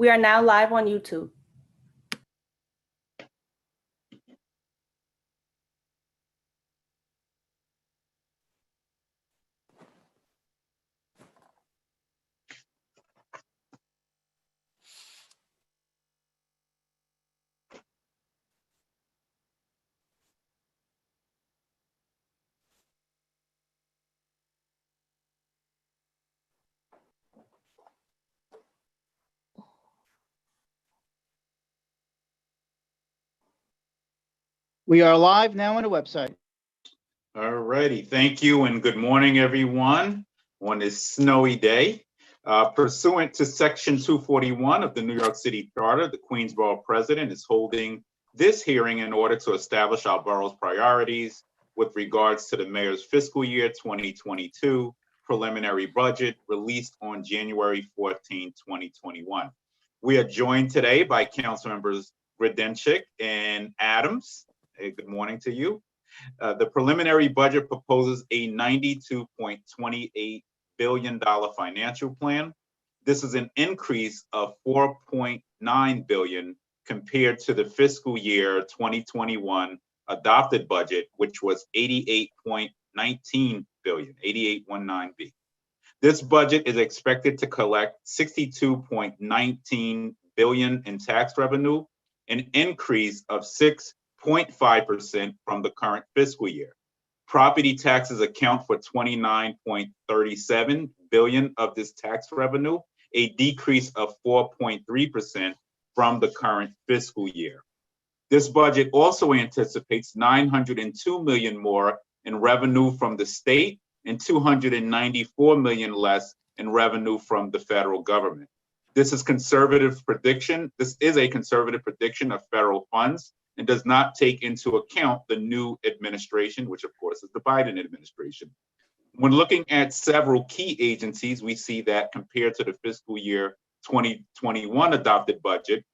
We are now live on YouTube. We are live now on the website. All righty, thank you and good morning, everyone, on this snowy day. Pursuant to Section 241 of the New York City Charter, the Queens Borough President is holding this hearing in order to establish our borough's priorities with regards to the mayor's fiscal year 2022 preliminary budget released on January 14, 2021. We are joined today by Council Members Grodenchik and Adams. Hey, good morning to you. The preliminary budget proposes a $92.28 billion financial plan. This is an increase of $4.9 billion compared to the fiscal year 2021 adopted budget, which was $88.19 billion, 8819B. This budget is expected to collect $62.19 billion in tax revenue, an increase of 6.5% from the current fiscal year. Property taxes account for $29.37 billion of this tax revenue, a decrease of 4.3% from the current fiscal year. This budget also anticipates $902 million more in revenue from the state and $294 million less in revenue from the federal government. This is a conservative prediction of federal funds and does not take into account the new administration, which of course is the Biden administration. When looking at several key agencies, we see that compared to the fiscal year 2021 adopted budget,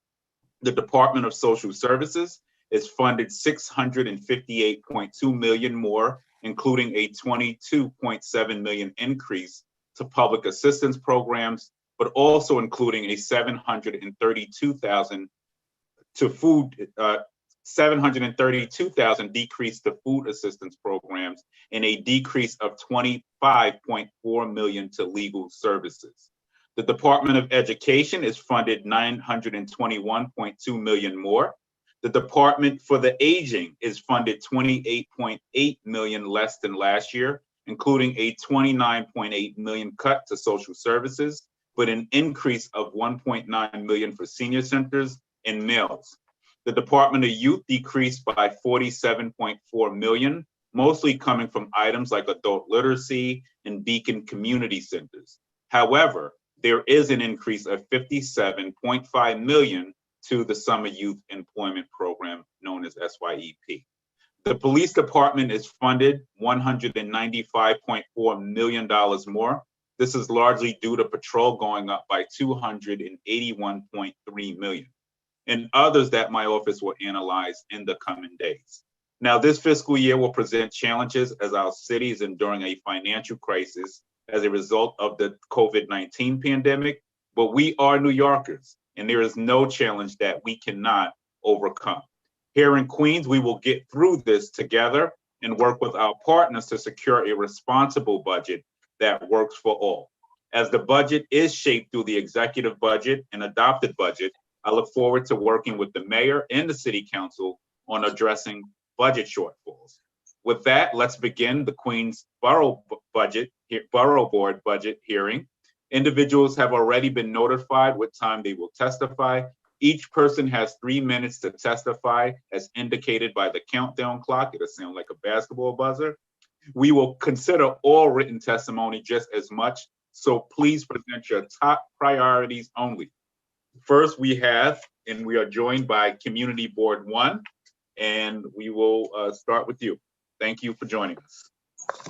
the Department of Social Services is funded $658.2 million more, including a $22.7 million increase to public assistance programs, but also including a $732,000 decrease to food assistance programs and a decrease of $25.4 million to legal services. The Department of Education is funded $921.2 million more. The Department for the Aging is funded $28.8 million less than last year, including a $29.8 million cut to social services, but an increase of $1.9 million for senior centers and meals. The Department of Youth decreased by $47.4 million, mostly coming from items like adult literacy and Beacon community centers. However, there is an increase of $57.5 million to the Summer Youth Employment Program known as SYEP. The Police Department is funded $195.4 million more. This is largely due to patrol going up by $281.3 million, and others that my office will analyze in the coming days. Now, this fiscal year will present challenges as our city is enduring a financial crisis as a result of the COVID-19 pandemic, but we are New Yorkers, and there is no challenge that we cannot overcome. Here in Queens, we will get through this together and work with our partners to secure a responsible budget that works for all. As the budget is shaped through the executive budget and adopted budget, I look forward to working with the mayor and the city council on addressing budget shortfalls. With that, let's begin the Queens Borough Board budget hearing. Individuals have already been notified what time they will testify. Each person has 3 minutes to testify as indicated by the countdown clock. It'll sound like a basketball buzzer. We will consider all written testimony just as much, so please present your top priorities only. First, we are joined by Community Board 1, and we will start with you. Thank you for joining us.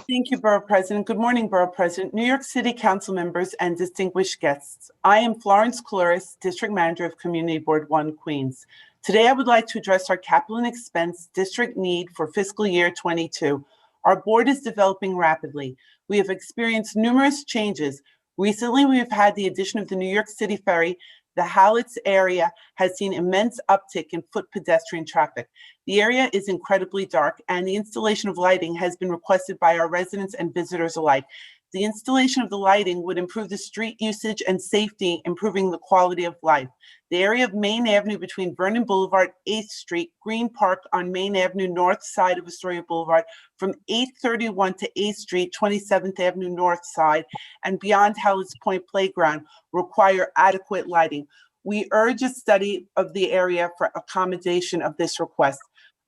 Thank you, Borough President. Good morning, Borough President, New York City Council members, and distinguished guests. I am Florence Coloris, District Manager of Community Board 1, Queens. Today, I would like to address our capital and expense district need for fiscal year 22. Our board is developing rapidly. We have experienced numerous changes. Recently, we have had the addition of the New York City Ferry The Hallets area has seen immense uptick in foot pedestrian traffic. The area is incredibly dark, and the installation of lighting has been requested by our residents and visitors alike. The installation of the lighting would improve the street usage and safety, improving the quality of life. The area of Main Avenue between Vernon Boulevard, 8th Street, Green Park on Main Avenue, north side of Astoria Boulevard, from 831 to 8th Street, 27th Avenue north side, and beyond Hallett's Point Playground require adequate lighting. We urge a study of the area for accommodation of this request.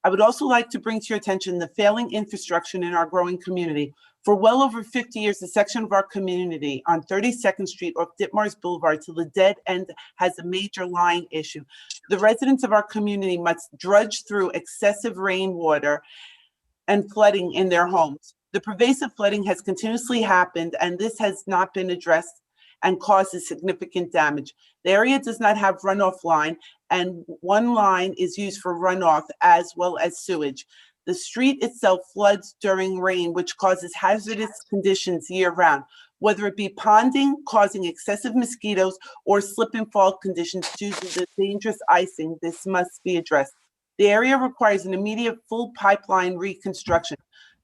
I would also like to bring to your attention the failing infrastructure in our growing community. For well over 50 years, the section of our community on 32nd Street off Ditmars Boulevard to the dead end has a major line issue. The residents of our community must drudge through excessive rainwater and flooding in their homes. The pervasive flooding has continuously happened, and this has not been addressed and causes significant damage. The area does not have runoff line, and one line is used for runoff as well as sewage. The street itself floods during rain, which causes hazardous conditions year-round, whether it be ponding, causing excessive mosquitoes, or slip and fall conditions due to the dangerous icing. This must be addressed. The area requires an immediate full pipeline reconstruction.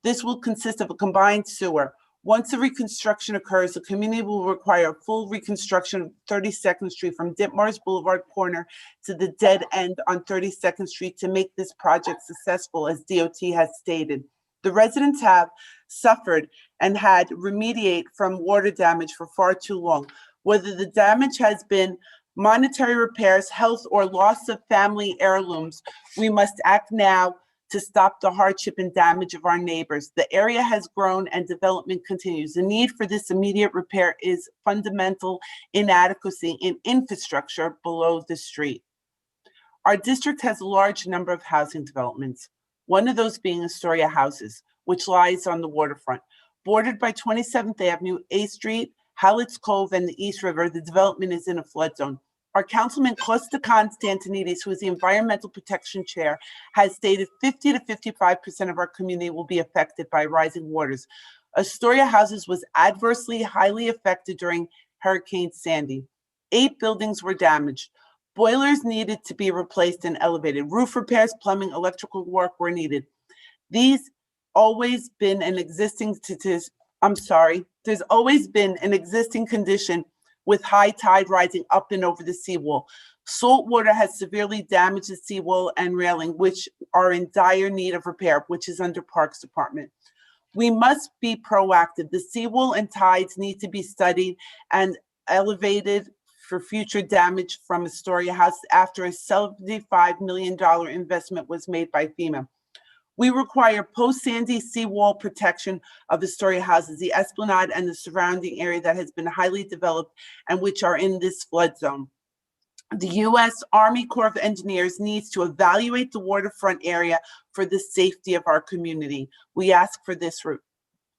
This will consist of a combined sewer. Once the reconstruction occurs, the community will require a full reconstruction of 32nd Street from Ditmars Boulevard corner to the dead end on 32nd Street to make this project successful, as DOT has stated. The residents have suffered and had remediate from water damage for far too long. Whether the damage has been monetary repairs, health, or loss of family heirlooms, we must act now to stop the hardship and damage of our neighbors. The area has grown and development continues. The need for this immediate repair is fundamental inadequacy in infrastructure below the street. Our district has a large number of housing developments, one of those being Astoria Houses, which lies on the waterfront. Bordered by 27th Avenue, 8th Street, Hallett's Cove, and the East River, the development is in a flood zone. Our Councilman Costa Constantinides, who is the Environmental Protection Chair, has stated 50 to 55% of our community will be affected by rising waters. Astoria Houses was adversely highly affected during Hurricane Sandy. 8 buildings were damaged. Boilers needed to be replaced and elevated. Roof repairs, plumbing, electrical work were needed. There's always been an existing condition with high tide rising up and over the seawall. Salt water has severely damaged the seawall and railing, which are in dire need of repair, which is under Parks Department. We must be proactive. The seawall and tides need to be studied and elevated for future damage from Astoria House after a $75 million investment was made by FEMA. We require post-Sandy seawall protection of Astoria Houses, the Esplanade and the surrounding area that has been highly developed and which are in this flood zone. The U.S. Army Corps of Engineers needs to evaluate the waterfront area for the safety of our community. We ask for this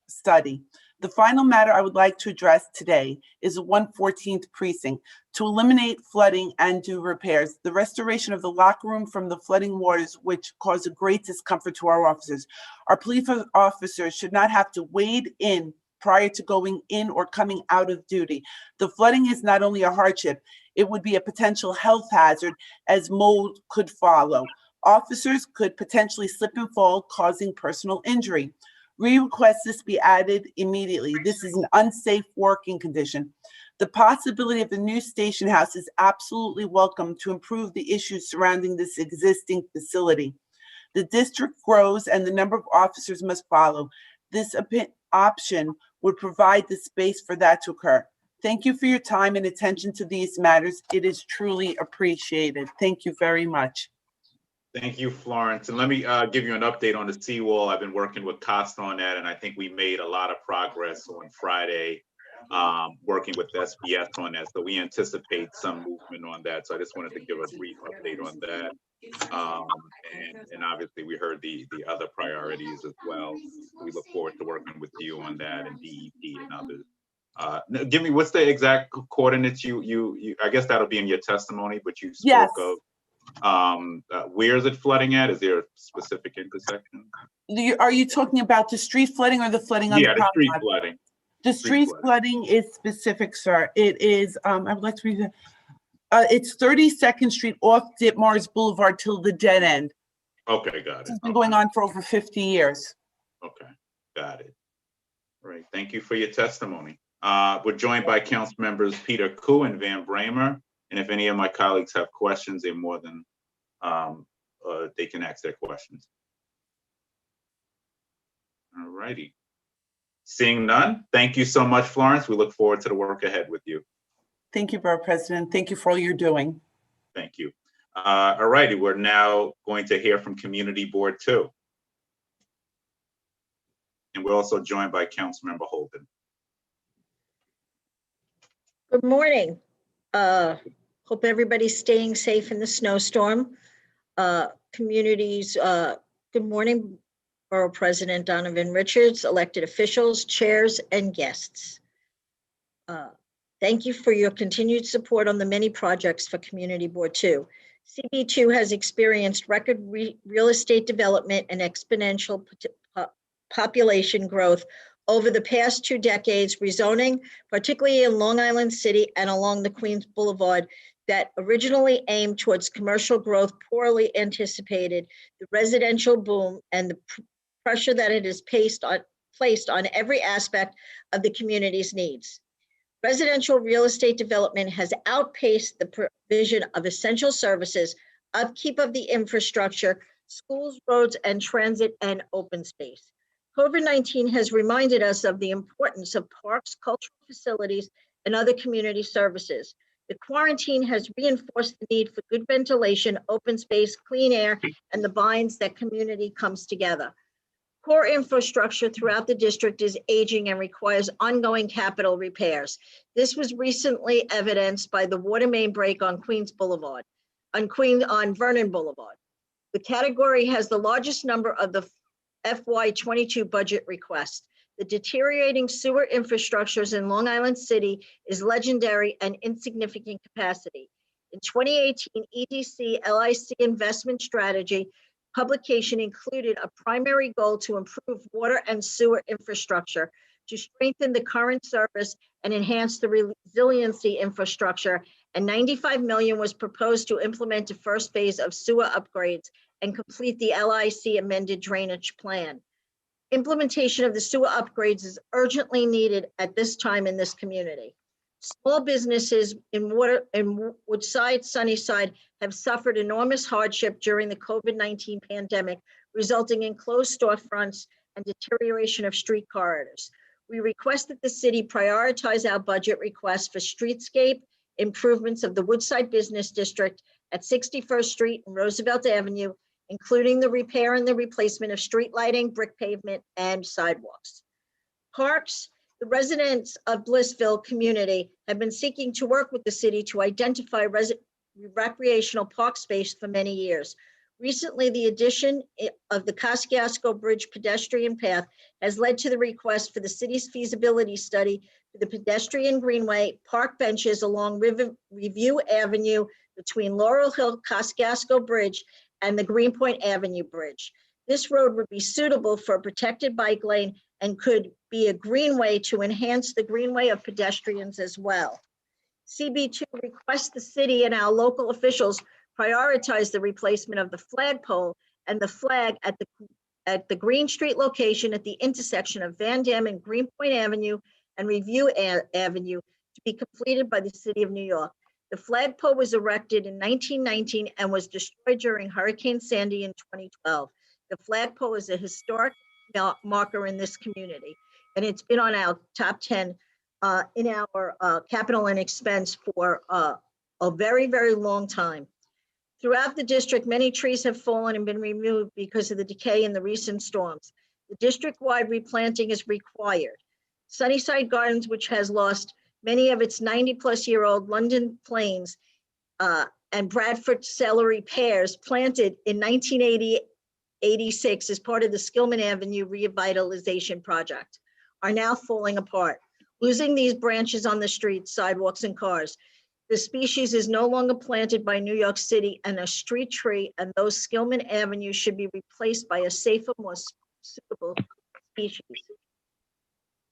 study. The final matter I would like to address today is the 114th precinct. To eliminate flooding and do repairs, the restoration of the locker room from the flooding waters, which cause a great discomfort to our officers. Our police officers should not have to wade in prior to going in or coming out of duty. The flooding is not only a hardship, it would be a potential health hazard as mold could follow. Officers could potentially slip and fall, causing personal injury. We request this be added immediately. This is an unsafe working condition. The possibility of a new station house is absolutely welcome to improve the issues surrounding this existing facility. The district grows and the number of officers must follow. This option would provide the space for that to occur. Thank you for your time and attention to these matters. It is truly appreciated. Thank you very much. Thank you, Florence. And let me give you an update on the seawall. I've been working with Costa on that, and I think we made a lot of progress on Friday, working with SBS on that. So we anticipate some movement on that. So I just wanted to give a brief update on that. And obviously we heard the other priorities as well. We look forward to working with you on that and DEP and others. Give me, what's the exact coordinates you I guess that'll be in your testimony, but you spoke of. Where is it flooding at? Is there a specific intersection? Are you talking about the street flooding or the flooding on the the street flooding? The street flooding is specific, sir. It is, I would like to read It's 32nd Street off Ditmars Boulevard till the dead end. Okay, got it. It's been going on for over 50 years. Okay, got it. All right, thank you for your testimony. We're joined by council members Peter Koo and Van Bramer. And if any of my colleagues have questions, they're more than, they can ask their questions. All righty. Seeing none, thank you so much, Florence. We look forward to the work ahead with you. Thank you, Borough President. Thank you for all you're doing. Thank you. All righty, we're now going to hear from Community Board 2. And we're also joined by Councilmember Holden. Good morning. Hope everybody's staying safe in the snowstorm. Communities, good morning, Borough President Donovan Richards, elected officials, chairs, and guests. Thank you for your continued support on the many projects for Community Board 2. CB2 has experienced record real estate development and exponential population growth over the past 2 decades, rezoning, particularly in Long Island City and along the Queens Boulevard, that originally aimed towards commercial growth poorly anticipated the residential boom and the pressure that it has placed on every aspect of the community's needs. Residential real estate development has outpaced the provision of essential services, upkeep of the infrastructure, schools, roads, and transit and open space. COVID-19 has reminded us of the importance of parks, cultural facilities, and other community services. The quarantine has reinforced the need for good ventilation, open space, clean air, and the binds that community comes together. Core infrastructure throughout the district is aging and requires ongoing capital repairs. This was recently evidenced by the water main break on Queens Boulevard, on Vernon Boulevard. The category has the largest number of the FY22 budget requests. The deteriorating sewer infrastructures in Long Island City is legendary and insignificant capacity. In 2018, EDC LIC investment strategy publication included a primary goal to improve water and sewer infrastructure, to strengthen the current service and enhance the resiliency infrastructure, and $95 million was proposed to implement the first phase of sewer upgrades and complete the LIC amended drainage plan. Implementation of the sewer upgrades is urgently needed at this time in this community. Small businesses in Woodside, Sunnyside have suffered enormous hardship during the COVID-19 pandemic, resulting in closed storefronts and deterioration of street corridors. We request that the city prioritize our budget requests for streetscape improvements of the Woodside Business District at 61st Street and Roosevelt Avenue, including the repair and the replacement of street lighting, brick pavement, and sidewalks. Parks. The residents of Blissville community have been seeking to work with the city to identify recreational park space for many years. Recently, the addition of the Kosciuszko Bridge pedestrian path has led to the request for the city's feasibility study for the pedestrian greenway, park benches along Review Avenue between Laurel Hill Kosciuszko Bridge and the Greenpoint Avenue Bridge. This road would be suitable for a protected bike lane and could be a greenway to enhance the greenway of pedestrians as well. CB2 requests the city and our local officials prioritize the replacement of the flagpole and the flag at the Green Street location at the intersection of Van Dam and Greenpoint Avenue and Review Avenue to be completed by the City of New York. The flagpole was erected in 1919 and was destroyed during Hurricane Sandy in 2012. The flagpole is a historic marker in this community, and it's been on our top 10 in our capital and expense for a very, very long time. Throughout the district, many trees have fallen and been removed because of the decay in the recent storms. The district-wide replanting is required. Sunnyside Gardens, which has lost many of its 90-plus-year-old London planes and Bradford celery pears planted in 1986 as part of the Skillman Avenue revitalization project, are now falling apart, losing these branches on the streets, sidewalks, and cars. The species is no longer planted by New York City, and a street tree and those Skillman Avenue should be replaced by a safer, more suitable species.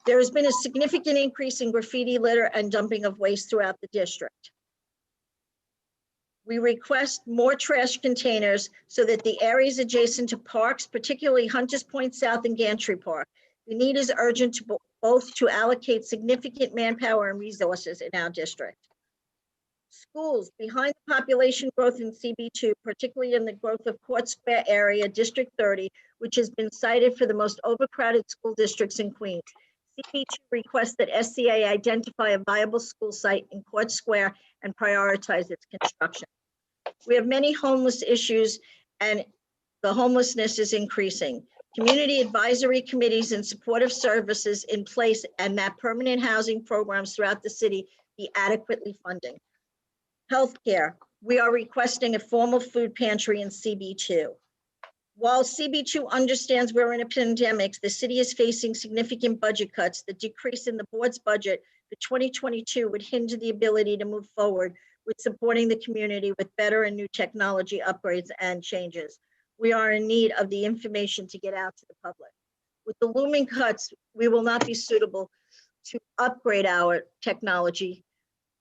There has been a significant increase in graffiti, litter, and dumping of waste throughout the district. We request more trash containers so that the areas adjacent to parks, particularly Hunters Point South and Gantry Park, the need is urgent to both to allocate significant manpower and resources in our district. Schools, behind the population growth in CB2, particularly in the growth of Court Square area, District 30, which has been cited for the most overcrowded school districts in Queens. CB2 requests that SCA identify a viable school site in Court Square and prioritize its construction. We have many homeless issues and the homelessness is increasing. Community advisory committees and supportive services in place and that permanent housing programs throughout the city be adequately funded. Healthcare, we are requesting a formal food pantry in CB2. While CB2 understands we're in a pandemic, the city is facing significant budget cuts. The decrease in the board's budget for 2022 would hinder the ability to move forward with supporting the community with better and new technology upgrades and changes. We are in need of the information to get out to the public. With the looming cuts, we will not be suitable to upgrade our technology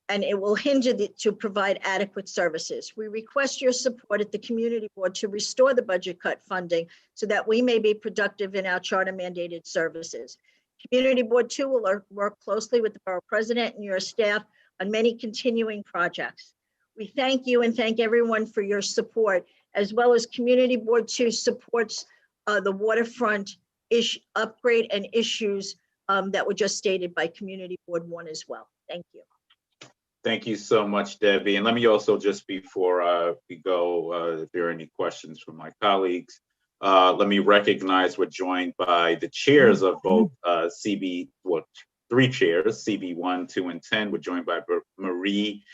and it will hinder to provide adequate services. We request your support at the community board to restore the budget cut funding so that we may be productive in our charter mandated services. Community board 2 will work closely with the borough president and your staff on many continuing projects. We thank you and thank everyone for your support, as well as community board 2 supports the waterfront upgrade and issues that were just stated by community board 1 as well. Thank you. Thank you so much, Debbie. And let me also just, before we go, if there are any questions from my colleagues, let me recognize we're joined by the chairs of both three chairs, CB1, 2, and 10. We're joined by Marie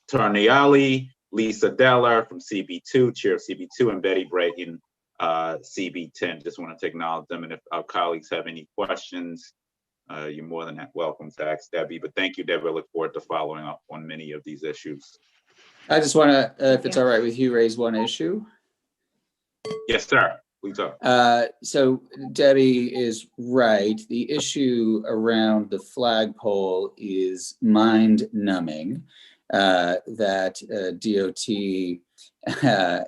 Tarniali, Lisa Deller from CB2, chair of CB2, and Betty Brayton, CB10. Just wanted to acknowledge them. And if our colleagues have any questions, you're more than welcome to ask Debbie, but thank you, Debbie. I look forward to following up on many of these issues. I just want to, if it's all right with you, raise one issue. Yes, sir. Please go. So Debbie is right. The issue around the flagpole is mind numbing, that DOT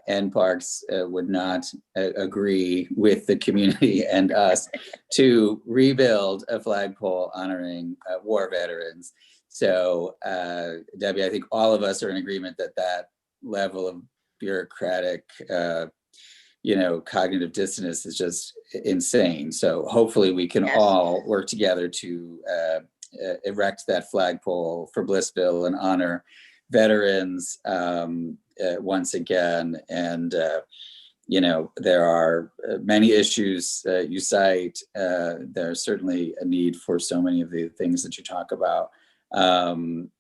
and Parks would not agree with the community and us to rebuild a flagpole honoring war veterans. So Debbie, I think all of us are in agreement that that level of bureaucratic, cognitive dissonance is just insane. So hopefully we can all work together to erect that flagpole for Blissville and honor veterans once again. And there are many issues you cite. There's certainly a need for so many of the things that you talk about. And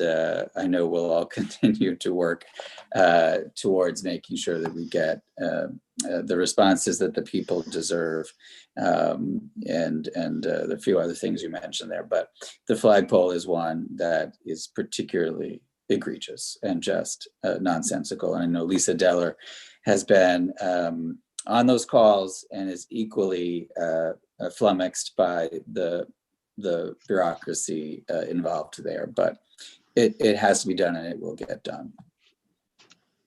I know we'll all continue to work towards making sure that we get the responses that the people deserve, and the few other things you mentioned there. But the flagpole is one that is particularly egregious and just nonsensical. And I know Lisa Deller has been on those calls and is equally flummoxed by the bureaucracy involved there, but it has to be done and it will get done.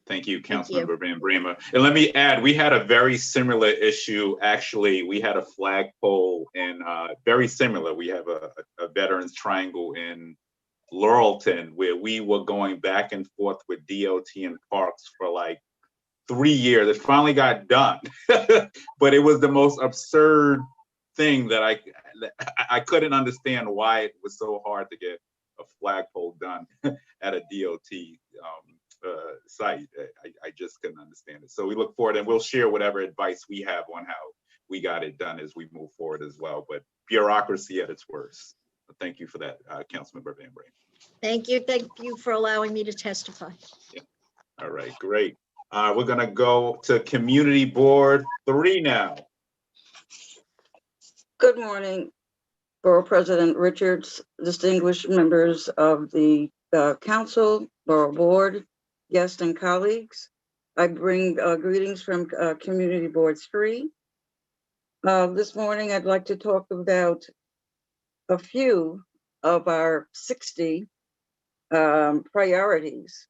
Thank you, Councilmember Van Bramer. And let me add, we had a very similar issue. Actually, we had a flagpole and very similar. We have a Veterans Triangle in Laurelton where we were going back and forth with DOT and Parks for like 3 years. It finally got done, but it was the most absurd thing that I couldn't understand why it was so hard to get a flagpole done at a DOT site. I just couldn't understand it. So we look forward and we'll share whatever advice we have on how we got it done as we move forward as well. But bureaucracy at its worst. But thank you for that, Councilmember Van Bramer. Thank you for allowing me to testify. Yeah. All right, great. We're gonna go to Community Board 3 now. Good morning, Borough President Richards, distinguished members of the Council, Borough Board, guests and colleagues. I bring greetings from Community Board 3. This morning, I'd like to talk about a few of our 60 priorities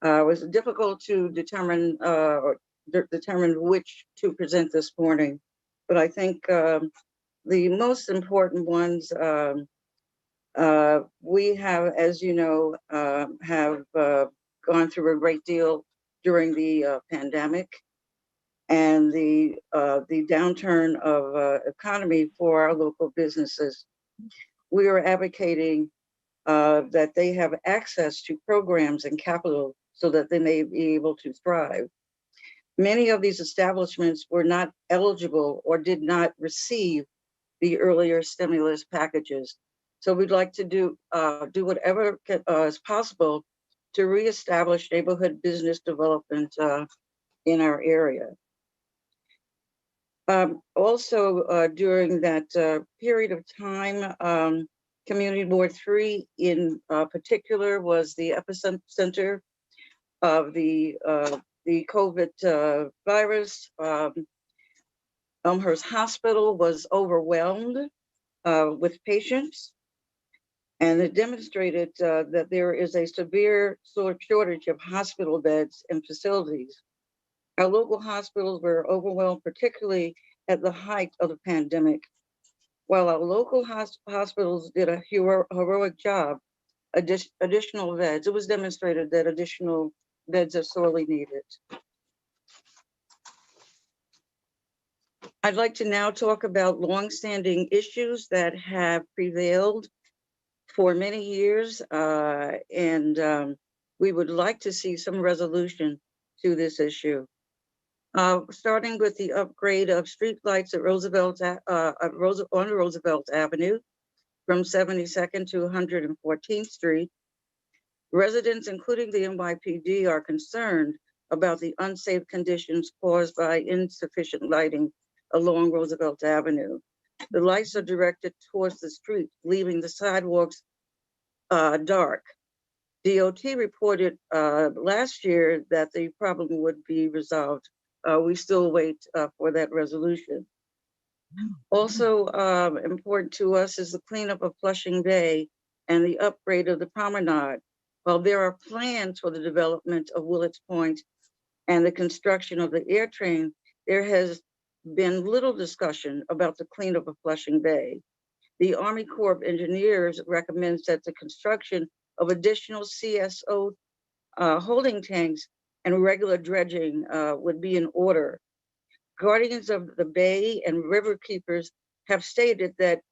It was difficult to determine which to present this morning, but I think the most important ones we have, as you know, have gone through a great deal during the pandemic and the downturn of economy for our local businesses. We are advocating that they have access to programs and capital so that they may be able to thrive. Many of these establishments were not eligible or did not receive the earlier stimulus packages. So we'd like to do whatever is possible to reestablish neighborhood business development in our area. Also, during that period of time, Community Board 3 in particular was the epicenter of the COVID virus. Elmhurst Hospital was overwhelmed with patients, and it demonstrated that there is a severe shortage of hospital beds and facilities. Our local hospitals were overwhelmed, particularly at the height of the pandemic. While our local hospitals did a heroic job, additional beds, it was demonstrated that additional beds are sorely needed. I'd like to now talk about longstanding issues that have prevailed for many years, and we would like to see some resolution to this issue. Starting with the upgrade of streetlights at on Roosevelt Avenue from 72nd to 114th Street. Residents, including the NYPD, are concerned about the unsafe conditions caused by insufficient lighting along Roosevelt Avenue. The lights are directed towards the street, leaving the sidewalks dark. DOT reported last year that the problem would be resolved. We still wait for that resolution. Also important to us is the cleanup of Flushing Bay and the upgrade of the promenade. While there are plans for the development of Willets Point and the construction of the air train, there has been little discussion about the cleanup of Flushing Bay. The Army Corps of Engineers recommends that the construction of additional CSO holding tanks and regular dredging would be in order. Guardians of the Bay and river keepers have stated that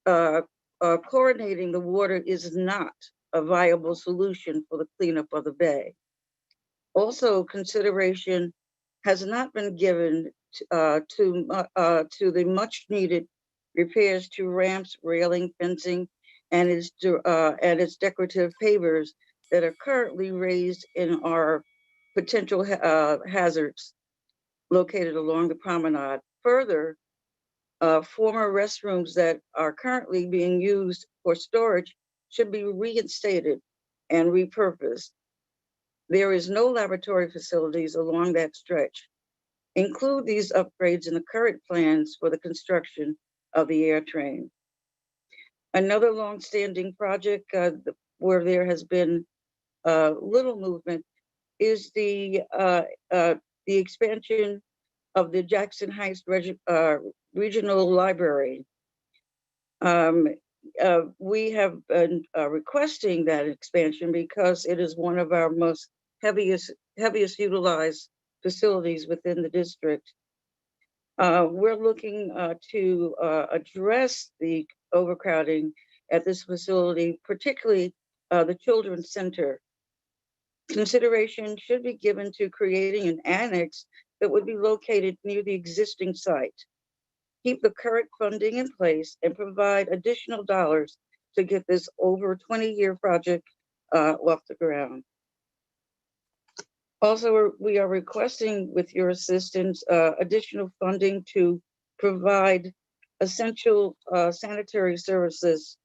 chlorinating the water is not a viable solution for the cleanup of the bay. Also, consideration has not been given to the much needed repairs to ramps, railing, fencing, and its decorative pavers that are currently raised in our potential hazards located along the promenade. Further, former restrooms that are currently being used for storage should be reinstated and repurposed. There is no laboratory facilities along that stretch. Include these upgrades in the current plans for the construction of the air train. Another long-standing project where there has been little movement is the expansion of the Jackson Heights Regional Library. We have been requesting that expansion because it is one of our most heaviest utilized facilities within the district. We're looking to address the overcrowding at this facility, particularly the Children's Center. Consideration should be given to creating an annex that would be located near the existing site. Keep the current funding in place and provide additional dollars to get this over 20-year project off the ground. Also, we are requesting, with your assistance, additional funding to provide essential sanitary services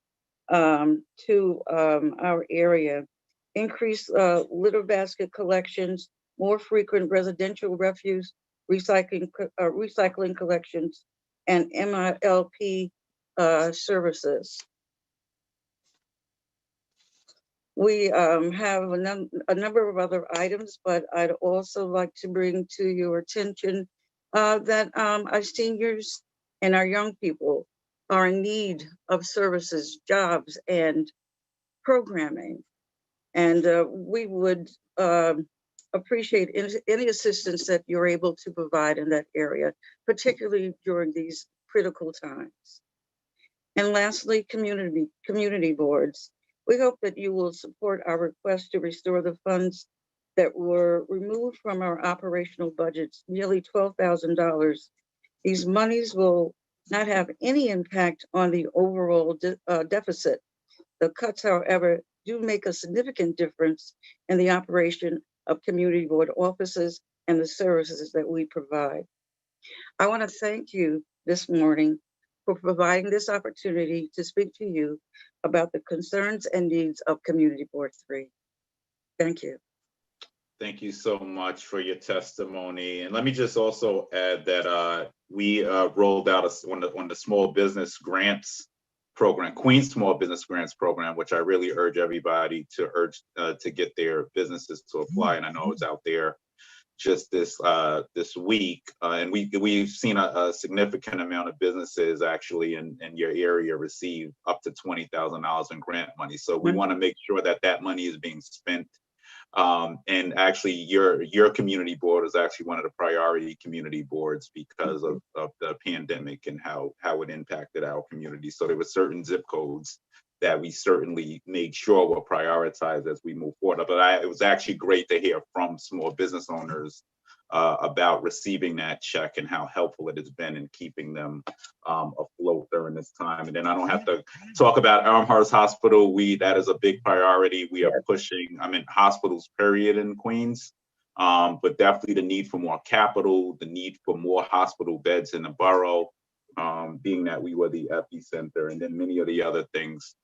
to our area. Increase litter basket collections, more frequent residential refuse recycling collections, and MILP services. We have a number of other items, but I'd also like to bring to your attention that our seniors and our young people are in need of services, jobs, and programming. And we would appreciate any assistance that you're able to provide in that area, particularly during these critical times. And lastly, community boards. We hope that you will support our request to restore the funds that were removed from our operational budgets, nearly $12,000. These monies will not have any impact on the overall deficit. The cuts, however, do make a significant difference in the operation of community board offices and the services that we provide. I want to thank you this morning for providing this opportunity to speak to you about the concerns and needs of Community Board 3. Thank you. Thank you so much for your testimony. And let me just also add that we rolled out one of the small business grants program, Queens Small Business Grants Program, which I really urge everybody to get their businesses to apply. And I know it's out there just this week, and we've seen a significant amount of businesses actually in your area receive up to $20,000 in grant money. So we want to make sure that that money is being spent. And actually, your community board is actually one of the priority community boards because of the pandemic and how it impacted our community. So there were certain zip codes that we certainly made sure were prioritized as we move forward. But it was actually great to hear from small business owners about receiving that check and how helpful it has been in keeping them afloat during this time. And then I don't have to talk about Elmhurst Hospital. That is a big priority. We are pushing, hospitals period in Queens, but definitely the need for more capital, the need for more hospital beds in the borough, being that we were the epicenter, and then many of the other things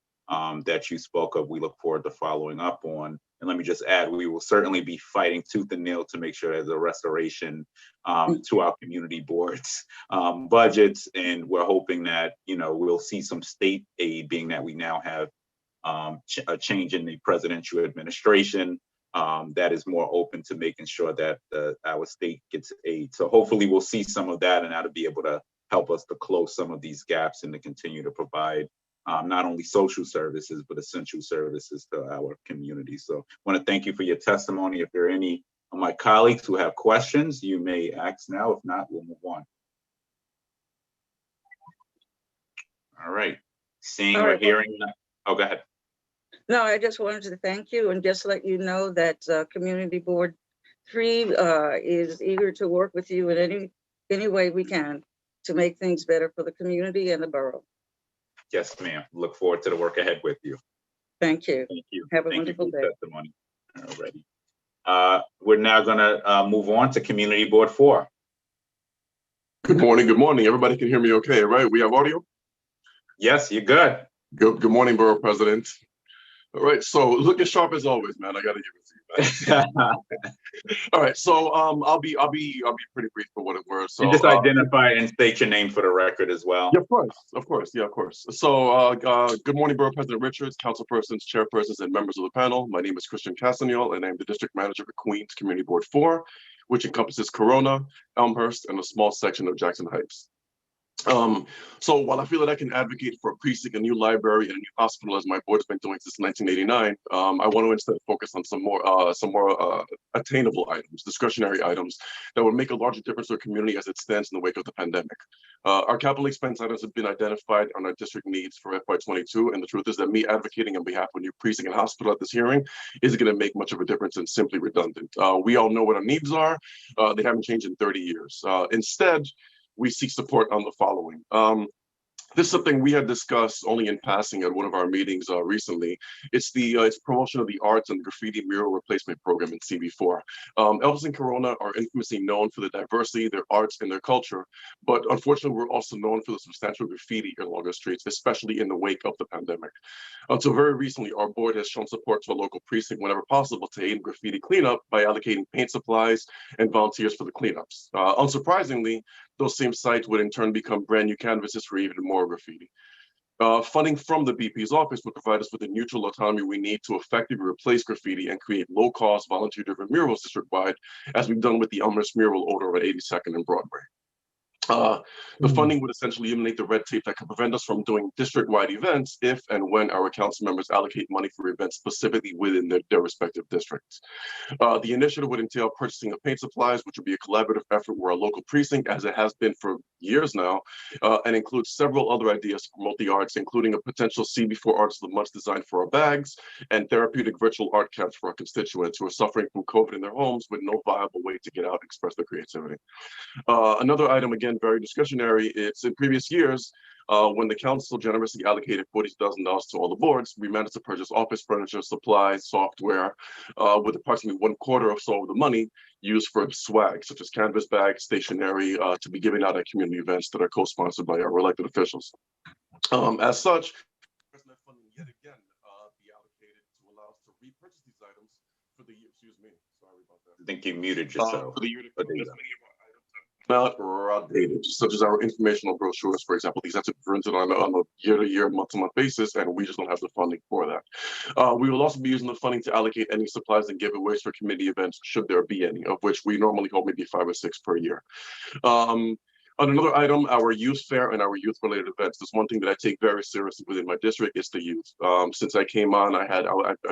that you spoke of, we look forward to following up on. And let me just add, we will certainly be fighting tooth and nail to make sure there's a restoration to our community boards budgets. And we're hoping that, we'll see some state aid, being that we now have a change in the presidential administration that is more open to making sure that our state gets aid. So hopefully we'll see some of that, and that'll be able to help us to close some of these gaps and to continue to provide not only social services, but essential services to our community. So I want to thank you for your testimony. If there are any of my colleagues who have questions, you may ask now. If not, we'll move on. All right. Seeing or hearing. Oh, go ahead. No, I just wanted to thank you and just let you know that Community Board 3 is eager to work with you in any way we can to make things better for the community and the borough. Yes, ma'am. Look forward to the work ahead with you. Thank you. Thank you. Have a wonderful day. Testimony. Alrighty. We're now going to move on to Community Board 4. Good morning. Good morning. Everybody can hear me okay, right? We have audio? Yes, you're good. Good morning, Borough President. All right, so looking sharp as always, man. I got to give it to you. All right, so I'll be pretty brief for what it was. So and just identify and state your name for the record as well. Yeah, of course. So good morning, Borough President Richards, councilpersons, chairpersons, and members of the panel. My name is Christian Castagnol, and I'm the district manager for Queens Community Board 4, which encompasses Corona, Elmhurst, and a small section of Jackson Heights. So while I feel that I can advocate for a precinct, a new library, and a new hospital, as my board's been doing since 1989, I want to instead focus on some more attainable items, discretionary items that would make a larger difference to our community as it stands in the wake of the pandemic. Our capital expense items have been identified on our district needs for FY22, and the truth is that me advocating on behalf of a new precinct and hospital at this hearing isn't going to make much of a difference and simply redundant. We all know what our needs are. They haven't changed in 30 years. Instead, we seek support on the following. This is something we had discussed only in passing at one of our meetings recently. It's promotion of the arts and graffiti mural replacement program in CB4. Elvis and Corona are infamously known for the diversity, their arts, and their culture, but unfortunately, we're also known for the substantial graffiti along the streets, especially in the wake of the pandemic. Until very recently, our board has shown support to a local precinct whenever possible to aid in graffiti cleanup by allocating paint supplies and volunteers for the cleanups. Unsurprisingly, those same sites would in turn become brand new canvases for even more graffiti. Funding from the BP's office would provide us with the neutral autonomy we need to effectively replace graffiti and create low-cost, volunteer-driven murals district-wide, as we've done with the Elmhurst mural over at 82nd and Broadway. The funding would essentially eliminate the red tape that could prevent us from doing district-wide events if and when our council members allocate money for events specifically within their respective districts. The initiative would entail purchasing of paint supplies, which would be a collaborative effort where our local precinct, as it has been for years now, and includes several other ideas to promote the arts, including a potential CB4 Artist of the Month design for our bags and therapeutic virtual art camps for our constituents who are suffering from COVID in their homes with no viable way to get out and express their creativity. Another item, again, very discretionary. It's in previous years, when the council generously allocated $40,000 to all the boards, we managed to purchase office furniture, supplies, software, with approximately 1/4 or so of the money used for swag, such as canvas bags, stationery, to be given out at community events that are co-sponsored by our elected officials. As such, president funding yet again be allocated to allow us to repurchase these items for the year. Excuse me, sorry about that. I think you muted yourself. For the year to come, as many of our items not outdated, such as our informational brochures, for example. These have to be printed on a year-to-year, month-to-month basis, and we just don't have the funding for that. We will also be using the funding to allocate any supplies and giveaways for community events, should there be any, of which we normally hold maybe 5 or 6 per year. On another item, our youth fair and our youth-related events. There's one thing that I take very seriously within my district is the youth. Since I came on, I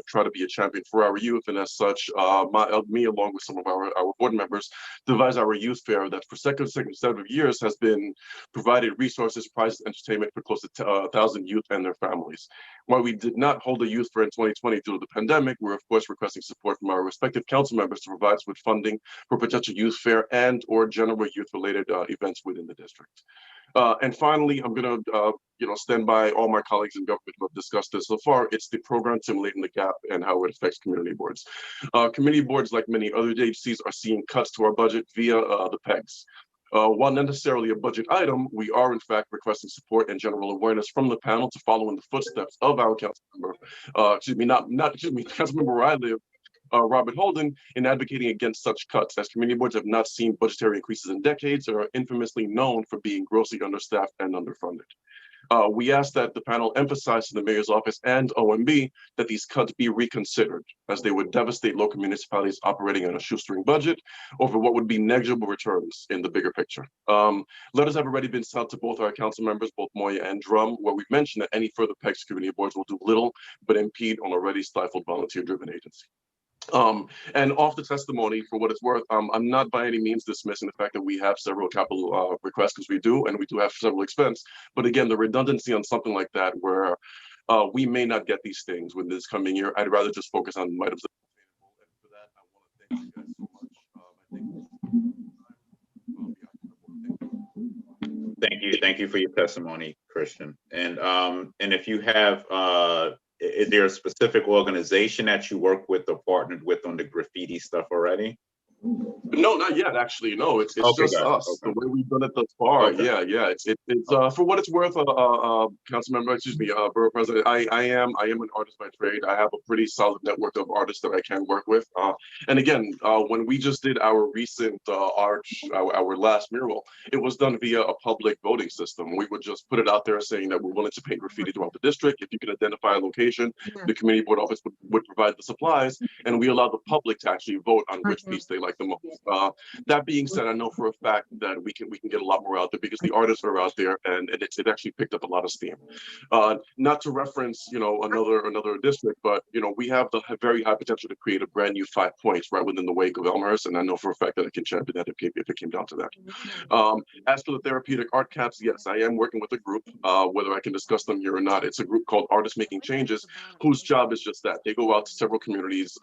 try to be a champion for our youth, and as such, me along with some of our board members devised our youth fair that for second set of years has been provided resources, prizes, entertainment for close to 1,000 youth and their families. While we did not hold a youth fair in 2020 due to the pandemic, we're of course requesting support from our respective council members to provide us with funding for potential youth fair and or general youth-related events within the district. And finally, I'm going to stand by all my colleagues in government who have discussed this so far. It's the program Simulating the Gap and how it affects community boards. Community boards, like many other agencies, are seeing cuts to our budget via the PEGs. While not necessarily a budget item, we are in fact requesting support and general awareness from the panel to follow in the footsteps of our council member, council member where I live, Robert Holden, in advocating against such cuts, as community boards have not seen budgetary increases in decades and are infamously known for being grossly understaffed and underfunded. We ask that the panel emphasize to the mayor's office and OMB that these cuts be reconsidered, as they would devastate local municipalities operating on a shoestring budget over what would be negligible returns in the bigger picture. Letters have already been sent to both our council members, both Moya and Drum, where we mentioned that any further PEGs community boards will do little but impede on already stifled volunteer-driven agency. And off the testimony, for what it's worth, I'm not by any means dismissing the fact that we have several capital requests, because we do, and we do have several expense. But again, the redundancy on something like that, where we may not get these things within this coming year, I'd rather just focus on items that are sustainable. And for that, I want to thank you guys so much. Thank you for your testimony, Christian. And if you have is there a specific organization that you work with or partnered with on the graffiti stuff already? No, not yet. Actually, no. It's Okay, just us. Okay. The way we've done it thus far. Okay. Yeah. It's for what it's worth. Council member, excuse me, Borough President. I am an artist by trade. I have a pretty solid network of artists that I can work with. And again, when we just did our recent arch, our last mural, it was done via a public voting system. We would just put it out there saying that we're willing to paint graffiti throughout the district. If you can identify a location, the community board office would provide the supplies, and we allow the public to actually vote on which piece they like the most. That being said, I know for a fact that we can get a lot more out there because the artists are out there, and it actually picked up a lot of steam. Not to reference, another district, but we have the very high potential to create a brand new 5 points right within the wake of Elmhurst, and I know for a fact that I can champion that if it came down to that. As for the therapeutic art caps, yes, I am working with a group. Whether I can discuss them here or not, it's a group called Artists Making Changes, whose job is just that. They go out to several communities,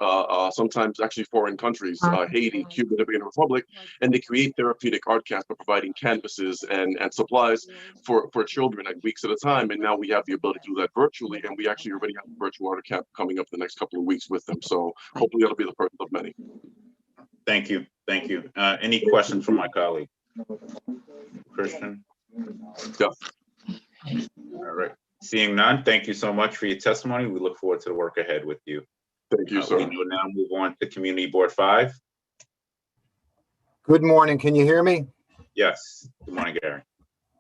sometimes actually foreign countries, Haiti, Cuba, Dominican Republic, and they create therapeutic art caps by providing canvases and supplies for children at weeks at a time. And now we have the ability to do that virtually, and we actually already have a virtual art cap coming up the next couple of weeks with them. So hopefully that'll be the first of many. Thank you. Any questions from my colleague? Christian? Yeah. All right. Seeing none, thank you so much for your testimony. We look forward to the work ahead with you. Thank you, sir. We will now move on to Community Board 5. Good morning. Can you hear me? Yes. Good morning, Gary.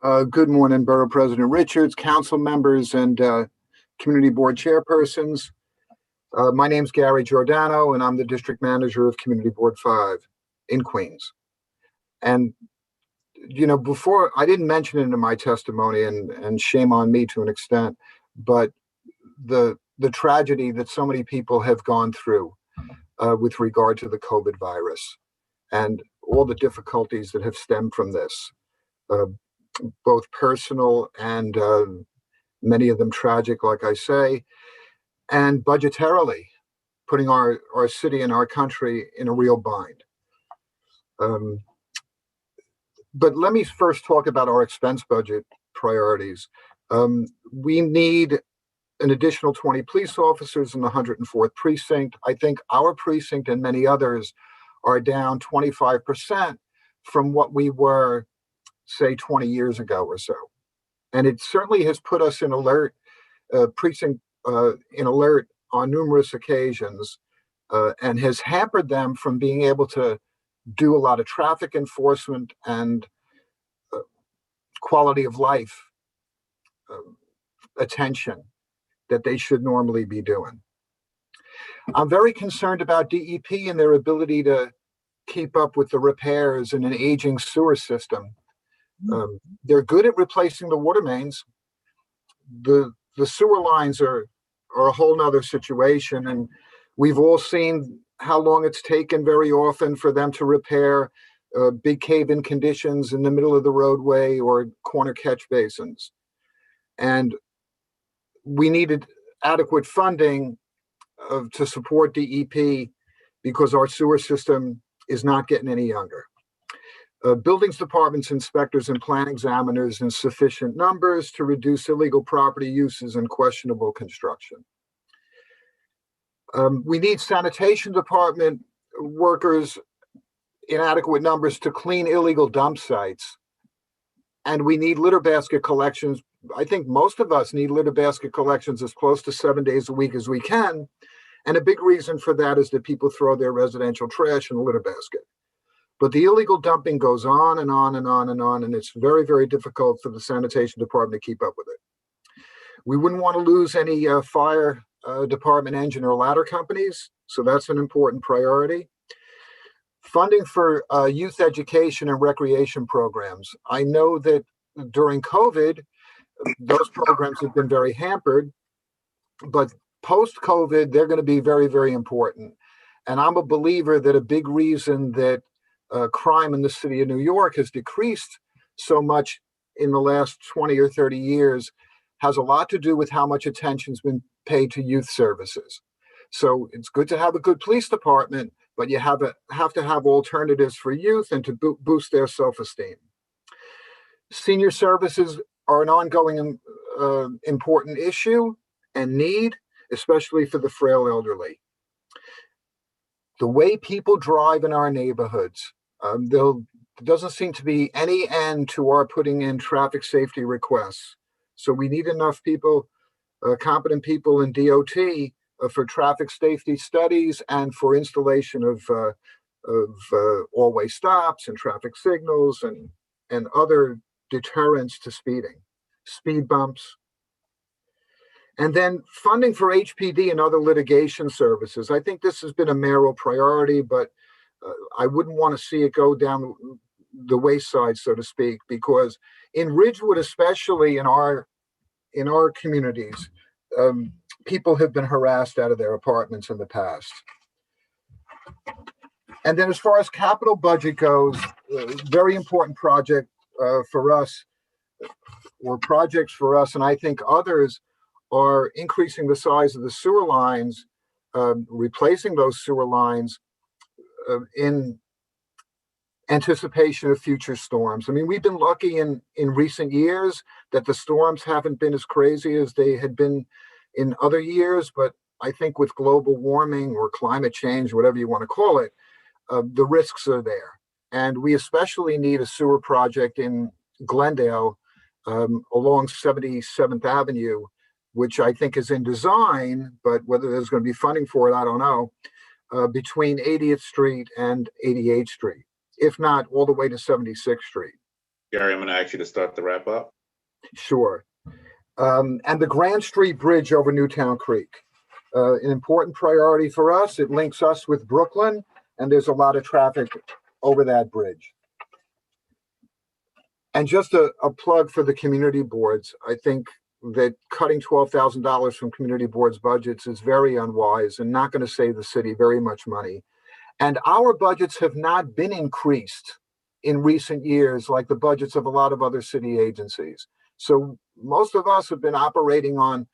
Good morning, Borough President Richards, council members, and community board chairpersons. My name's Gary Giordano, and I'm the district manager of Community Board 5 in Queens. And, you know, before, I didn't mention it in my testimony, and shame on me to an extent, but the tragedy that so many people have gone through with regard to the COVID virus and all the difficulties that have stemmed from this, both personal and many of them tragic, like I say, and budgetarily putting our city and our country in a real bind. But let me first talk about our expense budget priorities. We need an additional 20 police officers in the 104th precinct. I think our precinct and many others are down 25% from what we were, say, 20 years ago or so. And it certainly has put us in alert, precinct in alert on numerous occasions, and has hampered them from being able to do a lot of traffic enforcement and quality of life attention that they should normally be doing. I'm very concerned about DEP and their ability to keep up with the repairs in an aging sewer system. They're good at replacing the water mains. The sewer lines are a whole nother situation, and we've all seen how long it's taken very often for them to repair big cave-in conditions in the middle of the roadway or corner catch basins. And we needed adequate funding to support DEP because our sewer system is not getting any younger. Buildings departments, inspectors, and plan examiners in sufficient numbers to reduce illegal property uses and questionable construction. We need sanitation department workers in adequate numbers to clean illegal dump sites. And we need litter basket collections. I think most of us need litter basket collections as close to 7 days a week as we can. And a big reason for that is that people throw their residential trash in the litter basket. But the illegal dumping goes on and on and on and on, and it's very, very difficult for the sanitation department to keep up with it. We wouldn't want to lose any fire department engine or ladder companies, so that's an important priority. Funding for youth education and recreation programs. I know that during COVID, those programs have been very hampered, but post-COVID, they're going to be very, very important. And I'm a believer that a big reason that crime in the city of New York has decreased so much in the last 20 or 30 years has a lot to do with how much attention's been paid to youth services. So it's good to have a good police department, but you have to have alternatives for youth and to boost their self-esteem. Senior services are an ongoing important issue and need, especially for the frail elderly. The way people drive in our neighborhoods, there doesn't seem to be any end to our putting in traffic safety requests. So we need enough people, competent people in DOT for traffic safety studies and for installation of all-way stops and traffic signals and other deterrents to speeding, speed bumps. And then funding for HPD and other litigation services. I think this has been a mayoral priority, but I wouldn't want to see it go down the wayside, so to speak, because in Ridgewood, especially in our communities, people have been harassed out of their apartments in the past. And then as far as capital budget goes, very important project for us, or projects for us, and I think others, are increasing the size of the sewer lines, replacing those sewer lines in anticipation of future storms. I mean, we've been lucky in recent years that the storms haven't been as crazy as they had been in other years, but I think with global warming or climate change, whatever you want to call it, the risks are there. And we especially need a sewer project in Glendale along 77th Avenue, which I think is in design, but whether there's going to be funding for it, I don't know, between 80th Street and 88th Street, if not all the way to 76th Street. Gary, I'm going to ask you to start the wrap up. Sure. And the Grand Street Bridge over Newtown Creek. An important priority for us. It links us with Brooklyn, and there's a lot of traffic over that bridge. And just a plug for the community boards. I think that cutting $12,000 from community boards' budgets is very unwise and not going to save the city very much money. And our budgets have not been increased in recent years like the budgets of a lot of other city agencies. So most of us have been operating on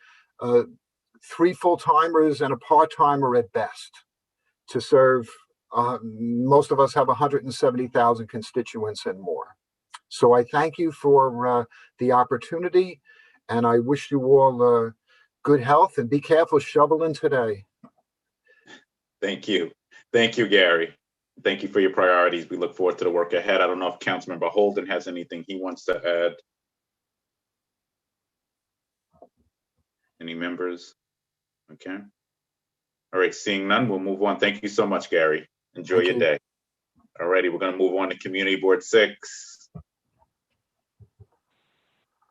3 full-timers and a part-timer at best to serve. Most of us have 170,000 constituents and more. So I thank you for the opportunity, and I wish you all good health, and be careful shoveling today. Thank you. Thank you, Gary. Thank you for your priorities. We look forward to the work ahead. I don't know if Councilmember Holden has anything he wants to add. Any members? Okay. All right, seeing none, we'll move on. Thank you so much, Gary. Enjoy your day. All righty, we're going to move on to Community Board 6.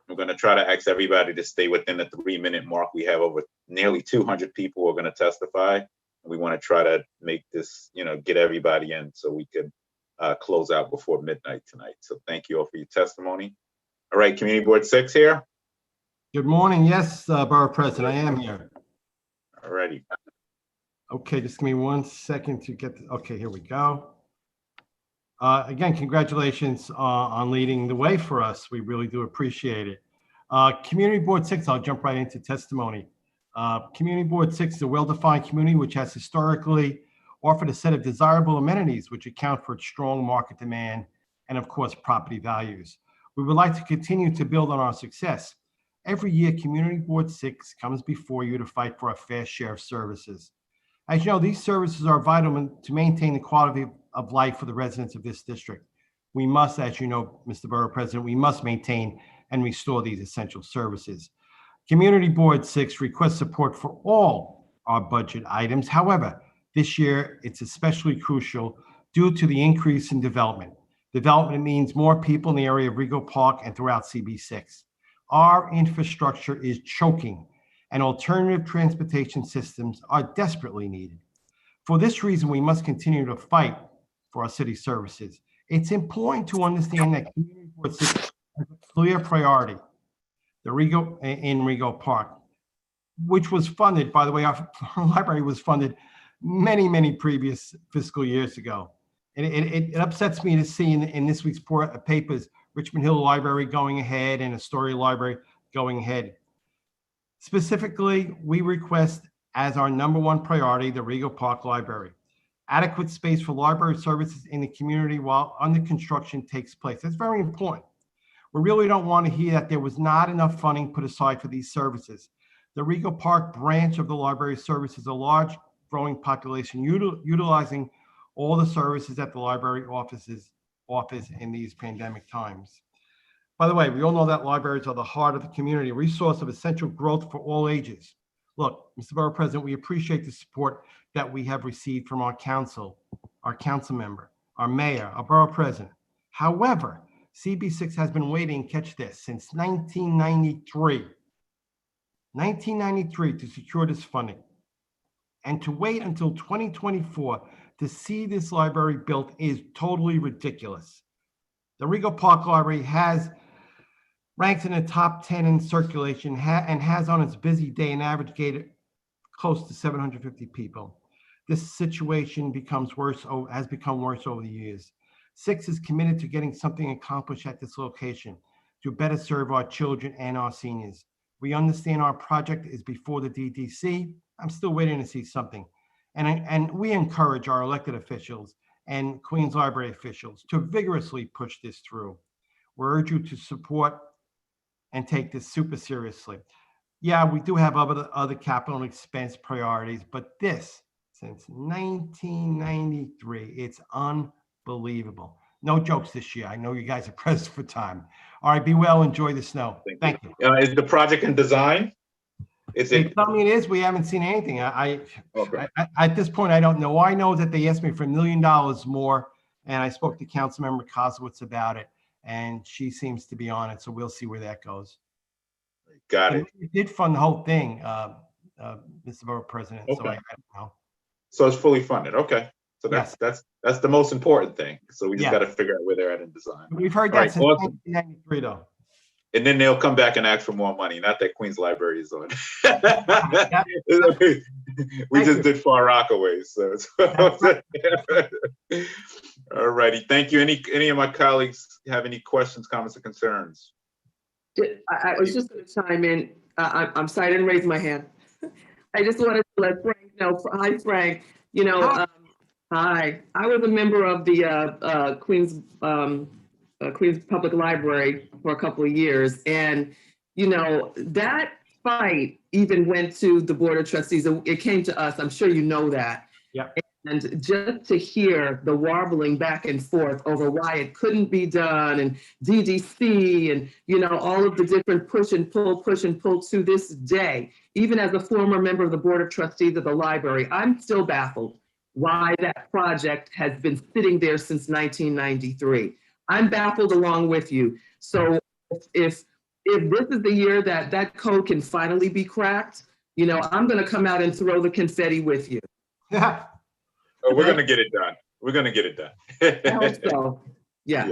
We're going to try to ask everybody to stay within the 3-minute mark. We have over nearly 200 people who are going to testify. We want to try to make this, get everybody in so we can close out before midnight tonight. So thank you all for your testimony. All right, Community Board 6 here. Good morning. Yes, Borough President, I am here. All righty. Okay, just give me 1 second to get, okay, here we go. Again, congratulations on leading the way for us. We really do appreciate it. Community Board 6, I'll jump right into testimony. Community Board 6 is a well-defined community which has historically offered a set of desirable amenities which account for its strong market demand and, of course, property values. We would like to continue to build on our success. Every year, Community Board 6 comes before you to fight for a fair share of services. As you know, these services are vital to maintain the quality of life for the residents of this district. We must, as you know, Mr. Borough President, we must maintain and restore these essential services. Community Board 6 requests support for all our budget items. However, this year it's especially crucial due to the increase in development. Development means more people in the area of Rego Park and throughout CB6. Our infrastructure is choking, and alternative transportation systems are desperately needed. For this reason, we must continue to fight for our city services. It's important to understand that Community Board 6 has a clear priority, the Rego Park, which was funded, by the way, our library was funded many previous fiscal years ago. And it upsets me to see in this week's papers, Richmond Hill Library going ahead and Astoria Library going ahead. Specifically, we request as our #1 priority, the Rego Park Library. Adequate space for library services in the community while under construction takes place. That's very important. We really don't want to hear that there was not enough funding put aside for these services. The Rego Park branch of the library services a large growing population utilizing all the services that the library offers in these pandemic times. By the way, we all know that libraries are the heart of the community, a resource of essential growth for all ages. Look, Mr. Borough President, we appreciate the support that we have received from our council member, our mayor, our borough president. However, CB6 has been waiting, catch this, since 1993 to secure this funding. And to wait until 2024 to see this library built is totally ridiculous. The Rego Park Library ranks in the top 10 in circulation and has on its busy day an average gate close to 750 people. This situation has become worse over the years. 6 is committed to getting something accomplished at this location to better serve our children and our seniors. We understand our project is before the DDC. I'm still waiting to see something. And we encourage our elected officials and Queens Library officials to vigorously push this through. We urge you to support and take this super seriously. Yeah, we do have other capital expense priorities, but this, since 1993, it's unbelievable. No jokes this year. I know you guys are pressed for time. All right, be well, enjoy the snow. Thank you. Is the project in design? They tell me it is. We haven't seen anything. At this point, I don't know. I know that they asked me for $1 million more, and I spoke to Councilmember Kozowitz about it. and she seems to be on it. So we'll see where that goes. Got it. We did fund the whole thing, Mr. Borough President. So Okay. I don't know. So it's fully funded. Okay. So Yes. that's the most important thing. So we just Yeah. got to figure out where they're at in design. We've heard All that right, since awesome. 1993, though. And then they'll come back and ask for more money. Not that Queens Library is on. We just did Far Rockaway. So. All righty. Thank you. Any of my colleagues have any questions, comments, or concerns? I was just going to chime in. I'm sorry, I didn't raise my hand. I just wanted to let Frank know. Hi, Frank. You know, hi. I was a member of the Queens Public Library for a couple of years, and you know that fight even went to the Board of Trustees. It came to us. I'm sure you know that. Yeah. And just to hear the warbling back and forth over why it couldn't be done, and DDC, and you know all of the different push and pull to this day, even as a former member of the Board of Trustees of the library, I'm still baffled why that project has been sitting there since 1993. I'm baffled along with you. So if this is the year that that code can finally be cracked, you know, I'm going to come out and throw the confetti with you. Yeah. Oh, we're gonna get it done. We're gonna get it done. I hope so. Yeah.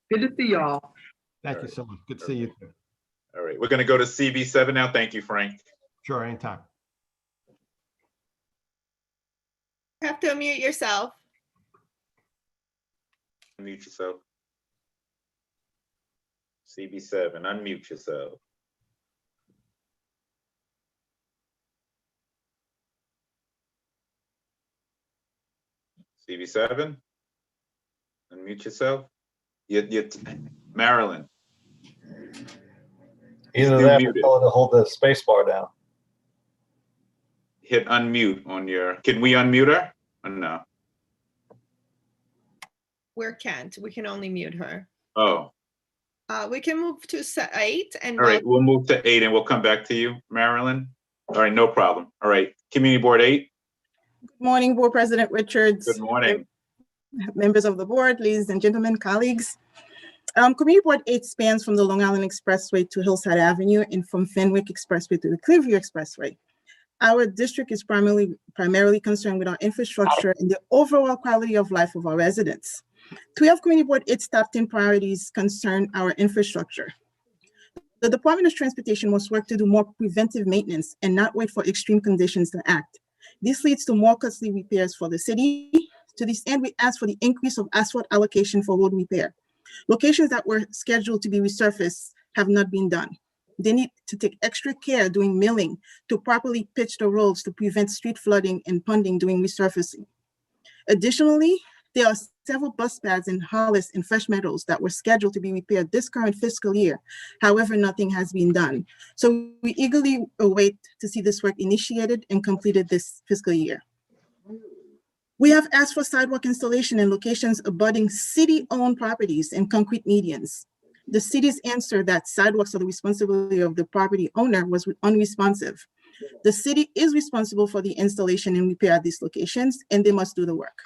Good to see y'all. Thank you so much. Good to see you too. All right, we're gonna go to CB7 now. Thank you, Frank. Sure, anytime. You have to unmute yourself. Unmute yourself. CB7, unmute yourself. CB7, unmute yourself. Marilyn. Either Still that or muted. tell it to hold the space bar down. Hit unmute on your, can we unmute her or no? We can't. We can only mute her. Oh, We can move to 8 and all right, we'll move to 8 and we'll come back to you, Marilyn. All right, no problem. All right, Community Board 8. Good morning, Board President Richards. Good morning. Members of the board, ladies and gentlemen, colleagues. Community Board 8 spans from the Long Island Expressway to Hillside Avenue and from Fenwick Expressway to the Clearview Expressway. Our district is primarily concerned with our infrastructure and the overall quality of life of our residents. 3 of Community Board 8's top 10 priorities concern our infrastructure. The Department of Transportation must work to do more preventive maintenance and not wait for extreme conditions to act. This leads to more costly repairs for the city. To this end, we ask for the increase of asphalt allocation for road repair. Locations that were scheduled to be resurfaced have not been done. They need to take extra care doing milling to properly pitch the roads to prevent street flooding and ponding during resurfacing. Additionally, there are several bus paths in Hollis and Fresh Meadows that were scheduled to be repaired this current fiscal year. However, nothing has been done. So we eagerly await to see this work initiated and completed this fiscal year. We have asked for sidewalk installation in locations abutting city-owned properties and concrete medians. The city's answer that sidewalks are the responsibility of the property owner was unresponsive. The city is responsible for the installation and repair at these locations, and they must do the work.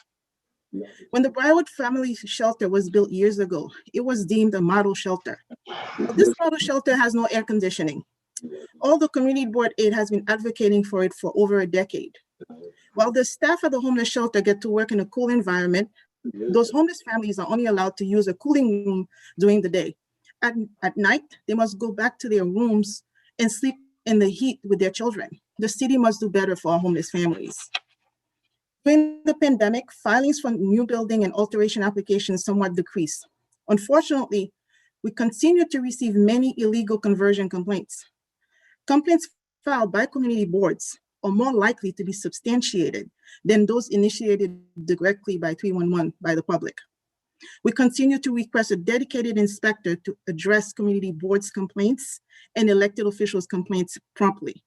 When the Briarwood Family Shelter was built years ago, it was deemed a model shelter. This model shelter has no air conditioning. Although Community Board 8 has been advocating for it for over a decade. While the staff at the homeless shelter get to work in a cool environment, those homeless families are only allowed to use a cooling room during the day. At night, they must go back to their rooms and sleep in the heat with their children. The city must do better for our homeless families. During the pandemic, filings for new building and alteration applications somewhat decreased. Unfortunately, we continue to receive many illegal conversion complaints. Complaints filed by community boards are more likely to be substantiated than those initiated directly by 311 by the public. We continue to request a dedicated inspector to address community boards' complaints and elected officials' complaints promptly.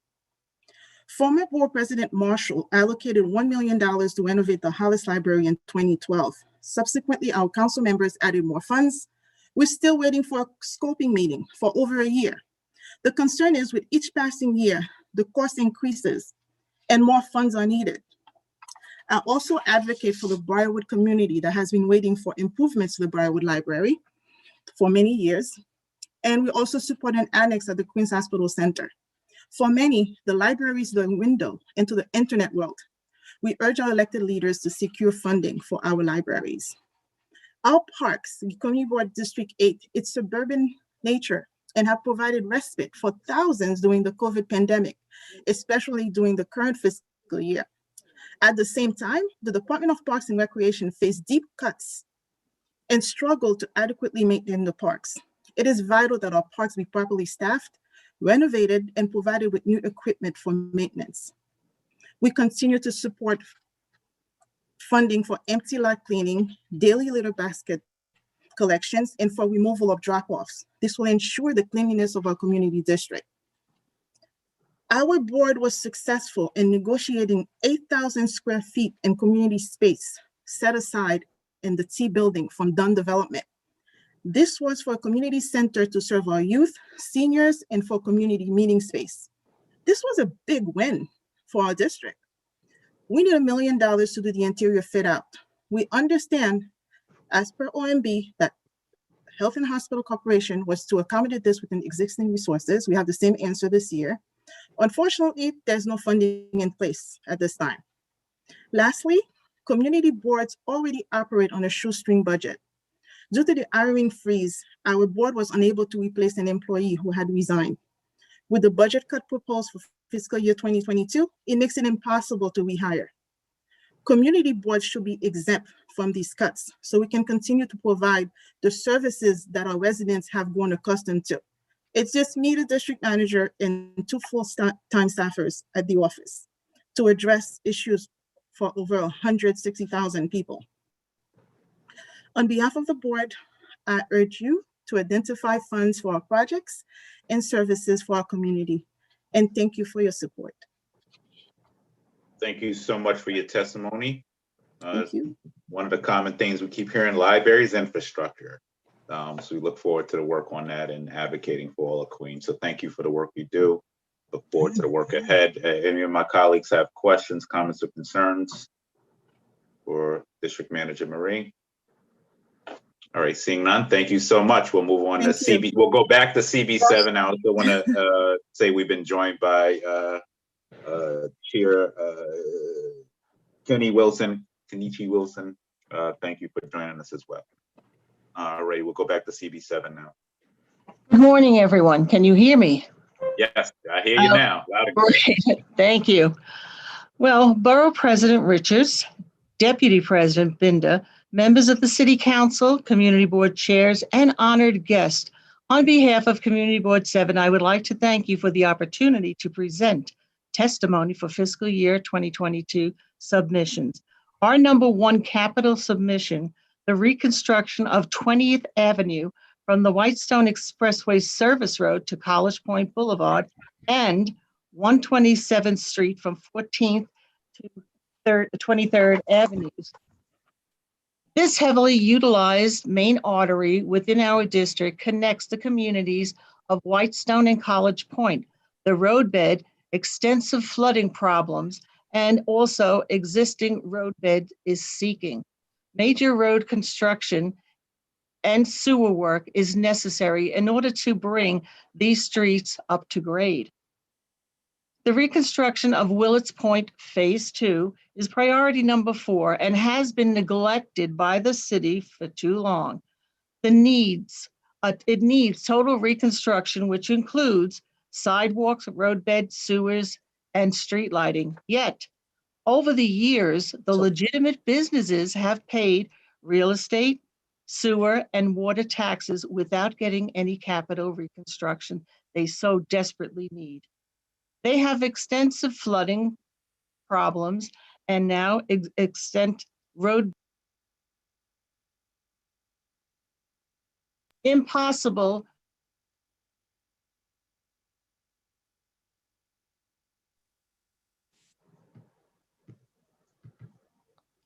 Former Board President Marshall allocated $1 million to renovate the Hollis Library in 2012. Subsequently, our council members added more funds. We're still waiting for a scoping meeting for over a year. The concern is with each passing year, the cost increases and more funds are needed. I also advocate for the Briarwood community that has been waiting for improvements to the Briarwood Library. for many years. And we also support an annex at the Queens Hospital Center. For many, the library is the window into the internet world. We urge our elected leaders to secure funding for our libraries. Our parks, the Community Board District 8, its suburban nature, and have provided respite for thousands during the COVID pandemic, especially during the current fiscal year. At the same time, the Department of Parks and Recreation faced deep cuts and struggled to adequately maintain the parks. It is vital that our parks be properly staffed, renovated, and provided with new equipment for maintenance. We continue to support funding for empty lot cleaning, daily litter basket collections, and for removal of drop-offs. This will ensure the cleanliness of our community district. Our board was successful in negotiating 8,000 square feet in community space set aside in the T building from Dunn Development. This was for a community center to serve our youth, seniors, and for community meeting space. This was a big win for our district. We need $1 million to do the interior fit out. We understand, as per OMB, that Health and Hospital Corporation was to accommodate this within existing resources. We have the same answer this year. Unfortunately, there's no funding in place at this time. Lastly, community boards already operate on a shoestring budget. Due to the hiring freeze, our board was unable to replace an employee who had resigned. With the budget cut proposed for fiscal year 2022, it makes it impossible to rehire. Community boards should be exempt from these cuts so we can continue to provide the services that our residents have grown accustomed to. It's just me, the district manager, and 2 full-time staffers at the office to address issues for over 160,000 people. On behalf of the board, I urge you to identify funds for our projects and services for our community. And thank you for your support. Thank you so much for your testimony. Thank you. One of the common things we keep hearing, libraries infrastructure. So we look forward to the work on that and advocating for all of Queens. So thank you for the work you do. Look forward to the work ahead. Any of my colleagues have questions, comments, or concerns for District Manager Marie? All right, seeing none, thank you so much. We'll move on to CB. We'll go back to CB7 now. I also want to say we've been joined by Chair Kenichi Wilson. Thank you for joining us as well. All right, we'll go back to CB7 now. Good morning, everyone. Can you hear me? Yes, I hear you now. Loud and clear. Thank you. Well, Borough President Richards, Deputy President Binda, members of the City Council, Community Board chairs, and honored guests, on behalf of Community Board 7, I would like to thank you for the opportunity to present testimony for fiscal year 2022 submissions. Our number 1 capital submission, the reconstruction of 20th Avenue from the Whitestone Expressway Service Road to College Point Boulevard, and 127th Street from 14th to 23rd Avenues. This heavily utilized main artery within our district connects the communities of Whitestone and College Point. The roadbed, extensive flooding problems, and also existing roadbed is seeking. Major road construction and sewer work is necessary in order to bring these streets up to grade. The reconstruction of Willets Point Phase 2 is priority number 4 and has been neglected by the city for too long. It needs total reconstruction, which includes sidewalks, roadbed, sewers, and street lighting. Yet, over the years, the legitimate businesses have paid real estate, sewer, and water taxes without getting any capital reconstruction they so desperately need. They have extensive flooding problems and now extent road impossible.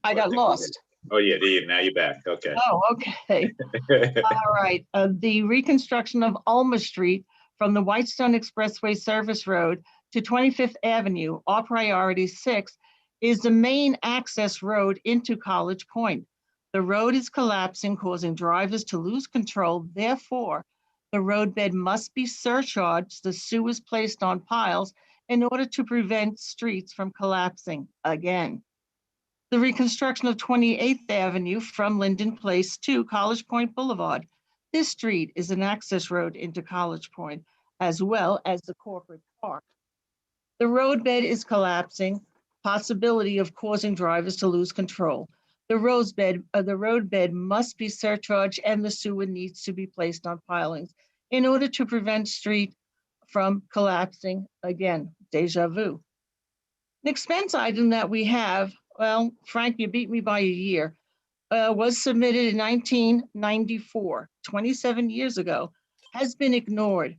I got lost. Oh yeah, now you're back. Okay. Oh, okay. All right. The reconstruction of Ulmer Street from the Whitestone Expressway Service Road to 25th Avenue, our priority 6, is the main access road into College Point. The road is collapsing, causing drivers to lose control. Therefore, the roadbed must be surcharged, the sewers placed on piles in order to prevent streets from collapsing again. The reconstruction of 28th Avenue from Linden Place to College Point Boulevard. This street is an access road into College Point, as well as the corporate park. The roadbed is collapsing, possibility of causing drivers to lose control. The roadbed must be surcharged and the sewer needs to be placed on pilings in order to prevent street from collapsing again. Deja vu. An expense item that we have, well, Frank, you beat me by a year, was submitted in 1994, 27 years ago, has been ignored.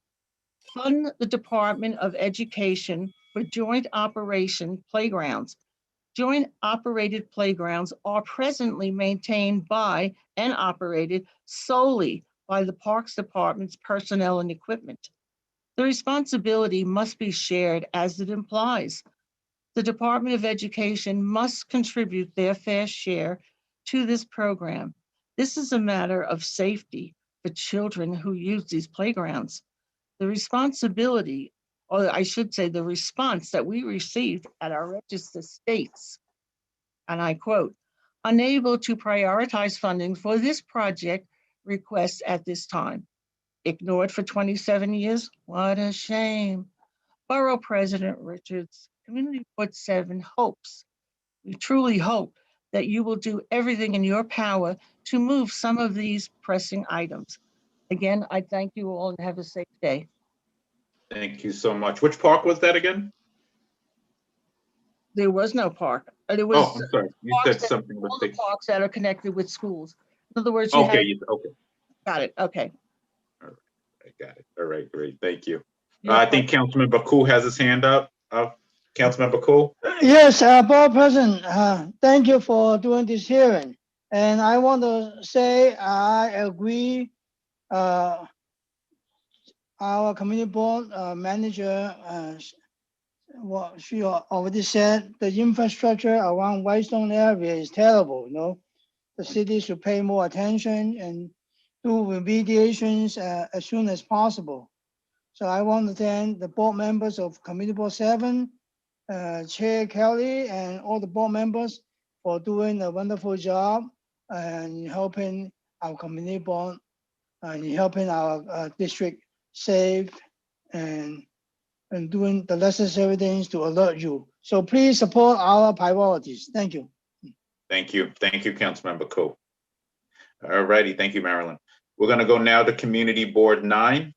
Fund the Department of Education for joint operation playgrounds. Joint operated playgrounds are presently maintained by and operated solely by the Parks Department's personnel and equipment. The responsibility must be shared as it implies. The Department of Education must contribute their fair share to this program. This is a matter of safety for children who use these playgrounds. The responsibility, or I should say the response that we received at our register states, and I quote, unable to prioritize funding for this project request at this time. Ignored for 27 years? What a shame. Borough President Richards, Community Board 7 hopes, we truly hope that you will do everything in your power to move some of these pressing items. Again, I thank you all and have a safe day. Thank you so much. Which park was that again? There was no park. There was Oh, I'm sorry. You said something with all the the. parks that are connected with schools. In other words, you Okay, have, okay. got it, okay. All right, I got it. All right, great. Thank you. You're I think Councilman Baku has his hand up. Councilman Baku? Yes, Board President, thank you for doing this hearing. And I want to say I agree. Our community board manager, what she already said, the infrastructure around Whitestone area is terrible. You know, the city should pay more attention and do remediations as soon as possible. So I want to thank the board members of Community Board 7, Chair Kelly, and all the board members for doing a wonderful job and helping our community board and helping our district save and doing the necessary things to alert you. So please support our priorities. Thank you. Thank you. Thank you, Councilman Baku. All righty. Thank you, Marilyn. We're going to go now to Community Board 9.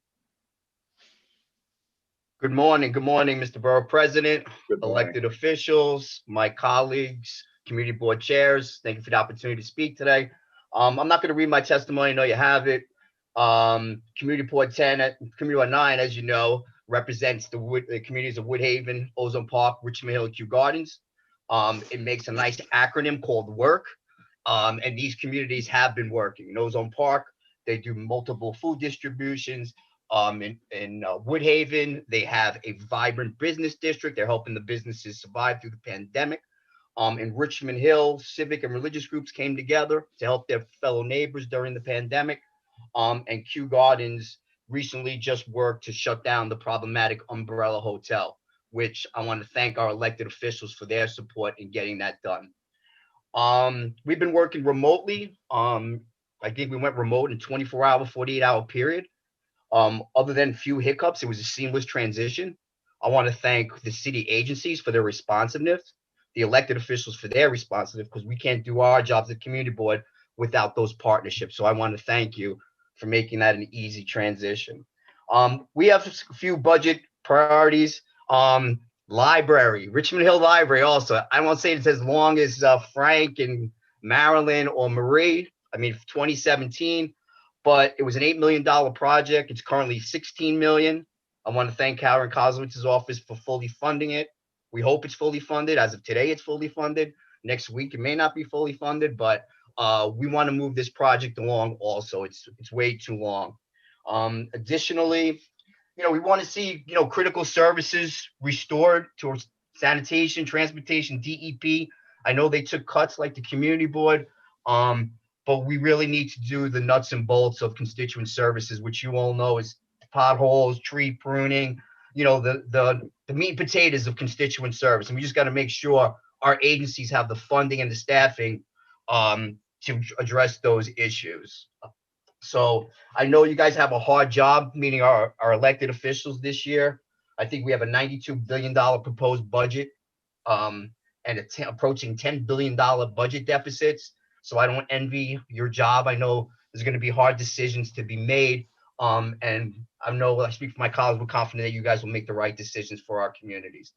Good morning, Mr. Borough President, elected officials, my colleagues, community board chairs. Thank you for the opportunity to speak today. I'm not going to read my testimony. I know you have it. Community Board 10, Community Board 9, as you know, represents the communities of Woodhaven, Ozone Park, Richmond Hill, and Kew Gardens. It makes a nice acronym called WORK, and these communities have been working. In Ozone Park, they do multiple food distributions. In Woodhaven, they have a vibrant business district. They're helping the businesses survive through the pandemic. In Richmond Hill, civic and religious groups came together to help their fellow neighbors during the pandemic. And Kew Gardens recently just worked to shut down the problematic Umbrella Hotel, which I want to thank our elected officials for their support in getting that done. We've been working remotely. I think we went remote in 24-hour, 48-hour period. Other than a few hiccups, it was a seamless transition. I want to thank the city agencies for their responsiveness, the elected officials for their responsiveness, because we can't do our jobs at community board without those partnerships. So I want to thank you for making that an easy transition. We have a few budget priorities. Library, Richmond Hill Library also. I won't say it's as long as Frank and Marilyn or Marie. I mean, 2017. But it was an $8 million project. It's currently $16 million. I want to thank Karen Kozowitz's office for fully funding it. We hope it's fully funded. As of today, it's fully funded. Next week, it may not be fully funded, but we want to move this project along also. It's way too long. Additionally, we want to see, critical services restored towards sanitation, transportation, DEP. I know they took cuts like the community board. but we really need to do the nuts and bolts of constituent services, which you all know is potholes, tree pruning, you know, the meat and potatoes of constituent service. And we just got to make sure our agencies have the funding and the staffing to address those issues. So I know you guys have a hard job meeting our elected officials this year. I think we have a $92 billion proposed budget and approaching $10 billion budget deficits. So I don't envy your job. I know there's going to be hard decisions to be made. And I know I speak for my colleagues, we're confident that you guys will make the right decisions for our communities.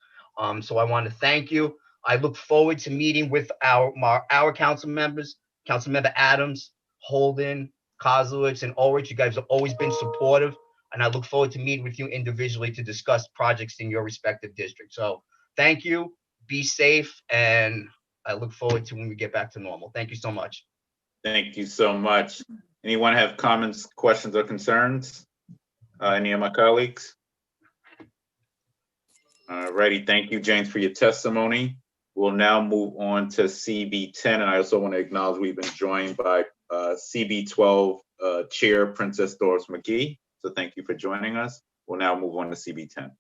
So I want to thank you. I look forward to meeting with our council members, Councilmember Adams, Holden, Kozlowitz, and Ulrich. You guys have always been supportive, and I look forward to meeting with you individually to discuss projects in your respective district. So thank you, be safe, and I look forward to when we get back to normal. Thank you so much. Thank you so much. Anyone have comments, questions, or concerns? Any of my colleagues? All righty, thank you, James, for your testimony. We'll now move on to CB10, and I also want to acknowledge we've been joined by CB12 Chair Princess Doris McGee. So thank you for joining us. We'll now move on to CB10.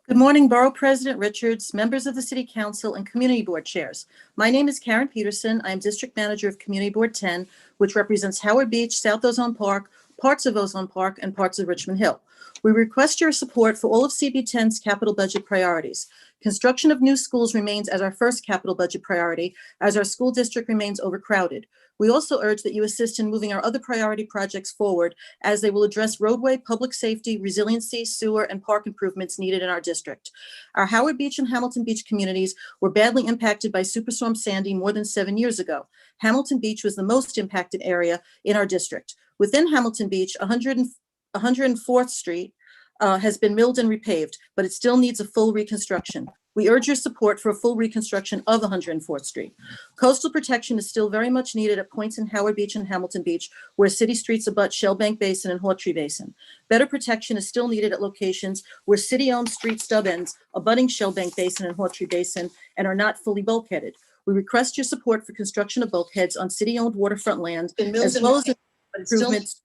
Good morning, Borough President Richards, members of the City Council, and Community Board chairs. My name is Karen Peterson. I am District Manager of Community Board 10, which represents Howard Beach, South Ozone Park, parts of Ozone Park, and parts of Richmond Hill. We request your support for all of CB10's capital budget priorities. Construction of new schools remains as our first capital budget priority, as our school district remains overcrowded. We also urge that you assist in moving our other priority projects forward, as they will address roadway, public safety, resiliency, sewer, and park improvements needed in our district. Our Howard Beach and Hamilton Beach communities were badly impacted by Superstorm Sandy more than 7 years ago. Hamilton Beach was the most impacted area in our district. Within Hamilton Beach, 104th Street has been milled and repaved, but it still needs a full reconstruction. We urge your support for a full reconstruction of 104th Street. Coastal protection is still very much needed at points in Howard Beach and Hamilton Beach, where city streets abut Shellbank Basin and Hawtree Basin. Better protection is still needed at locations where city-owned street stub ends abutting Shellbank Basin and Hawtree Basin and are not fully bulkheaded. We request your support for construction of bulkheads on city-owned waterfront land, as well as improvements.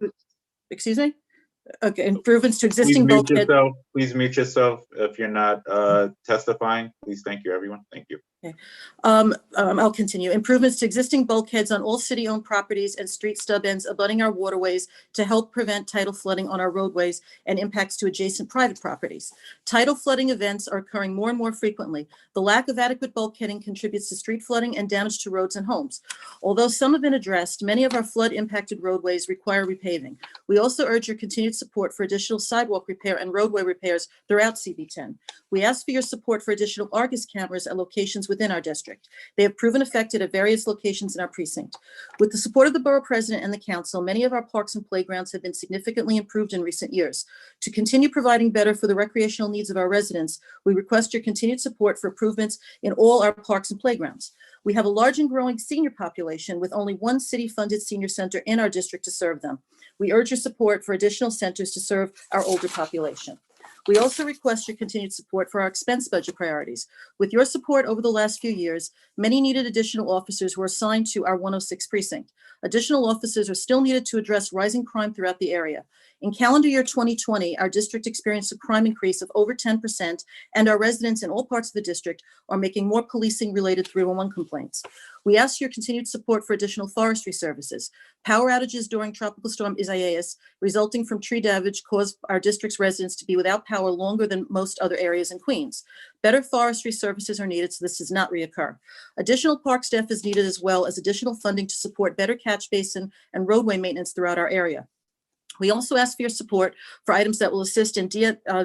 Excuse me? Okay, improvements to existing bulkheads. Please mute yourself if you're not testifying. Please, thank you, everyone. Thank you. Okay. I'll continue. Improvements to existing bulkheads on all city-owned properties and street stub ends abutting our waterways to help prevent tidal flooding on our roadways and impacts to adjacent private properties. Tidal flooding events are occurring more and more frequently. The lack of adequate bulkheading contributes to street flooding and damage to roads and homes. Although some have been addressed, many of our flood-impacted roadways require repaving. We also urge your continued support for additional sidewalk repair and roadway repairs throughout CB10. We ask for your support for additional Argus cameras at locations within our district. They have proven effective at various locations in our precinct. With the support of the Borough President and the Council, many of our parks and playgrounds have been significantly improved in recent years. To continue providing better for the recreational needs of our residents, we request your continued support for improvements in all our parks and playgrounds. We have a large and growing senior population with only one city-funded senior center in our district to serve them. We urge your support for additional centers to serve our older population. We also request your continued support for our expense budget priorities. With your support over the last few years, many needed additional officers were assigned to our 106 precinct. Additional officers are still needed to address rising crime throughout the area. In calendar year 2020, our district experienced a crime increase of over 10%, and our residents in all parts of the district are making more policing-related 311 complaints. We ask your continued support for additional forestry services. Power outages during Tropical Storm Isaias, resulting from tree damage, caused our district's residents to be without power longer than most other areas in Queens. Better forestry services are needed so this does not reoccur. Additional park staff is needed, as well as additional funding to support better catch basin and roadway maintenance throughout our area. We also ask for your support for items that will assist in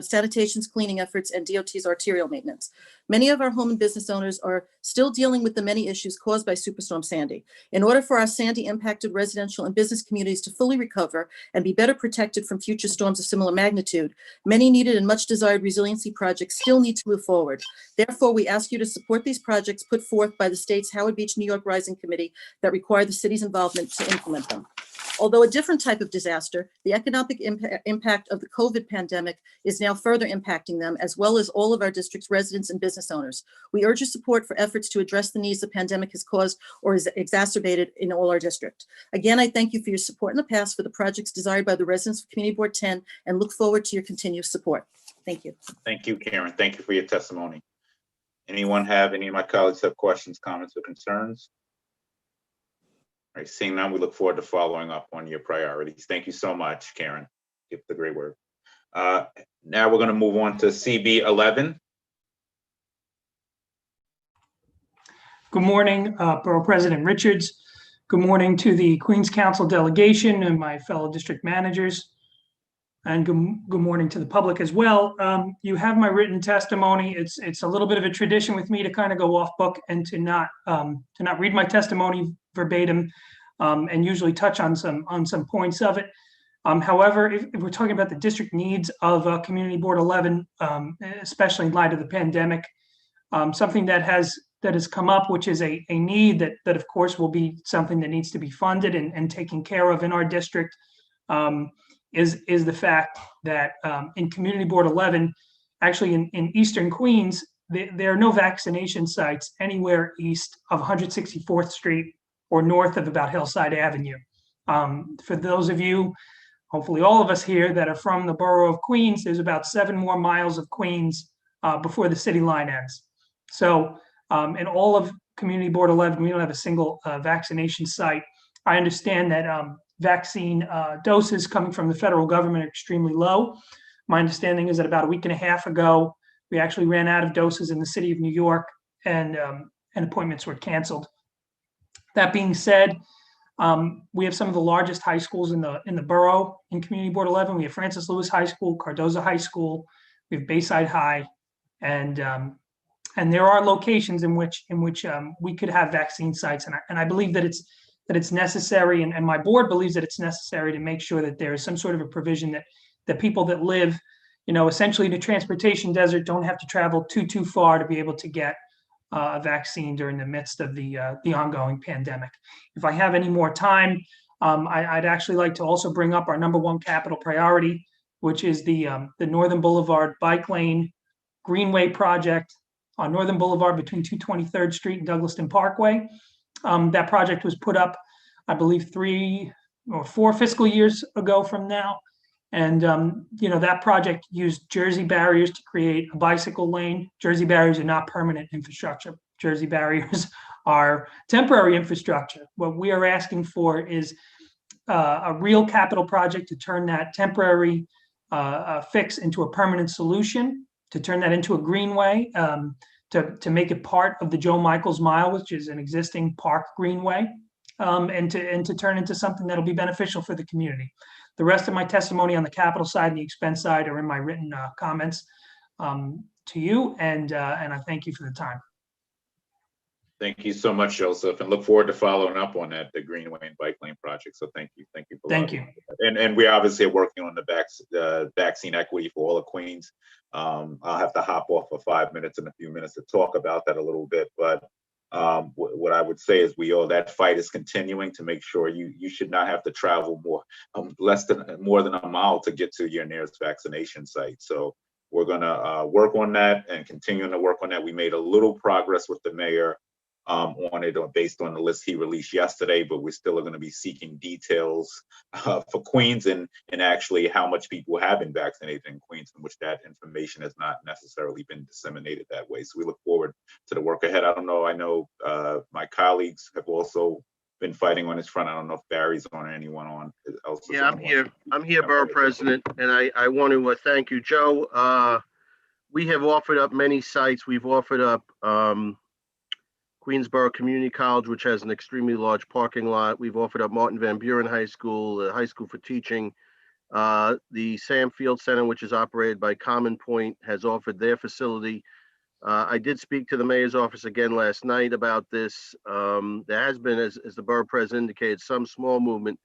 sanitation's cleaning efforts and DOT's arterial maintenance. Many of our home and business owners are still dealing with the many issues caused by Superstorm Sandy. In order for our Sandy impacted residential and business communities to fully recover and be better protected from future storms of similar magnitude, many needed and much desired resiliency projects still need to move forward. Therefore, we ask you to support these projects put forth by the state's Howard Beach, New York Rising Committee that require the city's involvement to implement them. Although a different type of disaster, the economic impact of the COVID pandemic is now further impacting them, as well as all of our district's residents and business owners. We urge your support for efforts to address the needs the pandemic has caused or is exacerbated in all our district. Again, I thank you for your support in the past for the projects desired by the residents of Community Board 10 and look forward to your continued support. Thank you. Thank you, Karen. Thank you for your testimony. Any of my colleagues have questions, comments, or concerns? All right, seeing none, we look forward to following up on your priorities. Thank you so much, Karen. Give the great work. Now we're going to move on to CB 11. Good morning, Borough President Richards. Good morning to the Queens Council delegation and my fellow district managers. And good morning to the public as well. You have my written testimony. It's a little bit of a tradition with me to kind of go off book and to not read my testimony verbatim, and usually touch on some points of it. However, if we're talking about the district needs of Community Board 11, especially in light of the pandemic, something that has come up, which is a need that of course will be something that needs to be funded and taken care of in our district, is the fact that in Community Board 11, actually in Eastern Queens, there are no vaccination sites anywhere east of 164th Street or north of about Hillside Avenue. For those of you, hopefully all of us here that are from the borough of Queens, there's about 7 more miles of Queens before the city line ends. So in all of Community Board 11, we don't have a single vaccination site. I understand that vaccine doses coming from the federal government are extremely low. My understanding is that about a week and a half ago, we actually ran out of doses in the city of New York, and appointments were canceled. That being said, we have some of the largest high schools in the borough in Community Board 11. We have Francis Lewis High School, Cardozo High School, we have Bayside High, and there are locations in which we could have vaccine sites, and I believe that it's necessary, and my board believes that it's necessary to make sure that there is some sort of a provision that people that live, essentially in a transportation desert don't have to travel too far to be able to get a vaccine during the midst of the ongoing pandemic. If I have any more time, I'd actually like to also bring up our #1 capital priority, which is the Northern Boulevard Bike Lane Greenway project on Northern Boulevard between 223rd Street and Douglaston Parkway. That project was put up, I believe, 3 or 4 fiscal years ago from now. And, that project used Jersey barriers to create a bicycle lane. Jersey barriers are not permanent infrastructure. Jersey barriers are temporary infrastructure. What we are asking for is a real capital project to turn that temporary fix into a permanent solution, to turn that into a greenway, to make it part of the Joe Michaels Mile, which is an existing park greenway, and to turn into something that'll be beneficial for the community. The rest of my testimony on the capital side and the expense side are in my written comments to you, and I thank you for the time. Thank you so much, Joseph, and look forward to following up on the Greenway and Bike Lane project. So thank you. Thank you. And we obviously are working on the vaccine equity for all of Queens. I'll have to hop off for 5 minutes in a few minutes to talk about that a little bit, but what I would say is that fight is continuing to make sure you should not have to travel more than a mile to get to your nearest vaccination site. So we're gonna work on that and continuing to work on that. We made a little progress with the mayor on it based on the list he released yesterday, but we're still going to be seeking details for Queens and actually how much people have been vaccinated in Queens, in which that information has not necessarily been disseminated that way. So we look forward to the work ahead. I know my colleagues have also been fighting on this front. I don't know if Barry's on or anyone else. Yeah, I'm here, Borough President, and I want to thank you, Joe. We have offered up many sites. We've offered up Queensborough Community College, which has an extremely large parking lot. We've offered up Martin Van Buren High School, the High School for Teaching. The Sam Field Center, which is operated by Common Point, has offered their facility. I did speak to the mayor's office again last night about this. There has been, as the borough president indicated, some small movement,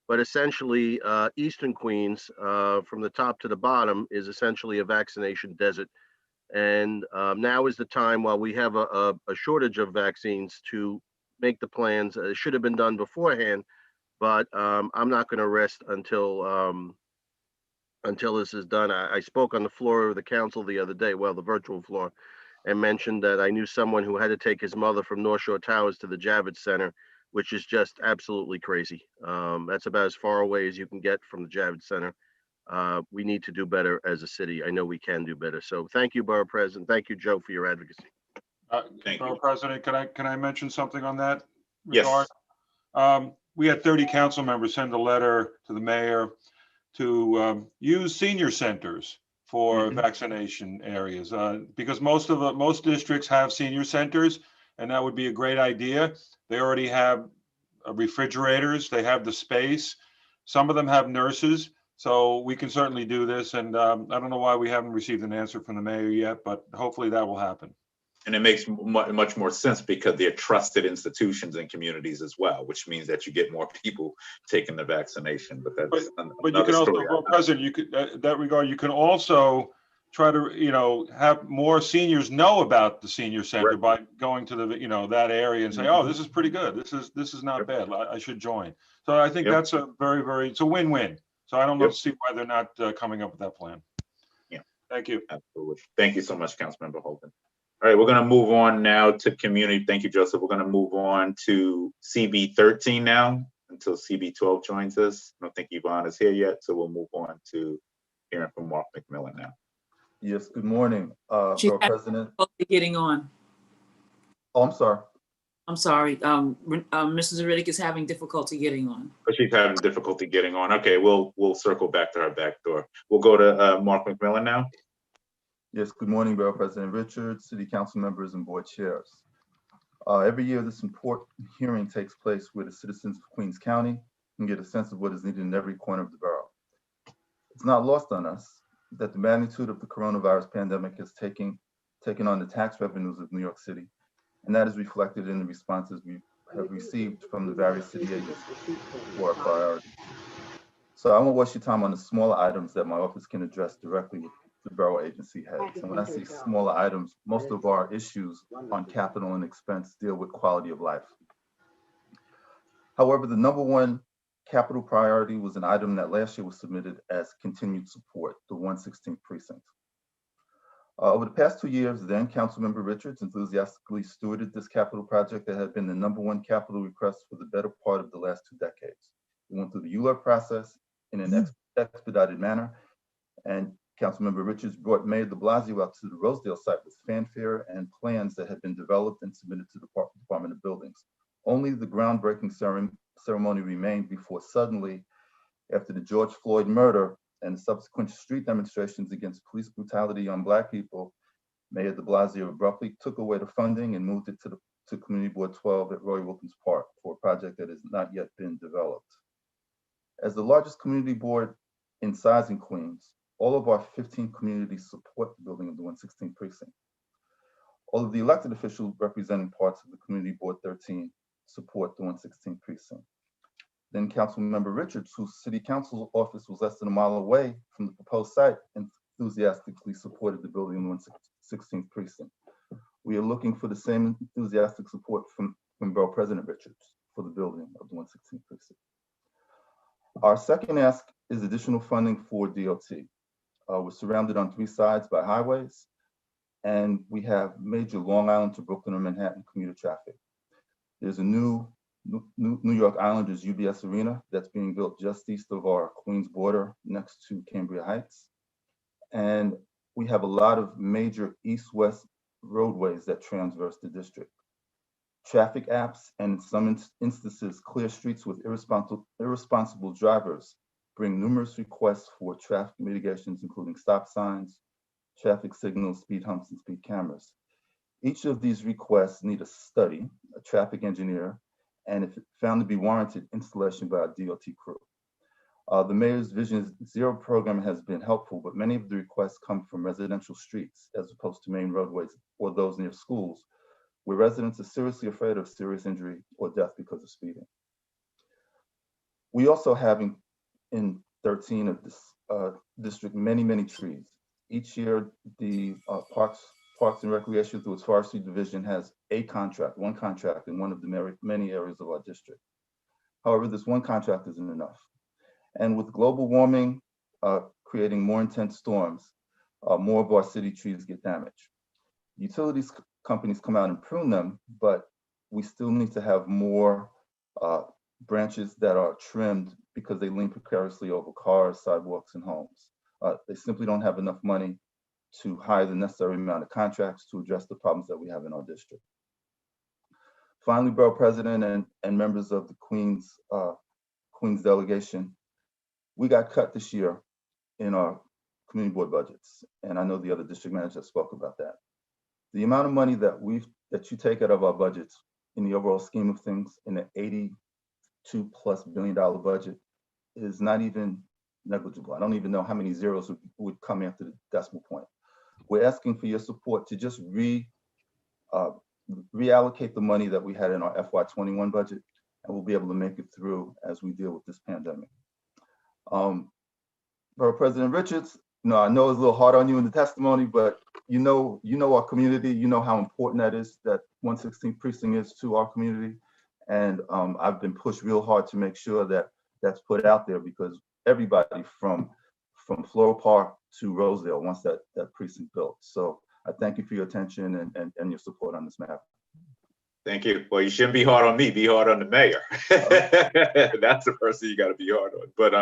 but essentially Eastern Queens, from the top to the bottom, is essentially a vaccination desert. And now is the time, while we have a shortage of vaccines, to make the plans. It should have been done beforehand, but I'm not going to rest until this is done. I spoke on the floor of the council the other day, well, the virtual floor, and mentioned that I knew someone who had to take his mother from North Shore Towers to the Javits Center, which is just absolutely crazy. That's about as far away as you can get from the Javits Center. We need to do better as a city. I know we can do better. So thank you, Borough President. Thank you, Joe, for your advocacy. Thank you. President, can I mention something on that Yes. regard? We had 30 council members send a letter to the mayor to use senior centers for vaccination areas, because most districts have senior centers, and that would be a great idea. They already have refrigerators, they have the space. Some of them have nurses, so we can certainly do this. And I don't know why we haven't received an answer from the mayor yet, but hopefully that will happen. And it makes much more sense because they're trusted institutions and communities as well, which means that you get more people taking the vaccination. But that's But you can also, well, President, you could, that regard, you can also try to, have more seniors know about the senior center by going to the, that area and say, oh, this is pretty good. This is not bad. I should join. So I think that's a it's a win-win. So I don't see why they're not coming up with that plan. Yeah. Thank you. Absolutely. Thank you so much, Councilmember Holden. All right, we're going to move on now to community. Thank you, Joseph. We're going to move on to CB 13 now until CB 12 joins us. I don't think Yvonne is here yet, so we'll move on to hearing from Mark McMillan now. Yes, good morning, Borough President. Getting on. Oh, I'm sorry. I'm sorry. Mrs. Riddick is having difficulty getting on. But she's having difficulty getting on. Okay, we'll circle back to her back door. We'll go to Mark McMillan now. Yes, good morning, Borough President Richards, City Council members, and board chairs. Every year, this important hearing takes place where the citizens of Queens County can get a sense of what is needed in every corner of the borough. It's not lost on us that the magnitude of the coronavirus pandemic has taken on the tax revenues of New York City, and that is reflected in the responses we have received from the various city agencies for our priorities. So I won't waste your time on the smaller items that my office can address directly with the borough agency heads. And when I say smaller items, most of our issues on capital and expense deal with quality of life. However, the number one capital priority was an item that last year was submitted as continued support, the 116th precinct. Over the past 2 years, then Councilmember Richards enthusiastically stewarded this capital project that had been the number one capital request for the better part of the last 2 decades. We went through the ULURP process in an expedited manner, and Councilmember Richards brought Mayor de Blasio out to the Rosedale site with fanfare and plans that had been developed and submitted to the Department of Buildings. Only the groundbreaking ceremony remained before suddenly, after the George Floyd murder and the subsequent street demonstrations against police brutality on Black people, Mayor de Blasio abruptly took away the funding and moved it to Community Board 12 at Roy Wilkins Park for a project that has not yet been developed. As the largest community board in size in Queens, all of our 15 communities support the building of the 116th precinct. All of the elected officials representing parts of the Community Board 13 support the 116th precinct. Then Councilmember Richards, whose city council office was less than a mile away from the proposed site, enthusiastically supported the building of the 116th precinct. We are looking for the same enthusiastic support from Borough President Richards for the building of the 116th precinct. Our second ask is additional funding for DOT. We're surrounded on 3 sides by highways, and we have major Long Island to Brooklyn or Manhattan commuter traffic. There's a new New York Islanders UBS Arena that's being built just east of our Queens border next to Cambria Heights. And we have a lot of major east-west roadways that transverse the district. Traffic apps and in some instances, clear streets with irresponsible drivers bring numerous requests for traffic mitigations, including stop signs, traffic signals, speed humps, and speed cameras. Each of these requests need a study, a traffic engineer, and if found to be warranted, installation by a DOT crew. The Mayor's Vision Zero program has been helpful, but many of the requests come from residential streets as opposed to main roadways or those near schools, where residents are seriously afraid of serious injury or death because of speeding. We also have in 13 of this district many trees. Each year, the Parks and Recreation through its forestry division has one contract in one of the many areas of our district. However, this one contract isn't enough. And with global warming creating more intense storms, more of our city trees get damaged. Utilities companies come out and prune them, but we still need to have more branches that are trimmed because they lean precariously over cars, sidewalks, and homes. They simply don't have enough money to hire the necessary amount of contracts to address the problems that we have in our district. Finally, Borough President and members of the Queens delegation, we got cut this year in our community board budgets, and I know the other district managers spoke about that. The amount of money that you take out of our budgets in the overall scheme of things in the $82+ billion budget is not even negligible. I don't even know how many zeros would come after the decimal point. We're asking for your support to just reallocate the money that we had in our FY21 budget, and we'll be able to make it through as we deal with this pandemic. Borough President Richards, I know it's a little hard on you in the testimony, but you know our community, you know how important that is, that 116th precinct is to our community. And I've been pushed real hard to make sure that that's put out there, because everybody from Floral Park to Rosedale wants that precinct built. So I thank you for your attention and your support on this matter. Thank you. Well, you shouldn't be hard on me, be hard on the mayor. That's the person you got to be hard on. But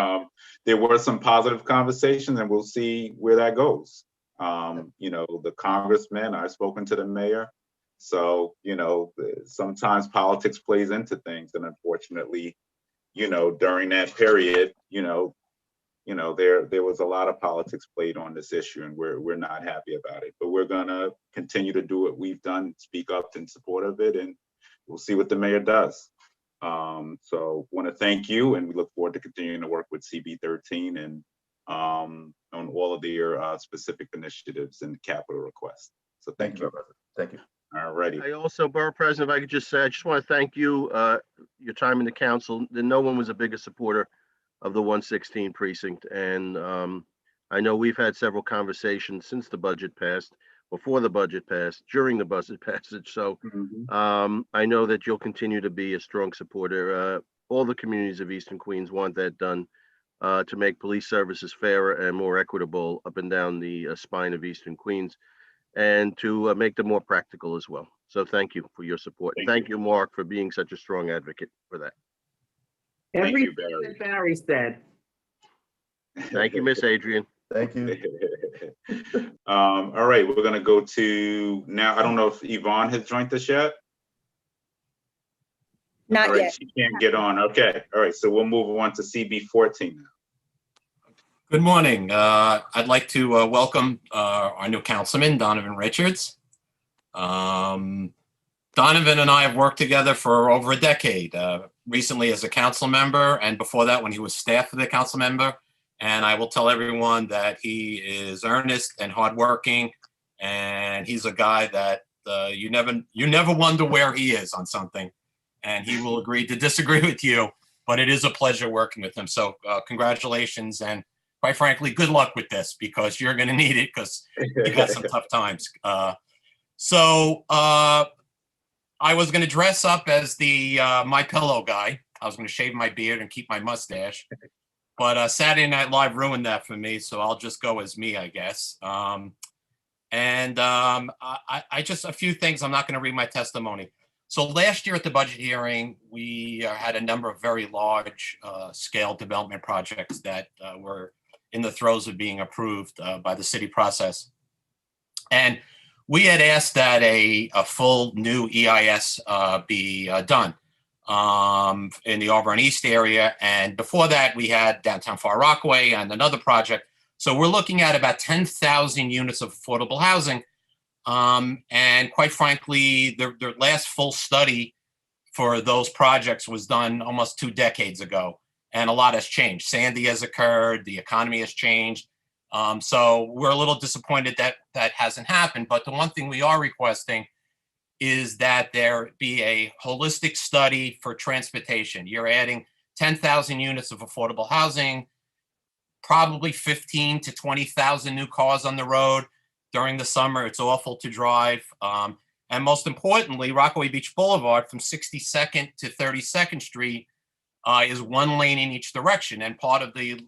there were some positive conversations, and we'll see where that goes. The congressman, I've spoken to the mayor. So, sometimes politics plays into things. And unfortunately, during that period, there was a lot of politics played on this issue, and we're not happy about it. But we're gonna continue to do what we've done, speak up in support of it, and we'll see what the mayor does. So want to thank you, and we look forward to continuing to work with CB13 and on all of their specific initiatives and capital requests. So thank you. Thank you. All righty. I also, Borough President, if I could just say, I just want to thank you, your time in the council. No one was a bigger supporter of the 116 precinct. And I know we've had several conversations since the budget passed, before the budget passed, during the budget passage. So I know that you'll continue to be a strong supporter. All the communities of Eastern Queens want that done to make police services fairer and more equitable up and down the spine of Eastern Queens, and to make them more practical as well. So thank you for your support. Thank you, Mark, for being such a strong advocate for that. Everything that Barry said. Thank you, Miss Adrian. Thank you. All right, we're gonna go to now. I don't know if Yvonne has joined us yet. Not All right, yet. she can't get on. Okay. All right, so we'll move on to CB14 now. Good morning. I'd like to welcome our new councilman, Donovan Richards. Donovan and I have worked together for over a decade, recently as a council member, and before that when he was staff of the council member. And I will tell everyone that he is earnest and hardworking, and he's a guy that you never wonder where he is on something, and he will agree to disagree with you, but it is a pleasure working with him. So congratulations, and quite frankly, good luck with this, because you're going to need it, because you got some tough times. So I was going to dress up as the My Pillow guy. I was going to shave my beard and keep my mustache, but Saturday Night Live ruined that for me, so I'll just go as me, I guess. I just, a few things, I'm not going to read my testimony. So last year at the budget hearing, we had a number of very large scale development projects that were in the throes of being approved by the city process. And we had asked that a full new EIS be done in the Auburn East area. And before that, we had downtown Far Rockaway and another project. So we're looking at about 10,000 units of affordable housing. And quite frankly, the last full study for those projects was done almost 2 decades ago. And a lot has changed. Sandy has occurred, the economy has changed. So we're a little disappointed that that hasn't happened. But the one thing we are requesting is that there be a holistic study for transportation. You're adding 10,000 units of affordable housing, probably 15 to 20,000 new cars on the road during the summer. It's awful to drive. And most importantly, Rockaway Beach Boulevard from 62nd to 32nd Street is one lane in each direction. And part of the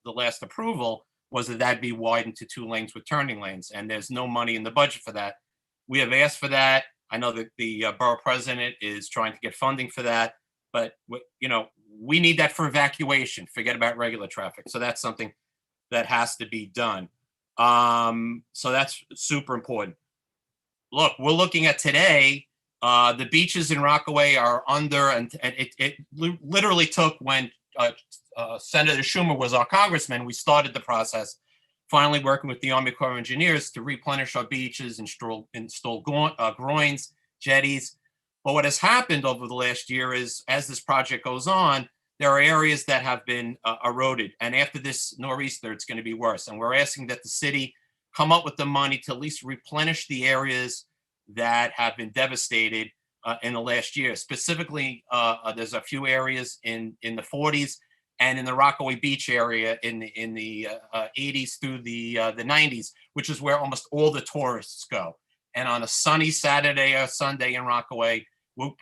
last approval was that be widened to 2 lanes with turning lanes. And there's no money in the budget for that. We have asked for that. I know that the borough president is trying to get funding for that, but we need that for evacuation. Forget about regular traffic. So that's something that has to be done. So that's super important. Look, we're looking at today, the beaches in Rockaway are under, and it literally took when Senator Schumer was our congressman, we started the process, finally working with the Army Corps of Engineers to replenish our beaches, install groins, jetties. But what has happened over the last year is, as this project goes on, there are areas that have been eroded. And after this nor'easter, it's going to be worse. And we're asking that the city come up with the money to at least replenish the areas that have been devastated in the last year. Specifically, there's a few areas in the 40s and in the Rockaway Beach area in the 80s through the 90s, which is where almost all the tourists go. And on a sunny Saturday or Sunday in Rockaway,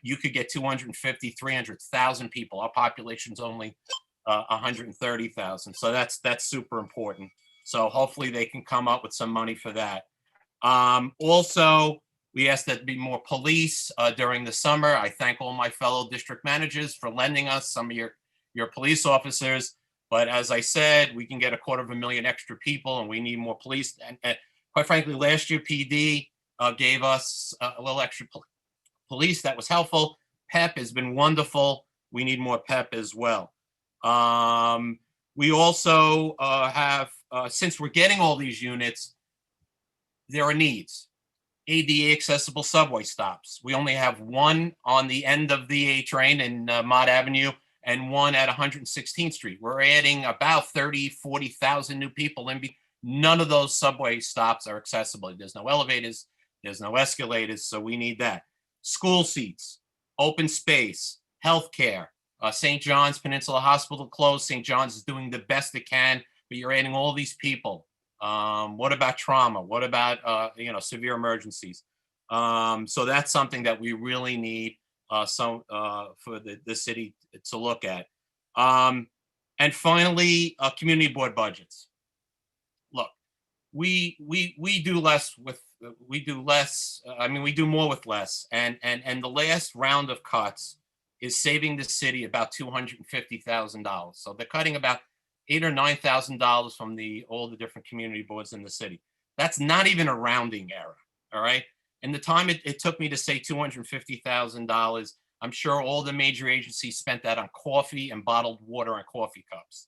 you could get 250, 300,000 people. Our population's only 130,000. So that's super important. So hopefully they can come up with some money for that. Also, we asked that there be more police during the summer. I thank all my fellow district managers for lending us some of your police officers. But as I said, we can get $250,000 extra people and we need more police. And quite frankly, last year PD gave us a little extra police. That was helpful. PEP has been wonderful. We need more PEP as well. We also have, since we're getting all these units, there are needs. ADA accessible subway stops. We only have one on the end of the A train in Mott Avenue and one at 116th Street. We're adding about 30, 40,000 new people in. None of those subway stops are accessible. There's no elevators, there's no escalators, so we need that. School seats, open space, healthcare. St. John's Peninsula Hospital closed. St. John's is doing the best it can, but you're adding all these people. What about trauma? What about severe emergencies? So that's something that we really need for the city to look at. And finally, community board budgets. Look, we do less with we do more with less. And the last round of cuts is saving the city about $250,000. So they're cutting about $8,000 or $9,000 from all the different community boards in the city. That's not even a rounding error, all right? And the time it took me to say $250,000, I'm sure all the major agencies spent that on coffee and bottled water and coffee cups.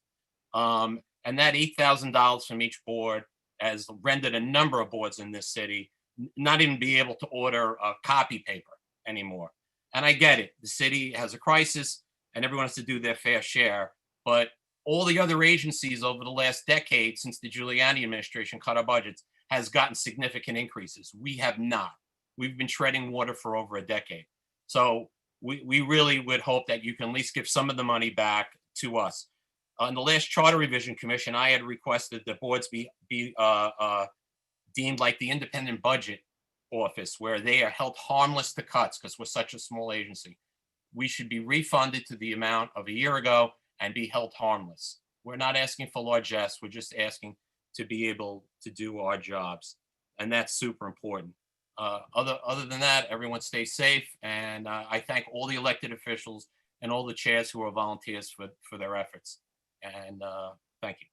And that $8,000 from each board has rendered a number of boards in this city not even be able to order copy paper anymore. And I get it. The city has a crisis and everyone has to do their fair share. But all the other agencies over the last decade since the Giuliani administration cut our budgets has gotten significant increases. We have not. We've been treading water for over a decade. So we really would hope that you can at least give some of the money back to us. On the last Charter Revision Commission, I had requested that boards be deemed like the independent budget office, where they are held harmless to cuts because we're such a small agency. We should be refunded to the amount of a year ago and be held harmless. We're not asking for largesse. We're just asking to be able to do our jobs. And that's super important. Other than that, everyone stay safe. And I thank all the elected officials and all the chairs who are volunteers for their efforts. And thank you.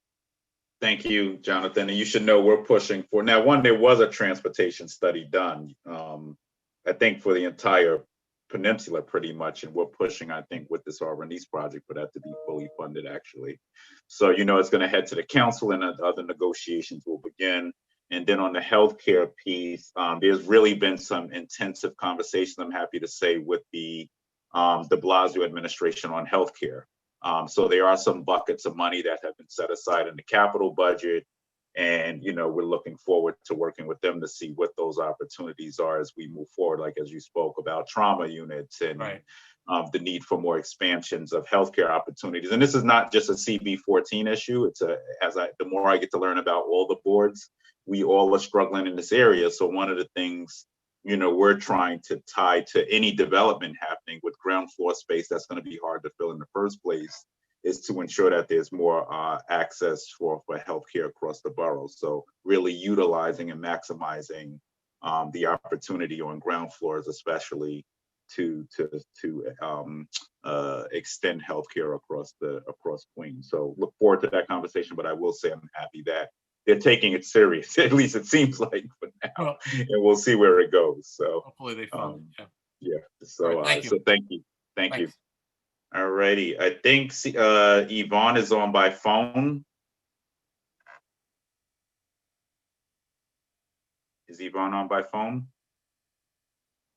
Thank you, Jonathan. And you should know we're pushing for, now one, there was a transportation study done, I think for the entire peninsula pretty much. And we're pushing, I think, with this Auburn-East project for that to be fully funded actually. So, it's gonna head to the council and other negotiations will begin. And then on the healthcare piece, there's really been some intensive conversations, I'm happy to say, with the de Blasio administration on healthcare. So there are some buckets of money that have been set aside in the capital budget. And, we're looking forward to working with them to see what those opportunities are as we move forward, like as you spoke about trauma units and the need for more expansions of healthcare opportunities. And this is not just a CB14 issue. It's the more I get to learn about all the boards, we all are struggling in this area. So one of the things we're trying to tie to any development happening with ground floor space that's going to be hard to fill in the first place, is to ensure that there's more access for healthcare across the borough. So really utilizing and maximizing the opportunity on ground floors, especially to extend healthcare across Queens. So look forward to that conversation. But I will say I'm happy that they're taking it serious. At least it seems like for now, and we'll see where it goes. So hopefully they find it. Yeah. So right, so thank you. Thank you. All righty. I think Yvonne is on by phone. Is Yvonne on by phone?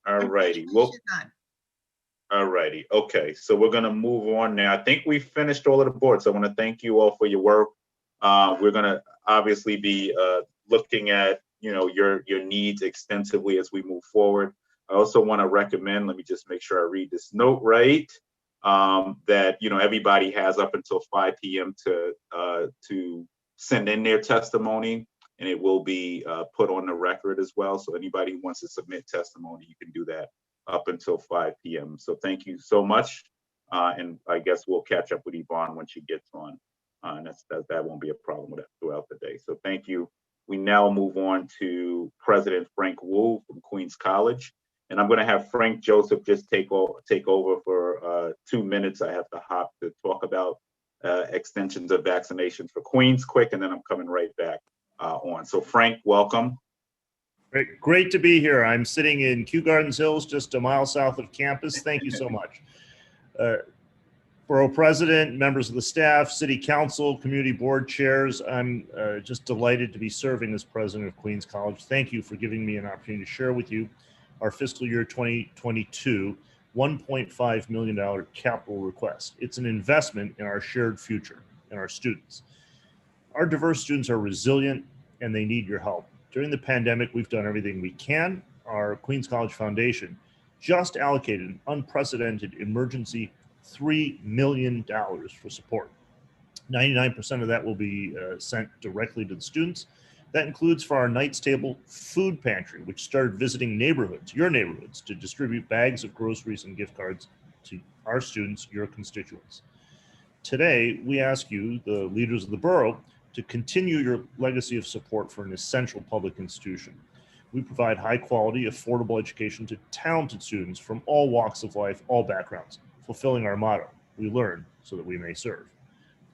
All righty. Well, all righty. Okay. So we're going to move on now. I think we finished all of the boards. I want to thank you all for your work. We're going to obviously be looking at, your needs extensively as we move forward. I also want to recommend, let me just make sure I read this note right, that, everybody has up until 5 p.m. to send in their testimony, and it will be put on the record as well. So anybody who wants to submit testimony, you can do that up until 5 p.m. So thank you so much. And I guess we'll catch up with Yvonne when she gets on. That won't be a problem with that throughout the day. So thank you. We now move on to President Frank Wu from Queens College. And I'm going to have Frank Joseph just take over for 2 minutes. I have to hop to talk about extensions of vaccinations for Queens quick, and then I'm coming right back on. So Frank, welcome. Great to be here. I'm sitting in Kew Gardens Hills, just a mile south of campus. Thank you so much. Borough President, members of the staff, City Council, Community Board chairs, I'm just delighted to be serving as President of Queens College. Thank you for giving me an opportunity to share with you our fiscal year 2022 $1.5 million capital request. It's an investment in our shared future and our students. Our diverse students are resilient and they need your help. During the pandemic, we've done everything we can. Our Queens College Foundation just allocated an unprecedented emergency $3 million for support. 99% of that will be sent directly to the students. That includes for our Knights Table food pantry, which started visiting neighborhoods, your neighborhoods, to distribute bags of groceries and gift cards to our students, your constituents. Today, we ask you, the leaders of the borough, to continue your legacy of support for an essential public institution. We provide high quality, affordable education to talented students from all walks of life, all backgrounds, fulfilling our motto, we learn so that we may serve.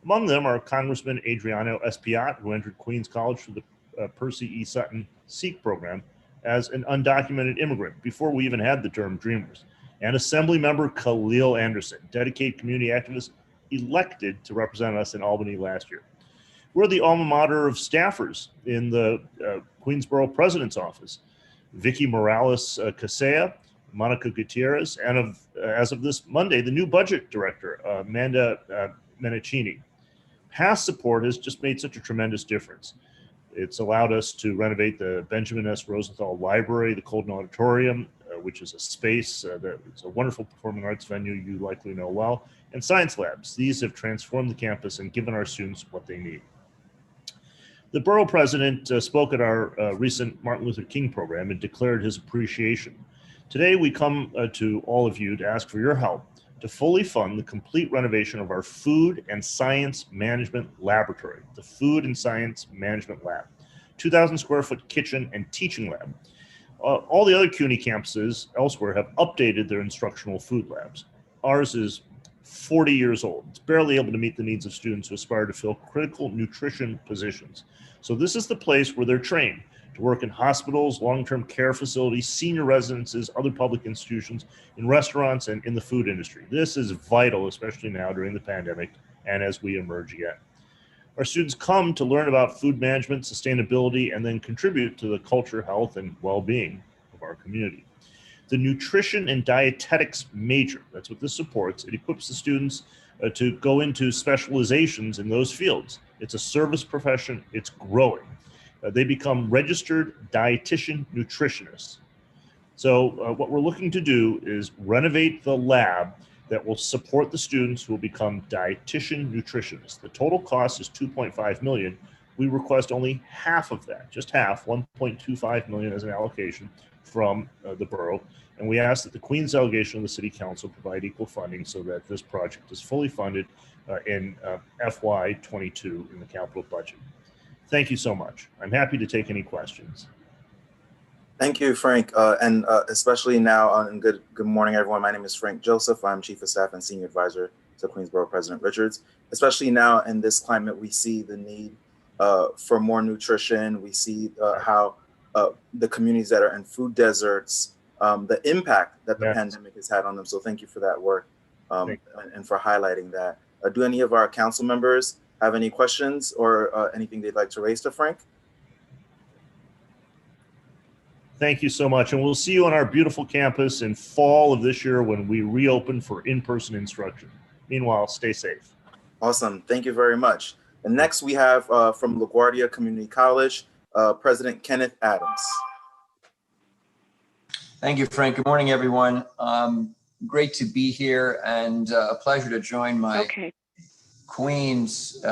Among them are Congressman Adriano Espiat, who entered Queens College through the Percy E. Sutton SEEK program as an undocumented immigrant before we even had the term Dreamers, and Assemblymember Khalil Anderson, dedicated community activist elected to represent us in Albany last year. We're the alma mater of staffers in the Queens Borough President's office, Vicky Morales Casea, Monica Gutierrez, and as of this Monday, the new budget director, Amanda Menicini. Past support has just made such a tremendous difference. It's allowed us to renovate the Benjamin S. Rosenthal Library, the Colden Auditorium, which is a space that is a wonderful performing arts venue you likely know well, and science labs. These have transformed the campus and given our students what they need. The borough president spoke at our recent Martin Luther King program and declared his appreciation. Today, we come to all of you to ask for your help to fully fund the complete renovation of our Food and Science Management Laboratory, the Food and Science Management Lab, 2,000 square foot kitchen and teaching lab. All the other CUNY campuses elsewhere have updated their instructional food labs. Ours is 40 years old. It's barely able to meet the needs of students who aspire to fill critical nutrition positions. So this is the place where they're trained to work in hospitals, long-term care facilities, senior residences, other public institutions, in restaurants, and in the food industry. This is vital, especially now during the pandemic and as we emerge again. Our students come to learn about food management, sustainability, and then contribute to the culture, health, and well-being of our community. The nutrition and dietetics major, that's what this supports. It equips the students to go into specializations in those fields. It's a service profession, it's growing. They become registered dietitian nutritionists. So what we're looking to do is renovate the lab that will support the students who will become dietitian nutritionists. The total cost is $2.5 million. We request only half of that, just half, $1.25 million as an allocation from the borough. And we ask that the Queens delegation of the City Council provide equal funding so that this project is fully funded in FY22 in the capital budget. Thank you so much. I'm happy to take any questions. Thank you, Frank, and especially now, and good morning, everyone. My name is Frank Joseph. I'm Chief of Staff and Senior Advisor to Queens Borough President Richards. Especially now in this climate, we see the need for more nutrition. We see how the communities that are in food deserts, the impact that the pandemic has had on them. So thank you for that work and for highlighting that. Do any of our council members have any questions or anything they'd like to raise to Frank? Thank you so much. And we'll see you on our beautiful campus in fall of this year when we reopen for in-person instruction. Meanwhile, stay safe. Awesome. Thank you very much. And next we have from LaGuardia Community College, President Kenneth Adams. Thank you, Frank. Good morning, everyone. Great to be here and a pleasure to join my Queens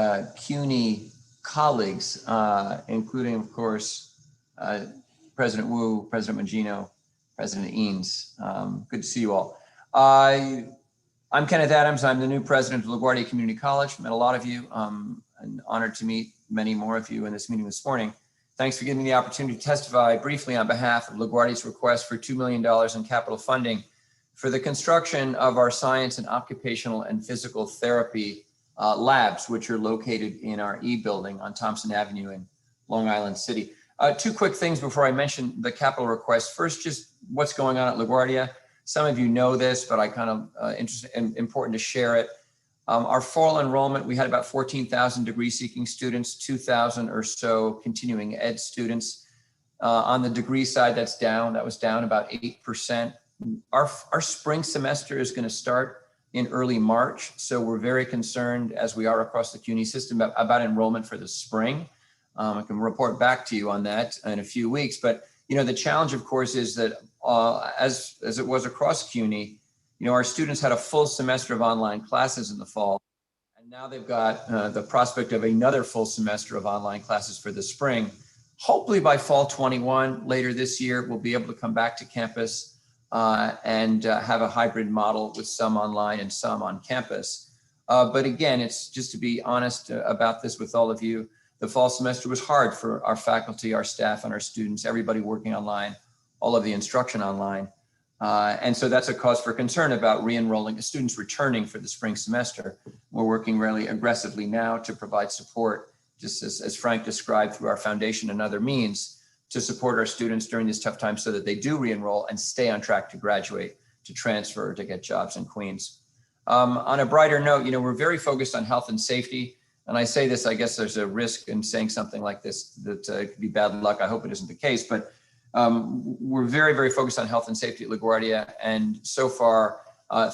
CUNY colleagues, including, of course, President Wu, President Mangino, President Eanes. Good to see you all. I'm Kenneth Adams. I'm the new president of LaGuardia Community College. Met a lot of you. I'm honored to meet many more of you in this meeting this morning. Thanks for giving me the opportunity to testify briefly on behalf of LaGuardia's request for $2 million in capital funding for the construction of our science and occupational and physical therapy labs, which are located in our E building on Thompson Avenue in Long Island City. Two quick things before I mention the capital request. First, just what's going on at LaGuardia. Some of you know this, but I kind of important to share it. Our fall enrollment, we had about 14,000 degree-seeking students, 2,000 or so continuing ed students. On the degree side, that was down about 8%. Our spring semester is going to start in early March, so we're very concerned, as we are across the CUNY system, about enrollment for the spring. I can report back to you on that in a few weeks, but the challenge, of course, is that as it was across CUNY, our students had a full semester of online classes in the fall, and now they've got the prospect of another full semester of online classes for the spring. Hopefully by fall 21, later this year, we'll be able to come back to campus and have a hybrid model with some online and some on campus. But again, it's just to be honest about this with all of you. The fall semester was hard for our faculty, our staff, and our students, everybody working online, all of the instruction online. And so that's a cause for concern about re-enrolling students returning for the spring semester. We're working really aggressively now to provide support, just as Frank described, through our foundation and other means to support our students during this tough time so that they do re-enroll and stay on track to graduate, to transfer, to get jobs in Queens. On a brighter note, we're very focused on health and safety. And I say this, I guess there's a risk in saying something like this that could be bad luck. I hope it isn't the case, but we're very, very focused on health and safety at LaGuardia. And so far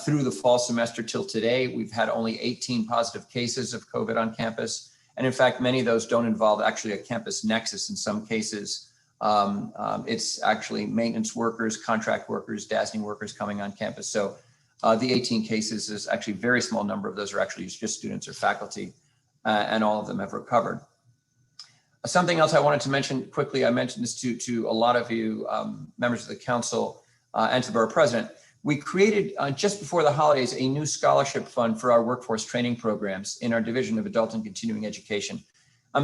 through the fall semester till today, we've had only 18 positive cases of COVID on campus. And in fact, many of those don't involve actually a campus nexus. In some cases, it's actually maintenance workers, contract workers, DASNY workers coming on campus. So the 18 cases is actually a very small number of those are actually just students or faculty. And all of them have recovered. Something else I wanted to mention quickly, I mentioned this to a lot of you members of the council and to the borough president. We created just before the holidays a new scholarship fund for our workforce training programs in our Division of Adult and Continuing Education.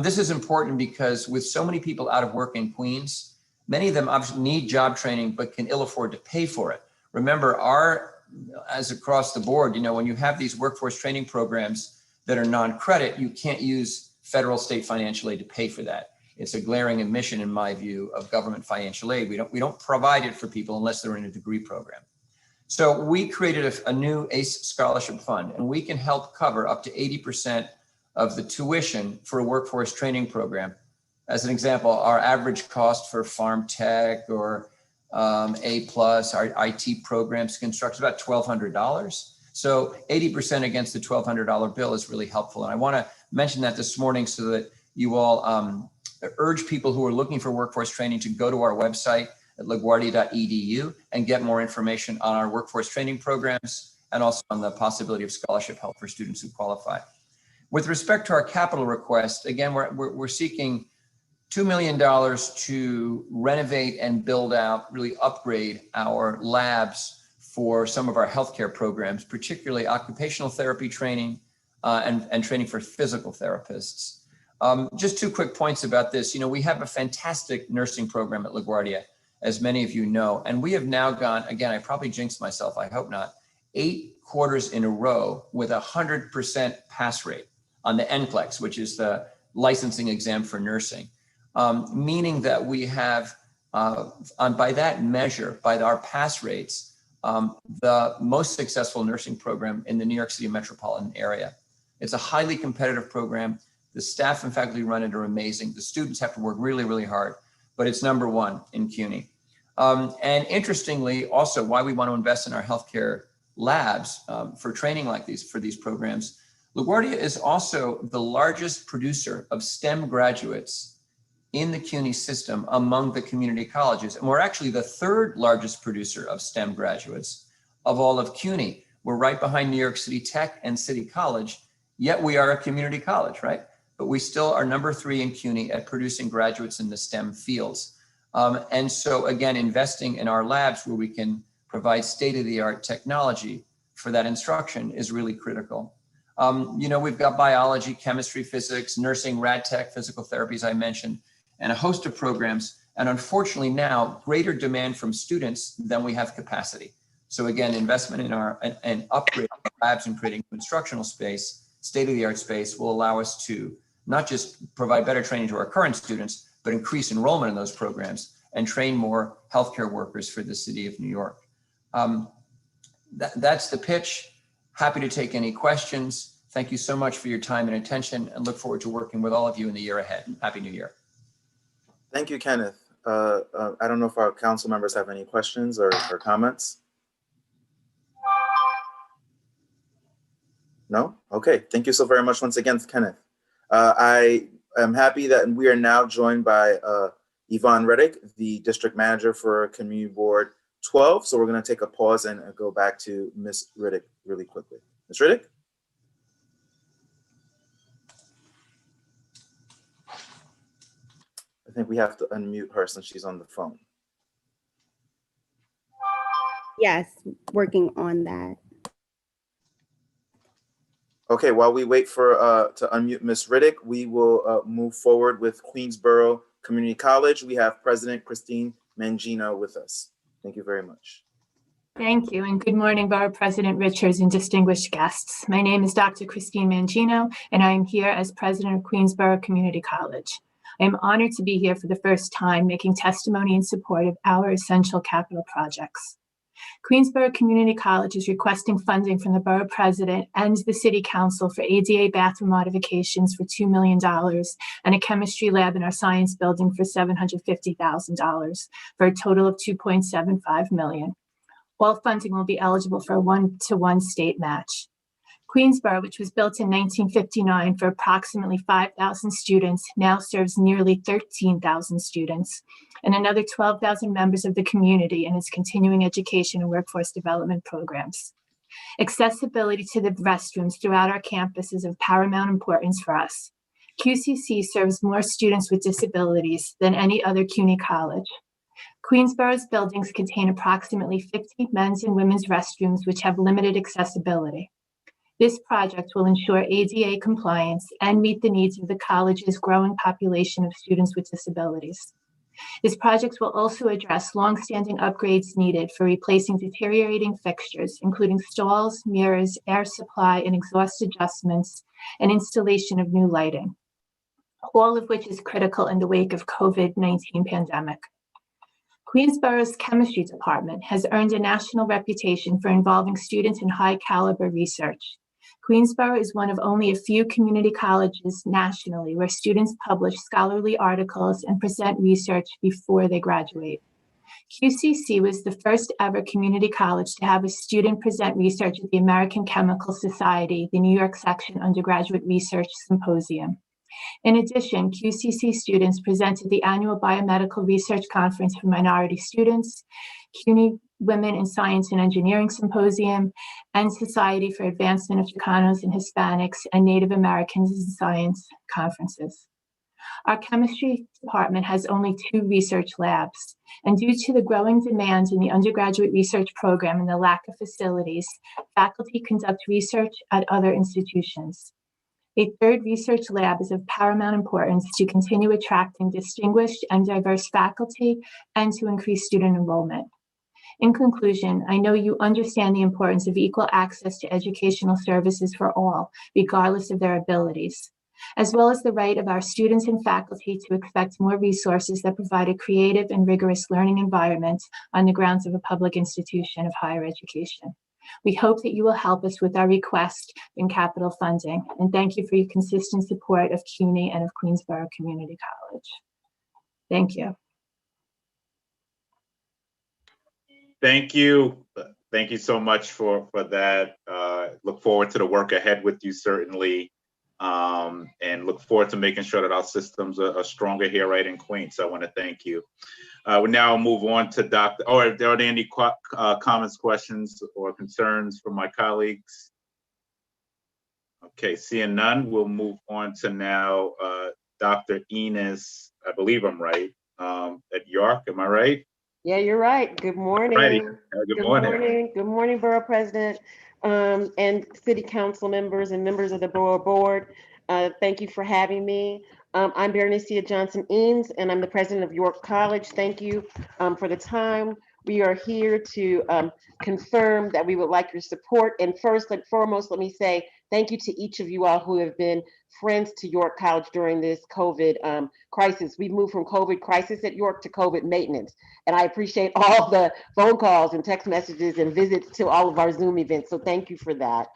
This is important because with so many people out of work in Queens, many of them obviously need job training but can ill afford to pay for it. Remember, as across the board, when you have these workforce training programs that are non-credit, you can't use federal state financial aid to pay for that. It's a glaring omission, in my view, of government financial aid. We don't provide it for people unless they're in a degree program. So we created a new ACE scholarship fund, and we can help cover up to 80% of the tuition for a workforce training program. As an example, our average cost for farm tech or A+, our IT programs construct is about $1,200. So 80% against the $1,200 bill is really helpful. And I want to mention that this morning so that you all urge people who are looking for workforce training to go to our website at laguardia.edu and get more information on our workforce training programs and also on the possibility of scholarship help for students who qualify. With respect to our capital request, again, we're seeking $2 million to renovate and build out, really upgrade our labs for some of our healthcare programs, particularly occupational therapy training and training for physical therapists. Just 2 quick points about this. We have a fantastic nursing program at LaGuardia, as many of you know, and we have now gone, again, I probably jinxed myself, I hope not, 8 quarters in a row with 100% pass rate on the NCLEX, which is the licensing exam for nursing, meaning that we have, by that measure, by our pass rates, the most successful nursing program in the New York City metropolitan area. It's a highly competitive program. The staff and faculty run it are amazing. The students have to work really, really hard, but it's #1 in CUNY. And interestingly, also why we want to invest in our healthcare labs for training like these, for these programs. LaGuardia is also the largest producer of STEM graduates in the CUNY system among the community colleges. And we're actually the 3rd largest producer of STEM graduates of all of CUNY. We're right behind New York City Tech and City College, yet we are a community college, right? But we still are #3 in CUNY at producing graduates in the STEM fields. And so again, investing in our labs where we can provide state-of-the-art technology for that instruction is really critical. We've got biology, chemistry, physics, nursing, rad tech, physical therapies I mentioned, and a host of programs. And unfortunately now, greater demand from students than we have capacity. So again, investment in and upgrade our labs and creating instructional space, state-of-the-art space, will allow us to not just provide better training to our current students, but increase enrollment in those programs and train more healthcare workers for the city of New York. That's the pitch. Happy to take any questions. Thank you so much for your time and attention, and look forward to working with all of you in the year ahead. Happy New Year. Thank you, Kenneth. I don't know if our council members have any questions or comments. No? Okay, thank you so very much once again, Kenneth. I am happy that we are now joined by Yvonne Reddick, the district manager for Community Board 12. So we're going to take a pause and go back to Ms. Reddick really quickly. Ms. Reddick? I think we have to unmute her since she's on the phone. Yes, working on that. Okay, while we wait for to unmute Ms. Reddick, we will move forward with Queens Borough Community College. We have President Christine Mangino with us. Thank you very much. Thank you, and good morning, Borough President Richards and distinguished guests. My name is Dr. Christine Mangino, and I am here as President of Queens Borough Community College. I am honored to be here for the first time, making testimony in support of our essential capital projects. Queensborough Community College is requesting funding from the Borough President and the City Council for ADA bathroom modifications for $2 million and a chemistry lab in our science building for $750,000 for a total of $2.75 million. All funding will be eligible for a 1-to-1 state match. Queensborough, which was built in 1959 for approximately 5,000 students, now serves nearly 13,000 students and another 12,000 members of the community in its continuing education and workforce development programs. Accessibility to the restrooms throughout our campus is of paramount importance for us. QCC serves more students with disabilities than any other CUNY college. Queensborough's buildings contain approximately 50 men's and women's restrooms which have limited accessibility. This project will ensure ADA compliance and meet the needs of the college's growing population of students with disabilities. This project will also address longstanding upgrades needed for replacing deteriorating fixtures, including stalls, mirrors, air supply, and exhaust adjustments, and installation of new lighting, all of which is critical in the wake of COVID-19 pandemic. Queensborough's chemistry department has earned a national reputation for involving students in high caliber research. Queensborough is one of only a few community colleges nationally where students publish scholarly articles and present research before they graduate. QCC was the first ever community college to have a student present research at the American Chemical Society, the New York Section Undergraduate Research Symposium. In addition, QCC students presented the annual Biomedical Research Conference for Minority Students, CUNY Women in Science and Engineering Symposium, and Society for Advancement of Chicanos and Hispanics and Native Americans in Science conferences. Our chemistry department has only 2 research labs, and due to the growing demand in the undergraduate research program and the lack of facilities, faculty conduct research at other institutions. A 3rd research lab is of paramount importance to continue attracting distinguished and diverse faculty and to increase student enrollment. In conclusion, I know you understand the importance of equal access to educational services for all, regardless of their abilities, as well as the right of our students and faculty to expect more resources that provide a creative and rigorous learning environment on the grounds of a public institution of higher education. We hope that you will help us with our request in capital funding, and thank you for your consistent support of CUNY and of Queens Borough Community College. Thank you. Thank you. Thank you so much for that. Look forward to the work ahead with you, certainly. And look forward to making sure that our systems are stronger here right in Queens. So I want to thank you. We now move on to Dr. Are there any comments, questions, or concerns from my colleagues? Okay, seeing none, we'll move on to now Dr. Enos, I believe I'm right, at York. Am I right? Yeah, you're right. Good morning. Good morning. Good morning, Borough President and City Council members and members of the Borough Board. Thank you for having me. I'm Bernicia Johnson-Eames, and I'm the president of York College. Thank you for the time. We are here to confirm that we would like your support. And first and foremost, let me say thank you to each of you all who have been friends to York College during this COVID crisis. We've moved from COVID crisis at York to COVID maintenance. And I appreciate all the phone calls and text messages and visits to all of our Zoom events. So thank you for that.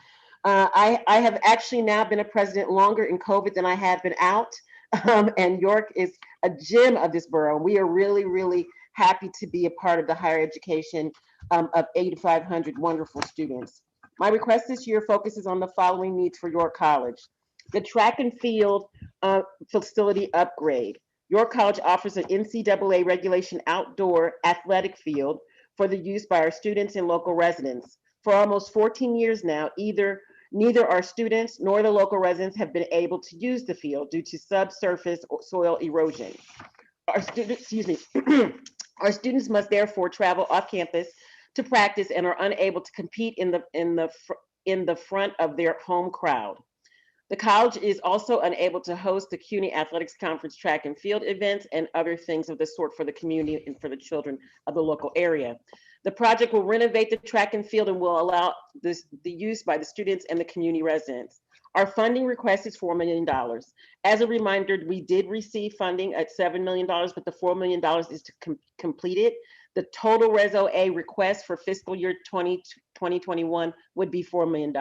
I have actually now been a president longer in COVID than I have been out. And York is a gem of this borough. We are really, really happy to be a part of the higher education of 8,500 wonderful students. My request this year focuses on the following needs for York College. The track and field facility upgrade. York College offers an NCAA regulation outdoor athletic field for the use by our students and local residents. For almost 14 years now, neither our students nor the local residents have been able to use the field due to subsurface soil erosion. Our students must therefore travel off campus to practice and are unable to compete in the front of their home crowd. The college is also unable to host the CUNY Athletics Conference track and field events and other things of the sort for the community and for the children of the local area. The project will renovate the track and field and will allow the use by the students and the community residents. Our funding request is $4 million. As a reminder, we did receive funding at $7 million, but the $4 million is to complete it. The total Reso A request for fiscal year 2021 would be $4 million.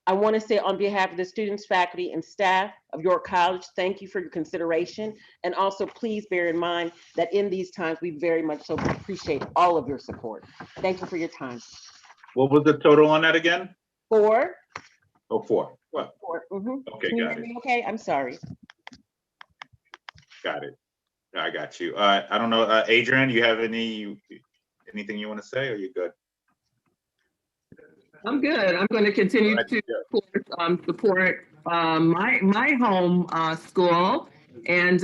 I want to say on behalf of the students, faculty, and staff of York College, thank you for your consideration. And also please bear in mind that in these times, we very much so appreciate all of your support. Thank you for your time. What was the total on that again? 4. Oh, 4. What? 4. Okay, Can you got hear it. me okay? I'm sorry. Got it. I got you. I don't know, Adrian, you have anything you want to say, or you good? I'm good. I'm going to continue to support my home school. And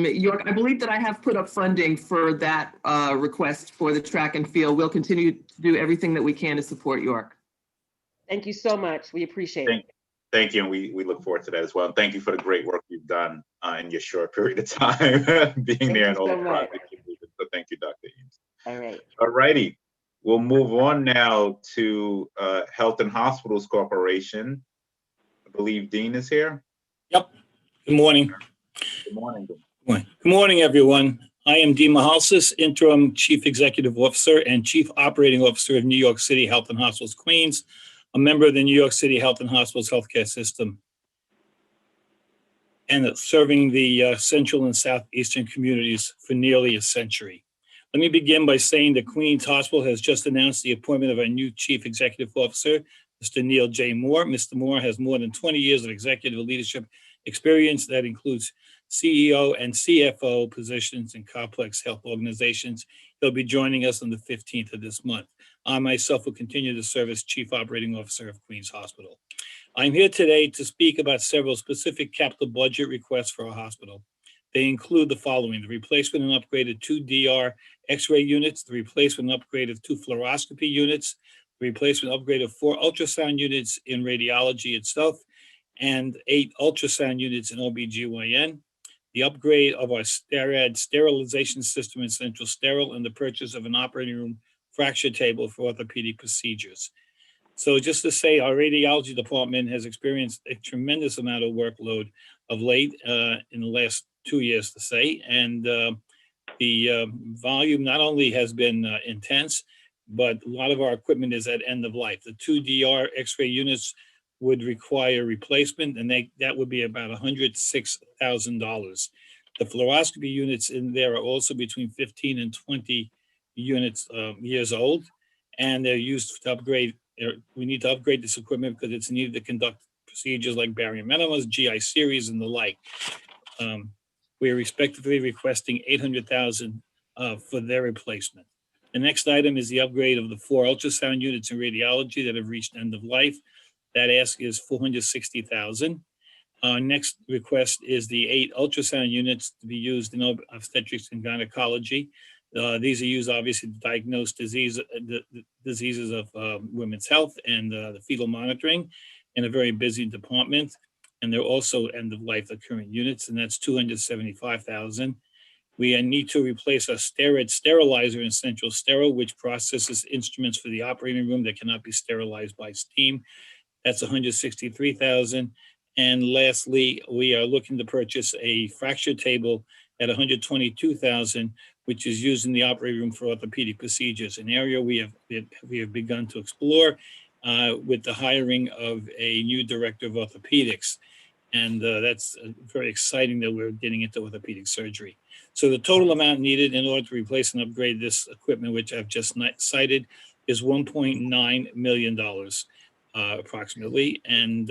York, I believe that I have put up funding for that request for the track and field. We'll continue to do everything that we can to support York. Thank you so much. We appreciate it. Thank you, and we look forward to that as well. And thank you for the great work you've done in your short period of time being there and all the projects. So thank you, Dr. Eames. All right. All righty. We'll move on now to Health and Hospitals Corporation. I believe Dean is here. Yep. Good morning. Good morning. Good morning, everyone. I am Dean Mahalsis, Interim Chief Executive Officer and Chief Operating Officer of New York City Health and Hospitals Queens, a member of the New York City Health and Hospitals Healthcare System, and serving the central and southeastern communities for nearly a century. Let me begin by saying that Queens Hospital has just announced the appointment of our new Chief Executive Officer, Mr. Neil J. Moore. Mr. Moore has more than 20 years of executive leadership experience that includes CEO and CFO positions in complex health organizations. He'll be joining us on the 15th of this month. I myself will continue to serve as Chief Operating Officer of Queens Hospital. I'm here today to speak about several specific capital budget requests for our hospital. They include the following: the replacement and upgrade of 2 DR X-ray units, the replacement and upgrade of 2 fluoroscopy units, the replacement and upgrade of 4 ultrasound units in radiology itself, and 8 ultrasound units in OBGYN, the upgrade of our STERRAD sterilization system in Central Sterile, and the purchase of an operating room fracture table for orthopedic procedures. So just to say, our radiology department has experienced a tremendous amount of workload of late in the last 2 years, to say, and the volume not only has been intense, but a lot of our equipment is at end of life. The 2 DR X-ray units would require replacement, and that would be about $106,000. The fluoroscopy units in there are also between 15 and 20 units years old, and they're used to upgrade. We need to upgrade this equipment because it's needed to conduct procedures like barium enemas, GI series, and the like. We are respectively requesting $800,000 for their replacement. The next item is the upgrade of the 4 ultrasound units in radiology that have reached end of life. That ask is $460,000. Our next request is the 8 ultrasound units to be used in obstetrics and gynecology. These are used obviously to diagnose diseases of women's health and the fetal monitoring in a very busy department. And they're also end of life occurring units, and that's $275,000. We need to replace a STERRAD sterilizer in Central Sterile, which processes instruments for the operating room that cannot be sterilized by steam. That's $163,000. And lastly, we are looking to purchase a fracture table at $122,000, which is used in the operating room for orthopedic procedures, an area we have begun to explore with the hiring of a new director of orthopedics. And that's very exciting that we're getting into orthopedic surgery. So the total amount needed in order to replace and upgrade this equipment, which I've just cited, is $1.9 million approximately. And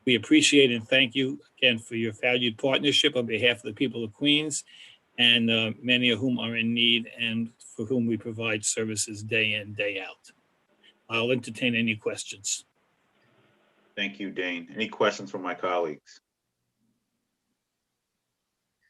we appreciate and thank you again for your valued partnership on behalf of the people of Queens, and many of whom are in need and for whom we provide services day in, day out. I'll entertain any questions. Thank you, Dane. Any questions from my colleagues?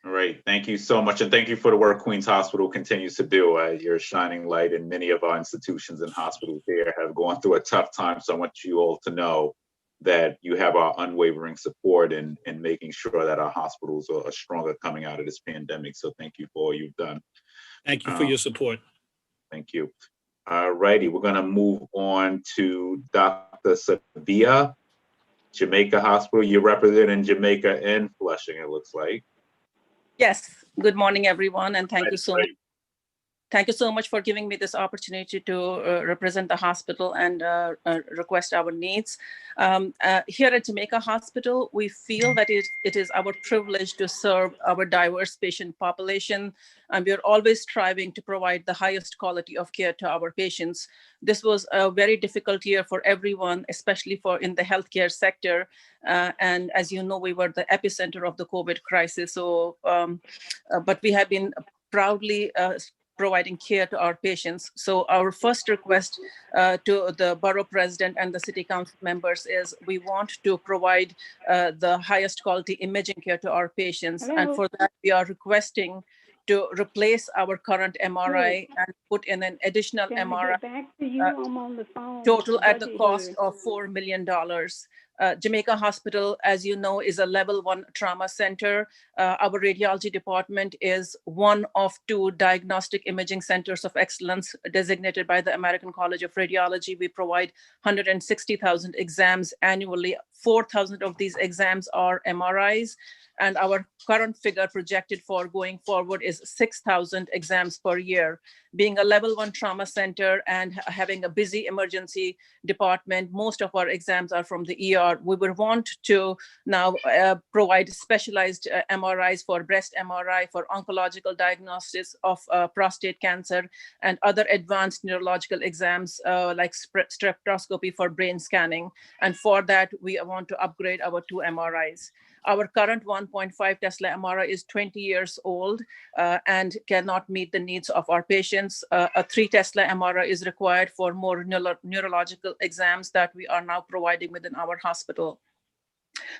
All right, thank you so much. And thank you for the work Queens Hospital continues to do. You're a shining light, and many of our institutions and hospitals here have gone through a tough time. So I want you all to know that you have our unwavering support in making sure that our hospitals are stronger coming out of this pandemic. So thank you for all you've done. Thank you for your support. Thank you. All righty, we're gonna move on to Dr. Sevilla, Jamaica Hospital. You're representing Jamaica and Flushing, it looks like. Yes, good morning, everyone, and thank you so much. Thank you so much for giving me this opportunity to represent the hospital and request our needs. Here at Jamaica Hospital, we feel that it is our privilege to serve our diverse patient population, and we are always striving to provide the highest quality of care to our patients. This was a very difficult year for everyone, especially in the healthcare sector. And as you know, we were the epicenter of the COVID crisis. So, but we have been proudly providing care to our patients. So our first request to the Borough President and the City Council members is we want to provide the highest quality imaging care to our patients. Hello. And for that, we are requesting to replace our current MRI and put in an additional MRI. Back to you, I'm on the phone. Total at the Budget cost hearing. of $4 million. Jamaica Hospital, as you know, is a level 1 trauma center. Our radiology department is one of 2 diagnostic imaging centers of excellence designated by the American College of Radiology. We provide 160,000 exams annually. 4,000 of these exams are MRIs. And our current figure projected for going forward is 6,000 exams per year. Being a level 1 trauma center and having a busy emergency department, most of our exams are from the ER. We would want to now provide specialized MRIs for breast MRI, for oncological diagnosis of prostate cancer, and other advanced neurological exams like streptoscopy for brain scanning. And for that, we want to upgrade our 2 MRIs. Our current 1.5 Tesla MRI is 20 years old and cannot meet the needs of our patients. A 3 Tesla MRI is required for more neurological exams that we are now providing within our hospital.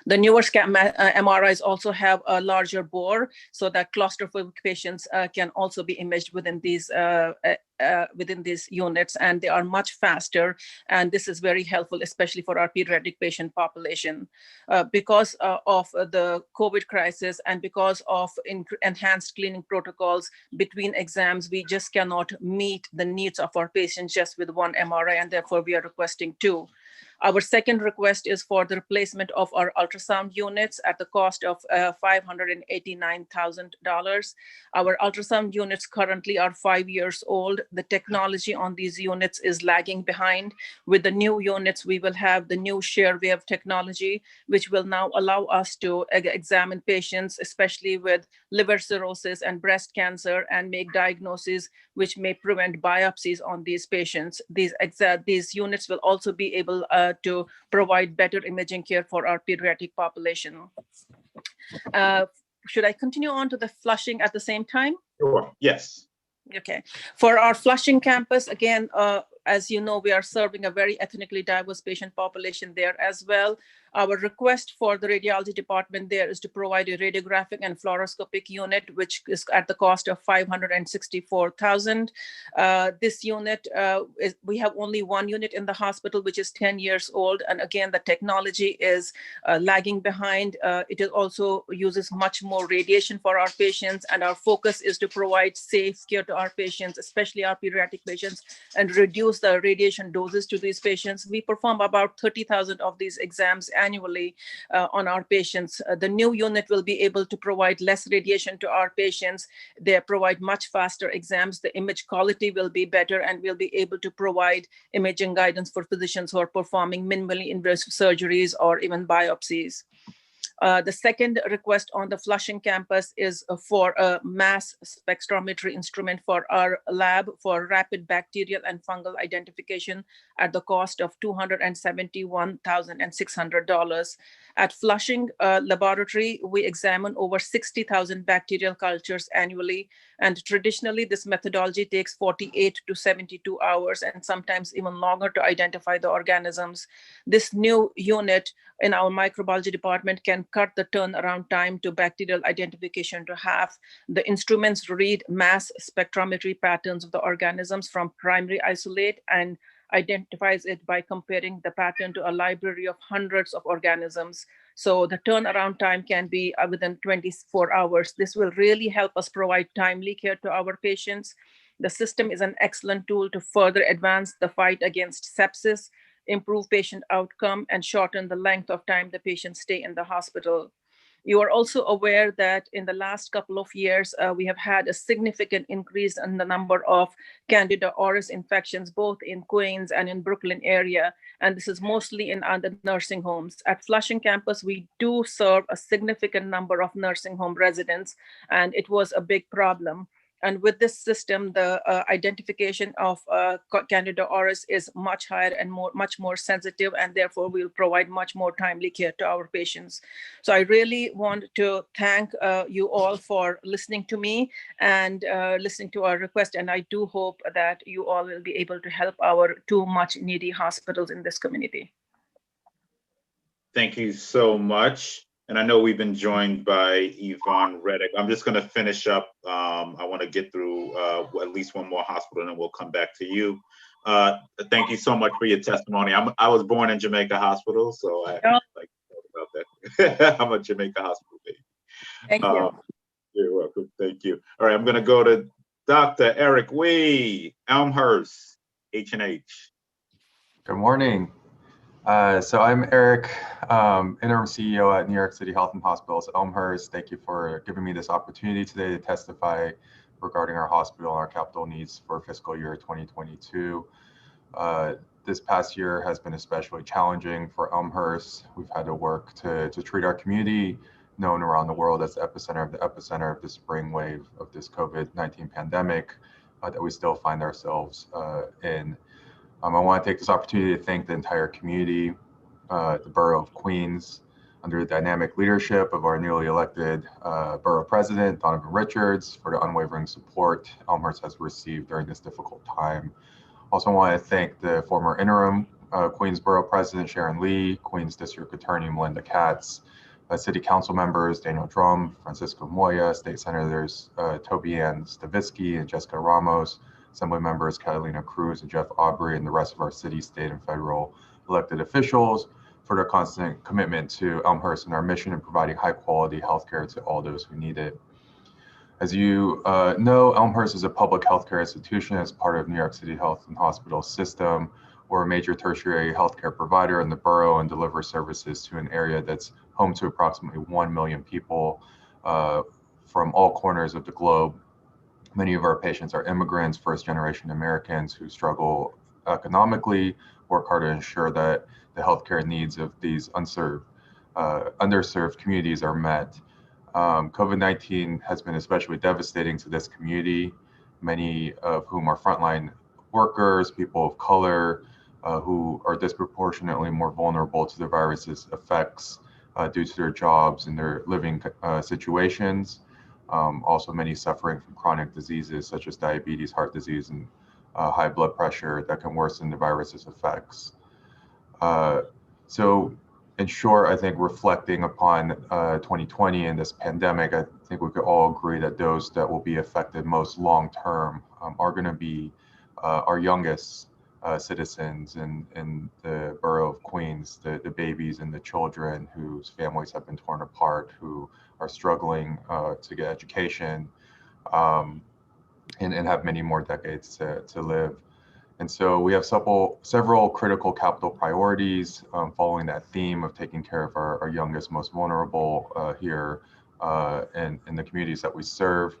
The newer MRIs also have a larger bore, so that claustrophobic patients can also be imaged within these units, and they are much faster. And this is very helpful, especially for our pediatric patient population. Because of the COVID crisis and because of enhanced cleaning protocols between exams, we just cannot meet the needs of our patients just with one MRI, and therefore we are requesting 2. Our second request is for the replacement of our ultrasound units at the cost of $589,000. Our ultrasound units currently are 5 years old. The technology on these units is lagging behind. With the new units, we will have the new shear wave technology, which will now allow us to examine patients, especially with liver cirrhosis and breast cancer, and make diagnoses which may prevent biopsies on these patients. These units will also be able to provide better imaging care for our pediatric population. Should I continue on to the Flushing at the same time? Sure, yes. Okay. For our Flushing campus, again, as you know, we are serving a very ethnically diverse patient population there as well. Our request for the radiology department there is to provide a radiographic and fluoroscopic unit, which is at the cost of $564,000. This unit, we have only one unit in the hospital, which is 10 years old. And again, the technology is lagging behind. It also uses much more radiation for our patients. And our focus is to provide safe care to our patients, especially our pediatric patients, and reduce the radiation doses to these patients. We perform about 30,000 of these exams annually on our patients. The new unit will be able to provide less radiation to our patients. They provide much faster exams. The image quality will be better, and we'll be able to provide imaging guidance for physicians who are performing minimally invasive surgeries or even biopsies. The second request on the Flushing campus is for a mass spectrometry instrument for our lab for rapid bacterial and fungal identification at the cost of $271,600. At Flushing Laboratory, we examine over 60,000 bacterial cultures annually, and traditionally this methodology takes 48 to 72 hours and sometimes even longer to identify the organisms. This new unit in our microbiology department can cut the turnaround time to bacterial identification to half. The instruments read mass spectrometry patterns of the organisms from primary isolate and identifies it by comparing the pattern to a library of hundreds of organisms. So the turnaround time can be within 24 hours. This will really help us provide timely care to our patients. The system is an excellent tool to further advance the fight against sepsis, improve patient outcome, and shorten the length of time the patients stay in the hospital. You are also aware that in the last couple of years, we have had a significant increase in the number of Candida auris infections, both in Queens and in Brooklyn area. And this is mostly in the nursing homes. At Flushing campus, we do serve a significant number of nursing home residents, and it was a big problem. And with this system, the identification of Candida auris is much higher and much more sensitive, and therefore we'll provide much more timely care to our patients. So I really want to thank you all for listening to me and listening to our request. And I do hope that you all will be able to help our two much needy hospitals in this community. Thank you so much. And I know we've been joined by Yvonne Reddick. I'm just going to finish up. I want to get through at least one more hospital, and then we'll come back to you. Thank you so much for your testimony. I was born in Jamaica Hospital, so I like to talk about that. I'm a Jamaica Hospital baby. Thank you. You're welcome. Thank you. All right, I'm going to go to Dr. Eric Wee, Elmhurst, H&H. Good morning. So I'm Eric, interim CEO at New York City Health and Hospitals Elmhurst. Thank you for giving me this opportunity today to testify regarding our hospital and our capital needs for fiscal year 2022. This past year has been especially challenging for Elmhurst. We've had to work to treat our community, known around the world as the epicenter of the spring wave of this COVID-19 pandemic that we still find ourselves in. I want to take this opportunity to thank the entire community, the Borough of Queens, under the dynamic leadership of our newly elected Borough President Donovan Richards, for the unwavering support Elmhurst has received during this difficult time. Also want to thank the former interim Queens Borough President Sharon Lee, Queens District Attorney Melinda Katz, City Council members Daniel Drum, Francisco Moya, State Senators Toby Ann Stavitsky and Jessica Ramos, Assembly members Catalina Cruz and Jeff Aubrey, and the rest of our city, state, and federal elected officials for their constant commitment to Elmhurst and our mission in providing high-quality healthcare to all those who need it. As you know, Elmhurst is a public healthcare institution as part of New York City Health and Hospital System. We're a major tertiary healthcare provider in the borough and deliver services to an area that's home to approximately 1 million people from all corners of the globe. Many of our patients are immigrants, first-generation Americans who struggle economically, work hard to ensure that the healthcare needs of these underserved communities are met. COVID-19 has been especially devastating to this community, many of whom are frontline workers, people of color, who are disproportionately more vulnerable to the virus's effects due to their jobs and their living situations. Also, many suffering from chronic diseases such as diabetes, heart disease, and high blood pressure that can worsen the virus's effects. So in short, I think reflecting upon 2020 and this pandemic, I think we could all agree that those that will be affected most long-term are going to be our youngest citizens in the borough of Queens, the babies and the children whose families have been torn apart, who are struggling to get education and have many more decades to live. And so we have several critical capital priorities following that theme of taking care of our youngest, most vulnerable here in the communities that we serve.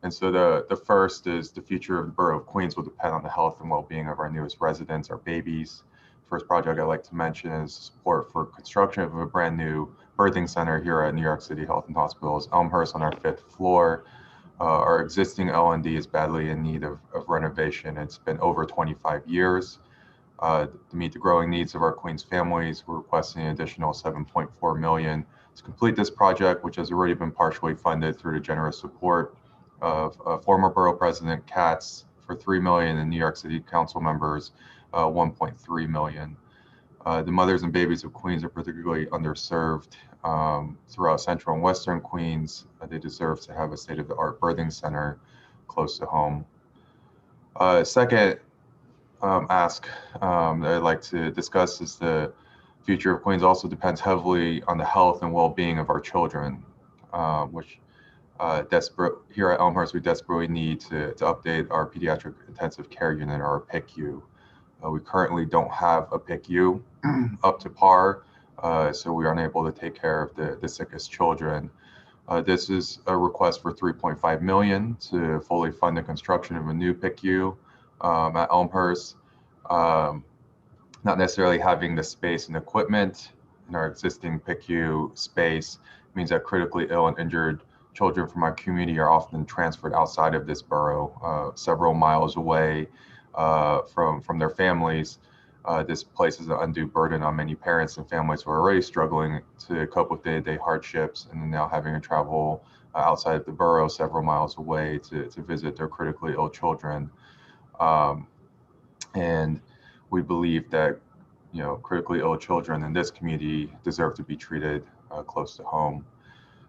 And so the first is the future of the borough of Queens will depend on the health and well-being of our newest residents, our babies. First project I'd like to mention is support for construction of a brand new birthing center here at New York City Health and Hospitals Elmhurst on our 5th floor. Our existing L&D is badly in need of renovation. It's been over 25 years. To meet the growing needs of our Queens families, we're requesting an additional $7.4 million to complete this project, which has already been partially funded through the generous support of former Borough President Katz for $3 million and New York City Council members $1.3 million. The mothers and babies of Queens are particularly underserved throughout central and western Queens. They deserve to have a state-of-the-art birthing center close to home. Second ask that I'd like to discuss is the future of Queens also depends heavily on the health and well-being of our children, which here at Elmhurst, we desperately need to update our pediatric intensive care unit, our PICU. We currently don't have a PICU up to par, so we aren't able to take care of the sickest children. This is a request for $3.5 million to fully fund the construction of a new PICU at Elmhurst. Not necessarily having the space and equipment in our existing PICU space means that critically ill and injured children from our community are often transferred outside of this borough, several miles away from their families. This places an undue burden on many parents and families who are already struggling to cope with day-to-day hardships and now having to travel outside of the borough several miles away to visit their critically ill children. And we believe that critically ill children in this community deserve to be treated close to home.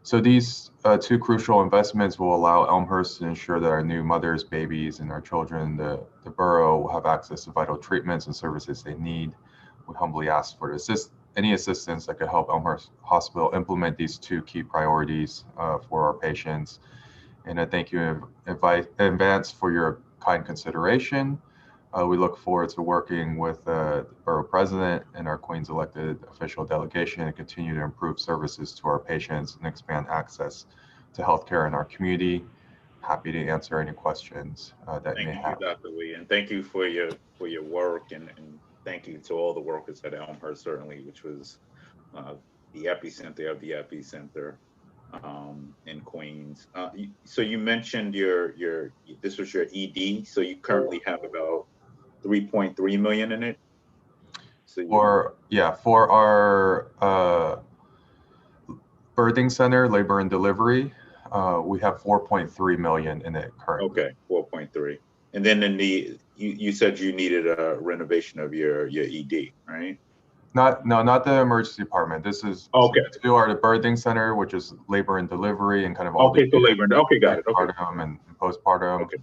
So these two crucial investments will allow Elmhurst to ensure that our new mothers, babies, and our children in the borough will have access to vital treatments and services they need. We humbly ask for any assistance that could help Elmhurst Hospital implement these two key priorities for our patients. And I thank you in advance for your kind consideration. We look forward to working with the Borough President and our Queens elected official delegation to continue to improve services to our patients and expand access to healthcare in our community. Happy to answer any questions that you may have. Thank you, Dr. Lee, and thank you for your work, and thank you to all the workers at Elmhurst, certainly, which was the epicenter of the epicenter in Queens. So you mentioned this was your ED, so you currently have about 3.3 million in it. So for our birthing center, labor and delivery, we have 4.3 million in it currently. Okay, 4.3. And then you said you needed a renovation of your ED, right? Not the emergency department. This is okay. We are the birthing center, which is labor and delivery and kind of all the labor. Okay, got it. Postpartum and postpartum. Okay.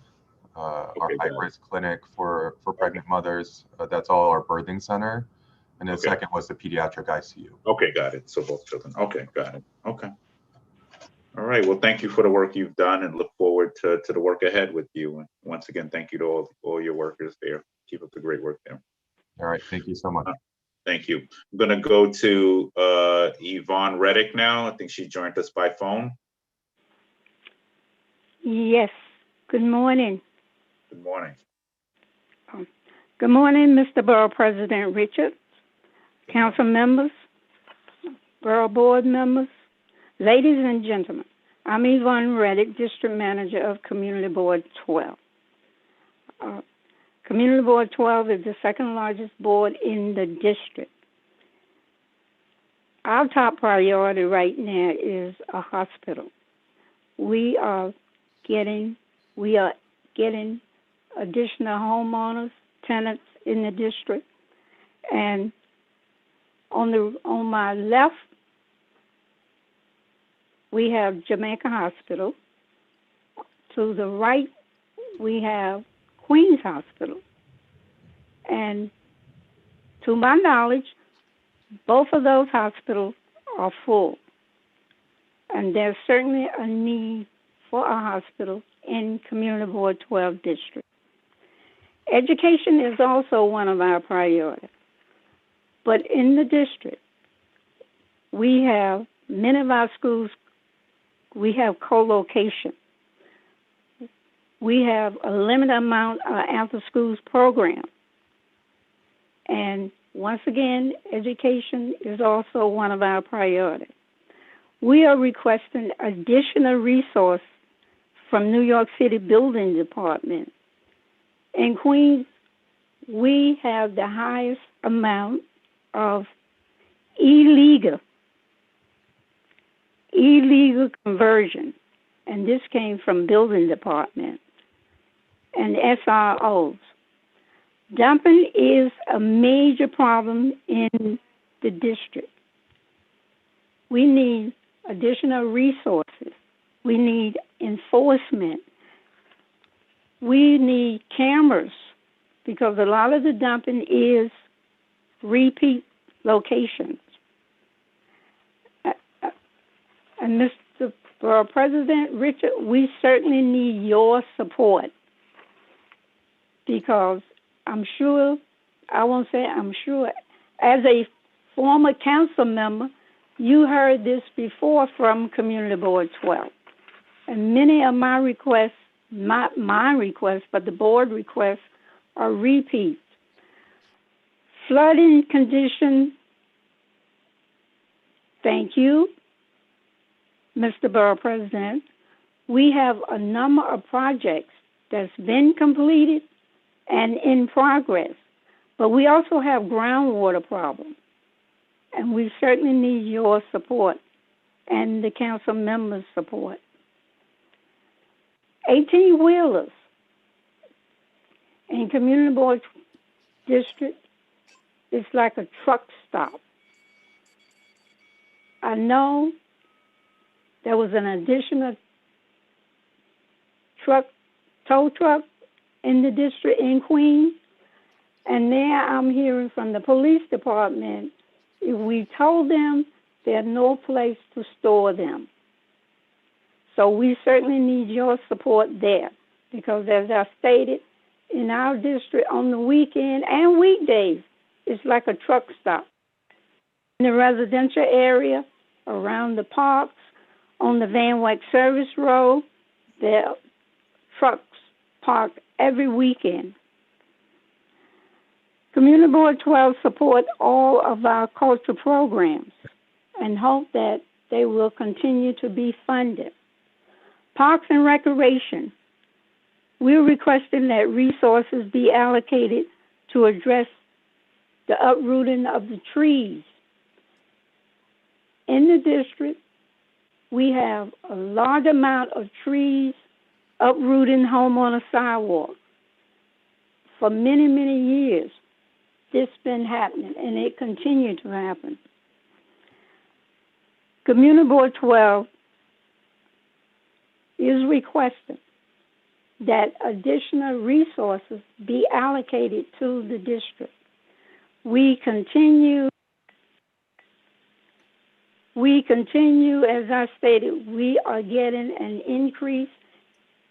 Our high-risk clinic for pregnant mothers. That's all our birthing center. And the second was the pediatric ICU. Okay, got it. So both children. Okay, got it. Okay. All right. Well, thank you for the work you've done, and look forward to the work ahead with you. And once again, thank you to all your workers there. Keep up the great work there. All right. Thank you so much. Thank you. I'm going to go to Yvonne Reddick now. I think she joined us by phone. Yes. Good morning. Good morning. Good morning, Mr. Borough President Richards, council members, Borough Board members, ladies and gentlemen. I'm Yvonne Reddick, District Manager of Community Board 12. Community Board 12 is the second largest board in the district. Our top priority right now is a hospital. We are getting additional homeowners, tenants in the district. And on my left, we have Jamaica Hospital. To the right, we have Queens Hospital. And to my knowledge, both of those hospitals are full. And there's certainly a need for a hospital in Community Board 12 district. Education is also one of our priorities. But in the district, we have many of our schools, we have co-location. We have a limited amount of after-schools program. And once again, education is also one of our priorities. We are requesting additional resources from New York City Building Department. In Queens, we have the highest amount of illegal conversion, and this came from Building Department and SROs. Dumping is a major problem in the district. We need additional resources. We need enforcement. We need cameras because a lot of the dumping is repeat locations. And Mr. Borough President Richard, we certainly need your support because I'm sure, as a former council member, you heard this before from Community Board 12. And many of my requests, not my requests, but the board requests, are repeats. Flooding conditions, thank you, Mr. Borough President. We have a number of projects that's been completed and in progress, but we also have groundwater problems, and we certainly need your support and the council members' support. 18-wheelers in Community Board District is like a truck stop. I know there was an additional tow truck in the district in Queens, and now I'm hearing from the police department, if we told them there's no place to store them. So we certainly need your support there because as I stated, in our district on the weekend and weekdays, it's like a truck stop. In the residential area, around the parks, on the Van Wyck Service Road, there are trucks parked every weekend. Community Board 12 support all of our culture programs and hope that they will continue to be funded. Parks and Recreation, we're requesting that resources be allocated to address the uprooting of the trees. In the district, we have a large amount of trees uprooting homeowner sidewalks. for many, many years, this been happening, and it continued to happen. Community Board 12 is requesting that additional resources be allocated to the district. We continue, as I stated, we are getting an increase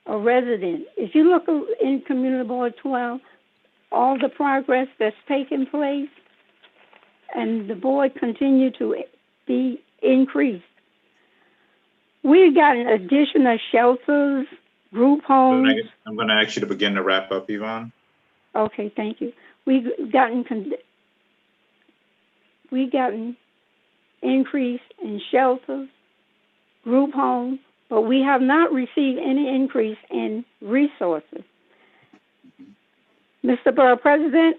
of residents. If you look in Community Board 12, all the progress that's taking place, and the board continue to be increased. We've gotten additional shelters, group homes. I'm going to ask you to begin to wrap up, Yvonne. Okay, thank you. We've gotten increase in shelters, group homes, but we have not received any increase in resources. Mr. Borough President,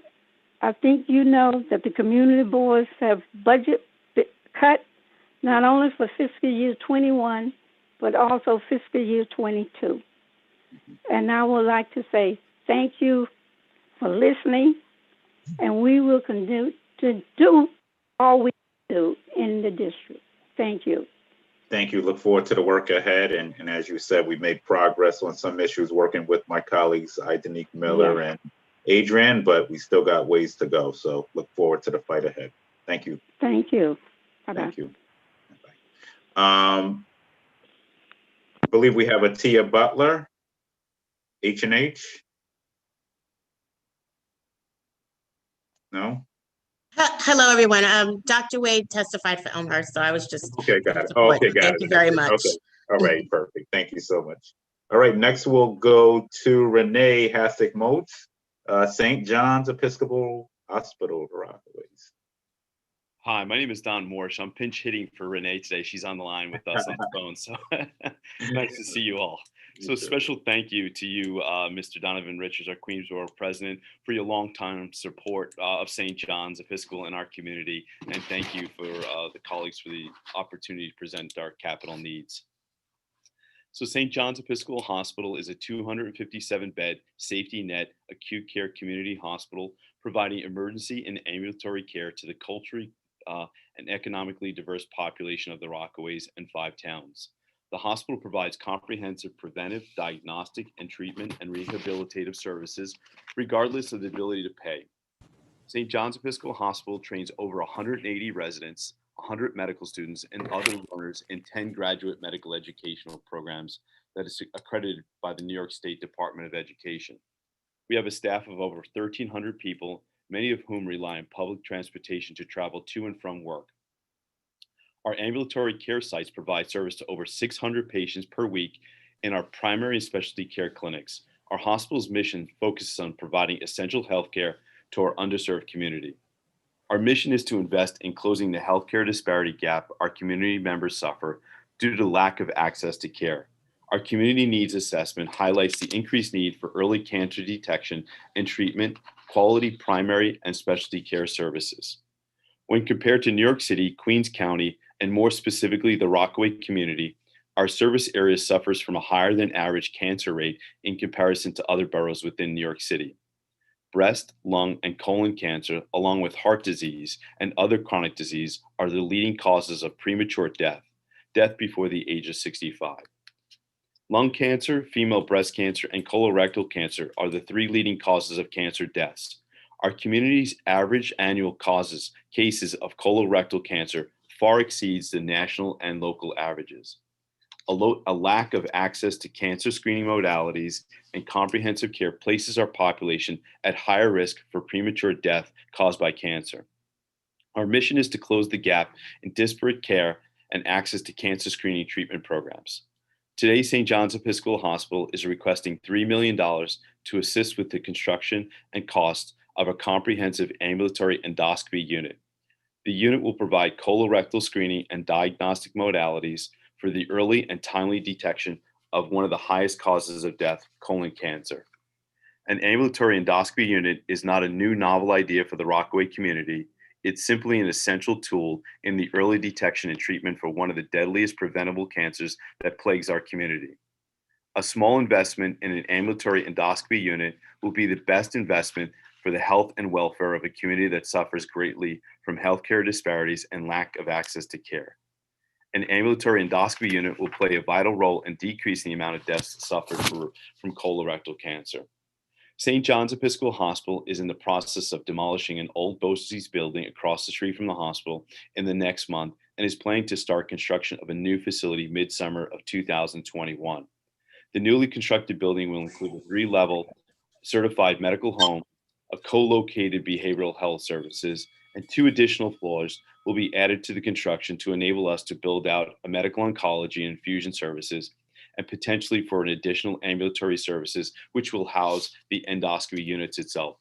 I think you know that the community boards have budget cut not only for fiscal year 21, but also fiscal year 22. And I would like to say thank you for listening, and we will continue to do all we do in the district. Thank you. Thank you. Look forward to the work ahead. And as you said, we made progress on some issues working with my colleagues, Idanique Miller and Adrian, but we still got ways to go. So look forward to the fight ahead. Thank you. Thank you. Bye-bye. Thank you. I believe we have a Tia Butler, H&H. No? Hello, everyone. Dr. Wade testified for Elmhurst, so I was just. Okay, got it. Oh, okay, got it. Thank you very much. Okay. All right, perfect. Thank you so much. All right, next we'll go to Renee Hassick-Moats, St. John's Episcopal Hospital, Rockaways. Hi, my name is Don Morse. I'm pinch hitting for Renee today. She's on the line with us on the phone, so nice to see you all. So special thank you to you, Mr. Donovan Richards, our Queens Borough President, for your long-time support of St. John's Episcopal in our community, and thank you for the colleagues for the opportunity to present our capital needs. So St. John's Episcopal Hospital is a 257-bed safety net acute care community hospital providing emergency and ambulatory care to the culturally and economically diverse population of the Rockaways and 5 towns. The hospital provides comprehensive preventive, diagnostic, and treatment and rehabilitative services, regardless of the ability to pay. St. John's Episcopal Hospital trains over 180 residents, 100 medical students, and other learners in 10 graduate medical educational programs that is accredited by the New York State Department of Education. We have a staff of over 1,300 people, many of whom rely on public transportation to travel to and from work. Our ambulatory care sites provide service to over 600 patients per week in our primary and specialty care clinics. Our hospital's mission focuses on providing essential healthcare to our underserved community. Our mission is to invest in closing the healthcare disparity gap our community members suffer due to lack of access to care. Our community needs assessment highlights the increased need for early cancer detection and treatment, quality primary and specialty care services. When compared to New York City, Queens County, and more specifically the Rockaway community, our service area suffers from a higher than average cancer rate in comparison to other boroughs within New York City. Breast, lung, and colon cancer, along with heart disease and other chronic disease, are the leading causes of premature death before the age of 65. Lung cancer, female breast cancer, and colorectal cancer are the 3 leading causes of cancer deaths. Our community's average annual cases of colorectal cancer far exceeds the national and local averages. A lack of access to cancer screening modalities and comprehensive care places our population at higher risk for premature death caused by cancer. Our mission is to close the gap in disparate care and access to cancer screening treatment programs. Today, St. John's Episcopal Hospital is requesting $3 million to assist with the construction and cost of a comprehensive ambulatory endoscopy unit. The unit will provide colorectal screening and diagnostic modalities for the early and timely detection of one of the highest causes of death, colon cancer. An ambulatory endoscopy unit is not a new novel idea for the Rockaway community. It's simply an essential tool in the early detection and treatment for one of the deadliest preventable cancers that plagues our community. A small investment in an ambulatory endoscopy unit will be the best investment for the health and welfare of a community that suffers greatly from healthcare disparities and lack of access to care. An ambulatory endoscopy unit will play a vital role in decreasing the amount of deaths suffered from colorectal cancer. St. John's Episcopal Hospital is in the process of demolishing an old BOCES building across the street from the hospital in the next month and is planning to start construction of a new facility midsummer of 2021. The newly constructed building will include a 3-level certified medical home, a co-located behavioral health services, and 2 additional floors will be added to the construction to enable us to build out a medical oncology and infusion services, and potentially for an additional ambulatory services, which will house the endoscopy units itself.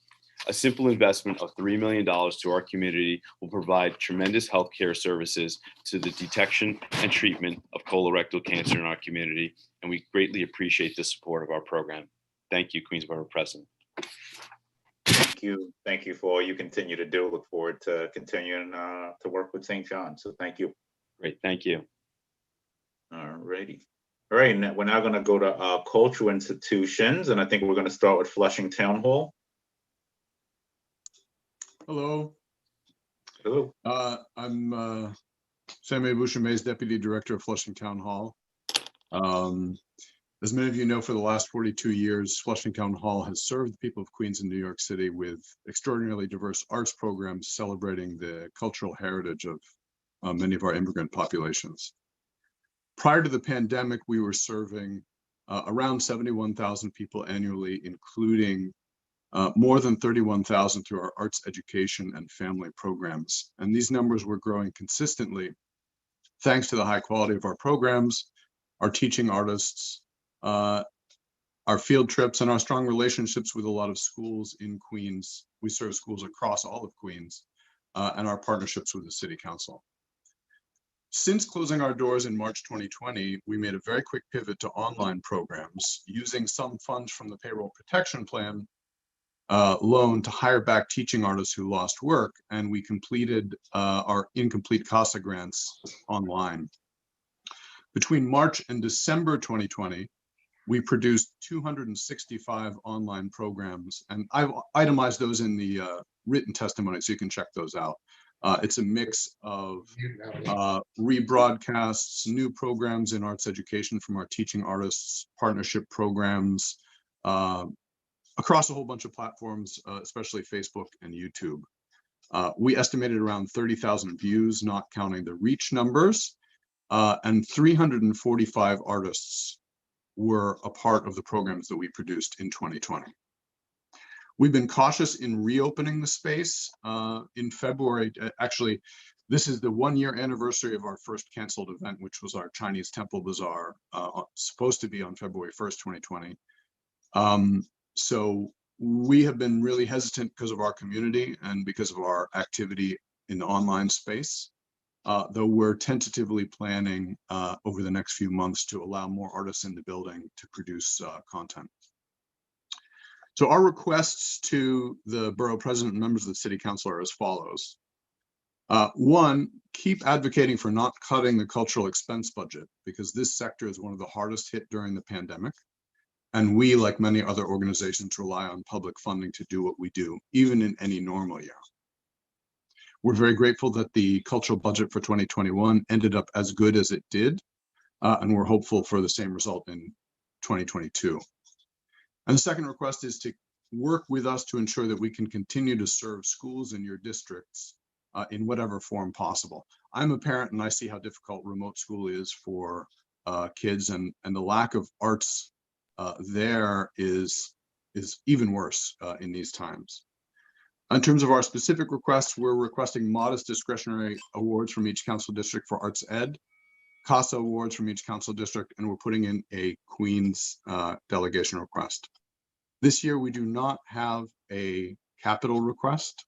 A simple investment of $3 million to our community will provide tremendous healthcare services to the detection and treatment of colorectal cancer in our community, and we greatly appreciate the support of our program. Thank you, Queens Borough President. Thank you for all you continue to do. Look forward to continuing to work with St. John. So thank you. Great, thank you. All righty. All right, we're now going to go to cultural institutions, and I think we're going to start with Flushing Town Hall. Hello. Hello. I'm Samuel Bouchamay's Deputy Director of Flushing Town Hall. As many of you know, for the last 42 years, Flushing Town Hall has served the people of Queens and New York City with extraordinarily diverse arts programs celebrating the cultural heritage of many of our immigrant populations. Prior to the pandemic, we were serving around 71,000 people annually, including more than 31,000 through our arts education and family programs. And these numbers were growing consistently thanks to the high quality of our programs, our teaching artists, our field trips, and our strong relationships with a lot of schools in Queens. We serve schools across all of Queens, and our partnerships with the City Council. Since closing our doors in March 2020, we made a very quick pivot to online programs using some funds from the Payroll Protection Plan loan to hire back teaching artists who lost work, and we completed our incomplete CASA grants online. Between March and December 2020, we produced 265 online programs, and I've itemized those in the written testimony, so you can check those out. It's a mix of rebroadcasts, new programs in arts education from our teaching artists, partnership programs, across a whole bunch of platforms, especially Facebook and YouTube. We estimated around 30,000 views, not counting the reach numbers, and 345 artists were a part of the programs that we produced in 2020. We've been cautious in reopening the space. In February, actually, this is the 1-year anniversary of our first canceled event, which was our Chinese Temple Bazaar, supposed to be on February 1st, 2020. So we have been really hesitant because of our community and because of our activity in the online space, though we're tentatively planning over the next few months to allow more artists in the building to produce content. So our requests to the Borough President and members of the City Council are as follows. 1, keep advocating for not cutting the cultural expense budget, because this sector is one of the hardest hit during the pandemic. And we, like many other organizations, rely on public funding to do what we do, even in any normal year. We're very grateful that the cultural budget for 2021 ended up as good as it did, and we're hopeful for the same result in 2022. And the second request is to work with us to ensure that we can continue to serve schools in your districts in whatever form possible. I'm a parent and I see how difficult remote school is for kids, and the lack of arts there is even worse in these times. In terms of our specific requests, we're requesting modest discretionary awards from each council district for arts ed, CASA awards from each council district, and we're putting in a Queens delegation request. This year, we do not have a capital request.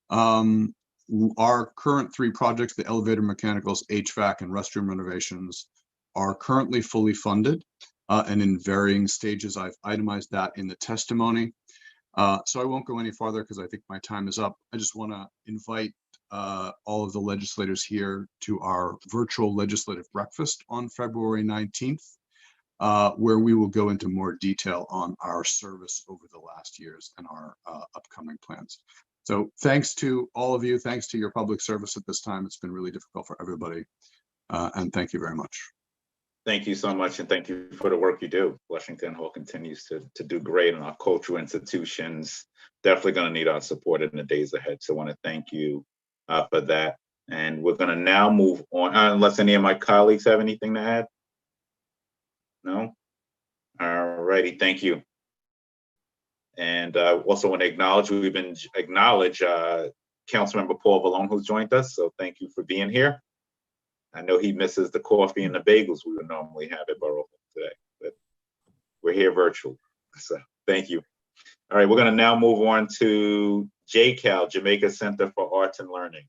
Our current 3 projects, the elevator mechanicals, HVAC, and restroom renovations, are currently fully funded and in varying stages. I've itemized that in the testimony. So I won't go any farther because I think my time is up. I just want to invite all of the legislators here to our virtual legislative breakfast on February 19th. where we will go into more detail on our service over the last years and our upcoming plans. So thanks to all of you. Thanks to your public service at this time. It's been really difficult for everybody. And thank you very much. Thank you so much, and thank you for the work you do. Washington Hall continues to do great, and our cultural institutions definitely going to need our support in the days ahead. So I want to thank you for that. And we're going to now move on, unless any of my colleagues have anything to add. No? All righty, thank you. And also want to acknowledge, Councilmember Paul Vallone, who's joined us. So thank you for being here. I know he misses the coffee and the bagels we would normally have at Borough today, but we're here virtual. So thank you. All right, we're going to now move on to JCAL, Jamaica Center for Arts and Learning.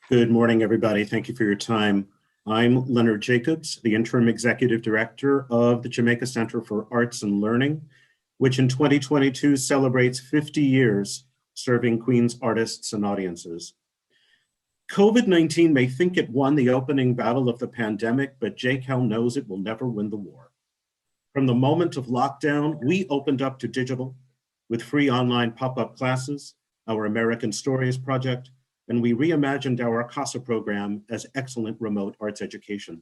Good morning, everybody. Thank you for your time. I'm Leonard Jacobs, the Interim Executive Director of the Jamaica Center for Arts and Learning, which in 2022 celebrates 50 years serving Queens artists and audiences. COVID-19 may think it won the opening battle of the pandemic, but JCAL knows it will never win the war. From the moment of lockdown, we opened up to digital with free online pop-up classes, our American Stories project, and we reimagined our CASA program as excellent remote arts education.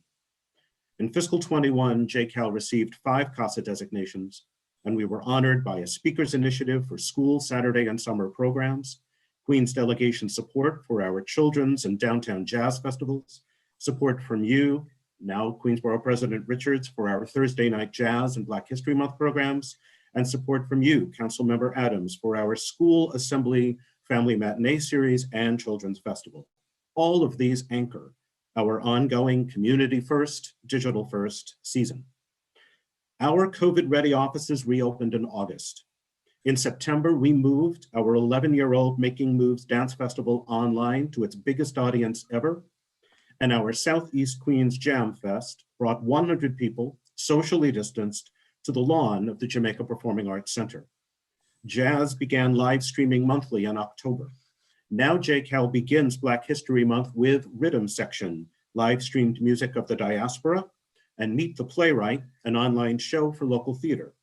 In fiscal 21, JCAL received 5 CASA designations, and we were honored by a speakers initiative for school, Saturday, and summer programs, Queens delegation support for our children's and downtown jazz festivals, support from you, now Queens Borough President Richards, for our Thursday night jazz and Black History Month programs, and support from you, Councilmember Adams, for our school assembly family matinee series and children's festival. All of these anchor our ongoing community first, digital first season. Our COVID-ready offices reopened in August. In September, we moved our 11-year-old Making Moves Dance Festival online to its biggest audience ever, and our Southeast Queens Jam Fest brought 100 people, socially distanced, to the lawn of the Jamaica Performing Arts Center. Jazz began live streaming monthly in October. Now JCAL begins Black History Month with Rhythm Section, live streamed music of the diaspora, and Meet the Playwright, an online show for local theater.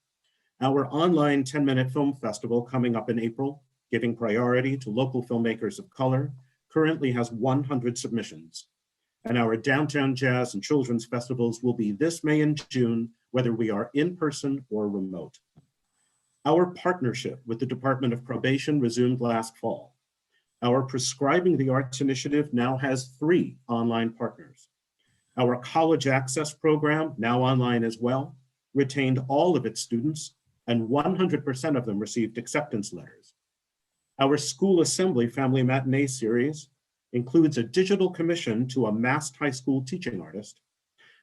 Our online 10-minute film festival coming up in April, giving priority to local filmmakers of color, currently has 100 submissions. And our downtown jazz and children's festivals will be this May and June, whether we are in person or remote. Our partnership with the Department of Probation resumed last fall. Our Prescribing the Arts initiative now has 3 online partners. Our College Access program, now online as well, retained all of its students, and 100% of them received acceptance letters. Our School Assembly Family Matinee series includes a digital commission to a masked high school teaching artist.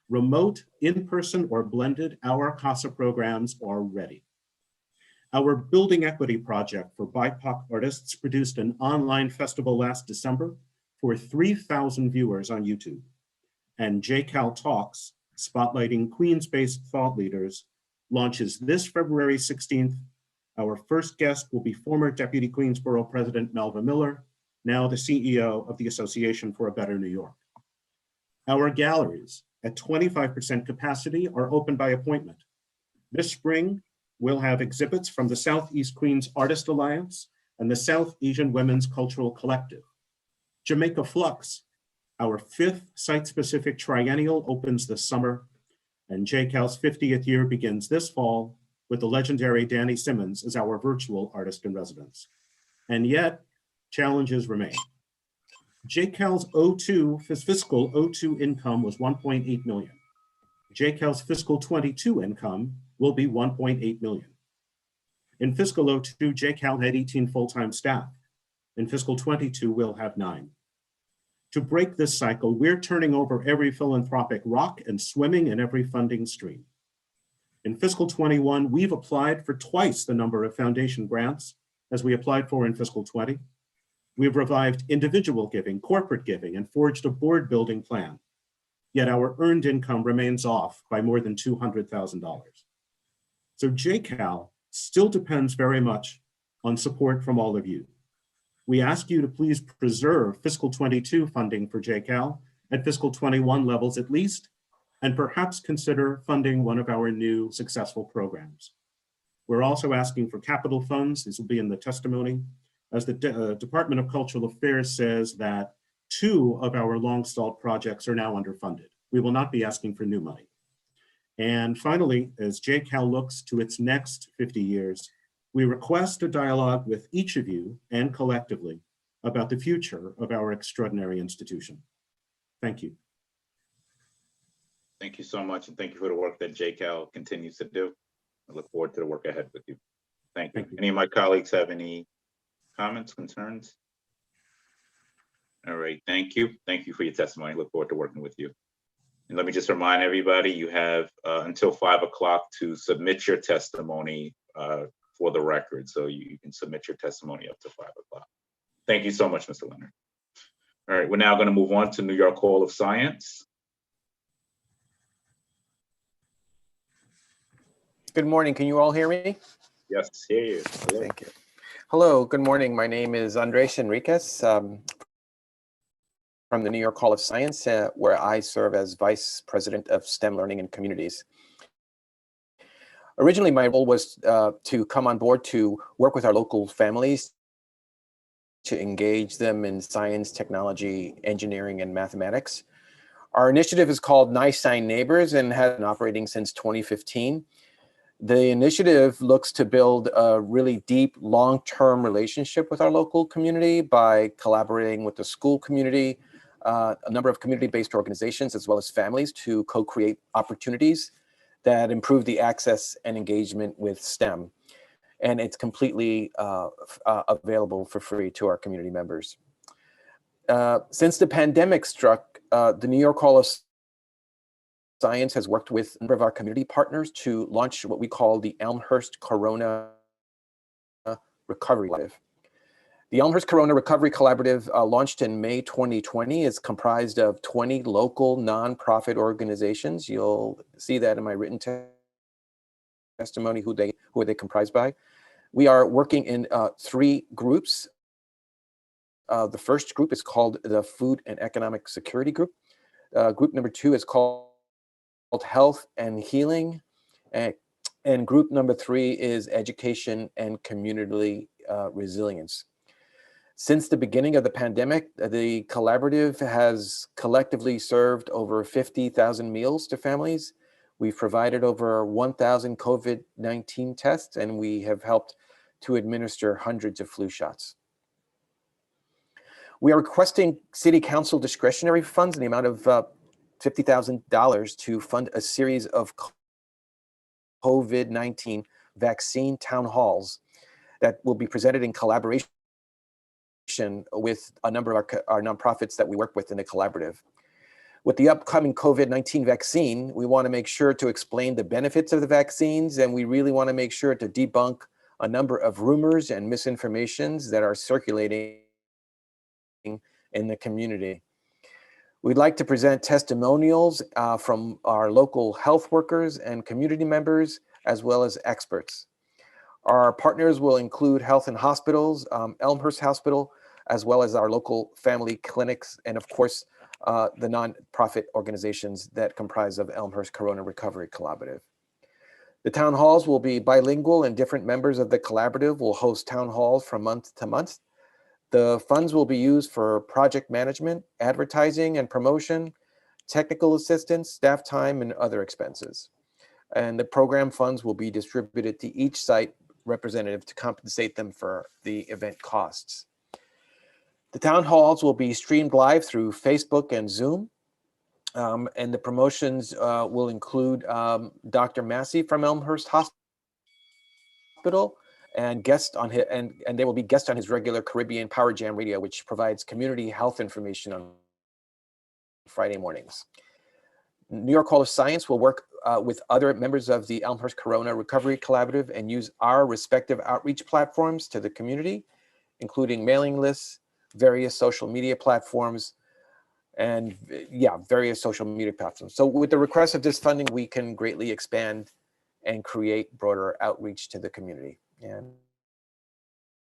Remote, in-person, or blended, our CASA programs are ready. Our Building Equity project for BIPOC artists produced an online festival last December for 3,000 viewers on YouTube. And JCAL Talks, spotlighting Queens-based thought leaders, launches this February 16th. Our first guest will be former Deputy Queens Borough President Melva Miller, now the CEO of the Association for a Better New York. Our galleries, at 25% capacity, are open by appointment. This spring, we'll have exhibits from the Southeast Queens Artist Alliance and the South Asian Women's Cultural Collective. Jamaica Flux, our 5th site-specific triennial, opens this summer, and JCAL's 50th year begins this fall with the legendary Danny Simmons as our virtual artist in residence. And yet, challenges remain. JCAL's fiscal 02 income was 1.8 million. JCAL's fiscal 22 income will be 1.8 million. In fiscal 02, JCAL had 18 full-time staff. In fiscal 22, we'll have 9. To break this cycle, we're turning over every philanthropic rock and swimming in every funding stream. In fiscal 21, we've applied for twice the number of foundation grants as we applied for in fiscal 20. We've revived individual giving, corporate giving, and forged a board building plan. Yet our earned income remains off by more than $200,000. So JCAL still depends very much on support from all of you. We ask you to please preserve fiscal 22 funding for JCAL at fiscal 21 levels at least, and perhaps consider funding one of our new successful programs. We're also asking for capital funds. This will be in the testimony, as the Department of Cultural Affairs says that 2 of our long-stalled projects are now underfunded. We will not be asking for new money. And finally, as JCAL looks to its next 50 years, we request a dialogue with each of you and collectively about the future of our extraordinary institution. Thank you. Thank you so much, and thank you for the work that JCAL continues to do. I look forward to the work ahead with you. Thank you. Any of my colleagues have any comments, concerns? All right, thank you. Thank you for your testimony. I look forward to working with you. And let me just remind everybody, you have until 5 o'clock to submit your testimony for the record. So you can submit your testimony up to 5 o'clock. Thank you so much, Mr. Leonard. All right, we're now going to move on to New York Hall of Science. Good morning. Can you all hear me? Yes, hear you. Hello. Thank you. Hello, good morning. My name is Andres Enriquez from the New York Hall of Science, where I serve as Vice President of STEM Learning and Communities. Originally, my role was to come on board to work with our local families to engage them in science, technology, engineering, and mathematics. Our initiative is called Nice Sign Neighbors and has been operating since 2015. The initiative looks to build a really deep, long-term relationship with our local community by collaborating with the school community, a number of community-based organizations, as well as families to co-create opportunities that improve the access and engagement with STEM. And it's completely available for free to our community members. Since the pandemic struck, the New York Hall of Science has worked with a number of our community partners to launch what we call the Elmhurst Corona Recovery Collaborative. The Elmhurst Corona Recovery Collaborative, launched in May 2020, is comprised of 20 local nonprofit organizations. You'll see that in my written testimony, who are they comprised by. We are working in 3 groups. The first group is called the Food and Economic Security Group. Group number 2 is called Health and Healing, and group number 3 is Education and Community Resilience. Since the beginning of the pandemic, the collaborative has collectively served over 50,000 meals to families. We've provided over 1,000 COVID-19 tests, and we have helped to administer hundreds of flu shots. We are requesting City Council discretionary funds in the amount of $50,000 to fund a series of COVID-19 vaccine town halls that will be presented in collaboration with a number of our nonprofits that we work with in the collaborative. With the upcoming COVID-19 vaccine, we want to make sure to explain the benefits of the vaccines, and we really want to make sure to debunk a number of rumors and misinformations that are circulating in the community. We'd like to present testimonials from our local health workers and community members, as well as experts. Our partners will include health and hospitals, Elmhurst Hospital, as well as our local family clinics, and of course, the nonprofit organizations that comprise of Elmhurst Corona Recovery Collaborative. The town halls will be bilingual, and different members of the collaborative will host town halls from month to month. The funds will be used for project management, advertising and promotion, technical assistance, staff time, and other expenses. And the program funds will be distributed to each site representative to compensate them for the event costs. The town halls will be streamed live through Facebook and Zoom. And the promotions will include Dr. Massey from Elmhurst Hospital, and they will be guests on his regular Caribbean Power Jam Radio, which provides community health information on Friday mornings. New York Hall of Science will work with other members of the Elmhurst Corona Recovery Collaborative and use our respective outreach platforms to the community, including mailing lists, various social media platforms, and various social media platforms. So with the request of this funding, we can greatly expand and create broader outreach to the community. And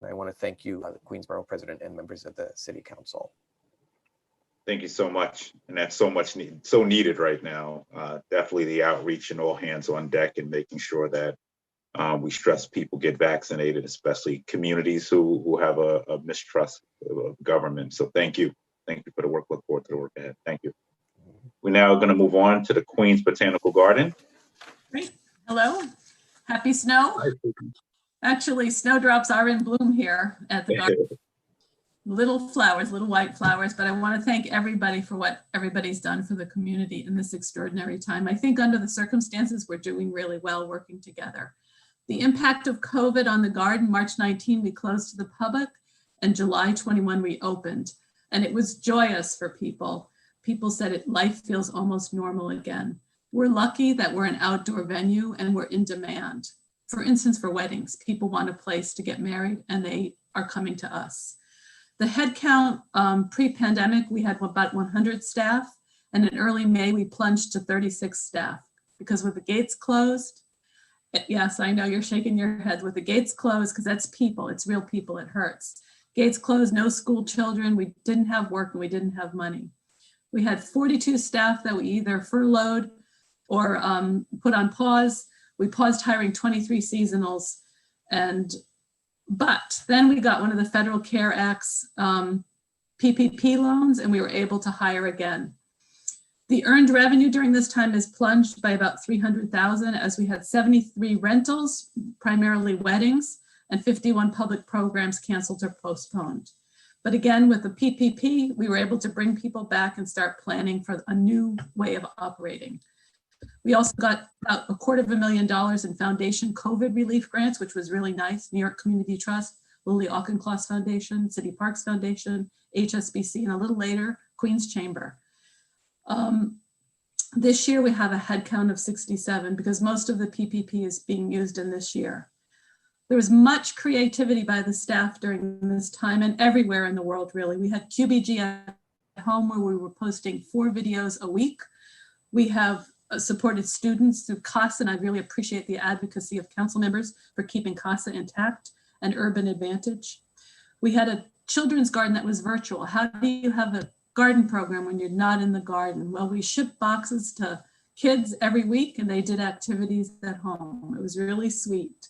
I want to thank you, the Queens Borough President and members of the City Council. Thank you so much. And that's so much so needed right now. Definitely the outreach and all hands on deck and making sure that we stress people get vaccinated, especially communities who have a mistrust of government. So thank you. Thank you for the work. Look forward to the work ahead. Thank you. We're now going to move on to the Queens Botanical Garden. Great. Hello. Happy snow. Actually, snowdrops are in bloom here at the garden. Little flowers, little white flowers, but I want to thank everybody for what everybody's done for the community in this extraordinary time. I think under the circumstances, we're doing really well working together. The impact of COVID on the garden, March 19, we closed to the public, and July 21, we opened. And it was joyous for people. People said life feels almost normal again. We're lucky that we're an outdoor venue and we're in demand. For instance, for weddings, people want a place to get married and they are coming to us. The head count pre-pandemic, we had about 100 staff, and in early May, we plunged to 36 staff because with the gates closed, yes, I know you're shaking your heads, with the gates closed, because that's people, it's real people, it hurts. Gates closed, no school children, we didn't have work and we didn't have money. We had 42 staff that we either furloughed or put on pause. We paused hiring 23 seasonals, but then we got one of the Federal CARE Act's PPP loans and we were able to hire again. The earned revenue during this time is plunged by about 300,000 as we had 73 rentals, primarily weddings, and 51 public programs canceled or postponed. But again, with the PPP, we were able to bring people back and start planning for a new way of operating. We also got about $250,000 in foundation COVID relief grants, which was really nice. New York Community Trust, Lily Auchincloss Foundation, City Parks Foundation, HSBC, and a little later, Queens Chamber. This year we have a head count of 67 because most of the PPP is being used in this year. There was much creativity by the staff during this time and everywhere in the world, really. We had QBG at home where we were posting 4 videos a week. We have supported students through CASA, and I really appreciate the advocacy of council members for keeping CASA intact and Urban Advantage. We had a children's garden that was virtual. How do you have a garden program when you're not in the garden? Well, we shipped boxes to kids every week and they did activities at home. It was really sweet.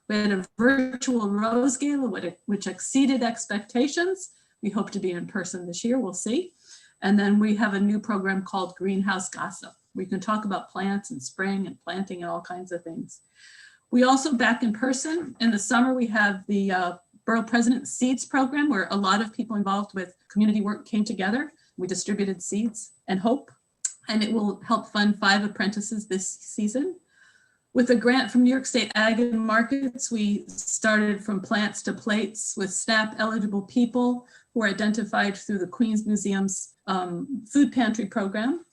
We had a virtual Rose Gala, which exceeded expectations. We hope to be in person this year, we'll see. And then we have a new program called Greenhouse Gossip. We can talk about plants and spring and planting and all kinds of things. We also back in person. In the summer, we have the Borough President Seeds program where a lot of people involved with community work came together. We distributed seeds and hope, and it will help fund 5 apprentices this season. With a grant from New York State Ag and Markets, we started from plants to plates with SNAP eligible people who are identified through the Queens Museum's food pantry program.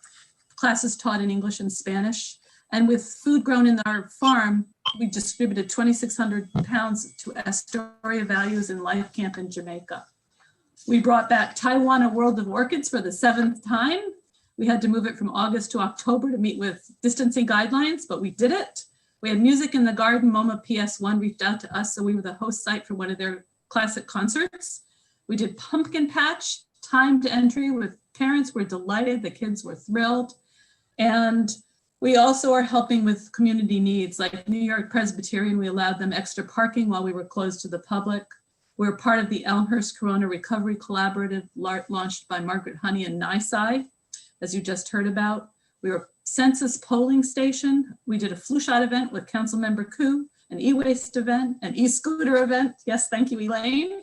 Classes taught in English and Spanish. And with food grown in our farm, we distributed 2,600 pounds to Astoria Values in Life Camp in Jamaica. We brought back Taiwan, a World of Orchids for the 7th time. We had to move it from August to October to meet with distancing guidelines, but we did it. We had music in the garden. MoMA PS1 reached out to us, so we were the host site for one of their classic concerts. We did Pumpkin Patch, timed entry with parents were delighted, the kids were thrilled. And we also are helping with community needs, like New York Presbyterian, we allowed them extra parking while we were closed to the public. We're part of the Elmhurst Corona Recovery Collaborative launched by Margaret Honey and NYSI, as you just heard about. We were census polling station. We did a flu shot event with Councilmember Koo, an e-waste event, an e-scooter event. Yes, thank you, Elaine.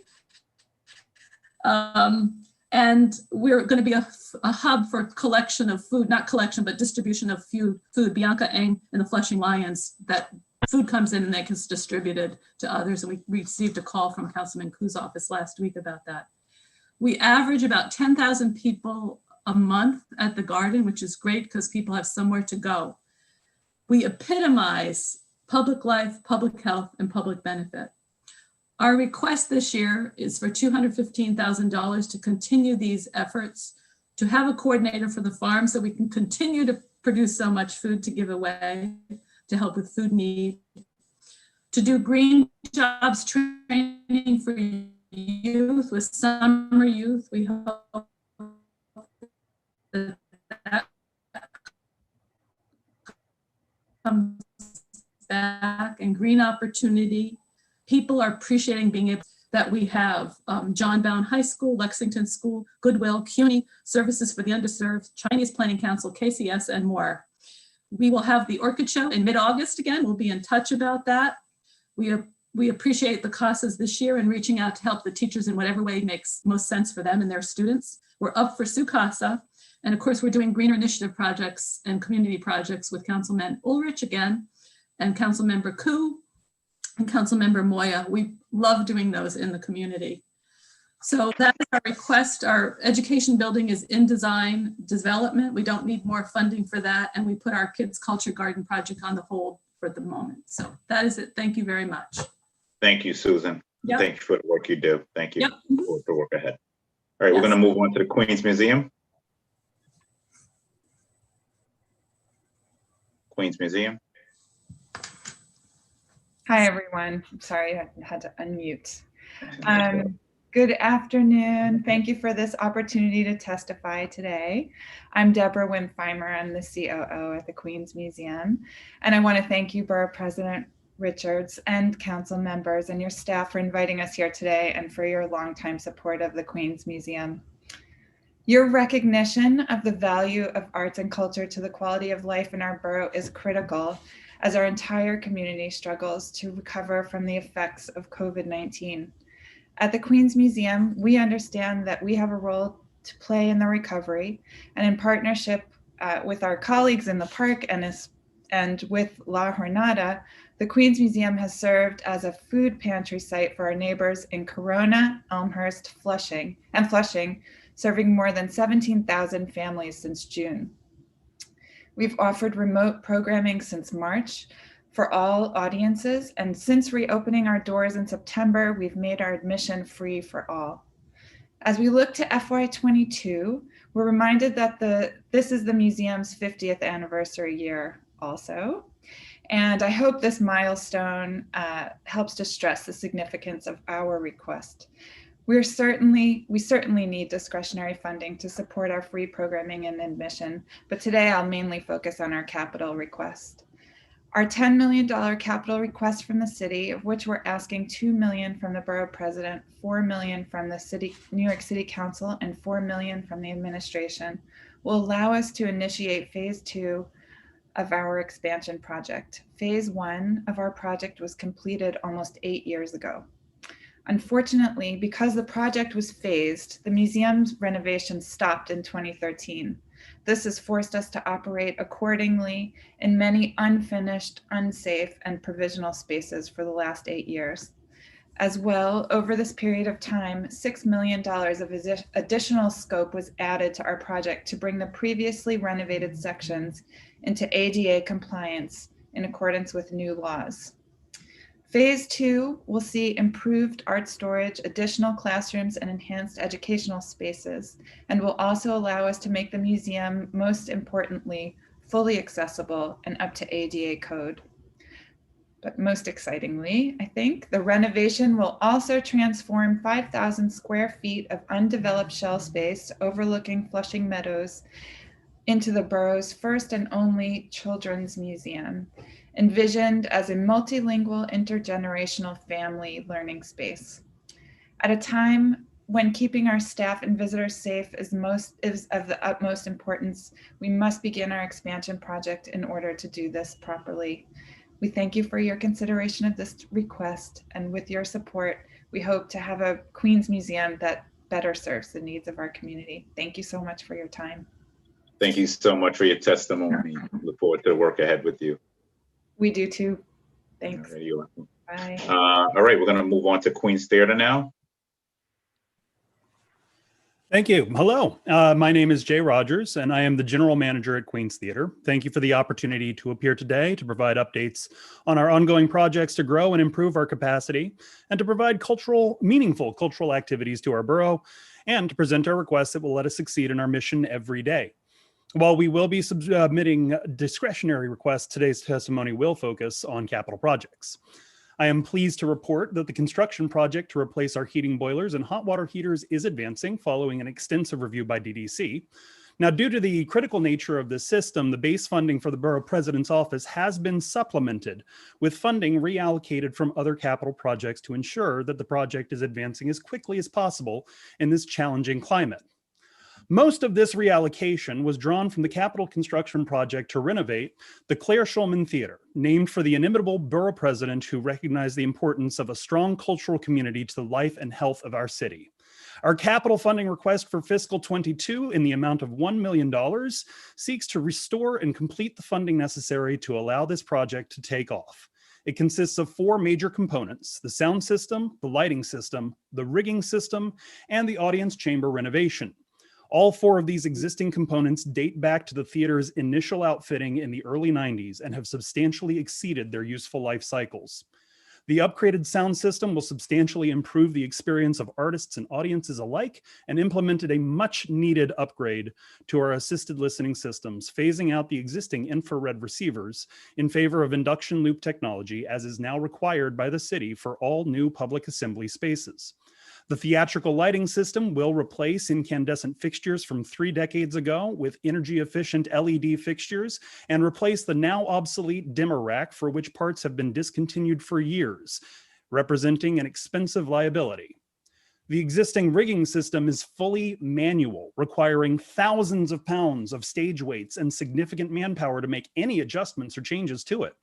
And we're going to be a hub for collection of food, not collection, but distribution of food. Bianca Eng and the Flushing Lions, that food comes in and that gets distributed to others. And we received a call from Councilman Koo's office last week about that. We average about 10,000 people a month at the garden, which is great because people have somewhere to go. We epitomize public life, public health, and public benefit. Our request this year is for $215,000 to continue these efforts, to have a coordinator for the farm so we can continue to produce so much food to give away, to help with food need, to do green jobs training for youth with summer youth. We hope that comes back and green opportunity. People are appreciating being able that we have John Bowne High School, Lexington School, Goodwill, CUNY, Services for the Underserved, Chinese Planning Council, KCS, and more. We will have the Orchid Show in mid-August again. We'll be in touch about that. We appreciate the CASAs this year and reaching out to help the teachers in whatever way makes most sense for them and their students. We're up for SUCASA. And of course, we're doing Greener Initiative projects and community projects with Councilman Ulrich again, and Councilmember Koo, and Councilmember Moya. We love doing those in the community. So that is our request. Our education building is in design development. We don't need more funding for that. And we put our Kids Culture Garden project on the hold for the moment. So that is it. Thank you very much. Thank you, Susan. Yep. Thank you for the work you do. Thank you Yep. for the work ahead. All right, we're going to move on to the Queens Museum. Queens Museum. Hi, everyone. I'm sorry, I had to unmute. Good afternoon. Thank you for this opportunity to testify today. I'm Deborah Wimpheimer. I'm the COO at the Queens Museum. And I want to thank you, Borough President Richards, and council members and your staff for inviting us here today and for your longtime support of the Queens Museum. Your recognition of the value of arts and culture to the quality of life in our borough is critical as our entire community struggles to recover from the effects of COVID-19. At the Queens Museum, we understand that we have a role to play in the recovery, and in partnership with our colleagues in the park and with La Jornada, the Queens Museum has served as a food pantry site for our neighbors in Corona, Elmhurst, Flushing, serving more than 17,000 families since June. We've offered remote programming since March for all audiences, and since reopening our doors in September, we've made our admission free for all. As we look to FY22, we're reminded that this is the museum's 50th anniversary year also. And I hope this milestone helps to stress the significance of our request. We certainly need discretionary funding to support our free programming and admission, but today I'll mainly focus on our capital request. Our $10 million capital request from the city, of which we're asking $2 million from the Borough President, $4 million from the New York City Council, and $4 million from the administration, will allow us to initiate phase 2 of our expansion project. Phase 1 of our project was completed almost 8 years ago. Unfortunately, because the project was phased, the museum's renovation stopped in 2013. This has forced us to operate accordingly in many unfinished, unsafe, and provisional spaces for the last 8 years. As well, over this period of time, $6 million of additional scope was added to our project to bring the previously renovated sections into ADA compliance in accordance with new laws. Phase 2 will see improved art storage, additional classrooms, and enhanced educational spaces, and will also allow us to make the museum, most importantly, fully accessible and up to ADA code. But most excitingly, I think, the renovation will also transform 5,000 square feet of undeveloped shell space overlooking Flushing Meadows into the borough's first and only children's museum, envisioned as a multilingual intergenerational family learning space. At a time when keeping our staff and visitors safe is of the utmost importance, we must begin our expansion project in order to do this properly. We thank you for your consideration of this request, and with your support, we hope to have a Queens Museum that better serves the needs of our community. Thank you so much for your time. Thank you so much for your testimony. Look forward to the work ahead with you. We do too. Thanks. You're welcome. Bye. All right, we're going to move on to Queens Theater now. Thank you. Hello, my name is Jay Rogers, and I am the General Manager at Queens Theater. Thank you for the opportunity to appear today to provide updates on our ongoing projects to grow and improve our capacity, and to provide meaningful cultural activities to our borough, and to present our requests that will let us succeed in our mission every day. While we will be submitting discretionary requests, today's testimony will focus on capital projects. I am pleased to report that the construction project to replace our heating boilers and hot water heaters is advancing following an extensive review by DDC. Now, due to the critical nature of this system, the base funding for the Borough President's office has been supplemented with funding reallocated from other capital projects to ensure that the project is advancing as quickly as possible in this challenging climate. Most of this reallocation was drawn from the capital construction project to renovate the Claire Shulman Theater, named for the inimitable Borough President who recognized the importance of a strong cultural community to the life and health of our city. Our capital funding request for fiscal 22 in the amount of $1 million seeks to restore and complete the funding necessary to allow this project to take off. It consists of 4 major components: the sound system, the lighting system, the rigging system, and the audience chamber renovation. All 4 of these existing components date back to the theater's initial outfitting in the early 90s and have substantially exceeded their useful life cycles. The upgraded sound system will substantially improve the experience of artists and audiences alike and implemented a much needed upgrade to our assisted listening systems, phasing out the existing infrared receivers in favor of induction loop technology, as is now required by the city for all new public assembly spaces. The theatrical lighting system will replace incandescent fixtures from 3 decades ago with energy-efficient LED fixtures and replace the now obsolete dimmer rack for which parts have been discontinued for years, representing an expensive liability. The existing rigging system is fully manual, requiring thousands of pounds of stage weights and significant manpower to make any adjustments or changes to it.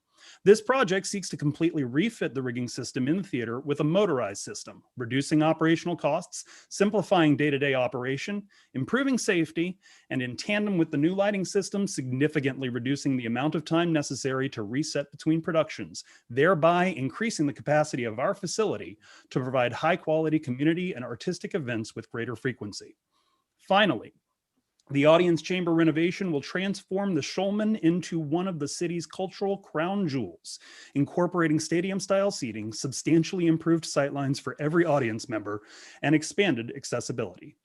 This project seeks to completely refit the rigging system in the theater with a motorized system, reducing operational costs, simplifying day-to-day operation, improving safety, and in tandem with the new lighting system, significantly reducing the amount of time necessary to reset between productions, thereby increasing the capacity of our facility to provide high-quality community and artistic events with greater frequency. Finally, the audience chamber renovation will transform the Shulman into one of the city's cultural crown jewels, incorporating stadium-style seating, substantially improved sightlines for every audience member, and expanded accessibility.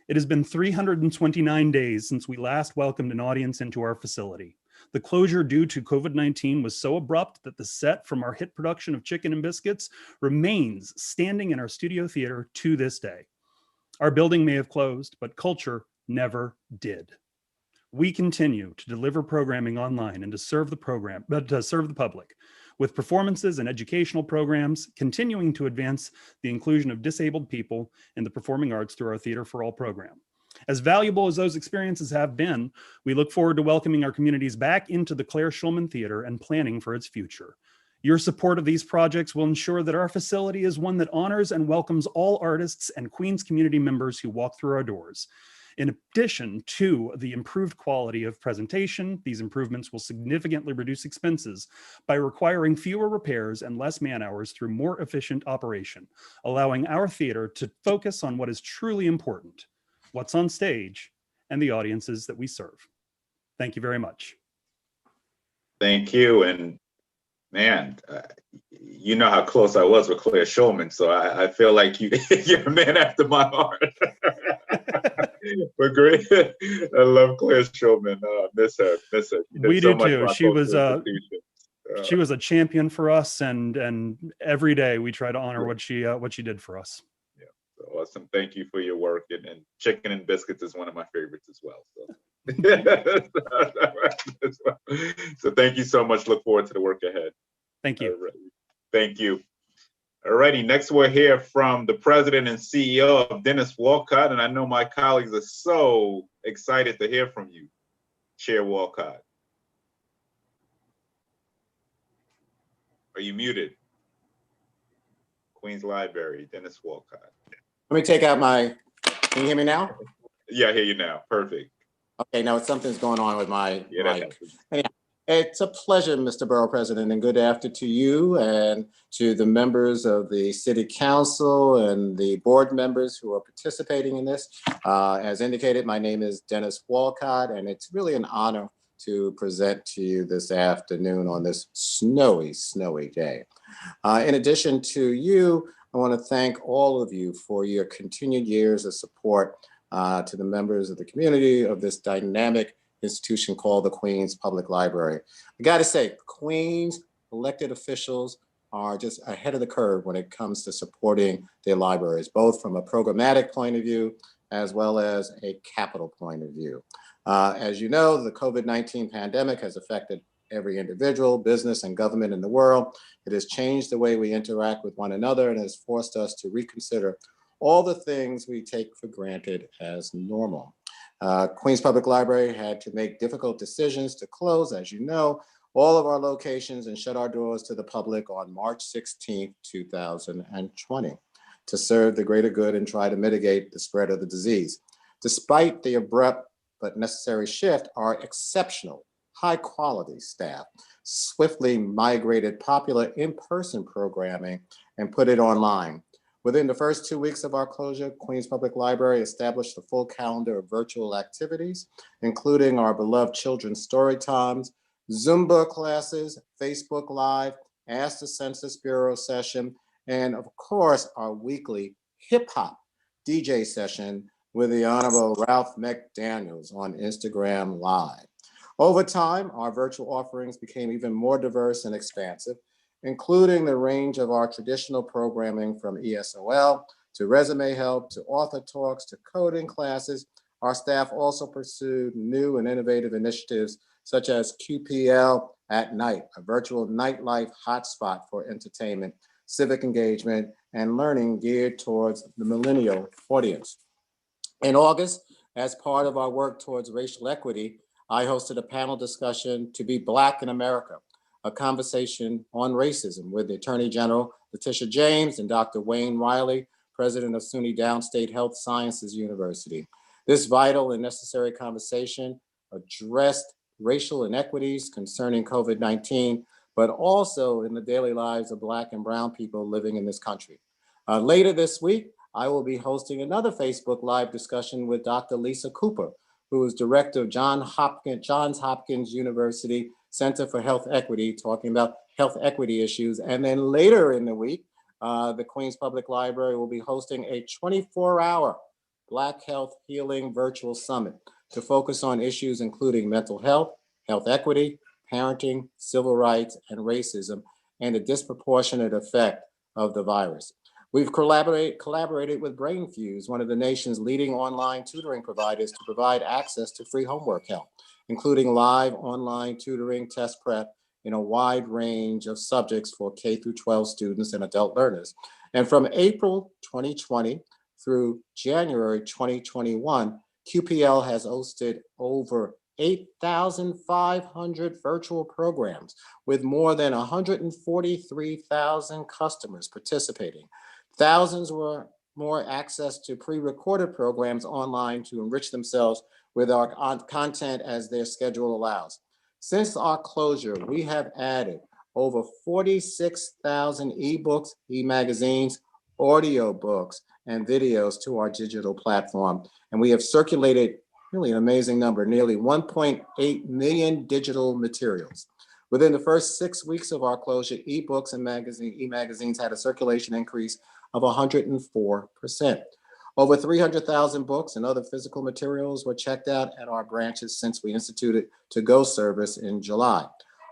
It has been 329 days since we last welcomed an audience into our facility. The closure due to COVID-19 was so abrupt that the set from our hit production of Chicken and Biscuits remains standing in our studio theater to this day. Our building may have closed, but culture never did. We continue to deliver programming online and to serve the public with performances and educational programs, continuing to advance the inclusion of disabled people in the performing arts through our Theater for All program. As valuable as those experiences have been, we look forward to welcoming our communities back into the Claire Shulman Theater and planning for its future. Your support of these projects will ensure that our facility is one that honors and welcomes all artists and Queens community members who walk through our doors. In addition to the improved quality of presentation, these improvements will significantly reduce expenses by requiring fewer repairs and less man-hours through more efficient operation, allowing our theater to focus on what is truly important, what's on stage, and the audiences that we serve. Thank you very much. Thank you. And man, you know how close I was with Claire Shulman, so I feel like you're a man after my heart. But great. I love Claire Shulman. Miss her. We do too. She was a champion for us, and every day we try to honor what she did for us. Yeah, so awesome. Thank you for your work, and Chicken and Biscuits is one of my favorites as well. So. So thank you so much. Look forward to the work ahead. Thank you. Right. Thank you. All righty, next we'll hear from the president and CEO of Dennis Walcott, and I know my colleagues are so excited to hear from you, Chair Walcott. Are you muted? Queens Library, Dennis Walcott. Let me take out my, can you hear me now? Yeah, I hear you now, perfect. Okay, now something's going on with my mic. Anyhow, it's a pleasure, Mr. Borough President, and good afternoon to you and to the members of the City Council and the board members who are participating in this. As indicated, my name is Dennis Walcott, and it's really an honor to present to you this afternoon on this snowy, snowy day. In addition to you, I want to thank all of you for your continued years of support to the members of the community of this dynamic institution called the Queens Public Library. I gotta say, Queens elected officials are just ahead of the curve when it comes to supporting their libraries, both from a programmatic point of view as well as a capital point of view. As you know, the COVID-19 pandemic has affected every individual, business, and government in the world. It has changed the way we interact with one another and has forced us to reconsider all the things we take for granted as normal. Queens Public Library had to make difficult decisions to close, as you know, all of our locations and shut our doors to the public on March 16, 2020, to serve the greater good and try to mitigate the spread of the disease. Despite the abrupt but necessary shift, our exceptional, high-quality staff swiftly migrated popular in-person programming and put it online. Within the first 2 weeks of our closure, Queens Public Library established a full calendar of virtual activities, including our beloved children's story times, Zumba classes, Facebook Live, Ask the Census Bureau session, and of course, our weekly hip hop DJ session with the Honorable Ralph McDaniels on Instagram Live. Over time, our virtual offerings became even more diverse and expansive, including the range of our traditional programming from ESOL to resume help to author talks to coding classes. Our staff also pursued new and innovative initiatives such as QPL at Night, a virtual nightlife hotspot for entertainment, civic engagement, and learning geared towards the millennial audience. In August, as part of our work towards racial equity, I hosted a panel discussion to be Black in America, a conversation on racism with the Attorney General, Letitia James, and Dr. Wayne Riley, president of SUNY Downstate Health Sciences University. This vital and necessary conversation addressed racial inequities concerning COVID-19, but also in the daily lives of Black and Brown people living in this country. Later this week, I will be hosting another Facebook Live discussion with Dr. Lisa Cooper, who is director of Johns Hopkins University Center for Health Equity, talking about health equity issues. And then later in the week, the Queens Public Library will be hosting a 24-hour Black Health Healing Virtual Summit to focus on issues including mental health, health equity, parenting, civil rights, and racism, and the disproportionate effect of the virus. We've collaborated with BrainFuse, one of the nation's leading online tutoring providers, to provide access to free homework help, including live online tutoring, test prep in a wide range of subjects for K-12 students and adult learners. And from April 2020 through January 2021, QPL has hosted over 8,500 virtual programs with more than 143,000 customers participating. Thousands were more access to pre-recorded programs online to enrich themselves with our content as their schedule allows. Since our closure, we have added over 46,000 ebooks, e-magazines, audio books, and videos to our digital platform. And we have circulated really an amazing number, nearly 1.8 million digital materials. Within the first 6 weeks of our closure, ebooks and e-magazines had a circulation increase of 104%. Over 300,000 books and other physical materials were checked out at our branches since we instituted to-go service in July.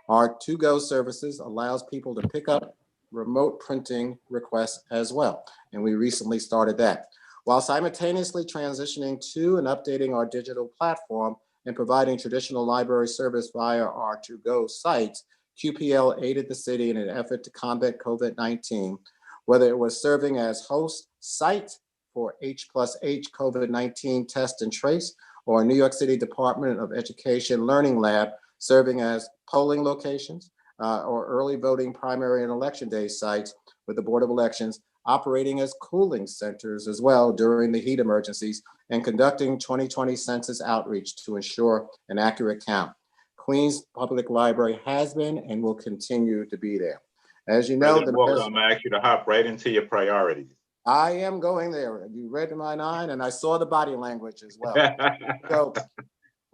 Our to-go services allows people to pick up remote printing requests as well, and we recently started that. While simultaneously transitioning to and updating our digital platform and providing traditional library service via our to-go sites, QPL aided the city in an effort to combat COVID-19, whether it was serving as host site for H+H COVID-19 test and trace, or New York City Department of Education Learning Lab serving as polling locations, or early voting primary and election day sites with the Board of Elections operating as cooling centers as well during the heat emergencies and conducting 2020 census outreach to ensure an accurate count. Queens Public Library has been and will continue to be there. As you know, President Walker, I'm gonna ask you to hop right into your priorities. I am going there. You read my mind and I saw the body language as well. So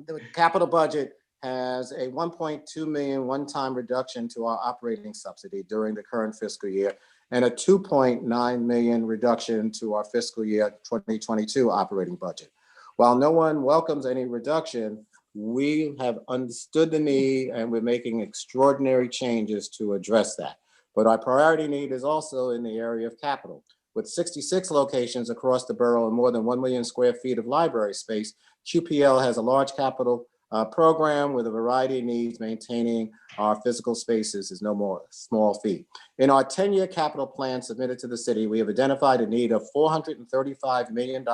the capital budget has a 1.2 million one-time reduction to our operating subsidy during the current fiscal year and a 2.9 million reduction to our fiscal year 2022 operating budget. While no one welcomes any reduction, we have understood the need and we're making extraordinary changes to address that. But our priority need is also in the area of capital. With 66 locations across the borough and more than 1 million square feet of library space, QPL has a large capital program with a variety of needs. Maintaining our physical spaces is no more small feat. In our 10-year capital plan submitted to the city, we have identified a need of $435 million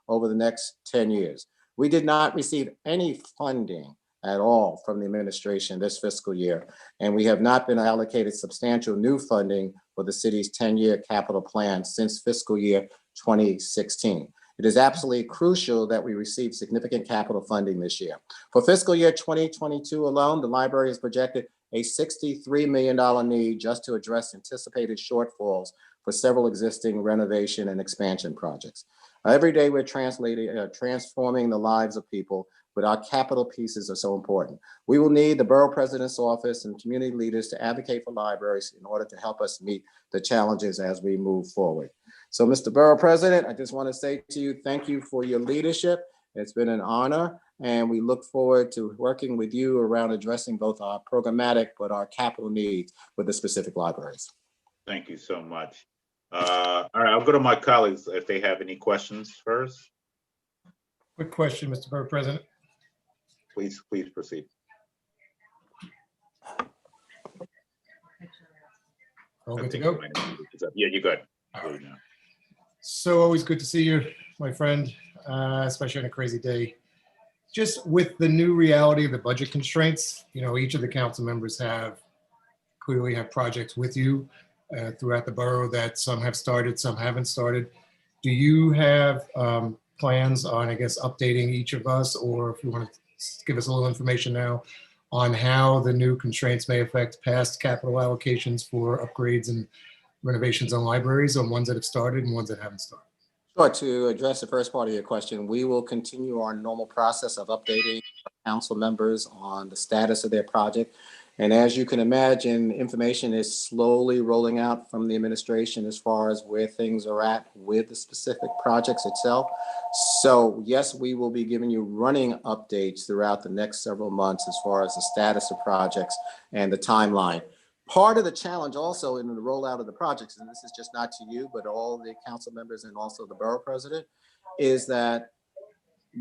over the next 10 years. We did not receive any funding at all from the administration this fiscal year, and we have not been allocated substantial new funding for the city's 10-year capital plan since fiscal year 2016. It is absolutely crucial that we receive significant capital funding this year. For fiscal year 2022 alone, the library has projected a $63 million need just to address anticipated shortfalls for several existing renovation and expansion projects. Every day we're transforming the lives of people, but our capital pieces are so important. We will need the Borough President's Office and community leaders to advocate for libraries in order to help us meet the challenges as we move forward. So, Mr. Borough President, I just want to say to you, thank you for your leadership. It's been an honor, and we look forward to working with you around addressing both our programmatic but our capital needs with the specific libraries. Thank you so much. All right, I'll go to my colleagues if they have any questions first. Quick question, Mr. Borough President. Please proceed. All good to go? Yeah, you're good. So always good to see you, my friend, especially on a crazy day. Just with the new reality of the budget constraints, you know, each of the council members clearly have projects with you throughout the borough that some have started, some haven't started. Do you have plans on, I guess, updating each of us, or if you want to give us a little information now on how the new constraints may affect past capital allocations for upgrades and renovations on libraries, on ones that have started and ones that haven't started? Sure. To address the first part of your question, we will continue our normal process of updating council members on the status of their project. And as you can imagine, information is slowly rolling out from the administration as far as where things are at with the specific projects itself. So yes, we will be giving you running updates throughout the next several months as far as the status of projects and the timeline. Part of the challenge also in the rollout of the projects, and this is just not to you, but all the council members and also the borough president, is that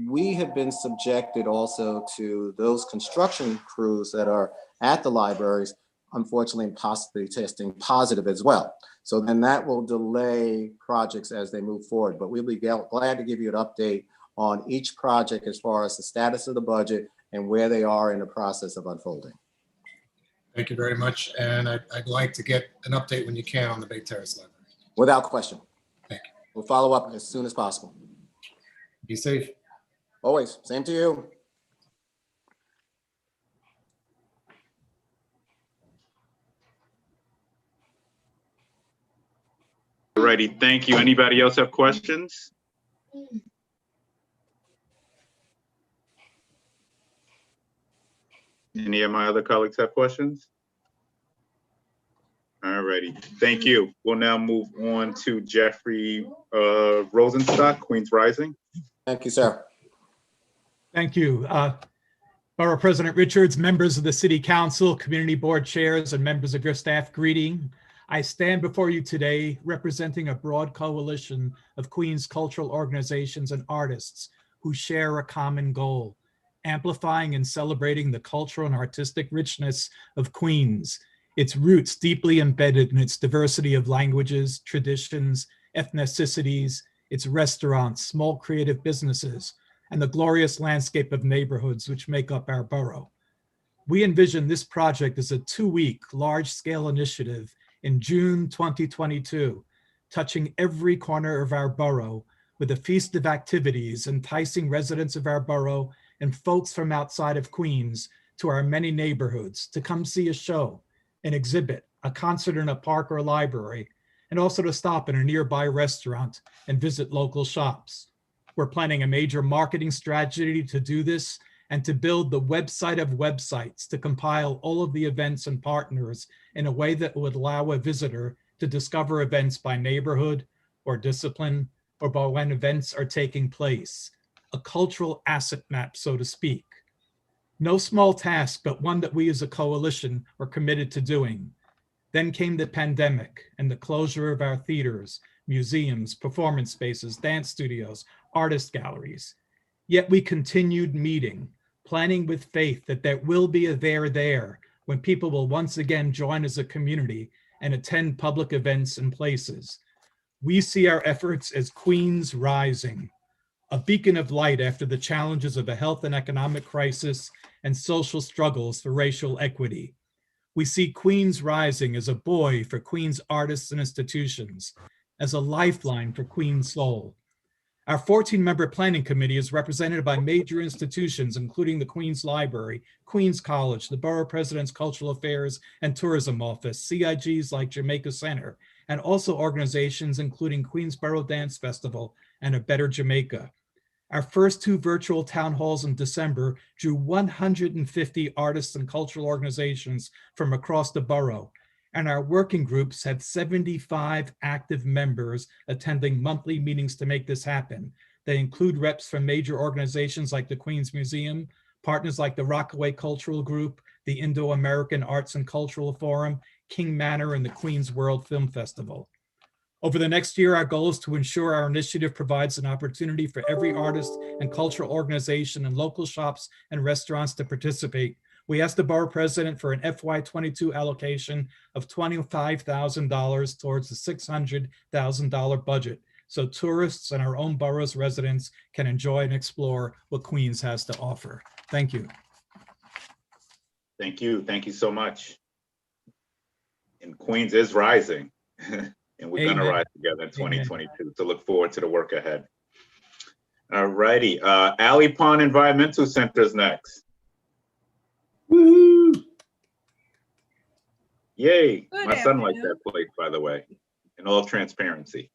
we have been subjected also to those construction crews that are at the libraries, unfortunately, possibly testing positive as well. So then that will delay projects as they move forward. But we'll be glad to give you an update on each project as far as the status of the budget and where they are in the process of unfolding. Thank you very much. And I'd like to get an update when you can on the Bay Terrace Library. Without question. Thank you. We'll follow up as soon as possible. Be safe. Always. Same to you. Alrighty, thank you. Anybody else have questions? Any of my other colleagues have questions? Alrighty, thank you. We'll now move on to Jeffrey Rosenstock, Queens Rising. Thank you, sir. Thank you. Borough President Richards, members of the City Council, Community Board chairs, and members of your staff, greeting. I stand before you today representing a broad coalition of Queens cultural organizations and artists who share a common goal: amplifying and celebrating the cultural and artistic richness of Queens, its roots deeply embedded in its diversity of languages, traditions, ethnicities, its restaurants, small creative businesses, and the glorious landscape of neighborhoods which make up our borough. We envision this project as a 2-week large-scale initiative in June 2022, touching every corner of our borough with a feast of activities, enticing residents of our borough and folks from outside of Queens to our many neighborhoods to come see a show, an exhibit, a concert in a park or library, and also to stop in a nearby restaurant and visit local shops. We're planning a major marketing strategy to do this and to build the website of websites to compile all of the events and partners in a way that would allow a visitor to discover events by neighborhood or discipline or by when events are taking place. A cultural asset map, so to speak. No small task, but one that we as a coalition are committed to doing. Then came the pandemic and the closure of our theaters, museums, performance spaces, dance studios, artist galleries. Yet we continued meeting, planning with faith that there will be a there when people will once again join as a community and attend public events and places. We see our efforts as Queens Rising, a beacon of light after the challenges of a health and economic crisis and social struggles for racial equity. We see Queens Rising as a buoy for Queens artists and institutions, as a lifeline for Queens soul. Our 14-member planning committee is represented by major institutions, including the Queens Library, Queens College, the Borough President's Cultural Affairs and Tourism Office, CIGs like Jamaica Center, and also organizations including Queens Borough Dance Festival and A Better Jamaica. Our first 2 virtual town halls in December drew 150 artists and cultural organizations from across the borough, and our working groups had 75 active members attending monthly meetings to make this happen. They include reps from major organizations like the Queens Museum, partners like the Rockaway Cultural Group, the Indo-American Arts and Cultural Forum, King Manor, and the Queens World Film Festival. Over the next year, our goal is to ensure our initiative provides an opportunity for every artist and cultural organization and local shops and restaurants to participate. We asked the Borough President for an FY22 allocation of $25,000 towards the $600,000 budget, so tourists and our own borough's residents can enjoy and explore what Queens has to offer. Thank you. Thank you. Thank you so much. And Queens is rising. And we're going to rise together in 2022. So look forward to the work ahead. All righty. Alley Pond Environmental Center is next. Woo! Yay. Good My son likes afternoon. that place, by the way, in all transparency.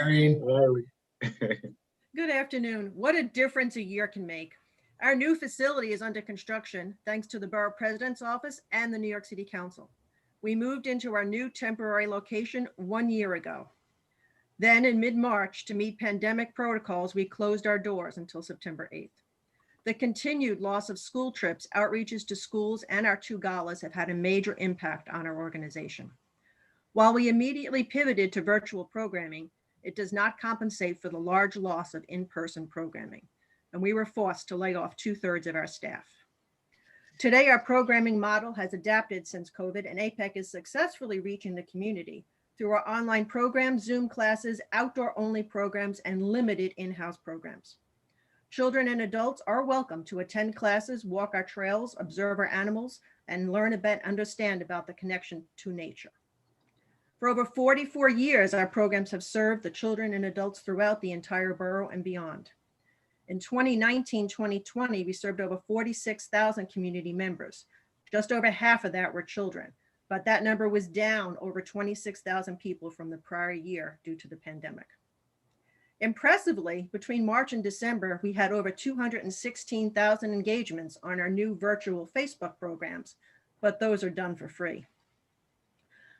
Irene. Good afternoon. What a difference a year can make. Our new facility is under construction thanks to the Borough President's Office and the New York City Council. We moved into our new temporary location 1 year ago. Then in mid-March, to meet pandemic protocols, we closed our doors until September 8th. The continued loss of school trips, outreaches to schools, and our 2 galas have had a major impact on our organization. While we immediately pivoted to virtual programming, it does not compensate for the large loss of in-person programming, and we were forced to lay off 2/3 of our staff. Today, our programming model has adapted since COVID, and APEC is successfully reaching the community through our online programs, Zoom classes, outdoor-only programs, and limited in-house programs. Children and adults are welcome to attend classes, walk our trails, observe our animals, and learn about, understand about the connection to nature. For over 44 years, our programs have served the children and adults throughout the entire borough and beyond. In 2019-2020, we served over 46,000 community members. Just over half of that were children, but that number was down over 26,000 people from the prior year due to the pandemic. Impressively, between March and December, we had over 216,000 engagements on our new virtual Facebook programs, but those are done for free.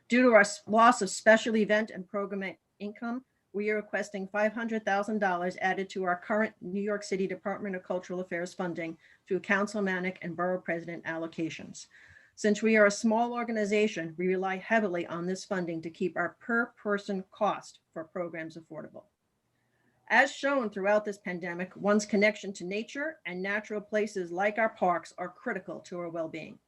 Due to our loss of special event and program income, we are requesting $500,000 added to our current New York City Department of Cultural Affairs funding through councilmanic and borough president allocations. Since we are a small organization, we rely heavily on this funding to keep our per person cost for programs affordable. As shown throughout this pandemic, one's connection to nature and natural places like our parks are critical to our well-being.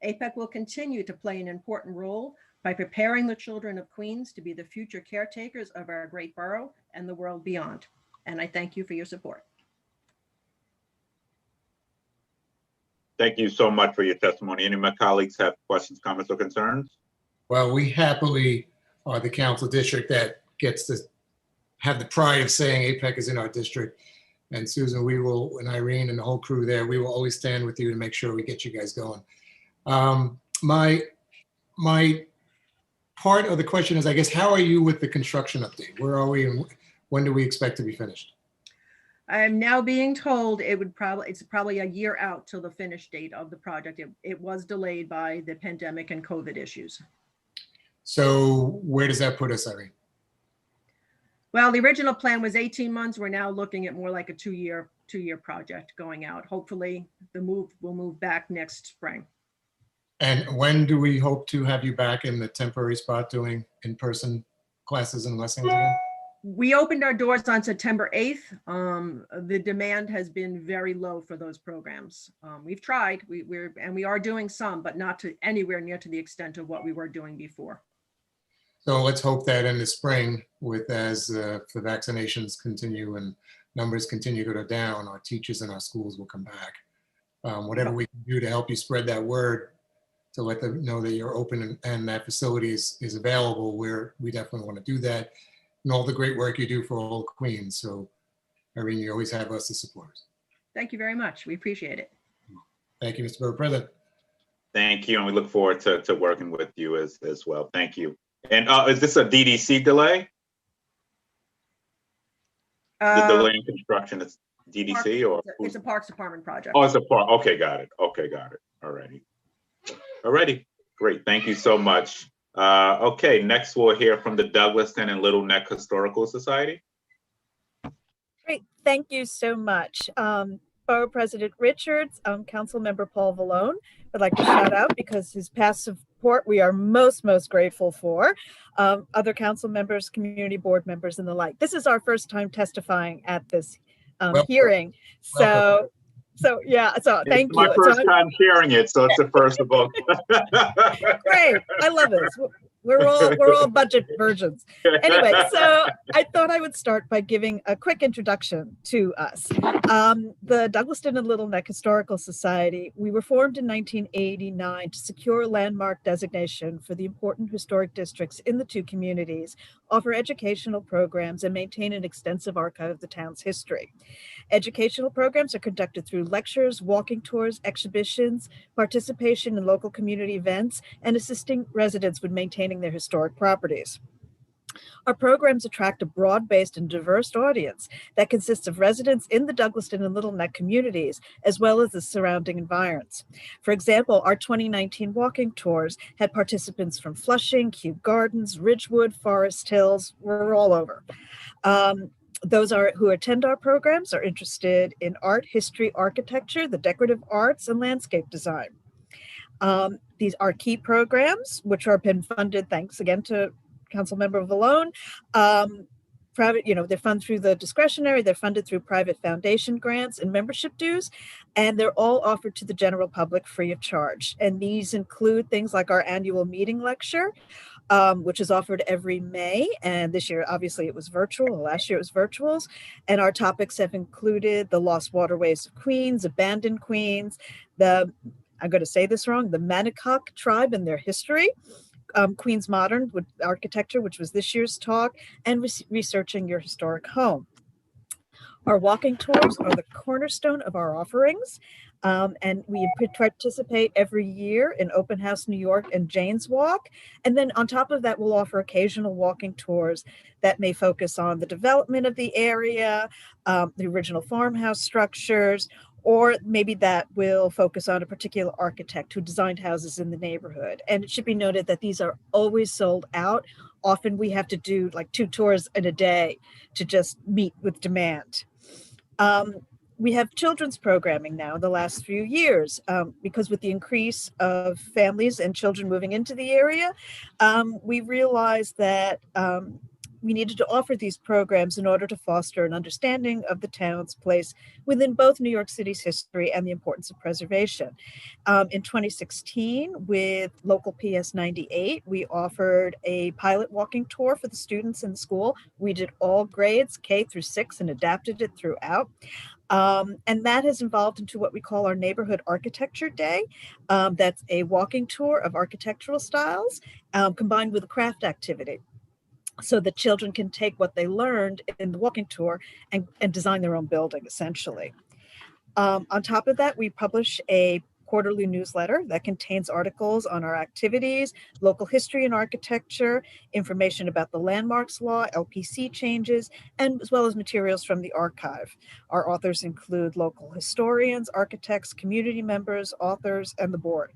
APEC will continue to play an important role by preparing the children of Queens to be the future caretakers of our great borough and the world beyond. And I thank you for your support. Thank you so much for your testimony. Any of my colleagues have questions, comments, or concerns? Well, we happily are the council district that gets to have the pride of saying APEC is in our district. And Susan, we will, and Irene and the whole crew there, we will always stand with you to make sure we get you guys going. My part of the question is, I guess, how are you with the construction update? Where are we and when do we expect to be finished? I'm now being told it's probably a year out till the finish date of the project. It was delayed by the pandemic and COVID issues. So where does that put us, Irene? Well, the original plan was 18 months. We're now looking at more like a two-year project going out. Hopefully the move will move back next spring. And when do we hope to have you back in the temporary spot doing in-person classes and lessons again? We opened our doors on September 8th. The demand has been very low for those programs. We've tried, we are doing some, but not to anywhere near to the extent of what we were doing before. So let's hope that in the spring, as the vaccinations continue and numbers continue to go down, our teachers in our schools will come back. Whatever we can do to help you spread that word, to let them know that you're open and that facility is available, we definitely want to do that. And all the great work you do for all of Queens. So, Irene, you always have us to support. Thank you very much. We appreciate it. Thank you, Mr. Borough President. Thank you, and we look forward to working with you as well. Thank you. And is this a DDC delay? The delay in construction is DDC or? It's a Parks Department project. Oh, it's a park. Okay, got it. Okay, got it. Alrighty. Great. Thank you so much. Okay, next we'll hear from the Douglaston and Little Neck Historical Society. Great, thank you so much. Borough President Richards, Council Member Paul Vallone, I'd like to shout out because his past support we are most grateful for. Other council members, community board members, and the like. This is our first time testifying at this hearing, so thank you. It's my first time hearing it, so it's the first of all. Great, I love this. We're all budget virgins. Anyway, so I thought I would start by giving a quick introduction to us. The Douglaston and Little Neck Historical Society, we were formed in 1989 to secure landmark designation for the important historic districts in the two communities, offer educational programs, and maintain an extensive archive of the town's history. Educational programs are conducted through lectures, walking tours, exhibitions, participation in local community events, and assisting residents with maintaining their historic properties. Our programs attract a broad-based and diverse audience that consists of residents in the Douglaston and Little Neck communities, as well as the surrounding environs. For example, our 2019 walking tours had participants from Flushing, Kew Gardens, Ridgewood, Forest Hills. We're all over. Those who attend our programs are interested in art, history, architecture, the decorative arts, and landscape design. These are key programs, which have been funded, thanks again to Councilmember Vallone. They're funded through the discretionary, they're funded through private foundation grants and membership dues, and they're all offered to the general public free of charge. And these include things like our annual meeting lecture, which is offered every May. And this year, obviously, it was virtual. Last year, it was virtuals. And our topics have included the lost waterways of Queens, abandoned Queens, I'm going to say this wrong, the Manicock tribe and their history, Queens Modern with Architecture, which was this year's talk, and researching your historic home. Our walking tours are the cornerstone of our offerings, and we participate every year in Open House New York and Jane's Walk. And then on top of that, we'll offer occasional walking tours that may focus on the development of the area, the original farmhouse structures, or maybe that will focus on a particular architect who designed houses in the neighborhood. And it should be noted that these are always sold out. Often we have to do like 2 tours in a day to just meet with demand. We have children's programming now in the last few years because with the increase of families and children moving into the area, we realized that we needed to offer these programs in order to foster an understanding of the town's place within both New York City's history and the importance of preservation. In 2016, with Local PS 98, we offered a pilot walking tour for the students in the school. We did all grades, K through 6, and adapted it throughout. And that has evolved into what we call our Neighborhood Architecture Day. That's a walking tour of architectural styles combined with a craft activity, so that children can take what they learned in the walking tour and design their own building, essentially. On top of that, we publish a quarterly newsletter that contains articles on our activities, local history and architecture, information about the landmarks law, LPC changes, and as well as materials from the archive. Our authors include local historians, architects, community members, authors, and the board.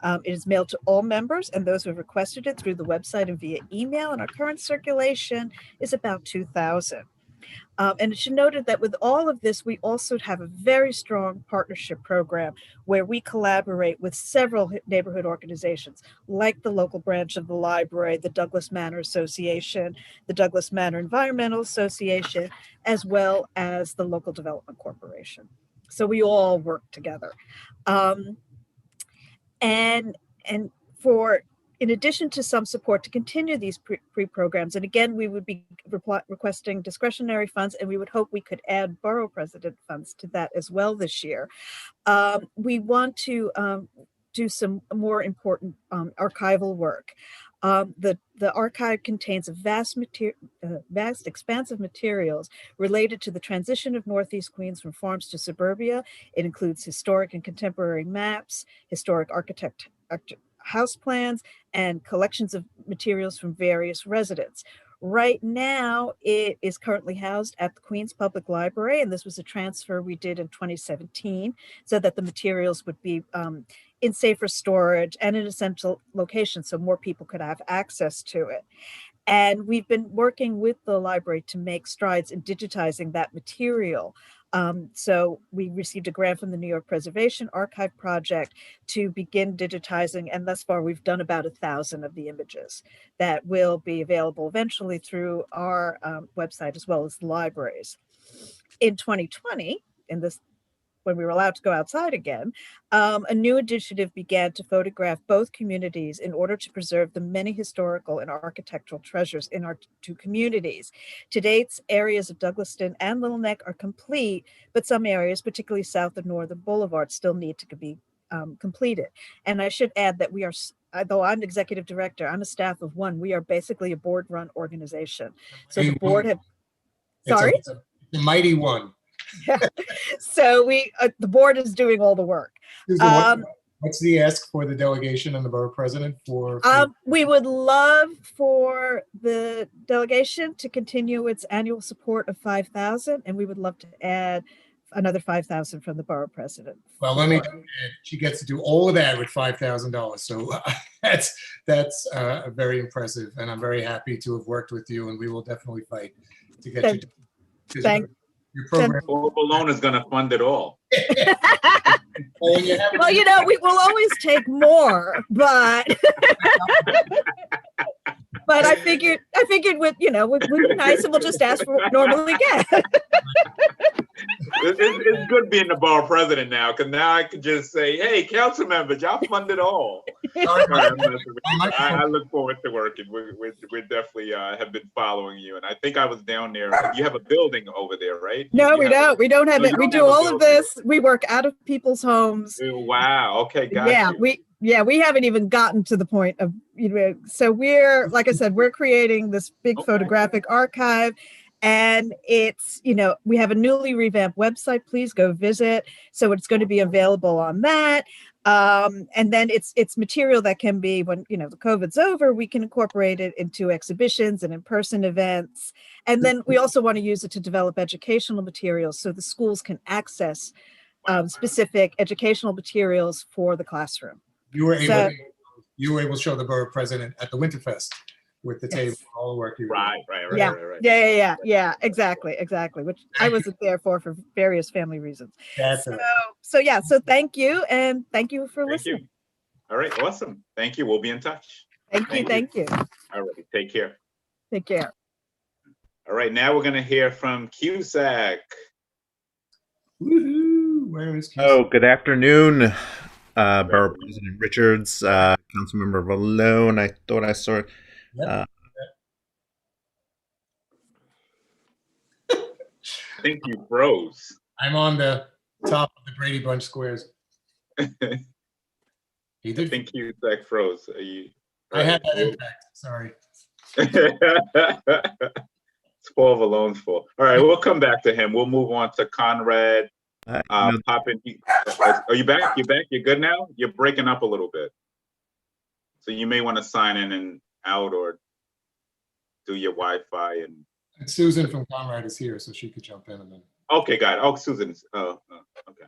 It is mailed to all members and those who have requested it through the website and via email, and our current circulation is about 2,000. And it should be noted that with all of this, we also have a very strong partnership program where we collaborate with several neighborhood organizations, like the local branch of the library, the Douglas Manor Association, the Douglas Manor Environmental Association, as well as the Local Development Corporation. So we all work together. And for, in addition to some support to continue these pre-programs, and again, we would be requesting discretionary funds, and we would hope we could add Borough President funds to that as well this year. We want to do some more important archival work. The archive contains a vast expanse of materials related to the transition of Northeast Queens from farms to suburbia. It includes historic and contemporary maps, historic house plans, and collections of materials from various residents. Right now, it is currently housed at the Queens Public Library, and this was a transfer we did in 2017 so that the materials would be in safer storage and in a central location so more people could have access to it. And we've been working with the library to make strides in digitizing that material. So we received a grant from the New York Preservation Archive Project to begin digitizing, and thus far we've done about 1,000 of the images that will be available eventually through our website as well as the libraries. In 2020, when we were allowed to go outside again, a new initiative began to photograph both communities in order to preserve the many historical and architectural treasures in our two communities. To date, areas of Douglaston and Little Neck are complete, but some areas, particularly south of Northern Boulevard, still need to be completed. And I should add that we are, though I'm executive director, I'm a staff of one. We are basically a board-run organization. So the board have, sorry? It's a mighty one. So the board is doing all the work. What's the ask for the delegation and the borough president for? We would love for the delegation to continue its annual support of $5,000, and we would love to add another $5,000 from the borough president. Well, let me. She gets to do all of that with $5,000, so that's very impressive, and I'm very happy to have worked with you, and we will definitely fight to get you. Thank. Your program alone is going to fund it all. Well, we will always take more, but but I figured with would be nice, and we'll just ask for what we normally get. It's good being the borough president now, because now I can just say, "Hey, council members, y'all fund it all." I look forward to working. We definitely have been following you, and I think I was down there. You have a building over there, right? No, we don't. We don't have it. We do all of this. We work out of people's homes. Wow. Okay. Gotcha. We haven't even gotten to the point of, so we're, like I said, we're creating this big photographic archive, and it's, we have a newly revamped website. Please go visit. So it's going to be available on that. And then it's material that can be, when, the COVID's over, we can incorporate it into exhibitions and in-person events. And then we also want to use it to develop educational materials so the schools can access specific educational materials for the classroom. You were able to show the borough president at the Winterfest with the table, all the work you right. Yeah, exactly. Which I wasn't there for various family reasons. So thank you, and thank you for listening. All right, awesome. Thank you. We'll be in touch. Thank you. All right, take care. Take care. All right, now we're going to hear from Cusack. Woohoo! Where is Cusack? Oh, good afternoon, Borough President Richards, Councilmember Valone. I thought I saw. I think you froze. I'm on the top of the Brady Bunch squares. I think Cusack froze. I had that impact. Sorry. It's Paul Valone's fault. All right, we'll come back to him. We'll move on to Conrad. Poppin. Are you back? You're good now? You're breaking up a little bit. So you may want to sign in and out or do your Wi-Fi. And Susan from Conrad is here, so she could jump in and then. Okay, got it. Oh, Susan's. Okay.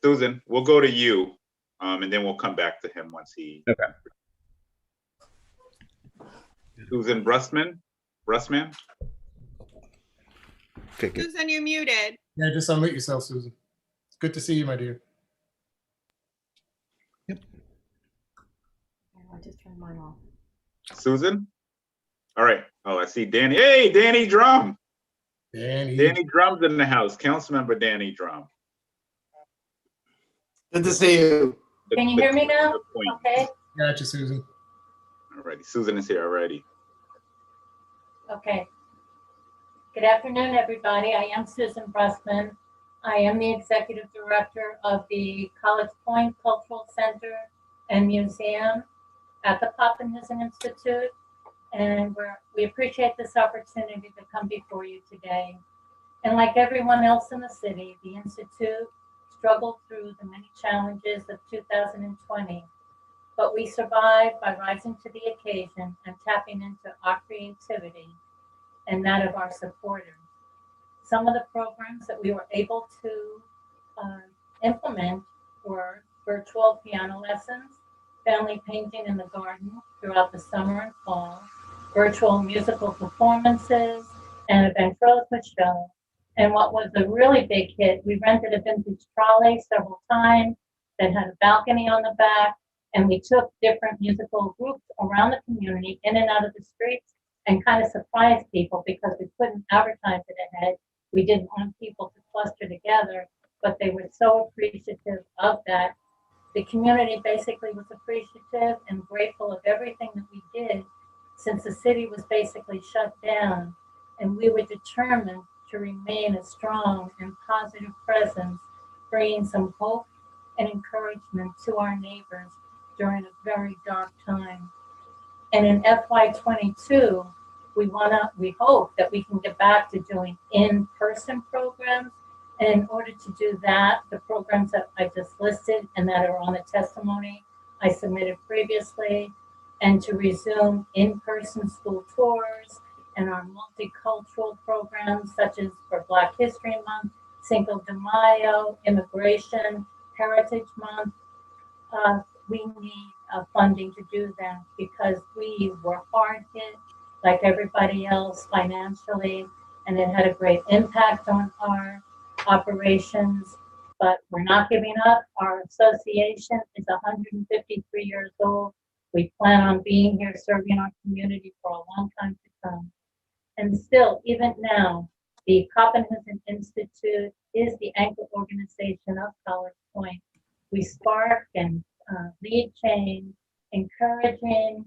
Susan, we'll go to you, and then we'll come back to him once he. Okay. Susan Brusman. Okay, good. Susan, you're muted. Yeah, just unmute yourself, Susan. Good to see you, my dear. I'll just turn mine off. Susan? All right. Oh, I see Danny. Hey, Danny Drum. Danny Drum's in the house. Councilmember Danny Drum. Good to see you. Can you hear me now? Okay. Gotcha, Susan. All righty. Susan is here already. Okay. Good afternoon, everybody. I am Susan Brustman. I am the executive director of the College Point Cultural Center and Museum at the Poppenhusen Institute. And we appreciate this opportunity to come before you today. And like everyone else in the city, the Institute struggled through the many challenges of 2020, but we survived by rising to the occasion and tapping into our creativity and that of our supporters. Some of the programs that we were able to implement were virtual piano lessons, family painting in the garden throughout the summer and fall, virtual musical performances, and a ventriloquist show. And what was a really big hit, we rented a vintage trolley several times that had a balcony on the back, and we took different musical groups around the community in and out of the streets and kind of surprised people because we couldn't advertise it ahead. We didn't want people to cluster together, but they were so appreciative of that. The community basically was appreciative and grateful of everything that we did since the city was basically shut down, and we were determined to remain a strong and positive presence, bringing some hope and encouragement to our neighbors during a very dark time. And in FY22, we hope that we can get back to doing in-person programs. And in order to do that, the programs that I just listed and that are on the testimony I submitted previously, and to resume in-person school tours and our multicultural programs such as for Black History Month, Cinco de Mayo, Immigration, Heritage Month. We need funding to do that because we were hard hit like everybody else financially, and it had a great impact on our operations, but we're not giving up. Our association is 153 years old. We plan on being here serving our community for a long time to come. And still, even now, the Poppenhusen Institute is the anchor organization of College Point. We spark and lead change, encouraging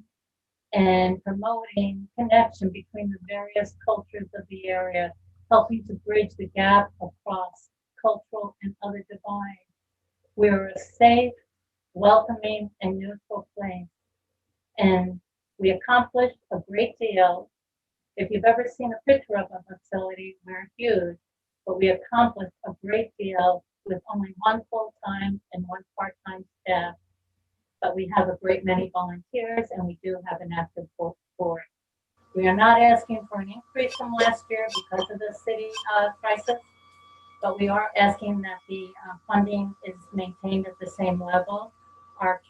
and promoting connection between the various cultures of the area, helping to bridge the gap across cultural and other divides. We're a safe, welcoming, and neutral place. And we accomplished a great deal. If you've ever seen a picture of a facility, we're huge, but we accomplished a great deal with only one full-time and one part-time staff. But we have a great many volunteers, and we do have an active board. We are not asking for an increase from last year because of the city crisis, but we are asking that the funding is maintained at the same level. Our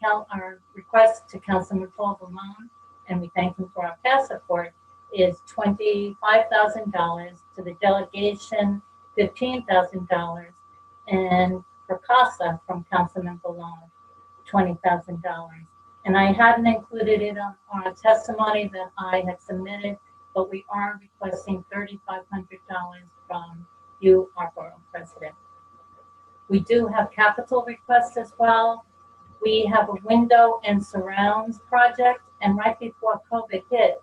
request to Councilman Paul Bamone, and we thank him for our past support, is $25,000, to the delegation $15,000, and for CASA from Councilman Bamone, $20,000. And I hadn't included it on our testimony that I had submitted, but we are requesting $3,500 from you, our Borough President. We do have capital requests as well. We have a window and surrounds project, and right before COVID hit,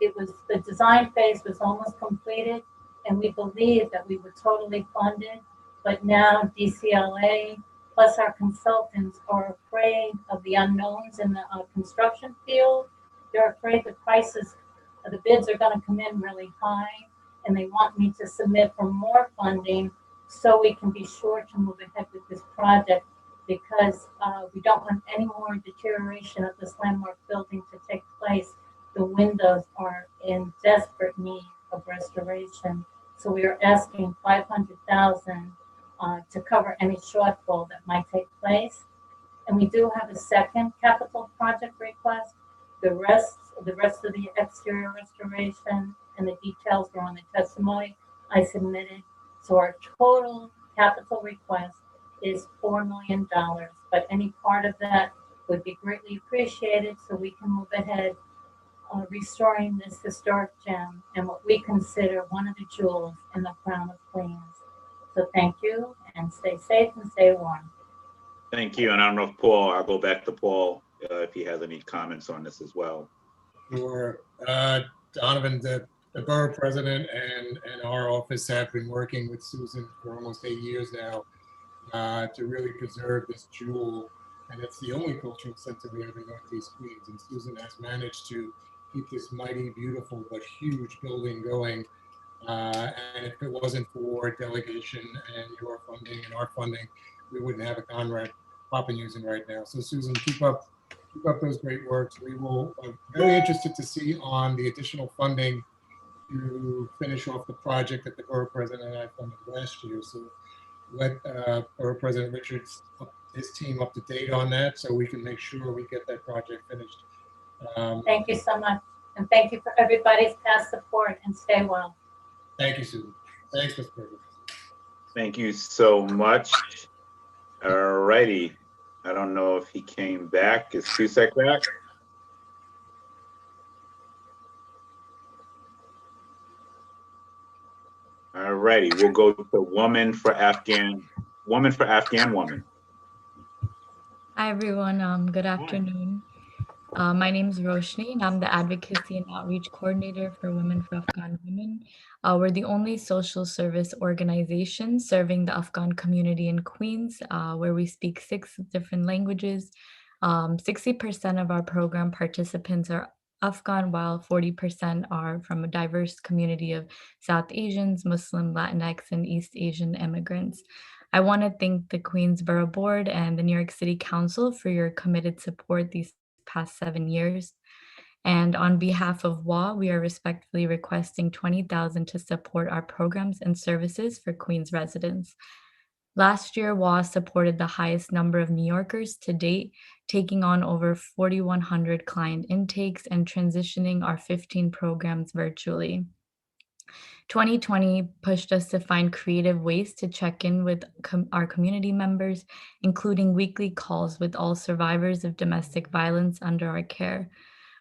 the design phase was almost completed, and we believed that we were totally funded, but now DCLA plus our consultants are afraid of the unknowns in the construction field. They're afraid the prices, the bids are going to come in really high, and they want me to submit for more funding so we can be sure to move ahead with this project, because we don't want any more deterioration of this landmark building to take place. The windows are in desperate need of restoration. So we are asking $500,000 to cover any shortfall that might take place. And we do have a second capital project request. The rest of the exterior restoration and the details are on the testimony. I submitted. So our total capital request is $4 million, but any part of that would be greatly appreciated so we can move ahead restoring this historic gem and what we consider one of the jewels in the crown of Queens. So thank you and stay safe and stay warm. Thank you. And I don't know if Paul, I'll go back to Paul if he has any comments on this as well. Sure. Donovan, the borough president and our office have been working with Susan for almost 8 years now to really preserve this jewel. And it's the only cultural center we have in Northeast Queens. And Susan has managed to keep this mighty, beautiful, but huge building going. And if it wasn't for delegation and your funding and our funding, we wouldn't have a Conrad popping using right now. So Susan, keep up those great works. We will, I'm very interested to see on the additional funding to finish off the project that the borough president and I funded last year. So let Borough President Richards, his team up to date on that so we can make sure we get that project finished. Thank you so much. And thank you for everybody's past support and stay well. Thank you, Susan. Thanks, Mr. President. Thank you so much. All righty. I don't know if he came back. Is Cusack back? All righty. We'll go to Woman for Afghan Woman. Hi, everyone. Good afternoon. My name is Roshni, and I'm the Advocacy and Outreach Coordinator for Women for Afghan Women. We're the only social service organization serving the Afghan community in Queens, where we speak 6 different languages. 60% of our program participants are Afghan, while 40% are from a diverse community of South Asians, Muslim, Latinx, and East Asian immigrants. I want to thank the Queens Borough Board and the New York City Council for your committed support these past 7 years. And on behalf of WA, we are respectfully requesting $20,000 to support our programs and services for Queens residents. Last year, WA supported the highest number of New Yorkers to date, taking on over 4,100 client intakes and transitioning our 15 programs virtually. 2020 pushed us to find creative ways to check in with our community members, including weekly calls with all survivors of domestic violence under our care.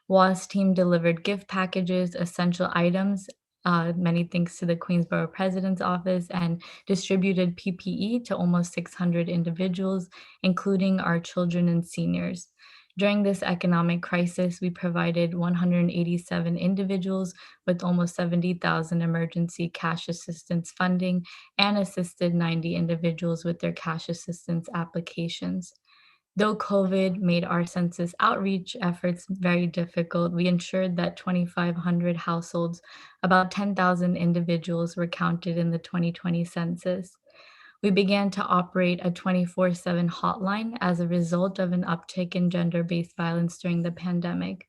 WA's team delivered gift packages, essential items, many thanks to the Queens Borough President's Office, and distributed PPE to almost 600 individuals, including our children and seniors. During this economic crisis, we provided 187 individuals with almost 70,000 emergency cash assistance funding and assisted 90 individuals with their cash assistance applications. Though COVID made our census outreach efforts very difficult, we ensured that 2,500 households, about 10,000 individuals, were counted in the 2020 census. We began to operate a 24/7 hotline as a result of an uptick in gender-based violence during the pandemic.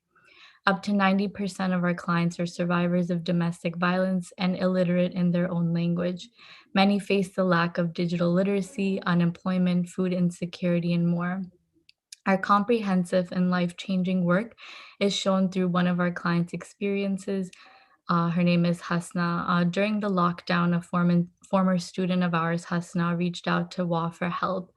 Up to 90% of our clients are survivors of domestic violence and illiterate in their own language. Many face the lack of digital literacy, unemployment, food insecurity, and more. Our comprehensive and life-changing work is shown through one of our clients' experiences. Her name is Hasna. During the lockdown, a former student of ours, Hasna, reached out to WA for help.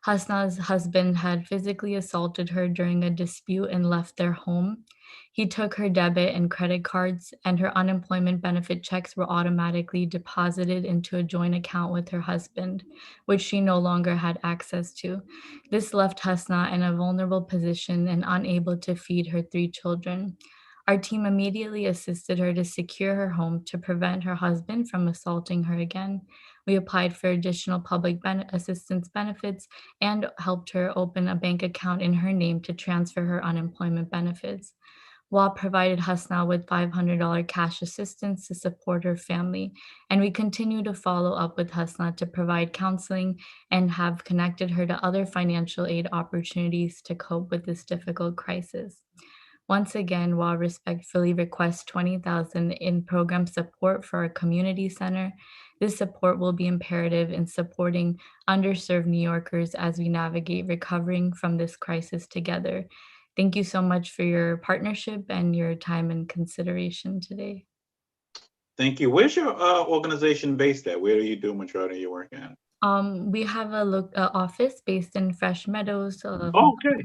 Hasna's husband had physically assaulted her during a dispute and left their home. He took her debit and credit cards, and her unemployment benefit checks were automatically deposited into a joint account with her husband, which she no longer had access to. This left Hasna in a vulnerable position and unable to feed her 3 children. Our team immediately assisted her to secure her home to prevent her husband from assaulting her again. We applied for additional public assistance benefits and helped her open a bank account in her name to transfer her unemployment benefits. WA provided Hasna with $500 cash assistance to support her family, and we continue to follow up with Hasna to provide counseling and have connected her to other financial aid opportunities to cope with this difficult crisis. Once again, WA respectfully requests $20,000 in program support for our community center. This support will be imperative in supporting underserved New Yorkers as we navigate recovering from this crisis together. Thank you so much for your partnership and your time and consideration today. Thank you. Where's your organization based at? Where do you do majority of your work at? We have a office based in Fresh Meadows, Oh, okay.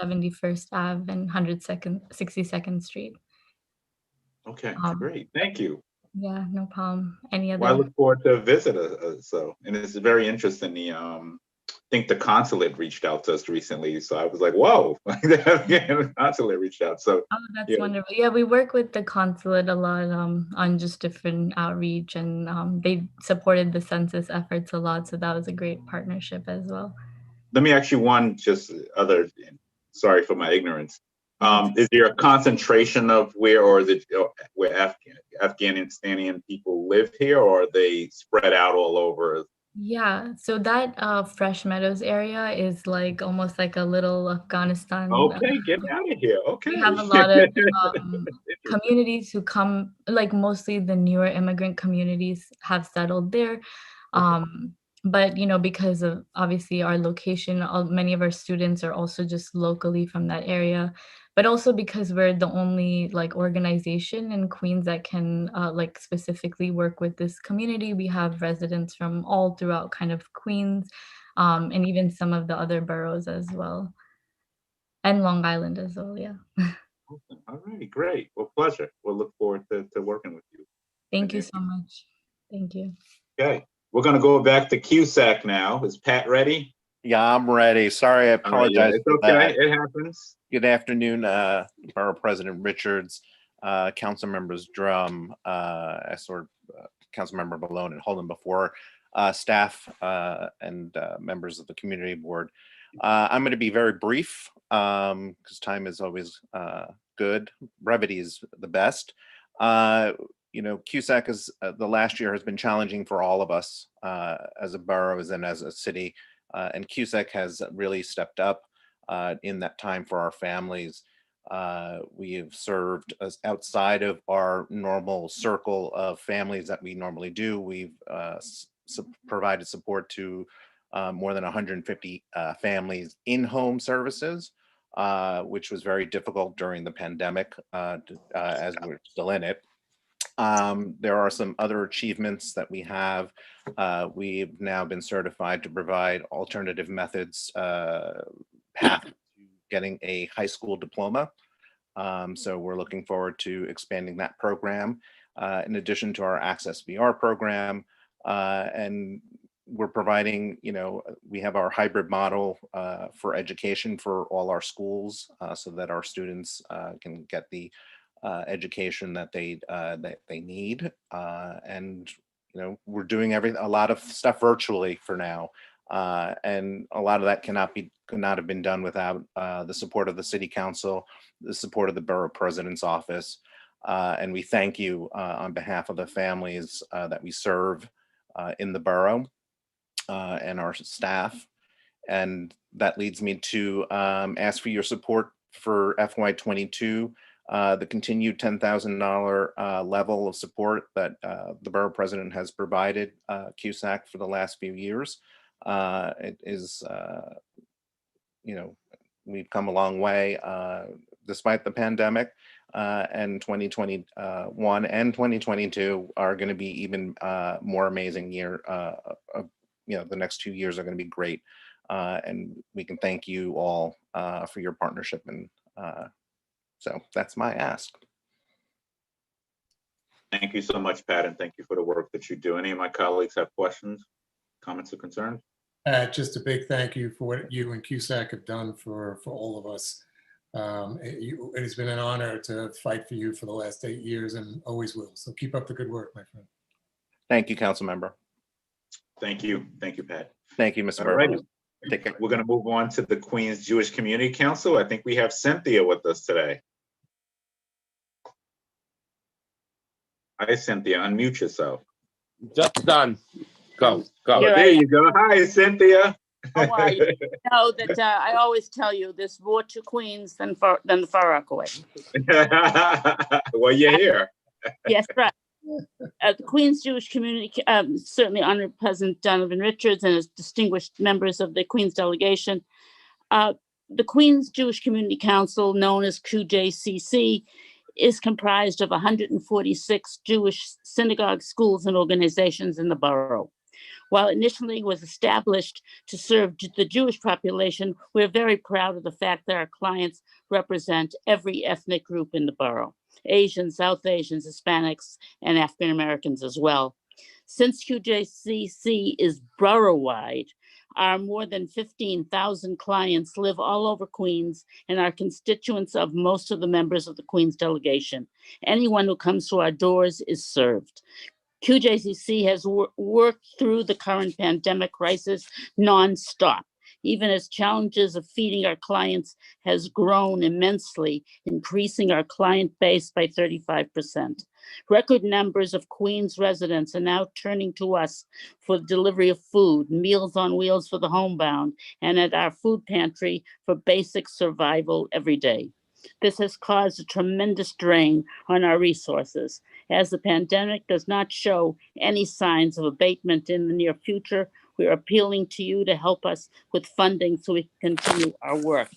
71st Ave and 62nd Street. Okay, great. Thank you. Yeah, no problem. Any other? Well, I look forward to a visit. And it's very interesting. I think the consulate reached out to us recently, so I was like, "Whoa!" The consulate reached out. So, oh, that's wonderful. Yeah, we work with the consulate a lot on just different outreach, and they supported the census efforts a lot. So that was a great partnership as well. let me ask you one just other. Sorry for my ignorance. Is there a concentration of where Afghanistani people live here, or are they spread out all over? Yeah, so that Fresh Meadows area is like almost like a little Afghanistan. Okay, get me out of here. Okay. We have a lot of communities who come, like mostly the newer immigrant communities have settled there. But because of obviously our location, many of our students are also just locally from that area. But also because we're the only like organization in Queens that can like specifically work with this community, we have residents from all throughout kind of Queens, and even some of the other boroughs as well, and Long Island as well. Yeah. All right, great. Well, pleasure. We'll look forward to working with you. Thank you so much. Thank you. Okay, we're going to go back to QSAC now. Is Pat ready? Yeah, I'm ready. Sorry, I apologize. It's okay. It happens. Good afternoon, Borough President Richards, Council Members Drum, Council Member Malone and Holden before, staff and members of the Community Board. I'm going to be very brief because time is always good. Brevity is the best. QSAC is the last year has been challenging for all of us as a borough and as a city, and QSAC has really stepped up in that time for our families. We have served as outside of our normal circle of families that we normally do. We've provided support to more than 150 families in home services, which was very difficult during the pandemic as we're still in it. There are some other achievements that we have. We've now been certified to provide alternative methods path to getting a high school diploma. So we're looking forward to expanding that program in addition to our Access VR program. And we're providing, we have our hybrid model for education for all our schools so that our students can get the education that they need. And, we're doing a lot of stuff virtually for now. And a lot of that could not have been done without the support of the City Council, the support of the Borough President's Office. And we thank you on behalf of the families that we serve in the borough and our staff. And that leads me to ask for your support for FY22, the continued $10,000 level of support that the Borough President has provided QSAC for the last few years. It is, we've come a long way despite the pandemic, and 2021 and 2022 are going to be even more amazing year. The next 2 years are going to be great. And we can thank you all for your partnership. And so that's my ask. Thank you so much, Pat, and thank you for the work that you do. Any of my colleagues have questions, comments, or concerns? Just a big thank you for what you and QSAC have done for all of us. It has been an honor to fight for you for the last 8 years and always will. So keep up the good work, my friend. Thank you, Council Member. Thank you. Thank you, Pat. Thank you, Mr. All right. Burbank. Take care. We're going to move on to the Queens Jewish Community Council. I think we have Cynthia with us today. Hi, Cynthia. Unmute yourself. Just done. Go. There you go. Hi, Cynthia. How are you? You know that I always tell you there's more to Queens than the Far Rockaway. Well, you're here. Yes, right. The Queens Jewish Community, certainly Honored President Donovan Richards and his distinguished members of the Queens delegation. The Queens Jewish Community Council, known as QJCC, is comprised of 146 Jewish synagogues, schools, and organizations in the borough. While initially was established to serve the Jewish population, we're very proud of the fact that our clients represent every ethnic group in the borough: Asians, South Asians, Hispanics, and African Americans as well. Since QJCC is borough-wide, our more than 15,000 clients live all over Queens and are constituents of most of the members of the Queens delegation. Anyone who comes to our doors is served. QJCC has worked through the current pandemic crisis nonstop, even as challenges of feeding our clients has grown immensely, increasing our client base by 35%. Record numbers of Queens residents are now turning to us for delivery of food, Meals on Wheels for the homebound, and at our food pantry for basic survival every day. This has caused a tremendous drain on our resources. As the pandemic does not show any signs of abatement in the near future, we are appealing to you to help us with funding so we can continue our work.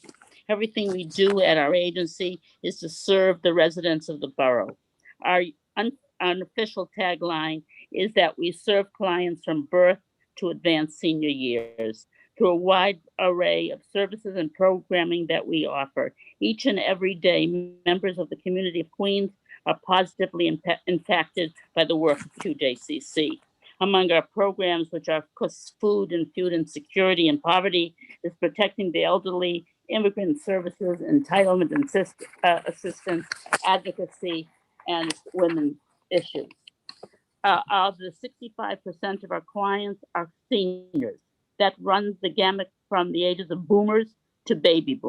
Everything we do at our agency is to serve the residents of the borough. Our unofficial tagline is that we serve clients from birth to advanced senior years through a wide array of services and programming that we offer. Each and every day, members of the community of Queens are positively impacted by the work of QJCC. Among our programs, which are of course food insecurity and poverty, is protecting the elderly, immigrant services, entitlement and assistance, advocacy, and women's issues. Of the 65% of our clients are seniors. That runs the gamut from the ages of boomers to baby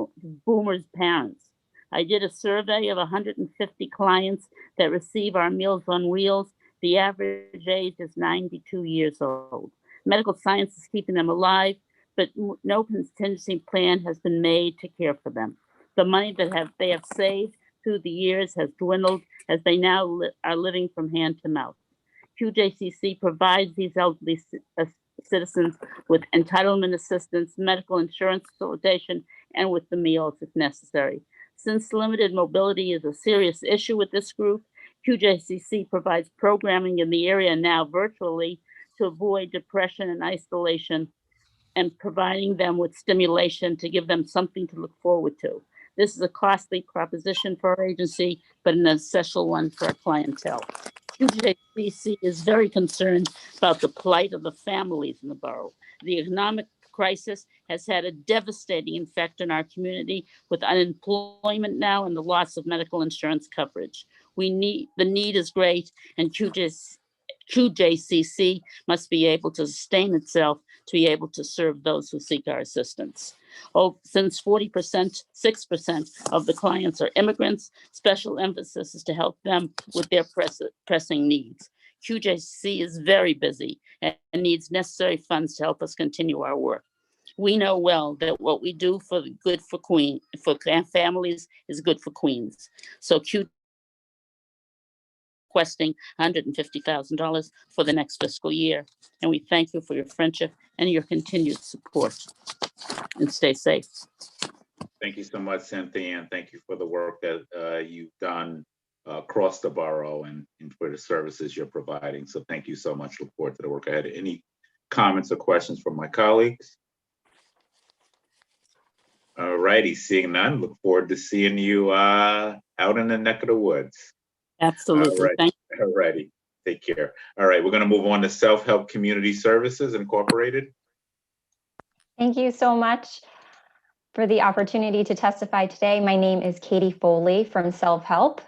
boomers' parents. I did a survey of 150 clients that receive our Meals on Wheels. The average age is 92 years old. Medical science is keeping them alive, but no contingency plan has been made to care for them. The money that they have saved through the years has dwindled as they now are living from hand to mouth. QJCC provides these elderly citizens with entitlement assistance, medical insurance facilitation, and with the meals if necessary. Since limited mobility is a serious issue with this group, QJCC provides programming in the area now virtually to avoid depression and isolation, and providing them with stimulation to give them something to look forward to. This is a costly proposition for our agency, but an essential one for our clientele. QJCC is very concerned about the plight of the families in the borough. The economic crisis has had a devastating effect on our community with unemployment now and the loss of medical insurance coverage. The need is great, and QJCC must be able to sustain itself to be able to serve those who seek our assistance. Since 6% of the clients are immigrants, special emphasis is to help them with their pressing needs. QJCC is very busy and needs necessary funds to help us continue our work. We know well that what we do for families is good for Queens. So requesting $150,000 for the next fiscal year. And we thank you for your friendship and your continued support. And stay safe. Thank you so much, Cynthia, and thank you for the work that you've done across the borough and for the services you're providing. So thank you so much. Look forward to the work ahead. Any comments or questions from my colleagues? All righty, seeing none, look forward to seeing you out in the neck of the woods. Absolutely. All right. Thank you. All righty. Take care. All right, we're going to move on to Self-Help Community Services Incorporated. Thank you so much for the opportunity to testify today. My name is Katie Foley from Self-Help.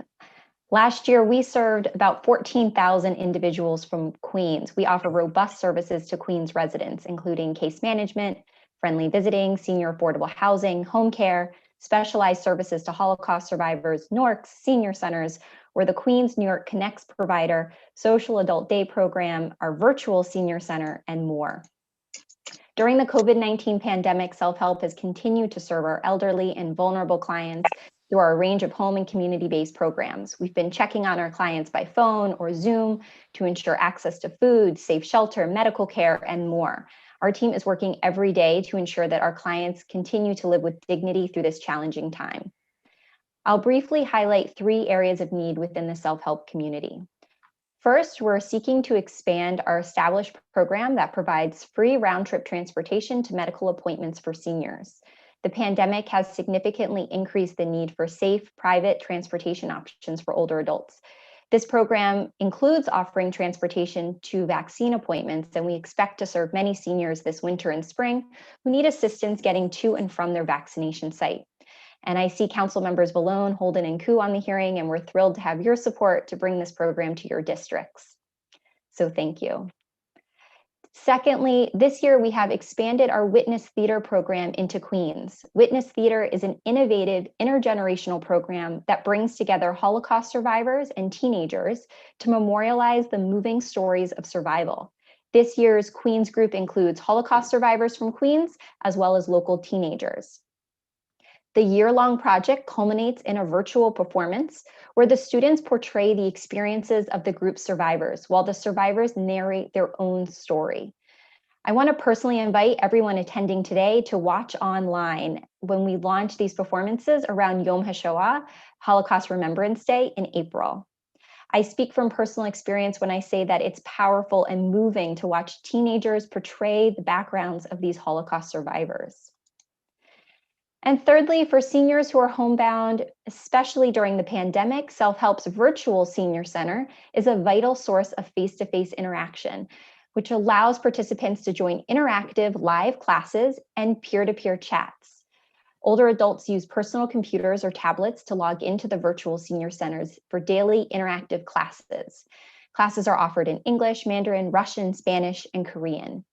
Last year, we served about 14,000 individuals from Queens. We offer robust services to Queens residents, including case management, friendly visiting, senior affordable housing, home care, specialized services to Holocaust survivors, NORCs, senior centers. We're the Queens New York Connects provider, social adult day program, our virtual senior center, and more. During the COVID-19 pandemic, Self-Help has continued to serve our elderly and vulnerable clients through our range of home and community-based programs. We've been checking on our clients by phone or Zoom to ensure access to food, safe shelter, medical care, and more. Our team is working every day to ensure that our clients continue to live with dignity through this challenging time. I'll briefly highlight 3 areas of need within the self-help community. First, we're seeking to expand our established program that provides free round-trip transportation to medical appointments for seniors. The pandemic has significantly increased the need for safe, private transportation options for older adults. This program includes offering transportation to vaccine appointments, and we expect to serve many seniors this winter and spring who need assistance getting to and from their vaccination site. And I see Council members Vallone, Holden, and Koo on the hearing, and we're thrilled to have your support to bring this program to your districts. So thank you. Secondly, this year we have expanded our Witness Theater program into Queens. Witness Theater is an innovative intergenerational program that brings together Holocaust survivors and teenagers to memorialize the moving stories of survival. This year's Queens group includes Holocaust survivors from Queens, as well as local teenagers. The year-long project culminates in a virtual performance where the students portray the experiences of the group's survivors while the survivors narrate their own story. I want to personally invite everyone attending today to watch online when we launch these performances around Yom HaShoah, Holocaust Remembrance Day, in April. I speak from personal experience when I say that it's powerful and moving to watch teenagers portray the backgrounds of these Holocaust survivors. And thirdly, for seniors who are homebound, especially during the pandemic, Self-Help's virtual senior center is a vital source of face-to-face interaction, which allows participants to join interactive live classes and peer-to-peer chats. Older adults use personal computers or tablets to log into the virtual senior centers for daily interactive classes. Classes are offered in English, Mandarin, Russian, Spanish, and Korean.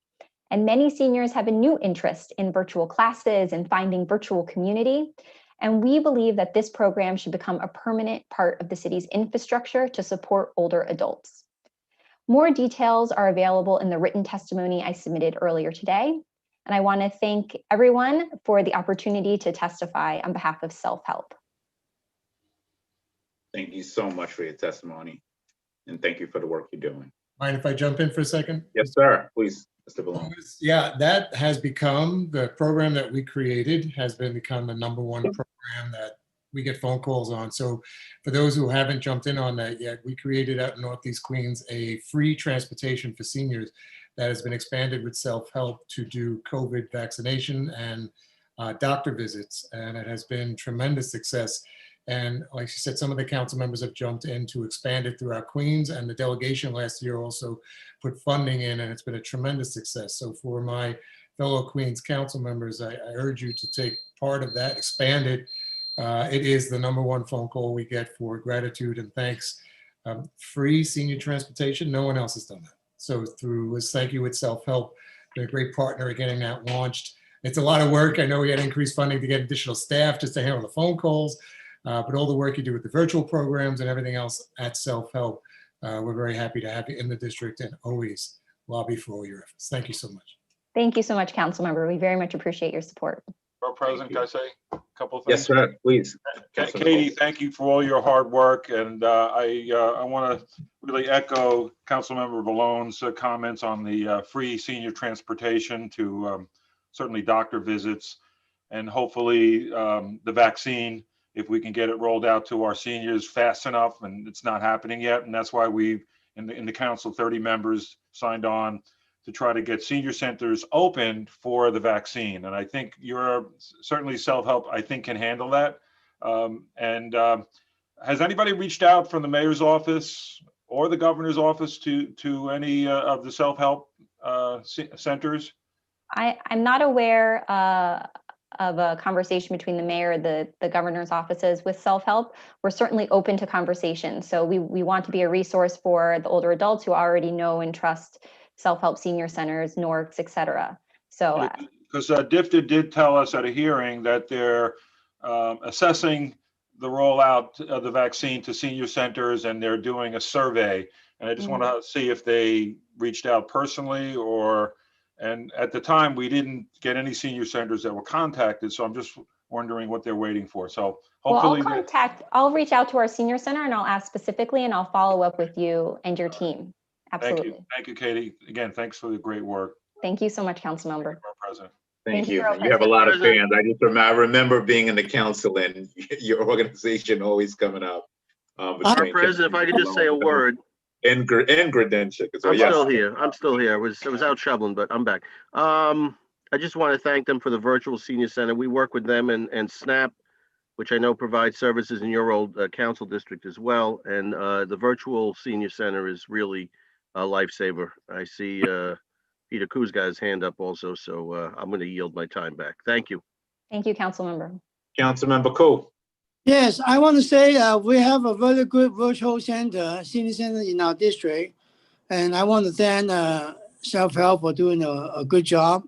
And many seniors have a new interest in virtual classes and finding virtual community. And we believe that this program should become a permanent part of the city's infrastructure to support older adults. More details are available in the written testimony I submitted earlier today. And I want to thank everyone for the opportunity to testify on behalf of Self-Help. Thank you so much for your testimony. And thank you for the work you're doing. Mind if I jump in for a second? Yes, sir. Please, Mr. Vallone. Yeah, that has become, the program that we created has become the #1 program that we get phone calls on. So for those who haven't jumped in on that yet, we created out in Northeast Queens a free transportation for seniors that has been expanded with Self-Help to do COVID vaccination and doctor visits. And it has been tremendous success. And like she said, some of the council members have jumped in to expand it throughout Queens, and the delegation last year also put funding in, and it's been a tremendous success. So for my fellow Queens council members, I urge you to take part of that, expand it. It is the #1 phone call we get for gratitude and thanks. Free senior transportation, no one else has done that. So through Thank You with Self-Help, been a great partner at getting that launched. It's a lot of work. I know we had increased funding to get additional staff just to handle the phone calls. But all the work you do with the virtual programs and everything else at Self-Help, we're very happy to have you in the district and always lobby for all your efforts. Thank you so much. Thank you so much, council member. We very much appreciate your support. Borough President, can I say a couple of things? Yes, sir. Please. Katie, thank you for all your hard work. And I want to really echo Councilmember Vallone's comments on the free senior transportation to certainly doctor visits and hopefully the vaccine, if we can get it rolled out to our seniors fast enough, and it's not happening yet. And that's why we've, in the council, 30 members signed on to try to get senior centers open for the vaccine. And I think you're certainly Self-Help, I think, can handle that. Has anybody reached out from the mayor's office or the governor's office to any of the Self-Help centers? I'm not aware of a conversation between the mayor, the governor's offices with Self-Help. We're certainly open to conversation. So we want to be a resource for the older adults who already know and trust Self-Help senior centers, NORCs, et cetera. So because DFDA did tell us at a hearing that they're assessing the rollout of the vaccine to senior centers, and they're doing a survey. And I just want to see if they reached out personally and at the time, we didn't get any senior centers that were contacted. So I'm just wondering what they're waiting for. So hopefully I'll reach out to our senior center and I'll ask specifically, and I'll follow up with you and your team. Absolutely. Thank you, Katie. Again, thanks for the great work. Thank you so much, council member. President. Thank you. Borough You have a lot of President. fans. I remember being in the council and your organization always coming up. Mr. President, if I could just say a word. And Gradential. I'm still here. I'm still here. I was out traveling, but I'm back. I just want to thank them for the virtual senior center. We work with them and SNAP, which I know provides services in your old council district as well. And the virtual senior center is really a lifesaver. I see Peter Koo's got his hand up also, so I'm going to yield my time back. Thank you. Thank you, Councilmember. Councilmember Koo. Yes, I want to say we have a very good virtual center, senior center in our district. And I want to thank Self-Help for doing a good job,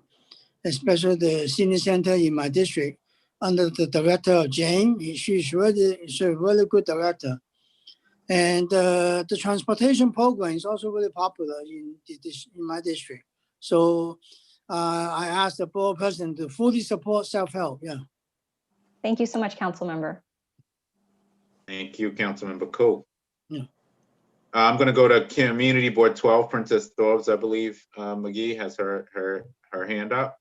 especially the senior center in my district under the director, Jane. She's a really good director. And the transportation program is also really popular in my district. So I asked the board president to fully support Self-Help. Yeah. Thank you so much, Councilmember. Thank you, Councilmember Koo. Yeah. I'm going to go to Community Board 12, Princess Dobbs, I believe. McGee has her hand up.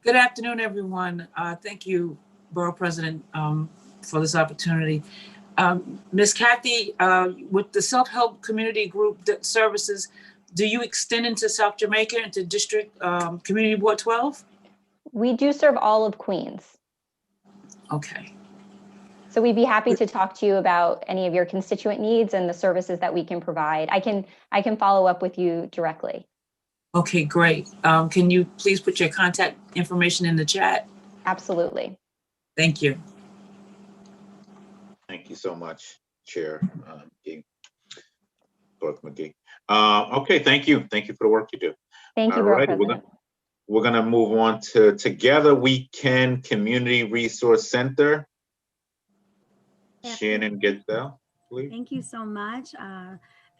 Good afternoon, everyone. Thank you, Borough President, for this opportunity. Ms. Kathy, with the Self-Help Community Group services, do you extend into South Jamaica, into District Community Board 12? We do serve all of Queens. Okay. So we'd be happy to talk to you about any of your constituent needs and the services that we can provide. I can follow up with you directly. Okay, great. Can you please put your contact information in the chat? Absolutely. Thank you. Thank you so much, Chair Clerk McGee. Okay, thank you. Thank you for the work you do. Thank you, Borough President. We're gonna move on to Together We Can Community Resource Center. Shannon Getzell, please. Thank you so much.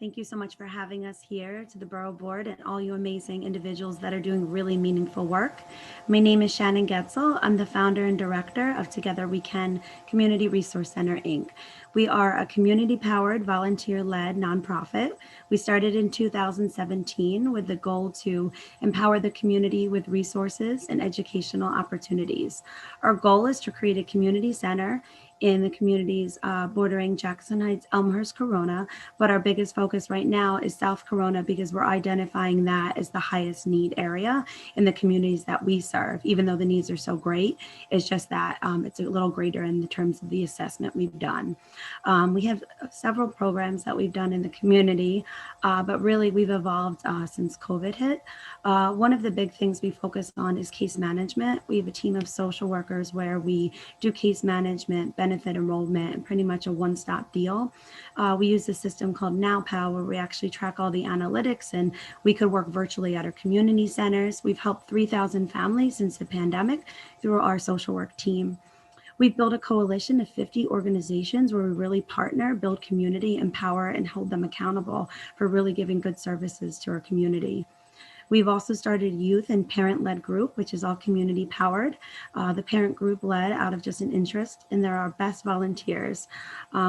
Thank you so much for having us here to the Borough Board and all you amazing individuals that are doing really meaningful work. My name is Shannon Getzell. I'm the founder and director of Together We Can Community Resource Center, Inc. We are a community-powered, volunteer-led nonprofit. We started in 2017 with the goal to empower the community with resources and educational opportunities. Our goal is to create a community center in the communities bordering Jackson Heights, Elmhurst, Corona, but our biggest focus right now is South Corona because we're identifying that as the highest need area in the communities that we serve. Even though the needs are so great, it's just that it's a little greater in the terms of the assessment we've done. We have several programs that we've done in the community, but really we've evolved since COVID hit. One of the big things we focus on is case management. We have a team of social workers where we do case management, benefit enrollment, and pretty much a one-stop deal. We use a system called NowPow where we actually track all the analytics and we could work virtually at our community centers. We've helped 3,000 families since the pandemic through our social work team. We've built a coalition of 50 organizations where we really partner, build community, empower, and hold them accountable for really giving good services to our community. We've also started a youth and parent-led group, which is all community powered. The parent group led out of just an interest, and they're our best volunteers.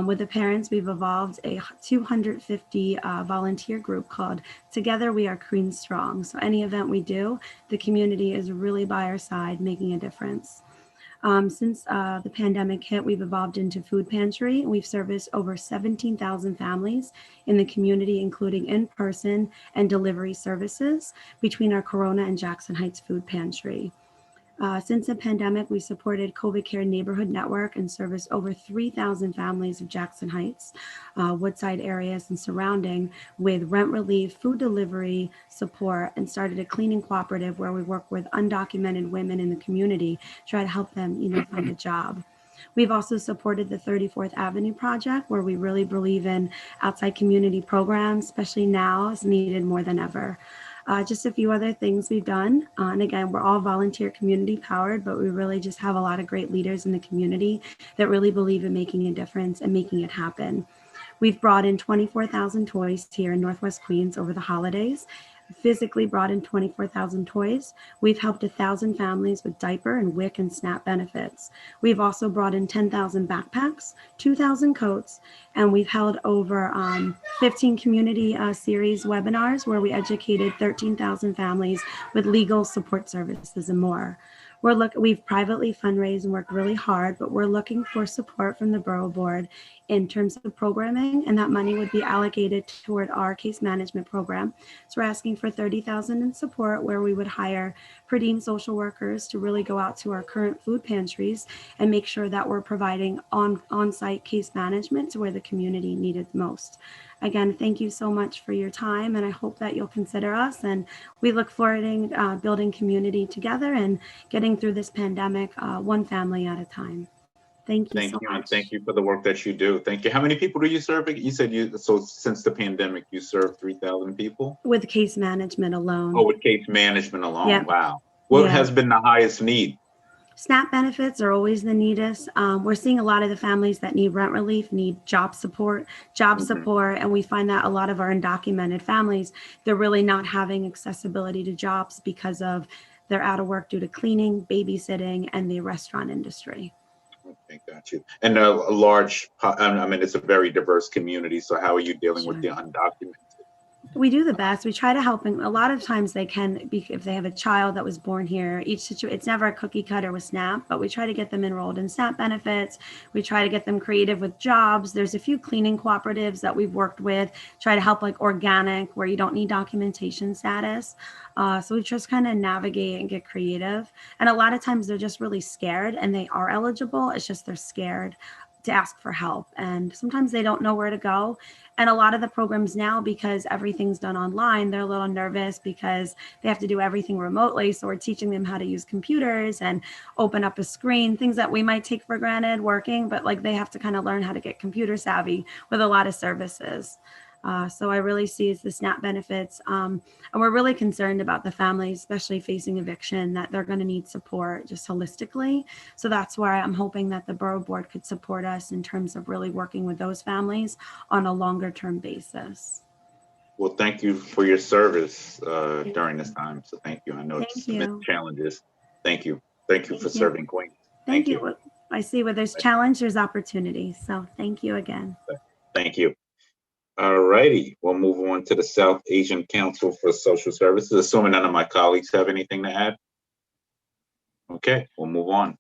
With the parents, we've evolved a 250 volunteer group called Together We Are Queens Strong. So any event we do, the community is really by our side, making a difference. Since the pandemic hit, we've evolved into food pantry. We've serviced over 17,000 families in the community, including in-person and delivery services between our Corona and Jackson Heights food pantry. Since the pandemic, we supported COVID Care Neighborhood Network and serviced over 3,000 families of Jackson Heights, Woodside areas and surrounding with rent relief, food delivery support, and started a cleaning cooperative where we work with undocumented women in the community to try to help them, find a job. We've also supported the 34th Avenue Project, where we really believe in outside community programs, especially now is needed more than ever. Just a few other things we've done. And again, we're all volunteer community powered, but we really just have a lot of great leaders in the community that really believe in making a difference and making it happen. We've brought in 24,000 toys here in Northwest Queens over the holidays. physically brought in 24,000 toys. We've helped 1,000 families with diaper and WIC and SNAP benefits. We've also brought in 10,000 backpacks, 2,000 coats, and we've held over 15 community series webinars where we educated 13,000 families with legal support services and more. We've privately fundraised and worked really hard, but we're looking for support from the Borough Board in terms of programming, and that money would be allocated toward our case management program. So we're asking for $30,000 in support, where we would hire per diem social workers to really go out to our current food pantries and make sure that we're providing on-site case management to where the community needed most. Again, thank you so much for your time, and I hope that you'll consider us. And we look forward to building community together and getting through this pandemic one family at a time. Thank you so much. And thank you for the work that you do. Thank you. How many people do you serve? You said so since the pandemic, you served 3,000 people? With case management alone. Oh, with case management alone. Yep. Wow. What has been the highest need? SNAP benefits are always the neatest. We're seeing a lot of the families that need rent relief need job support, and we find that a lot of our undocumented families, they're really not having accessibility to jobs because of they're out of work due to cleaning, babysitting, and the restaurant industry. Okay, got you. And a large, I mean, it's a very diverse community. So how are you dealing with the undocumented? We do the best. We try to help, and a lot of times they can be, if they have a child that was born here, it's never a cookie cutter with SNAP, but we try to get them enrolled in SNAP benefits. We try to get them creative with jobs. There's a few cleaning cooperatives that we've worked with, try to help like organic, where you don't need documentation status. So we just kind of navigate and get creative. And a lot of times they're just really scared, and they are eligible. It's just they're scared to ask for help, and sometimes they don't know where to go. And a lot of the programs now, because everything's done online, they're a little nervous because they have to do everything remotely. So we're teaching them how to use computers and open up a screen, things that we might take for granted working, but like they have to kind of learn how to get computer savvy with a lot of services. So I really see it's the SNAP benefits. And we're really concerned about the families, especially facing eviction, that they're going to need support just holistically. So that's why I'm hoping that the Borough Board could support us in terms of really working with those families on a longer term basis. Well, thank you for your service during this time. So thank you. I know it's challenges. Thank you. Thank you for serving Queens. Thank you. I see where there's challenge, there's opportunity. So thank you again. Thank you. All righty, we'll move on to the South Asian Council for Social Services, assuming none of my colleagues have anything to add. Okay, we'll move on.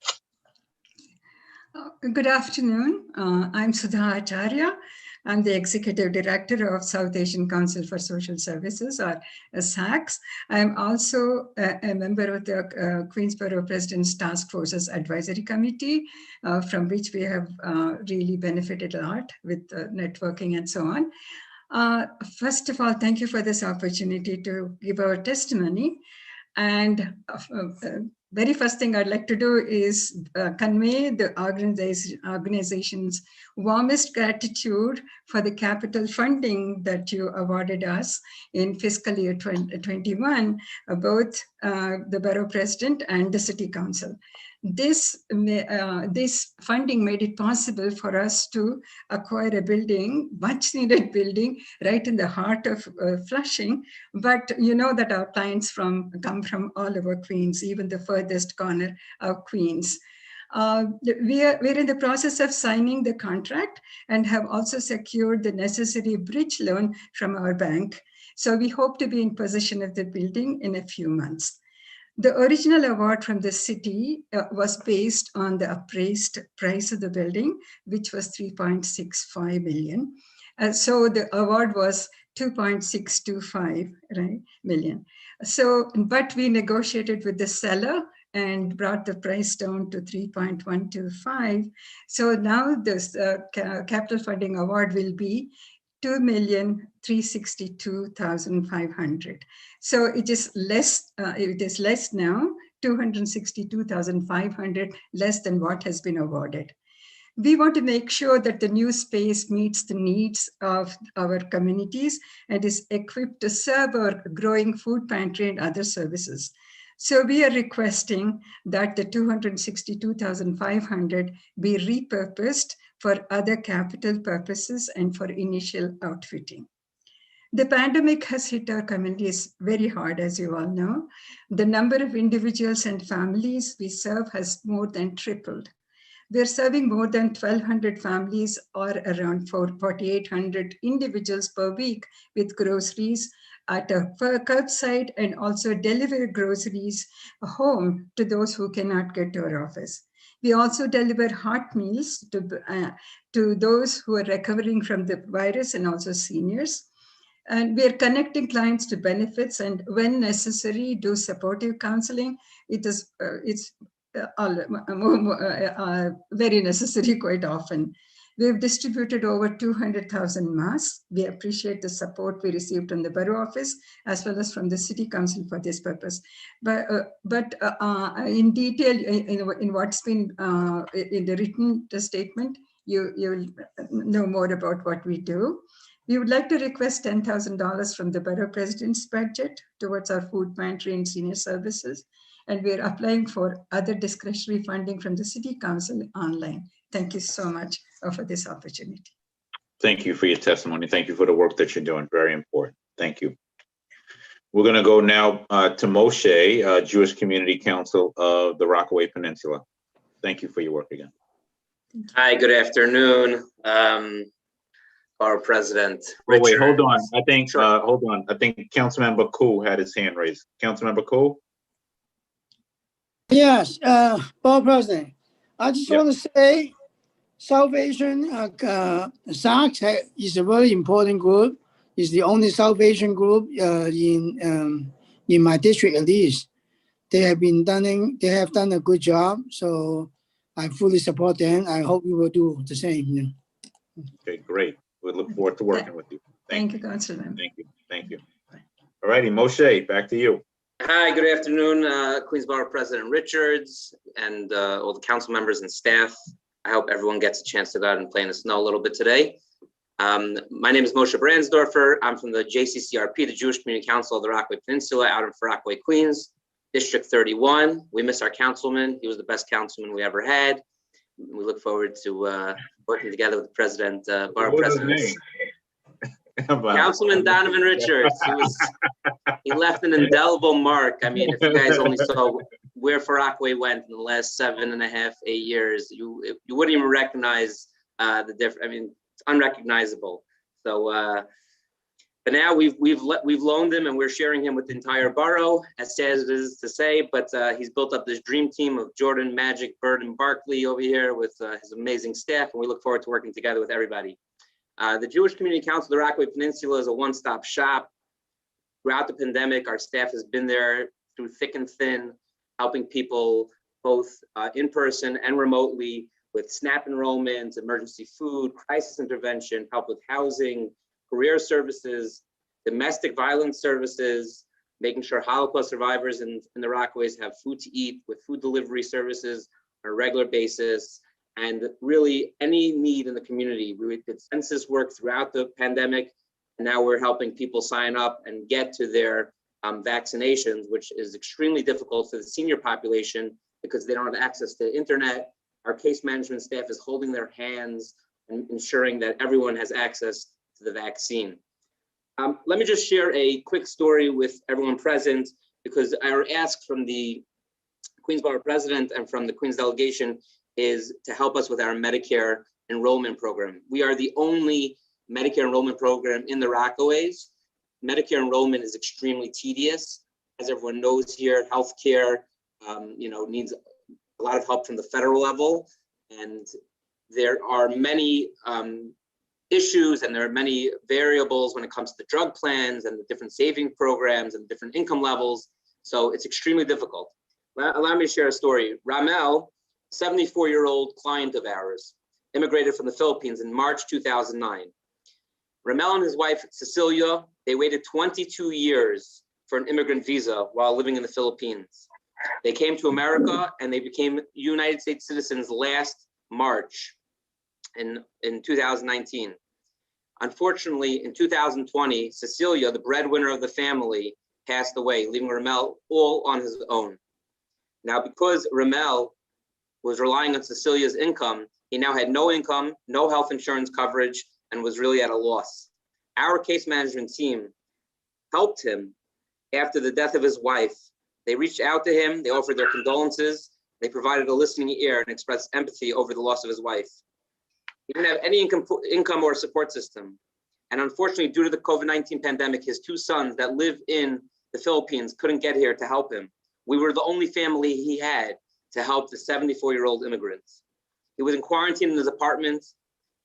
Good afternoon. I'm Sudha Acharya. I'm the Executive Director of South Asian Council for Social Services, or SACS. I'm also a member of the Queens Borough President's Task Forces Advisory Committee, from which we have really benefited a lot with networking and so on. First of all, thank you for this opportunity to give our testimony. And very first thing I'd like to do is convey the organization's warmest gratitude for the capital funding that you awarded us in fiscal year 2021, both the Borough President and the City Council. This funding made it possible for us to acquire a building, much needed building, right in the heart of Flushing. But you know that our clients come from all over Queens, even the furthest corner of Queens. We're in the process of signing the contract and have also secured the necessary bridge loan from our bank. So we hope to be in possession of the building in a few months. The original award from the city was based on the appraised price of the building, which was $3.65 million. So the award was $2.625 million. So, but we negotiated with the seller and brought the price down to 3.125. So now this capital funding award will be $2,362,500. So it is less. It is less now, $262,500 less than what has been awarded. We want to make sure that the new space meets the needs of our communities and is equipped to serve our growing food pantry and other services. So we are requesting that the $262,500 be repurposed for other capital purposes and for initial outfitting. The pandemic has hit our communities very hard, as you all know. The number of individuals and families we serve has more than tripled. We're serving more than 1,200 families or around 4,800 individuals per week with groceries at a curbside, and also deliver groceries home to those who cannot get to our office. We also deliver hot meals to those who are recovering from the virus and also seniors. And we are connecting clients to benefits, and when necessary, do supportive counseling. It's very necessary quite often. We've distributed over 200,000 masks. We appreciate the support we received from the Borough Office as well as from the City Council for this purpose. But in detail, in what's been in the written statement, you'll know more about what we do. We would like to request $10,000 from the Borough President's budget towards our food pantry and senior services. And we're applying for other discretionary funding from the City Council online. Thank you so much for this opportunity. Thank you for your testimony. Thank you for the work that you're doing. Very important. Thank you. We're going to go now to Moshe, Jewish Community Council of the Rockaway Peninsula. Thank you for your work again. Hi, good afternoon. Borough President Richards. Wait, hold on. I think, hold on. I think Councilmember Koo had his hand raised. Councilmember Koo? Yes, Borough President, I just want to say South Asian SACS is a very important group. It's the only South Asian group in my district, at least. They have done a good job, so I fully support them. I hope you will do the same. Yeah. Okay, great. We look forward to working with you. Thank you, Councilman. Thank you. Thank you. All righty, Moshe, back to you. Hi, good afternoon, Queens Borough President Richards and all the council members and staff. I hope everyone gets a chance to go out and play in the snow a little bit today. My name is Moshe Brandsdorfer. I'm from the JCCRP, the Jewish Community Council of the Rockaway Peninsula, out of Rockaway, Queens, District 31. We miss our councilman. He was the best councilman we ever had. We look forward to working together with President, Borough President. Councilman Donovan Richards. He left an indelible mark. I mean, if you guys only saw where Rockaway went in the last 7.5, 8 years, you wouldn't even recognize the difference. I mean, it's unrecognizable. So, but now we've loaned him and we're sharing him with the entire borough, as sad as it is to say, but he's built up this dream team of Jordan, Magic, Bird, and Barkley over here with his amazing staff, and we look forward to working together with everybody. The Jewish Community Council of the Rockaway Peninsula is a one-stop shop. Throughout the pandemic, our staff has been there through thick and thin, helping people both in person and remotely with SNAP enrollment, emergency food, crisis intervention, help with housing, career services, domestic violence services, making sure Holocaust survivors in the Rockaways have food to eat with food delivery services on a regular basis, and really any need in the community. We did census work throughout the pandemic, and now we're helping people sign up and get to their vaccinations, which is extremely difficult for the senior population because they don't have access to the internet. Our case management staff is holding their hands and ensuring that everyone has access to the vaccine. Let me just share a quick story with everyone present, because I asked from the Queens Borough President and from the Queens delegation is to help us with our Medicare enrollment program. We are the only Medicare enrollment program in the Rockaways. Medicare enrollment is extremely tedious. As everyone knows here, healthcare needs a lot of help from the federal level. And there are many issues and there are many variables when it comes to drug plans and the different saving programs and different income levels. So it's extremely difficult. Allow me to share a story. Ramel, 74-year-old client of ours, immigrated from the Philippines in March 2009. Ramel and his wife, Cecilia, they waited 22 years for an immigrant visa while living in the Philippines. They came to America and they became United States citizens last March in 2019. Unfortunately, in 2020, Cecilia, the breadwinner of the family, passed away, leaving Ramel all on his own. Now, because Ramel was relying on Cecilia's income, he now had no income, no health insurance coverage, and was really at a loss. Our case management team helped him after the death of his wife. They reached out to him, they offered their condolences, they provided a listening ear and expressed empathy over the loss of his wife. He didn't have any income or support system. And unfortunately, due to the COVID-19 pandemic, his two sons that live in the Philippines couldn't get here to help him. We were the only family he had to help the 74-year-old immigrant. He was in quarantine in his apartment.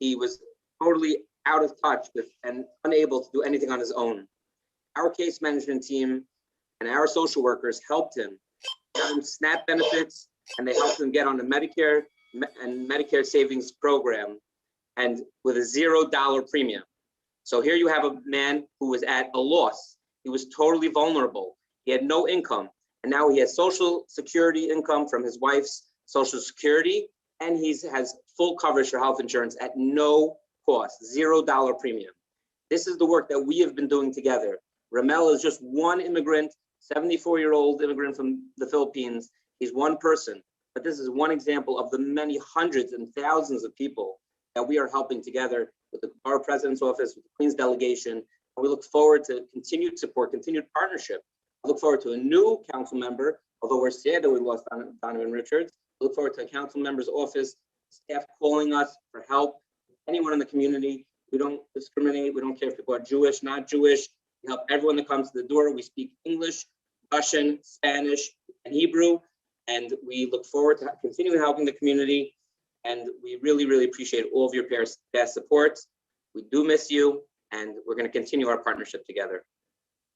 He was totally out of touch with and unable to do anything on his own. Our case management team and our social workers helped him, got him SNAP benefits, and they helped him get on the Medicare and Medicare savings program, and with a $0 premium. So here you have a man who was at a loss. He was totally vulnerable. He had no income, and now he has Social Security income from his wife's Social Security, and he has full coverage for health insurance at no cost, $0 premium. This is the work that we have been doing together. Ramel is just one immigrant, 74-year-old immigrant from the Philippines. He's one person, but this is one example of the many hundreds and thousands of people that we are helping together with the Borough President's Office, with the Queens delegation. And we look forward to continued support, continued partnership. I look forward to a new council member, although we're sad that we lost Donovan Richards. I look forward to a council member's office, staff calling us for help, anyone in the community. We don't discriminate. We don't care if people are Jewish, not Jewish. We help everyone that comes to the door. We speak English, Russian, Spanish, and Hebrew. And we look forward to continuing helping the community. And we really, really appreciate all of your past support. We do miss you, and we're going to continue our partnership together.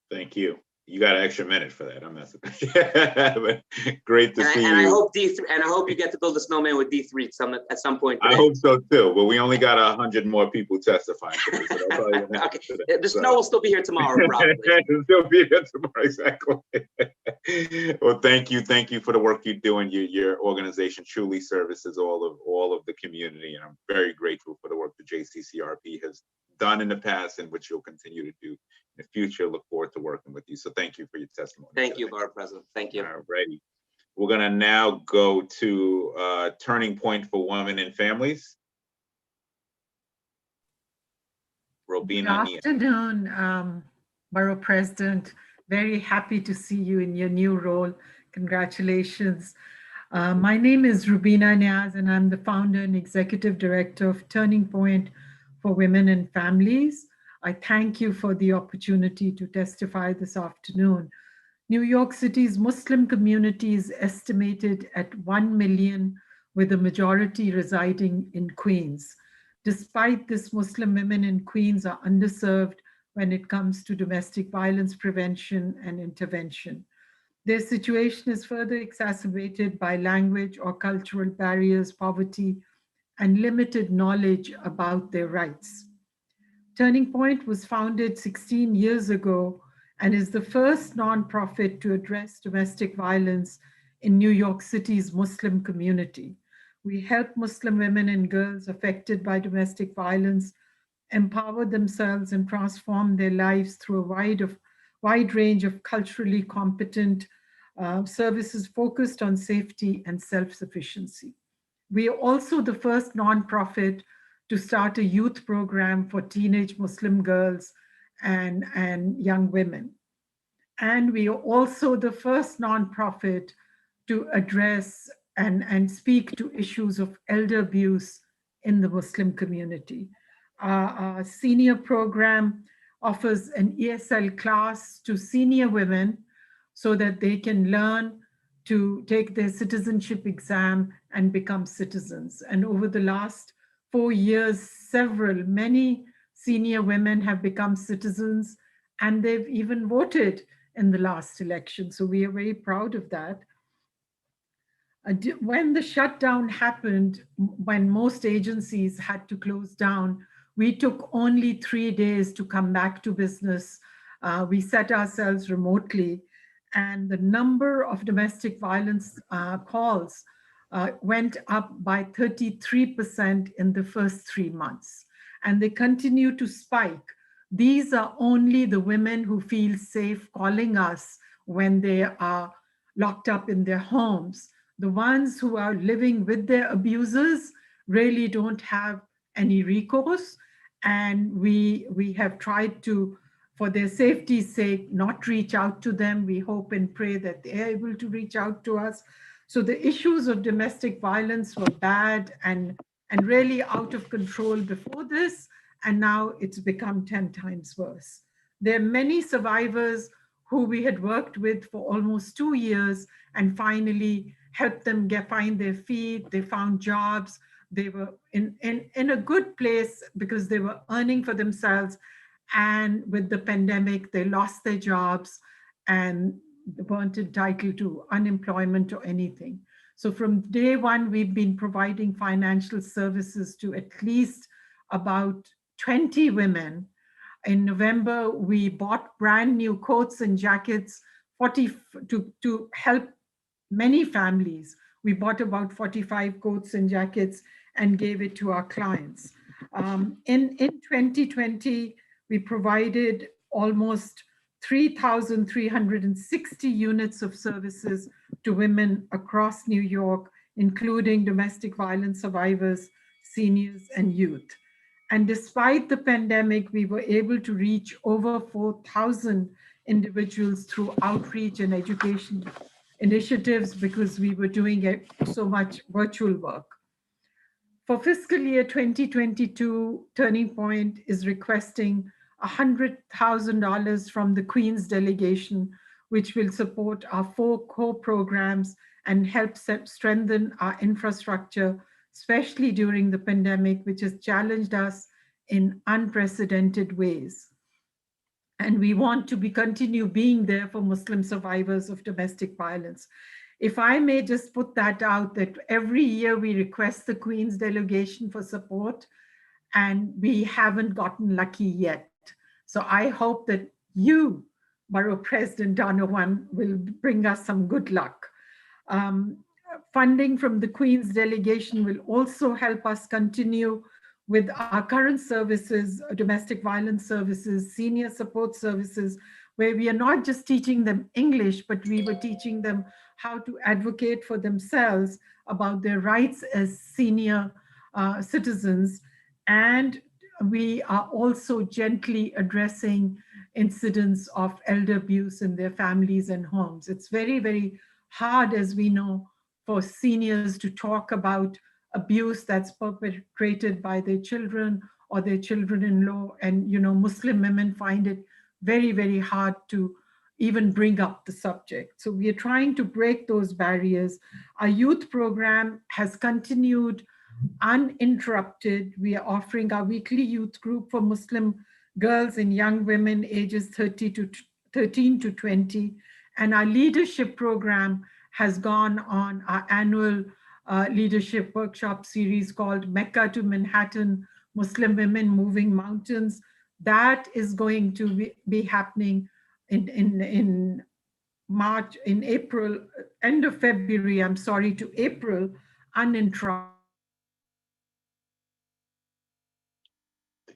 Thank you. You got an extra minute for that. I'm messing. But great to see you. And I hope I hope you get to build a snowman with D3 at some point today. I hope so too. But we only got 100 more people testifying today, so that's all you're okay. The snow will still be here tomorrow, probably. It'll still be here tomorrow, exactly. Well, thank you for the work you're doing. Your organization truly services all of the community, and I'm very grateful for the work the JCCRP has done in the past and which you'll continue to do in the future. Look forward to working with you. So thank you for your testimony. Thank you, Borough President. Thank you. All righty. We're gonna now go to Turning Point for Women and Families. Robina. Good afternoon, Borough President. Very happy to see you in your new role. Congratulations. My name is Rubina Niaz, and I'm the founder and executive director of Turning Point for Women and Families. I thank you for the opportunity to testify this afternoon. New York City's Muslim community is estimated at 1 million, with a majority residing in Queens. Despite this, Muslim women in Queens are underserved when it comes to domestic violence prevention and intervention. Their situation is further exacerbated by language or cultural barriers, poverty, and limited knowledge about their rights. Turning Point was founded 16 years ago and is the first nonprofit to address domestic violence in New York City's Muslim community. We help Muslim women and girls affected by domestic violence empower themselves and transform their lives through a wide range of culturally competent services focused on safety and self-sufficiency. We are also the first nonprofit to start a youth program for teenage Muslim girls and young women. And we are also the first nonprofit to address and speak to issues of elder abuse in the Muslim community. Our senior program offers an ESL class to senior women so that they can learn to take their citizenship exam and become citizens. And over the last 4 years, many senior women have become citizens, and they've even voted in the last election. So we are very proud of that. When the shutdown happened, when most agencies had to close down, we took only 3 days to come back to business. We set ourselves remotely, and the number of domestic violence calls went up by 33% in the first 3 months. And they continue to spike. These are only the women who feel safe calling us when they are locked up in their homes. The ones who are living with their abusers really don't have any recourse. And we have tried to, for their safety's sake, not reach out to them. We hope and pray that they're able to reach out to us. So the issues of domestic violence were bad and really out of control before this, and now it's become 10 times worse. There are many survivors who we had worked with for almost 2 years and finally helped them find their feet. They found jobs. They were in a good place because they were earning for themselves. And with the pandemic, they lost their jobs and weren't entitled to unemployment or anything. So from day one, we've been providing financial services to at least about 20 women. In November, we bought brand new coats and jackets to help many families. We bought about 45 coats and jackets and gave it to our clients. In 2020, we provided almost 3,360 units of services to women across New York, including domestic violence survivors, seniors, and youth. And despite the pandemic, we were able to reach over 4,000 individuals through outreach and education initiatives because we were doing so much virtual work. For fiscal year 2022, Turning Point is requesting $100,000 from the Queens delegation, which will support our 4 core programs and help strengthen our infrastructure, especially during the pandemic, which has challenged us in unprecedented ways. And we want to continue being there for Muslim survivors of domestic violence. If I may just put that out, that every year we request the Queens delegation for support, and we haven't gotten lucky yet. So I hope that you, Borough President Donovan, will bring us some good luck. Funding from the Queens delegation will also help us continue with our current services, domestic violence services, senior support services, where we are not just teaching them English, but we were teaching them how to advocate for themselves about their rights as senior citizens. And we are also gently addressing incidents of elder abuse in their families and homes. It's very, very hard, as we know, for seniors to talk about abuse that's perpetrated by their children or their children-in-law. And, Muslim women find it very, very hard to even bring up the subject. So we are trying to break those barriers. Our youth program has continued uninterrupted. We are offering our weekly youth group for Muslim girls and young women ages 13 to 20. And our leadership program has gone on our annual leadership workshop series called Mecca to Manhattan, Muslim Women Moving Mountains. That is going to be happening in March, in April, end of February, to April, uninterrupted. I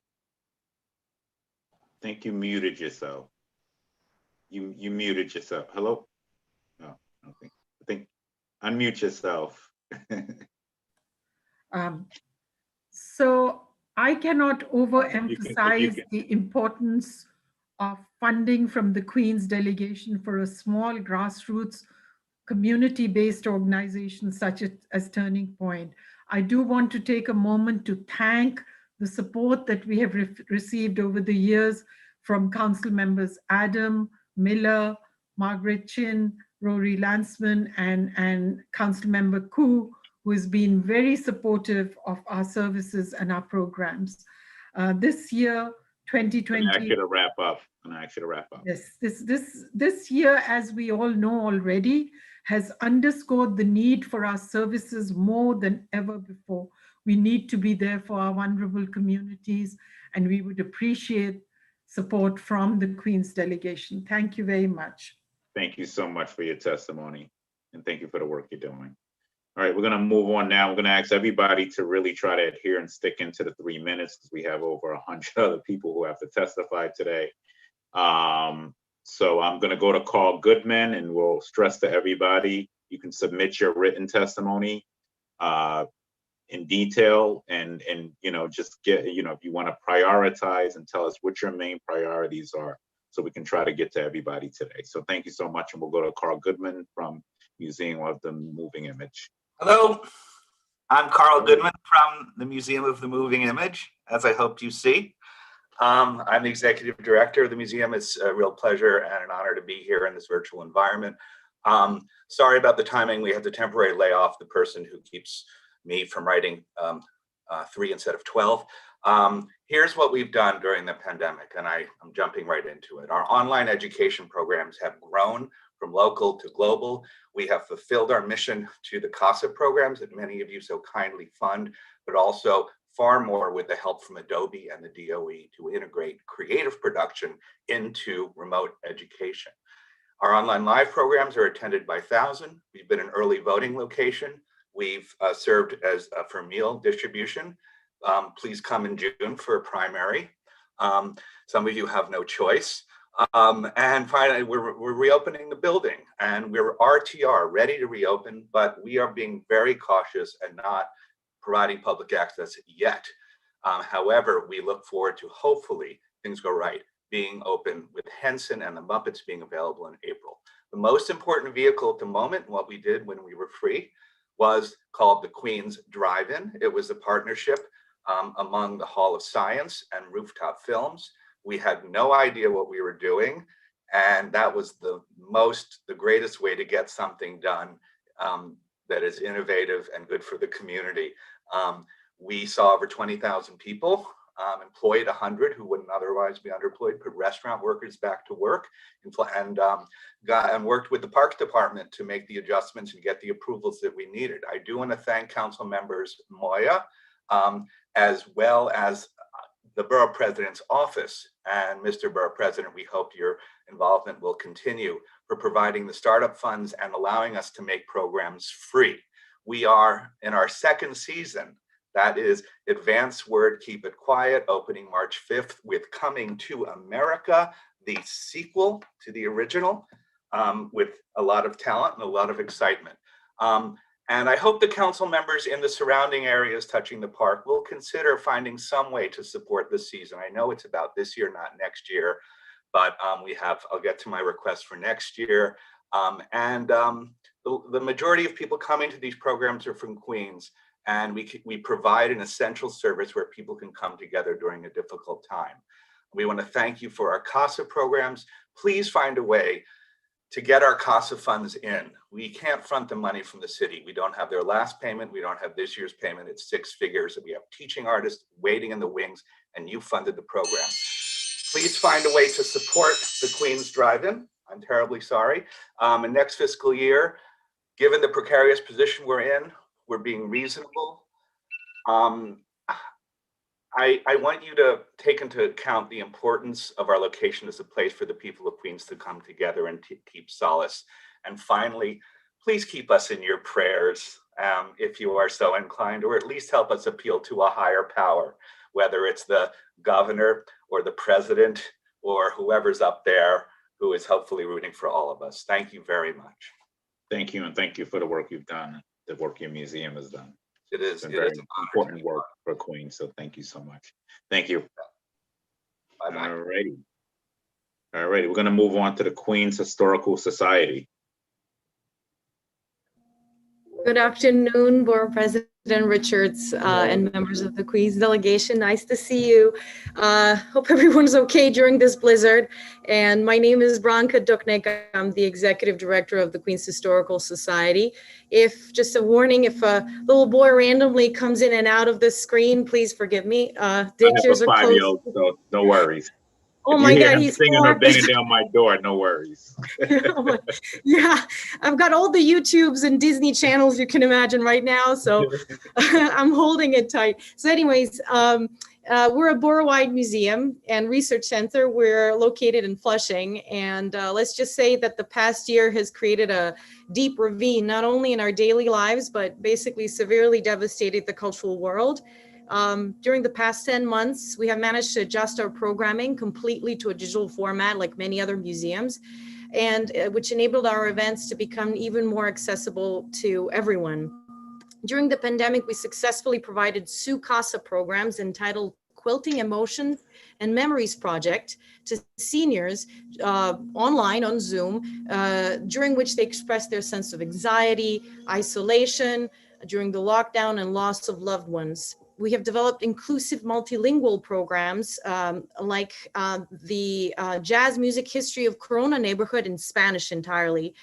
think you muted yourself. You muted yourself. Hello? No, I think unmute yourself. So I cannot overemphasize the importance of funding from the Queens delegation for a small grassroots community-based organization such as Turning Point. I do want to take a moment to thank the support that we have received over the years from council members Adam, Miller, Margaret Chin, Rory Lansman, and Council Member Koo, who has been very supportive of our services and our programs. This year, 2020. I ask you to wrap up. Yes, this year, as we all know already, has underscored the need for our services more than ever before. We need to be there for our vulnerable communities, and we would appreciate support from the Queens delegation. Thank you very much. Thank you so much for your testimony, and thank you for the work you're doing. All right, we're going to move on now. We're going to ask everybody to really try to adhere and stick into the 3 minutes, because we have over 100 other people who have to testify today. So I'm going to go to Carl Goodman, and we'll stress to everybody, you can submit your written testimony in detail and just get, if you want to prioritize and tell us what your main priorities are so we can try to get to everybody today. So thank you so much. And we'll go to Carl Goodman from Museum of the Moving Image. Hello, I'm Carl Goodman from the Museum of the Moving Image, as I hoped you see. I'm the executive director of the museum. It's a real pleasure and an honor to be here in this virtual environment. Sorry about the timing. We had to temporarily lay off the person who keeps me from writing 3 instead of 12. Here's what we've done during the pandemic, and I'm jumping right into it. Our online education programs have grown from local to global. We have fulfilled our mission to the CASA programs that many of you so kindly fund, but also far more with the help from Adobe and the DOE to integrate creative production into remote education. Our online live programs are attended by thousands. We've been an early voting location. We've served as for meal distribution. Please come in June for a primary. Some of you have no choice. And finally, we're reopening the building, and we're RTR, ready to reopen, but we are being very cautious and not providing public access yet. However, we look forward to, hopefully, things go right, being open with Henson and the Muppets being available in April. The most important vehicle at the moment, what we did when we were free, was called the Queens Drive-In. It was a partnership among the Hall of Science and Rooftop Films. We had no idea what we were doing, and that was the greatest way to get something done that is innovative and good for the community. We saw over 20,000 people, employed 100 who wouldn't otherwise be underemployed, put restaurant workers back to work, and worked with the Parks Department to make the adjustments and get the approvals that we needed. I do want to thank Council Members Moya, as well as the Borough President's Office. And Mr. Borough President, we hope your involvement will continue for providing the startup funds and allowing us to make programs free. We are in our second season. That is Advance Word, Keep It Quiet, opening March 5th with Coming to America, the sequel to the original, with a lot of talent and a lot of excitement. And I hope the council members in the surrounding areas touching the park will consider finding some way to support this season. I know it's about this year, not next year, but I'll get to my request for next year. The majority of people coming to these programs are from Queens, and we provide an essential service where people can come together during a difficult time. We want to thank you for our CASA programs. Please find a way to get our CASA funds in. We can't front the money from the city. We don't have their last payment. We don't have this year's payment. It's 6 figures. We have teaching artists waiting in the wings, and you funded the program. Please find a way to support the Queens Drive-In. I'm terribly sorry. And next fiscal year, given the precarious position we're in, we're being reasonable. I want you to take into account the importance of our location as a place for the people of Queens to come together and keep solace. And finally, please keep us in your prayers if you are so inclined, or at least help us appeal to a higher power, whether it's the governor or the president or whoever's up there who is hopefully rooting for all of us. Thank you very much. Thank you, and thank you for the work you've done, the work your museum has done. It is very important work for Queens, so thank you so much. Thank you. Bye-bye. All righty. We're going to move on to the Queens Historical Society. Good afternoon, Borough President Richards and members of the Queens delegation. Nice to see you. Hope everyone's okay during this blizzard. And my name is Branka Duknek. I'm the executive director of the Queens Historical Society. If just a warning, if a little boy randomly comes in and out of the screen, please forgive me. Daycares are closed. 5-year-old, so no worries. Oh my God, he's singing or banging down my door, no worries. Yeah, I've got all the YouTubes and Disney channels you can imagine right now, so I'm holding it tight. So anyways, we're a borough-wide museum and research center. We're located in Flushing, and let's just say that the past year has created a deep ravine, not only in our daily lives, but basically severely devastated the cultural world. During the past 10 months, we have managed to adjust our programming completely to a digital format like many other museums, and which enabled our events to become even more accessible to everyone. During the pandemic, we successfully provided Su Casa programs entitled Quilting Emotions and Memories Project to seniors online on Zoom, during which they expressed their sense of anxiety, isolation, during the lockdown and loss of loved ones. We have developed inclusive multilingual programs like the Jazz Music History of Corona Neighborhood in Spanish entirely,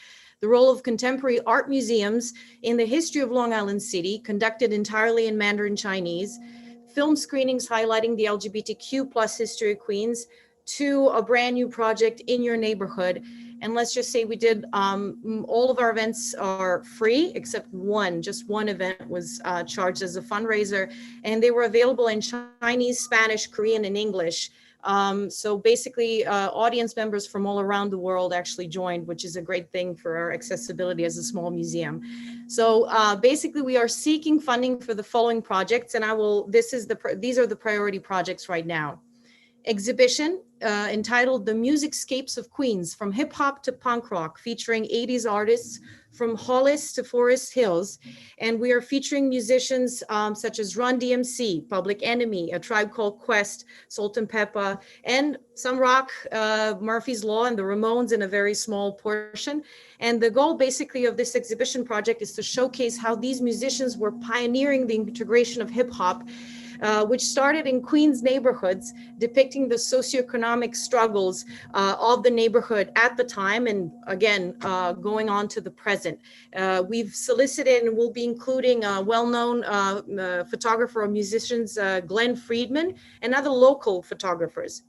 the role of contemporary art museums in the history of Long Island City, conducted entirely in Mandarin Chinese, film screenings highlighting the LGBTQ plus history of Queens, to a brand new project in your neighborhood. And let's just say we did, all of our events are free except one, just one event was charged as a fundraiser, and they were available in Chinese, Spanish, Korean, and English. So basically audience members from all around the world actually joined, which is a great thing for our accessibility as a small museum. So basically we are seeking funding for the following projects, and these are the priority projects right now. Exhibition entitled The Musicscapes of Queens, from hip hop to punk rock, featuring 80s artists from Hollis to Forest Hills. And we are featuring musicians such as Run DMC, Public Enemy, A Tribe Called Quest, Salt and Pepper, and some rock, Murphy's Law and the Ramones in a very small portion. And the goal basically of this exhibition project is to showcase how these musicians were pioneering the integration of hip hop, which started in Queens neighborhoods, depicting the socioeconomic struggles of the neighborhood at the time, and again, going on to the present. We've solicited and will be including well-known photographer or musicians, Glenn Friedman, and other local photographers.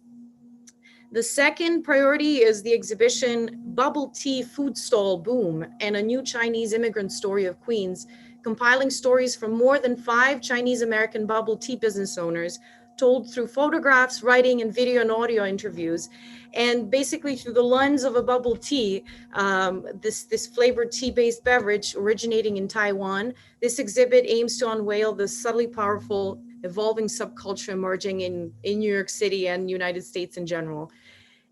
The second priority is the exhibition Bubble Tea Food Stall Boom and a New Chinese Immigrant Story of Queens, compiling stories from more than 5 Chinese American bubble tea business owners, told through photographs, writing, and video and audio interviews. And basically through the lens of a bubble tea, this flavored tea-based beverage originating in Taiwan, this exhibit aims to unveil the subtly powerful, evolving subculture emerging in New York City and United States in general.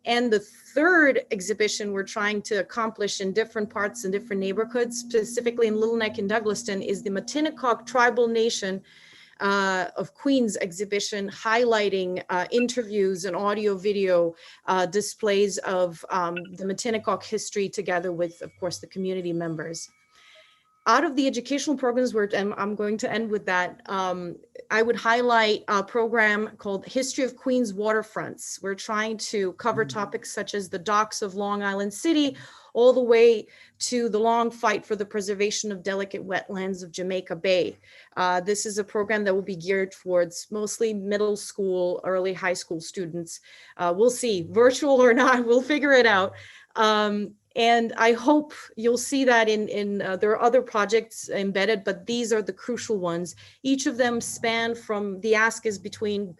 And the third exhibition we're trying to accomplish in different parts and different neighborhoods, specifically in Little Neck and Douglaston, is the Matinacock Tribal Nation of Queens exhibition, highlighting interviews and audio video displays of the Matinacock history, together with, of course, the community members. Out of the educational programs, and I'm going to end with that, I would highlight a program called History of Queens Waterfronts. We're trying to cover topics such as the docks of Long Island City, all the way to the long fight for the preservation of delicate wetlands of Jamaica Bay. This is a program that will be geared towards mostly middle school, early high school students. We'll see, virtual or not, we'll figure it out. And I hope you'll see that there are other projects embedded, but these are the crucial ones. Each of them span from, the ask is between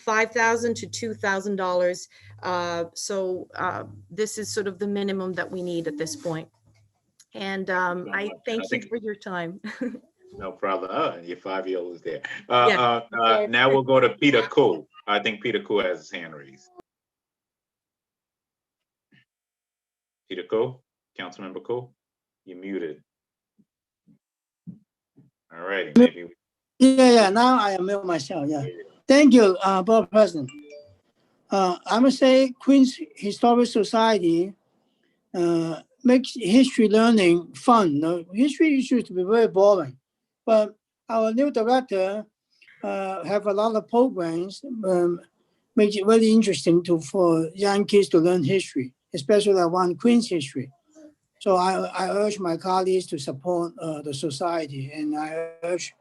$5,000 to $2,000. So this is sort of the minimum that we need at this point. And I thank you for your time. No problem. Oh, your 5-year-old is there. Yeah. Now we'll go to Peter Koo. I think Peter Koo has his hand raised. Peter Koo, Councilmember Koo, you're muted. All righty, maybe. Yeah, now I am mute myself, yeah. Thank you, Borough President. I must say Queens Historical Society makes history learning fun. No? History used to be very boring, but our new director have a lot of programs, make it very interesting for young kids to learn history, especially that one Queens history. So I urge my colleagues to support the society, and I urge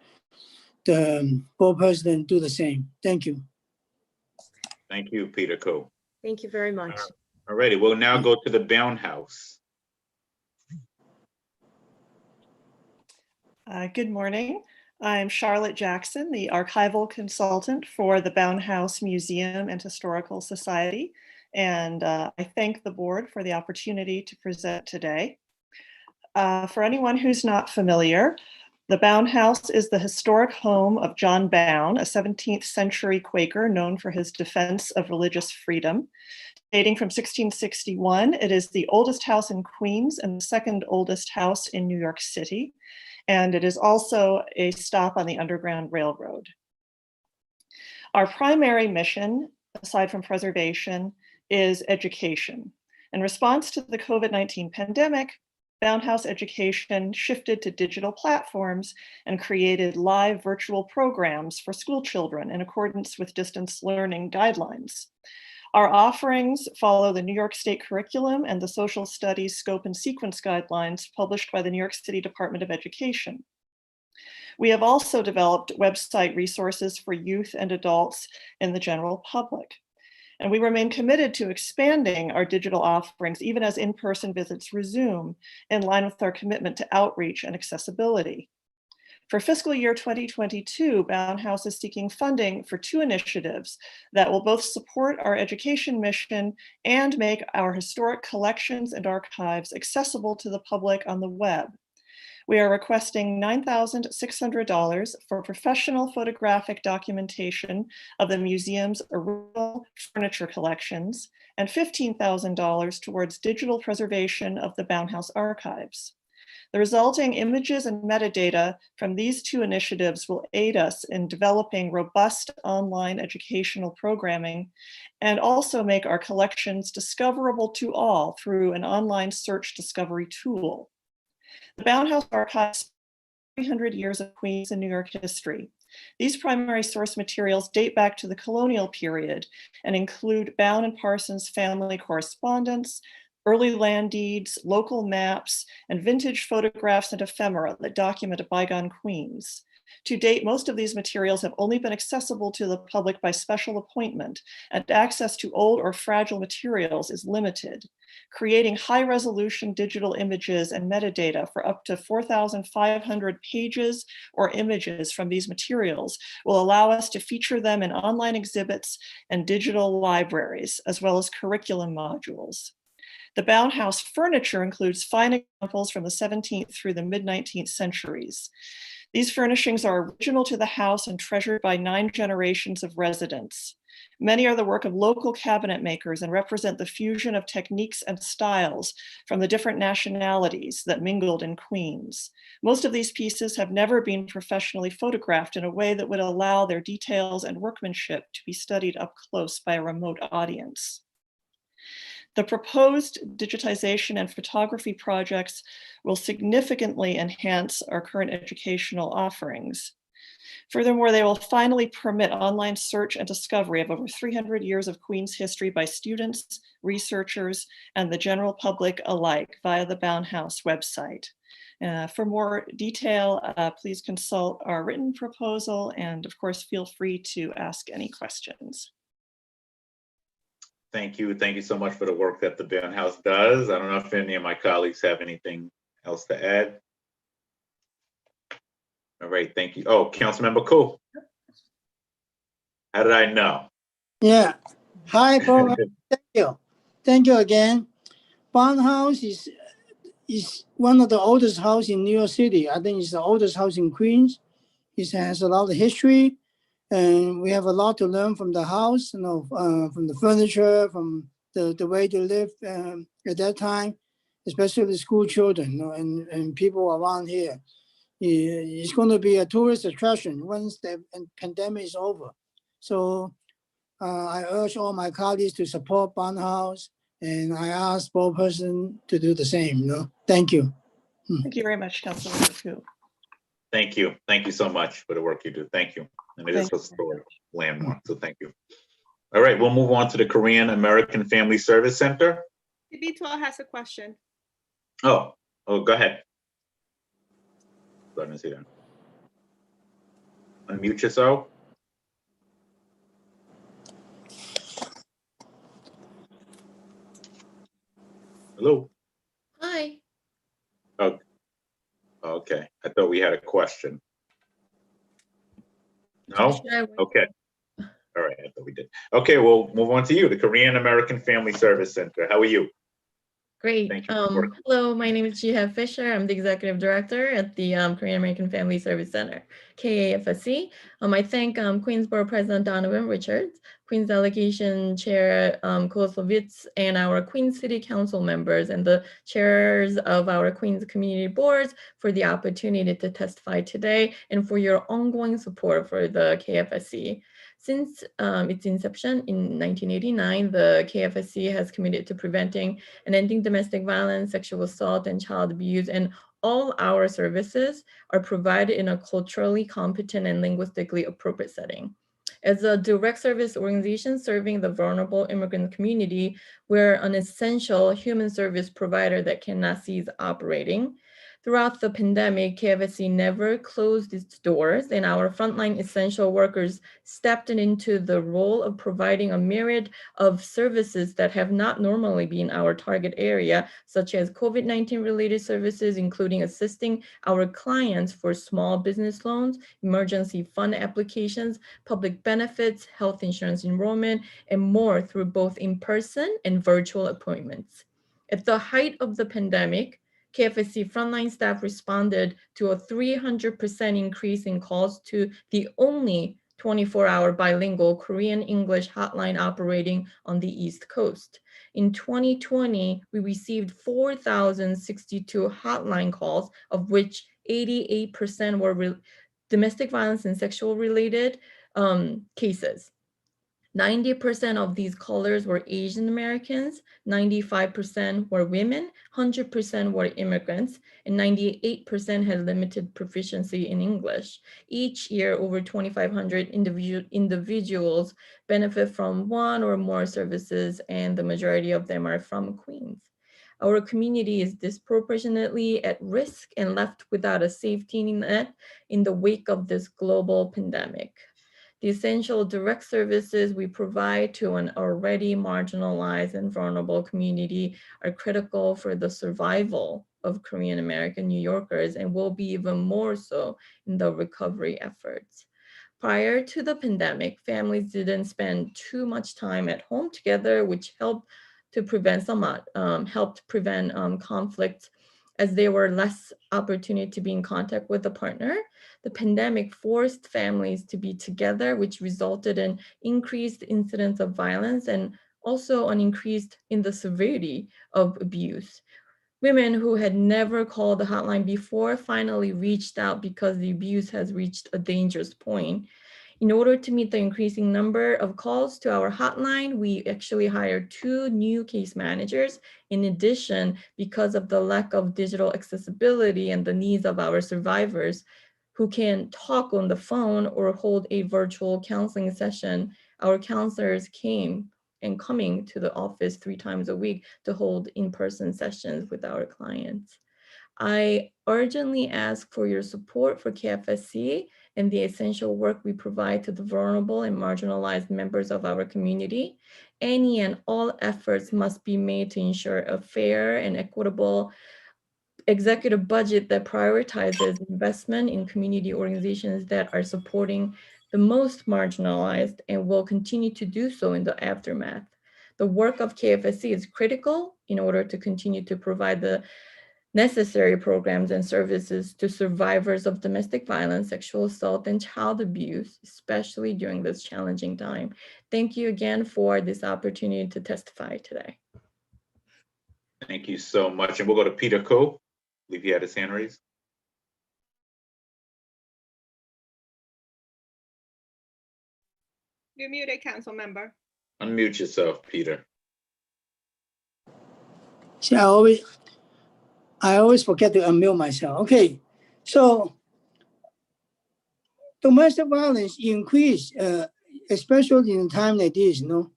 the Board President to do the same. Thank you. Thank you, Peter Koo. Thank you very much. All righty, we'll now go to the Bound House. Good morning. I'm Charlotte Jackson, the archival consultant for the Bound House Museum and Historical Society. And I thank the board for the opportunity to present today. For anyone who's not familiar, the Bound House is the historic home of John Bound, a 17th century Quaker known for his defense of religious freedom. Dating from 1661, it is the oldest house in Queens and the second oldest house in New York City. and it is also a stop on the Underground Railroad. Our primary mission, aside from preservation, is education. In response to the COVID-19 pandemic, Bound House Education shifted to digital platforms and created live virtual programs for school children in accordance with distance learning guidelines. Our offerings follow the New York State curriculum and the social studies scope and sequence guidelines published by the New York City Department of Education. We have also developed website resources for youth and adults in the general public. And we remain committed to expanding our digital offerings even as in-person visits resume, in line with our commitment to outreach and accessibility. For fiscal year 2022, Bound House is seeking funding for 2 initiatives that will both support our education mission and make our historic collections and archives accessible to the public on the web. We are requesting $9,600 for professional photographic documentation of the museum's original furniture collections and $15,000 towards digital preservation of the Bound House archives. The resulting images and metadata from these 2 initiatives will aid us in developing robust online educational programming and also make our collections discoverable to all through an online search discovery tool. The Bound House archives 300 years of Queens and New York history. These primary source materials date back to the colonial period and include Bound and Parsons family correspondence, early land deeds, local maps, and vintage photographs and ephemera that document a bygone Queens. To date, most of these materials have only been accessible to the public by special appointment, and access to old or fragile materials is limited. Creating high-resolution digital images and metadata for up to 4,500 pages or images from these materials will allow us to feature them in online exhibits and digital libraries, as well as curriculum modules. The Bound House furniture includes fine examples from the 17th through the mid-19th centuries. These furnishings are original to the house and treasured by 9 generations of residents. Many are the work of local cabinet makers and represent the fusion of techniques and styles from the different nationalities that mingled in Queens. Most of these pieces have never been professionally photographed in a way that would allow their details and workmanship to be studied up close by a remote audience. The proposed digitization and photography projects will significantly enhance our current educational offerings. Furthermore, they will finally permit online search and discovery of over 300 years of Queens history by students, researchers, and the general public alike via the Bound House website. For more detail, please consult our written proposal, and of course, feel free to ask any questions. Thank you. Thank you so much for the work that the Bound House does. I don't know if any of my colleagues have anything else to add. All right, thank you. Oh, Councilmember Cool. How did I know? Yeah. Hi, Paul. Thank you. Thank you again. Bound House is one of the oldest house in New York City. I think it's the oldest house in Queens. It has a lot of history. And we have a lot to learn from the house, from the furniture, from the way to live at that time, especially the school children, and people around here. It's going to be a tourist attraction once the pandemic is over. So I urge all my colleagues to support Bound House, and I ask Borough President to do the same. Thank you. Thank you very much, Councilor Fu. Thank you. Thank you so much for the work you do. Thank you. And it is a historic landmark, so thank you. All right, we'll move on to the Korean American Family Service Center. B12 has a question. Oh, go ahead. Let me see that. Unmute yourself. Hello. Hi. Oh, okay. I thought we had a question. No? Okay. All right, I thought we did. Okay, we'll move on to you, the Korean American Family Service Center. How are you? Great. Thank you. Hello, my name is Jihae Fisher. I'm the Executive Director at the Korean American Family Service Center. KAFSC. I thank Queens Borough President Donovan Richards, Queens Delegation Chair Kozlovitz, and our Queens City Council members and the chairs of our Queens Community Boards for the opportunity to testify today and for your ongoing support for the KFSC. Since its inception in 1989, the KFSC has committed to preventing and ending domestic violence, sexual assault, and child abuse, and all our services are provided in a culturally competent and linguistically appropriate setting. As a direct service organization serving the vulnerable immigrant community, we're an essential human service provider that cannot cease operating. Throughout the pandemic, KFSC never closed its doors, and our frontline essential workers stepped into the role of providing a myriad of services that have not normally been our target area, such as COVID-19 related services, including assisting our clients for small business loans, emergency fund applications, public benefits, health insurance enrollment, and more through both in-person and virtual appointments. At the height of the pandemic, KFSC frontline staff responded to a 300% increase in calls to the only 24-hour bilingual Korean-English hotline operating on the East Coast. In 2020, we received 4,062 hotline calls, of which 88% were domestic violence and sexual related cases. 90% of these callers were Asian Americans, 95% were women, 100% were immigrants, and 98% had limited proficiency in English. Each year, over 2,500 individuals benefit from one or more services, and the majority of them are from Queens. Our community is disproportionately at risk and left without a safety net in the wake of this global pandemic. The essential direct services we provide to an already marginalized and vulnerable community are critical for the survival of Korean American New Yorkers and will be even more so in the recovery efforts. Prior to the pandemic, families didn't spend too much time at home together, which helped prevent conflicts, as there were less opportunity to be in contact with a partner. The pandemic forced families to be together, which resulted in increased incidents of violence and also an increase in the severity of abuse. Women who had never called the hotline before finally reached out because the abuse has reached a dangerous point. In order to meet the increasing number of calls to our hotline, we actually hired 2 new case managers. In addition, because of the lack of digital accessibility and the needs of our survivors who can talk on the phone or hold a virtual counseling session, our counselors coming to the office 3 times a week to hold in-person sessions with our clients. I urgently ask for your support for KFSC and the essential work we provide to the vulnerable and marginalized members of our community. Any and all efforts must be made to ensure a fair and equitable executive budget that prioritizes investment in community organizations that are supporting the most marginalized and will continue to do so in the aftermath. The work of KFSC is critical in order to continue to provide the necessary programs and services to survivors of domestic violence, sexual assault, and child abuse, especially during this challenging time. Thank you again for this opportunity to testify today. Thank you so much. And we'll go to Peter Ko. I believe he had his hand raised. You're muted, council member. Unmute yourself, Peter. See, I always forget to unmute myself. Okay, so domestic violence increased, especially in a time like this, you know.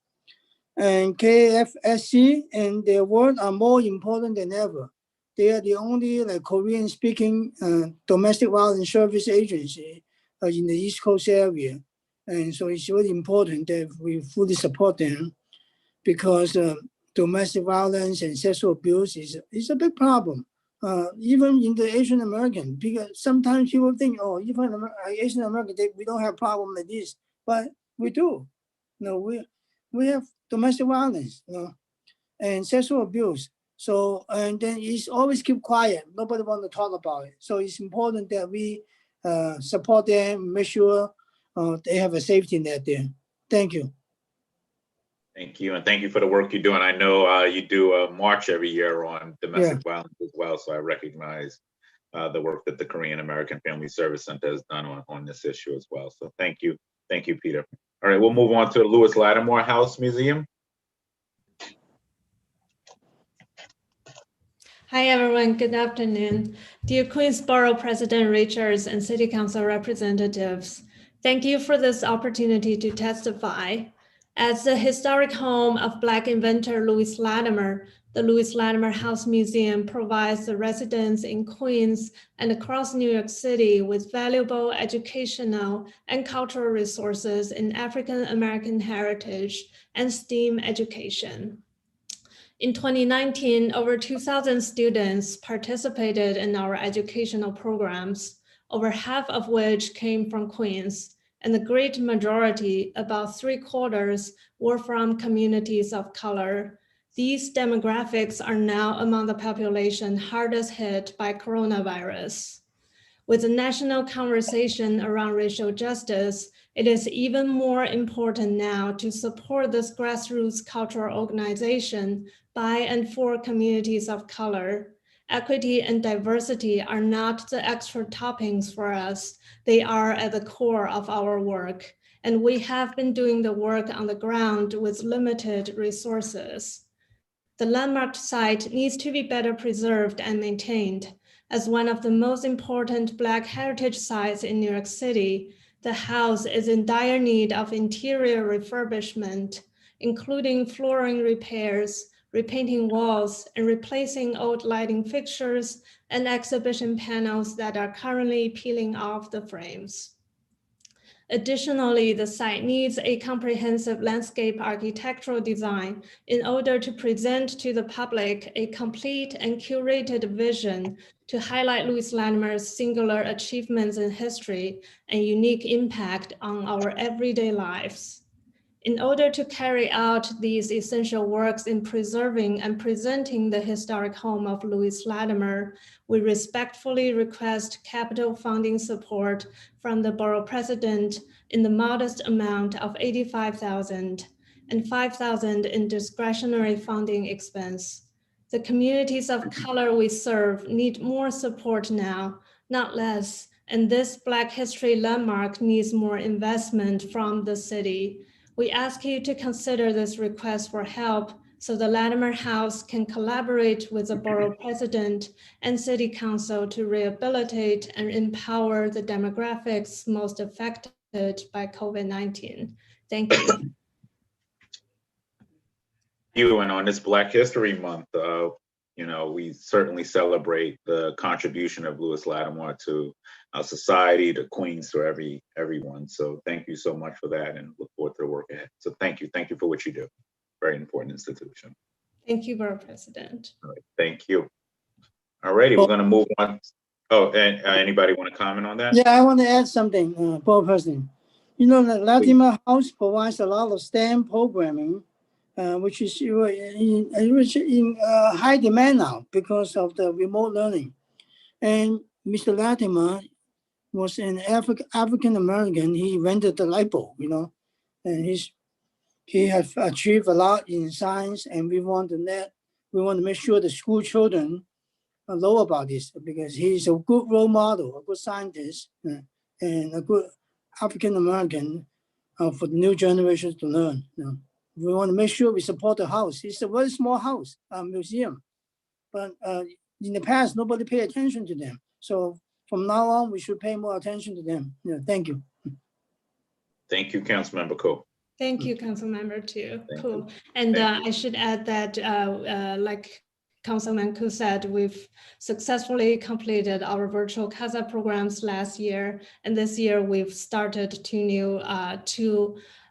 And KFSC and their work are more important than ever. They are the only Korean-speaking domestic violence service agency in the East Coast area. And so it's really important that we fully support them, because domestic violence and sexual abuse is a big problem. Even in the Asian American, because sometimes people think, oh, even Asian American, we don't have a problem like this, but we do. You know, we have domestic violence, you know, and sexual abuse. So, and then it's always keep quiet. Nobody want to talk about it. So it's important that we support them, make sure they have a safety net there. Thank you. Thank you, and thank you for the work you're doing. I know you do a march every year on domestic violence as well, so I recognize the work that the Korean American Family Service Center has done on this issue as well. So thank you, Peter. All right, we'll move on to the Lewis Lattimore House Museum. Hi, everyone. Good afternoon. Dear Queens Borough President Richards and City Council representatives, thank you for this opportunity to testify. As the historic home of Black inventor Lewis Latimer, the Lewis Latimer House Museum provides the residents in Queens and across New York City with valuable educational and cultural resources in African American heritage and STEAM education. In 2019, over 2,000 students participated in our educational programs, over half of which came from Queens, and the great majority, about 3/4, were from communities of color. These demographics are now among the population hardest hit by coronavirus. With the national conversation around racial justice, it is even more important now to support this grassroots cultural organization by and for communities of color. Equity and diversity are not the extra toppings for us. They are at the core of our work, and we have been doing the work on the ground with limited resources. The landmark site needs to be better preserved and maintained. As one of the most important Black heritage sites in New York City, the house is in dire need of interior refurbishment, including flooring repairs, repainting walls, and replacing old lighting fixtures and exhibition panels that are currently peeling off the frames. Additionally, the site needs a comprehensive landscape architectural design in order to present to the public a complete and curated vision to highlight Lewis Latimer's singular achievements in history and unique impact on our everyday lives. In order to carry out these essential works in preserving and presenting the historic home of Lewis Latimer, we respectfully request capital funding support from the Borough President in the modest amount of $85,000 and $5,000 in discretionary funding expense. The communities of color we serve need more support now, not less, and this Black History landmark needs more investment from the city. We ask you to consider this request for help so the Latimer House can collaborate with the Borough President and City Council to rehabilitate and empower the demographics most affected by COVID-19. Thank you. And on this Black History Month, we certainly celebrate the contribution of Lewis Lattimore to our society, to Queens, to everyone. So thank you so much for that, and look forward to the work ahead. So thank you for what you do. Very important institution. Thank you, Borough President. All right, thank you. All righty, we're going to move on. Oh, and anybody want to comment on that? Yeah, I want to add something, Borough President. The Latimer House provides a lot of STEM programming, which is in high demand now because of the remote learning. And Mr. Latimer was an African American. He invented the light bulb, and he has achieved a lot in science. And we want to make sure the school children know about this because he's a good role model, a good scientist, and a good African American for the new generations to learn. We want to make sure we support the house. It's a very small house, museum, but in the past, nobody paid attention to them. So from now on, we should pay more attention to them. Thank you. Thank you, Councilmember Ko. Thank you, Councilmember Tu. Cool. And I should add that, like Councilman Ku said, we've successfully completed our virtual CASA programs last year. And this year, we've started two new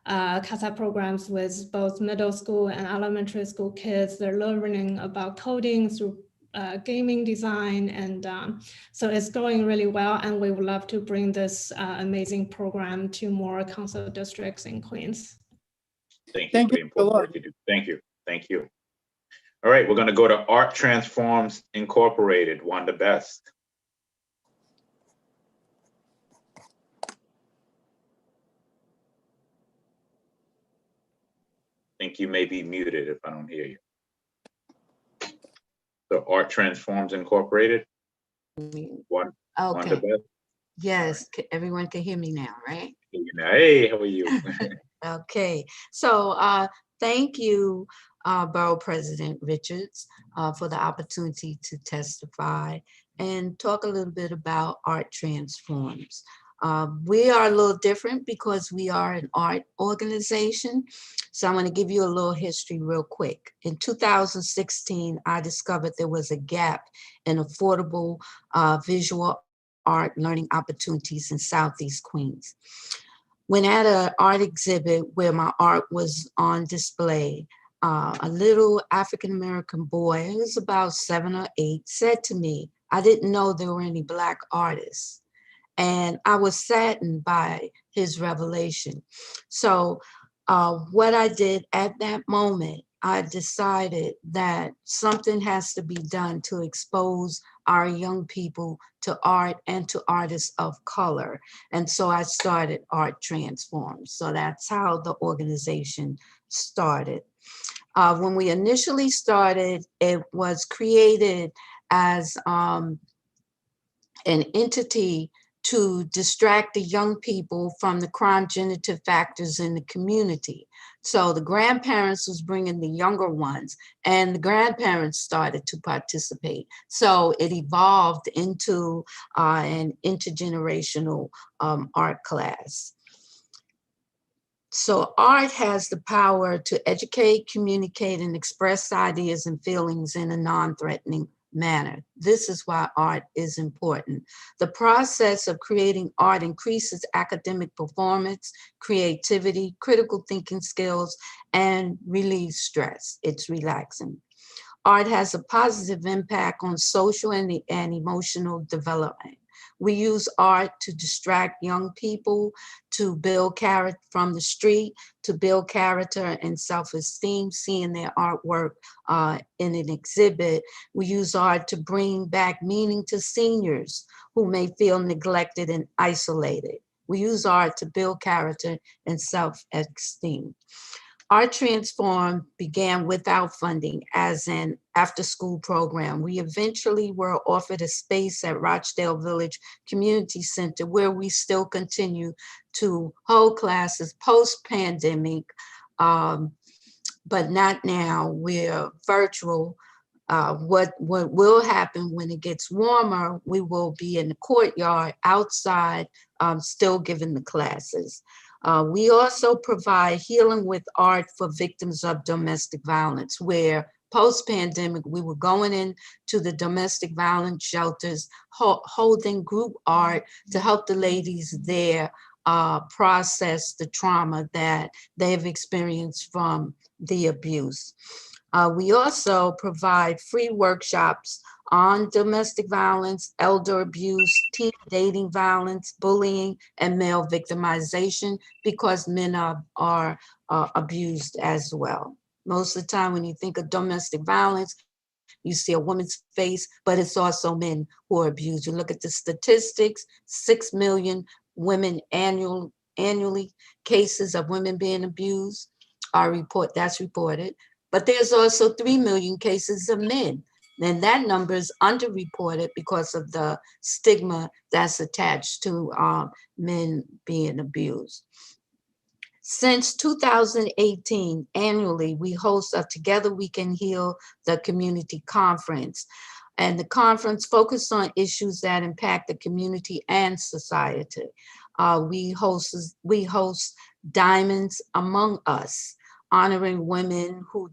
CASA programs with both middle school and elementary school kids. They're learning about coding through gaming design. And so it's going really well. And we would love to bring this amazing program to more council districts in Queens. Thank you for the important work you do. Thank you. Thank you. All right, we're going to go to Art Transforms Incorporated, Wanda Best. think you may be muted if I don't hear you. So Art Transforms Incorporated. One Okay. Beth. Yes, everyone can hear me now, right? Hey, how are you? Okay, so thank you, Borough President Richards, for the opportunity to testify and talk a little bit about Art Transforms. We are a little different because we are an art organization. So I'm going to give you a little history real quick. In 2016, I discovered there was a gap in affordable visual art learning opportunities in Southeast Queens. When at an art exhibit where my art was on display, a little African-American boy, he was about 7 or 8, said to me, I didn't know there were any Black artists. And I was saddened by his revelation. So what I did at that moment, I decided that something has to be done to expose our young people to art and to artists of color. And so I started Art Transforms. So that's how the organization started. When we initially started, it was created as an entity to distract the young people from the crime-genitive factors in the community. So the grandparents was bringing the younger ones, and the grandparents started to participate. So it evolved into an intergenerational art class. So art has the power to educate, communicate, and express ideas and feelings in a non-threatening manner. This is why art is important. The process of creating art increases academic performance, creativity, critical thinking skills, and relieves stress. It's relaxing. Art has a positive impact on social and emotional development. We use art to distract young people, to build character from the street, to build character and self-esteem, seeing their artwork in an exhibit. We use art to bring back meaning to seniors who may feel neglected and isolated. We use art to build character and self-esteem. Art Transform began without funding as an after-school program. We eventually were offered a space at Rochdale Village Community Center where we still continue to hold classes post-pandemic, but not now. We're virtual. What will happen when it gets warmer, we will be in the courtyard outside, still giving the classes. We also provide healing with art for victims of domestic violence, where post-pandemic, we were going into the domestic violence shelters, holding group art to help the ladies there process the trauma that they've experienced from the abuse. We also provide free workshops on domestic violence, elder abuse, teen dating violence, bullying, and male victimization, because men are abused as well. Most of the time when you think of domestic violence, you see a woman's face, but it's also men who are abused. You look at the statistics, 6 million women annually, cases of women being abused that's reported. But there's also 3 million cases of men. And that number is underreported because of the stigma that's attached to men being abused. Since 2018, annually, we host a Together We Can Heal the Community Conference. And the conference focuses on issues that impact the community and society. We host Diamonds Among Us, honoring women who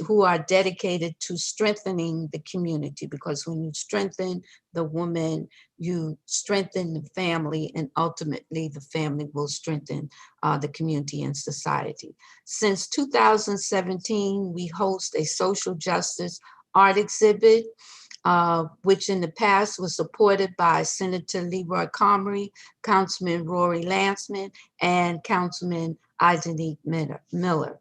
who are dedicated to strengthening the community, because when you strengthen the woman, you strengthen the family, and ultimately the family will strengthen the community and society. Since 2017, we host a social justice art exhibit, which in the past was supported by Senator Leroy Comrie, Councilman Rory Lanceman, and Councilman Idanique Miller.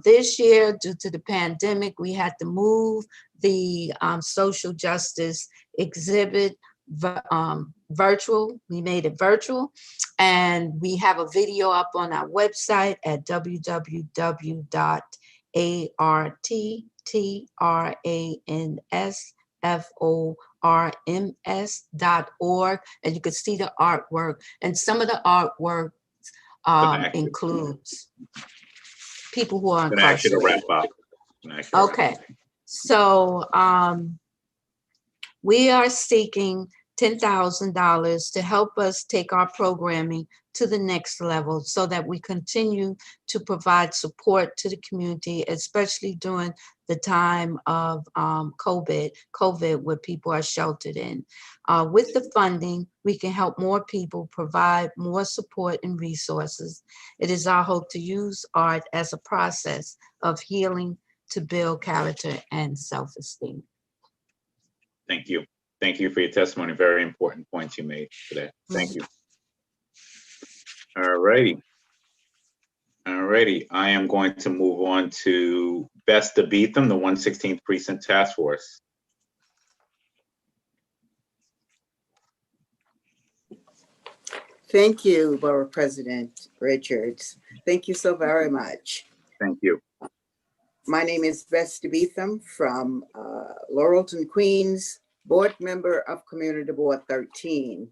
This year, due to the pandemic, we had to move the social justice exhibit virtual. We made it virtual. And we have a video up on our website at www.arttransforms.org. And you can see the artwork. And some of the artwork includes people who are Can I ask you to incarcerated. wrap up? Okay, so we are seeking $10,000 to help us take our programming to the next level so that we continue to provide support to the community, especially during the time of COVID, where people are sheltered in. With the funding, we can help more people, provide more support and resources. It is our hope to use art as a process of healing to build character and self-esteem. Thank you. Thank you for your testimony. Very important points you made today. Thank you. All righty. All righty. I am going to move on to Best to Beat Them, the 116th Precinct Task Force. Thank you, Borough President Richards. Thank you so very much. Thank you. My name is Bess DeBeetham from Laurelton, Queens, board member of Community Board 13.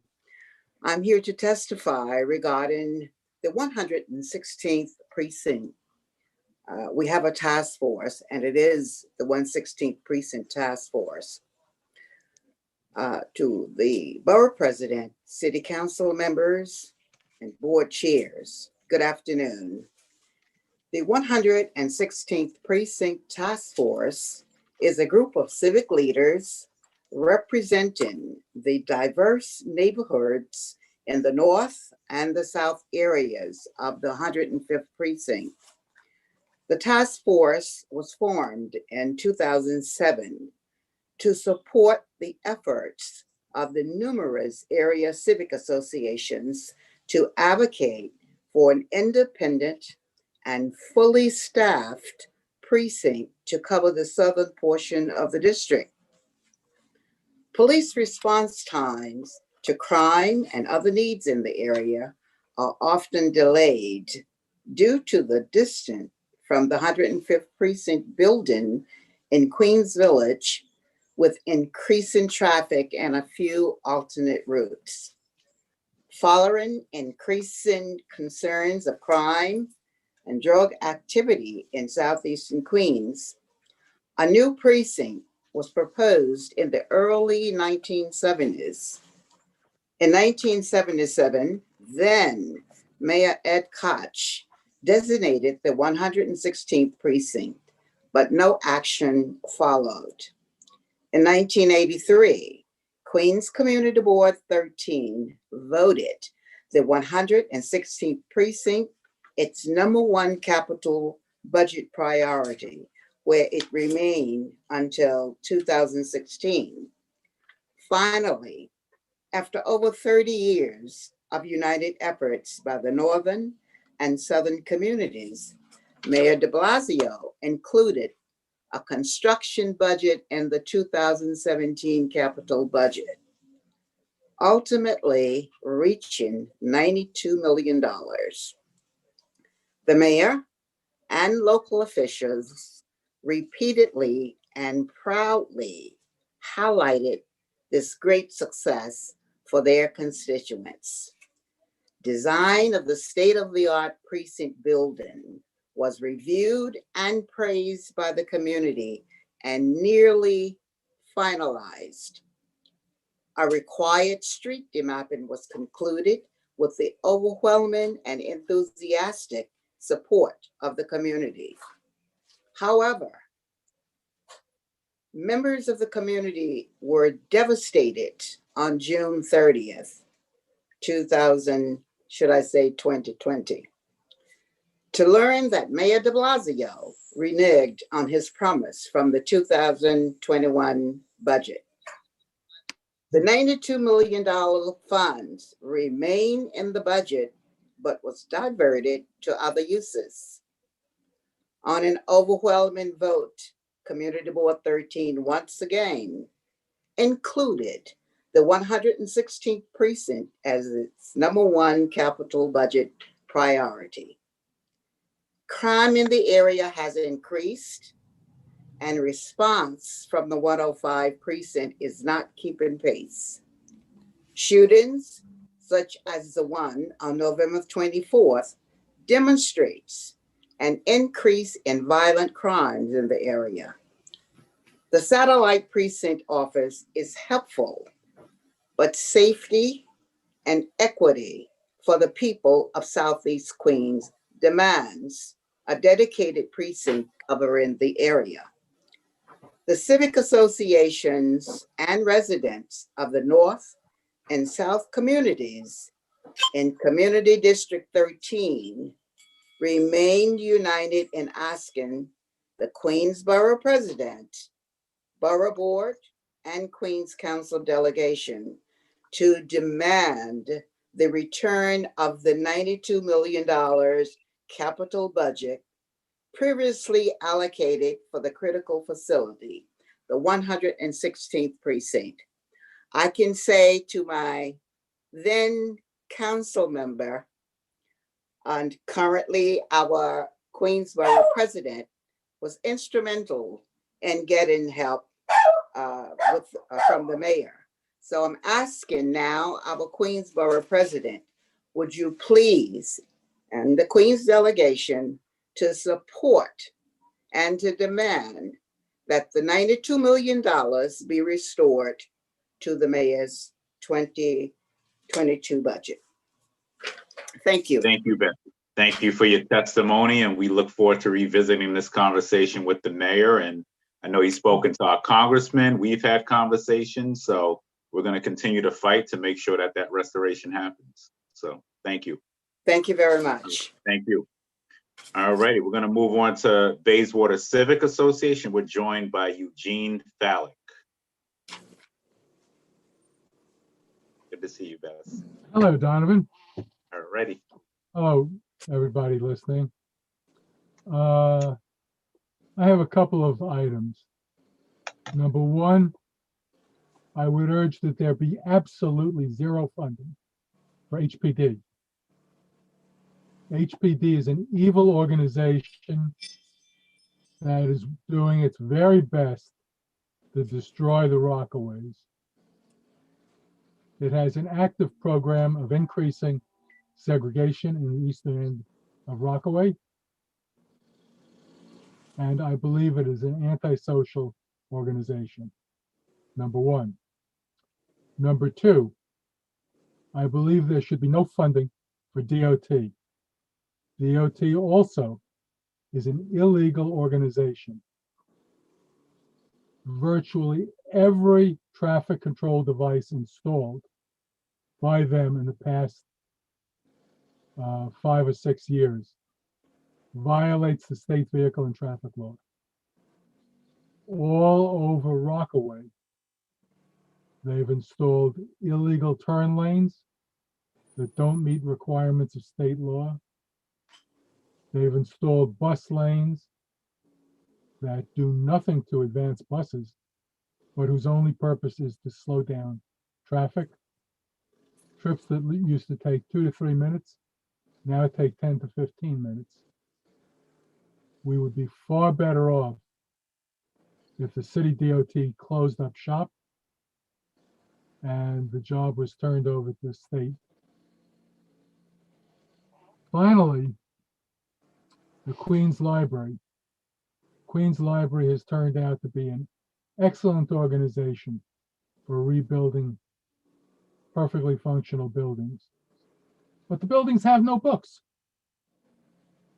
I'm here to testify regarding the 116th precinct. We have a task force, and it is the 116th Precinct Task Force. To the Borough President, City Council members, and board chairs, good afternoon. The 116th Precinct Task Force is a group of civic leaders representing the diverse neighborhoods in the north and the south areas of the 105th Precinct. The task force was formed in 2007 to support the efforts of the numerous area civic associations to advocate for an independent and fully staffed precinct to cover the southern portion of the district. Police response times to crime and other needs in the area are often delayed due to the distance from the 105th Precinct building in Queens Village, with increasing traffic and a few alternate routes. Following increasing concerns of crime and drug activity in southeastern Queens, a new precinct was proposed in the early 1970s. In 1977, then Mayor Ed Koch designated the 116th precinct, but no action followed. In 1983, Queens Community Board 13 voted the 116th precinct its #1 capital budget priority, where it remained until 2016. Finally, after over 30 years of united efforts by the northern and southern communities, Mayor de Blasio included a construction budget in the 2017 capital budget, ultimately reaching $92 million. The mayor and local officials repeatedly and proudly highlighted this great success for their constituents. Design of the state-of-the-art precinct building was reviewed and praised by the community and nearly finalized. A required street demapping was concluded with the overwhelming and enthusiastic support of the community. However, members of the community were devastated on June 30th, 2020, to learn that Mayor de Blasio reneged on his promise from the 2021 budget. The $92 million funds remain in the budget, but was diverted to other uses. On an overwhelming vote, Community Board 13 once again included the 116th precinct as its #1 capital budget priority. Crime in the area has increased, and response from the 105 precinct is not keeping pace. Shootings, such as the one on November 24th, demonstrates an increase in violent crimes in the area. The satellite precinct office is helpful, but safety and equity for the people of Southeast Queens demands a dedicated precinct covering the area. The civic associations and residents of the North and South communities in Community District 13 remained united in asking the Queens Borough President, Borough Board, and Queens Council delegation to demand the return of the $92 million capital budget previously allocated for the critical facility, the 116th precinct. I can say to my then council member and currently our Queensborough president was instrumental in getting help from the mayor. So I'm asking now our Queensborough president, would you please, and the Queens delegation, to support and to demand that the $92 million be restored to the mayor's 2022 budget. Thank you. Thank you, Beth. Thank you for your testimony, and we look forward to revisiting this conversation with the mayor. And I know he's spoken to our congressman. We've had conversations, so we're going to continue to fight to make sure that that restoration happens. So thank you. Thank you very much. Thank you. All righty, we're going to move on to Bayswater Civic Association. We're joined by Eugene Fallick. Good to see you, Beth. Hello, Donovan. All righty. Hello, everybody listening. I have a couple of items. Number one, I would urge that there be absolutely zero funding for HPD. HPD is an evil organization that is doing its very best to destroy the Rockaways. It has an active program of increasing segregation in the eastern end of Rockaway. And I believe it is an antisocial organization, number one. Number two, I believe there should be no funding for DOT. DOT also is an illegal organization. Virtually every traffic control device installed by them in the past 5 or 6 years violates the state vehicle and traffic law. All over Rockaway, they've installed illegal turn lanes that don't meet requirements of state law. They've installed bus lanes that do nothing to advance buses, but whose only purpose is to slow down traffic. Trips that used to take 2 to 3 minutes now take 10 to 15 minutes. We would be far better off if the city DOT closed up shop and the job was turned over to the state. Finally, the Queens Library. Queens Library has turned out to be an excellent organization for rebuilding perfectly functional buildings. But the buildings have no books.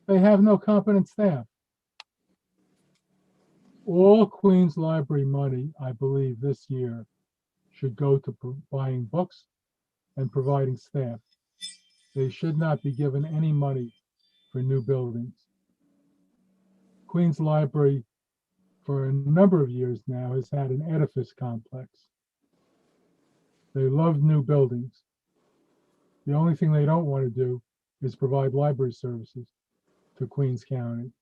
They have no competent staff. All Queens Library money, I believe, this year should go to buying books and providing staff. They should not be given any money for new buildings. Queens Library, for a number of years now, has had an edifice complex. They love new buildings. The only thing they don't want to do is provide library services to Queens County.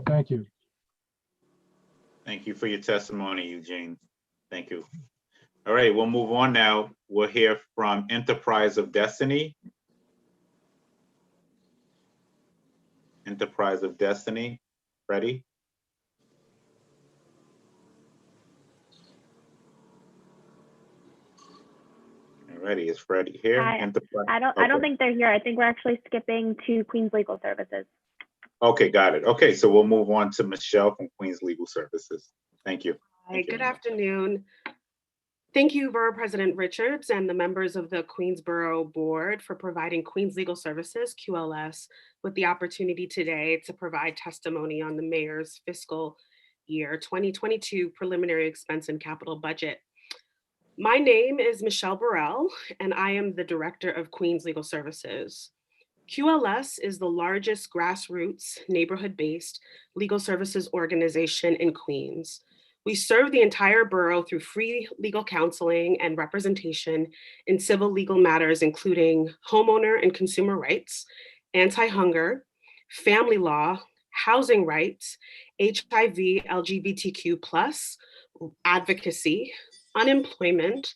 Thank you. Thank you for your testimony, Eugene. Thank you. All right, we'll move on now. We'll hear from Enterprise of Destiny. Enterprise of Destiny, Freddie? Alrighty, is Freddie here? Hi. Enterprise. I don't Okay. think they're here. I think we're actually skipping to Queens Legal Services. Okay, got it. Okay, so we'll move on to Michelle from Queens Legal Services. Thank you. Hi, good afternoon. Thank you, Borough President Richards and the members of the Queens Borough Board for providing Queens Legal Services, QLS, with the opportunity today to provide testimony on the mayor's fiscal year 2022 preliminary expense and capital budget. My name is Michelle Burrell, and I am the Director of Queens Legal Services. QLS is the largest grassroots, neighborhood-based legal services organization in Queens. We serve the entire borough through free legal counseling and representation in civil legal matters, including homeowner and consumer rights, anti-hunger, family law, housing rights, HIV, LGBTQ+, advocacy, unemployment,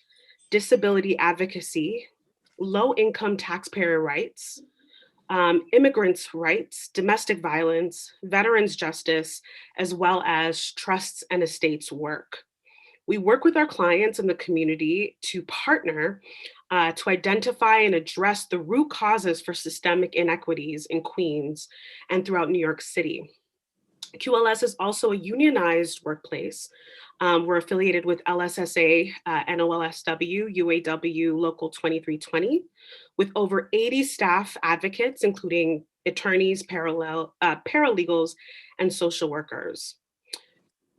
disability advocacy, low-income taxpayer rights, immigrants' rights, domestic violence, veterans' justice, as well as trusts and estates work. We work with our clients in the community to partner to identify and address the root causes for systemic inequities in Queens and throughout New York City. QLS is also a unionized workplace. We're affiliated with LSSA, NOLSW, UAW Local 2320, with over 80 staff advocates, including attorneys, paralegals, and social workers.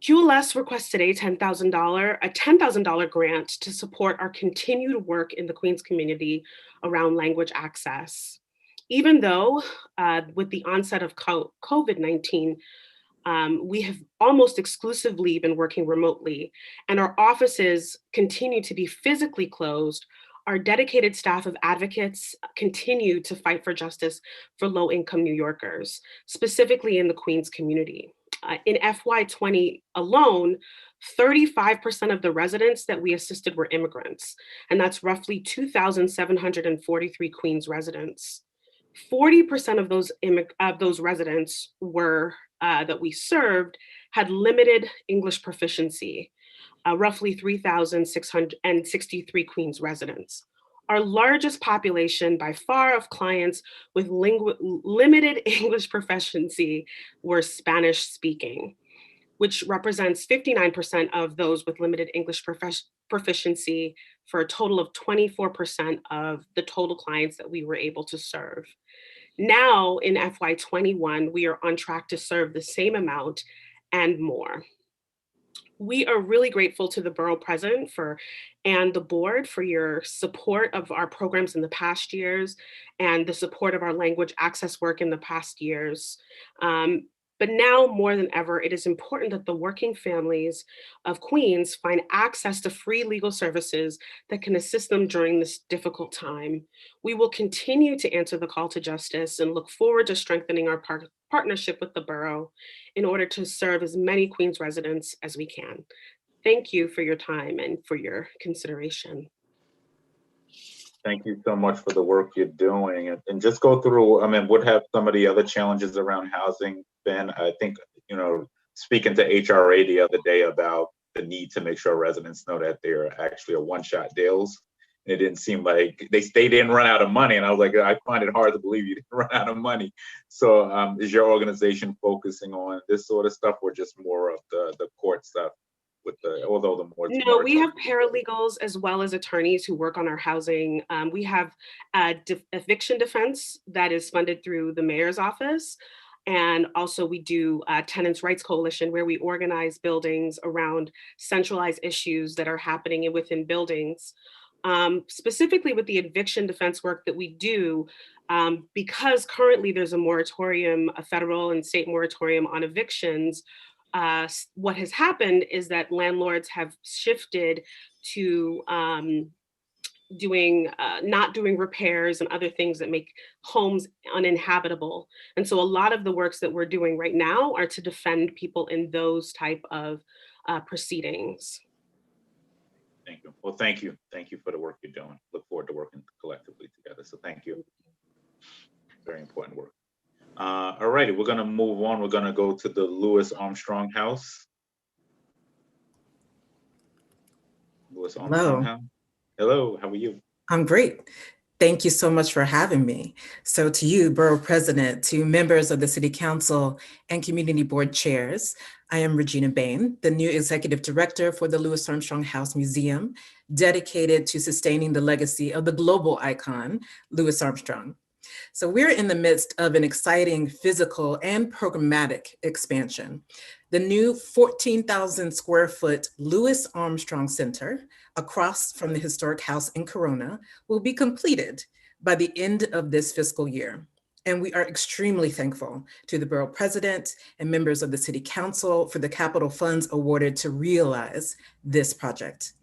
QLS requests today a $10,000 grant to support our continued work in the Queens community around language access. Even though with the onset of COVID-19, we have almost exclusively been working remotely, and our offices continue to be physically closed, our dedicated staff of advocates continue to fight for justice for low-income New Yorkers, specifically in the Queens community. In FY20 alone, 35% of the residents that we assisted were immigrants, and that's roughly 2,743 Queens residents. 40% of those residents were that we served had limited English proficiency, roughly 3,663 Queens residents. Our largest population by far of clients with limited English proficiency were Spanish speaking, which represents 59% of those with limited English proficiency for a total of 24% of the total clients that we were able to serve. Now in FY21, we are on track to serve the same amount and more. We are really grateful to the Borough President and the board for your support of our programs in the past years and the support of our language access work in the past years. But now more than ever, it is important that the working families of Queens find access to free legal services that can assist them during this difficult time. We will continue to answer the call to justice and look forward to strengthening our partnership with the borough in order to serve as many Queens residents as we can. Thank you for your time and for your consideration. Thank you so much for the work you're doing. And just go through, I mean, what have some of the other challenges around housing been? I think, you know, speaking to HRA the other day about the need to make sure residents know that they're actually a one-shot deals. It didn't seem like they didn't run out of money. And I was like, I find it hard to believe you didn't run out of money. So is your organization focusing on this sort of stuff or just more of the court stuff? Although the more no, we have paralegals as well as attorneys who work on our housing. We have eviction defense that is funded through the mayor's office. And also we do Tenants' Rights Coalition, where we organize buildings around centralized issues that are happening within buildings. Specifically with the eviction defense work that we do, because currently there's a moratorium, a federal and state moratorium on evictions, what has happened is that landlords have shifted to not doing repairs and other things that make homes uninhabitable. And so a lot of the works that we're doing right now are to defend people in those type of proceedings. Thank you. Well, thank you. Thank you for the work you're doing. Look forward to working collectively together. So thank you. Very important work. All righty, we're gonna move on. We're gonna go to the Louis Armstrong House. Louis Armstrong Hello. House. Hello, how are you? I'm great. Thank you so much for having me. So to you, Borough President, to members of the City Council and Community Board chairs, I am Regina Bain, the new Executive Director for the Louis Armstrong House Museum, dedicated to sustaining the legacy of the global icon, Louis Armstrong. So we're in the midst of an exciting physical and programmatic expansion. The new 14,000 square foot Louis Armstrong Center across from the historic house in Corona will be completed by the end of this fiscal year. And we are extremely thankful to the Borough President and members of the City Council for the capital funds awarded to realize this project.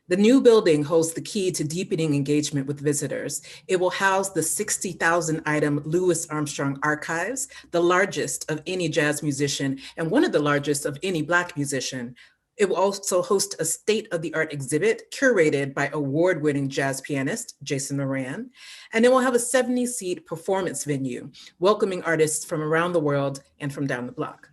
The new building holds the key to deepening engagement with visitors. It will house the 60,000 item Louis Armstrong archives, the largest of any jazz musician and one of the largest of any Black musician. It will also host a state-of-the-art exhibit curated by award-winning jazz pianist Jason Moran. And it will have a 70-seat performance venue, welcoming artists from around the world and from down the block.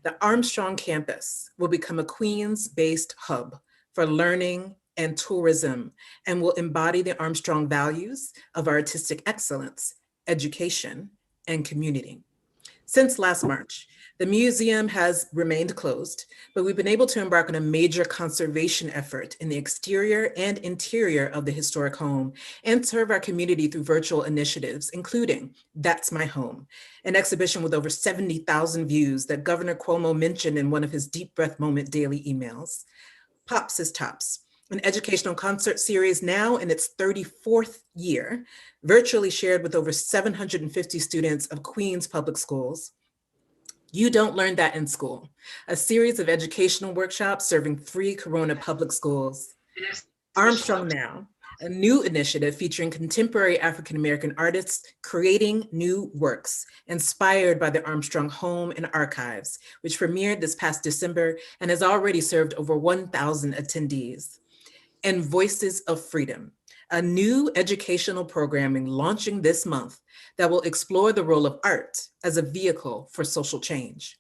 The Armstrong campus will become a Queens-based hub for learning and tourism, and will embody the Armstrong values of artistic excellence, education, and community. Since last March, the museum has remained closed, but we've been able to embark on a major conservation effort in the exterior and interior of the historic home and serve our community through virtual initiatives, including That's My Home, an exhibition with over 70,000 views that Governor Cuomo mentioned in one of his deep breath moment daily emails. Pops is Tops, an educational concert series now in its 34th year, virtually shared with over 750 students of Queens Public Schools. You Don't Learn That in School, a series of educational workshops serving 3 Corona public schools. Armstrong Now, a new initiative featuring contemporary African-American artists creating new works inspired by the Armstrong home and archives, which premiered this past December and has already served over 1,000 attendees. And Voices of Freedom, a new educational programming launching this month that will explore the role of art as a vehicle for social change.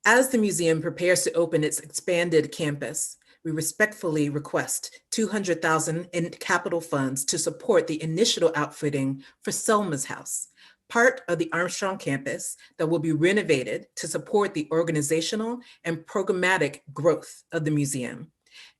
As the museum prepares to open its expanded campus, we respectfully request $200,000 in capital funds to support the initial outfitting for Selma's House, part of the Armstrong campus that will be renovated to support the organizational and programmatic growth of the museum,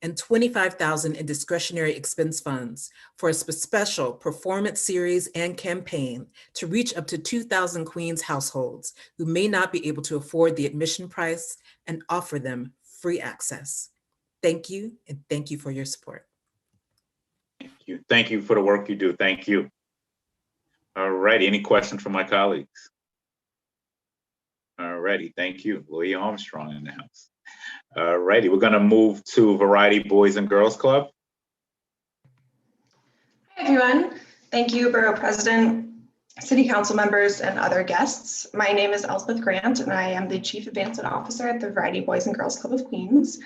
and $25,000 in discretionary expense funds for a special performance series and campaign to reach up to 2,000 Queens households who may not be able to afford the admission price and offer them free access. Thank you, and thank you for your support. Thank you. Thank you for the work you do. Thank you. All righty, any questions from my colleagues? All righty, thank you. Louis Armstrong in the house. All righty, we're gonna move to Variety Boys and Girls Club. Hi, everyone. Thank you, Borough President, City Council members, and other guests. My name is Elspeth Grant, and I am the Chief Advancement Officer at the Variety Boys and Girls Club of Queens.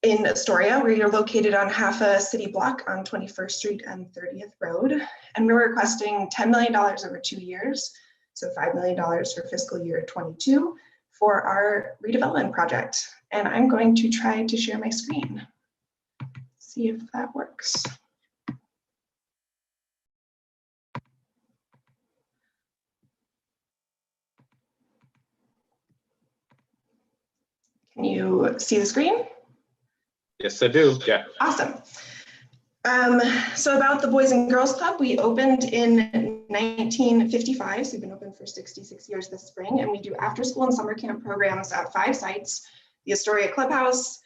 In Astoria, we are located on half a city block on 21st Street and 30th Road, and we're requesting $10 million over 2 years, so $5 million for fiscal year 22 for our redevelopment project. And I'm going to try to share my screen. See if that works. Can you see the screen? Yes, I do. Yeah. Awesome. So about the Boys and Girls Club, we opened in 1955, so we've been open for 66 years this spring, and we do after school and summer camp programs at 5 sites: the Astoria Clubhouse,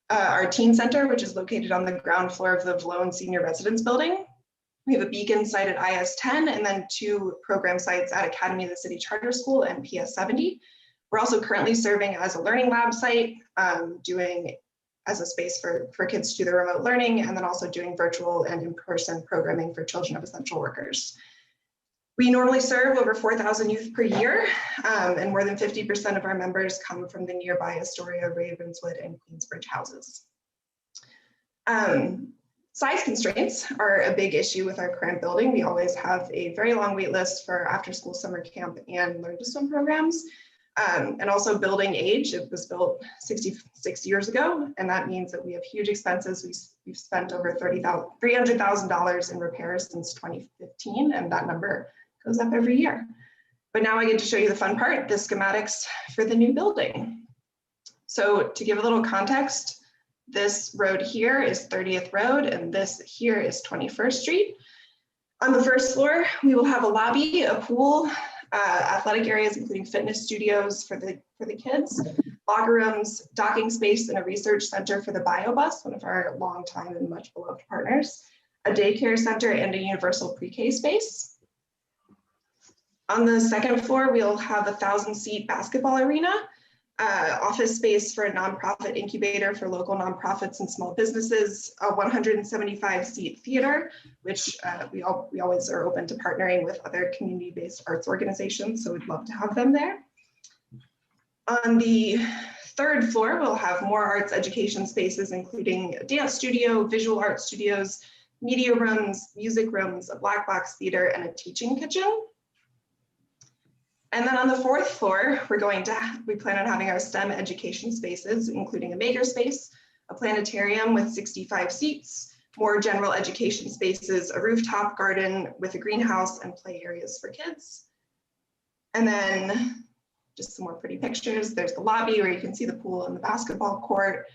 our teen center, which is located on the ground floor of the Vlone Senior Residence Building. We have a beacon site at IS-10, and then 2 program sites at Academy of the City Charter School and PS-70. We're also currently serving as a learning lab site, doing as a space for kids to do their remote learning, and then also doing virtual and in-person programming for children of essential workers. We normally serve over 4,000 youth per year, and more than 50% of our members come from the nearby Astoria, Ravenswood, and Queensbridge houses. Size constraints are a big issue with our current building. We always have a very long wait list for after school summer camp and learn to swim programs. And also building age. It was built 66 years ago, and that means that we have huge expenses. We've spent over $300,000 in repairs since 2015, and that number goes up every year. But now I get to show you the fun part, the schematics for the new building. So to give a little context, this road here is 30th Road, and this here is 21st Street. On the first floor, we will have a lobby, a pool, athletic areas, including fitness studios for the kids, locker rooms, docking space, and a research center for the BioBus, one of our longtime and much beloved partners, a daycare center, and a universal pre-K space. On the second floor, we'll have a 1,000-seat basketball arena, office space for a nonprofit incubator for local nonprofits and small businesses, a 175-seat theater, which we always are open to partnering with other community-based arts organizations, so we'd love to have them there. On the third floor, we'll have more arts education spaces, including a dance studio, visual art studios, media rooms, music rooms, a black box theater, and a teaching kitchen. And then on the fourth floor, we plan on having our STEM education spaces, including a maker space, a planetarium with 65 seats, more general education spaces, a rooftop garden with a greenhouse and play areas for kids. And then just some more pretty pictures. There's the lobby where you can see the pool and the basketball court.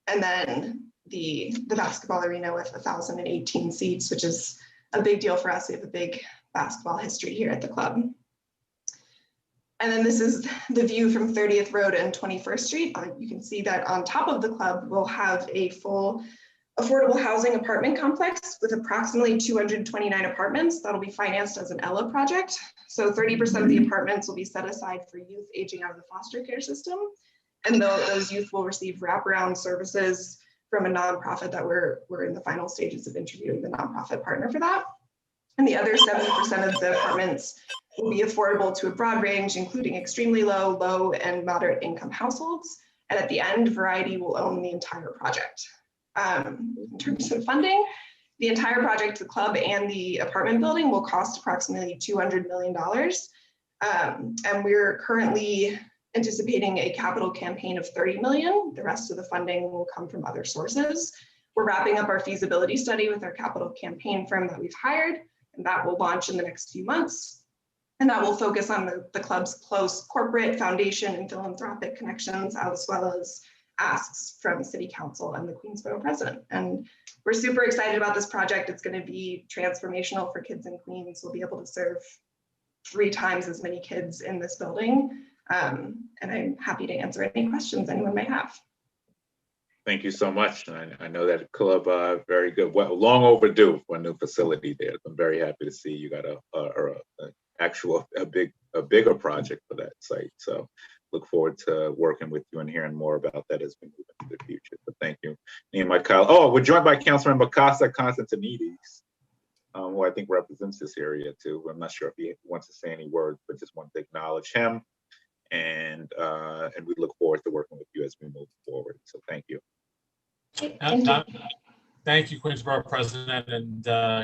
And then the basketball arena with 1,018 seats, which is a big deal for us. We have a big basketball history here at the club. And then this is the view from 30th Road and 21st Street. You can see that on top of the club, we'll have a full affordable housing apartment complex with approximately 229 apartments that'll be financed as an ELA project. So 30% of the apartments will be set aside for youth aging out of the foster care system. And those youth will receive wraparound services from a nonprofit that we're in the final stages of interviewing the nonprofit partner for that. And the other 70% of the apartments will be affordable to a broad range, including extremely low, low, and moderate income households. And at the end, Variety will own the entire project. In terms of funding, the entire project, the club and the apartment building, will cost approximately $200 million. And we're currently anticipating a capital campaign of $30 million. The rest of the funding will come from other sources. We're wrapping up our feasibility study with our capital campaign firm that we've hired, and that will launch in the next few months. And that will focus on the club's close corporate, foundation, and philanthropic connections, as well as asks from City Council and the Queens Borough President. And we're super excited about this project. It's going to be transformational for kids in Queens. We'll be able to serve 3 times as many kids in this building. And I'm happy to answer any questions anyone may have. Thank you so much. I know that club very good. Well, long overdue for a new facility there. I'm very happy to see you got a bigger project for that site. So look forward to working with you and hearing more about that as we move into the future. But thank you. Me and my colleague. Oh, we're joined by Councilmember Casa Constantinides, who I think represents this area too. I'm not sure if he wants to say any words, but just want to acknowledge him. And we look forward to working with you as we move forward. So thank you. Thank you, Queens Borough President, and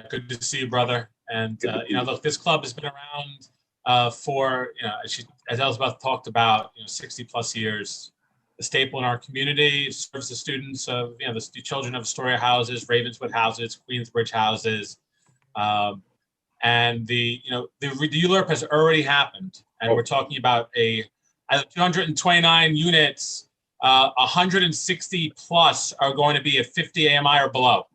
good to see you, brother. And look, this club has been around for, as Elizabeth talked about, 60 plus years. A staple in our community, serves the students of, the children of Astoria houses, Ravenswood houses, Queensbridge houses, and the ULURP has already happened, and we're talking about a 229 units. 160 plus are going to be at 50 AMI or below.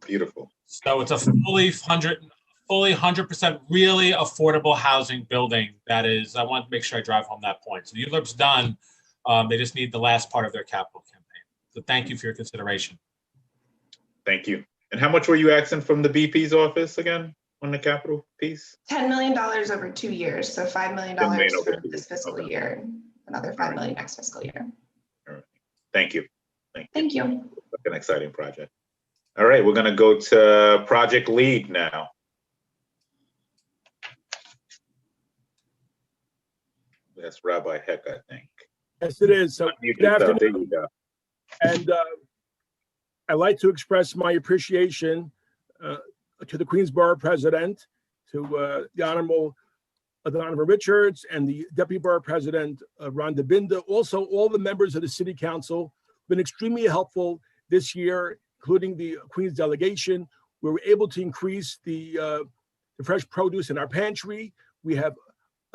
Beautiful. So it's a fully 100% really affordable housing building. That is, I want to make sure I drive home that point. So the ULURP's done. They just need the last part of their capital campaign. So thank you for your consideration. Thank you. And how much were you asking from the BP's office again on the capital piece? $10 million over 2 years. So $5 million for this fiscal year. Another $5 million next fiscal year. All right. Thank you. Thank you. An exciting project. All right, we're going to go to project lead now. That's Rabbi Heck, I think. Yes, it is. So good afternoon. There you go. And I'd like to express my appreciation to the Queens Borough President, to the Honorable Donovan Richards, and the Deputy Borough President, Rhonda Binda. Also, all the members of the City Council have been extremely helpful this year, including the Queens delegation. We were able to increase the fresh produce in our pantry. We have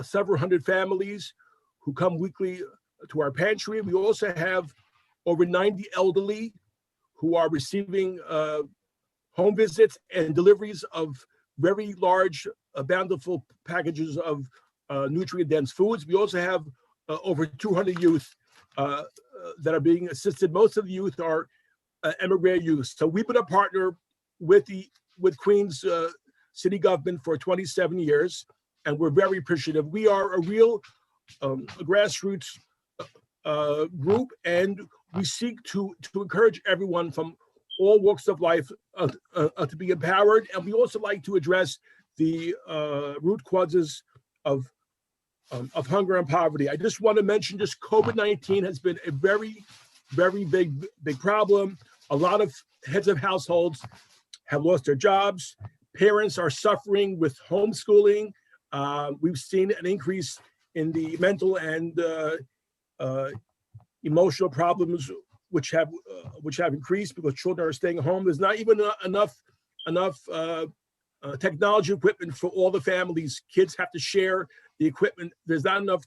several hundred families who come weekly to our pantry. We also have over 90 elderly who are receiving home visits and deliveries of very large, bountiful packages of nutrient-dense foods. We also have over 200 youth that are being assisted. Most of the youth are immigrant youth. So we've been a partner with Queens City government for 27 years, and we're very appreciative. We are a real grassroots group, and we seek to encourage everyone from all walks of life to be empowered. And we also like to address the root causes of hunger and poverty. I just want to mention, just COVID-19 has been a very, very big problem. A lot of heads of households have lost their jobs. Parents are suffering with homeschooling. We've seen an increase in the mental and emotional problems which have increased because children are staying home. There's not even enough technology equipment for all the families. Kids have to share the equipment. There's not enough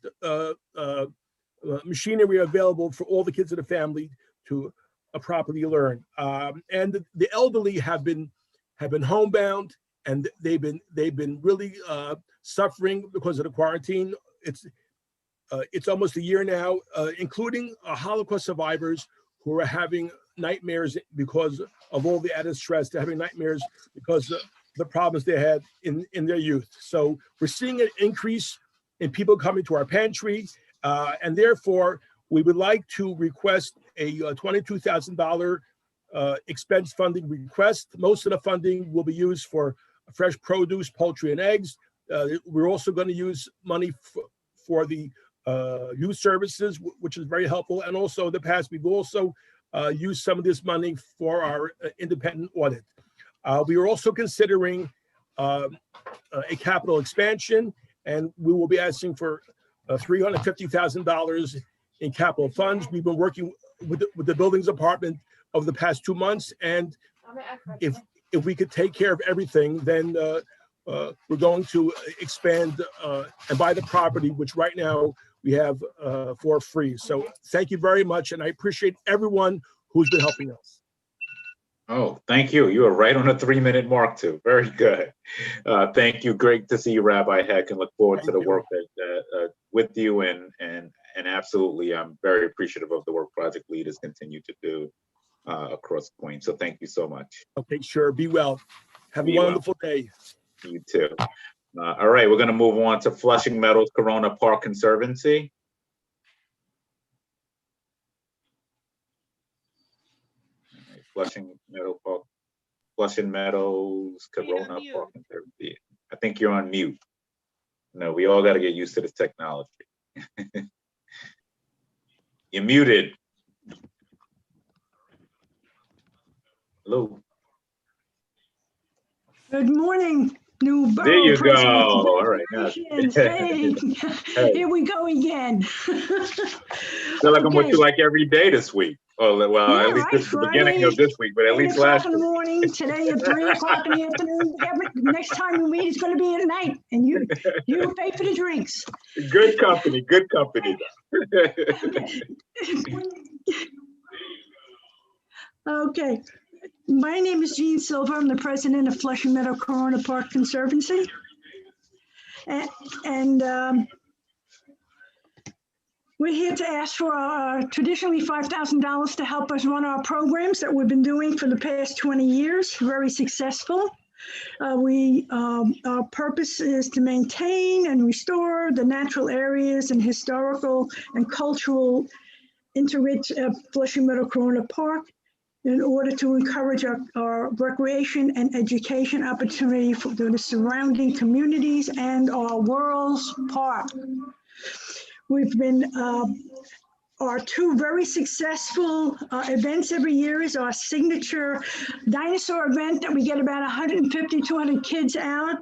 machinery available for all the kids in the family to properly learn. And the elderly have been homebound, and they've been really suffering because of the quarantine. It's almost a year now, including Holocaust survivors who are having nightmares because of all the added stress. They're having nightmares because of the problems they had in their youth. So we're seeing an increase in people coming to our pantry, and therefore we would like to request a $22,000 expense funding request. Most of the funding will be used for fresh produce, poultry, and eggs. We're also going to use money for the youth services, which is very helpful. And also in the past, we've also used some of this money for our independent audit. We are also considering a capital expansion, and we will be asking for $350,000 in capital funds. We've been working with the buildings department over the past 2 months, and if we could take care of everything, then we're going to expand and buy the property, which right now we have for free. So thank you very much, and I appreciate everyone who's been helping us. Oh, thank you. You are right on the 3-minute mark too. Very good. Thank you. Great to see you, Rabbi Heck, and look forward to the work that with you, and absolutely, I'm very appreciative of the work Project Leaders continue to do across Queens. So thank you so much. Okay, sure. Be well. Have a wonderful day. You too. All right, we're going to move on to Flushing Meadows Corona Park Conservancy. Flushing Meadows Corona Park Conservancy. I think you're on mute. No, we all got to get used to this technology. You're muted. Hello. Good morning, new borough There you president. go. All right. Now. Hey, here we go again. Feel like I'm with you like every day this week. Oh, well, Yeah, at least right, this is the beginning of this week, but at 8 least o'clock last in the week. morning, today at 3 o'clock in the afternoon. Next time we meet is going to be at night, and you pay for the drinks. Good company, good company. Okay. My name is Jean Silva. I'm the president of Flushing Meadow Corona Park Conservancy. And we're here to ask for traditionally $5,000 to help us run our programs that we've been doing for the past 20 years, very successful. Our purpose is to maintain and restore the natural areas and historical and cultural interrich of Flushing Meadow Corona Park in order to encourage our recreation and education opportunity for the surrounding communities and our World's Park. We've been our two very successful events every year is our signature dinosaur event that we get about 150, 200 kids out.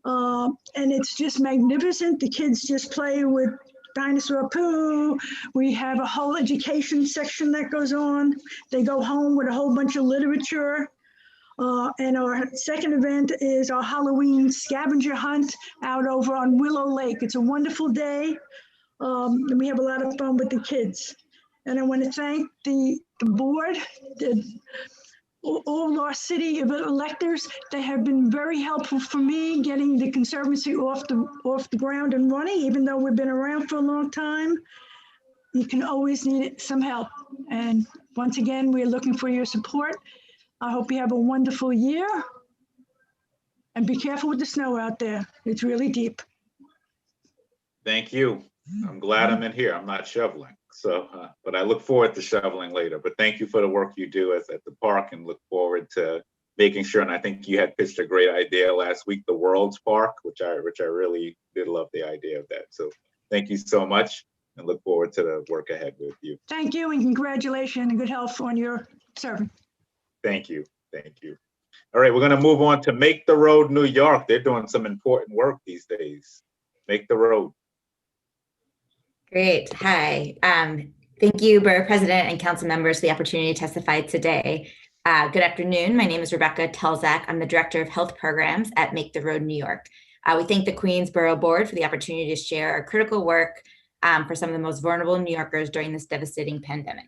And it's just magnificent. The kids just play with dinosaur poo. We have a whole education section that goes on. They go home with a whole bunch of literature. And our second event is our Halloween scavenger hunt out over on Willow Lake. It's a wonderful day. And we have a lot of fun with the kids. And I want to thank the board, all our city electors. They have been very helpful for me getting the Conservancy off the ground and running, even though we've been around for a long time. You can always need some help. And once again, we're looking for your support. I hope you have a wonderful year. And be careful with the snow out there. It's really deep. Thank you. I'm glad I'm in here. I'm not shoveling. So, but I look forward to shoveling later. But thank you for the work you do at the park, and look forward to making sure. And I think you had pitched a great idea last week, the World's Park, which I really did love the idea of that. So thank you so much, and look forward to the work ahead with you. Thank you, and congratulations and good health on your serving. Thank you. Thank you. All right, we're going to move on to Make the Road New York. They're doing some important work these days. Make the road. Great. Hi. Thank you, Borough President and council members, for the opportunity to testify today. Good afternoon. My name is Rebecca Telzak. I'm the Director of Health Programs at Make the Road New York. We thank the Queens Borough Board for the opportunity to share our critical work for some of the most vulnerable New Yorkers during this devastating pandemic.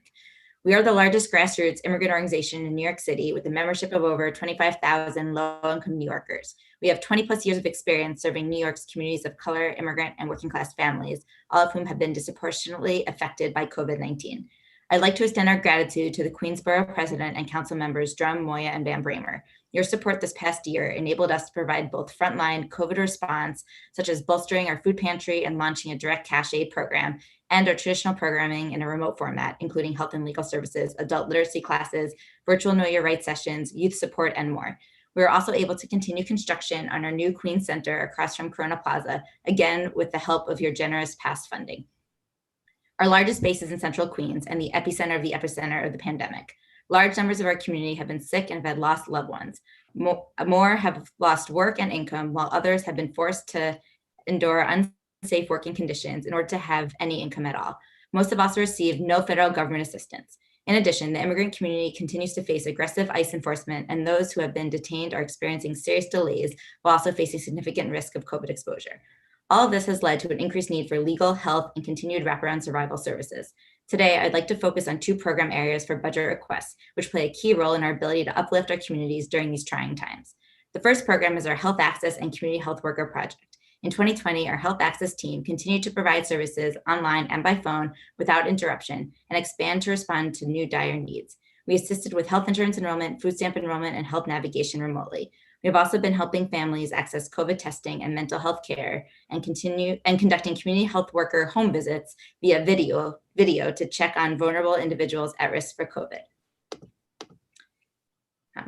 We are the largest grassroots immigrant organization in New York City with a membership of over 25,000 low-income New Yorkers. We have 20 plus years of experience serving New York's communities of color, immigrant, and working class families, all of whom have been disproportionately affected by COVID-19. I'd like to extend our gratitude to the Queens Borough President and Council members Drum, Moya, and Van Bramer. Your support this past year enabled us to provide both frontline COVID response, such as bolstering our food pantry and launching a direct cash aid program, and our traditional programming in a remote format, including health and legal services, adult literacy classes, virtual Know Your Rights sessions, youth support, and more. We were also able to continue construction on our new Queens Center across from Corona Plaza, again with the help of your generous past funding. Our largest base is in Central Queens and the epicenter of the pandemic. Large numbers of our community have been sick and have had lost loved ones. More have lost work and income, while others have been forced to endure unsafe working conditions in order to have any income at all. Most have also received no federal government assistance. In addition, the immigrant community continues to face aggressive ICE enforcement, and those who have been detained are experiencing serious delays while also facing significant risk of COVID exposure. All of this has led to an increased need for legal, health, and continued wraparound survival services. Today, I'd like to focus on two program areas for budget requests, which play a key role in our ability to uplift our communities during these trying times. The first program is our Health Access and Community Health Worker Project. In 2020, our Health Access team continued to provide services online and by phone without interruption and expand to respond to new dire needs. We assisted with health insurance enrollment, food stamp enrollment, and health navigation remotely. We have also been helping families access COVID testing and mental health care and conducting community health worker home visits via video to check on vulnerable individuals at risk for COVID.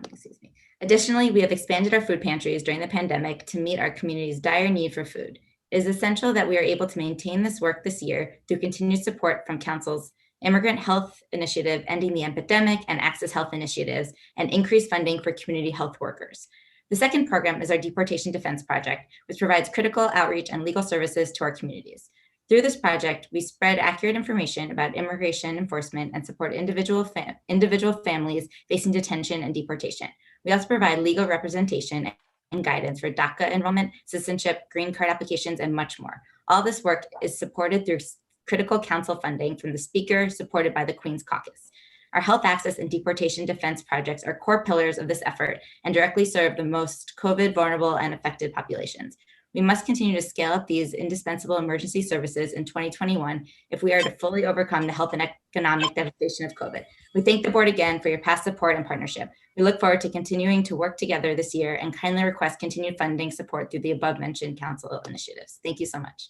Excuse me. Additionally, we have expanded our food pantries during the pandemic to meet our community's dire need for food. It is essential that we are able to maintain this work this year through continued support from Council's Immigrant Health Initiative, Ending the Epidemic, and Access Health initiatives, and increased funding for community health workers. The second program is our Deportation Defense Project, which provides critical outreach and legal services to our communities. Through this project, we spread accurate information about immigration enforcement and support individual families facing detention and deportation. We also provide legal representation and guidance for DACA enrollment, citizenship, green card applications, and much more. All this work is supported through critical council funding from the Speaker, supported by the Queens Caucus. Our Health Access and Deportation Defense projects are core pillars of this effort and directly serve the most COVID vulnerable and affected populations. We must continue to scale up these indispensable emergency services in 2021 if we are to fully overcome the health and economic devastation of COVID. We thank the board again for your past support and partnership. We look forward to continuing to work together this year and kindly request continued funding support through the above mentioned council initiatives. Thank you so much.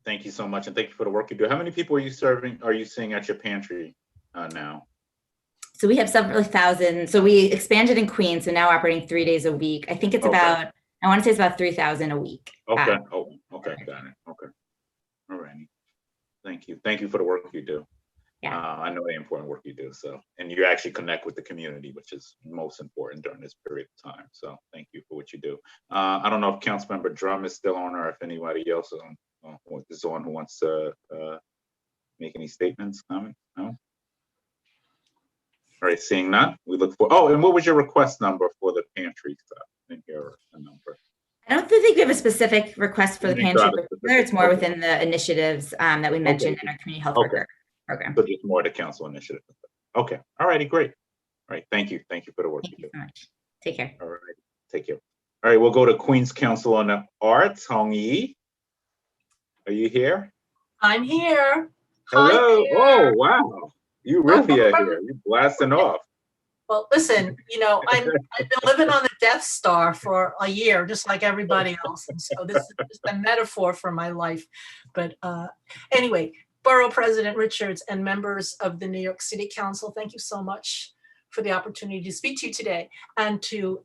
Thank you so much, and thank you for the work you do. How many people are you seeing at your pantry now? So we have several thousand. So we expanded in Queens, so now operating 3 days a week. I think it's about, I want to say it's about 3,000 a week. Okay. Okay, got it. Okay. All righty. Thank you. thank you for the work you do. Yeah. I know the important work you do. So, and you actually connect with the community, which is most important during this period of time. So thank you for what you do. I don't know if Councilmember Drum is still on or if anybody else is on who wants to make any statements, comments? No? All right, seeing none, we look for, oh, and what was your request number for the pantry stuff? I didn't hear a number. I don't think we have a specific request for the pantry, but it's more okay. within the initiatives that we mentioned in our community health worker program. So just more the council initiative. Okay, all righty, great. All right, thank you. Thank you for the work you do. So much. Take care. All right, take care. All right, we'll go to Queens Council on the Arts. Hong Yi, are you here? I'm here. Hello. Oh, wow. You really are here. You're blasting off. Well, listen, you know, I've been living on the Death Star for a year, just like everybody else. And so this is just a metaphor for my life. But anyway, Borough President Richards and members of the New York City Council, thank you so much for the opportunity to speak to you today, and to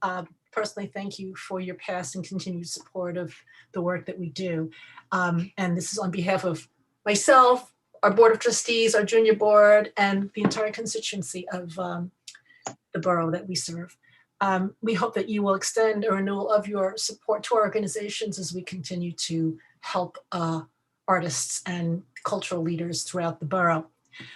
personally thank you for your past and continued support of the work that we do. And this is on behalf of myself, our Board of Trustees, our junior board, and the entire constituency of the borough that we serve. We hope that you will extend a renewal of your support to our organizations as we continue to help artists and cultural leaders throughout the borough.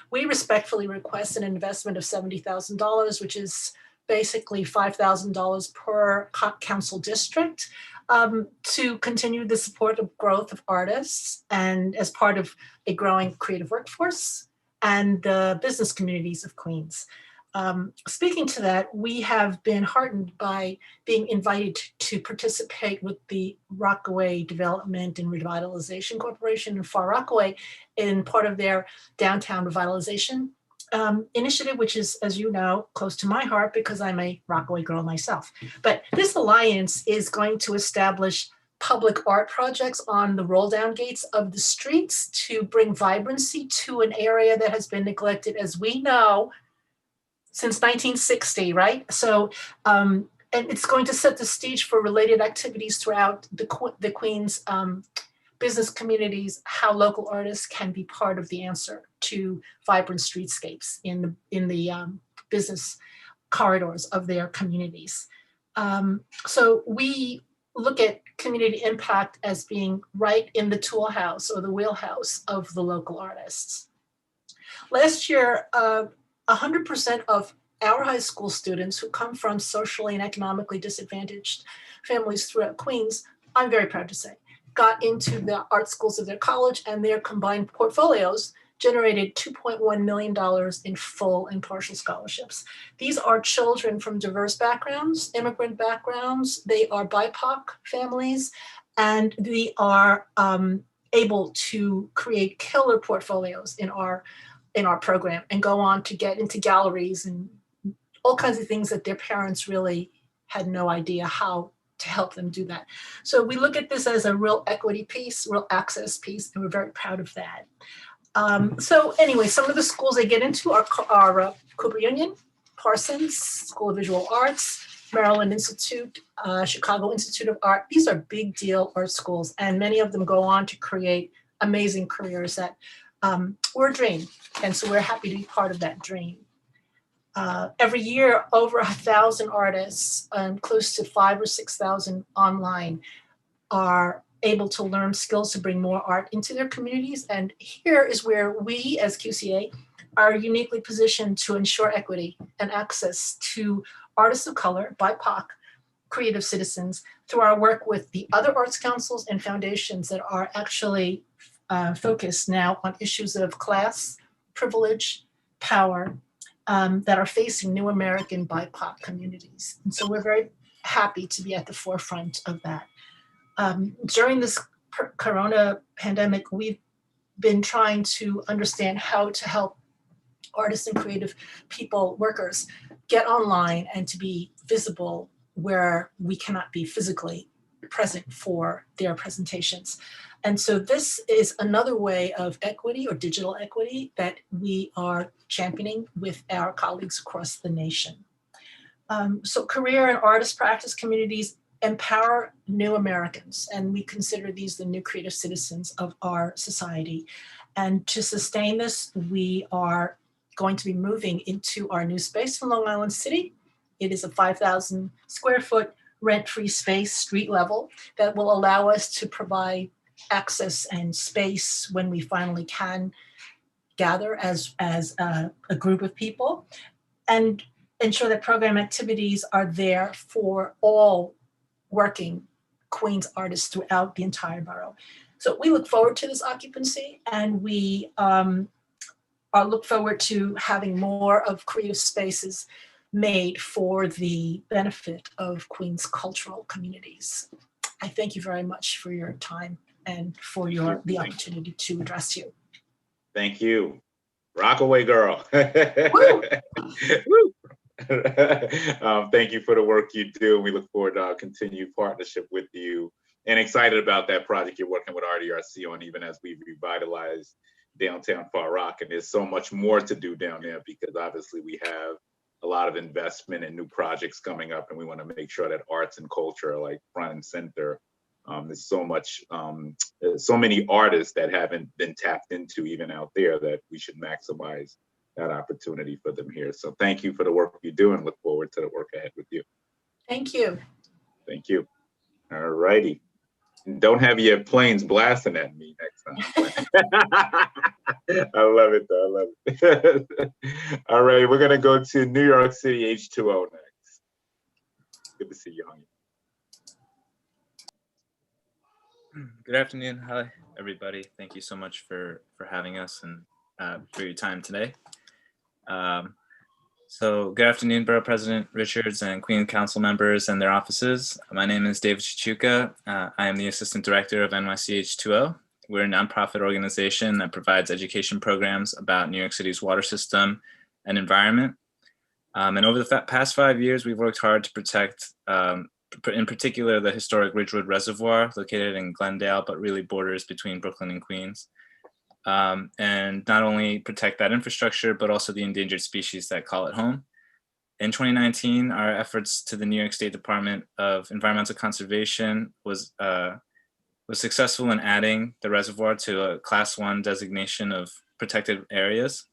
We respectfully request an investment of $70,000, which is basically $5,000 per council district, to continue the support of growth of artists and as part of a growing creative workforce and the business communities of Queens. Speaking to that, we have been heartened by being invited to participate with the Rockaway Development and Revitalization Corporation in Far Rockaway in part of their downtown revitalization initiative, which is, as you know, close to my heart because I'm a Rockaway girl myself. But this alliance is going to establish public art projects on the roll down gates of the streets to bring vibrancy to an area that has been neglected, as we know, since 1960, right? So, and it's going to set the stage for related activities throughout the Queens business communities, how local artists can be part of the answer to vibrant streetscapes in the business corridors of their communities. So we look at community impact as being right in the tool house or the wheelhouse of the local artists. Last year, 100% of our high school students who come from socially and economically disadvantaged families throughout Queens, I'm very proud to say, got into the art schools of their college, and their combined portfolios generated $2.1 million in full and partial scholarships. These are children from diverse backgrounds, immigrant backgrounds, they are BIPOC families, and they are able to create killer portfolios in our program and go on to get into galleries and all kinds of things that their parents really had no idea how to help them do that. So we look at this as a real equity piece, real access piece, and we're very proud of that. So anyway, some of the schools they get into are Cooper Union, Parsons School of Visual Arts, Maryland Institute, Chicago Institute of Art. These are big deal art schools, and many of them go on to create amazing careers that were a dream. And so we're happy to be part of that dream. Every year, over 1,000 artists and close to 5,000 or 6,000 online are able to learn skills to bring more art into their communities. And here is where we as QCA are uniquely positioned to ensure equity and access to artists of color, BIPOC, creative citizens through our work with the other arts councils and foundations that are actually focused now on issues of class, privilege, power, that are facing new American BIPOC communities. And so we're very happy to be at the forefront of that. During this Corona pandemic, we've been trying to understand how to help artists and creative people, workers, get online and to be visible where we cannot be physically present for their presentations. And so this is another way of equity or digital equity that we are championing with our colleagues across the nation. So career and artist practice communities empower new Americans. And we consider these the new creative citizens of our society. And to sustain this, we are going to be moving into our new space in Long Island City. It is a 5,000 square foot rent-free space, street level, that will allow us to provide access and space when we finally can gather as a group of people, and ensure that program activities are there for all working Queens artists throughout the entire borough. So we look forward to this occupancy, and we look forward to having more of creative spaces made for the benefit of Queens cultural communities. I thank you very much for your time and for the opportunity to address you. Thank you. Rock away, girl. Thank you for the work you do. We look forward to our continued partnership with you, and excited about that project you're working with RDRC on, even as we revitalize downtown Far Rock. And there's so much more to do down there, because obviously we have a lot of investment and new projects coming up, and we want to make sure that arts and culture are like front and center. There's so much, so many artists that haven't been tapped into even out there, that we should maximize that opportunity for them here. So thank you for the work you do, and look forward to the work ahead with you. Thank you. Thank you. All righty. Don't have your planes blasting at me next time. I love it though, I love it. All right, we're gonna go to New York City H2O next. Good to see you, honey. Good afternoon. Hi, everybody. Thank you so much for having us and for your time today. So good afternoon, Borough President Richards and Queen Council members and their offices. My name is David Chichuka. I am the Assistant Director of NYCH2O. We're a nonprofit organization that provides education programs about New York City's water system and environment. And over the past 5 years, we've worked hard to protect, in particular, the historic Ridgewood Reservoir located in Glendale, but really borders between Brooklyn and Queens. And not only protect that infrastructure, but also the endangered species that call it home. In 2019, our efforts to the New York State Department of Environmental Conservation was successful in adding the reservoir to a Class 1 designation of protected areas.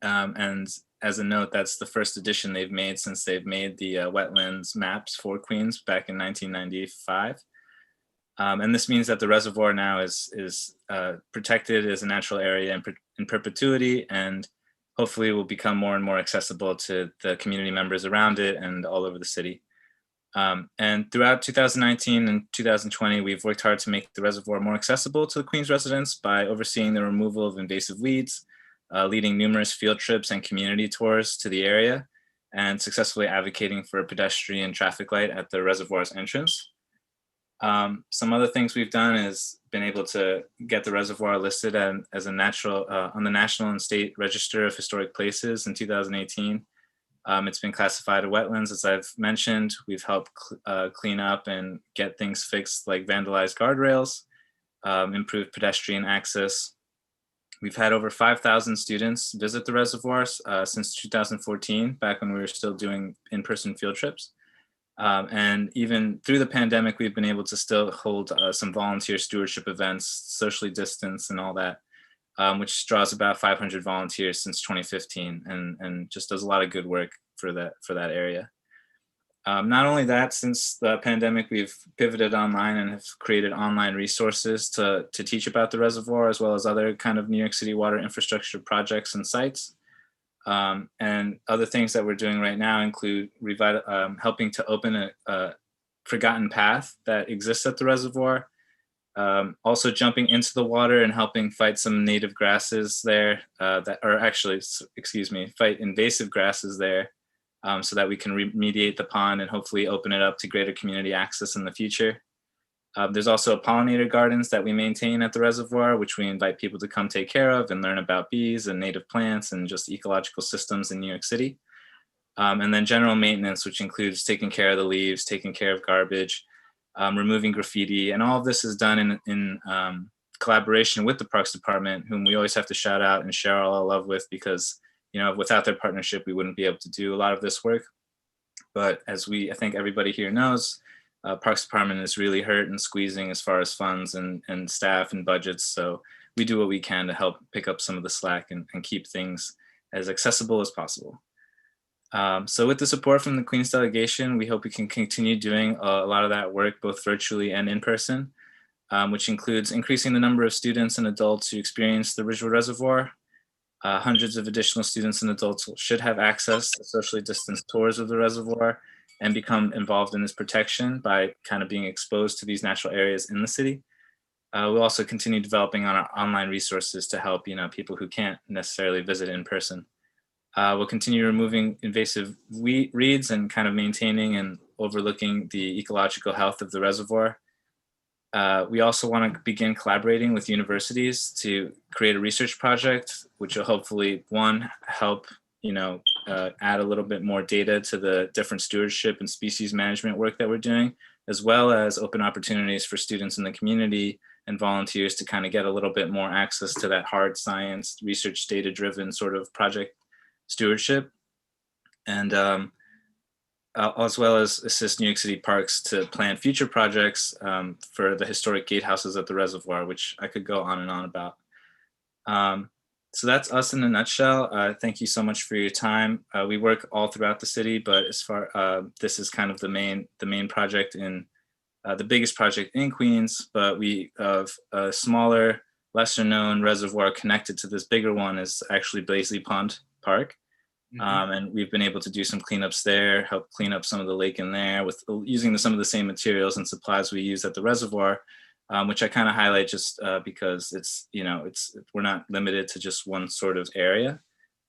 And as a note, that's the first addition they've made since they've made the wetlands maps for Queens back in 1995. And this means that the reservoir now is protected as a natural area in perpetuity, and hopefully will become more and more accessible to the community members around it and all over the city. And throughout 2019 and 2020, we've worked hard to make the reservoir more accessible to the Queens residents by overseeing the removal of invasive weeds, leading numerous field trips and community tours to the area, and successfully advocating for a pedestrian traffic light at the reservoir's entrance. Some other things we've done is been able to get the reservoir listed as a natural on the National and State Register of Historic Places in 2018. It's been classified as wetlands, as I've mentioned. We've helped clean up and get things fixed like vandalized guardrails, improved pedestrian access. We've had over 5,000 students visit the reservoirs since 2014, back when we were still doing in-person field trips. And even through the pandemic, we've been able to still hold some volunteer stewardship events, socially distanced and all that, which draws about 500 volunteers since 2015, and just does a lot of good work for that area. Not only that, since the pandemic, we've pivoted online and have created online resources to teach about the reservoir, as well as other kind of New York City water infrastructure projects and sites. And other things that we're doing right now include helping to open a forgotten path that exists at the reservoir. Also jumping into the water and helping fight some native grasses there, fight invasive grasses there, so that we can remediate the pond and hopefully open it up to greater community access in the future. There's also pollinator gardens that we maintain at the reservoir, which we invite people to come take care of and learn about bees and native plants and just ecological systems in New York City. And then general maintenance, which includes taking care of the leaves, taking care of garbage, removing graffiti, and all of this is done in collaboration with the Parks Department, whom we always have to shout out and share all our love with, because without their partnership, we wouldn't be able to do a lot of this work. But as I think everybody here knows, Parks Department is really hurt and squeezing as far as funds and staff and budgets. So we do what we can to help pick up some of the slack and keep things as accessible as possible. So with the support from the Queens delegation, we hope we can continue doing a lot of that work, both virtually and in person, which includes increasing the number of students and adults who experience the Ridgewood Reservoir. Hundreds of additional students and adults should have access to socially distanced tours of the reservoir and become involved in this protection by kind of being exposed to these natural areas in the city. We'll also continue developing on our online resources to help people who can't necessarily visit in person. We'll continue removing invasive reeds and kind of maintaining and overlooking the ecological health of the reservoir. We also want to begin collaborating with universities to create a research project, which will hopefully, one, help add a little bit more data to the different stewardship and species management work that we're doing, as well as open opportunities for students in the community and volunteers to kind of get a little bit more access to that hard science, research data-driven sort of project stewardship. And as well as assist New York City Parks to plan future projects for the historic gatehouses at the reservoir, which I could go on and on about. So that's us in a nutshell. Thank you so much for your time. We work all throughout the city, but as far this is kind of the main project in the biggest project in Queens, but we have a smaller, lesser known reservoir connected to this bigger one is actually Blaisley Pond Park. And we've been able to do some cleanups there, help clean up some of the lake in there with using some of the same materials and supplies we use at the reservoir, which I kind of highlight just because we're not limited to just one sort of area.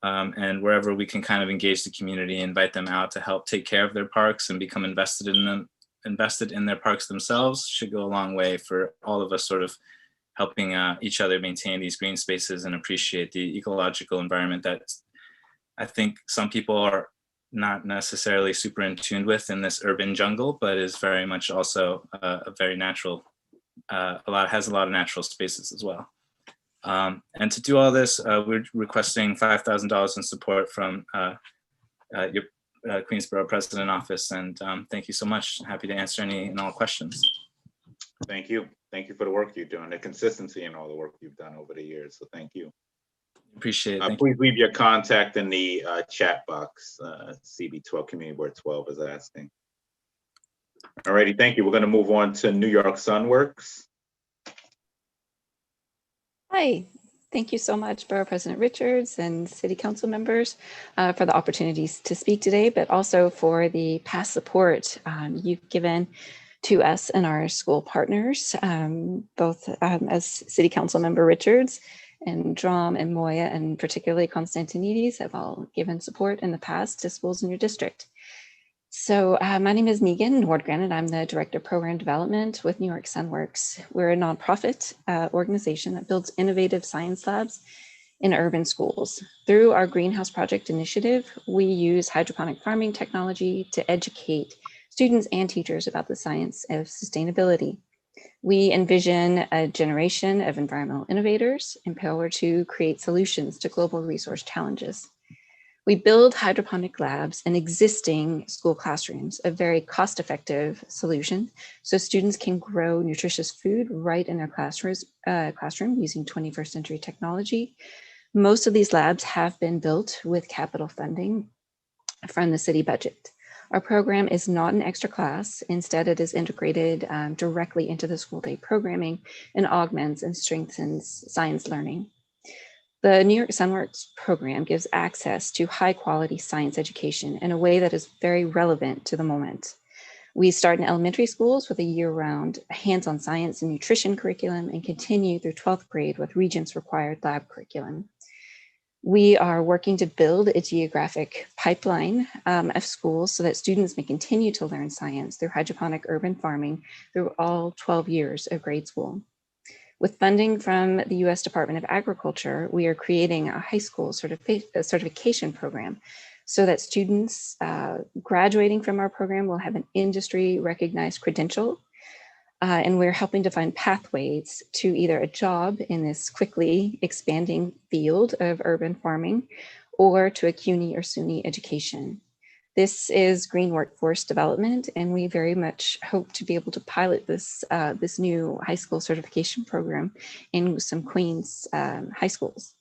And wherever we can kind of engage the community, invite them out to help take care of their parks and become invested in their parks themselves should go a long way for all of us sort of helping each other maintain these green spaces and appreciate the ecological environment that I think some people are not necessarily super in tune with in this urban jungle, but is very much also a very natural, has a lot of natural spaces as well. And to do all this, we're requesting $5,000 in support from your Queens Borough President office. And thank you so much. Happy to answer any and all questions. Thank you. Thank you for the work you're doing, the consistency in all the work you've done over the years. So thank you. Appreciate it. Please leave your contact in the chat box. CB12 Community Board 12 is asking. All righty, thank you. We're going to move on to New York Sunworks. Hi, thank you so much, Borough President Richards and City Council members for the opportunities to speak today, but also for the past support you've given to us and our school partners, both as City Council Member Richards and Drum and Moya, and particularly Constantinides have all given support in the past to schools in your district. So my name is Megan Nordgren, and I'm the Director of Program Development with New York Sunworks. We're a nonprofit organization that builds innovative science labs in urban schools. Through our Greenhouse Project initiative, we use hydroponic farming technology to educate students and teachers about the science of sustainability. We envision a generation of environmental innovators empowered to create solutions to global resource challenges. We build hydroponic labs in existing school classrooms, a very cost-effective solution, so students can grow nutritious food right in their classroom using 21st century technology. Most of these labs have been built with capital funding from the city budget. Our program is not an extra class. Instead, it is integrated directly into the school day programming and augments and strengthens science learning. The New York Sunworks program gives access to high quality science education in a way that is very relevant to the moment. We start in elementary schools with a year-round hands-on science and nutrition curriculum and continue through 12th grade with Regents required lab curriculum. We are working to build a geographic pipeline of schools so that students may continue to learn science through hydroponic urban farming through all 12 years of grade school. With funding from the U.S. Department of Agriculture, we are creating a high school certification program so that students graduating from our program will have an industry recognized credential. And we're helping to find pathways to either a job in this quickly expanding field of urban farming or to a CUNY or SUNY education. This is green workforce development, and we very much hope to be able to pilot this, this new high school certification program in some Queens high schools.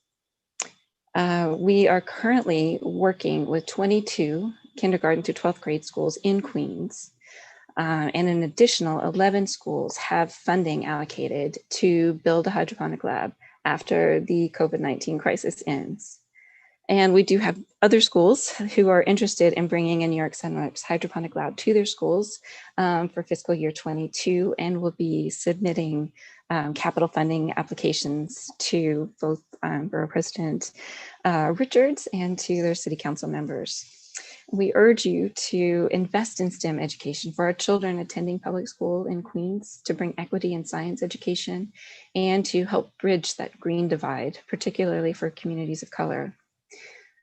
We are currently working with 22 kindergarten through 12th grade schools in Queens, and an additional 11 schools have funding allocated to build a hydroponic lab after the COVID-19 crisis ends. And we do have other schools who are interested in bringing a New York Sunworks hydroponic lab to their schools for fiscal year 22, and will be submitting capital funding applications to both Borough President Richards and to their city council members. We urge you to invest in STEM education for our children attending public school in Queens, to bring equity in science education, and to help bridge that green divide, particularly for communities of color.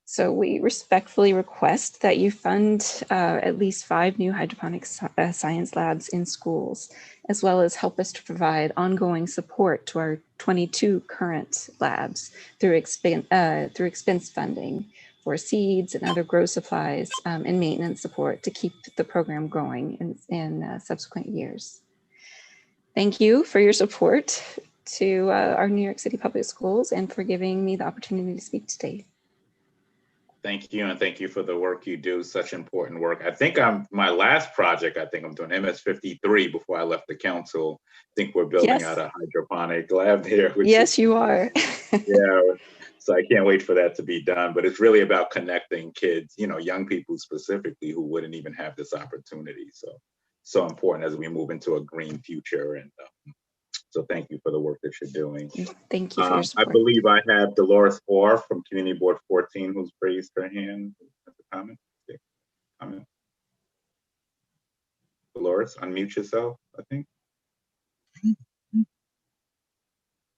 So we respectfully request that you fund at least 5 new hydroponic science labs in schools, as well as help us to provide ongoing support to our 22 current labs through expense funding for seeds and other grow supplies and maintenance support to keep the program going in subsequent years. Thank you for your support to our New York City Public Schools and for giving me the opportunity to speak today. Thank you, and thank you for the work you do, such important work. I think my last project, I think I'm doing MS53 before I left the council. I think we're building out a hydroponic lab there. Yes, you are. Yeah, so I can't wait for that to be done, but it's really about connecting kids, you know, young people specifically who wouldn't even have this opportunity. So important as we move into a green future. And so thank you for the work that you're doing. Thank you for your support. I believe I have Dolores Orr from Community Board 14 who's raised her hand. Comment? Yeah. Comment. Dolores, unmute yourself, I think.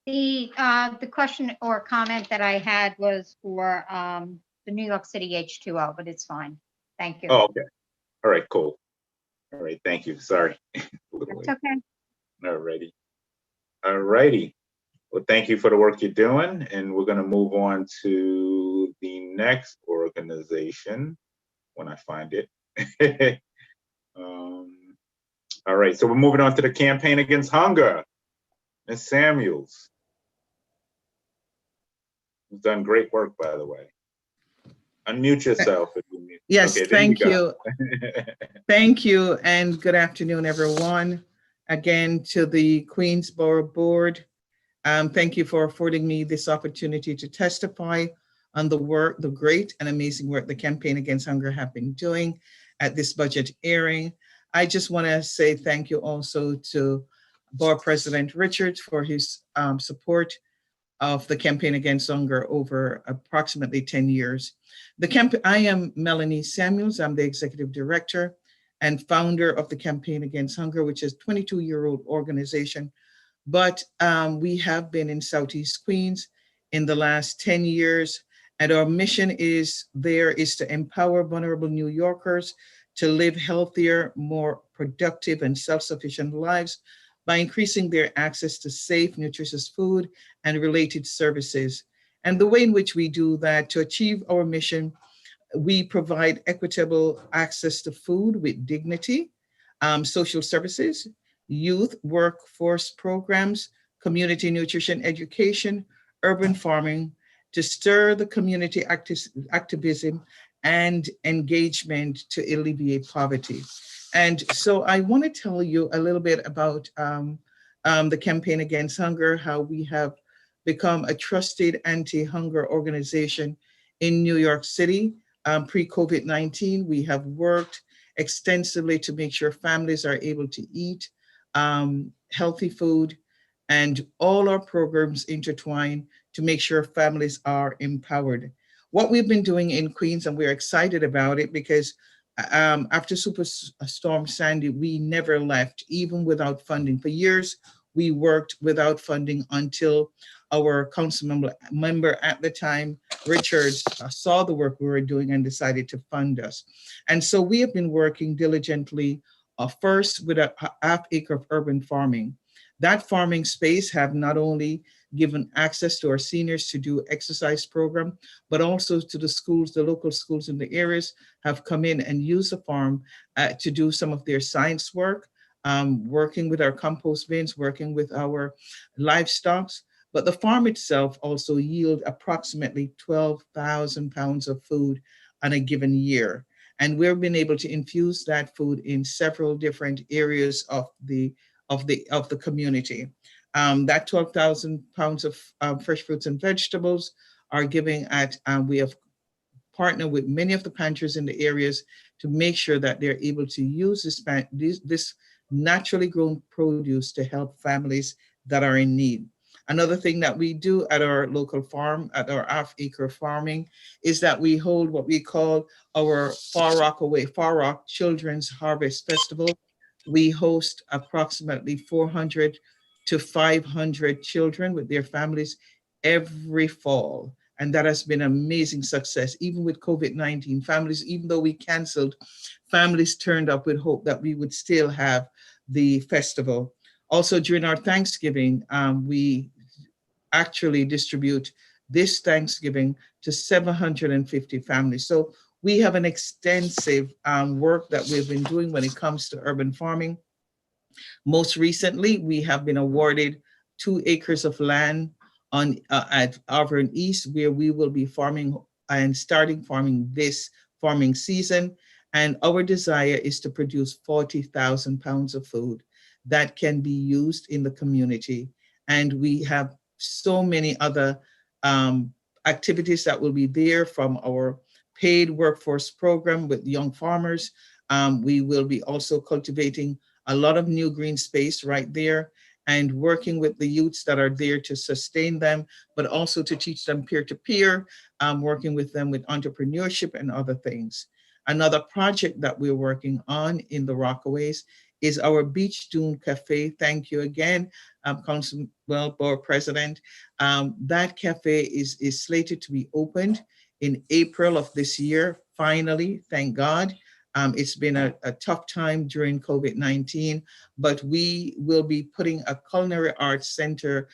The question or comment that I had was for the New York City H2O, but it's fine. Thank you. Oh, okay. All right, cool. All right, thank you. Sorry. That's okay. All righty. All righty. Well, thank you for the work you're doing. And we're going to move on to the next organization when I find it. All right, so we're moving on to the Campaign Against Hunger. Ms. Samuels, who's done great work, by the way. Unmute yourself if you need. Yes, okay, thank you. Thank you, and good afternoon, everyone. Again, to the Queens Borough Board, thank you for affording me this opportunity to testify on the work, the great and amazing work the Campaign Against Hunger have been doing at this budget hearing. I just want to say thank you also to Borough President Richards for his support of the Campaign Against Hunger over approximately 10 years. I am Melanie Samuels. I'm the Executive Director and founder of the Campaign Against Hunger, which is a 22-year-old organization. But we have been in Southeast Queens in the last 10 years. And our mission is to empower vulnerable New Yorkers to live healthier, more productive and self-sufficient lives by increasing their access to safe, nutritious food and related services. And the way in which we do that, to achieve our mission, we provide equitable access to food with dignity, social services, youth workforce programs, community nutrition education, urban farming, to stir the community activism and engagement to alleviate poverty. And so I want to tell you a little bit about the Campaign Against Hunger, how we have become a trusted anti-hunger organization in New York City. Pre-COVID-19, we have worked extensively to make sure families are able to eat healthy food, and all our programs intertwine to make sure families are empowered. What we've been doing in Queens, and we're excited about it because after Superstorm Sandy, we never left, even without funding. For years, we worked without funding until our council member at the time, Richards, saw the work we were doing and decided to fund us. And so we have been working diligently, first with a half acre of urban farming. That farming space have not only given access to our seniors to do exercise program, but also to the schools, the local schools in the areas have come in and used the farm to do some of their science work, working with our compost bins, working with our livestock. But the farm itself also yield approximately 12,000 pounds of food on a given year. And we've been able to infuse that food in several different areas of the community. That 12,000 pounds of fresh fruits and vegetables are giving at, we have partnered with many of the pantries in the areas to make sure that they're able to use this naturally grown produce to help families that are in need. Another thing that we do at our local farm, at our half-acre farming, is that we hold what we call our Far Rock Children's Harvest Festival. We host approximately 400 to 500 children with their families every fall. And that has been amazing success. Even with COVID-19, families, even though we canceled, families turned up with hope that we would still have the festival. Also during our Thanksgiving, we actually distribute this Thanksgiving to 750 families. So we have an extensive work that we've been doing when it comes to urban farming. Most recently, we have been awarded 2 acres of land at Auburn East, where we will be farming and starting farming this farming season. And our desire is to produce 40,000 pounds of food that can be used in the community. And we have so many other activities that will be there, from our paid workforce program with young farmers. We will be also cultivating a lot of new green space right there and working with the youths that are there to sustain them, but also to teach them peer-to-peer, working with them with entrepreneurship and other things. Another project that we're working on in the Rockaways is our Beach Dune Cafe. Thank you again, Borough President. That cafe is slated to be opened in April of this year, finally, thank God. It's been a tough time during COVID-19, but we will be putting a culinary arts center,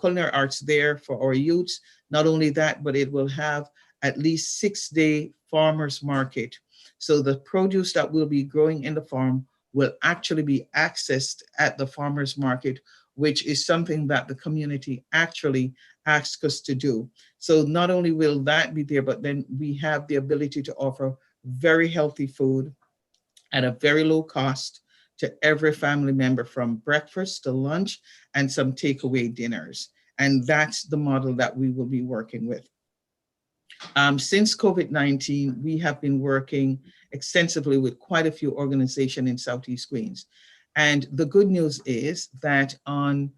culinary arts there for our youths. Not only that, but it will have at least 6-day farmers market. So the produce that will be growing in the farm will actually be accessed at the farmers market, which is something that the community actually asks us to do. So not only will that be there, but then we have the ability to offer very healthy food at a very low cost to every family member, from breakfast to lunch and some takeaway dinners. And that's the model that we will be working with. Since COVID-19, we have been working extensively with quite a few organizations in Southeast Queens. And the good news is that on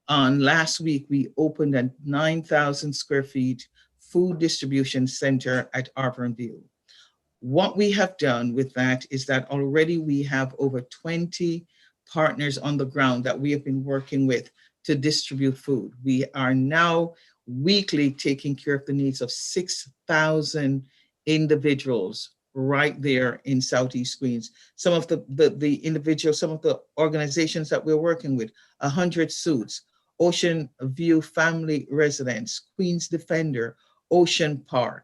last week, we opened a 9,000 square feet food distribution center at Auburn View. What we have done with that is that already we have over 20 partners on the ground that we have been working with to distribute food. We are now weekly taking care of the needs of 6,000 individuals right there in Southeast Queens. Some of the individuals, some of the organizations that we're working with, 100 Suits, Ocean View Family Residence, Queens Defender, Ocean Park,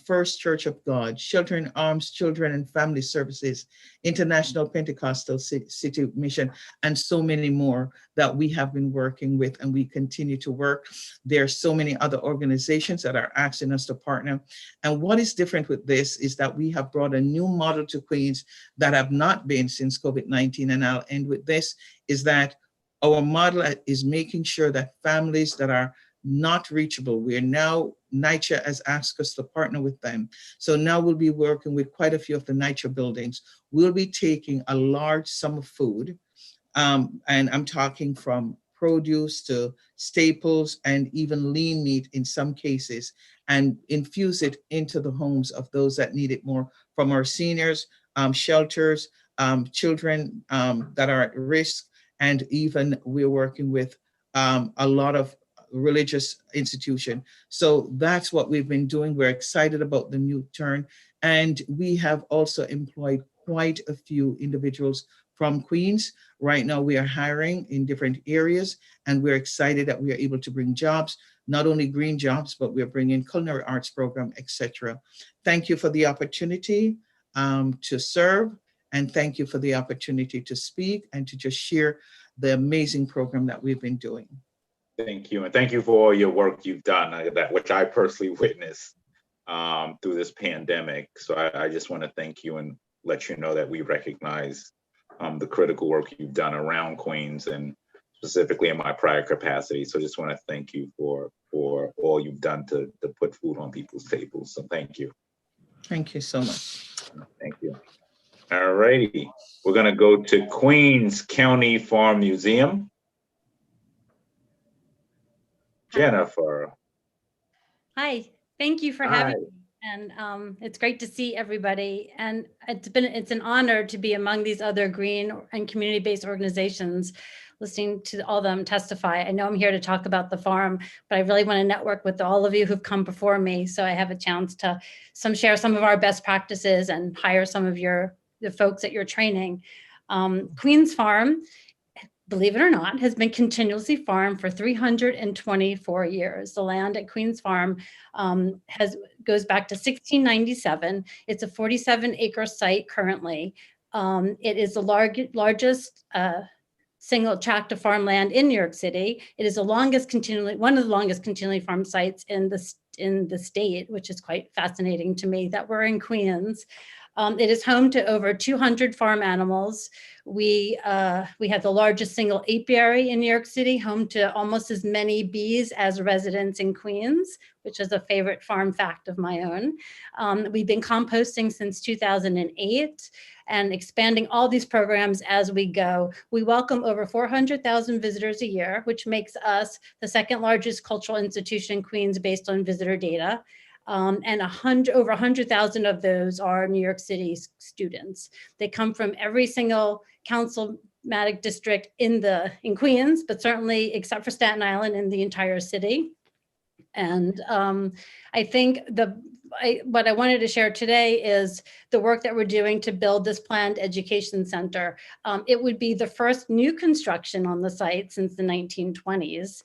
First Church of God, Shelter in Arms Children and Family Services, International Pentecostal City Mission, and so many more that we have been working with, and we continue to work. There are so many other organizations that are asking us to partner. And what is different with this is that we have brought a new model to Queens that have not been since COVID-19. And I'll end with this, is that our model is making sure that families that are not reachable, we're now, NYCHA has asked us to partner with them. So now we'll be working with quite a few of the NYCHA buildings. We'll be taking a large sum of food, and I'm talking from produce to staples and even lean meat in some cases, and infuse it into the homes of those that need it more, from our seniors, shelters, children that are at risk, and even we're working with a lot of religious institution. So that's what we've been doing. We're excited about the new turn. And we have also employed quite a few individuals from Queens. Right now, we are hiring in different areas, and we're excited that we are able to bring jobs, not only green jobs, but we're bringing culinary arts program, etc. Thank you for the opportunity to serve, and thank you for the opportunity to speak and to just share the amazing program that we've been doing. Thank you, and thank you for all your work you've done, that which I personally witnessed through this pandemic. So I just want to thank you and let you know that we recognize the critical work you've done around Queens and specifically in my prior capacity. So just want to thank you for all you've done to put food on people's tables. So thank you. Thank you so much. Thank you. All righty, we're gonna go to Queens County Farm Museum. Jennifer. Hi, thank you for having me. And it's great to see everybody. And it's an honor to be among these other green and community-based organizations, listening to all of them testify. I know I'm here to talk about the farm, but I really want to network with all of you who've come before me, so I have a chance to share some of our best practices and hire some of the folks that you're training. Queens Farm, believe it or not, has been continuously farmed for 324 years. The land at Queens Farm goes back to 1697. It's a 47-acre site currently. It is the largest single tract of farmland in New York City. It is one of the longest continually farmed sites in the state, which is quite fascinating to me that we're in Queens. It is home to over 200 farm animals. We have the largest single apiary in New York City, home to almost as many bees as residents in Queens, which is a favorite farm fact of my own. We've been composting since 2008 and expanding all these programs as we go. We welcome over 400,000 visitors a year, which makes us the second largest cultural institution in Queens based on visitor data. And over 100,000 of those are New York City students. They come from every single councilmatic district in Queens, but certainly except for Staten Island, in the entire city. And I think what I wanted to share today is the work that we're doing to build this planned education center. It would be the first new construction on the site since the 1920s.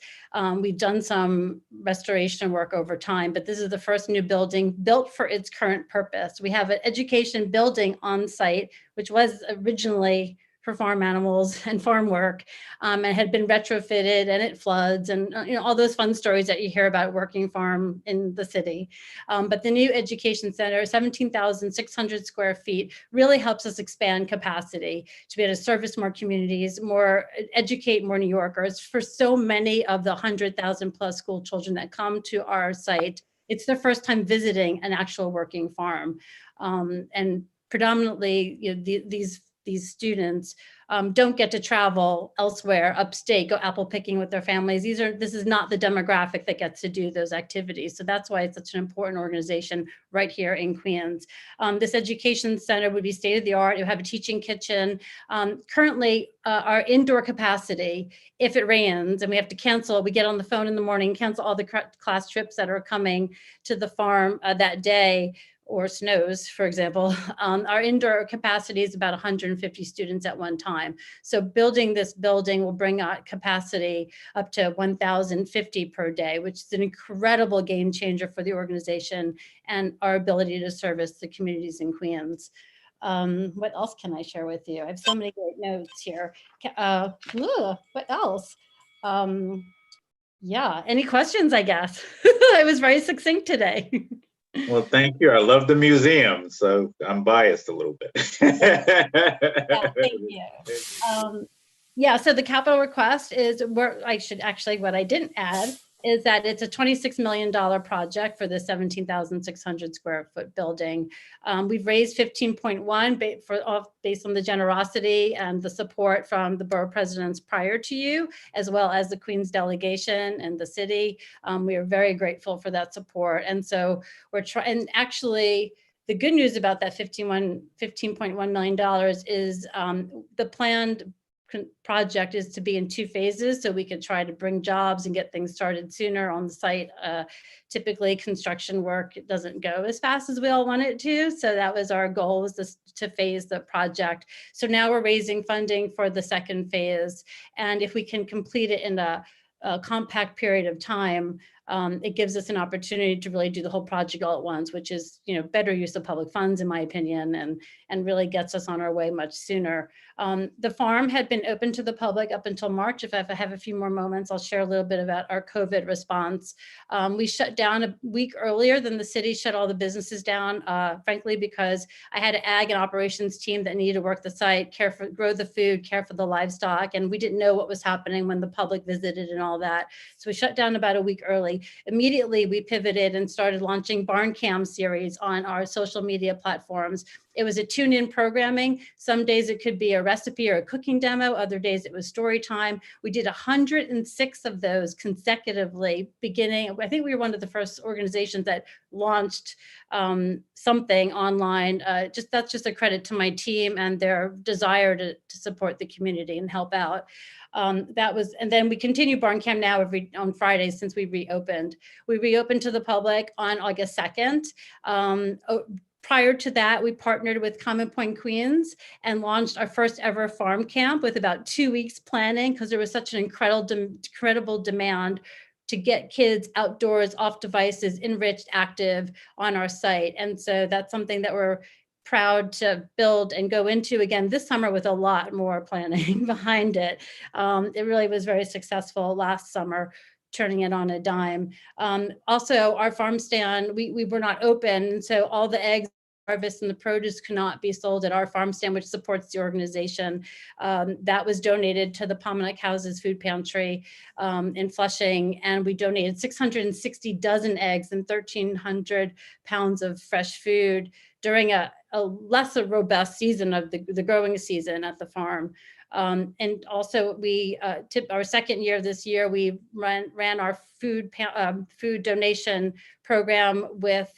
We've done some restoration work over time, but this is the first new building built for its current purpose. We have an education building on site, which was originally for farm animals and farm work, and had been retrofitted, and it floods, and all those fun stories that you hear about working farm in the city. But the new education center, 17,600 square feet, really helps us expand capacity to be able to service more communities, educate more New Yorkers. For so many of the 100,000 plus school children that come to our site, it's their first time visiting an actual working farm. And predominantly, these students don't get to travel elsewhere upstate, go apple picking with their families. This is not the demographic that gets to do those activities. So that's why it's such an important organization right here in Queens. This education center would be state of the art. It would have a teaching kitchen. Currently, our indoor capacity, if it rains and we have to cancel, we get on the phone in the morning, cancel all the class trips that are coming to the farm that day, or snows, for example, our indoor capacity is about 150 students at one time. So building this building will bring out capacity up to 1,050 per day, which is an incredible game changer for the organization and our ability to service the communities in Queens. What else can I share with you? I have so many great notes here. What else? Yeah, any questions, I guess? I was very succinct today. Well, thank you. I love the museum, so I'm biased a little bit. Yeah, thank you. Yeah, so the capital request is what I didn't add is that it's a $26 million project for the 17,600 square foot building. We've raised 15.1 based on the generosity and the support from the borough presidents prior to you, as well as the Queens delegation and the city. We are very grateful for that support. And so we're trying, and actually, the good news about that $15.1 million is the planned project is to be in 2 phases, so we could try to bring jobs and get things started sooner on the site. Typically, construction work doesn't go as fast as we all want it to, so that was our goal, was to phase the project. So now we're raising funding for the 2nd phase, and if we can complete it in a compact period of time, it gives us an opportunity to really do the whole project all at once, which is, better use of public funds, in my opinion, and really gets us on our way much sooner. The farm had been open to the public up until March. If I have a few more moments, I'll share a little bit about our COVID response. We shut down a week earlier than the city shut all the businesses down, frankly, because I had an ag and operations team that needed to work the site, grow the food, care for the livestock, and we didn't know what was happening when the public visited and all that. So we shut down about a week early. Immediately, we pivoted and started launching Barn Cam series on our social media platforms. It was a tune-in programming. Some days it could be a recipe or a cooking demo. Other days it was story time. We did 106 of those consecutively beginning. I think we were one of the first organizations that launched something online. That's just a credit to my team and their desire to support the community and help out. And then we continue Barn Cam now on Fridays since we reopened. We reopened to the public on August 2nd. Prior to that, we partnered with Common Point Queens and launched our first ever farm camp with about 2 weeks planning, because there was such an incredible demand to get kids outdoors, off devices, enriched, active on our site. And so that's something that we're proud to build and go into again this summer with a lot more planning behind it. It really was very successful last summer, turning it on a dime. Also, our farm stand, we were not open, so all the eggs, harvest, and the produce cannot be sold at our farm stand, which supports the organization. That was donated to the Pominick Houses Food Pantry in Flushing, and we donated 660 dozen eggs and 1,300 pounds of fresh food during a less robust season of the growing season at the farm. And also we our 2nd year this year, we ran our food donation program with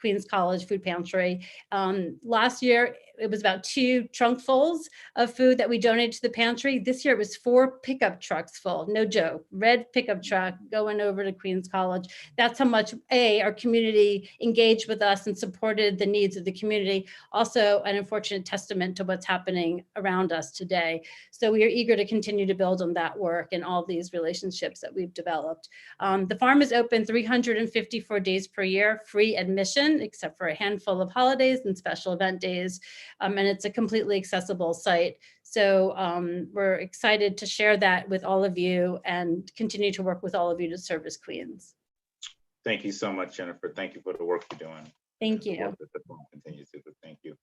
Queens College Food Pantry. Last year, it was about 2 trunkfuls of food that we donated to the pantry. This year it was 4 pickup trucks full, no joke, red pickup truck going over to Queens College. That's how much our community engaged with us and supported the needs of the community. Also an unfortunate testament to what's happening around us today. So we are eager to continue to build on that work and all these relationships that we've developed. The farm is open 354 days per year, free admission, except for a handful of holidays and special event days. And it's a completely accessible site. So we're excited to share that with all of you and continue to work with all of you to service Queens. Thank you so much, Jennifer. Thank you for the work you're doing. Thank you. Thank you.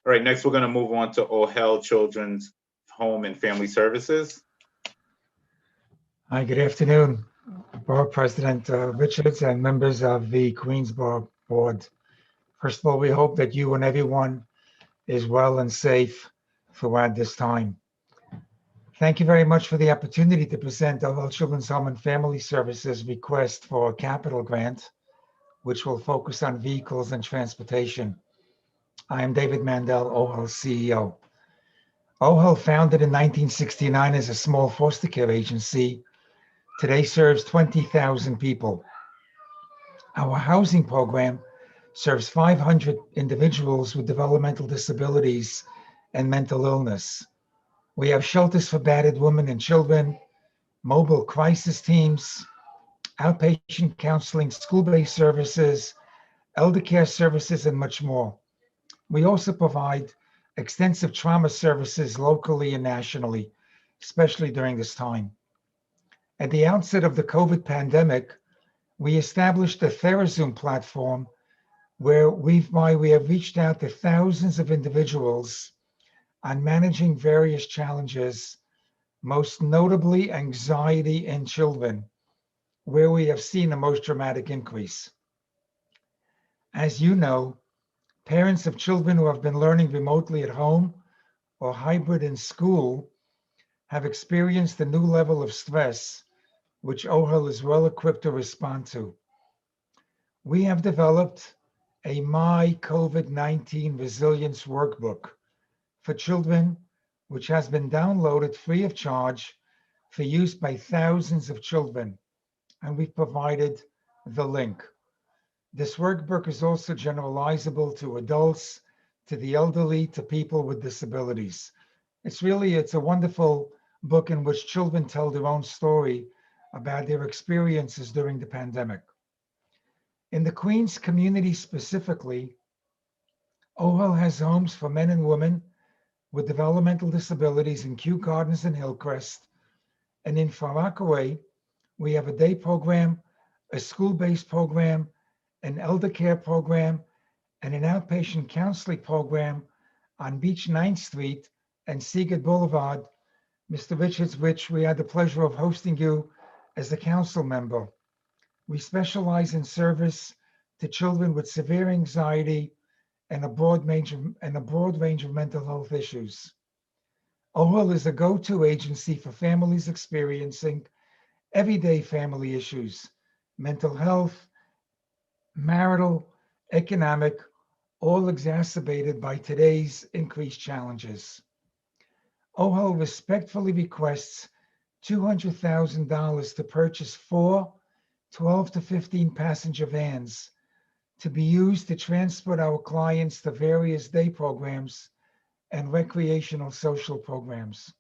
All right, next we're going to move on to OHEL Children's Home and Family Services. Hi, good afternoon, Borough President Richards and members of the Queens Borough Board. First of all, we hope that you and everyone is well and safe throughout this time. Thank you very much for the opportunity to present OHEL Children's Home and Family Services request for a capital grant, which will focus on vehicles and transportation. I am David Mandel, OHEL CEO. OHEL, founded in 1969 as a small foster care agency, today serves 20,000 people. Our housing program serves 500 individuals with developmental disabilities and mental illness. We have shelters for battered women and children, mobile crisis teams, outpatient counseling, school-based services, elder care services, and much more. We also provide extensive trauma services locally and nationally, especially during this time. At the outset of the COVID pandemic, we established a TheraZoom platform where we have reached out to thousands of individuals on managing various challenges, most notably anxiety in children, where we have seen the most dramatic increase. As you know, parents of children who have been learning remotely at home or hybrid in school have experienced a new level of stress, which OHEL is well equipped to respond to. We have developed a My COVID-19 Resilience Workbook for children which has been downloaded free of charge for use by thousands of children, and we've provided the link. This workbook is also generalizable to adults, to the elderly, to people with disabilities. It's a wonderful book in which children tell their own story about their experiences during the pandemic. In the Queens community specifically, OHEL has homes for men and women with developmental disabilities in Kew Gardens and Hillcrest. And in Far Rockaway, we have a day program, a school-based program, an elder care program, and an outpatient counseling program on Beach 9th Street and Seagate Boulevard. Mr. Richards, which we had the pleasure of hosting you as a council member. We specialize in service to children with severe anxiety and a broad range of mental health issues. OHEL is a go-to agency for families experiencing everyday family issues, mental health, marital, economic, all exacerbated by today's increased challenges. OHEL respectfully requests $200,000 to purchase 4 12 to 15 passenger vans to be used to transport our clients to various day programs and recreational social programs.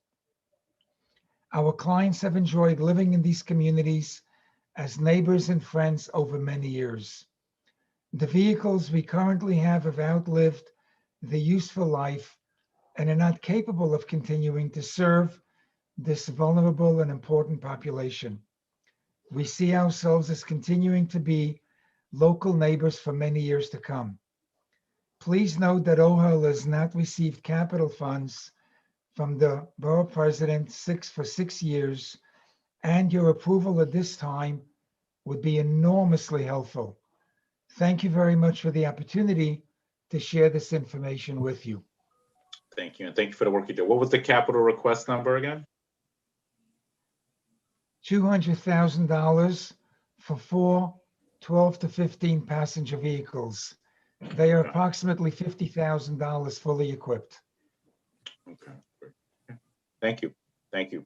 Our clients have enjoyed living in these communities as neighbors and friends over many years. The vehicles we currently have outlived their useful life and are not capable of continuing to serve this vulnerable and important population. We see ourselves as continuing to be local neighbors for many years to come. Please note that OHEL has not received capital funds from the Borough President for 6 years, and your approval at this time would be enormously helpful. Thank you very much for the opportunity to share this information with you. Thank you, and thank you for the work you do. What was the capital request number again? $200,000 for 4 12 to 15 passenger vehicles. They are approximately $50,000 fully equipped. Okay. Thank you. Thank you.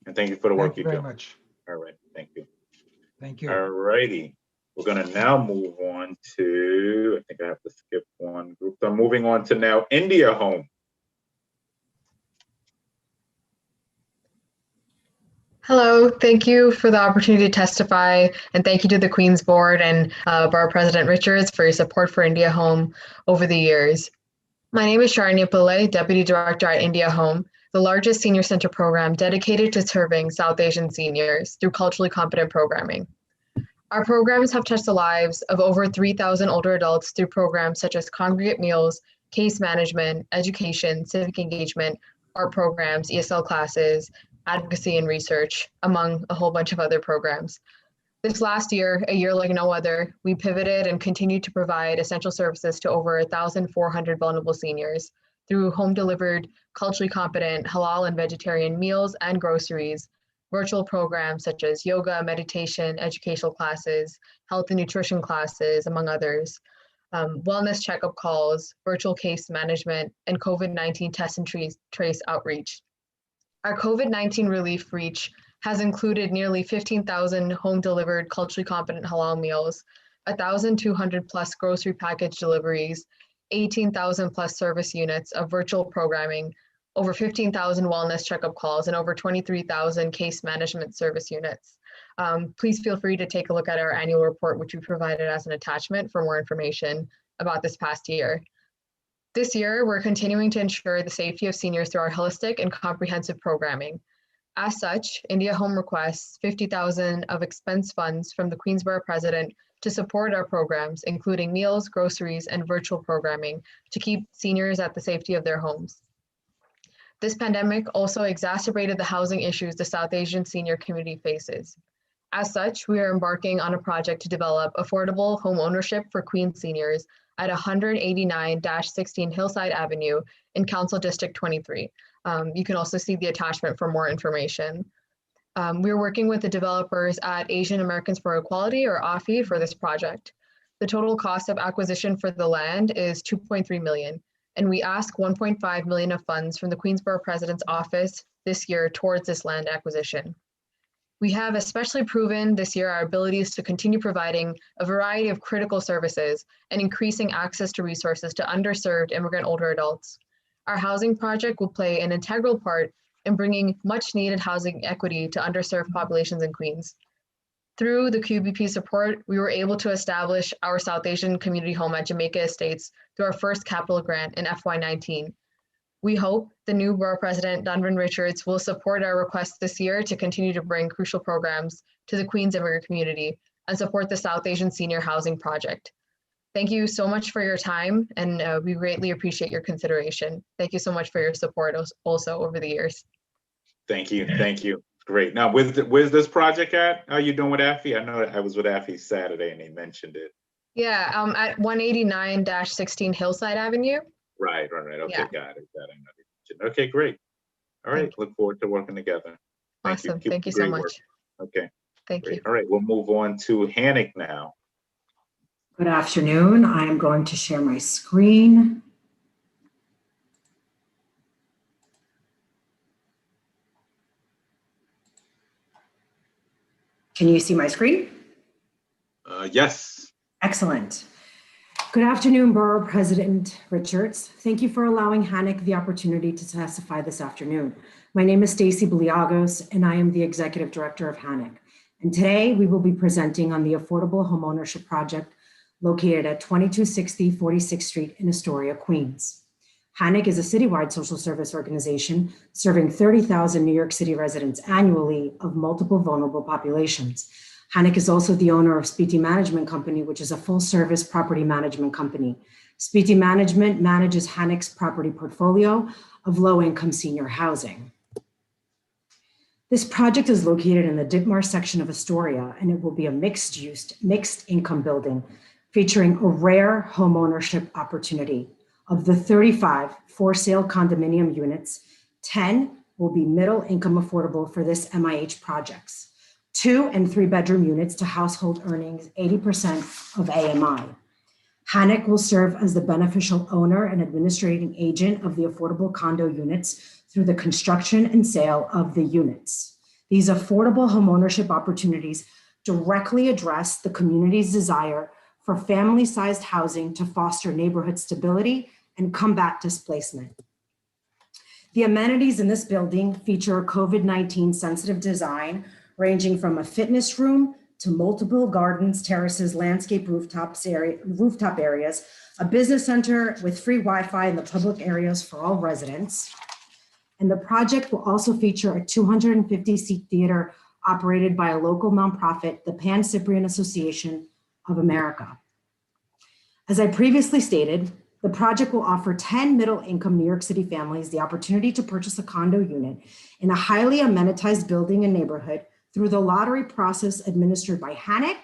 And thank you for the work you do. Thank you very much. All right. Thank you. Thank you. All righty. We're going to now move on to, I think I have to skip one group. I'm moving on to now India Home. Hello, thank you for the opportunity to testify, and thank you to the Queens Board and Borough President Richards for your support for India Home over the years. My name is Sharanya Pillai, Deputy Director at India Home, the largest senior center program dedicated to serving South Asian seniors through culturally competent programming. Our programs have touched the lives of over 3,000 older adults through programs such as congregate meals, case management, education, civic engagement, art programs, ESL classes, advocacy and research, among a whole bunch of other programs. This last year, a year like no other, we pivoted and continued to provide essential services to over 1,400 vulnerable seniors through home-delivered, culturally competent, halal and vegetarian meals and groceries, virtual programs such as yoga, meditation, educational classes, health and nutrition classes, among others, wellness checkup calls, virtual case management, and COVID-19 test and trace outreach. Our COVID-19 relief reach has included nearly 15,000 home-delivered culturally competent halal meals, 1,200 plus grocery package deliveries, 18,000 plus service units of virtual programming, over 15,000 wellness checkup calls, and over 23,000 case management service units. Please feel free to take a look at our annual report, which we provided as an attachment for more information about this past year. This year, we're continuing to ensure the safety of seniors through our holistic and comprehensive programming. As such, India Home requests $50,000 of expense funds from the Queens Borough President to support our programs, including meals, groceries, and virtual programming to keep seniors at the safety of their homes. This pandemic also exacerbated the housing issues the South Asian senior community faces. As such, we are embarking on a project to develop affordable home ownership for Queens seniors at 189-16 Hillside Avenue in Council District 23. You can also see the attachment for more information. We're working with the developers at Asian Americans for Equality, or AFI, for this project. The total cost of acquisition for the land is $2.3 million. and we ask 1.5 million of funds from the Queens Borough President's Office this year towards this land acquisition. We have especially proven this year our abilities to continue providing a variety of critical services and increasing access to resources to underserved immigrant older adults. Our housing project will play an integral part in bringing much needed housing equity to underserved populations in Queens. Through the QBP support, we were able to establish our South Asian community home at Jamaica Estates through our first capital grant in FY19. We hope the new Borough President, Donovan Richards, will support our request this year to continue to bring crucial programs to the Queens immigrant community and support the South Asian Senior Housing Project. Thank you so much for your time, and we greatly appreciate your consideration. Thank you so much for your support also over the years. Thank you. Thank you. Great. Now, where's this project at? How are you doing with AFI? I know I was with AFI Saturday and they mentioned it. Yeah, at 189-16 Hillside Avenue. Right. Okay, Yeah. got it. Okay, great. All right, look forward to working together. Thank Awesome. you. Thank you so Great much. work. Okay. Thank Great. you. All right, we'll move on to Hannick now. Good afternoon. I am going to share my screen. Can you see my screen? Yes. Excellent. Good afternoon, Borough President Richards. Thank you for allowing Hannick the opportunity to testify this afternoon. My name is Stacy Bliagos, and I am the Executive Director of Hannick. And today we will be presenting on the Affordable Homeownership Project located at 2260 46th Street in Astoria, Queens. Hannick is a citywide social service organization serving 30,000 New York City residents annually of multiple vulnerable populations. Hannick is also the owner of Spiti Management Company, which is a full-service property management company. Spiti Management manages Hannick's property portfolio of low-income senior housing. This project is located in the Ditmar section of Astoria, and it will be a mixed-income building featuring a rare homeownership opportunity. Of the 35 for-sale condominium units, 10 will be middle-income affordable for this MIH projects. 2- and 3-bedroom units to household earnings 80% of AMI. Hannick will serve as the beneficial owner and administrating agent of the affordable condo units through the construction and sale of the units. These affordable homeownership opportunities directly address the community's desire for family-sized housing to foster neighborhood stability and combat displacement. The amenities in this building feature a COVID-19 sensitive design ranging from a fitness room to multiple gardens, terraces, landscape rooftop areas, a business center with free Wi-Fi in the public areas for all residents. And the project will also feature a 250-seat theater operated by a local nonprofit, the Pan Cyprian Association of America. As I previously stated, the project will offer 10 middle-income New York City families the opportunity to purchase a condo unit in a highly amenitized building and neighborhood through the lottery process administered by Hannick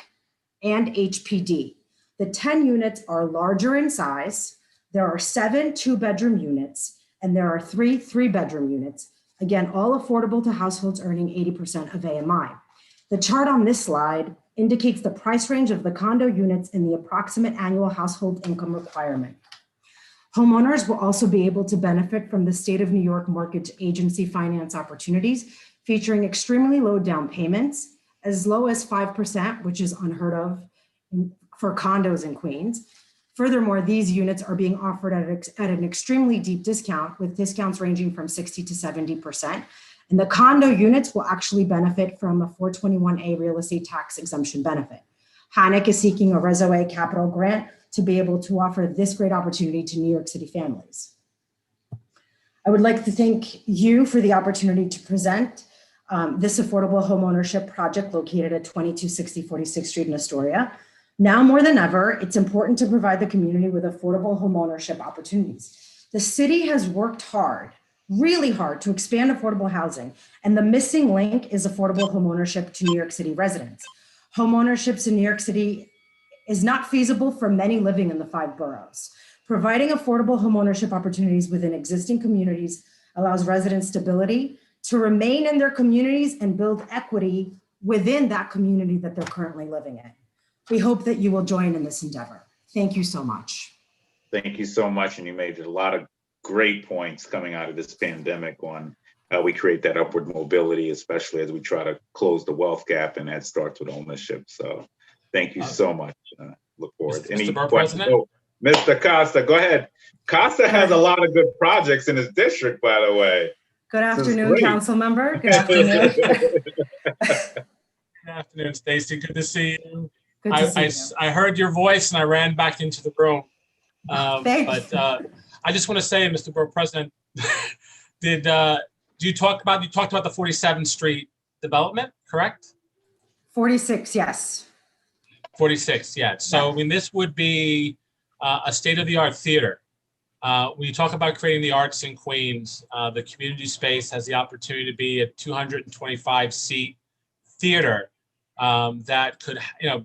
and HPD. The 10 units are larger in size. There are 7 2-bedroom units, and there are 3 3-bedroom units. Again, all affordable to households earning 80% of AMI. The chart on this slide indicates the price range of the condo units and the approximate annual household income requirement. Homeowners will also be able to benefit from the State of New York Mortgage Agency finance opportunities, featuring extremely low down payments, as low as 5%, which is unheard of for condos in Queens. Furthermore, these units are being offered at an extremely deep discount, with discounts ranging from 60 to 70%. And the condo units will actually benefit from a 421A real estate tax exemption benefit. Hannick is seeking a Reso-A capital grant to be able to offer this great opportunity to New York City families. I would like to thank you for the opportunity to present this affordable homeownership project located at 2260 46th Street in Astoria. Now more than ever, it's important to provide the community with affordable homeownership opportunities. The city has worked hard, really hard, to expand affordable housing, and the missing link is affordable homeownership to New York City residents. Homeownership in New York City is not feasible for many living in the 5 boroughs. Providing affordable homeownership opportunities within existing communities allows residents stability to remain in their communities and build equity within that community that they're currently living in. We hope that you will join in this endeavor. Thank you so much. Thank you so much. And you made a lot of great points coming out of this pandemic on how we create that upward mobility, especially as we try to close the wealth gap, and that starts with ownership. So thank you so much. Look forward. Mr. Borough President? Oh, Mr. Costa, go ahead. Costa has a lot of good projects in his district, by the way. Good afternoon, council member. Good afternoon. Good afternoon, Stacy. Good to see you. Good to see you. I heard your voice and I ran back into the room. Thanks. I just want to say, Mr. Borough President, you talked about the 47th Street development, correct? 46, yes. 46, yeah. So I mean, this would be a state-of-the-art theater. When you talk about creating the arts in Queens, the community space has the opportunity to be a 225-seat theater that could,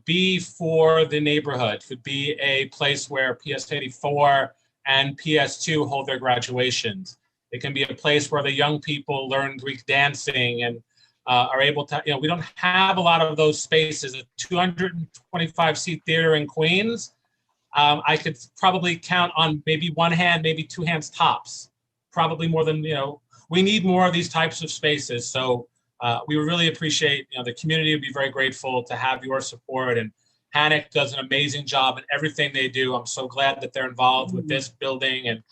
be for the neighborhood. Could be a place where PS84 and PS2 hold their graduations. It can be a place where the young people learn Greek dancing and are able to, we don't have a lot of those spaces. A 225-seat theater in Queens, I could probably count on maybe one hand, maybe two hands tops, probably more than, we need more of these types of spaces. So we would really appreciate, the community would be very grateful to have your support, and HANC does an amazing job in everything they do. I'm so glad that they're involved with this building, and,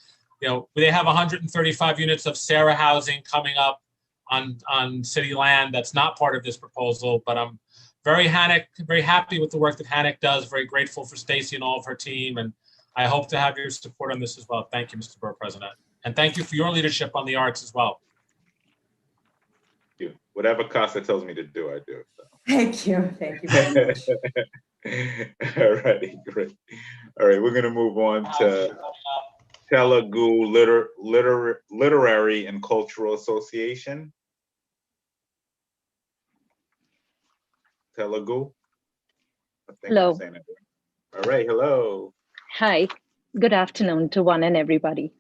they have 135 units of Sarah housing coming up on city land that's not part of this proposal, but I'm very happy with the work that HANC does, very grateful for Stacy and all of her team, and I hope to have your support on this as well. Thank you, Mr. Borough President. And thank you for your leadership on the arts as well. Whatever Costa tells me to do, I do. So. Thank you very much. All righty, great. All right, we're gonna move on to Telugu Literary and Cultural Association. Telugu. Hello. All right, hello. Hi, good afternoon to one and everybody.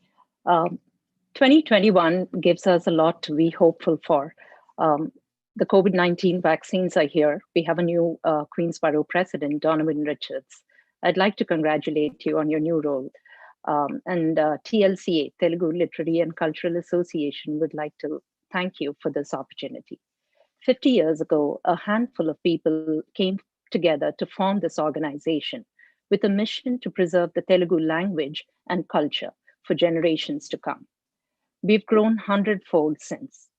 2021 gives us a lot to be hopeful for. The COVID-19 vaccines are here. We have a new Queens Borough President, Donovan Richards. I'd like to congratulate you on your new role. And TLCA, Telugu Literary and Cultural Association, would like to thank you for this opportunity. 50 years ago, a handful of people came together to form this organization with a mission to preserve the Telugu language and culture for generations to come. We've grown 100-fold since.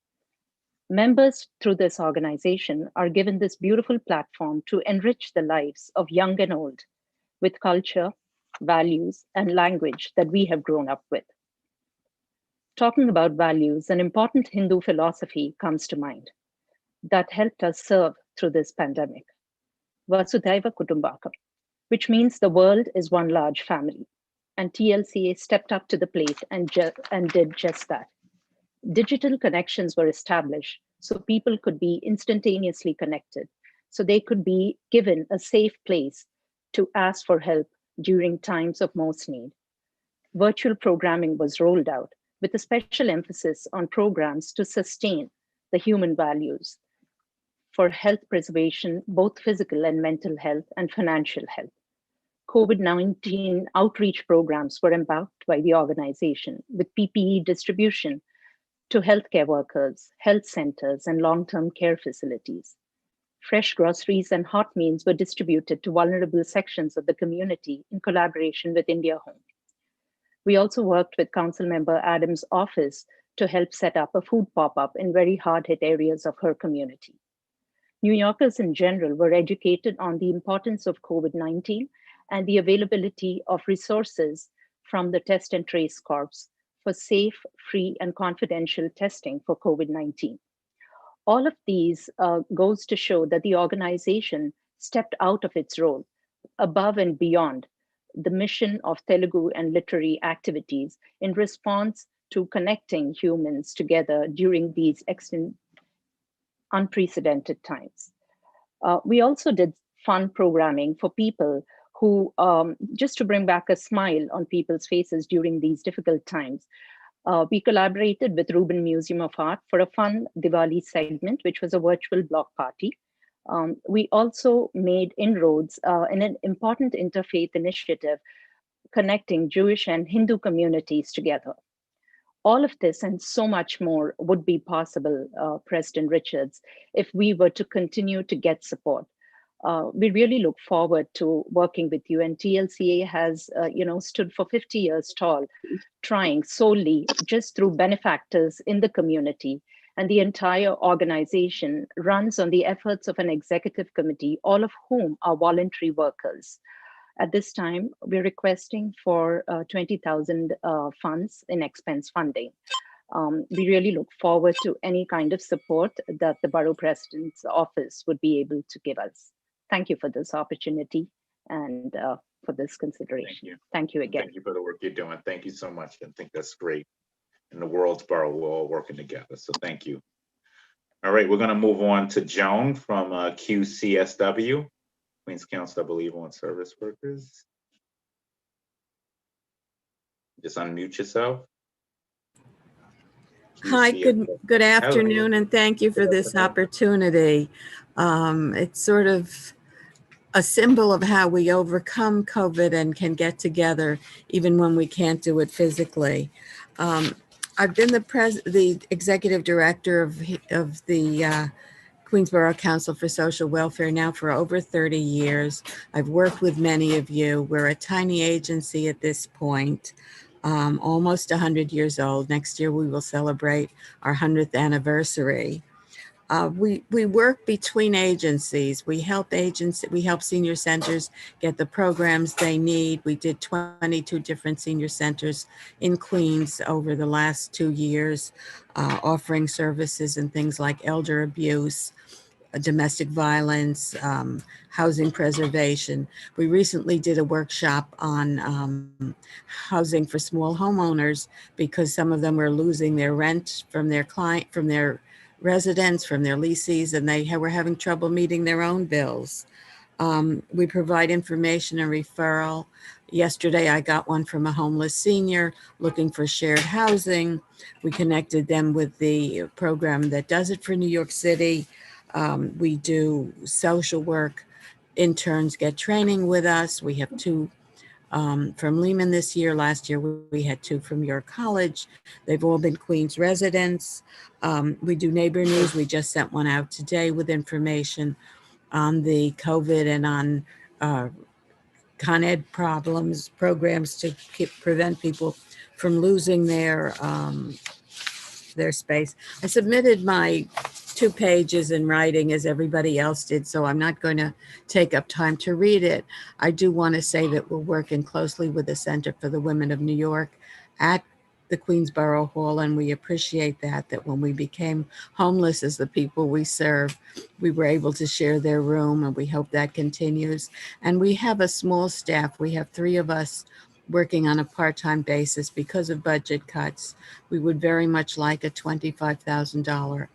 Members through this organization are given this beautiful platform to enrich the lives of young and old with culture, values, and language that we have grown up with. Talking about values, an important Hindu philosophy comes to mind that helped us serve through this pandemic. Vasudhaiva Kutumbakam, which means the world is one large family. And TLCA stepped up to the plate and did just that. Digital connections were established so people could be instantaneously connected, so they could be given a safe place to ask for help during times of most need. Virtual programming was rolled out with a special emphasis on programs to sustain the human values for health preservation, both physical and mental health and financial health. COVID-19 outreach programs were embarked by the organization with PPE distribution to healthcare workers, health centers, and long-term care facilities. Fresh groceries and hot meals were distributed to vulnerable sections of the community in collaboration with India Home. We also worked with Councilmember Adams' office to help set up a food pop-up in very hard-hit areas of her community. New Yorkers in general were educated on the importance of COVID-19 and the availability of resources from the Test and Trace Corps for safe, free, and confidential testing for COVID-19. All of these goes to show that the organization stepped out of its role above and beyond the mission of Telugu and literary activities in response to connecting humans together during these unprecedented times. We also did fun programming for people who, just to bring back a smile on people's faces during these difficult times. We collaborated with Rubin Museum of Art for a fun Diwali segment, which was a virtual block party. We also made inroads in an important interfaith initiative connecting Jewish and Hindu communities together. All of this and so much more would be possible, President Richards, if we were to continue to get support. We really look forward to working with you, and TLCA has stood for 50 years tall, trying solely just through benefactors in the community, and the entire organization runs on the efforts of an executive committee, all of whom are voluntary workers. At this time, we're requesting for 20,000 funds in expense funding. We really look forward to any kind of support that the Borough President's office would be able to give us. Thank you for this opportunity and for this consideration. Thank you again. Thank you for the work you're doing. Thank you so much. I think that's great. In the world's borough, we're all working together. So thank you. All right, we're going to move on to Joan from QCSW, Queens Council, I believe, on Service Workers. Just unmute yourself. Hi, good afternoon, and thank you for this opportunity. It's sort of a symbol of how we overcome COVID and can get together even when we can't do it physically. I've been the executive director of the Queens Borough Council for Social Welfare now for over 30 years. I've worked with many of you. We're a tiny agency at this point, almost 100 years old. Next year we will celebrate our 100th anniversary. We work between agencies. We help senior centers get the programs they need. We did 22 different senior centers in Queens over the last 2 years, offering services and things like elder abuse, domestic violence, housing preservation. We recently did a workshop on housing for small homeowners because some of them were losing their rent from their residents, from their leases, and they were having trouble meeting their own bills. We provide information and referral. Yesterday, I got one from a homeless senior looking for shared housing. We connected them with the program that does it for New York City. We do social work. Interns get training with us. We have 2 from Lehman this year. Last year, we had 2 from York College. They've all been Queens residents. We do neighbor news. We just sent one out today with information on the COVID and on Con Ed programs to prevent people from losing their space. I submitted my 2 pages in writing as everybody else did, so I'm not going to take up time to read it. I do want to say that we're working closely with the Center for the Women of New York at the Queens Borough Hall, and we appreciate that when we became homeless as the people we serve, we were able to share their room, and we hope that continues. And we have a small staff. We have 3 of us working on a part-time basis because of budget cuts. We would very much like a $25,000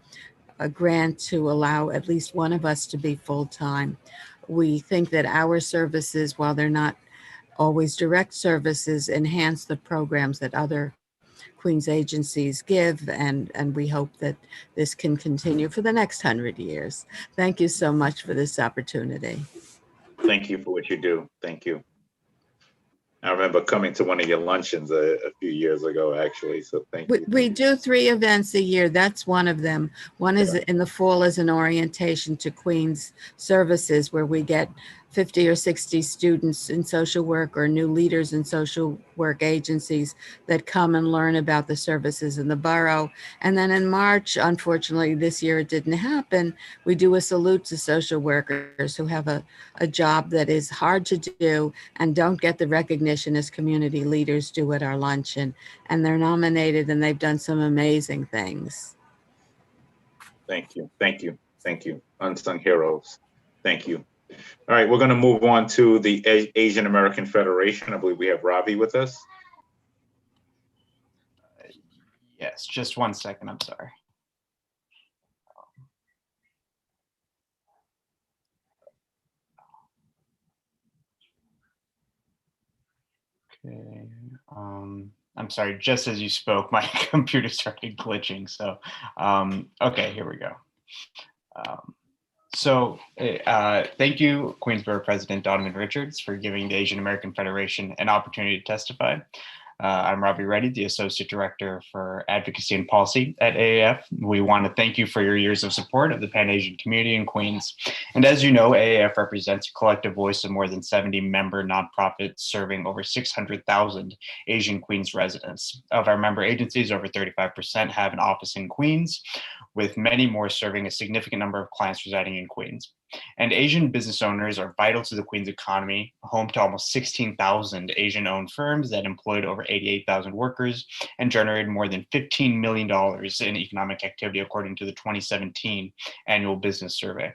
grant to allow at least one of us to be full-time. We think that our services, while they're not always direct services, enhance the programs that other Queens agencies give, and we hope that this can continue for the next 100 years. Thank you so much for this opportunity. Thank you for what you do. Thank you. I remember coming to one of your luncheons a few years ago, actually, so thank you. We do 3 events a year. That's one of them. One is in the fall as an orientation to Queens services, where we get 50 or 60 students in social work or new leaders in social work agencies that come and learn about the services in the borough. And then in March, unfortunately, this year it didn't happen, we do a salute to social workers who have a job that is hard to do and don't get the recognition as community leaders do at our luncheon. And they're nominated and they've done some amazing things. Thank you. Thank you. Thank you. Unsung heroes. Thank you. All right, we're going to move on to the Asian American Federation. I believe we have Ravi with us. Yes, just 1 second. I'm sorry. Okay. I'm sorry. Just as you spoke, my computer started glitching. So, okay, here we go. Thank you, Queens Borough President Donovan Richards, for giving the Asian American Federation an opportunity to testify. I'm Robbie Reddy, the Associate Director for Advocacy and Policy at AAF. We want to thank you for your years of support of the Pan-Asian community in Queens. And as you know, AAF represents a collective voice of more than 70 member nonprofits serving over 600,000 Asian Queens residents. Of our member agencies, over 35% have an office in Queens, with many more serving a significant number of clients residing in Queens. And Asian business owners are vital to the Queens economy, home to almost 16,000 Asian-owned firms that employed over 88,000 workers and generated more than $15 million in economic activity, according to the 2017 annual business survey.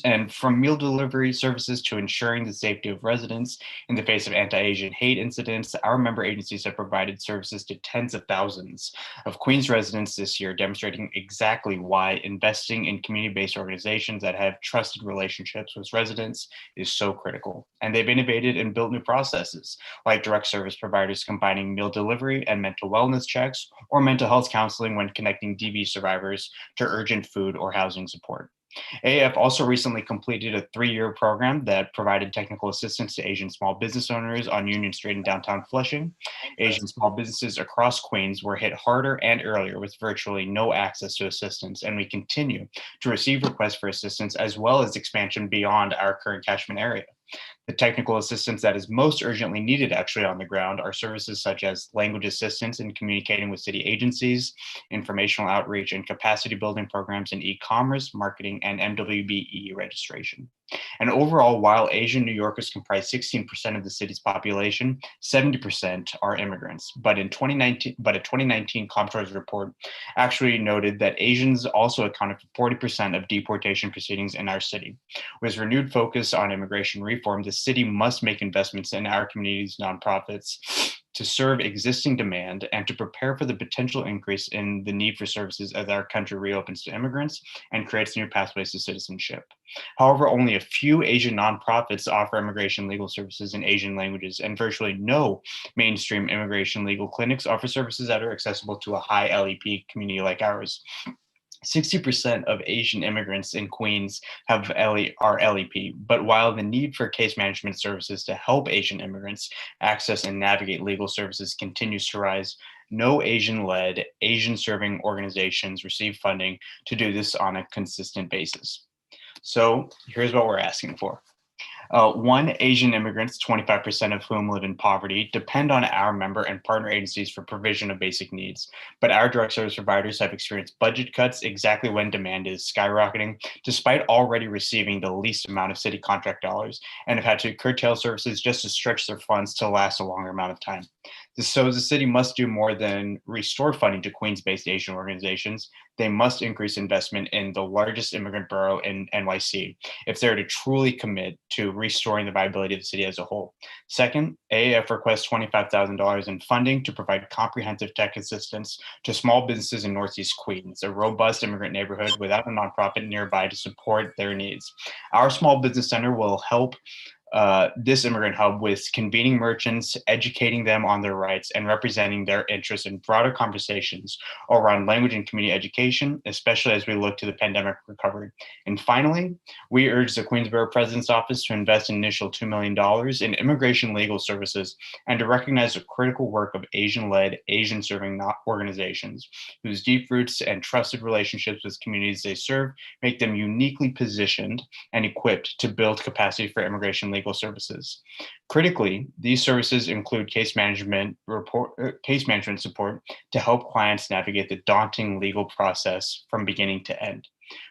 And from meal delivery services to ensuring the safety of residents in the face of anti-Asian hate incidents, our member agencies have provided services to tens of thousands of Queens residents this year, demonstrating exactly why investing in community-based organizations that have trusted relationships with residents is so critical. And they've innovated and built new processes, like direct service providers combining meal delivery and mental wellness checks, or mental health counseling when connecting DV survivors to urgent food or housing support. AAF also recently completed a 3-year program that provided technical assistance to Asian small business owners on Union Street in downtown Flushing. Asian small businesses across Queens were hit harder and earlier with virtually no access to assistance, and we continue to receive requests for assistance as well as expansion beyond our current catchment area. The technical assistance that is most urgently needed actually on the ground are services such as language assistance in communicating with city agencies, informational outreach and capacity building programs in e-commerce, marketing, and MWBE registration. And overall, while Asian New Yorkers comprise 16% of the city's population, 70% are immigrants. But a 2019 Comptroller's report actually noted that Asians also accounted for 40% of deportation proceedings in our city. With renewed focus on immigration reform, the city must make investments in our community's nonprofits to serve existing demand and to prepare for the potential increase in the need for services as our country reopens to immigrants and creates new pathways to citizenship. However, only a few Asian nonprofits offer immigration legal services in Asian languages, and virtually no mainstream immigration legal clinics offer services that are accessible to a high LEP community like ours. 60% of Asian immigrants in Queens are LEP, but while the need for case management services to help Asian immigrants access and navigate legal services continues to rise, no Asian-led, Asian-serving organizations receive funding to do this on a consistent basis. So here's what we're asking for. One, Asian immigrants, 25% of whom live in poverty, depend on our member and partner agencies for provision of basic needs. But our direct service providers have experienced budget cuts exactly when demand is skyrocketing, despite already receiving the least amount of city contract dollars, and have had to curtail services just to stretch their funds to last a longer amount of time. So the city must do more than restore funding to Queens-based Asian organizations. They must increase investment in the largest immigrant borough in NYC if they're to truly commit to restoring the viability of the city as a whole. Second, AAF requests $25,000 in funding to provide comprehensive tech assistance to small businesses in Northeast Queens, a robust immigrant neighborhood without a nonprofit nearby to support their needs. Our small business center will help this immigrant hub with convening merchants, educating them on their rights, and representing their interests in broader conversations around language and community education, especially as we look to the pandemic recovery. And finally, we urge the Queens Borough President's Office to invest an initial $2 million in immigration legal services and to recognize the critical work of Asian-led, Asian-serving organizations whose deep roots and trusted relationships with communities they serve make them uniquely positioned and equipped to build capacity for immigration legal services. Critically, these services include case management support to help clients navigate the daunting legal process from beginning to end.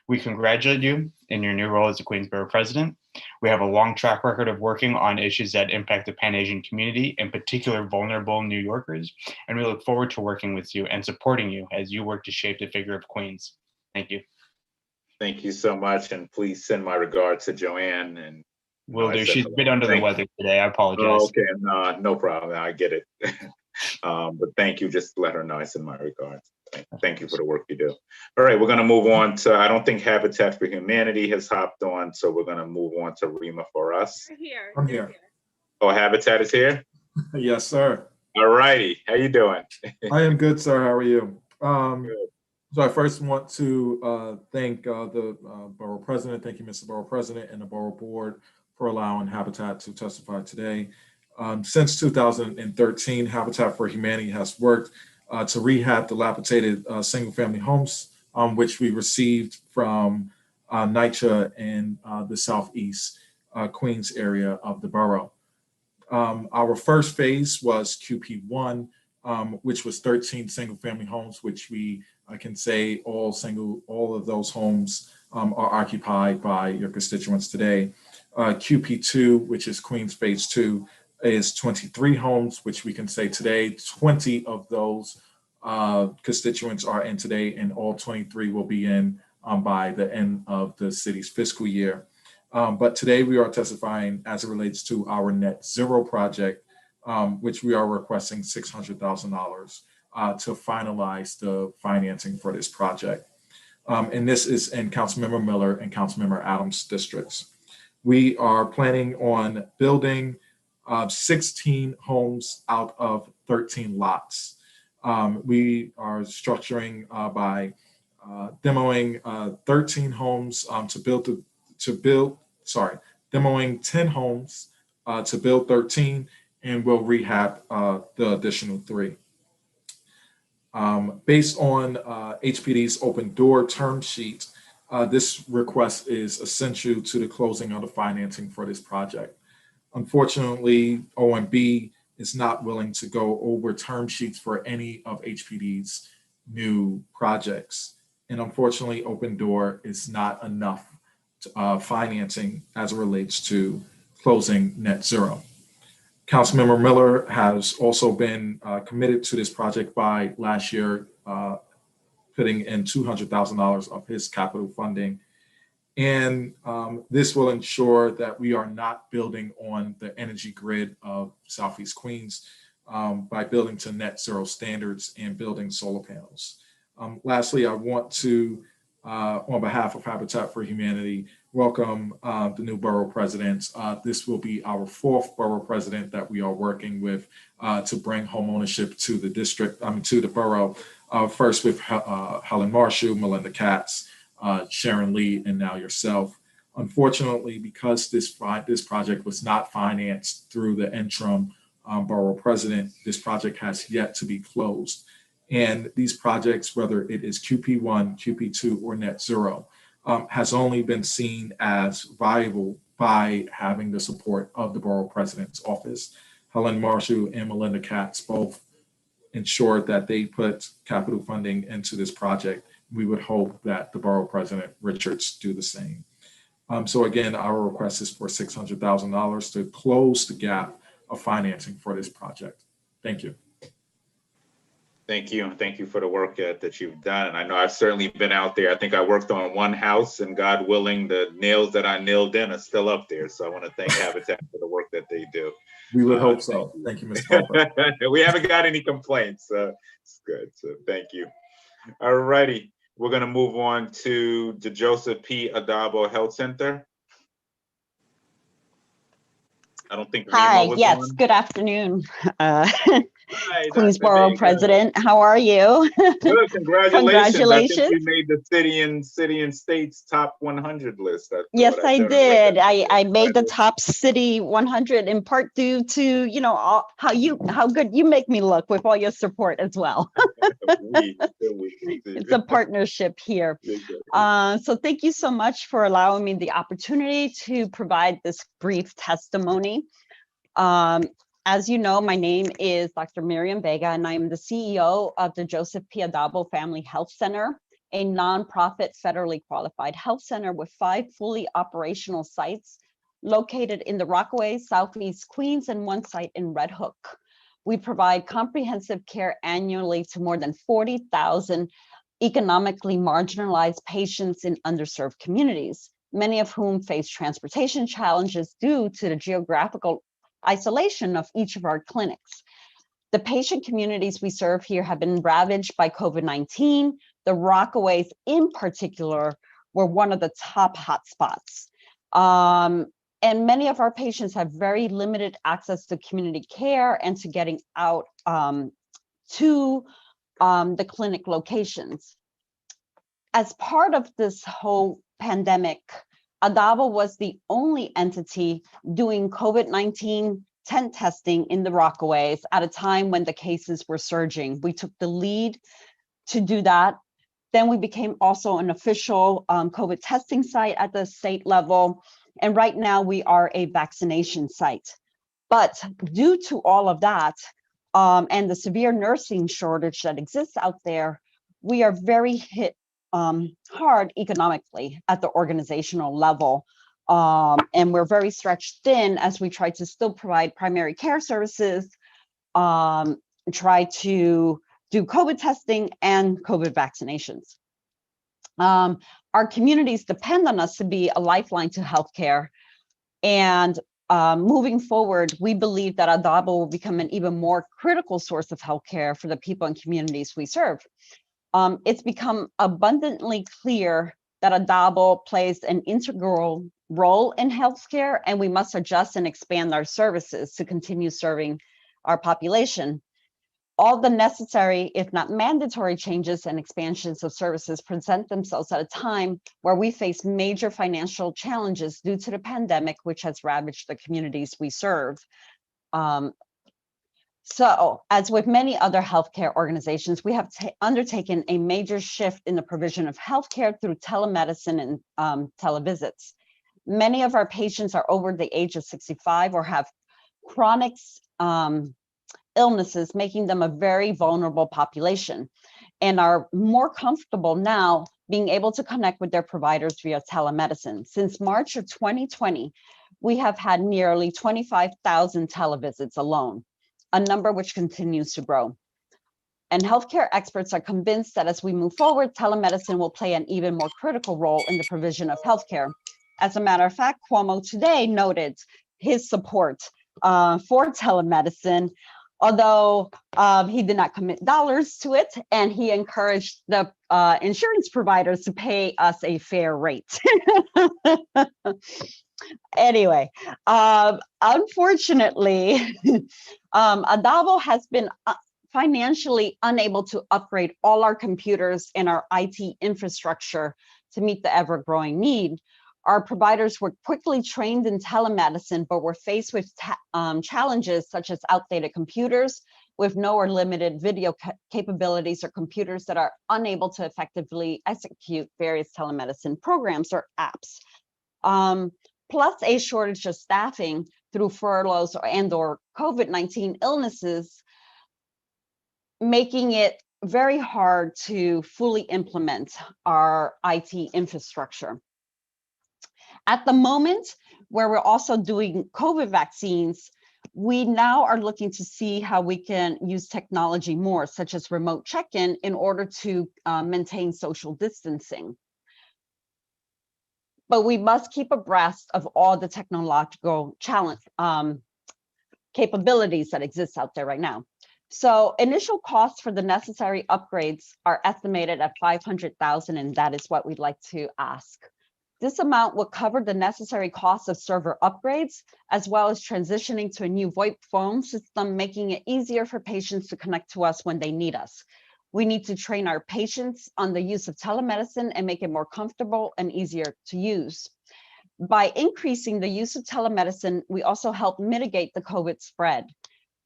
We congratulate you in your new role as the Queens Borough President. We have a long track record of working on issues that impact the Pan-Asian community, in particular vulnerable New Yorkers, and we look forward to working with you and supporting you as you work to shape the figure of Queens. Thank you. Thank you so much, and please send my regards to Joanne. And will do. She's a bit under the weather today. I apologize. Oh, okay, no problem. I get it. But thank you. Just let her know I send my regards. Thank you for the work you do. All right, we're going to move on to, I don't think Habitat for Humanity has hopped on, so we're going to move on to Rima for us. I'm here. Oh, Habitat is here? Yes, sir. All righty. How you doing? I am good, sir. How are you? Good. So I first want to thank the Borough President. Thank you, Mr. Borough President, and the Borough Board for allowing Habitat to testify today. Since 2013, Habitat for Humanity has worked to rehab dilapidated single-family homes, which we received from NYCHA in the Southeast Queens area of the borough. Our first phase was QP1, which was 13 single-family homes, which I can say all of those homes are occupied by your constituents today. QP2, which is Queens Phase 2, is 23 homes, which we can say today 20 of those constituents are in today, and all 23 will be in by the end of the city's fiscal year. But today we are testifying as it relates to our net zero project, which we are requesting $600,000 to finalize the financing for this project. And this is in Councilmember Miller and Councilmember Adams districts. We are planning on building 16 homes out of 13 lots. We are structuring by demoing 13 homes demoing 10 homes to build 13, and we'll rehab the additional 3. Based on HPD's open door term sheet, this request is essential to the closing of the financing for this project. Unfortunately, OMB is not willing to go over term sheets for any of HPD's new projects. And unfortunately, open door is not enough financing as it relates to closing net zero. Councilmember Miller has also been committed to this project by last year putting in $200,000 of his capital funding. And this will ensure that we are not building on the energy grid of Southeast Queens by building to net zero standards and building solar panels. Lastly, I want to, on behalf of Habitat for Humanity, welcome the new borough presidents. This will be our 4th borough president that we are working with to bring home ownership to the district, to the borough. First with Helen Marshall, Melinda Katz, Sharon Lee, and now yourself. Unfortunately, because this project was not financed through the interim borough president, this project has yet to be closed. And these projects, whether it is QP1, QP2, or net zero, has only been seen as viable by having the support of the borough president's office. Helen Marshall and Melinda Katz both ensured that they put capital funding into this project. We would hope that the borough president Richards do the same. So again, our request is for $600,000 to close the gap of financing for this project. Thank you. Thank you, and thank you for the work that you've done. And I know I've certainly been out there. I think I worked on one house, and God willing, the nails that I nailed in are still up there. So I want to thank Habitat for the work that they do. We would hope so. Thank you, Mr. Harper. We haven't got any complaints, so it's good. So thank you. All righty, we're going to move on to the Joseph P. Adabo Health Center. I don't think. Hi, yes, on. Good afternoon. Hi, Queens Dr. Borough Baker. President, how are you? Good, congratulations. Congratulations. I think you made the city and state's top 100 list. Yes, I did. I made the top city 100 in part due to, you know, how good you make me look with all your support as well. It's a partnership here. So thank you so much for allowing me the opportunity to provide this brief testimony. As you know, my name is Dr. Miriam Vega, and I am the CEO of the Joseph P. Adabo Family Health Center, a nonprofit federally qualified health center with 5 fully operational sites located in the Rockaway, Southeast Queens, and 1 site in Red Hook. We provide comprehensive care annually to more than 40,000 economically marginalized patients in underserved communities, many of whom face transportation challenges due to the geographical isolation of each of our clinics. The patient communities we serve here have been ravaged by COVID-19. The Rockaways in particular were one of the top hotspots. And many of our patients have very limited access to community care and to getting out to the clinic locations. as part of this whole pandemic, Adabo was the only entity doing COVID-19 tent testing in the Rockaways at a time when the cases were surging. We took the lead to do that. Then we became also an official COVID testing site at the state level. And right now we are a vaccination site. But due to all of that and the severe nursing shortage that exists out there, we are very hit hard economically at the organizational level. And we're very stretched thin as we try to still provide primary care services, try to do COVID testing and COVID vaccinations. Our communities depend on us to be a lifeline to healthcare. And moving forward, we believe that Adabo will become an even more critical source of healthcare for the people and communities we serve. It's become abundantly clear that Adabo plays an integral role in healthcare, and we must adjust and expand our services to continue serving our population. All the necessary, if not mandatory, changes and expansions of services present themselves at a time where we face major financial challenges due to the pandemic, which has ravaged the communities we serve. So, as with many other healthcare organizations, we have undertaken a major shift in the provision of healthcare through telemedicine and televisits. Many of our patients are over the age of 65 or have chronic illnesses, making them a very vulnerable population, and are more comfortable now being able to connect with their providers via telemedicine. Since March of 2020, we have had nearly 25,000 televisits alone, a number which continues to grow. And healthcare experts are convinced that as we move forward, telemedicine will play an even more critical role in the provision of healthcare. As a matter of fact, Cuomo today noted his support for telemedicine, although he did not commit dollars to it, and he encouraged the insurance providers to pay us a fair rate. Anyway, unfortunately, Adabo has been financially unable to upgrade all our computers and our IT infrastructure to meet the ever-growing need. Our providers were quickly trained in telemedicine, but were faced with challenges such as outdated computers with no or limited video capabilities, or computers that are unable to effectively execute various telemedicine programs or apps. Plus a shortage of staffing through furloughs and/or COVID-19 illnesses, making it very hard to fully implement our IT infrastructure. At the moment, where we're also doing COVID vaccines, we now are looking to see how we can use technology more, such as remote check-in, in order to maintain social distancing. But we must keep abreast of all the technological challenge capabilities that exist out there right now. So initial costs for the necessary upgrades are estimated at $500,000, and that is what we'd like to ask. This amount will cover the necessary costs of server upgrades, as well as transitioning to a new VoIP phone system, making it easier for patients to connect to us when they need us. We need to train our patients on the use of telemedicine and make it more comfortable and easier to use. By increasing the use of telemedicine, we also help mitigate the COVID spread.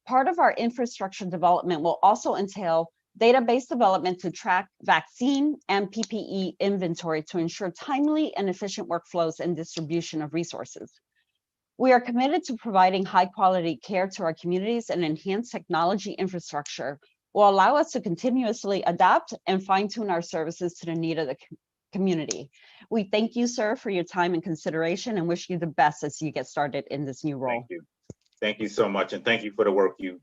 Part of our infrastructure development will also entail database development to track vaccine and PPE inventory to ensure timely and efficient workflows and distribution of resources. We are committed to providing high quality care to our communities, and enhanced technology infrastructure will allow us to continuously adapt and fine tune our services to the need of the community. We thank you, sir, for your time and consideration, and wish you the best as you get started in this new role. Thank you. Thank you so much, and thank you for the work you've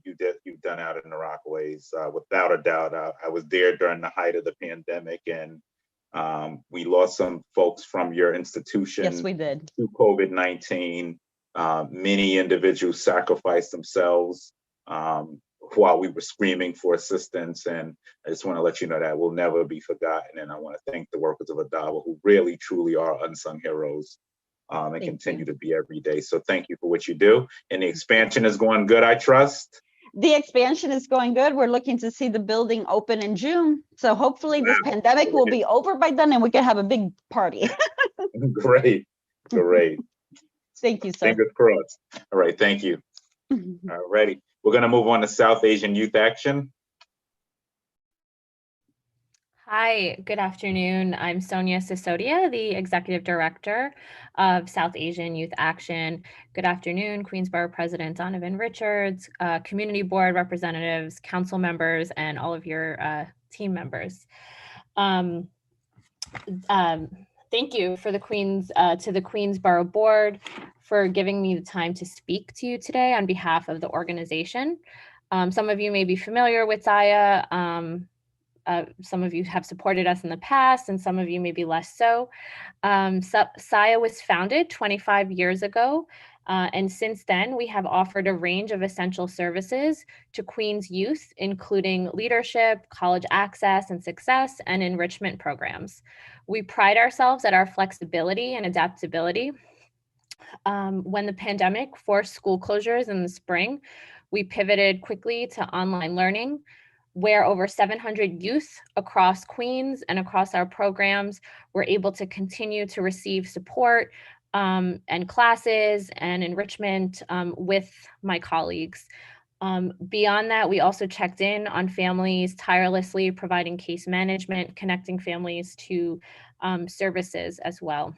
done out in the Rockaways. Without a doubt, I was there during the height of the pandemic, and we lost some folks from your institution. Yes, we did. To COVID-19. Many individuals sacrificed themselves while we were screaming for assistance, and I just want to let you know that will never be forgotten. And I want to thank the workers of Adabo, who really, truly are unsung heroes. And continue to be every day. So thank you for what you do. And the expansion is going good, I trust. The expansion is going good. We're looking to see the building open in June. So hopefully this pandemic will be over by then and we can have a big party. Great, great. Thank you, sir. Fingers crossed. All right, thank you. All righty. We're going to move on to South Asian Youth Action. Hi, good afternoon. I'm Sonia Sisodia, the Executive Director of South Asian Youth Action. Good afternoon, Queens Borough President Donovan Richards, Community Board representatives, council members, and all of your team members. Thank you for the to the Queens Borough Board for giving me the time to speak to you today on behalf of the organization. Some of you may be familiar with Zaya. Some of you have supported us in the past, and some of you maybe less so. SIA was founded 25 years ago, and since then we have offered a range of essential services to Queens youth, including leadership, college access and success, and enrichment programs. We pride ourselves at our flexibility and adaptability. When the pandemic forced school closures in the spring, we pivoted quickly to online learning, where over 700 youth across Queens and across our programs were able to continue to receive support and classes and enrichment with my colleagues. Beyond that, we also checked in on families, tirelessly providing case management, connecting families to services as well.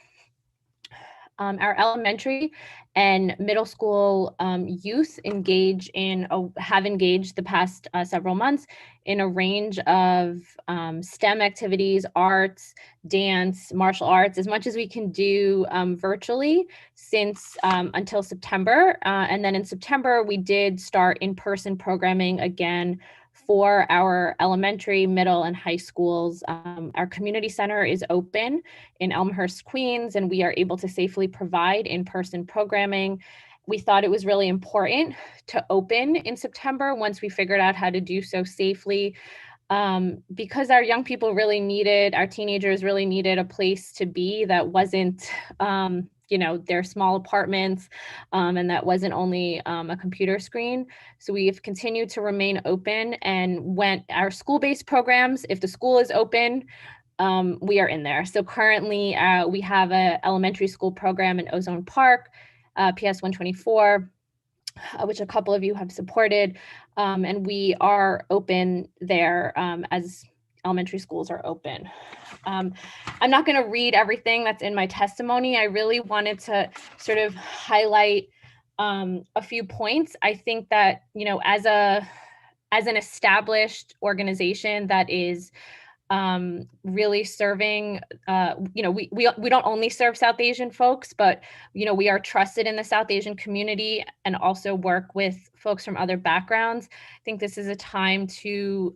Our elementary and middle school youth have engaged the past several months in a range of STEM activities, arts, dance, martial arts, as much as we can do virtually since until September. And then in September, we did start in-person programming again for our elementary, middle, and high schools. Our community center is open in Elmhurst, Queens, and we are able to safely provide in-person programming. We thought it was really important to open in September once we figured out how to do so safely, because our young people really needed, our teenagers really needed a place to be that wasn't their small apartments, and that wasn't only a computer screen. So we've continued to remain open, and when our school-based programs, if the school is open, we are in there. So currently we have an elementary school program in Ozone Park, PS 124, which a couple of you have supported, and we are open there as elementary schools are open. I'm not going to read everything that's in my testimony. I really wanted to sort of highlight a few points. I think that, as an established organization that is really serving, we don't only serve South Asian folks, but, we are trusted in the South Asian community and also work with folks from other backgrounds. I think this is a time to,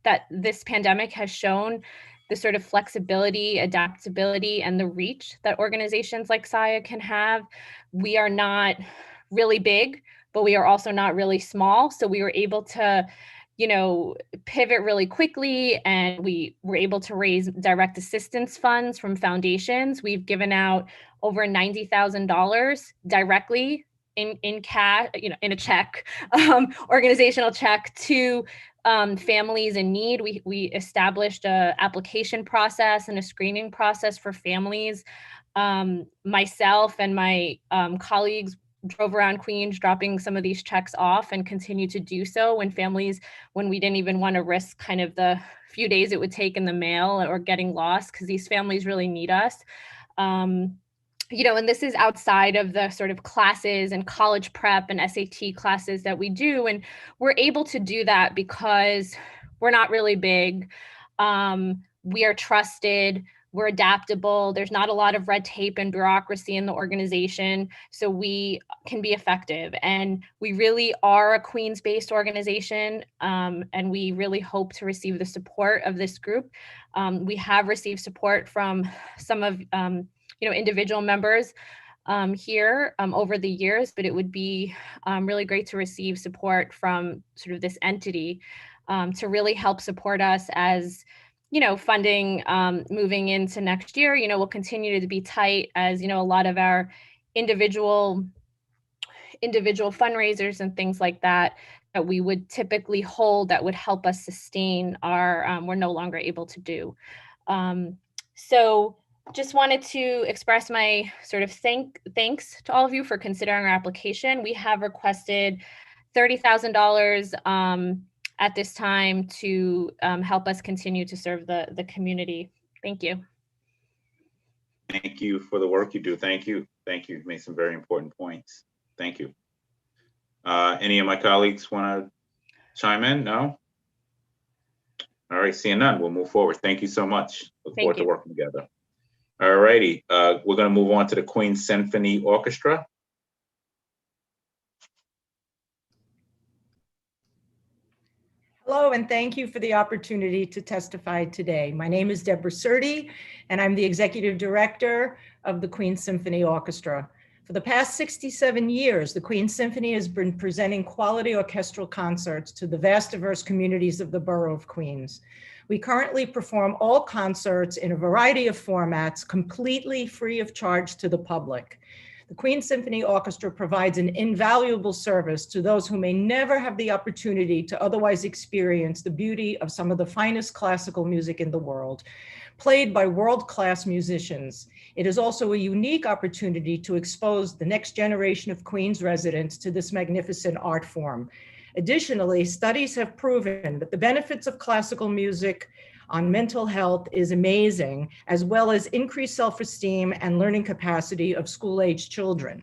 that this pandemic has shown the sort of flexibility, adaptability, and the reach that organizations like SIA can have. We are not really big, but we are also not really small. So we were able to, pivot really quickly, and we were able to raise direct assistance funds from foundations. We've given out over $90,000 directly in cash, in a check, organizational check to families in need. We established a application process and a screening process for families. Myself and my colleagues drove around Queens dropping some of these checks off, and continue to do so when we didn't even want to risk kind of the few days it would take in the mail or getting lost, because these families really need us. And this is outside of the sort of classes and college prep and SAT classes that we do. And we're able to do that because we're not really big. We are trusted. We're adaptable. There's not a lot of red tape and bureaucracy in the organization, so we can be effective. And we really are a Queens-based organization, and we really hope to receive the support of this group. We have received support from some of individual members here over the years, but it would be really great to receive support from sort of this entity to really help support us as funding moving into next year. Will continue to be tight, as a lot of our individual individual fundraisers and things like that that we would typically hold that would help us sustain our, we're no longer able to do. So just wanted to express my sort of thanks to all of you for considering our application. We have requested $30,000 at this time to help us continue to serve the community. Thank you. Thank you for the work you do. Thank you. Thank you. You've made some very important points. Thank you. Any of my colleagues want to chime in? No? All right, seeing none, we'll move forward. Thank you so much. Look forward to working together. All righty, we're going to move on to the Queens Symphony Orchestra. Hello, and thank you for the opportunity to testify today. My name is Deborah Surti, and I'm the Executive Director of the Queens Symphony Orchestra. For the past 67 years, the Queens Symphony has been presenting quality orchestral concerts to the vast diverse communities of the Borough of Queens. We currently perform all concerts in a variety of formats, completely free of charge to the public. The Queens Symphony Orchestra provides an invaluable service to those who may never have the opportunity to otherwise experience the beauty of some of the finest classical music in the world, played by world-class musicians. It is also a unique opportunity to expose the next generation of Queens residents to this magnificent art form. Additionally, studies have proven that the benefits of classical music on mental health is amazing, as well as increased self-esteem and learning capacity of school-aged children.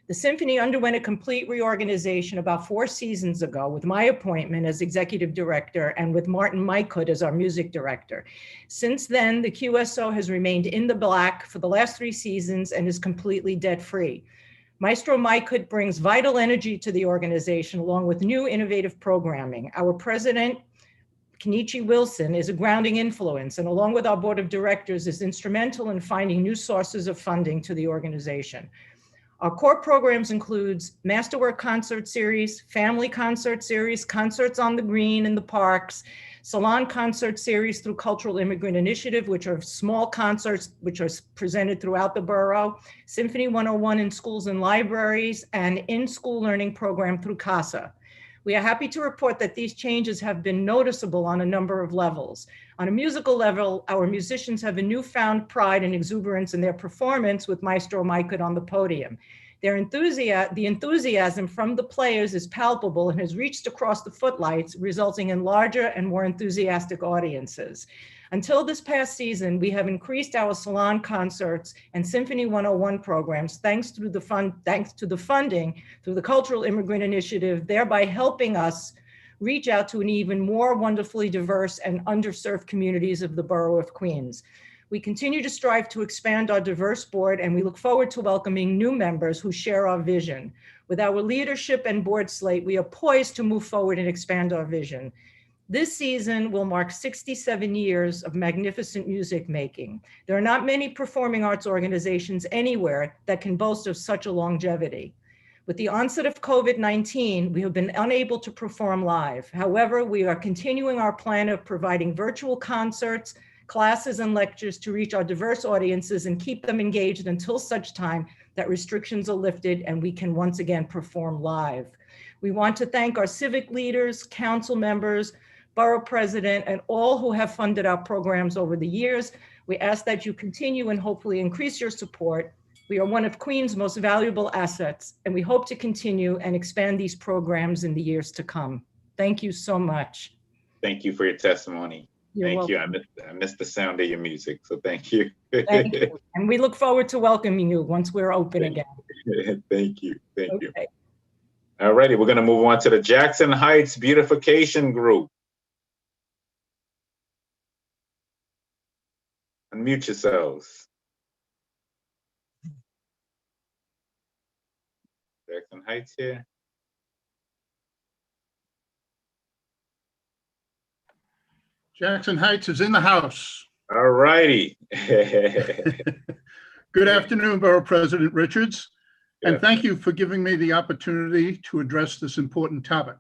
The symphony underwent a complete reorganization about 4 seasons ago with my appointment as executive director and with Martin Mycood as our music director. Since then, the QSO has remained in the black for the last 3 seasons and is completely debt-free. Maestro Mycood brings vital energy to the organization along with new innovative programming. Our president, Kenichi Wilson, is a grounding influence and along with our board of directors is instrumental in finding new sources of funding to the organization. Our core programs includes Masterwork Concert Series, Family Concert Series, Concerts on the Green in the parks, Salon Concert Series through Cultural Immigrant Initiative, which are small concerts which are presented throughout the borough, Symphony 101 in schools and libraries, and in-school learning program through CASA. We are happy to report that these changes have been noticeable on a number of levels. On a musical level, our musicians have a newfound pride and exuberance in their performance with Maestro Mycood on the podium. The enthusiasm from the players is palpable and has reached across the footlights, resulting in larger and more enthusiastic audiences. Until this past season, we have increased our salon concerts and Symphony 101 programs thanks to the funding through the Cultural Immigrant Initiative, thereby helping us reach out to an even more wonderfully diverse and underserved communities of the Borough of Queens. We continue to strive to expand our diverse board, and we look forward to welcoming new members who share our vision. With our leadership and board slate, we are poised to move forward and expand our vision. This season will mark 67 years of magnificent music making. There are not many performing arts organizations anywhere that can boast of such a longevity. With the onset of COVID-19, we have been unable to perform live. However, we are continuing our plan of providing virtual concerts, classes, and lectures to reach our diverse audiences and keep them engaged until such time that restrictions are lifted and we can once again perform live. We want to thank our civic leaders, council members, Borough President, and all who have funded our programs over the years. We ask that you continue and hopefully increase your support. We are one of Queens' most valuable assets, and we hope to continue and expand these programs in the years to come. Thank you so much. Thank you for your testimony. Thank you. I missed the sound of your music, so thank you. Thank you. And we look forward to welcoming you once we're open again. Thank you. Thank you. All righty, we're going to move on to the Jackson Heights Beautification Group. Unmute yourselves. Jackson Heights here. Jackson Heights is in the house. All righty. Good afternoon, Borough President Richards, and thank you for giving me the opportunity to address this important topic.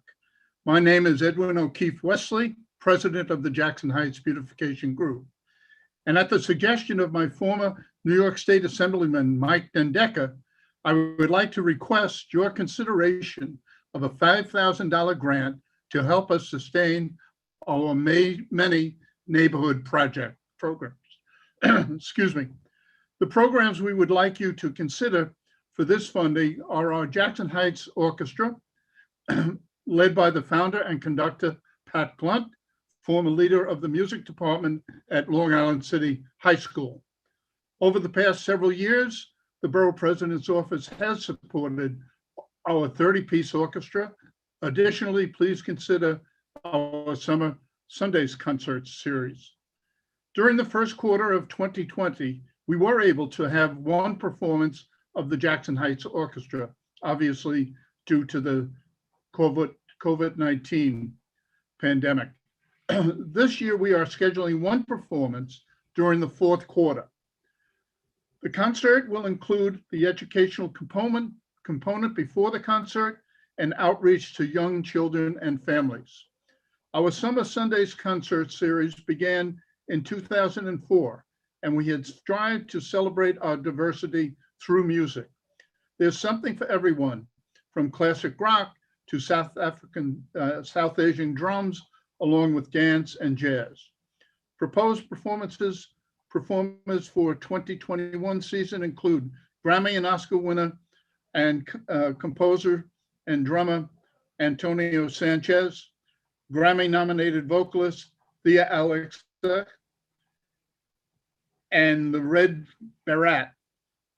My name is Edwin O'Keefe Wesley, President of the Jackson Heights Beautification Group. And at the suggestion of my former New York State Assemblyman, Mike Dendecker, I would like to request your consideration of a $5,000 grant to help us sustain our many neighborhood project programs. Excuse me. The programs we would like you to consider for this funding are our Jackson Heights Orchestra, led by the founder and conductor, Pat Blunt, former leader of the music department at Long Island City High School. Over the past several years, the Borough President's Office has supported our 30-piece orchestra. Additionally, please consider our Summer Sundays concert series. During the first quarter of 2020, we were able to have one performance of the Jackson Heights Orchestra, obviously due to the COVID-19 pandemic. This year, we are scheduling one performance during the fourth quarter. The concert will include the educational component before the concert and outreach to young children and families. Our Summer Sundays concert series began in 2004, and we had strived to celebrate our diversity through music. There's something for everyone, from classic rock to South Asian drums, along with dance and jazz. Proposed performers for 2021 season include Grammy and Oscar winner and composer and drummer Antonio Sanchez, Grammy-nominated vocalist Thea Alexa, and the Red Barat,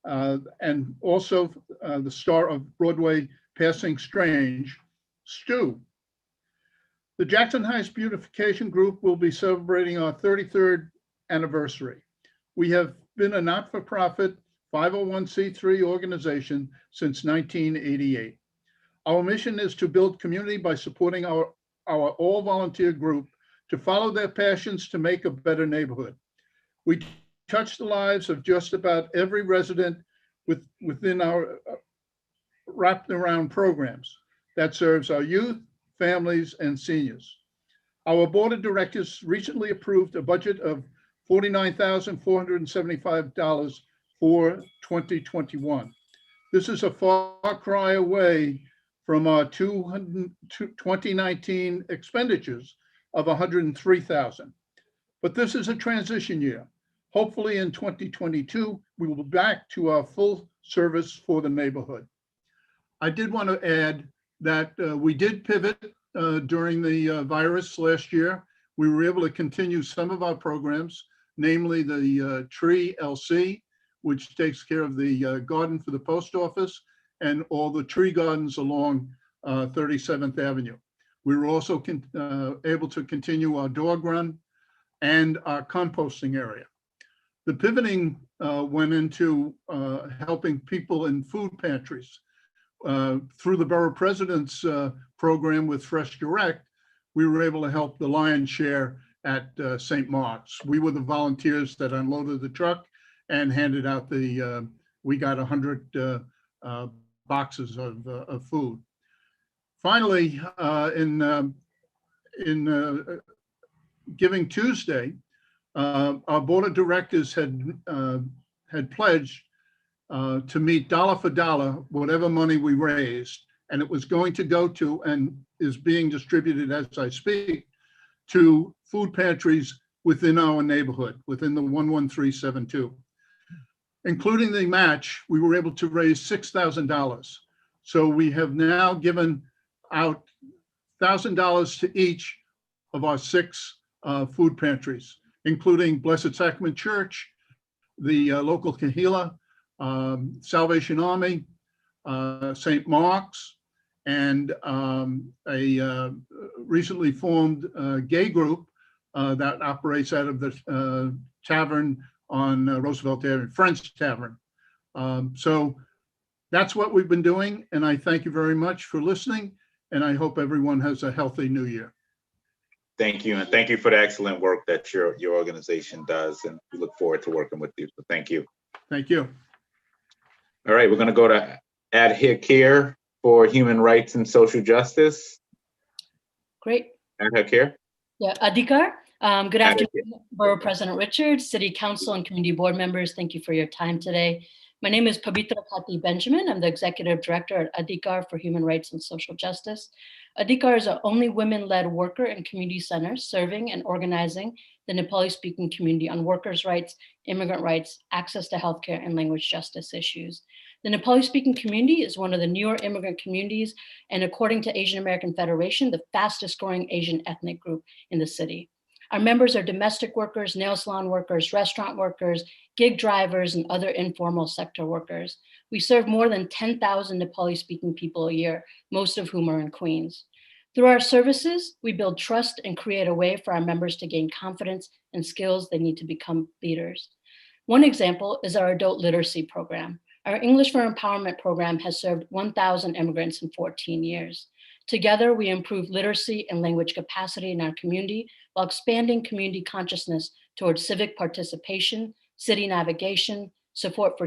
and also the star of Broadway Passing Strange, Stu. The Jackson Heights Beautification Group will be celebrating our 33rd anniversary. We have been a not-for-profit 501c3 organization since 1988. Our mission is to build community by supporting our all-volunteer group to follow their passions to make a better neighborhood. We touch the lives of just about every resident within our wrapped around programs that serves our youth, families, and seniors. Our board of directors recently approved a budget of $49,475 for 2021. This is a far cry away from our 2019 expenditures of $103,000. But this is a transition year. Hopefully in 2022, we will be back to our full service for the neighborhood. I did want to add that we did pivot during the virus last year. We were able to continue some of our programs, namely the Tree LC, which takes care of the garden for the post office and all the tree gardens along 37th Avenue. We were also able to continue our dog run and our composting area. The pivoting went into helping people in food pantries. Through the Borough President's program with Fresh Direct, we were able to help the lion's share at St. Mark's. We were the volunteers that unloaded the truck and handed out we got 100 boxes of food. Finally, in Giving Tuesday, our board of directors had pledged to meet dollar for dollar whatever money we raised, and it was going to go to and is being distributed as I speak to food pantries within our neighborhood, within the 11372. Including the match, we were able to raise $6,000. So we have now given out $1,000 to each of our 6 food pantries, including Blessed Sacrament Church, the local Kahila, Salvation Army, St. Mark's, and a recently formed gay group that operates out of the tavern on Roosevelt Avenue, French Tavern. So that's what we've been doing, and I thank you very much for listening, and I hope everyone has a healthy new year. Thank you, and thank you for the excellent work that your organization does, and we look forward to working with you. So thank you. Thank you. All right, we're going to go to Ad Hakir for Human Rights and Social Justice. Great. Ad Hakir. Yeah, Adhikar. Good afternoon, Borough President Richards, City Council and Community Board members. Thank you for your time today. My name is Pavitra Kati Benjamin. I'm the Executive Director at Adhikar for Human Rights and Social Justice. Adhikar is the only women-led worker and community center serving and organizing the Nepali-speaking community on workers' rights, immigrant rights, access to healthcare, and language justice issues. The Nepali-speaking community is one of the newer immigrant communities, and according to Asian American Federation, the fastest growing Asian ethnic group in the city. Our members are domestic workers, nail salon workers, restaurant workers, gig drivers, and other informal sector workers. We serve more than 10,000 Nepali-speaking people a year, most of whom are in Queens. Through our services, we build trust and create a way for our members to gain confidence and skills they need to become leaders. One example is our adult literacy program. Our English for Empowerment program has served 1,000 immigrants in 14 years. Together, we improve literacy and language capacity in our community while expanding community consciousness towards civic participation, city navigation, support for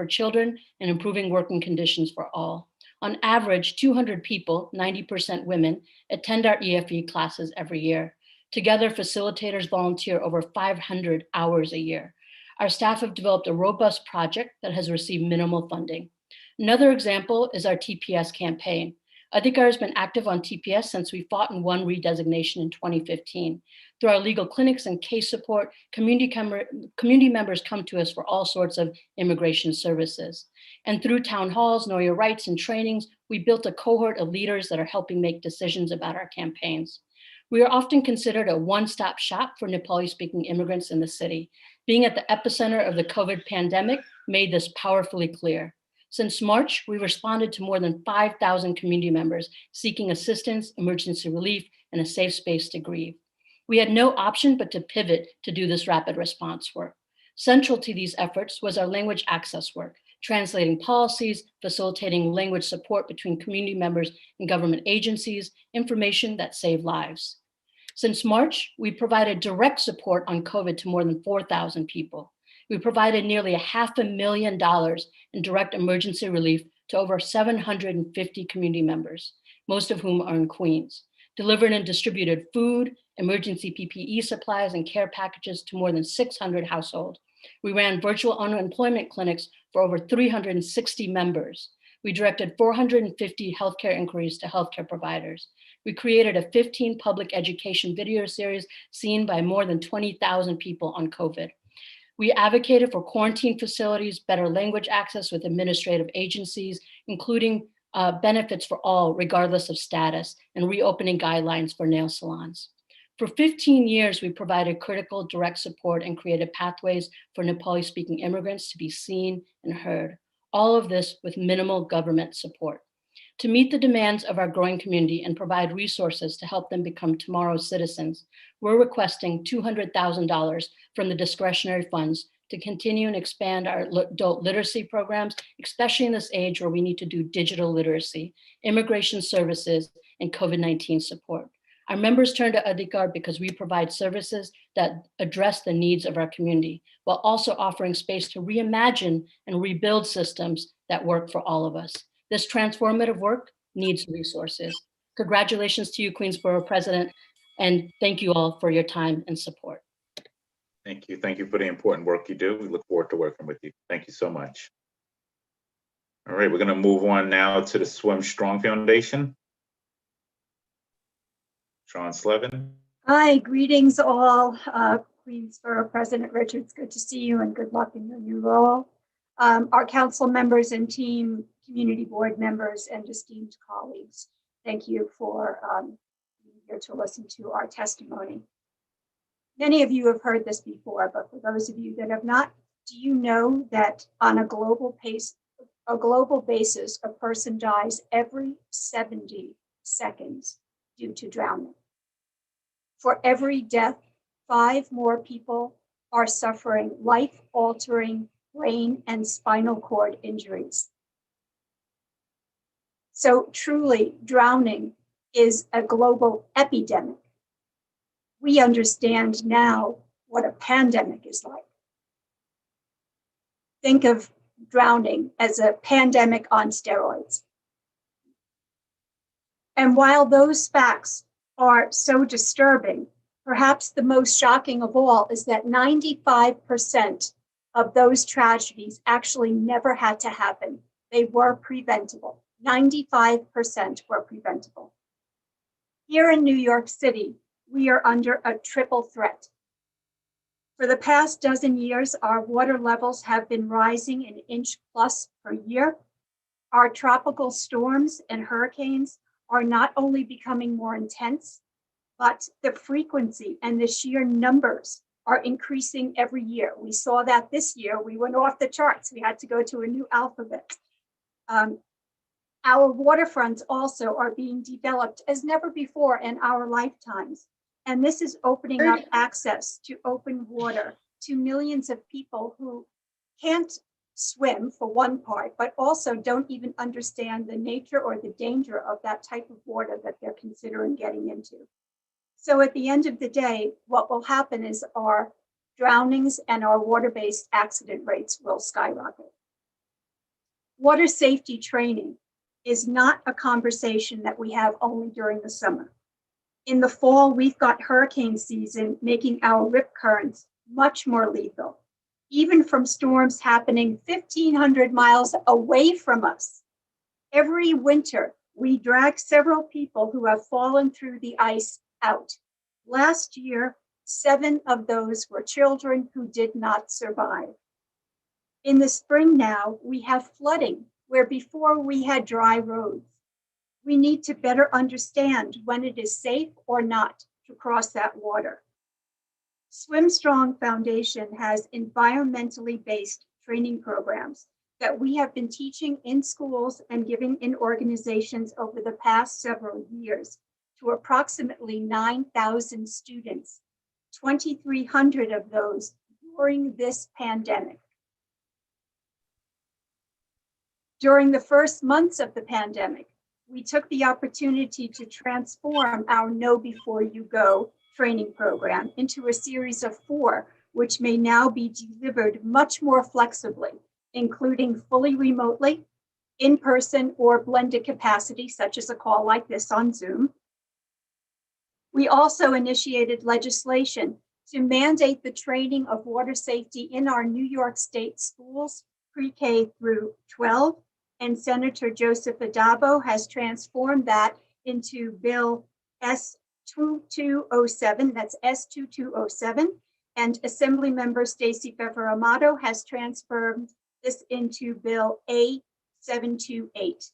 children, and improving working conditions for all. On average, 200 people, 90% women, attend our EFE classes every year. Together, facilitators volunteer over 500 hours a year. Our staff have developed a robust project that has received minimal funding. Another example is our TPS campaign. Adhikar has been active on TPS since we fought and won redesignation in 2015. Through our legal clinics and case support, community members come to us for all sorts of immigration services. And through town halls, Know Your Rights, and trainings, we built a cohort of leaders that are helping make decisions about our campaigns. We are often considered a one-stop shop for Nepali-speaking immigrants in the city. Being at the epicenter of the COVID pandemic made this powerfully clear. Since March, we responded to more than 5,000 community members seeking assistance, emergency relief, and a safe space to grieve. We had no option but to pivot to do this rapid response work. Central to these efforts was our language access work, translating policies, facilitating language support between community members and government agencies, information that saved lives. Since March, we provided direct support on COVID to more than 4,000 people. We provided nearly $500,000 in direct emergency relief to over 750 community members, most of whom are in Queens, delivered and distributed food, emergency PPE supplies, and care packages to more than 600 households. We ran virtual unemployment clinics for over 360 members. We directed 450 healthcare inquiries to healthcare providers. We created a 15 public education video series seen by more than 20,000 people on COVID. We advocated for quarantine facilities, better language access with administrative agencies, including benefits for all, regardless of status, and reopening guidelines for nail salons. For 15 years, we provided critical direct support and created pathways for Nepali-speaking immigrants to be seen and heard. All of this with minimal government support. To meet the demands of our growing community and provide resources to help them become tomorrow's citizens, we're requesting $200,000 from the discretionary funds to continue and expand our adult literacy programs, especially in this age where we need to do digital literacy, immigration services, and COVID-19 support. Our members turn to Adhikar because we provide services that address the needs of our community, while also offering space to reimagine and rebuild systems that work for all of us. This transformative work needs resources. Congratulations to you, Queens Borough President, and thank you all for your time and support. Thank you. Thank you for the important work you do. We look forward to working with you. Thank you so much. All right, we're going to move on now to the Swim Strong Foundation. Sean Slevin. Hi, greetings all. Queens Borough President Richards, good to see you and good luck in your new role. Our council members and team, community board members, and esteemed colleagues, thank you for being here to listen to our testimony. Many of you have heard this before, but for those of you that have not, do you know that on a global basis, a person dies every 70 seconds due to drowning? For every death, 5 more people are suffering life-altering brain and spinal cord injuries. So truly, drowning is a global epidemic. We understand now what a pandemic is like. Think of drowning as a pandemic on steroids. And while those facts are so disturbing, perhaps the most shocking of all is that 95% of those tragedies actually never had to happen. They were preventable. 95% were preventable. Here in New York City, we are under a triple threat. For the past dozen years, our water levels have been rising an inch plus per year. Our tropical storms and hurricanes are not only becoming more intense, but the frequency and the sheer numbers are increasing every year. We saw that this year. We went off the charts. We had to go to a new alphabet. Our waterfronts also are being developed as never before in our lifetimes. And this is opening up access to open water to millions of people who can't swim for one part, but also don't even understand the nature or the danger of that type of water that they're considering getting into. So at the end of the day, what will happen is our drownings and our water-based accident rates will skyrocket. Water safety training is not a conversation that we have only during the summer. In the fall, we've got hurricane season making our rip currents much more lethal, even from storms happening 1,500 miles away from us. Every winter, we drag several people who have fallen through the ice out. Last year, 7 of those were children who did not survive. In the spring now, we have flooding, where before we had dry roads. We need to better understand when it is safe or not to cross that water. Swim Strong Foundation has environmentally based training programs that we have been teaching in schools and giving in organizations over the past several years to approximately 9,000 students, 2,300 of those during this pandemic. During the first months of the pandemic, we took the opportunity to transform our Know Before You Go training program into a series of 4, which may now be delivered much more flexibly, including fully remotely, in person, or blended capacity, such as a call like this on Zoom. We also initiated legislation to mandate the training of water safety in our New York State schools, pre-K through 12. And Senator Joseph Adabo has transformed that into Bill S2207, that's S2207, and Assemblymember Stacey Fever Amato has transformed this into Bill A728.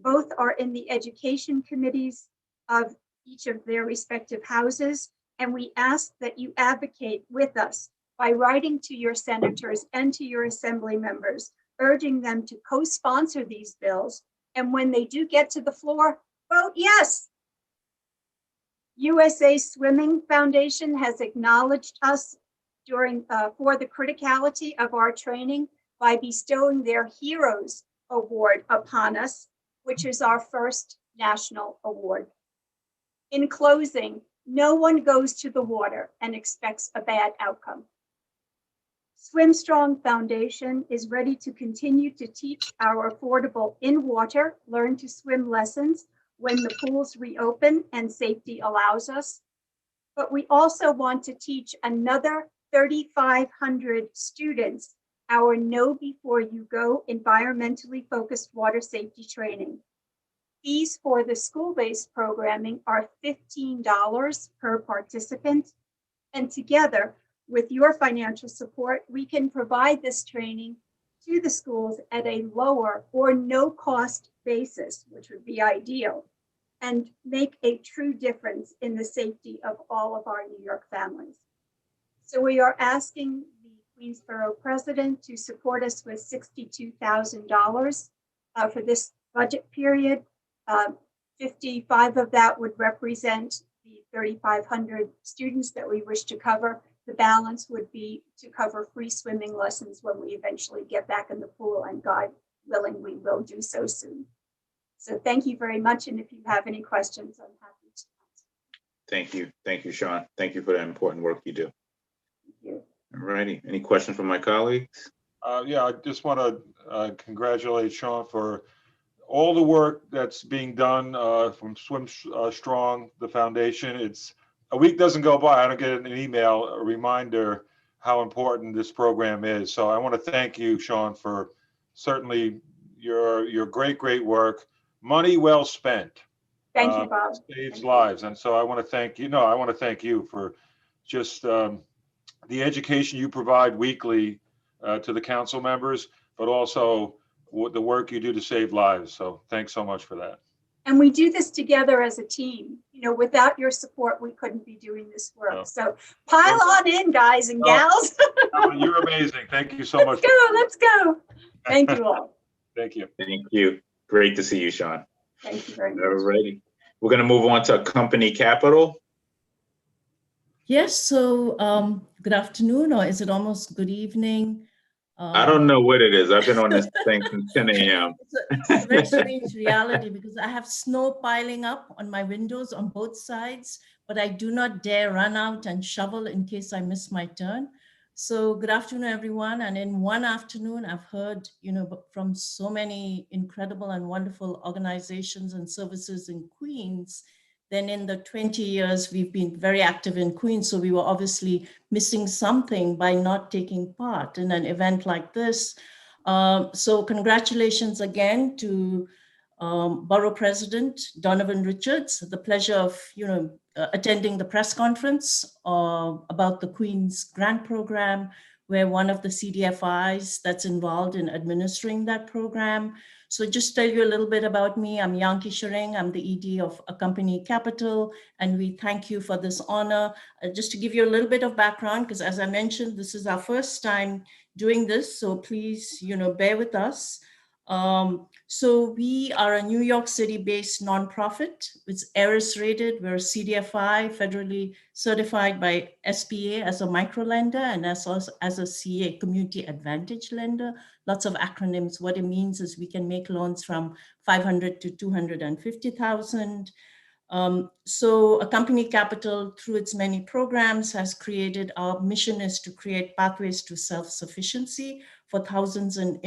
Both are in the education committees of each of their respective houses, and we ask that you advocate with us by writing to your senators and to your assembly members, urging them to co-sponsor these bills. And when they do get to the floor, vote yes. USA Swimming Foundation has acknowledged us for the criticality of our training by bestowing their Heroes Award upon us, which is our first national award. In closing, no one goes to the water and expects a bad outcome. Swim Strong Foundation is ready to continue to teach our affordable in-water, learn to swim lessons when the pools reopen and safety allows us. But we also want to teach another 3,500 students our Know Before You Go environmentally focused water safety training. Fees for the school-based programming are $15 per participant, and together, with your financial support, we can provide this training to the schools at a lower or no cost basis, which would be ideal, and make a true difference in the safety of all of our New York families. So we are asking the Queens Borough President to support us with $62,000 for this budget period. 55 of that would represent the 3,500 students that we wish to cover. The balance would be to cover free swimming lessons when we eventually get back in the pool, and God willing, we will do so soon. So thank you very much. And if you have any questions, I'm happy to answer. Thank you. Thank you, Sean. Thank you for the important work you do. Thank you. All righty. Any questions from my colleagues? Yeah, I just want to congratulate Sean for all the work that's being done from Swim Strong, the foundation. It's a week doesn't go by, I don't get an email, a reminder how important this program is. So I want to thank you, Sean, for certainly your great work. Money well spent. Thank you, Bob. Saves lives. And so I want to thank you. No, I want to thank you for just the education you provide weekly to the council members, but also the work you do to save lives. So thanks so much for that. And we do this together as a team. You know, without your support, we couldn't be doing this work. No. So pile on in, guys and gals. Oh, you're amazing. Thank you so much. Let's go. Thank you all. Thank you. Thank you. Great to see you, Sean. Thank you very much. All righty. We're going to move on to company capital. Yes, so good afternoon, or is it almost good evening? I don't know what it is. I've been on this thing since 10 a.m. It's a very strange reality because I have snow piling up on my windows on both sides, but I do not dare run out and shovel in case I miss my turn. So good afternoon, everyone. And in one afternoon, I've heard, you know, from so many incredible and wonderful organizations and services in Queens. Then in the 20 years, we've been very active in Queens. So we were obviously missing something by not taking part in an event like this. So congratulations again to Borough President Donovan Richards. The pleasure of, you know, attending the press conference about the Queens Grant Program, where one of the CDFIs that's involved in administering that program. So just tell you a little bit about me. I'm Yanki Shering. I'm the ED of Company Capital, and we thank you for this honor. Just to give you a little bit of background, because as I mentioned, this is our first time doing this, so please, you know, bear with us. So we are a New York City-based nonprofit. It's ARIS rated. We're a CDFI, federally certified by SBA as a microlender and as a CA, Community Advantage Lender. Lots of acronyms. What it means is we can make loans from $500 to $250,000. So a company capital, through its many programs, has created, our mission is to create pathways to self-sufficiency for thousands of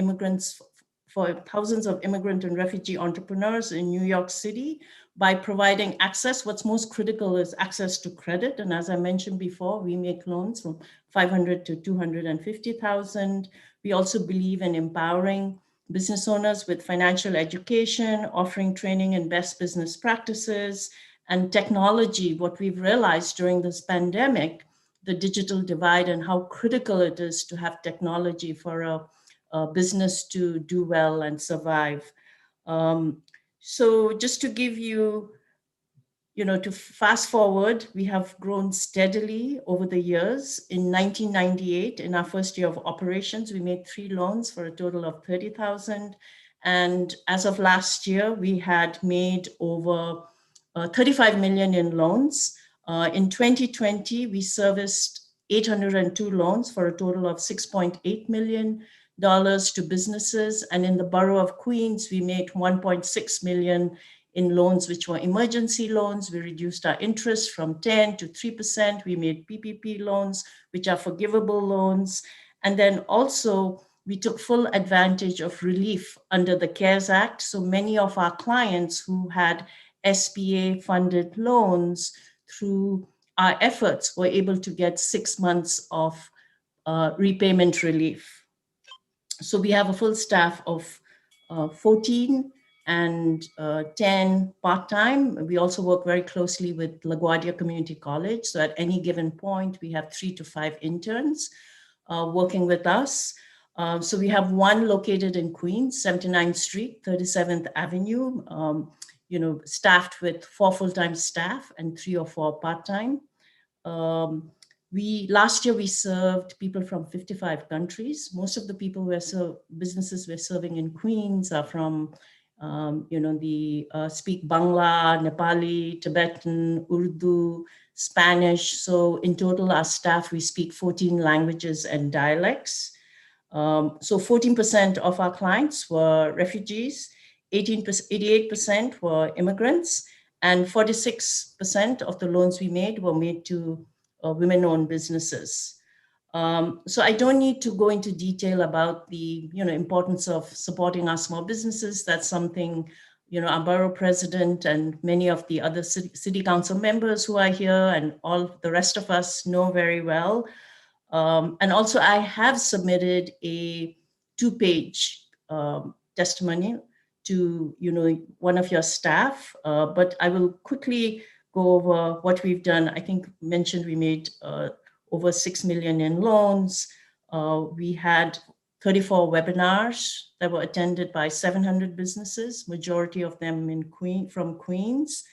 immigrant and refugee entrepreneurs in New York City by providing access. What's most critical is access to credit. And as I mentioned before, we make loans from $500 to $250,000. We also believe in empowering business owners with financial education, offering training in best business practices and technology. What we've realized during this pandemic, the digital divide and how critical it is to have technology for a business to do well and survive. So just to give you, you know, to fast forward, we have grown steadily over the years. In 1998, in our first year of operations, we made 3 loans for a total of $30,000. And as of last year, we had made over 35 million in loans. In 2020, we serviced 802 loans for a total of $6.8 million to businesses. And in the borough of Queens, we made 1.6 million in loans, which were emergency loans. We reduced our interest from 10 to 3%. We made PPP loans, which are forgivable loans. And then also we took full advantage of relief under the CARES Act. So many of our clients who had SBA funded loans, through our efforts, were able to get 6 months of repayment relief. So we have a full staff of 14 and 10 part-time. We also work very closely with LaGuardia Community College. So at any given point, we have 3 to 5 interns working with us. So we have one located in Queens, 79th Street, 37th Avenue, you know, staffed with 4 full-time staff and 3 or 4 part-time. Last year we served people from 55 countries. Most of the people businesses we're serving in Queens are from, you know, speak Bangla, Nepali, Tibetan, Urdu, Spanish. So in total, our staff, we speak 14 languages and dialects. So 14% of our clients were refugees, 88% were immigrants, and 46% of the loans we made were made to women-owned businesses. So I don't need to go into detail about the, you know, importance of supporting our small businesses. That's something, you know, our borough president and many of the other city council members who are here and all the rest of us know very well. And also I have submitted a 2-page testimony to one of your staff, but I will quickly go over what we've done. I think mentioned we made over 6 million in loans. We had 34 webinars that were attended by 700 businesses, majority of them from Queens.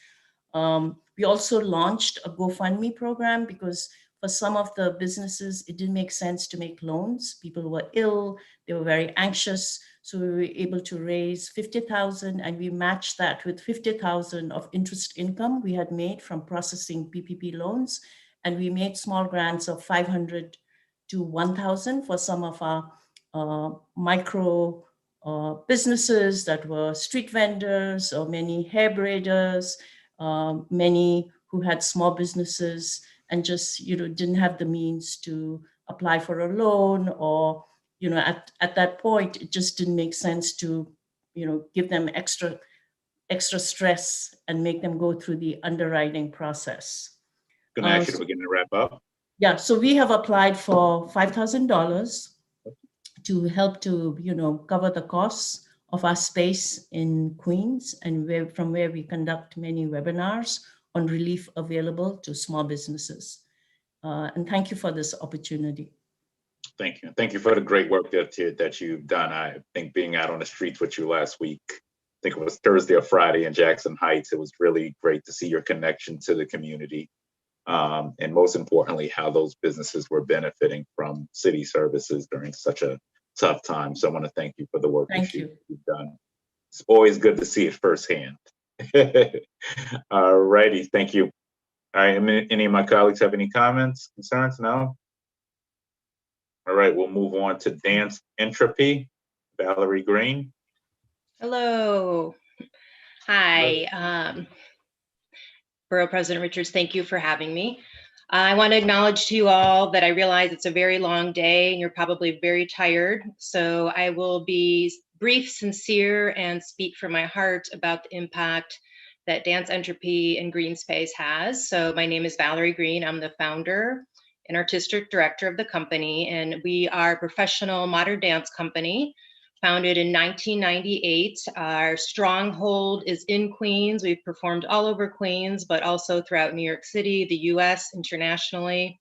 We also launched a GoFundMe program because for some of the businesses, it didn't make sense to make loans. People were ill, they were very anxious. So we were able to raise 50,000 and we matched that with 50,000 of interest income we had made from processing PPP loans. And we made small grants of 500 to 1,000 for some of our micro businesses that were street vendors or many hair braiders, many who had small businesses and just didn't have the means to apply for a loan, or at that point it just didn't make sense to give them extra stress and make them go through the underwriting process. Can I ask you to begin to wrap up? Yeah, so we have applied for $5,000 to help to cover the costs of our space in Queens, and from where we conduct many webinars on relief available to small businesses. And thank you for this opportunity. Thank you. Thank you for the great work that you've done. I think being out on the streets with you last week, I think it was Thursday or Friday in Jackson Heights, it was really great to see your connection to the community. And most importantly, how those businesses were benefiting from city services during such a tough time. So I want to thank you for the work that you've done. It's always good to see it firsthand. All righty, thank you. All right, any of my colleagues have any comments, concerns? No? All right, we'll move on to dance entropy. Valerie Green. Hello. Hi. Borough President Richards, thank you for having me. I want to acknowledge to you all that I realize it's a very long day and you're probably very tired. So I will be brief, sincere, and speak from my heart about the impact that dance entropy and green space has. So my name is Valerie Green. I'm the founder and artistic director of the company, and we are a professional modern dance company founded in 1998. Our stronghold is in Queens. We've performed all over Queens, but also throughout New York City, the US, internationally.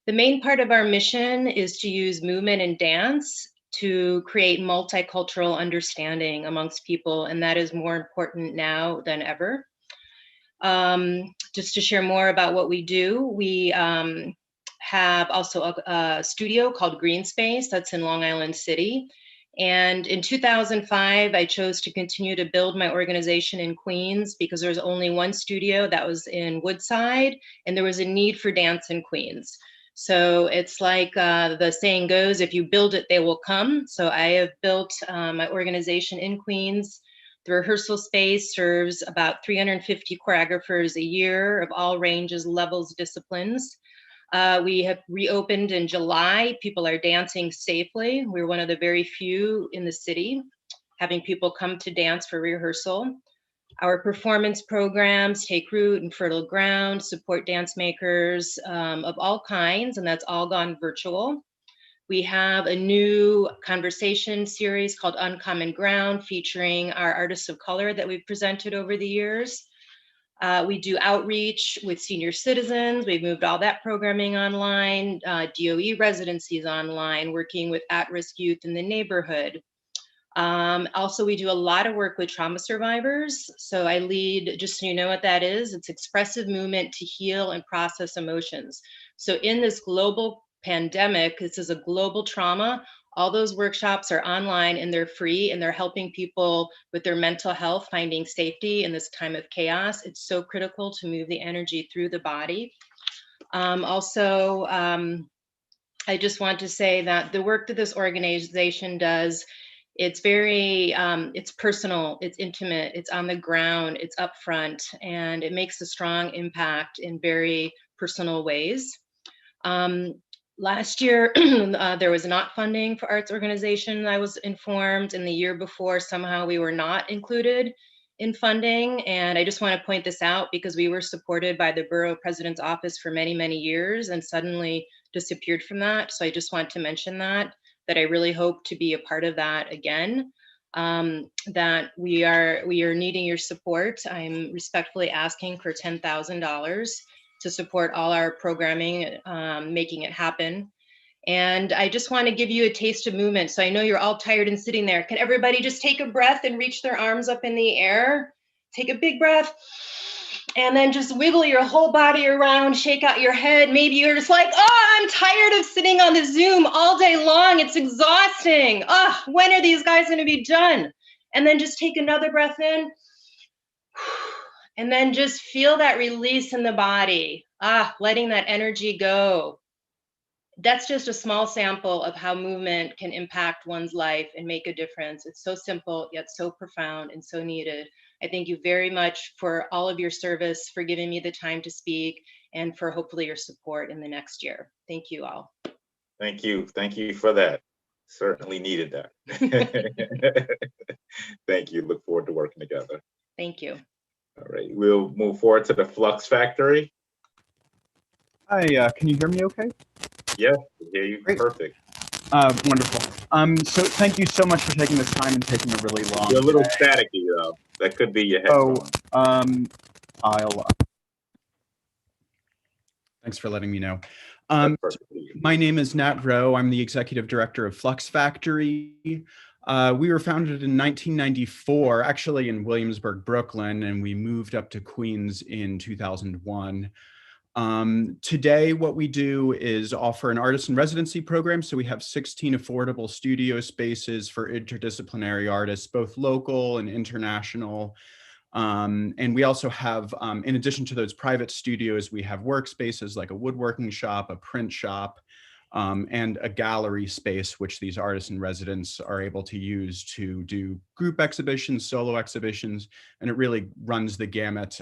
The main part of our mission is to use movement and dance to create multicultural understanding amongst people, and that is more important now than ever. Just to share more about what we do, we have also a studio called Green Space that's in Long Island City. And in 2005, I chose to continue to build my organization in Queens because there was only one studio that was in Woodside, and there was a need for dance in Queens. So it's like the saying goes, if you build it, they will come. So I have built my organization in Queens. The rehearsal space serves about 350 choreographers a year of all ranges, levels, disciplines. We have reopened in July. People are dancing safely. We're one of the very few in the city having people come to dance for rehearsal. Our performance programs take root in fertile ground, support dance makers of all kinds, and that's all gone virtual. We have a new conversation series called Uncommon Ground, featuring our artists of color that we've presented over the years. We do outreach with senior citizens. We've moved all that programming online, DOE residencies online, working with at-risk youth in the neighborhood. Also, we do a lot of work with trauma survivors. So I lead, just so you know what that is, it's expressive movement to heal and process emotions. So in this global pandemic, this is a global trauma. All those workshops are online and they're free, and they're helping people with their mental health, finding safety in this time of chaos. It's so critical to move the energy through the body. I just want to say that the work that this organization does, it's very, it's personal, it's intimate, it's on the ground, it's upfront, and it makes a strong impact in very personal ways. Last year, there was not funding for arts organization, I was informed, and the year before, somehow we were not included in funding. And I just want to point this out because we were supported by the Borough President's Office for many, many years, and suddenly disappeared from that. So I just want to mention that I really hope to be a part of that again. That we are needing your support. I'm respectfully asking for $10,000 to support all our programming, making it happen. And I just want to give you a taste of movement. So I know you're all tired and sitting there. Can everybody just take a breath and reach their arms up in the air? Take a big breath. And then just wiggle your whole body around, shake out your head. Maybe you're just like, oh, I'm tired of sitting on the Zoom all day long. It's exhausting. Oh, when are these guys going to be done? And then just take another breath in. And then just feel that release in the body. Letting that energy go. That's just a small sample of how movement can impact one's life and make a difference. It's so simple, yet so profound and so needed. I thank you very much for all of your service, for giving me the time to speak, and for hopefully your support in the next year. Thank you all. Thank you. Thank you for that. Certainly needed that. Thank you. Look forward to working together. Thank you. All right, we'll move forward to the Flux Factory. Hi, can you hear me okay? Yes, I hear you. Great. Perfect. Wonderful. So thank you so much for taking this time and taking a really long You're a little day. staticky though. That could be your headphones. Thanks for letting me know. My name is Nat Rowe. I'm the executive director of Flux Factory. We were founded in 1994, actually in Williamsburg, Brooklyn, and we moved up to Queens in 2001. Today, what we do is offer an artist in residency program. So we have 16 affordable studio spaces for interdisciplinary artists, both local and international. And we also have, in addition to those private studios, we have workspaces like a woodworking shop, a print shop, and a gallery space, which these artists in residence are able to use to do group exhibitions, solo exhibitions, and it really runs the gamut.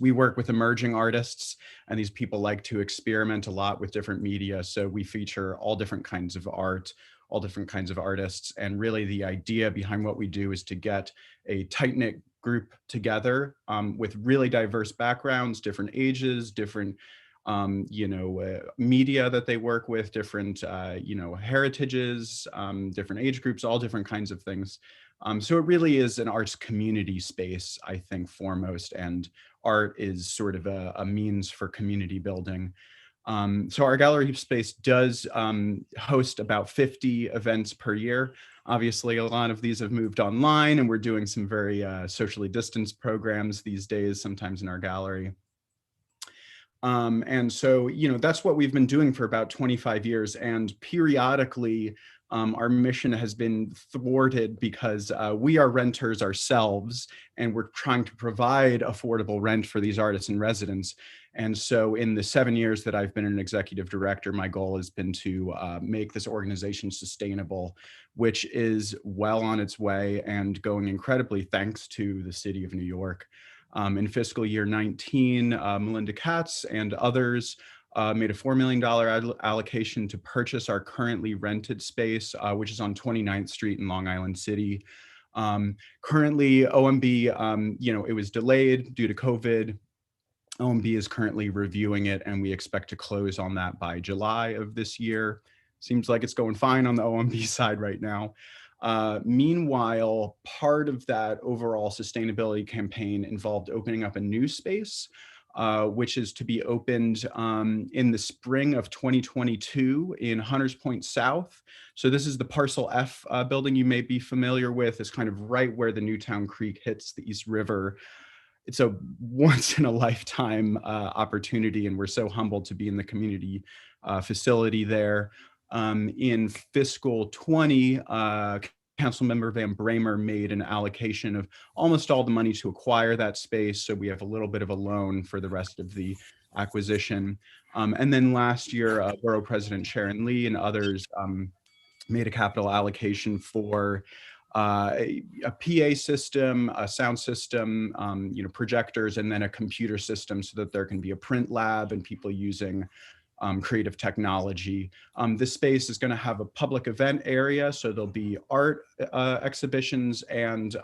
We work with emerging artists, and these people like to experiment a lot with different media. So we feature all different kinds of art, all different kinds of artists. And really the idea behind what we do is to get a tight-knit group together with really diverse backgrounds, different ages, different media that they work with, different heritages, different age groups, all different kinds of things. So it really is an arts community space, I think, foremost, and art is sort of a means for community building. So our gallery space does host about 50 events per year. Obviously, a lot of these have moved online, and we're doing some very socially distanced programs these days, sometimes in our gallery. And so, that's what we've been doing for about 25 years. And periodically, our mission has been thwarted because we are renters ourselves, and we're trying to provide affordable rent for these artists in residence. And so in the 7 years that I've been an executive director, my goal has been to make this organization sustainable, which is well on its way and going incredibly thanks to the city of New York. In fiscal year 19, Melinda Katz and others made a $4 million allocation to purchase our currently rented space, which is on 29th Street in Long Island City. Currently, OMB, it was delayed due to COVID. OMB is currently reviewing it, and we expect to close on that by July of this year. Seems like it's going fine on the OMB side right now. Meanwhile, part of that overall sustainability campaign involved opening up a new space, which is to be opened in the spring of 2022 in Hunters Point South. So this is the Parcel F building you may be familiar with. It's kind of right where the Newtown Creek hits the East River. It's a once in a lifetime opportunity, and we're so humbled to be in the community facility there. In fiscal 20, Councilmember Van Bramer made an allocation of almost all the money to acquire that space. So we have a little bit of a loan for the rest of the acquisition. And then last year, Borough President Sharon Lee and others made a capital allocation for a PA system, a sound system, projectors, and then a computer system so that there can be a print lab and people using creative technology. This space is going to have a public event area, so there'll be art exhibitions and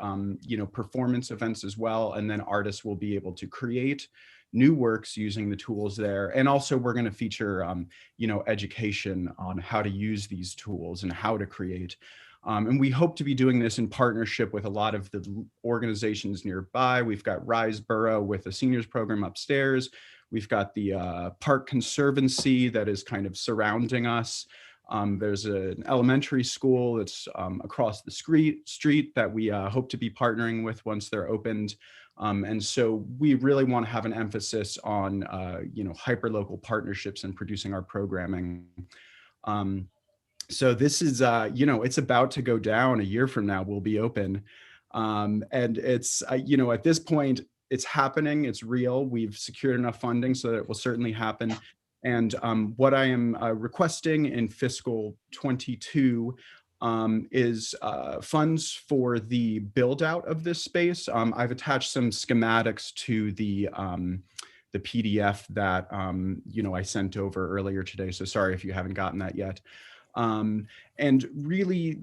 performance events as well, and then artists will be able to create new works using the tools there. And also we're going to feature education on how to use these tools and how to create. And we hope to be doing this in partnership with a lot of the organizations nearby. We've got Rise Borough with a seniors program upstairs. We've got the Park Conservancy that is kind of surrounding us. There's an elementary school that's across the street that we hope to be partnering with once they're opened. And so we really want to have an emphasis on, hyperlocal partnerships and producing our programming. So this is, it's about to go down. A year from now, we'll be open. And it's, at this point, it's happening, it's real. We've secured enough funding so that it will certainly happen. And what I am requesting in fiscal 22 is funds for the build out of this space. I've attached some schematics to the PDF that, I sent over earlier today. So sorry if you haven't gotten that yet. And really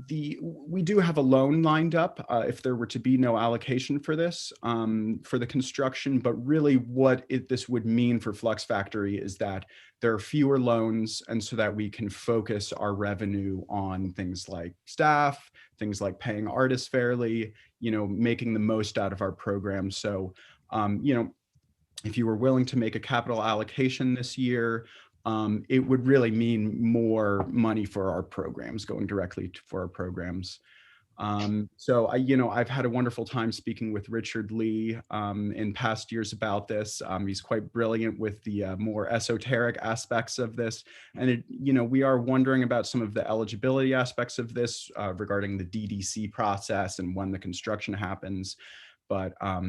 we do have a loan lined up if there were to be no allocation for this, for the construction, but really what this would mean for Flux Factory is that there are fewer loans, and so that we can focus our revenue on things like staff, things like paying artists fairly, making the most out of our program. So, if you were willing to make a capital allocation this year, it would really mean more money for our programs, going directly for our programs. So I've had a wonderful time speaking with Richard Lee in past years about this. He's quite brilliant with the more esoteric aspects of this. And we are wondering about some of the eligibility aspects of this regarding the DDC process and when the construction happens. But, I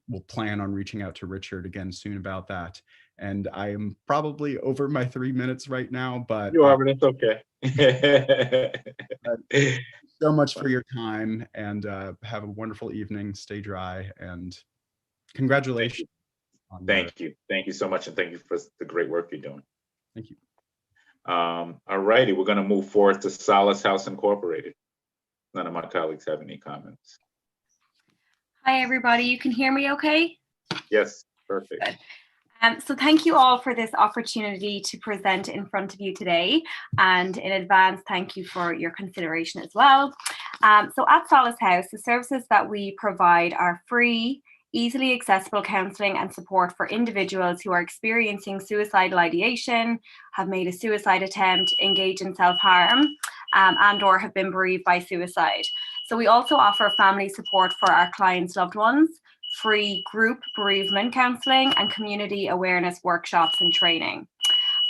will plan on reaching out to Richard again soon about that. And I am probably over my 3 minutes right now, but you are, but it's okay. So much for your time, and have a wonderful evening. Stay dry, and congratulations. Thank you. Thank you so much. And thank you for the great work you're doing. Thank you. All righty, we're going to move forward to Solace House Incorporated. None of my colleagues have any comments. Hi, everybody. You can hear me okay? Yes, perfect. Good. So thank you all for this opportunity to present in front of you today. And in advance, thank you for your consideration as well. So at Solace House, the services that we provide are free, easily accessible counselling and support for individuals who are experiencing suicidal ideation, have made a suicide attempt, engage in self-harm, and or have been bereaved by suicide. So we also offer family support for our clients' loved ones, free group bereavement counselling, and community awareness workshops and training.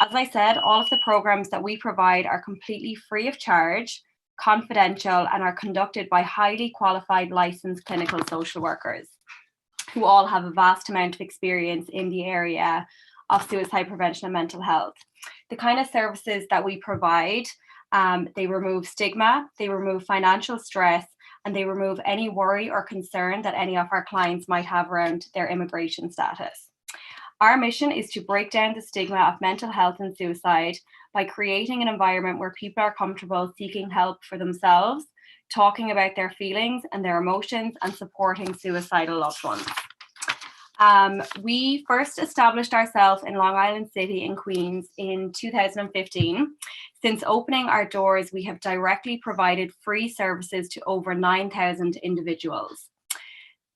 As I said, all of the programs that we provide are completely free of charge, confidential, and are conducted by highly qualified licensed clinical social workers who all have a vast amount of experience in the area of suicide prevention and mental health. The kind of services that we provide, they remove stigma, they remove financial stress, and they remove any worry or concern that any of our clients might have around their immigration status. Our mission is to break down the stigma of mental health and suicide by creating an environment where people are comfortable seeking help for themselves, talking about their feelings and their emotions, and supporting suicidal loved ones. We first established ourselves in Long Island City in Queens in 2015. Since opening our doors, we have directly provided free services to over 9,000 individuals.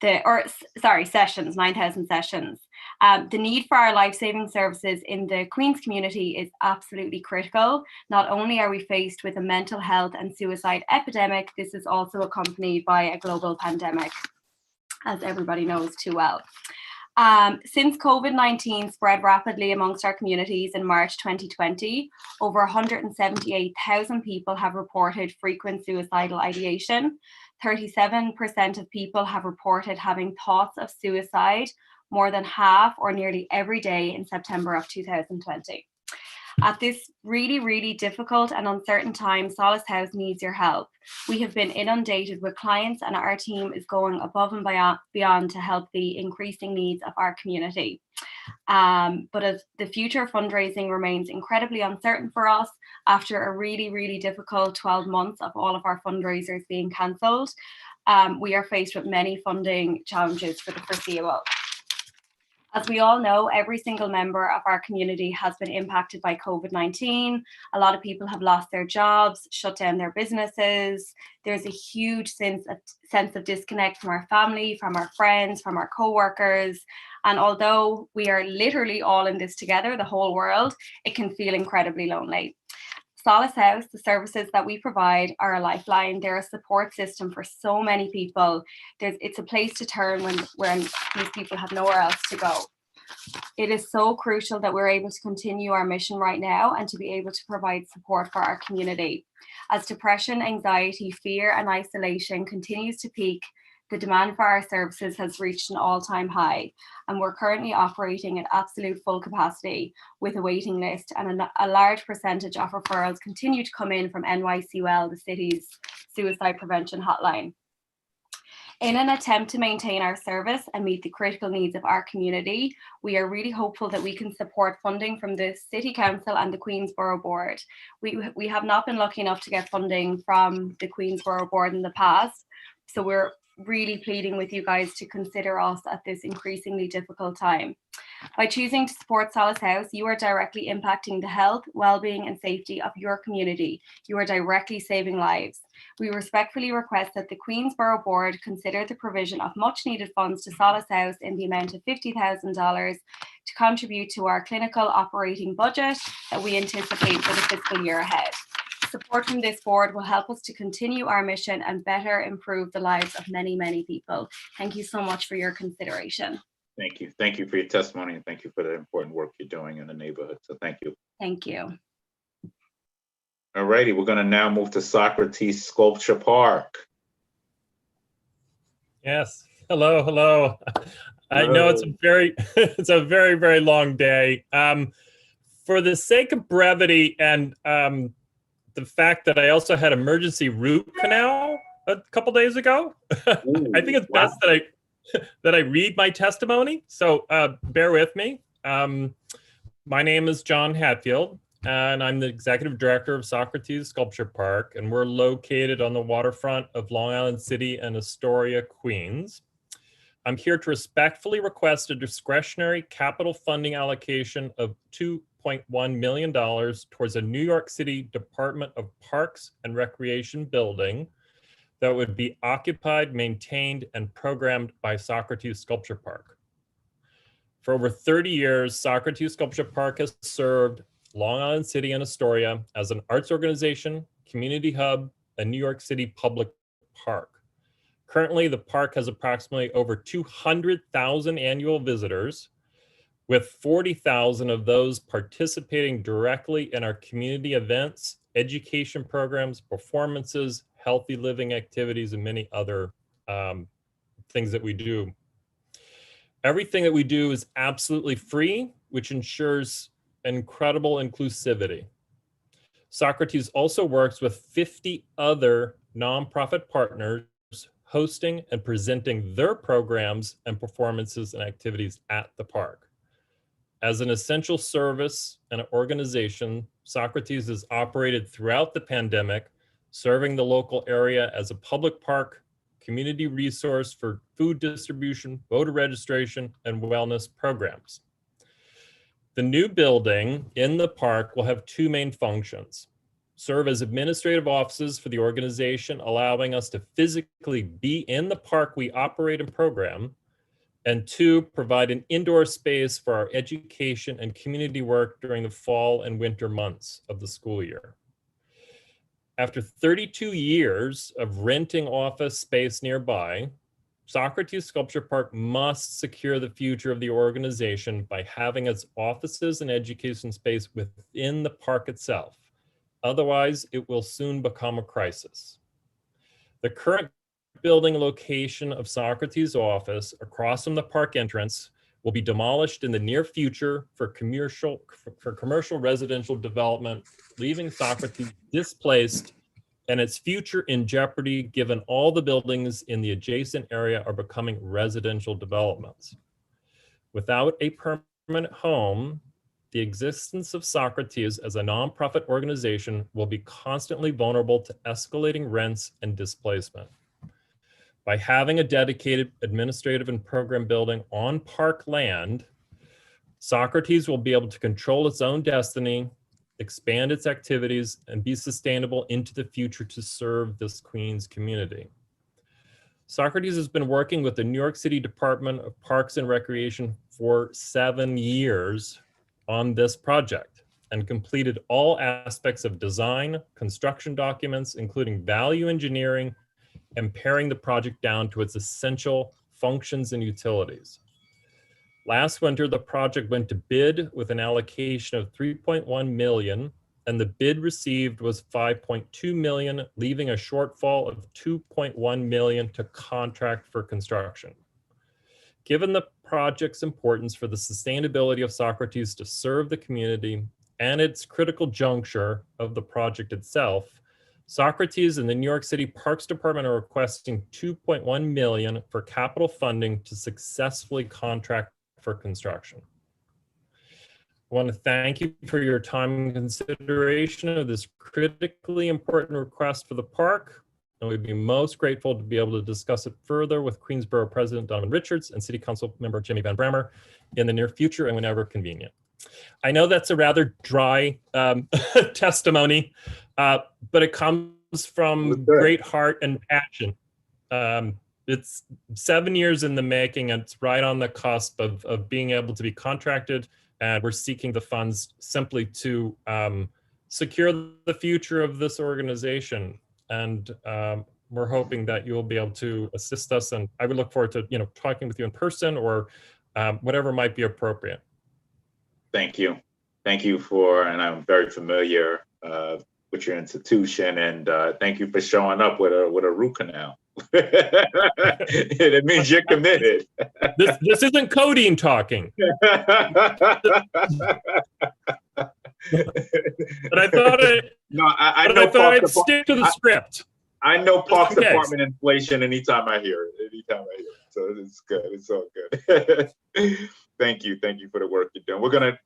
9,000 sessions. The need for our life-saving services in the Queens community is absolutely critical. Not only are we faced with a mental health and suicide epidemic, this is also accompanied by a global pandemic, as everybody knows too well. Since COVID-19 spread rapidly amongst our communities in March 2020, over 178,000 people have reported frequent suicidal ideation. 37% of people have reported having thoughts of suicide more than half or nearly every day in September of 2020. At this really, really difficult and uncertain time, Solace House needs your help. We have been inundated with clients, and our team is going above and beyond to help the increasing needs of our community. But as the future fundraising remains incredibly uncertain for us after a really difficult 12 months of all of our fundraisers being cancelled, we are faced with many funding challenges for the foreseeable. As we all know, every single member of our community has been impacted by COVID-19. A lot of people have lost their jobs, shut down their businesses. There's a huge sense of disconnect from our family, from our friends, from our co-workers. And although we are literally all in this together, the whole world, it can feel incredibly lonely. Solace House, the services that we provide are a lifeline. They're a support system for so many people. It's a place to turn when these people have nowhere else to go. It is so crucial that we're able to continue our mission right now and to be able to provide support for our community. As depression, anxiety, fear, and isolation continues to peak, the demand for our services has reached an all-time high, and we're currently operating at absolute full capacity with a waiting list, and a large percentage of referrals continue to come in from NYCUL, the city's suicide prevention hotline. In an attempt to maintain our service and meet the critical needs of our community, we are really hopeful that we can support funding from the City Council and the Queens Borough Board. We have not been lucky enough to get funding from the Queens Borough Board in the past, so we're really pleading with you guys to consider us at this increasingly difficult time. By choosing to support Solace House, you are directly impacting the health, well-being, and safety of your community. You are directly saving lives. We respectfully request that the Queens Borough Board consider the provision of much-needed funds to Solace House in the amount of $50,000 to contribute to our clinical operating budget that we anticipate for the fiscal year ahead. Support from this board will help us to continue our mission and better improve the lives of many people. Thank you so much for your consideration. Thank you. Thank you for your testimony, and thank you for the important work you're doing in the neighborhood. So thank you. Thank you. All righty, we're going to now move to Socrates Sculpture Park. Yes. Hello. I know it's a very long day. For the sake of brevity and the fact that I also had emergency root canal a couple days ago, I think it's best that I read my testimony. So bear with me. My name is John Hatfield, and I'm the Executive Director of Socrates Sculpture Park, and we're located on the waterfront of Long Island City and Astoria, Queens. I'm here to respectfully request a discretionary capital funding allocation of $2.1 million towards a New York City Department of Parks and Recreation building that would be occupied, maintained, and programmed by Socrates Sculpture Park. For over 30 years, Socrates Sculpture Park has served Long Island City and Astoria as an arts organization, community hub, and New York City public park. Currently, the park has approximately over 200,000 annual visitors, with 40,000 of those participating directly in our community events, education programs, performances, healthy living activities, and many other things that we do. Everything that we do is absolutely free, which ensures incredible inclusivity. Socrates also works with 50 other nonprofit partners hosting and presenting their programs and performances and activities at the park. As an essential service and organization, Socrates has operated throughout the pandemic, serving the local area as a public park, community resource for food distribution, voter registration, and wellness programs. The new building in the park will have two main functions: serve as administrative offices for the organization, allowing us to physically be in the park we operate and program, and two, provide an indoor space for our education and community work during the fall and winter months of the school year. After 32 years of renting office space nearby, Socrates Sculpture Park must secure the future of the organization by having its offices and education space within the park itself. Otherwise, it will soon become a crisis. The current building location of Socrates' office across from the park entrance will be demolished in the near future for commercial residential development, leaving Socrates displaced and its future in jeopardy given all the buildings in the adjacent area are becoming residential developments. Without a permanent permanent home, the existence of Socrates as a nonprofit organization will be constantly vulnerable to escalating rents and displacement. By having a dedicated administrative and program building on park land, Socrates will be able to control its own destiny, expand its activities, and be sustainable into the future to serve this Queens community. Socrates has been working with the New York City Department of Parks and Recreation for 7 years on this project and completed all aspects of design, construction documents, including value engineering, and paring the project down to its essential functions and utilities. Last winter, the project went to bid with an allocation of 3.1 million, and the bid received was 5.2 million, leaving a shortfall of 2.1 million to contract for construction. Given the project's importance for the sustainability of Socrates to serve the community and its critical juncture of the project itself, Socrates and the New York City Parks Department are requesting 2.1 million for capital funding to successfully contract for construction. I want to thank you for your time and consideration of this critically important request for the park, and we'd be most grateful to be able to discuss it further with Queens Borough President Donovan Richards and City Council Member Jimmy Van Brammer in the near future and whenever convenient. I know that's a rather dry testimony, but it comes from great heart and passion. It's 7 years in the making, and it's right on the cusp of being able to be contracted, and we're seeking the funds simply to secure the future of this organization. And we're hoping that you'll be able to assist us, and I would look forward to talking with you in person or whatever might be appropriate. Thank you. Thank you and I'm very familiar with your institution, and thank you for showing up with a root canal. It means you're committed. This isn't codeine talking. But I thought I'd stick to the script. I know Parks Department inflation anytime I hear it. So it's good. It's all good. Thank you for the work you're doing. We're gonna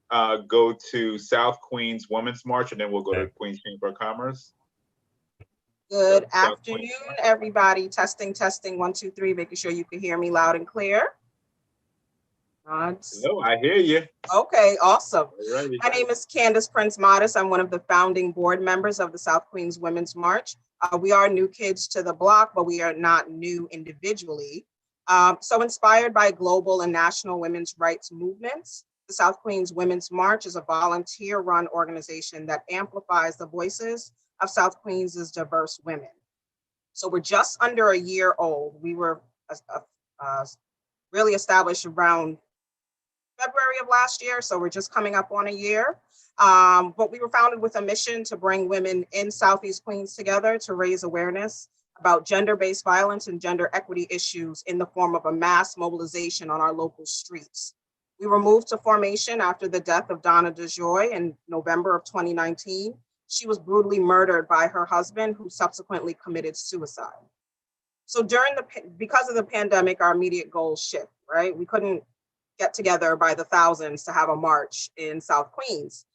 go to South Queens Women's March, and then we'll go to Queens Chamber of Commerce. Good afternoon, everybody. Testing, 1, 2, 3, making sure you can hear me loud and clear. Hello, I hear you. Okay, awesome. Alrighty. My name is Candace Prince Modest. I'm one of the founding board members of the South Queens Women's March. We are new kids to the block, but we are not new individually. So inspired by global and national women's rights movements, the South Queens Women's March is a volunteer-run organization that amplifies the voices of South Queens' diverse women. So we're just under a year old. We were really established around February of last year, so we're just coming up on a year. But we were founded with a mission to bring women in Southeast Queens together to raise awareness about gender-based violence and gender equity issues in the form of a mass mobilization on our local streets. We were moved to formation after the death of Donna DeJoy in November of 2019. She was brutally murdered by her husband, who subsequently committed suicide. So because of the pandemic, our immediate goals shift, right? We couldn't get together by the thousands to have a march in South Queens.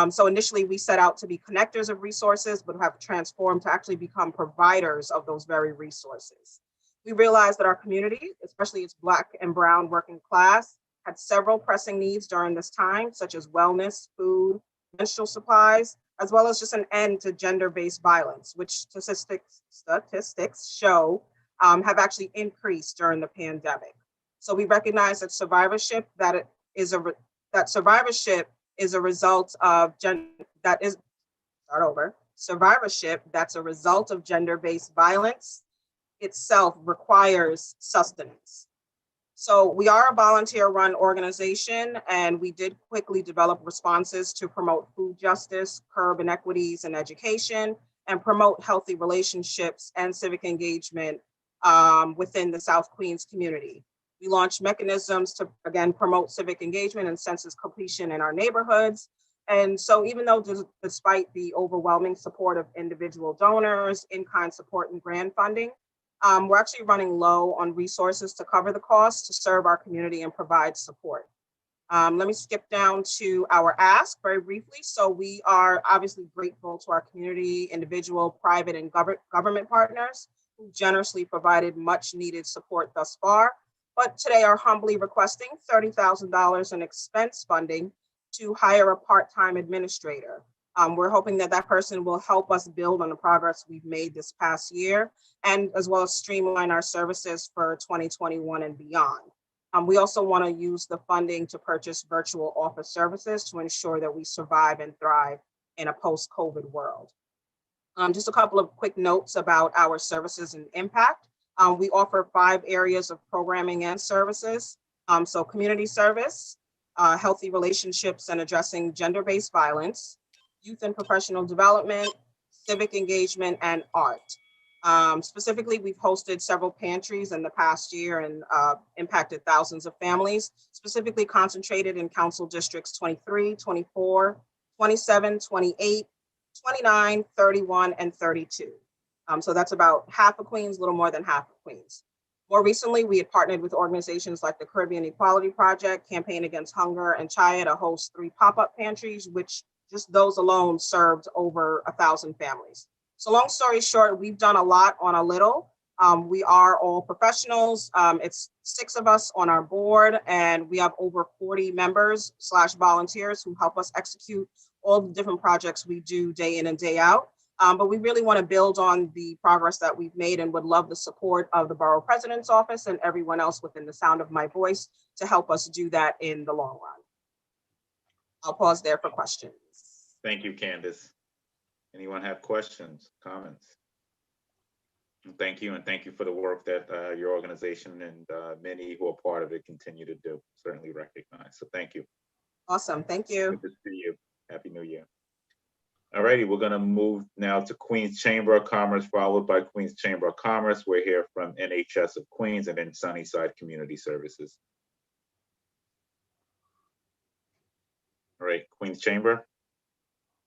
So initially we set out to be connectors of resources, but have transformed to actually become providers of those very resources. We realized that our community, especially its Black and Brown working class, had several pressing needs during this time, such as wellness, food, menstrual supplies, as well as just an end to gender-based violence, which statistics show have actually increased during the pandemic. So we recognize that survivorship is a result of survivorship that's a result of gender-based violence itself requires sustenance. So we are a volunteer-run organization, and we did quickly develop responses to promote food justice, curb inequities in education, and promote healthy relationships and civic engagement within the South Queens community. We launched mechanisms to, again, promote civic engagement and census completion in our neighborhoods. And so even though despite the overwhelming support of individual donors, in-kind support and grant funding, we're actually running low on resources to cover the costs to serve our community and provide support. Let me skip down to our ask very briefly. So we are obviously grateful to our community, individual, private, and government partners who generously provided much needed support thus far, but today are humbly requesting $30,000 in expense funding to hire a part-time administrator. We're hoping that that person will help us build on the progress we've made this past year, and as well as streamline our services for 2021 and beyond. We also want to use the funding to purchase virtual office services to ensure that we survive and thrive in a post-COVID world. Just a couple of quick notes about our services and impact. We offer 5 areas of programming and services. So community service, healthy relationships and addressing gender-based violence, youth and professional development, civic engagement, and art. Specifically, we've hosted several pantries in the past year and impacted thousands of families, specifically concentrated in council districts 23, 24, 27, 28, 29, 31, and 32. So that's about half of Queens, a little more than half of Queens. More recently, we had partnered with organizations like the Caribbean Equality Project, Campaign Against Hunger, and Chaya to host 3 pop-up pantries, which just those alone served over 1,000 families. So long story short, we've done a lot on a little. We are all professionals. It's 6 of us on our board, and we have over 40 members / volunteers who help us execute all the different projects we do day in and day out. But we really want to build on the progress that we've made and would love the support of the Borough President's Office and everyone else within the sound of my voice to help us do that in the long run. I'll pause there for questions. Thank you, Candace. Anyone have questions, comments? Thank you, and thank you for the work that your organization and many who are part of it continue to do. Certainly recognize. So thank you. Awesome. Thank you. Good to see you. Happy New Year. All righty, we're going to move now to Queens Chamber of Commerce, followed by Queens Chamber of Commerce. We're here from NHS of Queens and then Sunnyside Community Services. All right, Queens Chamber.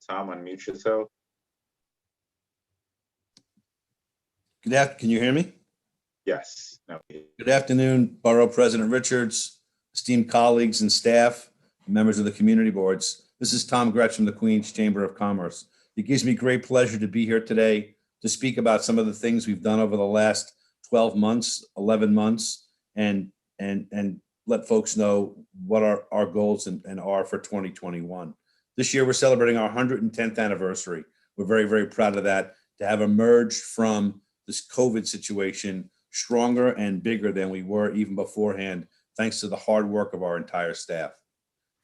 Tom, unmute yourself. Can you hear me? Yes. Okay. Good afternoon, Borough President Richards, esteemed colleagues and staff, members of the community boards. This is Tom Gretsch from the Queens Chamber of Commerce. It gives me great pleasure to be here today to speak about some of the things we've done over the last 12 months, 11 months, and let folks know what our goals and are for 2021. This year, we're celebrating our 110th anniversary. We're very, very proud of that, to have emerged from this COVID situation stronger and bigger than we were even beforehand, thanks to the hard work of our entire staff.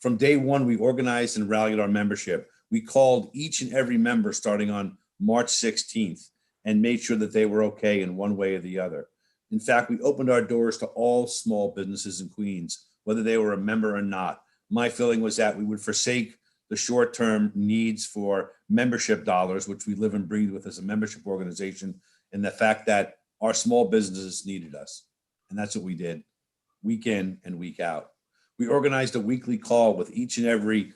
From day one, we organized and rallied our membership. We called each and every member starting on March 16th and made sure that they were okay in one way or the other. In fact, we opened our doors to all small businesses in Queens, whether they were a member or not. My feeling was that we would forsake the short-term needs for membership dollars, which we live and breathe with as a membership organization, and the fact that our small businesses needed us. And that's what we did, week in and week out. We organized a weekly call with each and every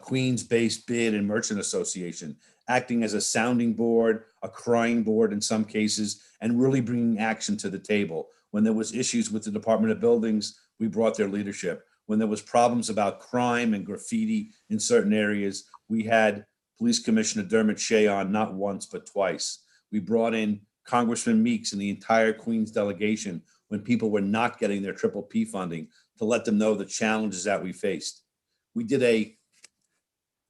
Queens-based bid and merchant association, acting as a sounding board, a crying board in some cases, and really bringing action to the table. When there was issues with the Department of Buildings, we brought their leadership. When there was problems about crime and graffiti in certain areas, we had Police Commissioner Dermot Shea on not once, but twice. We brought in Congressman Meeks and the entire Queens delegation when people were not getting their PPP funding to let them know the challenges that we faced. We did a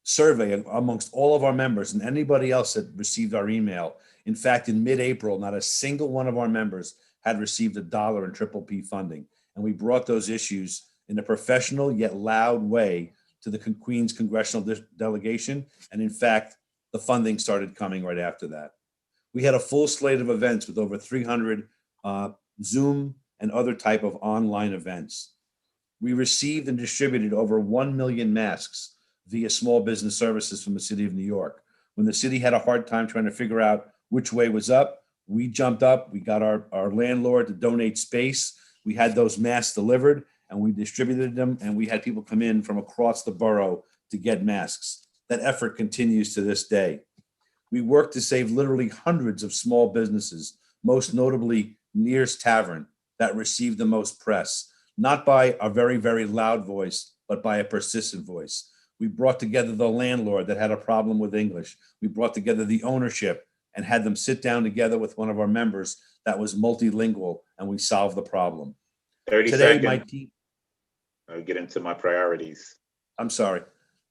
survey amongst all of our members and anybody else that received our email. In fact, in mid-April, not a single one of our members had received $1 in PPP funding. And we brought those issues in a professional yet loud way to the Queens congressional delegation. And in fact, the funding started coming right after that. We had a full slate of events with over 300 Zoom and other type of online events. We received and distributed over 1 million masks via small business services from the city of New York. When the city had a hard time trying to figure out which way was up, we jumped up, we got our landlord to donate space. We had those masks delivered and we distributed them, and we had people come in from across the borough to get masks. That effort continues to this day. We worked to save literally hundreds of small businesses, most notably Near's Tavern, that received the most press, not by a very, very loud voice, but by a persistent voice. We brought together the landlord that had a problem with English. We brought together the ownership and had them sit down together with one of our members that was multilingual, and we solved the problem. 30 Today, seconds. my team, I'll get into my priorities. I'm sorry.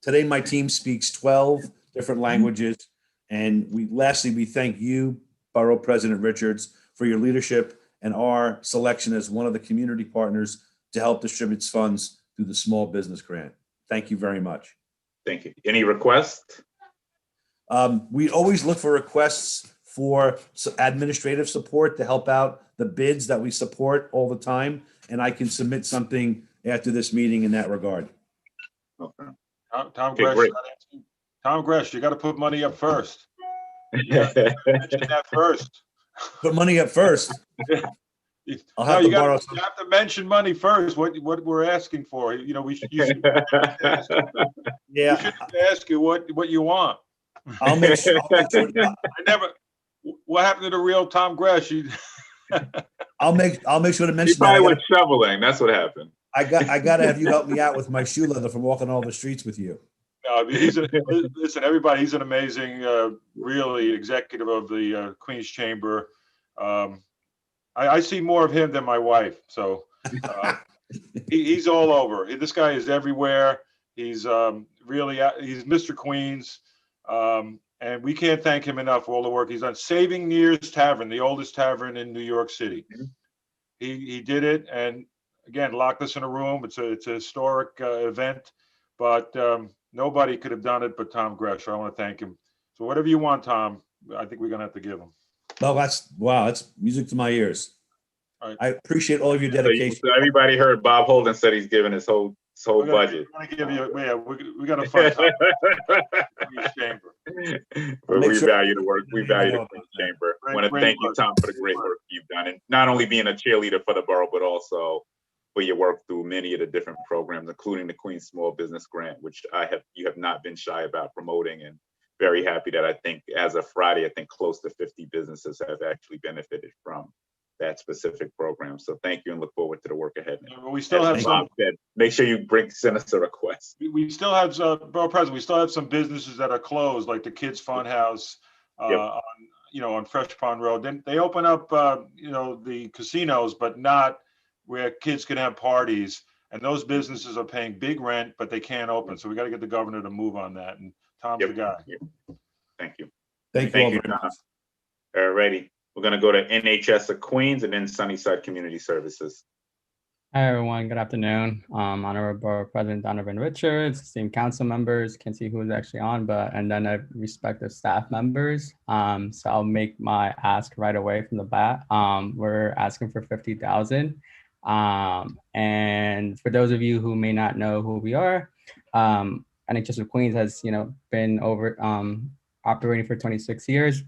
Today, my team speaks 12 different languages. And lastly, we thank you, Borough President Richards, for your leadership and our selection as one of the community partners to help distribute funds through the small business grant. Thank you very much. Thank you. Any requests? We always look for requests for administrative support to help out the bids that we support all the time. And I can submit something after this meeting in that regard. Okay. Tom Okay, Gresh, great. Tom Gresh, you got to put money up first. You gotta mention that first. Put money up first. I'll have you to borrow you have to mention money first. What we're asking for. You know, you should Yeah. we should ask you what you want. I'll make sure. What happened to the real Tom Gresh? I'll make sure to He mention probably that. went shoveling. That's what happened. I got to have you help me out with my shoe leather from walking all the streets with you. No, I mean, listen, everybody. He's an amazing, really executive of the Queens Chamber. I see more of him than my wife. So he's all over. This guy is everywhere. He's really he's Mr. Queens, and we can't thank him enough for all the work he's done. Saving Nears Tavern, the oldest tavern in New York City. He did it, and again locked us in a room. It's a historic event, but nobody could have done it but Tom Gresh. I want to thank him. So whatever you want, Tom, I think we're gonna have to give him. Well, that's music to my ears. All right. I appreciate all of your dedication. So everybody heard Bob Holden said he's giving his whole budget. We're gonna give you, we got to find Tom Queens Chamber. But Make we sure- value the work. We value the Queens Chamber. I want to Great thank you, work. Tom, for the great work you've done, and not only being a cheerleader for the borough, but also for your work through many of the different programs, including the Queens Small Business Grant, which you have not been shy about promoting, and very happy that I think as of Friday, I think close to 50 businesses have actually benefited from that specific program. So thank you and look forward to the work ahead. We still have As some. Bob said, make sure you send us a request. We still have, Borough President, we still have some businesses that are closed, like the Kids Fun House on Fresh Pond Road. Then they open up, the casinos, but not where kids can have parties. And those businesses are paying big rent, but they can't open. So we got to get the governor to move on that. And Tom's the guy. Thank you. Thank you all very Tom. much. Alrighty, we're gonna go to NHS of Queens and then Sunnyside Community Services. Hi, everyone. Good afternoon. Honorable Borough President Donovan Richards, esteemed council members, can't see who is actually on, and then respective staff members. So I'll make my ask right away from the bat. We're asking for 50,000. And for those of you who may not know who we are, NHS of Queens has, been operating for 26 years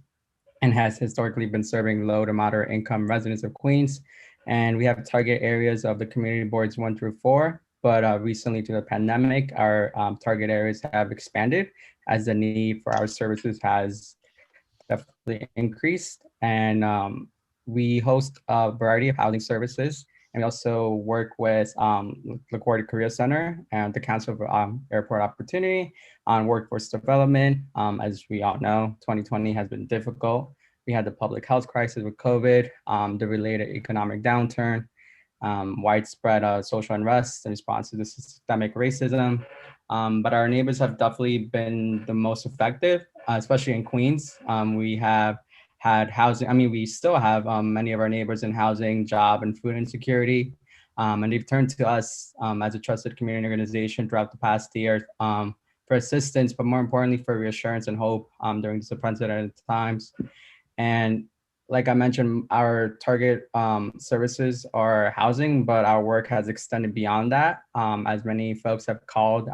and has historically been serving low to moderate income residents of Queens. And we have target areas of the community boards 1 through 4, but recently to the pandemic, our target areas have expanded as the need for our services has definitely increased. And we host a variety of housing services. And we also work with LaGuardia Career Center and the Council of Airport Opportunity on workforce development. As we all know, 2020 has been difficult. We had the public health crisis with COVID, the related economic downturn, widespread social unrest in response to the systemic racism. But our neighbors have definitely been the most effective, especially in Queens. We have had housing, we still have many of our neighbors in housing, job, and food insecurity. And they've turned to us as a trusted community organization throughout the past year for assistance, but more importantly, for reassurance and hope during these unprecedented times. And like I mentioned, our target services are housing, but our work has extended beyond that. As many folks have called,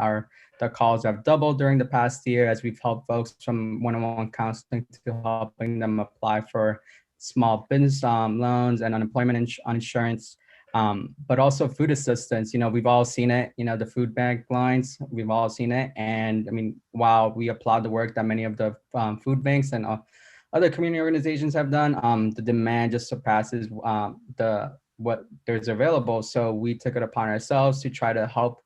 the calls have doubled during the past year as we've helped folks from one-on-one counseling to helping them apply for small business loans and unemployment insurance, but also food assistance. We've all seen it, the food bank lines, we've all seen it. And while we applaud the work that many of the food banks and other community organizations have done, the demand just surpasses what there's available. So we took it upon ourselves to try to help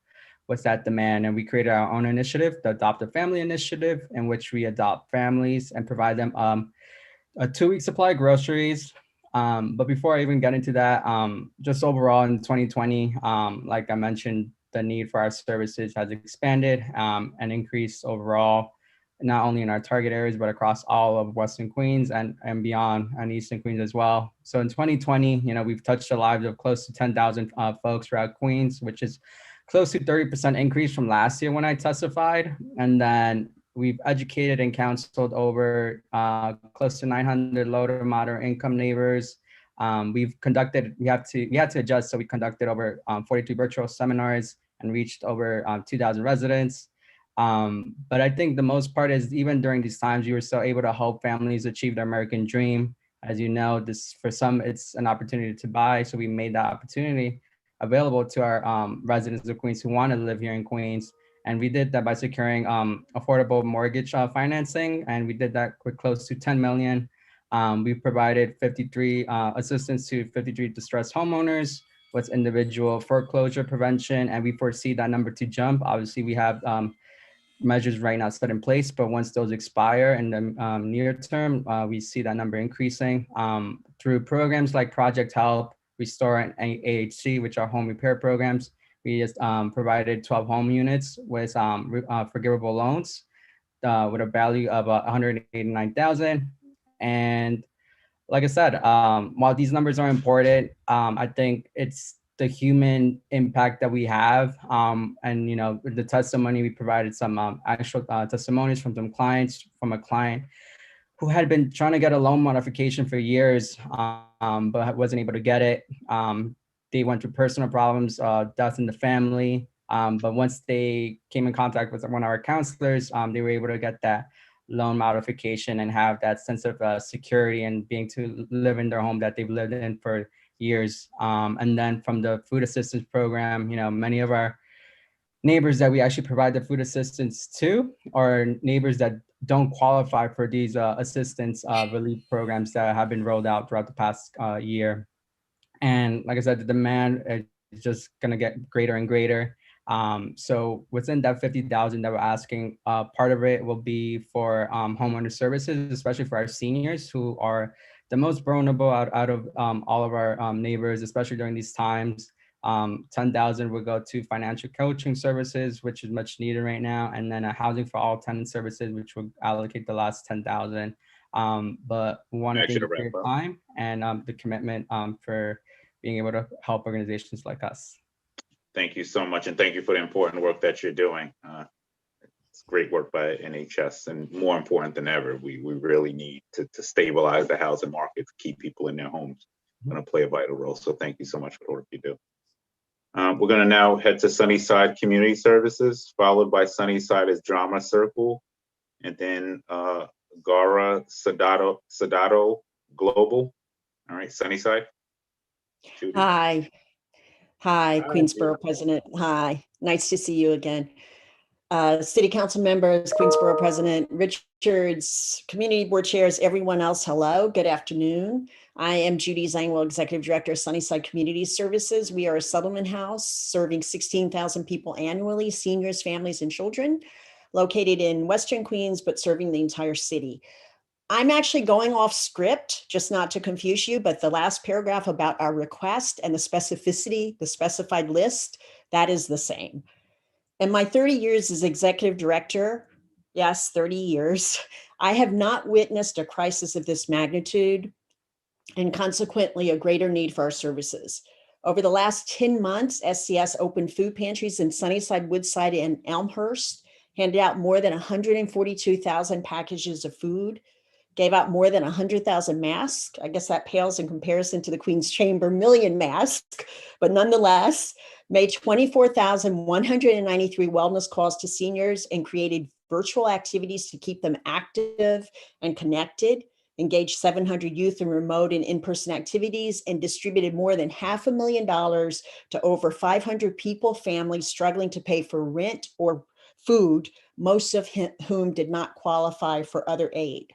was that demand. And we created our own initiative, the Adopt a Family Initiative, in which we adopt families and provide them a 2-week supply of groceries. But before I even get into that, just overall in 2020, like I mentioned, the need for our services has expanded and increased overall, not only in our target areas, but across all of Western Queens and beyond, and Eastern Queens as well. So in 2020, we've touched the lives of close to 10,000 folks throughout Queens, which is close to 30% increase from last year when I testified. And then we've educated and counseled over close to 900 low to moderate income neighbors. We had to adjust, so we conducted over 42 virtual seminars and reached over 2,000 residents. But I think the most part is, even during these times, we were still able to help families achieve their American dream. As you know, for some, it's an opportunity to buy. So we made that opportunity available to our residents of Queens who want to live here in Queens. And we did that by securing affordable mortgage financing. And we did that with close to 10 million. We provided 53 assistance to 53 distressed homeowners with individual foreclosure prevention. And we foresee that number to jump. Obviously, we have measures right now set in place, but once those expire in the near term, we see that number increasing through programs like Project Help, Restore, and AHC, which are home repair programs. We just provided 12 home units with forgivable loans with a value of 189,000. And like I said, while these numbers are important, I think it's the human impact that we have. And, the testimony, we provided some actual testimonies from some clients, from a client who had been trying to get a loan modification for years, but wasn't able to get it. They went through personal problems, death in the family. But once they came in contact with one of our counselors, they were able to get that loan modification and have that sense of security and being to live in their home that they've lived in for years. And then from the food assistance program, many of our neighbors that we actually provide the food assistance to are neighbors that don't qualify for these assistance relief programs that have been rolled out throughout the past year. And like I said, the demand is just going to get greater and greater. So within that 50,000 that we're asking, part of it will be for homeowner services, especially for our seniors who are the most vulnerable out of all of our neighbors, especially during these times. 10,000 will go to financial coaching services, which is much needed right now. And then a housing for all tenant services, which will allocate the last 10,000. But we want to thank you for your time and the commitment for being able to help organizations like us. Thank you so much. And thank you for the important work that you're doing. It's great work by NHS, and more important than ever, we really need to stabilize the housing market, to keep people in their homes. Going to play a vital role. So thank you so much for the work you do. We're going to now head to Sunnyside Community Services, followed by Sunnyside's Drama Circle, and then Gara Sadato Global. All right, Sunnyside. Judy. Hi, Queens Borough President. Hi, nice to see you again. City Council members, Queens Borough President Richards, Community Board chairs, everyone else, hello, good afternoon. I am Judy Zangwell, Executive Director of Sunnyside Community Services. We are a settlement house serving 16,000 people annually, seniors, families, and children, located in Western Queens, but serving the entire city. I'm actually going off script, just not to confuse you, but the last paragraph about our request and the specificity, the specified list, that is the same. In my 30 years as executive director, yes, 30 years, I have not witnessed a crisis of this magnitude and consequently a greater need for our services. Over the last 10 months, SCS opened food pantries in Sunnyside, Woodside, and Elmhurst, handed out more than 142,000 packages of food, gave out more than 100,000 masks. I guess that pales in comparison to the Queen's Chamber million masks, but nonetheless, made 24,193 wellness calls to seniors and created virtual activities to keep them active and connected, engaged 700 youth in remote and in-person activities, and distributed more than $500,000 to over 500 people, families struggling to pay for rent or food, most of whom did not qualify for other aid.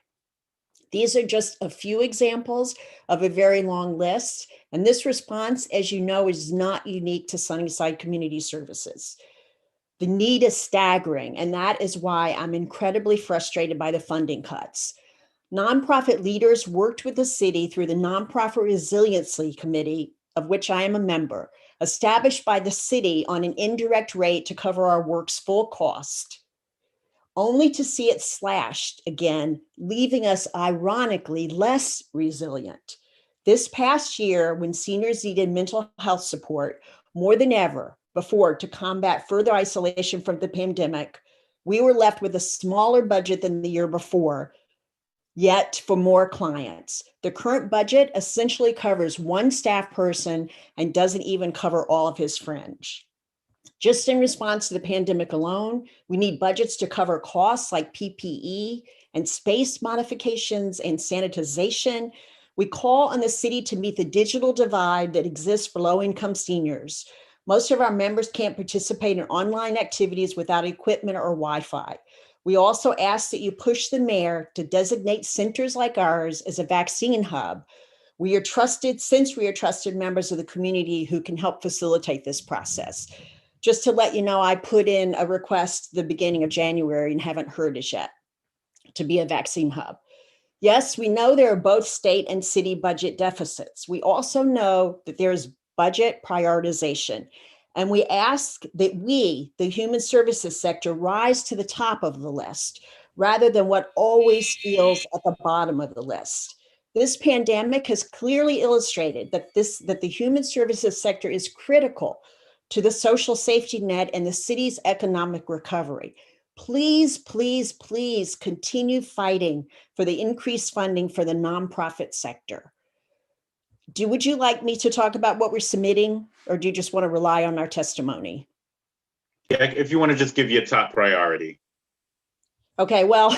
These are just a few examples of a very long list. And this response, as you know, is not unique to Sunnyside Community Services. The need is staggering, and that is why I'm incredibly frustrated by the funding cuts. Nonprofit leaders worked with the city through the Nonprofit Resiliency Committee, of which I am a member, established by the city on an indirect rate to cover our work's full cost, only to see it slashed again, leaving us ironically less resilient. This past year, when seniors needed mental health support more than ever before to combat further isolation from the pandemic, we were left with a smaller budget than the year before, yet for more clients. The current budget essentially covers one staff person and doesn't even cover all of his fringe. Just in response to the pandemic alone, we need budgets to cover costs like PPE and space modifications and sanitization. We call on the city to meet the digital divide that exists for low-income seniors. Most of our members can't participate in online activities without equipment or Wi-Fi. We also ask that you push the mayor to designate centers like ours as a vaccine hub. We are trusted members of the community who can help facilitate this process. Just to let you know, I put in a request the beginning of January and haven't heard as yet to be a vaccine hub. Yes, we know there are both state and city budget deficits. We also know that there's budget prioritization. And we ask that we, the human services sector, rise to the top of the list rather than what always feels at the bottom of the list. This pandemic has clearly illustrated that the human services sector is critical to the social safety net and the city's economic recovery. Please, please, please continue fighting for the increased funding for the nonprofit sector. Would you like me to talk about what we're submitting, or do you just want to rely on our testimony? Yeah, if you want to just give your top priority. Okay, well,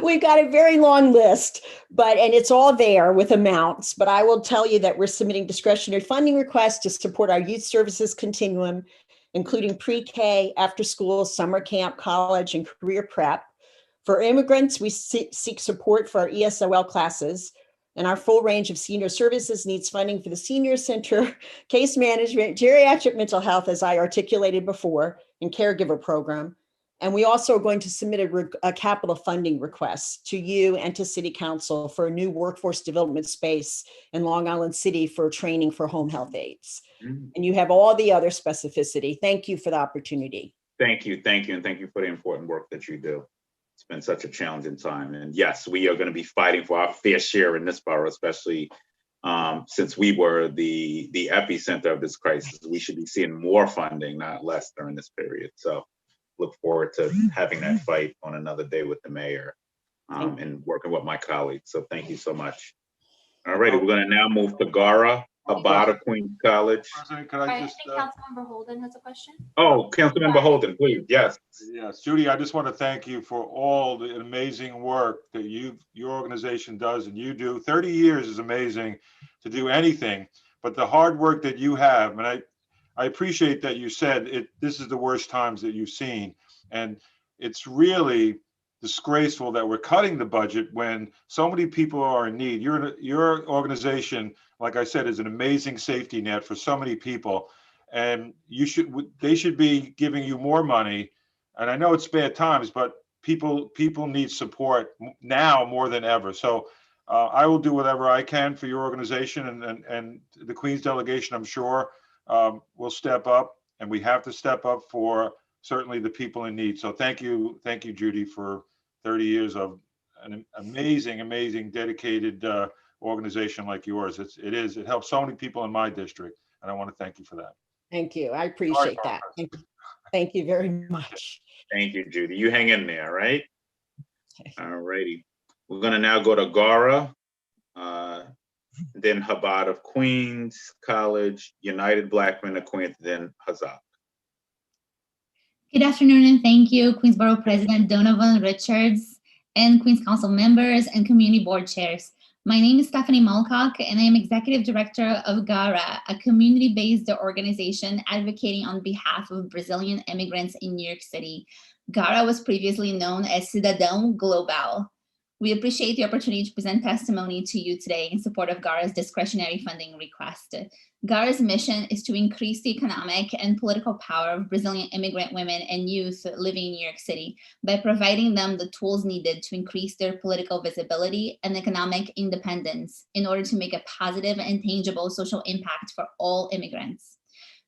we've got a very long list, and it's all there with amounts, but I will tell you that we're submitting discretionary funding requests to support our youth services continuum, including pre-K, after school, summer camp, college, and career prep. For immigrants, we seek support for our ESOL classes, and our full range of senior services needs funding for the senior center, case management, geriatric mental health, as I articulated before, and caregiver program. And we also are going to submit a capital funding request to you and to City Council for a new workforce development space in Long Island City for training for home health aides. And you have all the other specificity. Thank you for the opportunity. Thank you, and thank you for the important work that you do. It's been such a challenging time. And yes, we are going to be fighting for our fair share in this borough, especially since we were the epicenter of this crisis. We should be seeing more funding, not less, during this period. So look forward to having that fight on another day with the mayor and working with my colleagues. So thank you so much. All righty, we're going to now move to Gara Abad, Queens College. President, could I just? I think Councilmember Holden has a question. Oh, Councilmember Holden, please. Yes. Yes, Judy, I just want to thank you for all the amazing work that your organization does and you do. 30 years is amazing to do anything, but the hard work that you have, and I appreciate that you said this is the worst times that you've seen. And it's really disgraceful that we're cutting the budget when so many people are in need. Your organization, like I said, is an amazing safety net for so many people. And they should be giving you more money. And I know it's bad times, but people need support now more than ever. So I will do whatever I can for your organization, and the Queens delegation, I'm sure, will step up, and we have to step up for certainly the people in need. So thank you, Judy, for 30 years of an amazing, dedicated organization like yours. It helps so many people in my district, and I want to thank you for that. Thank you. I appreciate that. Thank you very much. Thank you, Judy. You hang in there, right? All righty. We're going to now go to Gara, then Chabad of Queens College, United Black Men of Queens, then Hazak. Good afternoon, and thank you, Queens Borough President Donovan Richards, and Queens Council members and community board chairs. My name is Stephanie Malcock, and I am Executive Director of GARA, a community-based organization advocating on behalf of Brazilian immigrants in New York City. GARA was previously known as Cidadão Global. We appreciate the opportunity to present testimony to you today in support of GARA's discretionary funding request. GARA's mission is to increase the economic and political power of Brazilian immigrant women and youth living in New York City by providing them the tools needed to increase their political visibility and economic independence in order to make a positive and tangible social impact for all immigrants.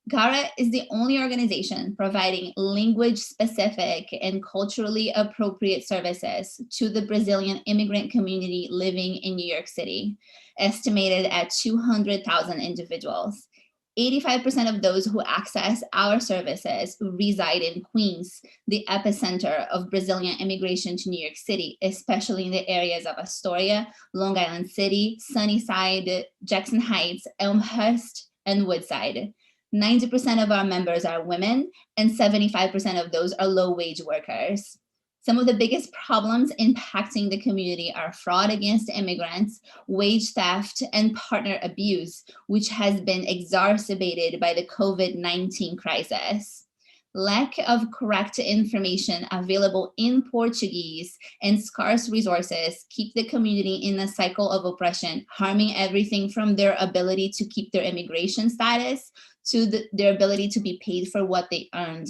GARA is the only organization providing language-specific and culturally appropriate services to the Brazilian immigrant community living in New York City, estimated at 200,000 individuals. 85% of those who access our services reside in Queens, the epicenter of Brazilian immigration to New York City, especially in the areas of Astoria, Long Island City, Sunnyside, Jackson Heights, Elmhurst, and Woodside. 90% of our members are women, and 75% of those are low-wage workers. Some of the biggest problems impacting the community are fraud against immigrants, wage theft, and partner abuse, which has been exacerbated by the COVID-19 crisis. Lack of correct information available in Portuguese and scarce resources keep the community in a cycle of oppression, harming everything from their ability to keep their immigration status to their ability to be paid for what they earned.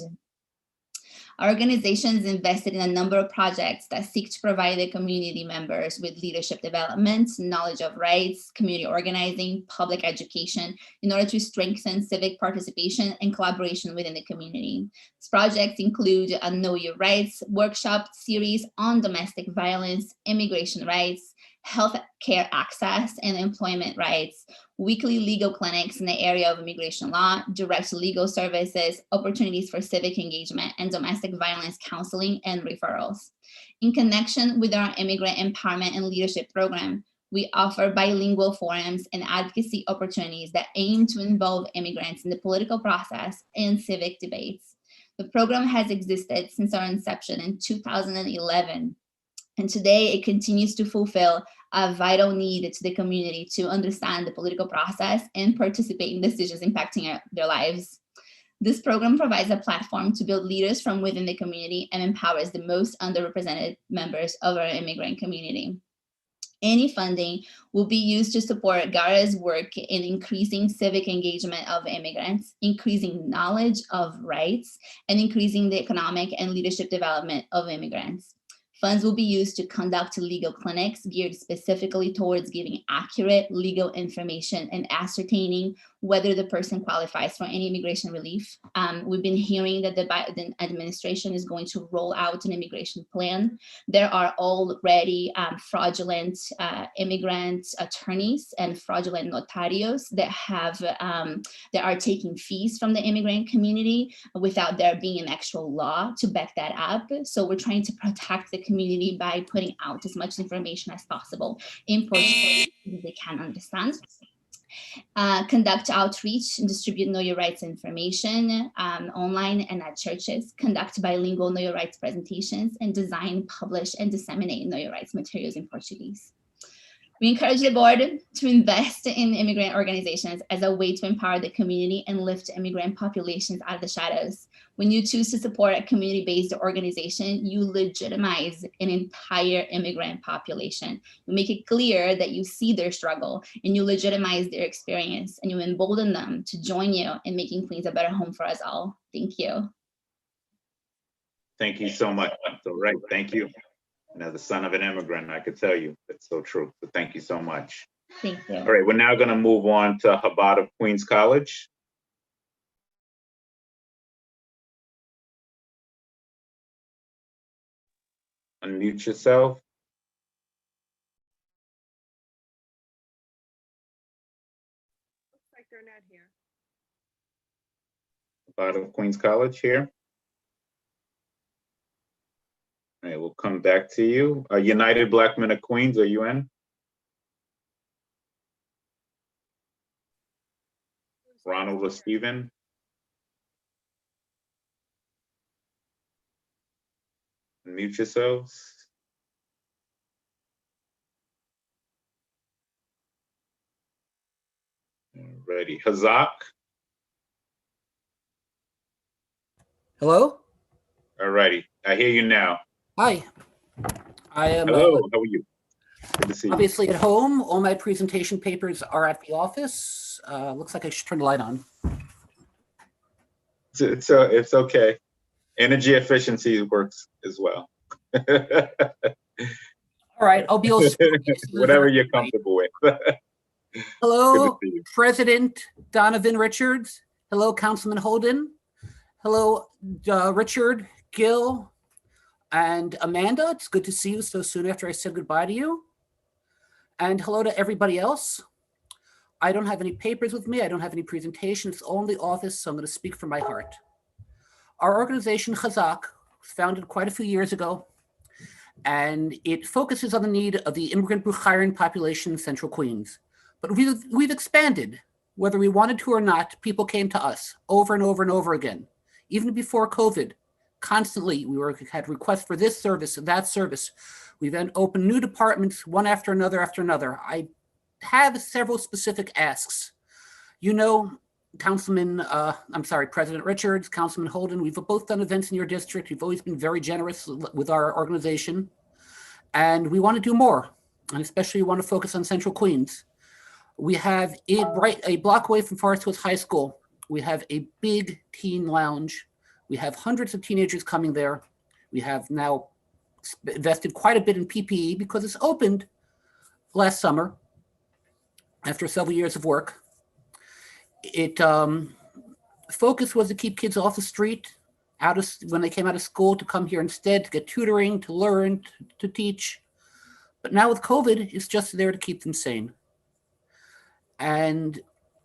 Our organization is invested in a number of projects that seek to provide the community members with leadership development, knowledge of rights, community organizing, public education, in order to strengthen civic participation and collaboration within the community. These projects include a Know Your Rights workshop series on domestic violence, immigration rights, health care access and employment rights, weekly legal clinics in the area of immigration law, direct legal services, opportunities for civic engagement, and domestic violence counseling and referrals. In connection with our immigrant empowerment and leadership program, we offer bilingual forums and advocacy opportunities that aim to involve immigrants in the political process and civic debates. The program has existed since our inception in 2011. And today it continues to fulfill a vital need to the community to understand the political process and participate in decisions impacting their lives. This program provides a platform to build leaders from within the community and empowers the most underrepresented members of our immigrant community. Any funding will be used to support GARA's work in increasing civic engagement of immigrants, increasing knowledge of rights, and increasing the economic and leadership development of immigrants. Funds will be used to conduct legal clinics geared specifically towards giving accurate legal information and ascertaining whether the person qualifies for any immigration relief. We've been hearing that the Biden administration is going to roll out an immigration plan. There are already fraudulent immigrant attorneys and fraudulent notarios that are taking fees from the immigrant community without there being an actual law to back that up. So we're trying to protect the community by putting out as much information as possible in Portuguese that they can understand. Conduct outreach and distribute Know Your Rights information online and at churches, conduct bilingual Know Your Rights presentations, and design, publish, and disseminate Know Your Rights materials in Portuguese. We encourage the board to invest in immigrant organizations as a way to empower the community and lift immigrant populations out of the shadows. When you choose to support a community-based organization, you legitimize an entire immigrant population. You make it clear that you see their struggle and you legitimize their experience and you embolden them to join you in making Queens a better home for us all. Thank you. Thank you so much. So right, thank you. And as the son of an immigrant, I could tell you that's so true. So thank you so much. Thank you. All right, we're now going to move on to Chabad of Queens College. Unmute yourself. Looks like they're not here. Chabad of Queens College here. All right, we'll come back to you. United Black Men of Queens, are you in? Ronald or Stephen? Unmute yourselves. Ready. Hazak? Hello? All righty, I hear you now. Hi. I am. Hello, how are you? Good to see you. Obviously at home, all my presentation papers are at the office. Looks like I should turn the light on. It's okay. Energy efficiency works as well. All right, I'll be all whatever you're comfortable with. Hello, President Donovan Richards. Hello, Councilman Holden. Hello, Richard, Gil, and Amanda. It's good to see you so soon after I said goodbye to you. And hello to everybody else. I don't have any papers with me. I don't have any presentation. It's all in the office, so I'm going to speak from my heart. Our organization, Chazak, was founded quite a few years ago, and it focuses on the need of the immigrant Bukharan population in Central Queens. But we've expanded. Whether we wanted to or not, people came to us over and over and over again. Even before COVID, constantly had requests for this service and that service. We then opened new departments, one after another after another. I have several specific asks. You know, President Richards, Councilman Holden, we've both done events in your district. You've always been very generous with our organization. And we want to do more, and especially we want to focus on Central Queens. We have a block away from Forest Hills High School. We have a big teen lounge. We have hundreds of teenagers coming there. We have now invested quite a bit in PPE because it's opened last summer after several years of work. Focus was to keep kids off the street, when they came out of school, to come here instead, to get tutoring, to learn, to teach. But now with COVID, it's just there to keep them sane. And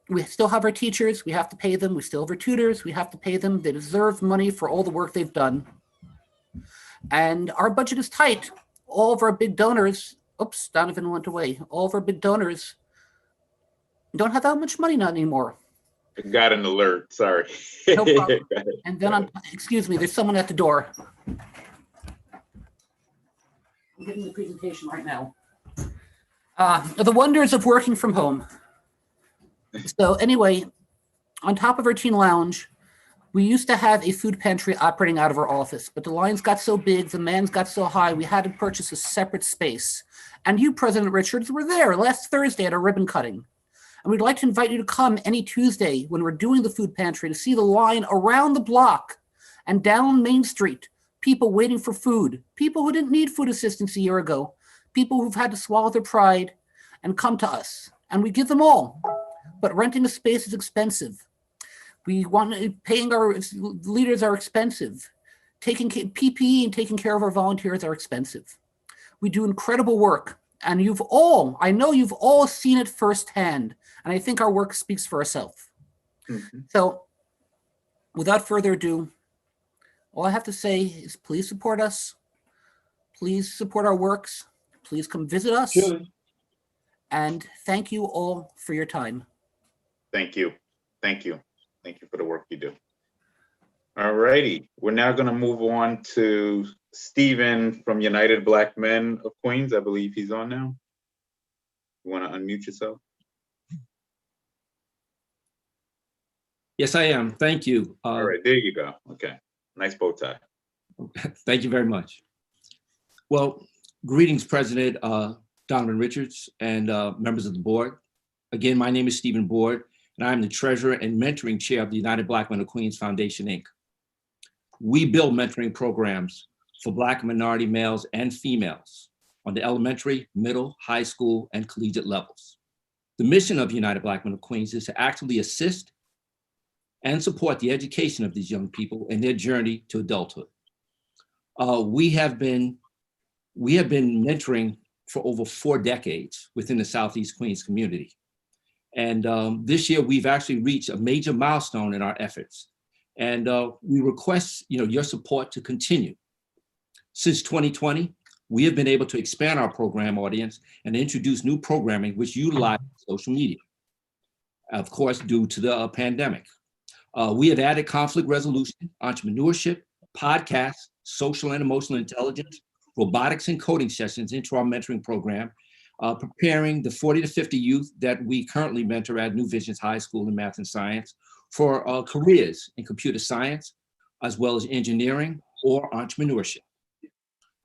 we still have our teachers, we have to pay them. We still have our tutors, we have to pay them. They deserve money for all the work they've done. And our budget is tight. All of our big donors, oops, Donovan went away. All of our big donors don't have that much money now anymore. I got an alert, sorry. No problem. And then, excuse me, there's someone at the door. I'm giving the presentation right now. The wonders of working from home. So anyway, on top of our teen lounge, we used to have a food pantry operating out of our office, but the lines got so big, the demands got so high, we had to purchase a separate space. And you, President Richards, were there last Thursday at a ribbon cutting. And we'd like to invite you to come any Tuesday when we're doing the food pantry to see the line around the block and down Main Street, people waiting for food, people who didn't need food assistance a year ago, people who've had to swallow their pride and come to us. And we give them all. But renting a space is expensive. Paying our leaders are expensive. Taking PPE and taking care of our volunteers are expensive. We do incredible work, and I know you've all seen it firsthand, and I think our work speaks for itself. Mm-hmm. So, without further ado, all I have to say is please support us. Please support our works. Please come visit us. Sure. And thank you all for your time. Thank you. Thank you. Thank you for the work you do. All righty. We're now going to move on to Stephen from United Black Men of Queens. I believe he's on now. You want to unmute yourself? Yes, I am. Thank you. All right. There you go. Okay. Nice bow tie. Thank you very much. Well, greetings, President Donovan Richards and members of the board. Again, my name is Stephen Board, and I'm the treasurer and mentoring chair of the United Black Men of Queens Foundation, Inc. We build mentoring programs for Black and minority males and females on the elementary, middle, high school, and collegiate levels. The mission of United Black Men of Queens is to actively assist and support the education of these young people in their journey to adulthood. We have been mentoring for over 4 decades within the Southeast Queens community. And this year, we've actually reached a major milestone in our efforts. And we request your support to continue. Since 2020, we have been able to expand our program audience and introduce new programming which utilize social media, of course, due to the pandemic. We have added conflict resolution, entrepreneurship, podcasts, social and emotional intelligence, robotics and coding sessions into our mentoring program, preparing the 40 to 50 youth that we currently mentor at New Visions High School in Math and Science for careers in computer science, as well as engineering or entrepreneurship.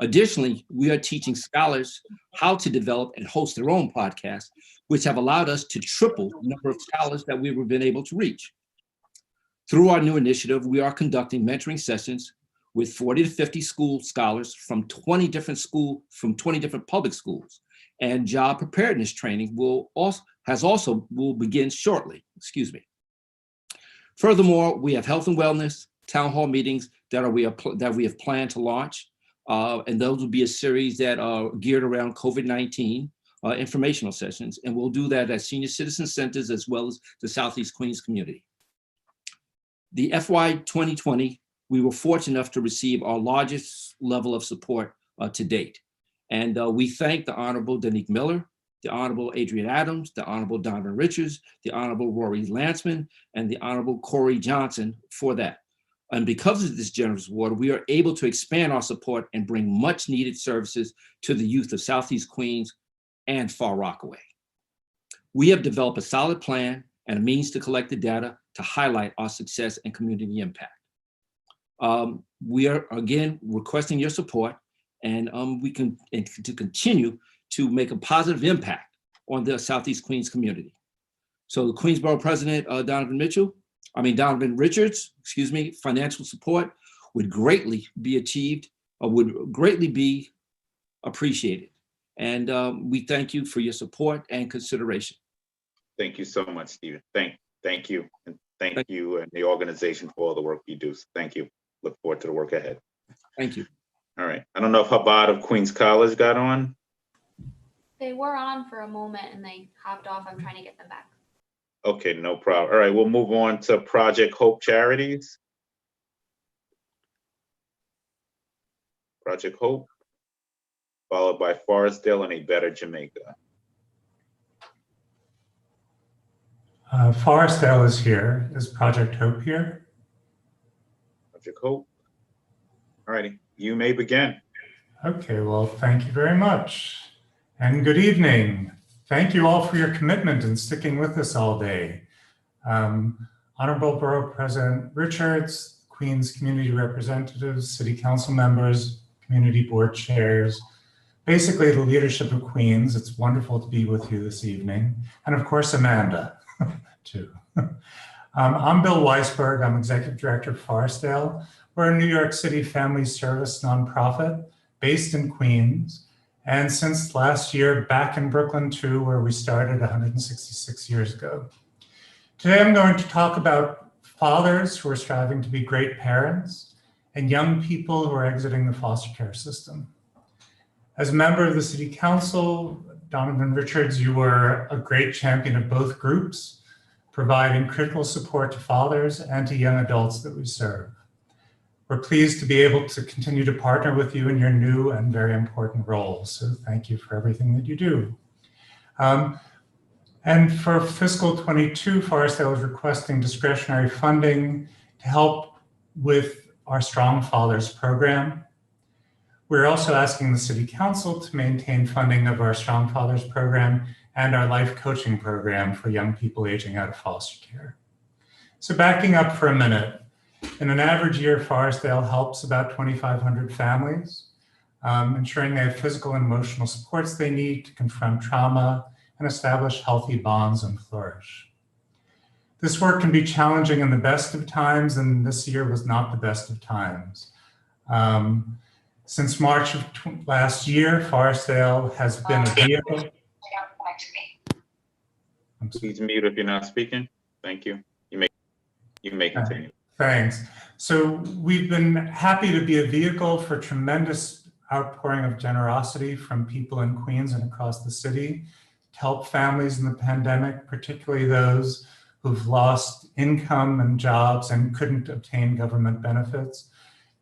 Additionally, we are teaching scholars how to develop and host their own podcasts, which have allowed us to triple the number of scholars that we've been able to reach. Through our new initiative, we are conducting mentoring sessions with 40 to 50 school scholars from 20 different public schools, and job preparedness training will begin shortly. Excuse me. Furthermore, we have health and wellness town hall meetings that we have planned to launch, and those will be a series that are geared around COVID-19 informational sessions, and we'll do that at senior citizen centers as well as the Southeast Queens community. The FY2020, we were fortunate enough to receive our largest level of support to date. And we thank the Honorable Danique Miller, the Honorable Adrian Adams, the Honorable Donovan Richards, the Honorable Rory Lanceman, and the Honorable Corey Johnson for that. And because of this generous award, we are able to expand our support and bring much needed services to the youth of Southeast Queens and Far Rockaway. We have developed a solid plan and a means to collect the data to highlight our success and community impact. We are again requesting your support, and to continue to make a positive impact on the Southeast Queens community. So the Queens Borough President Donovan Richards, financial support would greatly be achieved, would greatly be appreciated. And we thank you for your support and consideration. Thank you so much, Stephen. Thank you. And thank you and the organization for all the work you do. So thank you. Look forward to the work ahead. Thank you. All right. I don't know if Habad of Queens College got on. They were on for a moment and they hopped off. I'm trying to get them back. Okay, no problem. All right, we'll move on to Project Hope Charities. Project Hope, followed by Forestdale and A Better Jamaica. Forestdale is here. Is Project Hope here? Project Hope. All righty, you may begin. Okay, well, thank you very much. And good evening. Thank you all for your commitment and sticking with us all day. Honorable Borough President Richards, Queens community representatives, city council members, community board chairs, basically the leadership of Queens. It's wonderful to be with you this evening. And of course, Amanda, too. I'm Bill Weisberg. I'm Executive Director of Forestdale. We're a New York City family service nonprofit based in Queens. And since last year, back in Brooklyn too, where we started 166 years ago. Today, I'm going to talk about fathers who are striving to be great parents and young people who are exiting the foster care system. As a member of the City Council, Donovan Richards, you were a great champion of both groups, providing critical support to fathers and to young adults that we serve. We're pleased to be able to continue to partner with you in your new and very important role. So thank you for everything that you do. And for fiscal 22, Forestdale is requesting discretionary funding to help with our Strong Fathers program. We're also asking the City Council to maintain funding of our Strong Fathers program and our life coaching program for young people aging out of foster care. So backing up for a minute, in an average year, Forestdale helps about 2,500 families, ensuring they have physical and emotional supports they need to confront trauma and establish healthy bonds and flourish. This work can be challenging in the best of times, and this year was not the best of times. Since March of last year, Forestdale has been a vehicle. Please mute if you're not speaking. Thank you. You may continue. Thanks. So we've been happy to be a vehicle for tremendous outpouring of generosity from people in Queens and across the city to help families in the pandemic, particularly those who've lost income and jobs and couldn't obtain government benefits.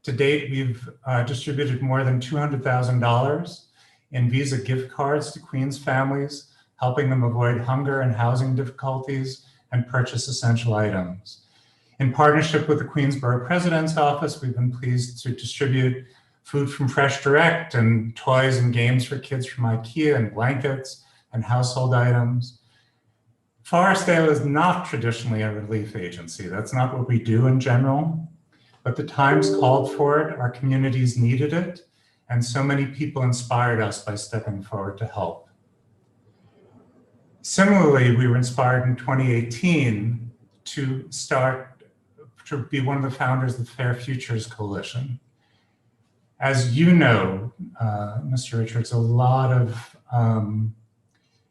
To date, we've distributed more than $200,000 in Visa gift cards to Queens families, helping them avoid hunger and housing difficulties and purchase essential items. In partnership with the Queens Borough President's Office, we've been pleased to distribute food from Fresh Direct and toys and games for kids from IKEA and blankets and household items. Forestdale is not traditionally a relief agency. That's not what we do in general, but the times called for it, our communities needed it, and so many people inspired us by stepping forward to help. Similarly, we were inspired in 2018 to be one of the founders of the Fair Futures Coalition. As you know, Mr. Richards, a lot of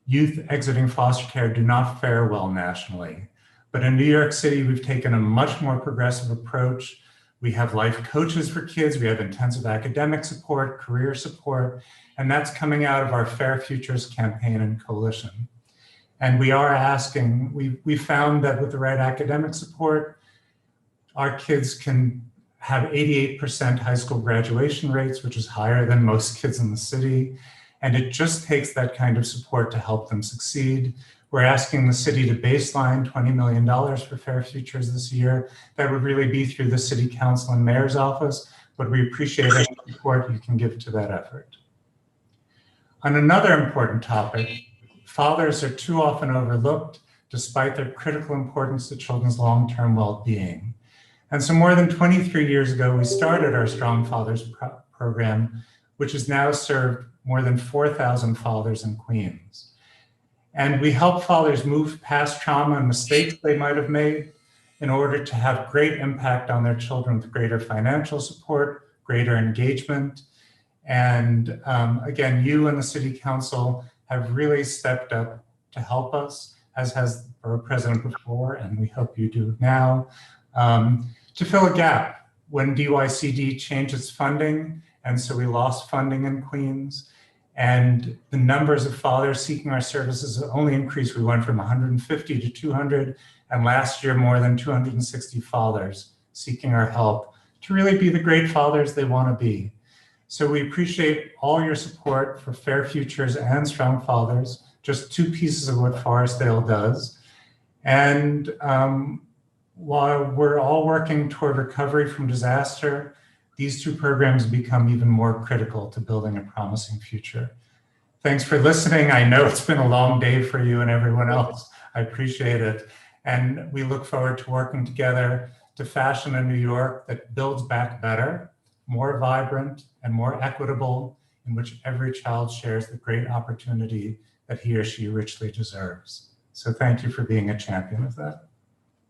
youth exiting foster care do not fare well nationally. But in New York City, we've taken a much more progressive approach. We have life coaches for kids, we have intensive academic support, career support, and that's coming out of our Fair Futures campaign and coalition. And we are asking, we found that with the right academic support, our kids can have 88% high school graduation rates, which is higher than most kids in the city. And it just takes that kind of support to help them succeed. We're asking the city to baseline $20 million for Fair Futures this year. That would really be through the city council and mayor's office, but we appreciate any support you can give to that effort. On another important topic, fathers are too often overlooked despite their critical importance to children's long-term well-being. And so more than 23 years ago, we started our Strong Fathers program, which has now served more than 4,000 fathers in Queens. And we help fathers move past trauma and mistakes they might have made in order to have great impact on their children with greater financial support, greater engagement. And again, you and the City Council have really stepped up to help us, as has the Borough President before, and we hope you do now, to fill a gap when DYCD changed its funding, and so we lost funding in Queens. And the numbers of fathers seeking our services only increased. We went from 150 to 200, and last year more than 260 fathers seeking our help to really be the great fathers they want to be. So we appreciate all your support for Fair Futures and Strong Fathers, just two pieces of what Forestdale does. And while we're all working toward recovery from disaster, these two programs become even more critical to building a promising future. Thanks for listening. I know it's been a long day for you and everyone else. I appreciate it. And we look forward to working together to fashion a New York that builds back better, more vibrant, and more equitable, in which every child shares the great opportunity that he or she richly deserves. So thank you for being a champion of that.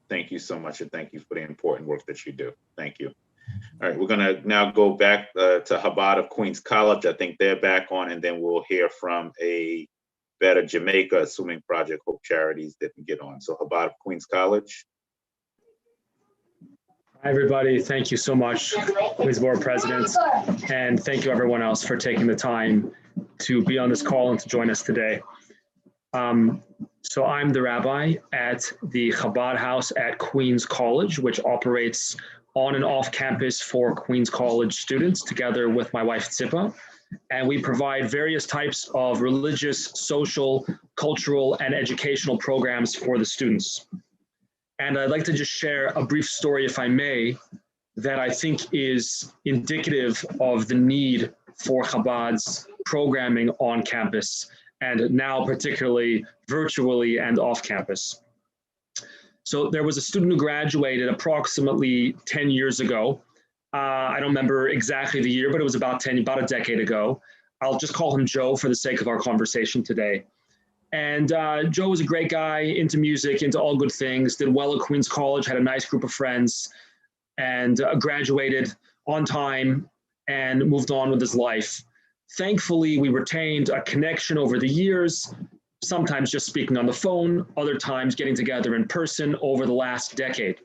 Thank you so much, and thank you for the important work that you do. Thank you. All right, we're gonna now go back to Chabad of Queens College. I think they're back on, and then we'll hear from a Better Jamaica, assuming Project Hope Charities didn't get on. So Chabad of Queens College. Hi, everybody. Thank you so much, Queens Borough President, and thank you everyone else for taking the time to be on this call and to join us today. So I'm the rabbi at the Chabad House at Queens College, which operates on and off campus for Queens College students, together with my wife Tzippa. And we provide various types of religious, social, cultural, and educational programs for the students. And I'd like to just share a brief story, if I may, that I think is indicative of the need for Chabad's programming on campus, and now particularly virtually and off campus. So there was a student who graduated approximately 10 years ago. I don't remember exactly the year, but it was about a decade ago. I'll just call him Joe for the sake of our conversation today. And Joe was a great guy, into music, into all good things, did well at Queens College, had a nice group of friends, and graduated on time and moved on with his life. Thankfully, we retained a connection over the years, sometimes just speaking on the phone, other times getting together in person over the last decade.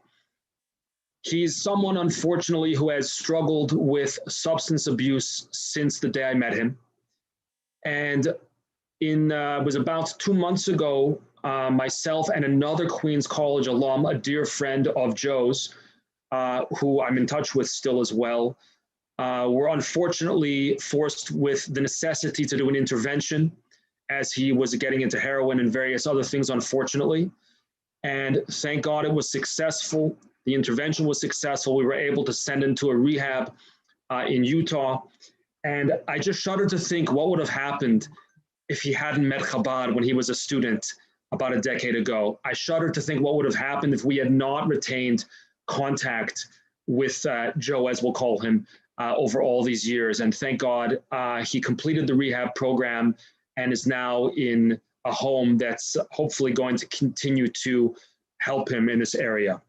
He's someone, unfortunately, who has struggled with substance abuse since the day I met him. And it was about 2 months ago, myself and another Queens College alum, a dear friend of Joe's, who I'm in touch with still as well, were unfortunately forced with the necessity to do an intervention, as he was getting into heroin and various other things, unfortunately. And thank God it was successful. The intervention was successful. We were able to send him to a rehab in Utah. And I just shudder to think what would have happened if he hadn't met Chabad when he was a student about a decade ago. I shudder to think what would have happened if we had not retained contact with Joe, as we'll call him, over all these years. And thank God he completed the rehab program and is now in a home that's hopefully going to continue to help him in this area.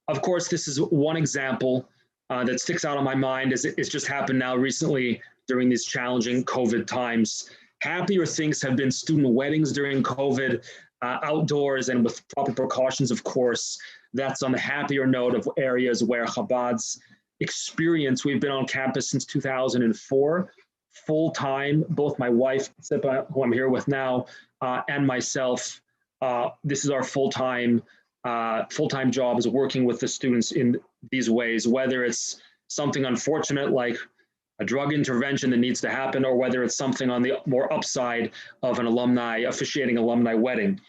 Of course, this is one example that sticks out on my mind as it's just happened now recently during these challenging COVID times. Happier things have been student weddings during COVID, outdoors and with proper precautions, of course. That's on the happier note of areas where Chabad's experience. We've been on campus since 2004, full-time, both my wife, Sipa, who I'm here with now, and myself. This is our full-time job, is working with the students in these ways, whether it's something unfortunate like a drug intervention that needs to happen, or whether it's something on the more upside of an officiating alumni wedding.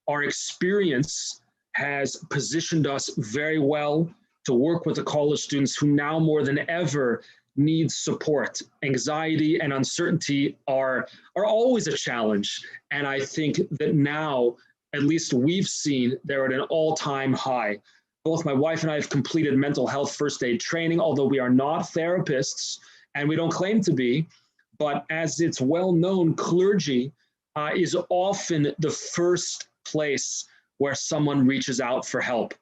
Our experience has positioned us very well to work with the college students who now more than ever need support. Anxiety and uncertainty are always a challenge. And I think that now, at least we've seen, they're at an all-time high. Both my wife and I have completed mental health first aid training, although we are not therapists, and we don't claim to be, but as it's well known, clergy is often the first place where someone reaches out for help.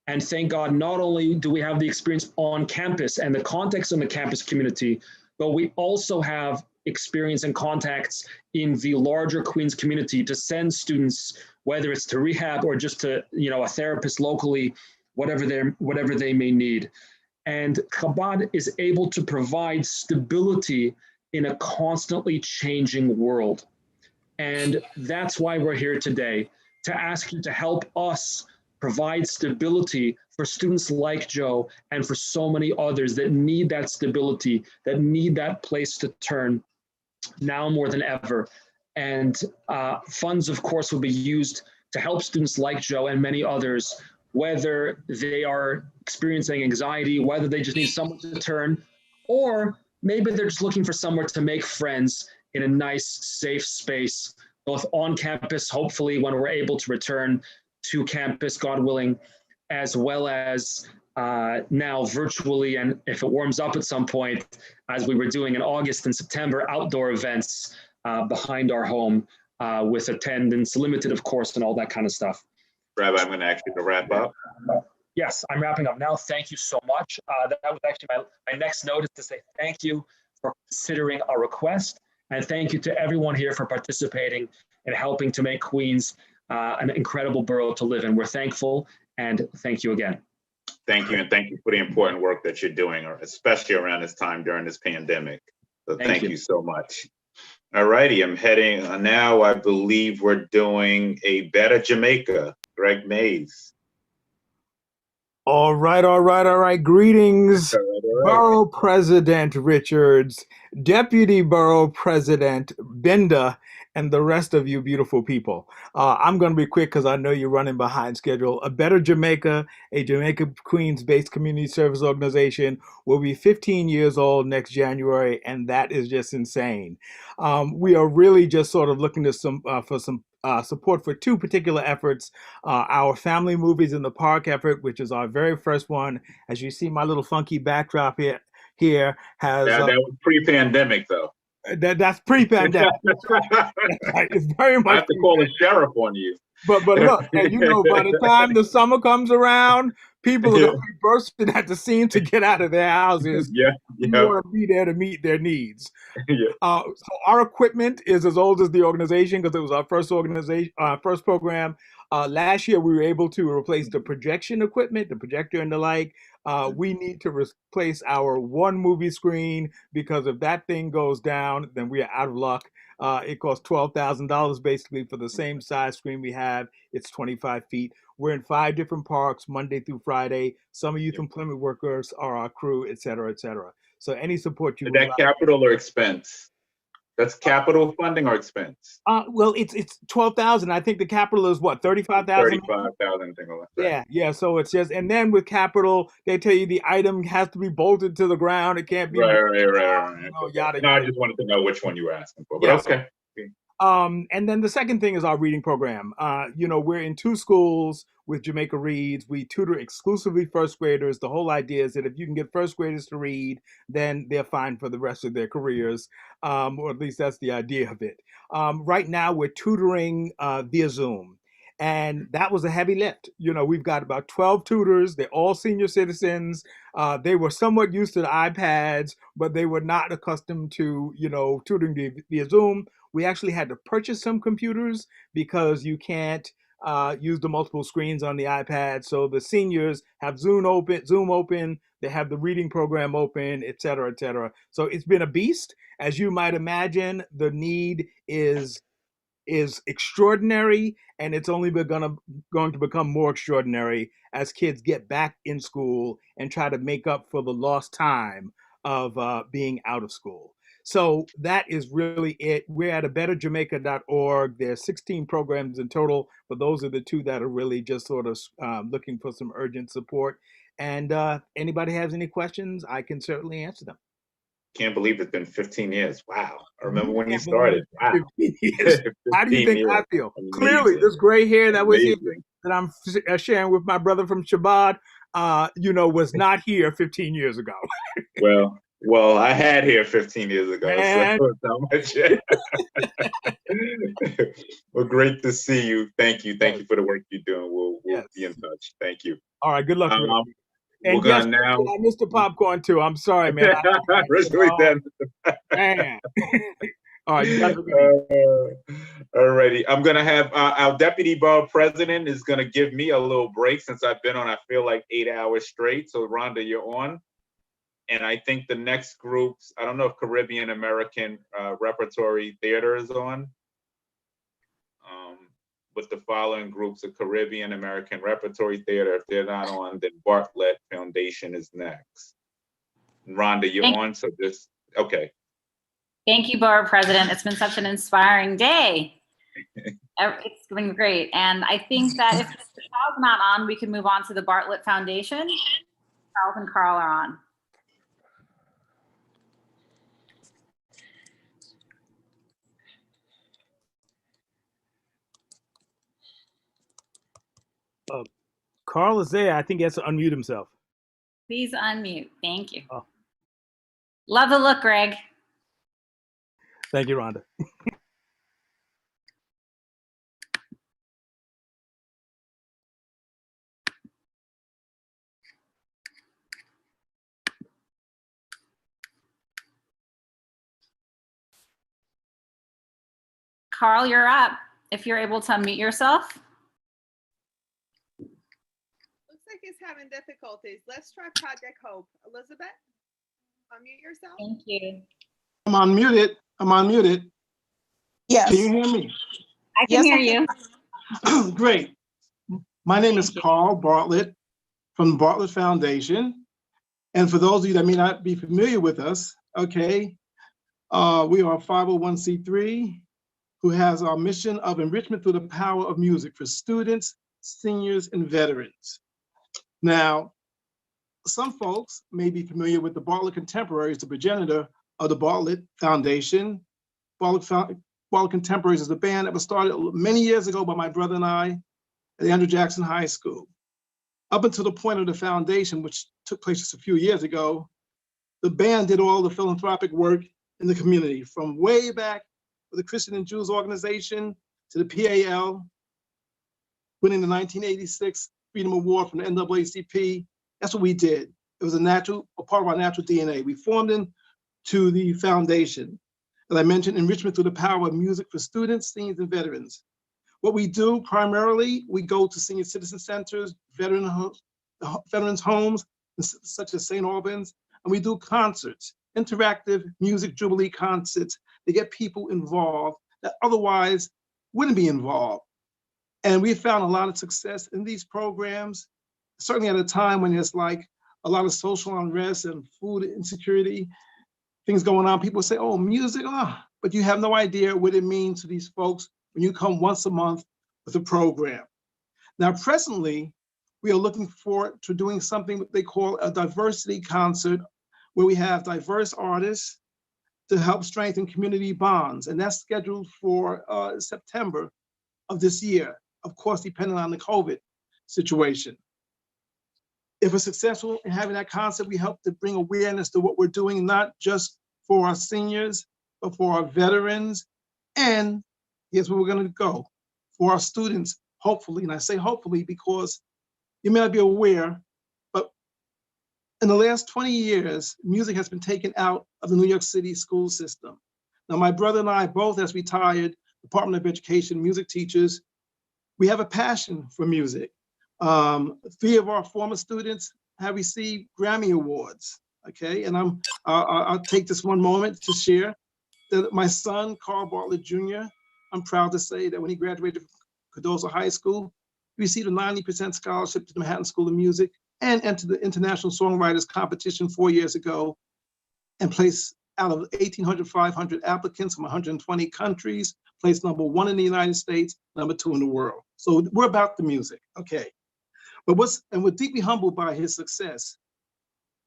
And thank God, not only do we have the experience on campus and the context in the campus community, but we also have experience and contacts in the larger Queens community to send students, whether it's to rehab or just to, a therapist locally, whatever they may need. And Chabad is able to provide stability in a constantly changing world. And that's why we're here today, to ask you to help us provide stability for students like Joe and for so many others that need that stability, that need that place to turn now more than ever. And funds, of course, will be used to help students like Joe and many others, whether they are experiencing anxiety, whether they just need someone to turn, or maybe they're just looking for somewhere to make friends in a nice, safe space, both on campus, hopefully when we're able to return to campus, God willing, as well as now virtually, and if it warms up at some point, as we were doing in August and September, outdoor events behind our home with attendance limited, of course, and all that kind of stuff. Rabbi, I'm going to ask you to wrap up. Yes, I'm wrapping up now. Thank you so much. That was actually my next note, is to say thank you for considering our request. And thank you to everyone here for participating and helping to make Queens an incredible borough to live in. We're thankful, and thank you again. Thank you, and thank you for the important work that you're doing, especially around this time during this pandemic. So thank you so much. All righty, I'm heading now. I believe we're doing a Better Jamaica. Greg Mays. All right. Greetings, Borough President Richards, Deputy Borough President Benda, and the rest of you beautiful people. I'm going to be quick because I know you're running behind schedule. A Better Jamaica, a Jamaica Queens-based community service organization, will be 15 years old next January, and that is just insane. We are really just sort of looking to for some support for two particular efforts. Our Family Movies in the Park effort, which is our very first one. As you see, my little funky backdrop here has... that was pre-pandemic, though. That's pre-pandemic. That's right. It's very much. I have to call the sheriff on you. But look, and by the time the summer comes around, people are going to be bursting at the seams to get out of their houses. We want to be there to meet their needs. So our equipment is as old as the organization because it was our first program. Last year, we were able to replace the projection equipment, the projector and the like. We need to replace our one movie screen because if that thing goes down, then we are out of luck. It costs $12,000 basically for the same size screen we have. It's 25 feet. We're in 5 different parks Monday through Friday. Some youth employment workers are our crew, et cetera, et cetera. So any support you would like. Is that capital or expense? That's capital funding or expense? Well, it's 12,000. I think the capital is what, 35,000? 35,000, thing like that. Yeah. So it's just, and then with capital, they tell you the item has to be bolted to the ground. It can't be. Right. Yada. No, I just wanted to know which one you were asking for. But okay. And then the second thing is our reading program. We're in 2 schools with Jamaica Reads. We tutor exclusively first graders. The whole idea is that if you can get first graders to read, then they're fine for the rest of their careers, or at least that's the idea of it. Right now, we're tutoring via Zoom. And that was a heavy lift. We've got about 12 tutors. They're all senior citizens. They were somewhat used to the iPads, but they were not accustomed to, tutoring via Zoom. We actually had to purchase some computers because you can't use the multiple screens on the iPad. So the seniors have Zoom open, they have the reading program open, et cetera, et cetera. So it's been a beast. As you might imagine, the need is extraordinary, and it's only going to become more extraordinary as kids get back in school and try to make up for the lost time of being out of school. So that is really it. We're at abetterjamaica.org. There's 16 programs in total, but those are the 2 that are really just sort of looking for some urgent support. And anybody has any questions, I can certainly answer them. Can't believe it's been 15 years. Wow. I remember when you started. Wow. 15 years. How do you think I feel? Amazing. Clearly, this gray hair that was here, that I'm sharing with my brother from Shabbat, was not here 15 years ago. Well, I had hair 15 years ago. So well, great to see you. Thank you. Thank you for the work you're doing. We'll be in touch. Thank you. All right. Good luck. And yes, I missed the popcorn too. I'm sorry, man. Man. All right. All righty. I'm going to have our Deputy Borough President is going to give me a little break since I've been on, I feel like 8 hours straight. So Rhonda, you're on. And I think the next groups, I don't know if Caribbean American Repertory Theater is on. With the following groups of Caribbean American Repertory Theater. If they're not on, then Bartlett Foundation is next. Rhonda, you're on, so just, okay. Thank you, Borough President. It's been such an inspiring day. It's been great. And I think that if Charles not on, we can move on to the Bartlett Foundation. Charles and Carl are on. Carl is there. I think he has to unmute himself. Please unmute. Thank you. Oh. Love the look, Greg. Thank you, Rhonda. Carl, you're up. If you're able to unmute yourself. Is having difficulties. Let's try Project Hope. Elizabeth, unmute yourself. Thank you. I'm unmuted. Yes. Can you hear me? I can hear you. Great. My name is Carl Bartlett from the Bartlett Foundation. And for those of you that may not be familiar with us, okay, we are a 501c3 who has our mission of enrichment through the power of music for students, seniors, and veterans. Now, some folks may be familiar with the Bartlett Contemporaries, the progenitor of the Bartlett Foundation. Bartlett Contemporaries is a band that was started many years ago by my brother and I at Andrew Jackson High School. Up until the point of the foundation, which took place just a few years ago, the band did all the philanthropic work in the community, from way back with the Christian and Jews organization to the PAL, winning the 1986 Freedom Award from the NAACP. That's what we did. It was a part of our natural DNA. We formed into the foundation. As I mentioned, enrichment through the power of music for students, seniors, and veterans. What we do primarily, we go to senior citizen centers, veterans homes, such as St. Albans, and we do concerts, interactive music jubilee concerts to get people involved that otherwise wouldn't be involved. And we found a lot of success in these programs, certainly at a time when there's like a lot of social unrest and food insecurity, things going on. People say, oh, music, but you have no idea what it means to these folks when you come once a month with a program. Now, presently, we are looking forward to doing something that they call a diversity concert, where we have diverse artists to help strengthen community bonds, and that's scheduled for September of this year, of course, depending on the COVID situation. If we're successful in having that concept, we help to bring awareness to what we're doing, not just for our seniors, but for our veterans. And here's where we're going to go, for our students, hopefully. And I say hopefully because you may not be aware, but in the last 20 years, music has been taken out of the New York City school system. Now, my brother and I, both as retired Department of Education music teachers, we have a passion for music. 3 of our former students have received Grammy Awards, okay? And I'll take this one moment to share that my son, Carl Bartlett Jr., I'm proud to say that when he graduated from Cardozo High School, he received a 90% scholarship to the Manhattan School of Music and entered the International Songwriters Competition 4 years ago and placed out of 1,500 applicants from 120 countries, placed #1 in the United States, #2 in the world. So we're about the music, okay? But we're deeply humbled by his success.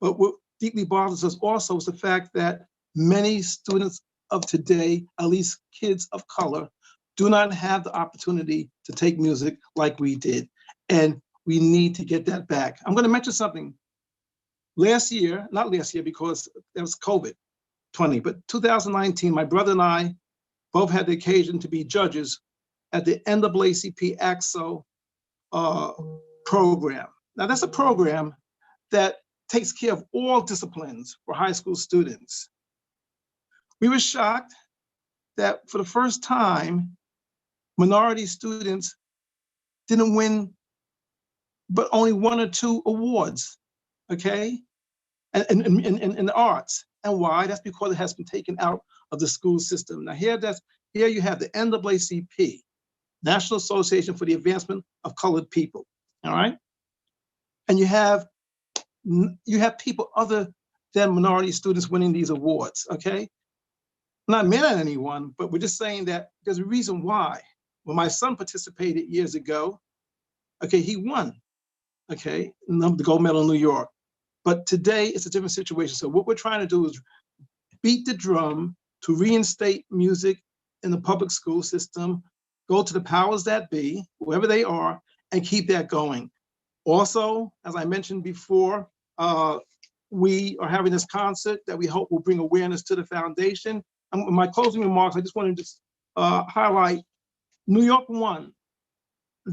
But what deeply bothers us also is the fact that many students of today, at least kids of color, do not have the opportunity to take music like we did. And we need to get that back. I'm gonna mention something. Last year, not last year because it was COVID-20, but 2019, my brother and I both had the occasion to be judges at the NAACP AXO program. Now that's a program that takes care of all disciplines for high school students. We were shocked that for the first time, minority students didn't win but only 1 or 2 awards, okay? In the arts. And why? That's because it has been taken out of the school system. Now here you have the NAACP, National Association for the Advancement of Colored People, all right? And you have people other than minority students winning these awards, okay? Not mad at anyone, but we're just saying that there's a reason why. When my son participated years ago, okay, he won, okay, the gold medal in New York. But today it's a different situation. So what we're trying to do is beat the drum to reinstate music in the public school system, go to the powers that be, whoever they are, and keep that going. Also, as I mentioned before, we are having this concert that we hope will bring awareness to the foundation. In my closing remarks, I just wanted to highlight New York One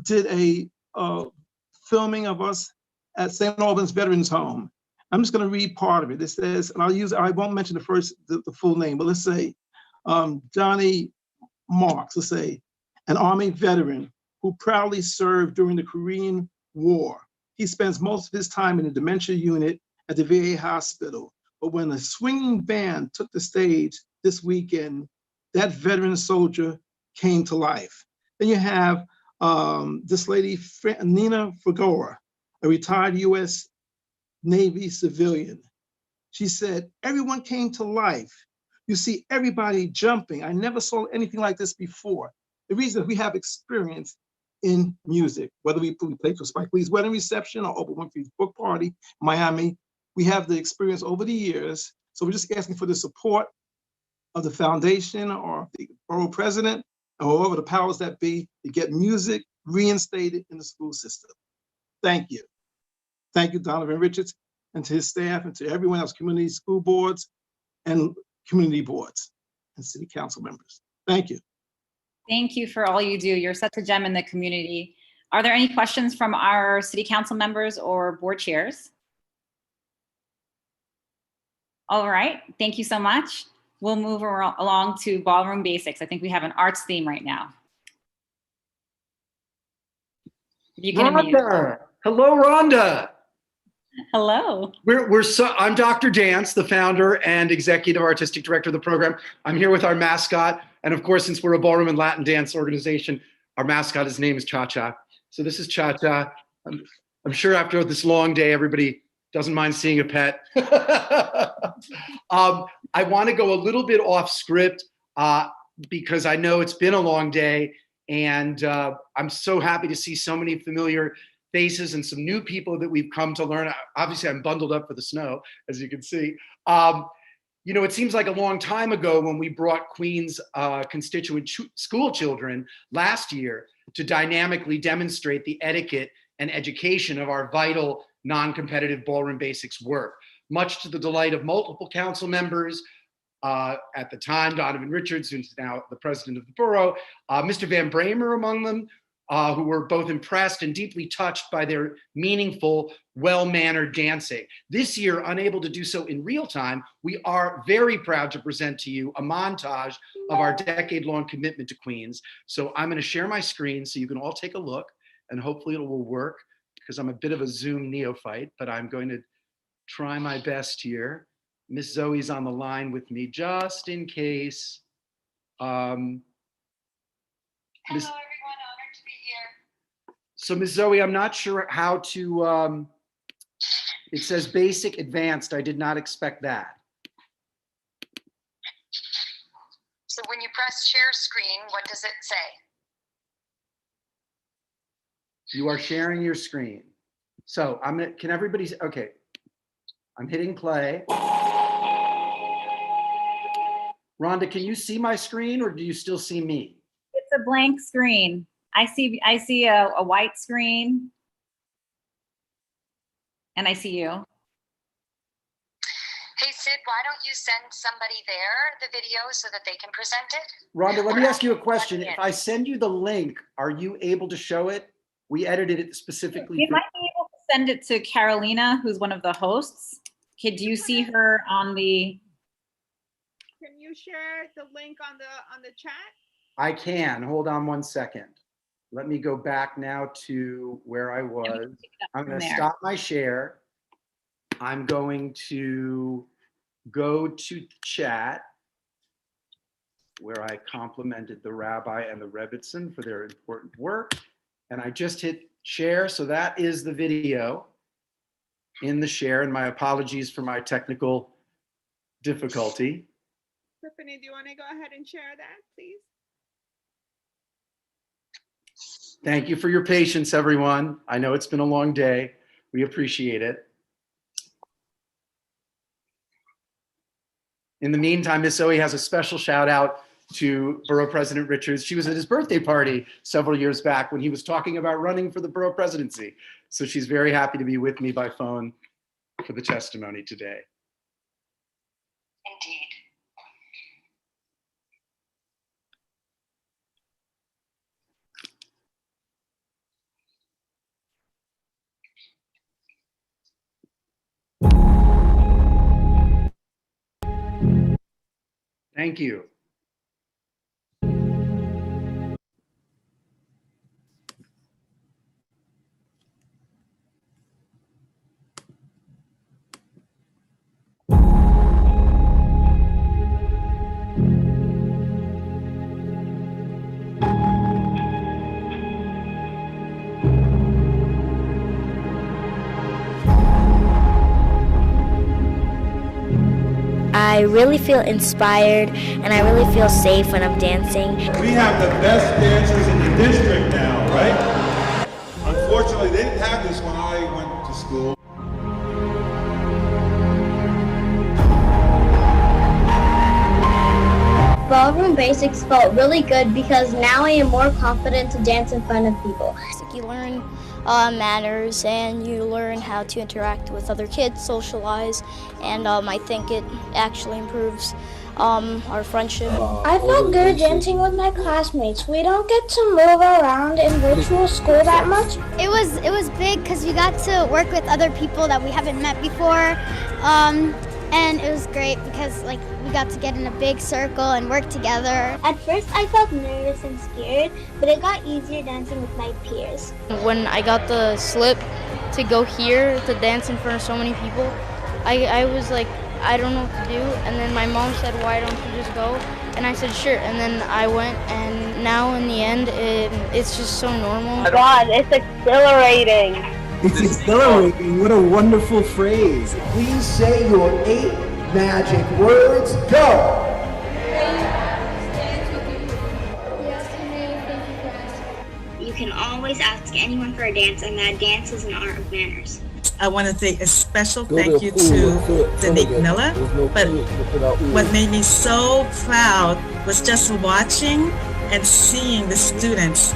did a filming of us at St. Albans Veterans Home. I'm just going to read part of it. It says, and I won't mention the full name, but let's say Johnny Marks, let's say, an Army veteran who proudly served during the Korean War. He spends most of his time in the dementia unit at the VA hospital. But when the swinging band took the stage this weekend, that veteran soldier came to life. Then you have this lady, Nina Fagora, a retired US Navy civilian. She said, everyone came to life. You see everybody jumping. I never saw anything like this before. The reason is we have experience in music, whether we played for Spike Lee's wedding reception or Oprah Winfrey's book party, Miami, we have the experience over the years. So we're just asking for the support of the foundation or the borough president or whoever the powers that be to get music reinstated in the school system. Thank you. Thank you, Donovan Richards, and to his staff and to everyone else, community school boards and community boards and city council members. Thank you. Thank you for all you do. You're such a gem in the community. Are there any questions from our city council members or board chairs? All right, thank you so much. We'll move along to ballroom basics. I think we have an arts theme right now. You can Rhonda. Hello, Rhonda. Hello. I'm Dr. Dance, the founder and executive artistic director of the program. I'm here with our mascot. And of course, since we're a ballroom and Latin dance organization, our mascot, his name is Cha-Cha. So this is Cha-Cha. I'm sure after this long day, everybody doesn't mind seeing a pet. I want to go a little bit off script because I know it's been a long day, and I'm so happy to see so many familiar faces and some new people that we've come to learn. Obviously, I'm bundled up for the snow, as you can see. You know, it seems like a long time ago when we brought Queens constituent school children last year to dynamically demonstrate the etiquette and education of our vital non-competitive ballroom basics work, much to the delight of multiple council members. At the time, Donovan Richards, who's now the president of the borough, Mr. Van Bramer among them, who were both impressed and deeply touched by their meaningful, well-mannered dancing. This year, unable to do so in real time, we are very proud to present to you a montage of our decade-long commitment to Queens. So I'm going to share my screen so you can all take a look, and hopefully it will work, because I'm a bit of a Zoom neophyte, but I'm going to try my best here. Miss Zoe's on the line with me just in case. Hello, everyone. Honored to be here. So Miss Zoe, I'm not sure how to, it says basic advanced. I did not expect that. So when you press share screen, what does it say? You are sharing your screen. So can everybody, okay. I'm hitting play. Rhonda, can you see my screen or do you still see me? It's a blank screen. I see a white screen. And I see you. Hey, Sid, why don't you send somebody there the video so that they can present it? Rhonda, let me ask you a question. If I send you the link, are you able to show it? We edited it specifically. You might be able to send it to Carolina, who's one of the hosts. Could you see her on the? Can you share the link on the chat? I can. Hold on one second. Let me go back now to where I was. I'm going to stop my share. I'm going to go to chat where I complimented the rabbi and the Rebbitzin for their important work. And I just hit share. So that is the video in the share, and my apologies for my technical difficulty. Tiffany, do you want to go ahead and share that, please? Thank you for your patience, everyone. I know it's been a long day. We appreciate it. In the meantime, Miss Zoe has a special shout out to Borough President Richards. She was at his birthday party several years back when he was talking about running for the borough presidency. So she's very happy to be with me by phone for the testimony today. Indeed. Thank you. I really feel inspired and I really feel safe when I'm dancing. We have the best dancers in the district now, right? Unfortunately, they didn't have this when I went to school. Ballroom Basics felt really good because now I am more confident to dance in front of people. You learn manners and you learn how to interact with other kids, socialize, and I think it actually improves our friendship. I felt good dancing with my classmates. We don't get to move around in virtual school that much. It was big because we got to work with other people that we haven't met before, and it was great because we got to get in a big circle and work together. At first I felt nervous and scared, but it got easier dancing with my peers. When I got the slip to go here to dance in front of so many people, I was like, I don't know what to do. And then my mom said, why don't you just go? And I said, sure. And then I went, and now in the end, it's just so normal. God, it's exhilarating. It's exhilarating. What a wonderful phrase. Please say your 8 magic words. Go. You can always ask anyone for a dance, and that dance is an art of manners. I want to say a special thank you to Danique Miller. But what made me so proud was just watching and seeing the students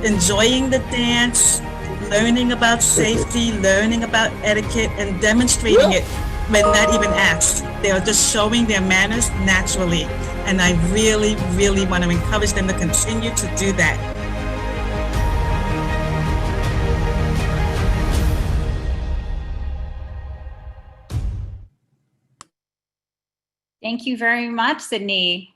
enjoying the dance, learning about safety, learning about etiquette, and demonstrating it when not even asked. They are just showing their manners naturally. And I really, really want to encourage them to continue to do that. Thank you very much, Sydney.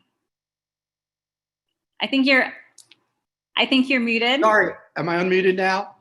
I think you're muted. Sorry, am I unmuted now?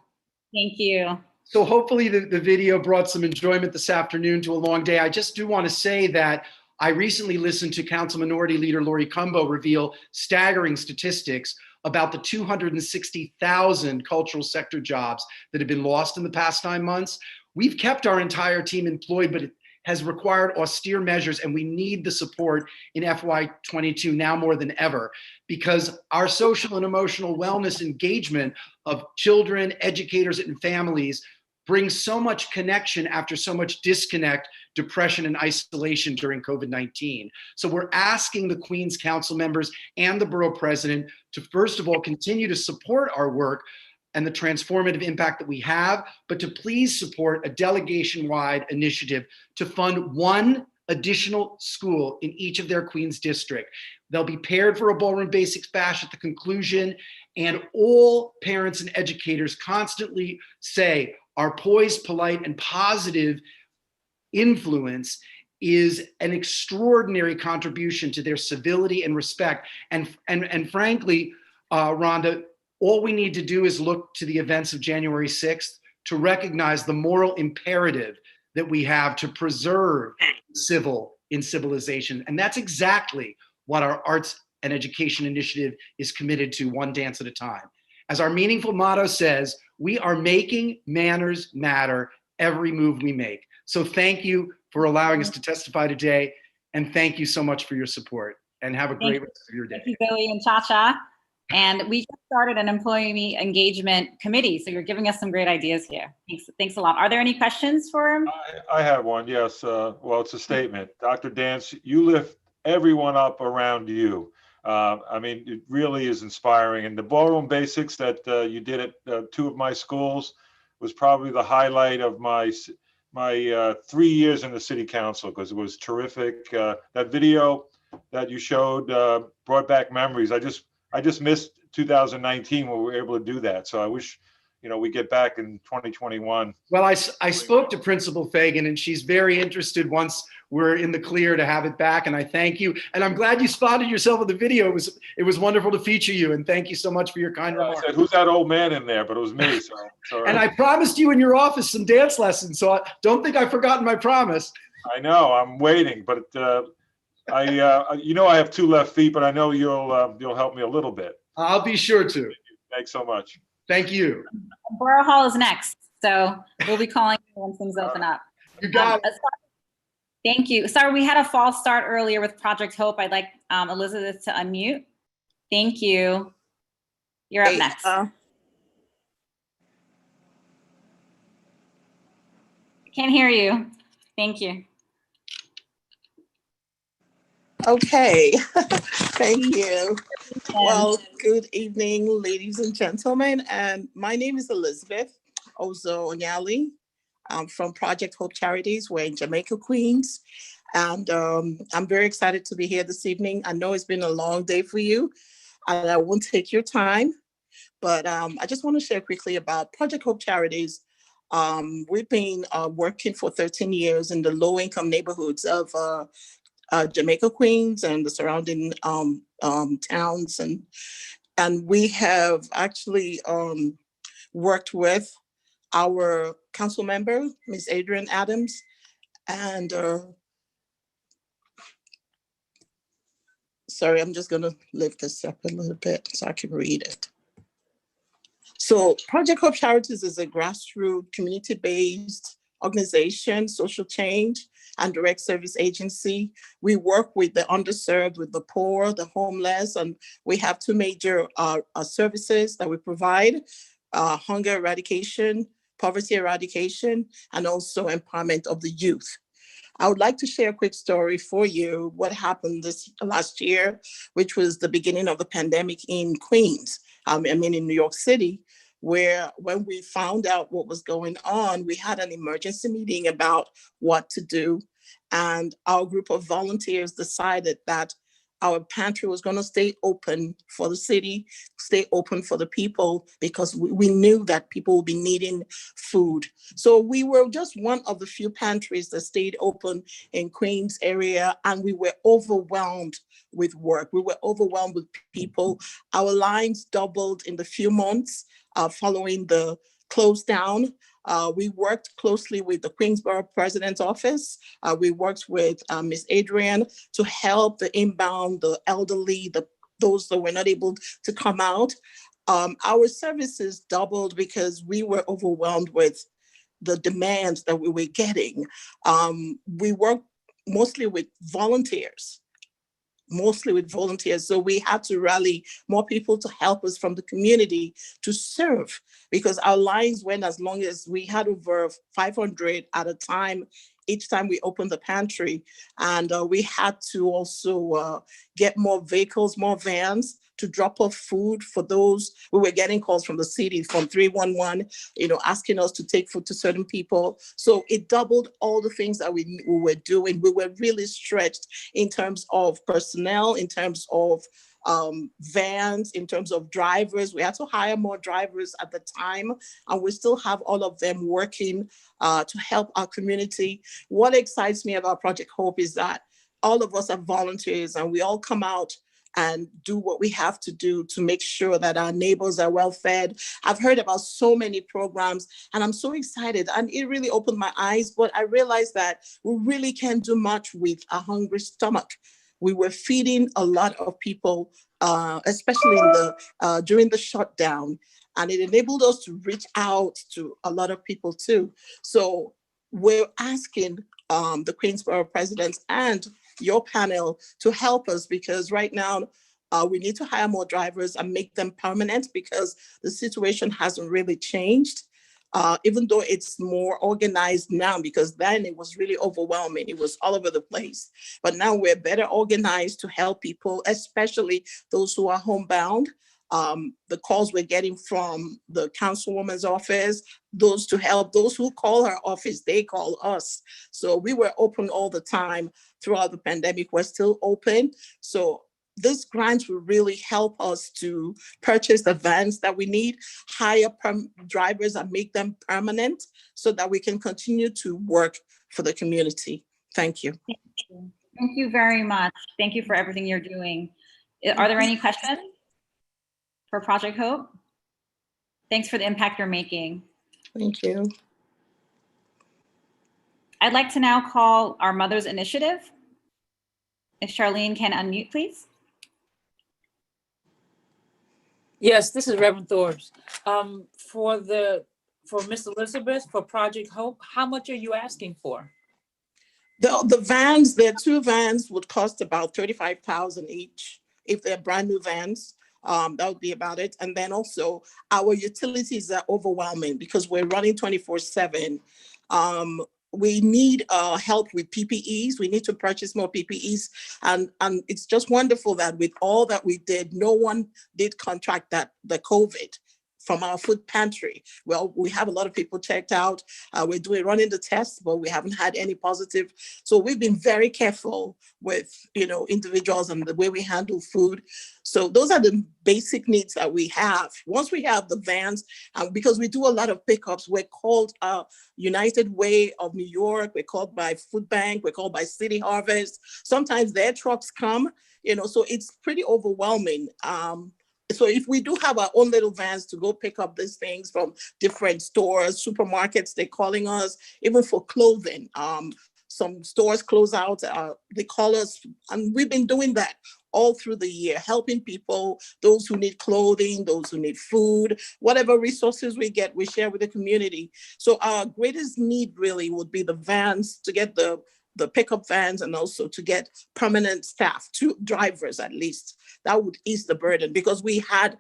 Thank you. So hopefully the video brought some enjoyment this afternoon to a long day. I just do want to say that I recently listened to Council Minority Leader Lori Cumbo reveal staggering statistics about the 260,000 cultural sector jobs that have been lost in the past 9 months. We've kept our entire team employed, but it has required austere measures, and we need the support in FY22 now more than ever, because our social and emotional wellness engagement of children, educators, and families brings so much connection after so much disconnect, depression, and isolation during COVID-19. So we're asking the Queens Council members and the Borough President to, first of all, continue to support our work and the transformative impact that we have, but to please support a delegation-wide initiative to fund one additional school in each of their Queens district. They'll be paired for a ballroom basics bash at the conclusion, and all parents and educators constantly say our poised, polite, and positive influence is an extraordinary contribution to their civility and respect. And frankly, Rhonda, all we need to do is look to the events of January 6th to recognize the moral imperative that we have to preserve civil in civilization. And that's exactly what our arts and education initiative is committed to, one dance at a time. As our meaningful motto says, we are making manners matter every move we make. So thank you for allowing us to testify today. And thank you so much for your support, and have a great rest of your day. Thank you, Billy and Cha-Cha. And we just started an employee engagement committee. So you're giving us some great ideas here. Thanks a lot. Are there any questions for him? I have one, yes. Well, it's a statement. Dr. Dance, you lift everyone up around you. I mean, it really is inspiring. And the ballroom basics that you did at 2 of my schools was probably the highlight of my 3 years in the city council, because it was terrific. That video that you showed brought back memories. I just missed 2019 when we were able to do that. So I wish, we get back in 2021. Well, I spoke to Principal Fagan, and she's very interested once we're in the clear to have it back. And I thank you. And I'm glad you spotted yourself in the video. It was wonderful to feature you. And thank you so much for your kind remarks. I said, who's that old man in there? But it was me. So and I promised you in your office some dance lessons. So I don't think I've forgotten my promise. I know, I'm waiting, but I have 2 left feet, but I know you'll help me a little bit. I'll be sure to. Thanks so much. Thank you. Borough Hall is next, so we'll be calling you when things open up. You got it. Thank you. Sorry, we had a false start earlier with Project Hope. I'd like Elizabeth to unmute. Thank you. You're up next. Can't hear you. Thank you. Okay, thank you. Well, good evening, ladies and gentlemen. And my name is Elizabeth Ozo-Onyali. I'm from Project Hope Charities. We're in Jamaica, Queens. And I'm very excited to be here this evening. I know it's been a long day for you, and I won't take your time. But I just want to share quickly about Project Hope Charities. We've been working for 13 years in the low-income neighborhoods of Jamaica, Queens, and the surrounding towns, and we have actually worked with our council member, Ms. Adrienne Adams, and sorry, I'm just gonna lift this up a little bit so I can read it. So Project Hope Charities is a grassroots community-based organization, social change, and direct service agency. We work with the underserved, with the poor, the homeless, and we have 2 major services that we provide, hunger eradication poverty eradication, and also empowerment of the youth. I would like to share a quick story for you, what happened this last year, which was the beginning of the pandemic in Queens, in New York City, where when we found out what was going on, we had an emergency meeting about what to do. And our group of volunteers decided that our pantry was going to stay open for the city, stay open for the people, because we knew that people would be needing food. So we were just one of the few pantries that stayed open in Queens area, and we were overwhelmed with work. We were overwhelmed with people. Our lines doubled in the few months following the close down. We worked closely with the Queens Borough President's office. We worked with Ms. Adrian to help the inbound, the elderly, those that were not able to come out. Our services doubled because we were overwhelmed with the demands that we were getting. We worked mostly with volunteers. So we had to rally more people to help us from the community to serve, because our lines went as long as we had over 500 at a time each time we opened the pantry. And we had to also get more vehicles, more vans to drop off food for those. We were getting calls from the city, from 311, asking us to take food to certain people. So it doubled all the things that we were doing. We were really stretched in terms of personnel, in terms of vans, in terms of drivers. We had to hire more drivers at the time, and we still have all of them working to help our community. What excites me about Project Hope is that all of us are volunteers, and we all come out and do what we have to do to make sure that our neighbors are well fed. I've heard about so many programs, and I'm so excited, and it really opened my eyes, but I realized that we really can't do much with a hungry stomach. We were feeding a lot of people, especially during the shutdown, and it enabled us to reach out to a lot of people too. So we're asking the Queens Borough Presidents and your panel to help us, because right now we need to hire more drivers and make them permanent, because the situation hasn't really changed, even though it's more organized now, because then it was really overwhelming. It was all over the place. But now we're better organized to help people, especially those who are homebound. The calls we're getting from the councilwoman's office, those to help, those who call her office, they call us. So we were open all the time throughout the pandemic. We're still open. So this grant will really help us to purchase the vans that we need, hire drivers and make them permanent, so that we can continue to work for the community. Thank you. Thank you very much. Thank you for everything you're doing. Are there any questions for Project Hope? Thanks for the impact you're making. Thank you. I'd like to now call our Mothers Initiative. If Charlene can unmute, please. Yes, this is Reverend Thorpe. For Miss Elizabeth, for Project Hope, how much are you asking for? The vans, there are 2 vans, would cost about $35,000 each if they're brand new vans. That would be about it. And then also our utilities are overwhelming because we're running 24/7. We need help with PPEs. We need to purchase more PPEs. And it's just wonderful that with all that we did, no one did contract the COVID from our food pantry. Well, we have a lot of people checked out. We're running the tests, but we haven't had any positive. So we've been very careful with, individuals and the way we handle food. So those are the basic needs that we have. Once we have the vans, because we do a lot of pickups, we're called United Way of New York, we're called by Food Bank, we're called by City Harvest. Sometimes their trucks come, so it's pretty overwhelming. So if we do have our own little vans to go pick up these things from different stores, supermarkets, they're calling us, even for clothing. Some stores close out, they call us, and we've been doing that all through the year, helping people, those who need clothing, those who need food, whatever resources we get, we share with the community. So our greatest need really would be the vans, to get the pickup vans, and also to get permanent staff, 2 drivers at least. That would ease the burden, because we had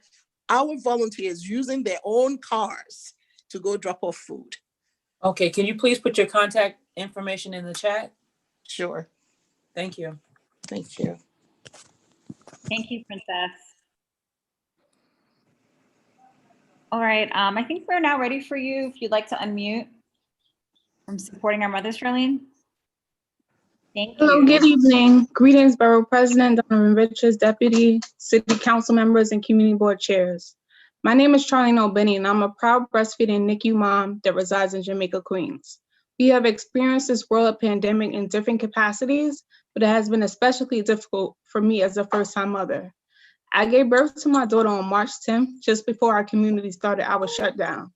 our volunteers using their own cars to go drop off food. Okay, can you please put your contact information in the chat? Sure. Thank you. Thank you. Thank you, Princess. All right, I think we're now ready for you. If you'd like to unmute from supporting our mothers, Charlene. Thank you. Hello, good evening. Greetings, Borough President Donovan Richards, Deputy City Council members, and Community Board chairs. My name is Charlene O'Benny, and I'm a proud breastfeeding NICU mom that resides in Jamaica, Queens. We have experienced this world pandemic in different capacities, but it has been especially difficult for me as a first-time mother. I gave birth to my daughter on March 10th, just before our community started our shutdown.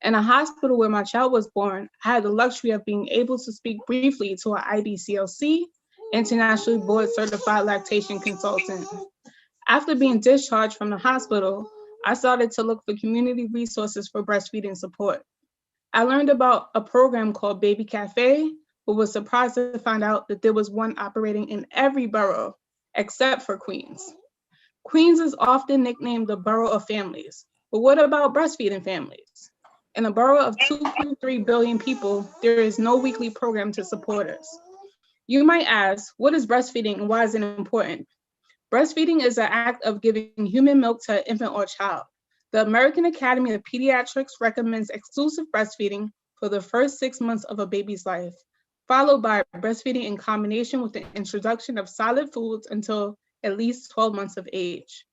In a hospital where my child was born, I had the luxury of being able to speak briefly to an IBCLC, internationally board certified lactation consultant. After being discharged from the hospital, I started to look for community resources for breastfeeding support. I learned about a program called Baby Cafe, but was surprised to find out that there was one operating in every borough except for Queens. Queens is often nicknamed the borough of families, but what about breastfeeding families? In a borough of 2.3 billion people, there is no weekly program to support us. You might ask, what is breastfeeding and why is it important? Breastfeeding is an act of giving human milk to an infant or child. The American Academy of Pediatrics recommends exclusive breastfeeding for the first 6 months of a baby's life, followed by breastfeeding in combination with the introduction of solid foods until at least 12 months of age.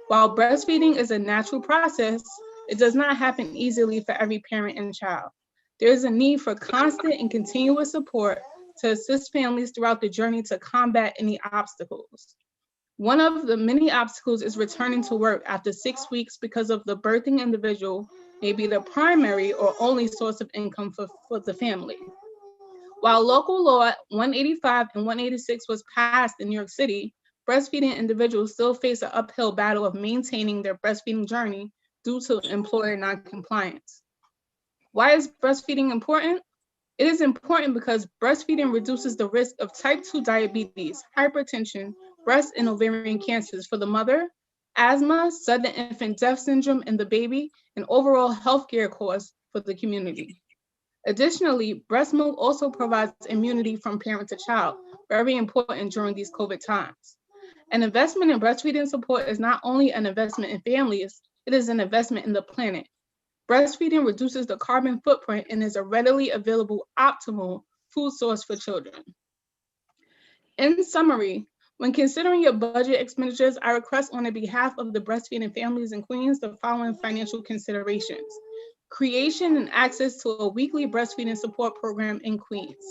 While breastfeeding is a natural process, it does not happen easily for every parent and child. There is a need for constant and continuous support to assist families throughout the journey to combat any obstacles. One of the many obstacles is returning to work after 6 weeks because of the birthing individual may be the primary or only source of income for the family. While local law 185 and 186 was passed in New York City, breastfeeding individuals still face an uphill battle of maintaining their breastfeeding journey due to employer noncompliance. Why is breastfeeding important? It is important because breastfeeding reduces the risk of type 2 diabetes, hypertension, breast and ovarian cancers for the mother, asthma, sudden infant death syndrome in the baby, and overall healthcare costs for the community. Additionally, breast milk also provides immunity from parent to child, very important during these COVID times. An investment in breastfeeding support is not only an investment in families, it is an investment in the planet. Breastfeeding reduces the carbon footprint and is a readily available, optimal food source for children. In summary, when considering your budget expenditures, I request on behalf of the breastfeeding families in Queens the following financial considerations. Creation and access to a weekly breastfeeding support program in Queens.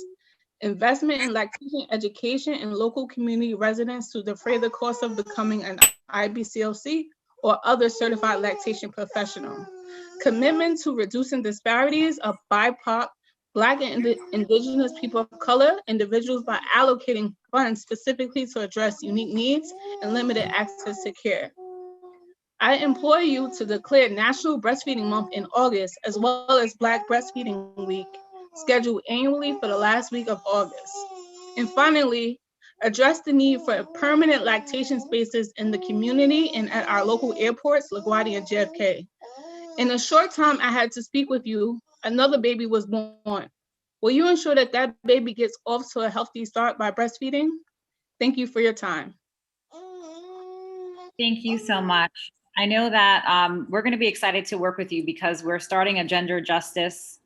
Investment in lactation education and local community residents to defray the cost of becoming an IBCLC or other certified lactation professional. Commitment to reducing disparities of BIPOC, Black and Indigenous people of color, individuals by allocating funds specifically to address unique needs and limited access to care. I implore you to declare National Breastfeeding Month in August, as well as Black Breastfeeding Week, scheduled annually for the last week of August. And finally, address the need for permanent lactation spaces in the community and at our local airports, LaGuardia and JFK. In a short time I had to speak with you, another baby was born. Will you ensure that that baby gets off to a healthy start by breastfeeding? Thank you for your time. Thank you so much. I know that we're going to be excited to work with you because we're starting a gender justice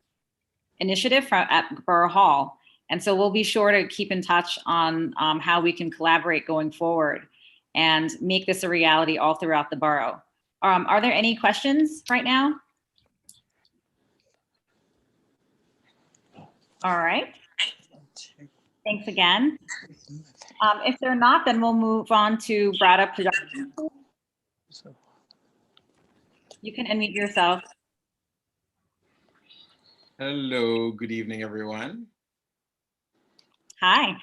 initiative at Borough Hall. And so we'll be sure to keep in touch on how we can collaborate going forward and make this a reality all throughout the borough. Are there any questions right now? All right. Thanks again. If they're not, then we'll move on to BRADA production. You can unmute yourself. Hello, good evening, everyone. Hi.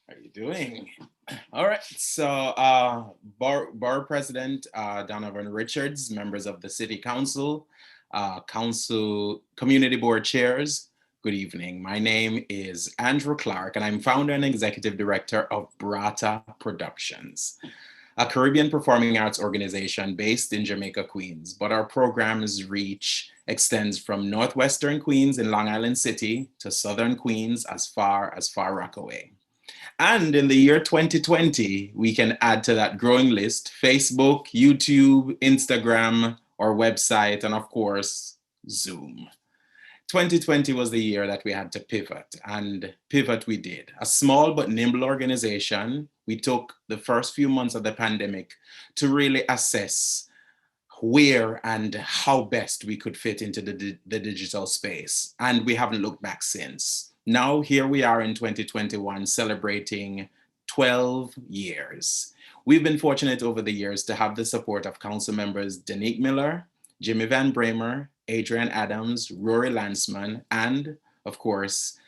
How are you doing? All right, so Borough President Donovan Richards, members of the City Council, Community Board chairs, good evening. My name is Andrew Clark, and I'm founder and executive director of BRATA Productions. a Caribbean performing arts organization based in Jamaica, Queens, but our program's reach extends from Northwestern Queens in Long Island City to Southern Queens as far as Far Rockaway. And in the year 2020, we can add to that growing list Facebook, YouTube, Instagram, our website, and of course, Zoom. 2020 was the year that we had to pivot, and pivot we did. A small but nimble organization, we took the first few months of the pandemic to really assess where and how best we could fit into the digital space, and we haven't looked back since. Now, here we are in 2021 celebrating 12 years. We've been fortunate over the years to have the support of council members Danique Miller, Jimmy Van Bramer, Adrian Adams, Rory Lansman, and of course,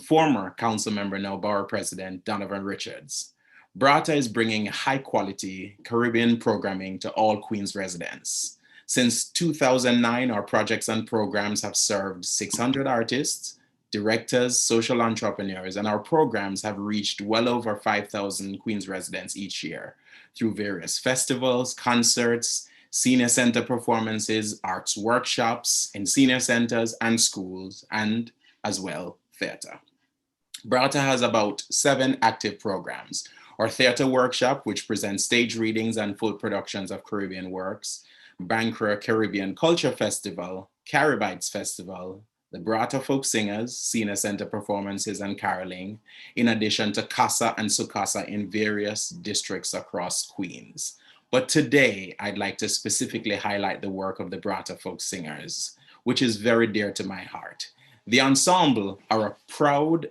former council member, now Borough President Donovan Richards. BRATA is bringing high quality Caribbean programming to all Queens residents. Since 2009, our projects and programs have served 600 artists, directors, social entrepreneurs, and our programs have reached well over 5,000 Queens residents each year through various festivals, concerts, senior center performances, arts workshops in senior centers and schools, and as well, theater. BRATA has about 7 active programs. Our theater workshop, which presents stage readings and full productions of Caribbean works, Bankra Caribbean Culture Festival, Caribites Festival, the BRATA Folk Singers, Senior Center performances and caroling, in addition to Casa and Sukasa in various districts across Queens. But today, I'd like to specifically highlight the work of the BRATA Folk Singers, which is very dear to my heart. The ensemble are proud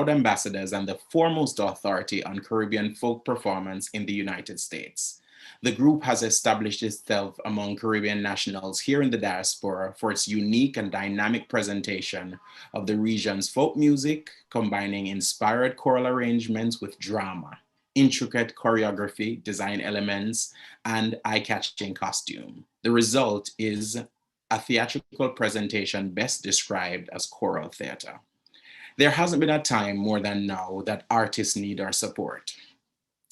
ambassadors and the foremost authority on Caribbean folk performance in the United States. The group has established itself among Caribbean nationals here in the diaspora for its unique and dynamic presentation of the region's folk music, combining inspired choral arrangements with drama, intricate choreography, design elements, and eye-catching costume. The result is a theatrical presentation best described as choral theater. There hasn't been a time more than now that artists need our support.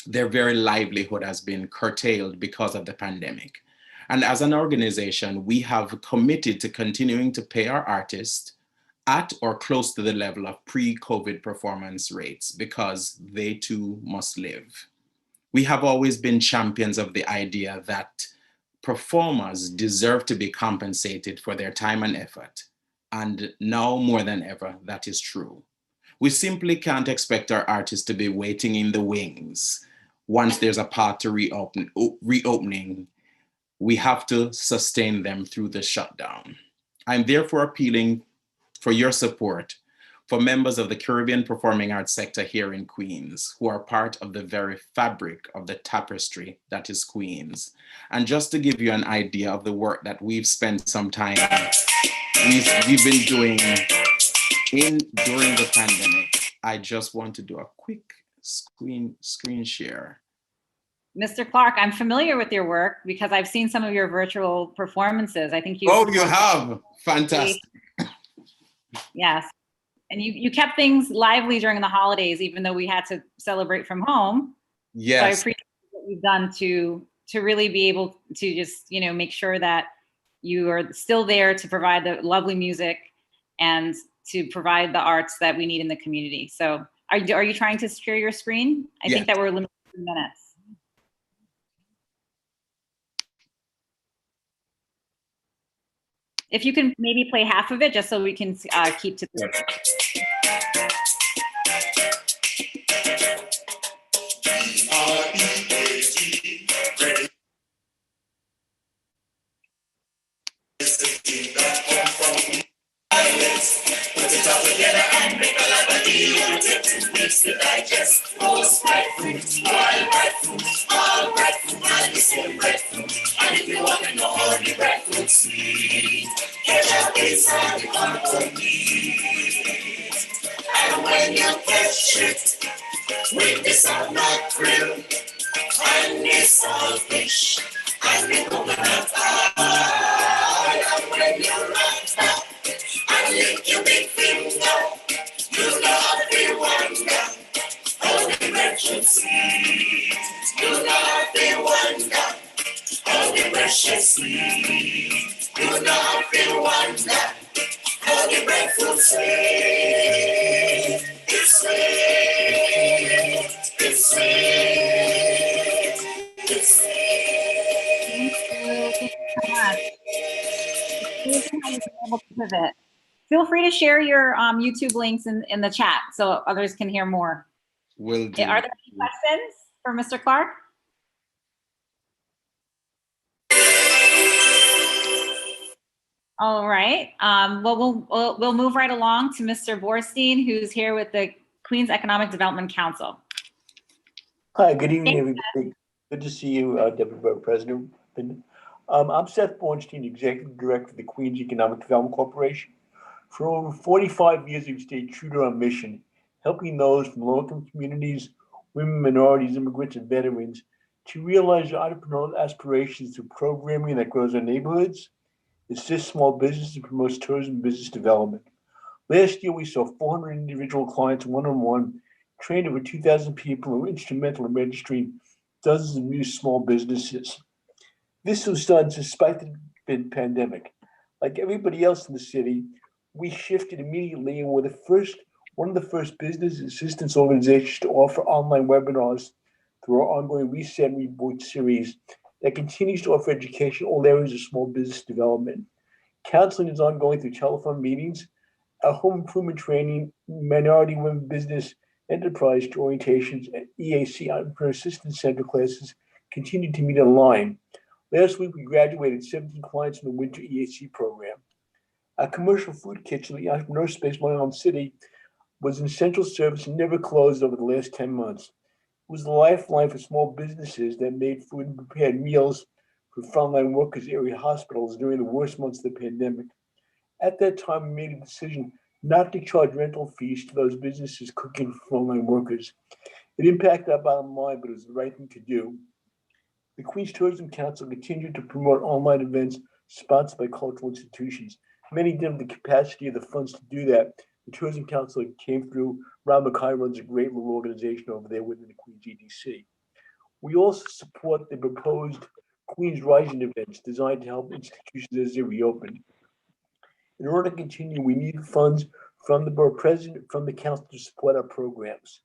Their very livelihood has been curtailed because of the pandemic. And as an organization, we have committed to continuing to pay our artists at or close to the level of pre-COVID performance rates because they too must live. We have always been champions of the idea that performers deserve to be compensated for their time and effort. And now more than ever, that is true. We simply can't expect our artists to be waiting in the wings. Once there's a path to reopening, we have to sustain them through the shutdown. I'm therefore appealing for your support for members of the Caribbean performing arts sector here in Queens, who are part of the very fabric of the tapestry that is Queens. And just to give you an idea of the work that we've spent some time, we've been doing during the pandemic, I just want to do a quick screen share. Mr. Clark, I'm familiar with your work because I've seen some of your virtual performances. I think you. Oh, you have? Fantastic. Yes. And you kept things lively during the holidays, even though we had to celebrate from home. Yes. So I appreciate what you've done to really be able to just, make sure that you are still there to provide the lovely music and to provide the arts that we need in the community. So are you trying to share your screen? I think that we're limited to minutes. If you can maybe play half of it, just so we can keep to the. Put it all together and make a life. It'll take 2 weeks to digest. Roast red fruit, wild red fruit, all red fruit, and the same red fruit. And if you want to know how the red fruit sweet, get out inside the concrete. And when you catch it with the salt krill and the saltfish and the coconut oil, and when you rock that and lick your big finger, you love the wonder how the red fruit sweet. You love the sweet. You know feel wonder how the breadfruit sweet. It's sweet. It's sweet. It's sweet. Amazing how you've been able to pivot. Feel free to share your YouTube links in the chat so others can hear more. Will do. Are there any questions for Mr. Clark? All right. Well, we'll move right along to Mr. Borstein, who's here with the Queens Economic Development Council. Hi, good evening, everybody. Good to see you, Deputy Borough President. I'm Seth Bornstein, Executive Director of the Queens Economic Development Corporation. For over 45 years, we've stayed true to our mission, helping those from low-income communities, women, minorities, immigrants, and veterans to realize their entrepreneurial aspirations through programming that grows our neighborhoods, assists small businesses, and promotes tourism and business development. Last year, we saw 400 individual clients one-on-one, trained over 2,000 people who were instrumental in registering dozens of new small businesses. This was done despite the pandemic. Like everybody else in the city, we shifted immediately and were one of the first business assistance organizations to offer online webinars through our ongoing Reset and Reboot series that continues to offer education in all areas of small business development. Counseling is ongoing through telephone meetings, our home improvement training, minority women business enterprise orientations, and EAC Entrepreneur Assistance Center classes continue to meet online. Last week, we graduated 17 clients in the winter EAC program. Our commercial food kitchen, the entrepreneur space in Long Island City, was an essential service and never closed over the last 10 months. It was the lifeline for small businesses that made food and prepared meals for frontline workers, area hospitals during the worst months of the pandemic. At that time, we made a decision not to charge rental fees to those businesses cooking for frontline workers. It impacted our bottom line, but it was the right thing to do. The Queens Tourism Council continued to promote online events sponsored by cultural institutions. Many didn't have the capacity or the funds to do that. The Tourism Council came through. Rob McKay runs a great little organization over there within the Queens EDC. We also support the proposed Queens Rising events designed to help institutions as they reopen. In order to continue, we need funds from the Borough President, from the Council to support our programs.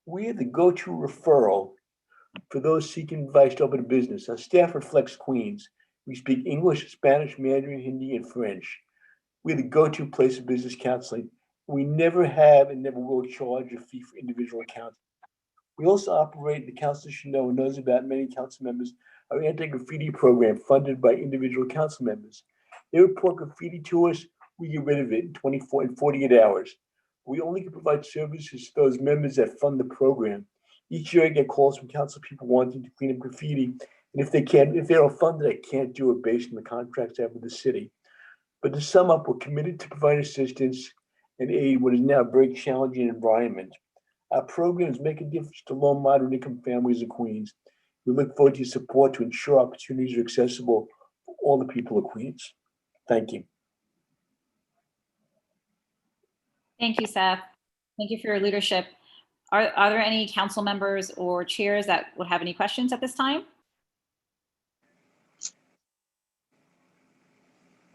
We are the go-to referral for those seeking advice to open a business. Our staff reflects Queens. We speak English, Spanish, Mandarin, Hindi, and French. We're the go-to place of business counseling. We never have and never will charge a fee for individual accounts. We also operate, the council should know and knows about many council members, our anti-graffiti program funded by individual council members. They report graffiti to us, we get rid of it in 24 and 48 hours. We only can provide services to those members that fund the program. Each year I get calls from council people wanting to clean up graffiti. And if they don't fund it, I can't do it based on the contracts I have with the city. But to sum up, we're committed to provide assistance and aid what is now a very challenging environment. Our programs make a difference to low and moderate income families in Queens. We look forward to your support to ensure opportunities are accessible for all the people of Queens. Thank you. Thank you, Seth. Thank you for your leadership. Are there any council members or chairs that would have any questions at this time?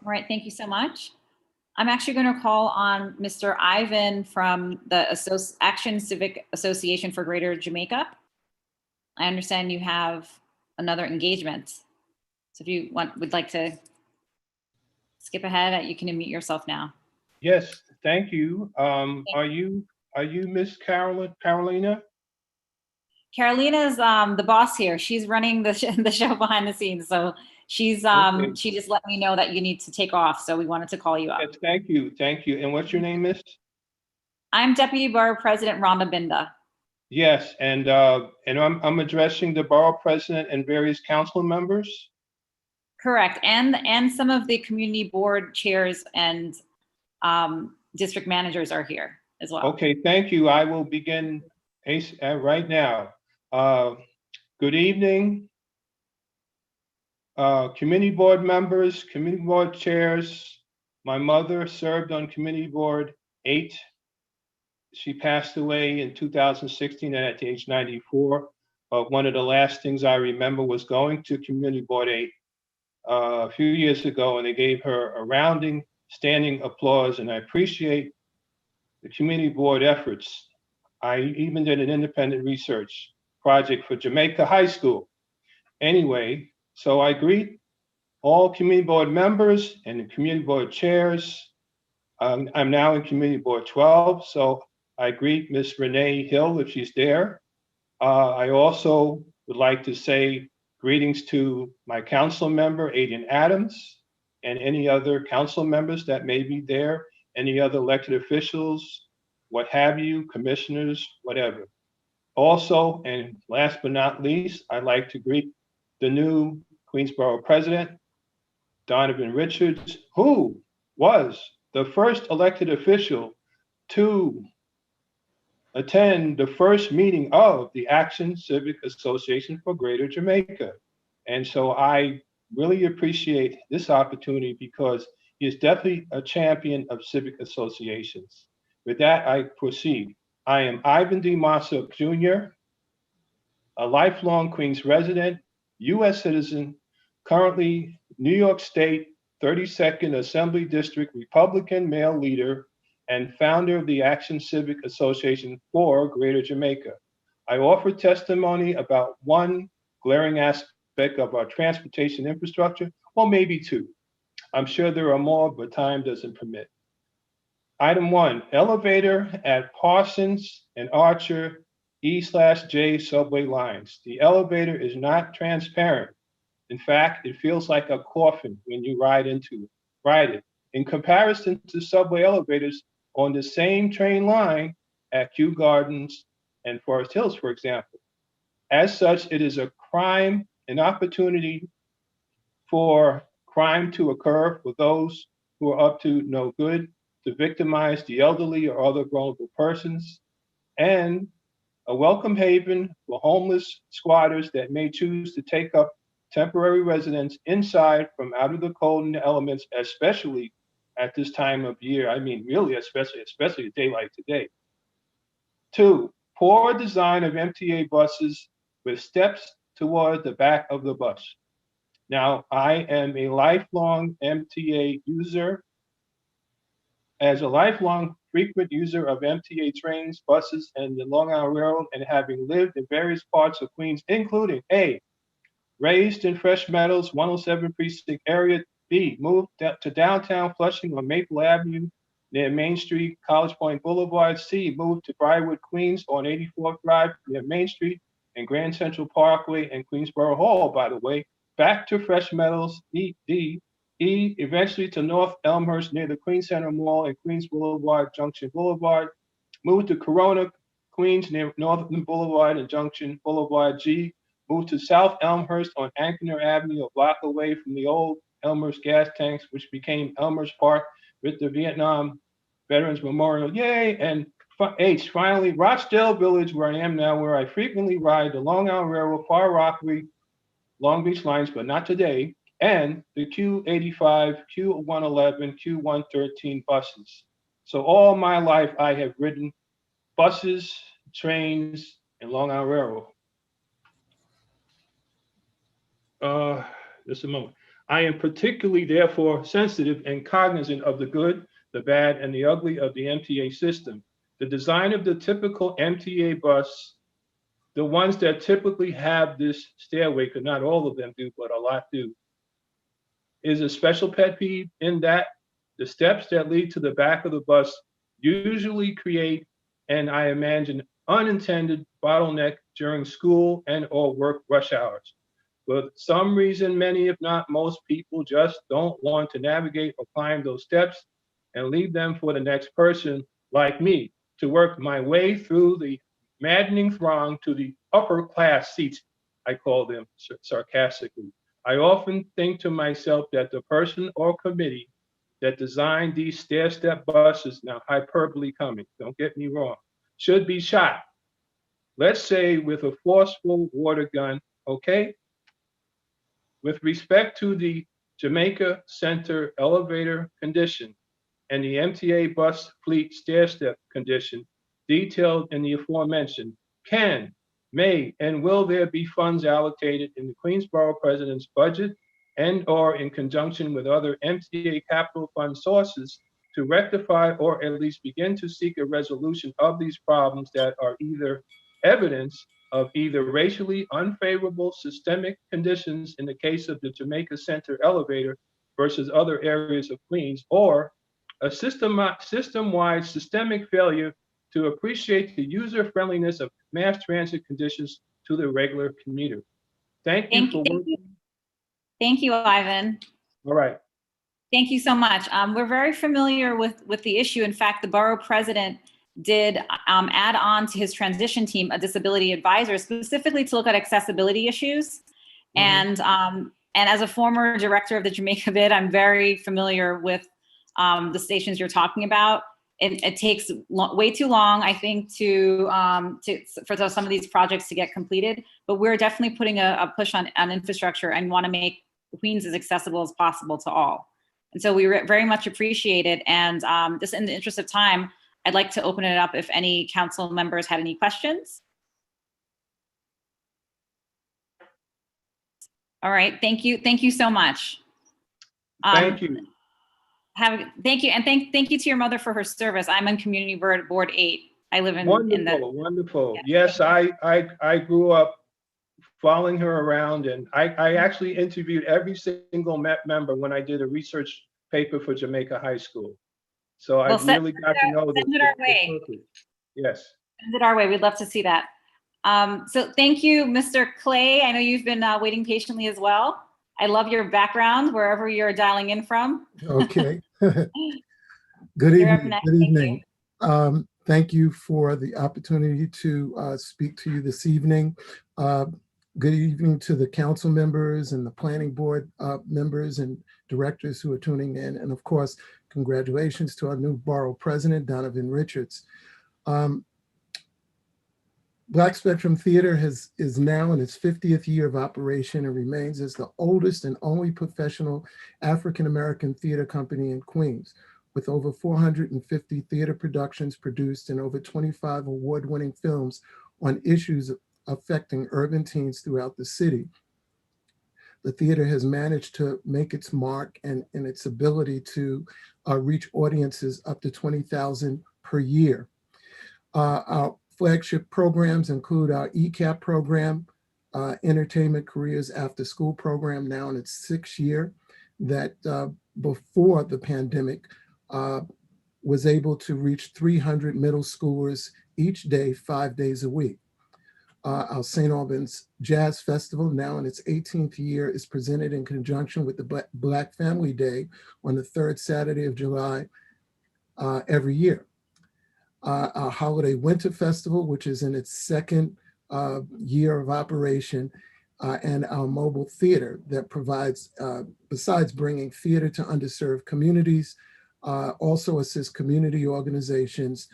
All right, thank you so much. I'm actually going to call on Mr. Ivan from the Action Civic Association for Greater Jamaica. I understand you have another engagement. So if you would like to skip ahead, you can unmute yourself now. Yes, thank you. Are you Miss Carolina? Carolina's the boss here. She's running the show behind the scenes. So she's Okay. she just let me know that you need to take off. So we wanted to call you up. Yes, thank you. Thank you. And what's your name, Miss? I'm Deputy Borough President Rhonda Binda. Yes, and I'm addressing the Borough President and various council members. Correct. And some of the community board chairs and district managers are here as well. Okay, thank you. I will begin right now. Good evening, community board members, community board chairs. My mother served on community board 8. She passed away in 2016 at age 94. One of the last things I remember was going to community board 8 a few years ago, and they gave her a rounding standing applause, and I appreciate the community board efforts. I even did an independent research project for Jamaica High School. Anyway, so I greet all community board members and the community board chairs. I'm now in community board 12, so I greet Miss Renee Hill if she's there. I also would like to say greetings to my council member, Aiden Adams, and any other council members that may be there, any other elected officials, what have you, commissioners, whatever. Also, and last but not least, I'd like to greet the new Queens Borough President, Donovan Richards, who was the first elected official to attend the first meeting of the Action Civic Association for Greater Jamaica. And so I really appreciate this opportunity because he is definitely a champion of civic associations. With that, I proceed. I am Ivan D. Mossop Jr., a lifelong Queens resident, US citizen, currently New York State 32nd Assembly District Republican male leader, and founder of the Action Civic Association for Greater Jamaica. I offer testimony about one glaring aspect of our transportation infrastructure, well, maybe two. I'm sure there are more, but time doesn't permit. Item 1, elevator at Parsons and Archer E/J subway lines. The elevator is not transparent. In fact, it feels like a coffin when you ride it. In comparison to subway elevators on the same train line at Kew Gardens and Forest Hills, for example. As such, it is a crime, an opportunity for crime to occur for those who are up to no good, to victimize the elderly or other vulnerable persons, and a welcome haven for homeless squatters that may choose to take up temporary residence inside from out of the cold and the elements, especially at this time of year. I mean, really, especially a day like today. 2, poor design of MTA buses with steps toward the back of the bus. Now, I am a lifelong MTA user. As a lifelong frequent user of MTA trains, buses, and the Long Island Railroad, and having lived in various parts of Queens, including A, raised in Fresh Meadows, 107 Precinct area, B, moved to downtown Flushing on Maple Avenue near Main Street, College Point Boulevard. C, moved to Briarwood, Queens on 84th Drive near Main Street and Grand Central Parkway and Queensborough Hall, by the way. Back to Fresh Meadows, D, eventually to North Elmhurst near the Queens Center Mall and Queens Boulevard, Junction Boulevard. Moved to Corona, Queens near Northern Boulevard and Junction Boulevard. G, moved to South Elmhurst on Ankner Avenue, a block away from the old Elmhurst gas tanks, which became Elmhurst Park with the Vietnam Veterans Memorial. Yay! And H, finally, Rochdale Village, where I am now, where I frequently ride the Long Island Railroad, Far Rockaway, Long Beach lines, but not today, and the Q85, Q111, Q113 buses. So all my life, I have ridden buses, trains, and Long Island Railroad. Just a moment. I am particularly, therefore, sensitive and cognizant of the good, the bad, and the ugly of the MTA system. The design of the typical MTA bus, the ones that typically have this stairway, because not all of them do, but a lot do, is a special pet peeve in that the steps that lead to the back of the bus usually create, and I imagine, unintended bottleneck during school and or work rush hours. For some reason, many, if not most people, just don't want to navigate or climb those steps and leave them for the next person like me to work my way through the maddening throng to the upper class seats, I call them sarcastically. I often think to myself that the person or committee that designed these stair-step buses, now hyperbole coming, don't get me wrong, should be shot, let's say with a forceful water gun, okay? With respect to the Jamaica Center elevator condition and the MTA bus fleet stair-step condition detailed in the aforementioned, can, may, and will there be funds allocated in the Queens Borough President's budget and/or in conjunction with other MTA capital fund sources to rectify or at least begin to seek a resolution of these problems that are either evidence of either racially unfavorable systemic conditions in the case of the Jamaica Center elevator versus other areas of Queens, or a system-wide systemic failure to appreciate the user-friendliness of mass transit conditions to the regular commuter. Thank you for working. Thank you, Ivan. All right. Thank you so much. We're very familiar with the issue. In fact, the borough president did add on to his transition team a disability advisor specifically to look at accessibility issues. And as a former director of the Jamaica Bid, I'm very familiar with the stations you're talking about. It takes way too long, I think, for some of these projects to get completed. But we're definitely putting a push on infrastructure and want to make Queens as accessible as possible to all. And so we very much appreciate it. And just in the interest of time, I'd like to open it up if any council members had any questions. All right, thank you. Thank you so much. Thank you. Thank you. And thank you to your mother for her service. I'm on Community Board 8. I live in the. Wonderful. Yes, I grew up following her around, and I actually interviewed every single member when I did a research paper for Jamaica High School. So I really got to know this. Send it our way. Yes. Send it our way. We'd love to see that. So thank you, Mr. Clay. I know you've been waiting patiently as well. I love your background, wherever you're dialing in from. Okay. Good evening. Good evening. Thank you for the opportunity to speak to you this evening. Good evening to the council members and the planning board members and directors who are tuning in. And of course, congratulations to our new borough president, Donovan Richards. Black Spectrum Theater is now in its 50th year of operation and remains as the oldest and only professional African-American theater company in Queens, with over 450 theater productions produced and over 25 award-winning films on issues affecting urban teens throughout the city. The theater has managed to make its mark and its ability to reach audiences up to 20,000 per year. Our flagship programs include our ECAP program, Entertainment Careers After School program, now in its 6th year, that before the pandemic was able to reach 300 middle schoolers each day, 5 days a week. Our St. Albans Jazz Festival, now in its 18th year, is presented in conjunction with the Black Family Day on the 3rd Saturday of July every year. Our Holiday Winter Festival, which is in its 2nd year of operation, and our mobile theater that provides, besides bringing theater to underserved communities, also assists community organizations,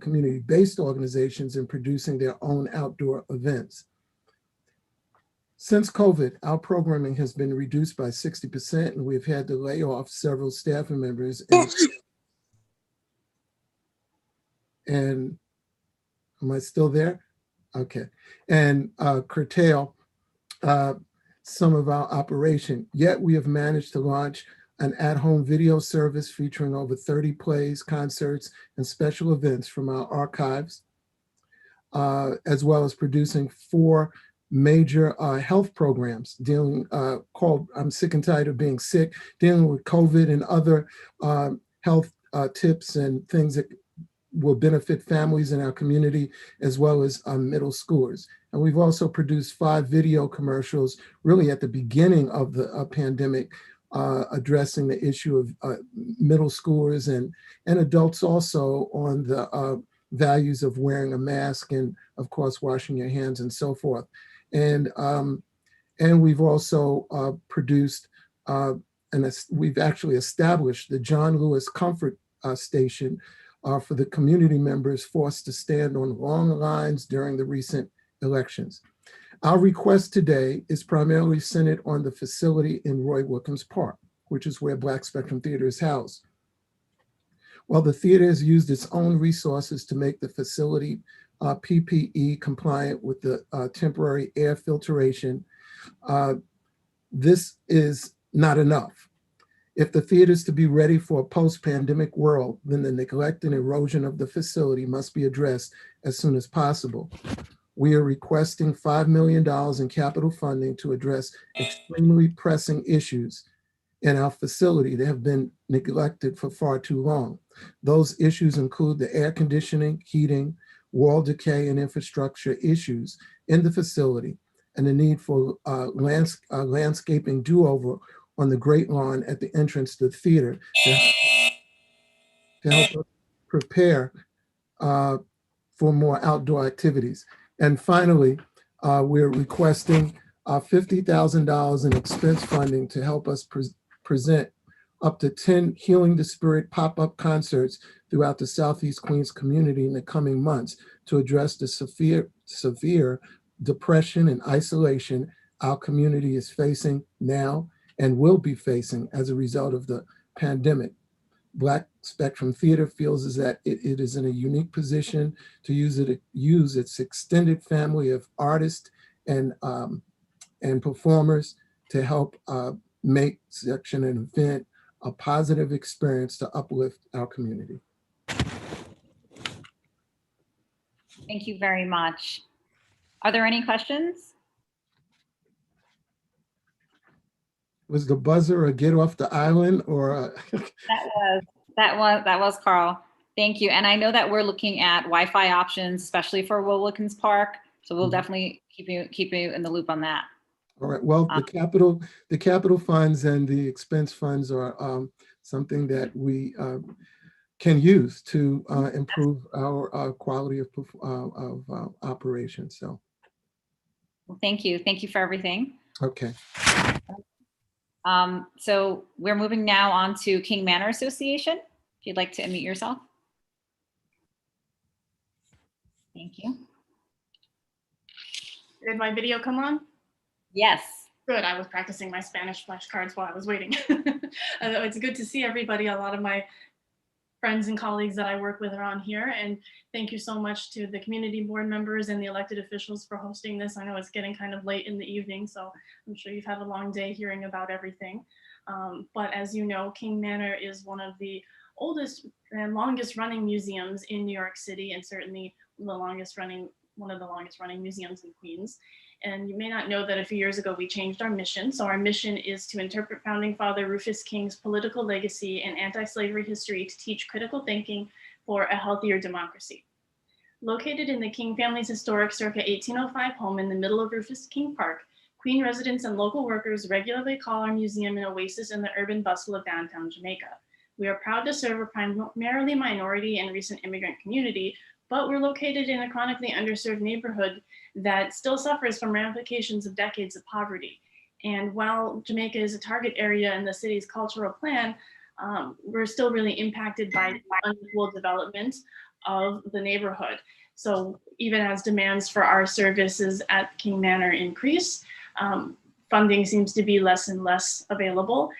community-based organizations in producing their own outdoor events. Since COVID, our programming has been reduced by 60%, and we've had to lay off several staff members and am I still there? Okay. And curtail some of our operation. Yet we have managed to launch an at-home video service featuring over 30 plays, concerts, and special events from our archives, as well as producing 4 major health programs dealing called I'm Sick and Tired of Being Sick, dealing with COVID and other health tips and things that will benefit families in our community, as well as middle schoolers. And we've also produced 5 video commercials really at the beginning of the pandemic, addressing the issue of middle schoolers and adults also on the values of wearing a mask and of course washing your hands and so forth. And we've also produced and we've actually established the John Lewis Comfort Station for the community members forced to stand on long lines during the recent elections. Our request today is primarily centered on the facility in Roy Wilkins Park, which is where Black Spectrum Theater is housed. While the theater has used its own resources to make the facility PPE compliant with the temporary air filtration, this is not enough. If the theater is to be ready for a post-pandemic world, then the neglect and erosion of the facility must be addressed as soon as possible. We are requesting $5 million in capital funding to address extremely pressing issues in our facility that have been neglected for far too long. Those issues include the air conditioning, heating, wall decay, and infrastructure issues in the facility, and the need for landscaping do-over on the Great Lawn at the entrance to the theater to help us prepare for more outdoor activities. And finally, we're requesting $50,000 in expense funding to help us present up to 10 Healing the Spirit pop-up concerts throughout the Southeast Queens community in the coming months to address the severe depression and isolation our community is facing now and will be facing as a result of the pandemic. Black Spectrum Theater feels is that it is in a unique position to use its extended family of artists and performers to help make such an event a positive experience to uplift our community. Thank you very much. Are there any questions? Was the buzzer a get off the island or? That was Carl. Thank you. And I know that we're looking at Wi-Fi options, especially for Wilkins Park. So we'll definitely keep you in the loop on that. All right. Well, the capital funds and the expense funds are something that we can use to improve our quality of operation. So. Well, thank you. Thank you for everything. Okay. So we're moving now on to King Manor Association. If you'd like to unmute yourself. Thank you. Did my video come on? Yes. Good. I was practicing my Spanish flashcards while I was waiting. It's good to see everybody. A lot of my friends and colleagues that I work with are on here. And thank you so much to the community board members and the elected officials for hosting this. I know it's getting kind of late in the evening, so I'm sure you've had a long day hearing about everything. But as you know, King Manor is one of the oldest and longest running museums in New York City, and certainly one of the longest running museums in Queens. And you may not know that a few years ago we changed our mission. So our mission is to interpret Founding Father Rufus King's political legacy and anti-slavery history to teach critical thinking for a healthier democracy. Located in the King family's historic circa 1805 home in the middle of Rufus King Park, Queen residents and local workers regularly call our museum an oasis in the urban bustle of downtown Jamaica. We are proud to serve a primarily minority and recent immigrant community, but we're located in a chronically underserved neighborhood that still suffers from ramifications of decades of poverty. And while Jamaica is a target area in the city's cultural plan, we're still really impacted by the unequal development of the neighborhood. So even as demands for our services at King Manor increase, funding seems to be less and less available,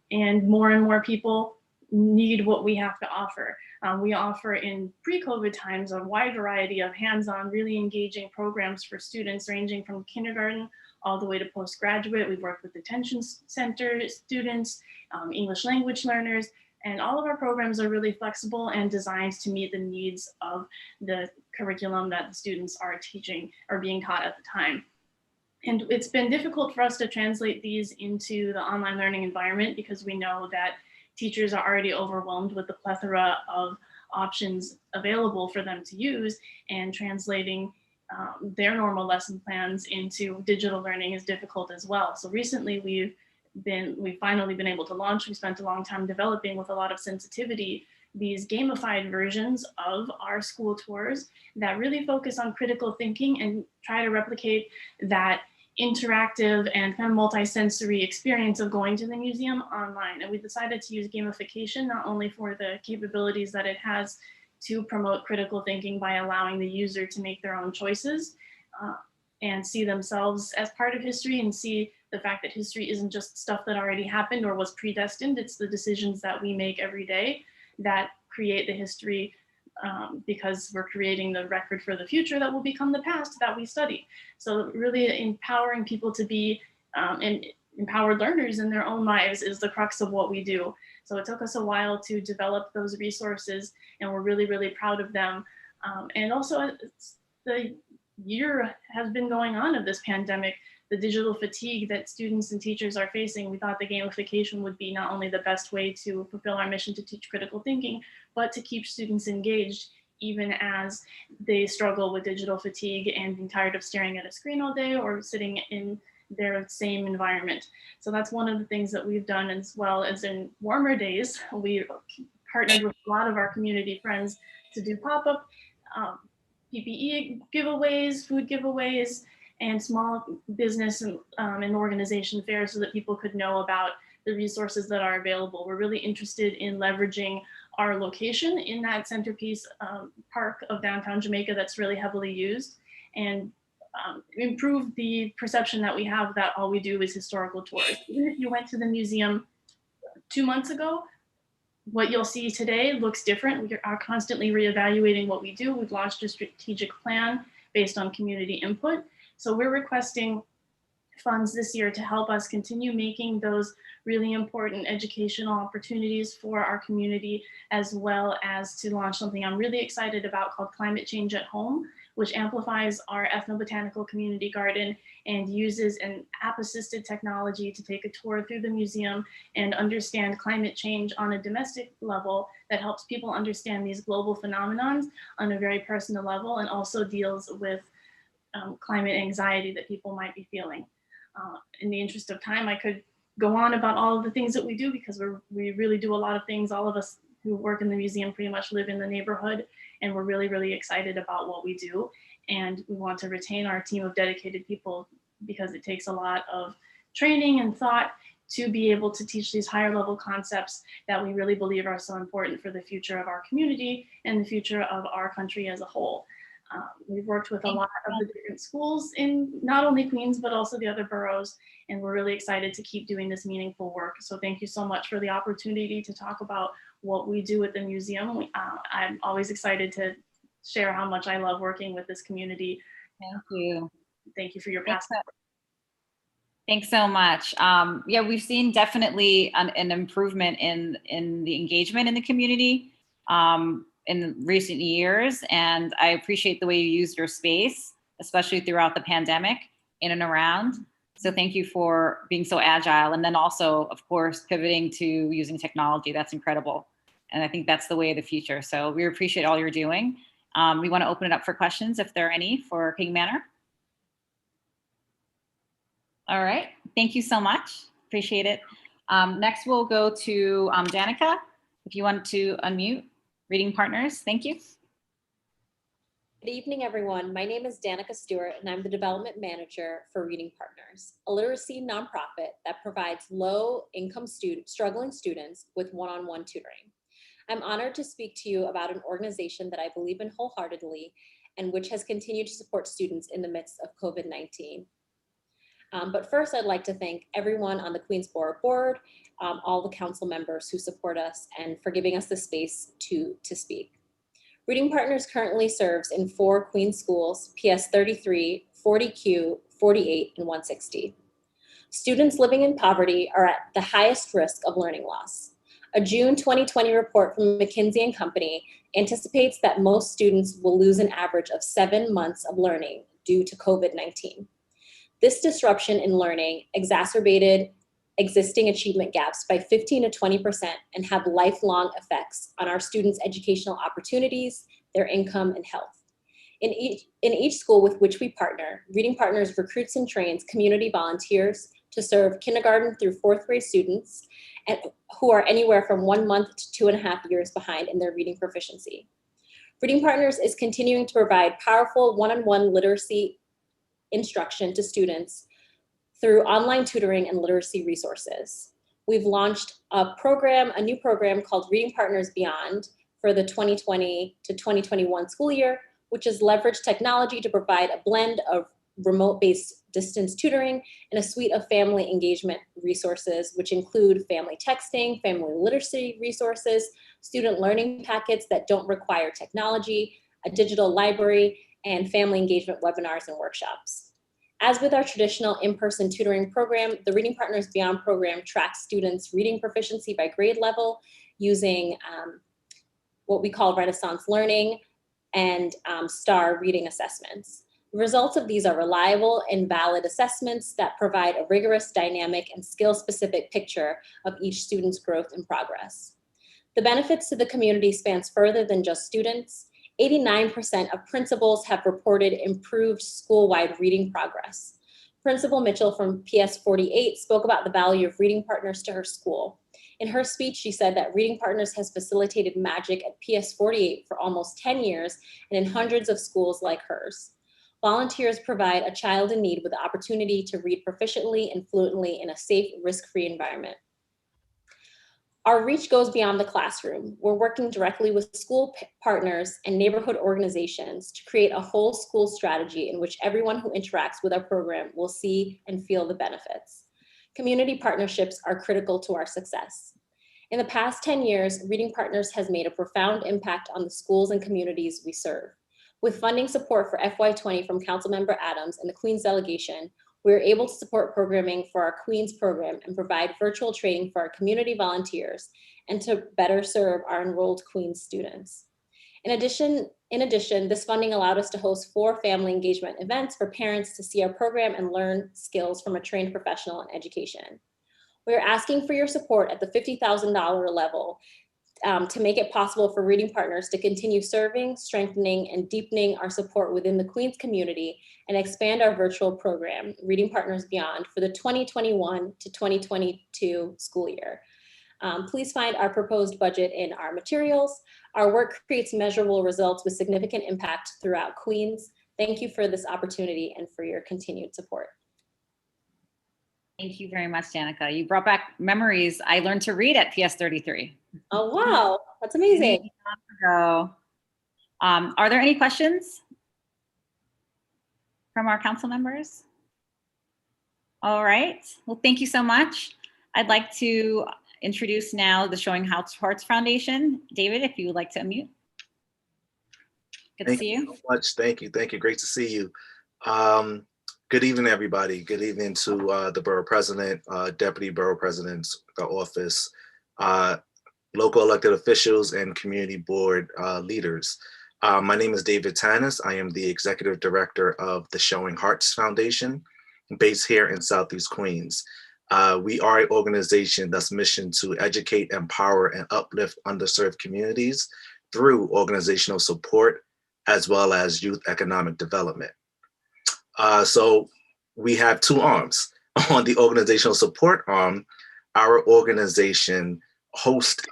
and more people need what we have to offer. We offer in pre-COVID times a wide variety of hands-on, really engaging programs for students ranging from kindergarten all the way to postgraduate. We've worked with detention center students, English language learners, and all of our programs are really flexible and designed to meet the needs of the curriculum that the students are teaching or being taught at the time. And it's been difficult for us to translate these into the online learning environment because we know that teachers are already overwhelmed with the plethora of options available for them to use, and translating their normal lesson plans into digital learning is difficult as well. So recently we've finally been able to launch. We spent a long time developing with a lot of sensitivity these gamified versions of our school tours that really focus on critical thinking and try to replicate that interactive and kind of multi-sensory experience of going to the museum online. And we decided to use gamification not only for the capabilities that it has to promote critical thinking by allowing the user to make their own choices and see themselves as part of history and see the fact that history isn't just stuff that already happened or was predestined. It's the decisions that we make every day that create the history, because we're creating the record for the future that will become the past that we study. So really empowering people to be and empowered learners in their own lives is the crux of what we do. So it took us a while to develop those resources, and we're really, really proud of them. And also, the year has been going on of this pandemic, the digital fatigue that students and teachers are facing. We thought the gamification would be not only the best way to fulfill our mission to teach critical thinking, but to keep students engaged, even as they struggle with digital fatigue and being tired of staring at a screen all day or sitting in their same environment. So that's one of the things that we've done, as well as in warmer days. We partnered with a lot of our community friends to do pop-up PPE giveaways, food giveaways, and small business and organization fairs so that people could know about the resources that are available. We're really interested in leveraging our location in that centerpiece park of downtown Jamaica that's really heavily used, and improve the perception that we have that all we do is historical tours. Even if you went to the museum 2 months ago, what you'll see today looks different. We are constantly reevaluating what we do. We've launched a strategic plan based on community input. So we're requesting funds this year to help us continue making those really important educational opportunities for our community, as well as to launch something I'm really excited about called Climate Change at Home, which amplifies our ethnobotanical community garden and uses an app-assisted technology to take a tour through the museum and understand climate change on a domestic level that helps people understand these global phenomenons on a very personal level, and also deals with climate anxiety that people might be feeling. In the interest of time, I could go on about all of the things that we do, because we really do a lot of things. All of us who work in the museum pretty much live in the neighborhood, and we're really, really excited about what we do. And we want to retain our team of dedicated people, because it takes a lot of training and thought to be able to teach these higher level concepts that we really believe are so important for the future of our community and the future of our country as a whole. We've worked with a lot of the different schools in not only Queens, but also the other boroughs, and we're really excited to keep doing this meaningful work. So thank you so much for the opportunity to talk about what we do at the museum. I'm always excited to share how much I love working with this community. Thank you. Thank you for your past work. Thanks so much. Yeah, we've seen definitely an improvement in the engagement in the community in recent years. And I appreciate the way you used your space, especially throughout the pandemic, in and around. So thank you for being so agile. And then also, of course, pivoting to using technology. That's incredible. And I think that's the way of the future. So we appreciate all you're doing. We want to open it up for questions if there are any for King Manor. All right, thank you so much. Appreciate it. Next, we'll go to Danica. If you want to unmute, Reading Partners, thank you. Good evening, everyone. My name is Danica Stewart, and I'm the Development Manager for Reading Partners, a literacy nonprofit that provides low-income struggling students with one-on-one tutoring. I'm honored to speak to you about an organization that I believe in wholeheartedly and which has continued to support students in the midst of COVID-19. But first, I'd like to thank everyone on the Queens Borough Board, all the council members who support us, and for giving us the space to speak. Reading Partners currently serves in 4 Queens schools, PS 33, 40Q, 48, and 160. Students living in poverty are at the highest risk of learning loss. A June 2020 report from McKinsey & Company anticipates that most students will lose an average of 7 months of learning due to COVID-19. This disruption in learning exacerbated existing achievement gaps by 15 to 20% and have lifelong effects on our students' educational opportunities, their income, and health. In each school with which we partner, Reading Partners recruits and trains community volunteers to serve kindergarten through 4th grade students and who are anywhere from 1 month to 2.5 years behind in their reading proficiency. Reading Partners is continuing to provide powerful one-on-one literacy instruction to students through online tutoring and literacy resources. We've launched a new program called Reading Partners Beyond for the 2020 to 2021 school year, which has leveraged technology to provide a blend of remote-based distance tutoring and a suite of family engagement resources, which include family texting, family literacy resources, student learning packets that don't require technology, a digital library, and family engagement webinars and workshops. As with our traditional in-person tutoring program, the Reading Partners Beyond program tracks students' reading proficiency by grade level using what we call Renaissance learning and STAR reading assessments. The results of these are reliable and valid assessments that provide a rigorous, dynamic, and skill-specific picture of each student's growth and progress. The benefits to the community spans further than just students. 89% of principals have reported improved school-wide reading progress. Principal Mitchell from PS48 spoke about the value of Reading Partners to her school. In her speech, she said that Reading Partners has facilitated magic at PS48 for almost 10 years and in hundreds of schools like hers. Volunteers provide a child in need with the opportunity to read proficiently and fluently in a safe, risk-free environment. Our reach goes beyond the classroom. We're working directly with school partners and neighborhood organizations to create a whole school strategy in which everyone who interacts with our program will see and feel the benefits. Community partnerships are critical to our success. In the past 10 years, Reading Partners has made a profound impact on the schools and communities we serve. With funding support for FY20 from Councilmember Adams and the Queens delegation, we are able to support programming for our Queens program and provide virtual training for our community volunteers and to better serve our enrolled Queens students. In addition, this funding allowed us to host 4 family engagement events for parents to see our program and learn skills from a trained professional in education. We are asking for your support at the $50,000 level to make it possible for Reading Partners to continue serving, strengthening, and deepening our support within the Queens community and expand our virtual program, Reading Partners Beyond, for the 2021 to 2022 school year. Please find our proposed budget in our materials. Our work creates measurable results with significant impact throughout Queens. Thank you for this opportunity and for your continued support. Thank you very much, Danica. You brought back memories. I learned to read at PS33. Oh, wow. That's amazing. Are there any questions from our council members? All right. Well, thank you so much. I'd like to introduce now the Showing Hearts Foundation. David, if you would like to unmute. Good to see you. Thank you so much. Thank you. Thank you. Great to see you. Good evening, everybody. Good evening to the Borough President, Deputy Borough President's office, local elected officials, and community board leaders. My name is David Tanis. I am the Executive Director of the Showing Hearts Foundation, based here in Southeast Queens. We are an organization that's mission to educate, empower, and uplift underserved communities through organizational support, as well as youth economic development. So we have 2 arms. On the organizational support arm, our organization hosts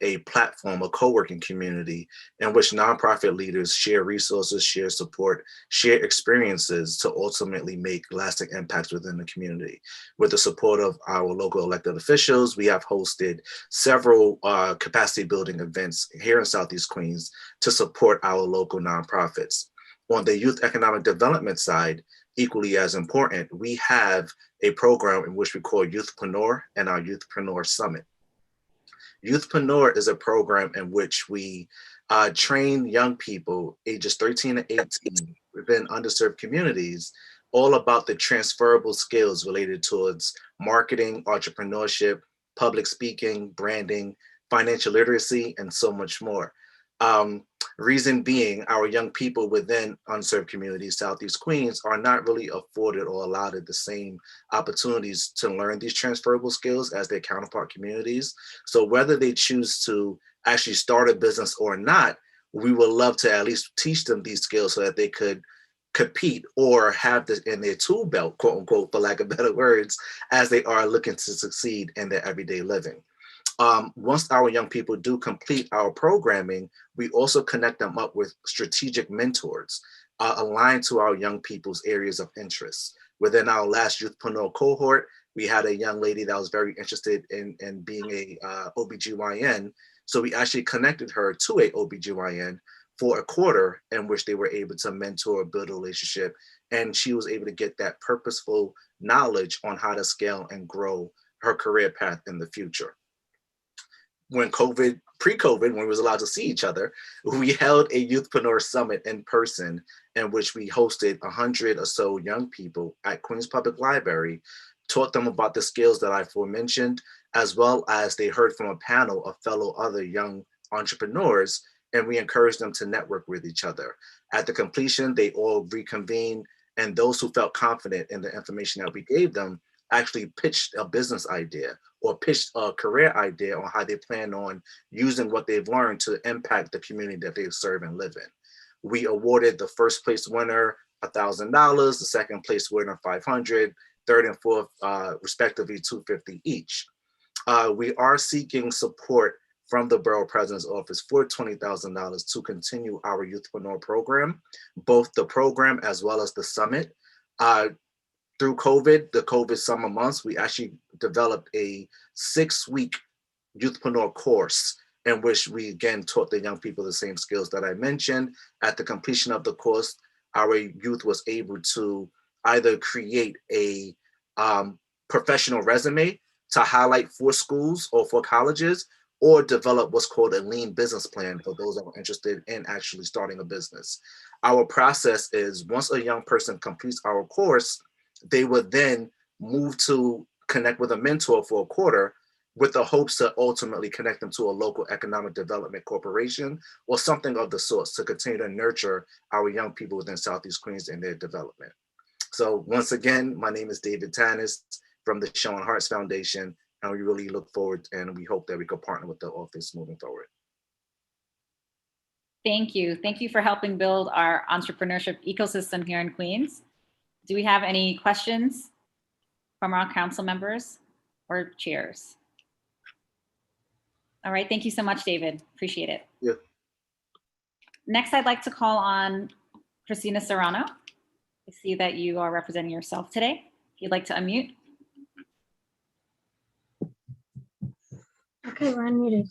a platform, a co-working community in which nonprofit leaders share resources, share support, share experiences to ultimately make lasting impacts within the community. With the support of our local elected officials, we have hosted several capacity building events here in Southeast Queens to support our local nonprofits. On the youth economic development side, equally as important, we have a program in which we call Youthpreneur and our Youthpreneur Summit. Youthpreneur is a program in which we train young people ages 13 to 18 within underserved communities all about the transferable skills related towards marketing, entrepreneurship, public speaking, branding, financial literacy, and so much more. Reason being, our young people within unserved communities, Southeast Queens, are not really afforded or allowed the same opportunities to learn these transferable skills as their counterpart communities. So whether they choose to actually start a business or not, we would love to at least teach them these skills so that they could compete or have this in their tool belt, quote unquote, for lack of better words, as they are looking to succeed in their everyday living. Once our young people do complete our programming, we also connect them up with strategic mentors aligned to our young people's areas of interest. Within our last Youthpreneur cohort, we had a young lady that was very interested in being a OBGYN. So we actually connected her to a OBGYN for a quarter in which they were able to mentor, build a relationship, and she was able to get that purposeful knowledge on how to scale and grow her career path in the future. When COVID pre-COVID, when we was allowed to see each other, we held a Youthpreneur Summit in person, in which we hosted 100 or so young people at Queens Public Library, taught them about the skills that I aforementioned, as well as they heard from a panel of fellow other young entrepreneurs, and we encouraged them to network with each other. At the completion, they all reconvened, and those who felt confident in the information that we gave them actually pitched a business idea or pitched a career idea on how they plan on using what they've learned to impact the community that they serve and live in. We awarded the first place winner $1,000, the second place winner $500, third and fourth respectively $250 each. We are seeking support from the Borough President's Office for $20,000 to continue our Youthpreneur program, both the program as well as the summit. Through COVID, the COVID summer months, we actually developed a 6-week Youthpreneur course in which we again taught the young people the same skills that I mentioned. At the completion of the course, our youth was able to either create a professional resume to highlight for schools or for colleges, or develop what's called a lean business plan for those that are interested in actually starting a business. Our process is once a young person completes our course, they would then move to connect with a mentor for a quarter with the hopes to ultimately connect them to a local economic development corporation or something of the sort to continue to nurture our young people within Southeast Queens and their development. So once again, my name is David Tanis from the Sean Hart's Foundation, and we really look forward and we hope that we could partner with the office moving forward. Thank you. Thank you for helping build our entrepreneurship ecosystem here in Queens. Do we have any questions from our council members or chairs? All right, thank you so much, David. Appreciate it. Yeah. Next, I'd like to call on Christina Serrano. I see that you are representing yourself today. If you'd like to unmute. Okay, we're unmuted.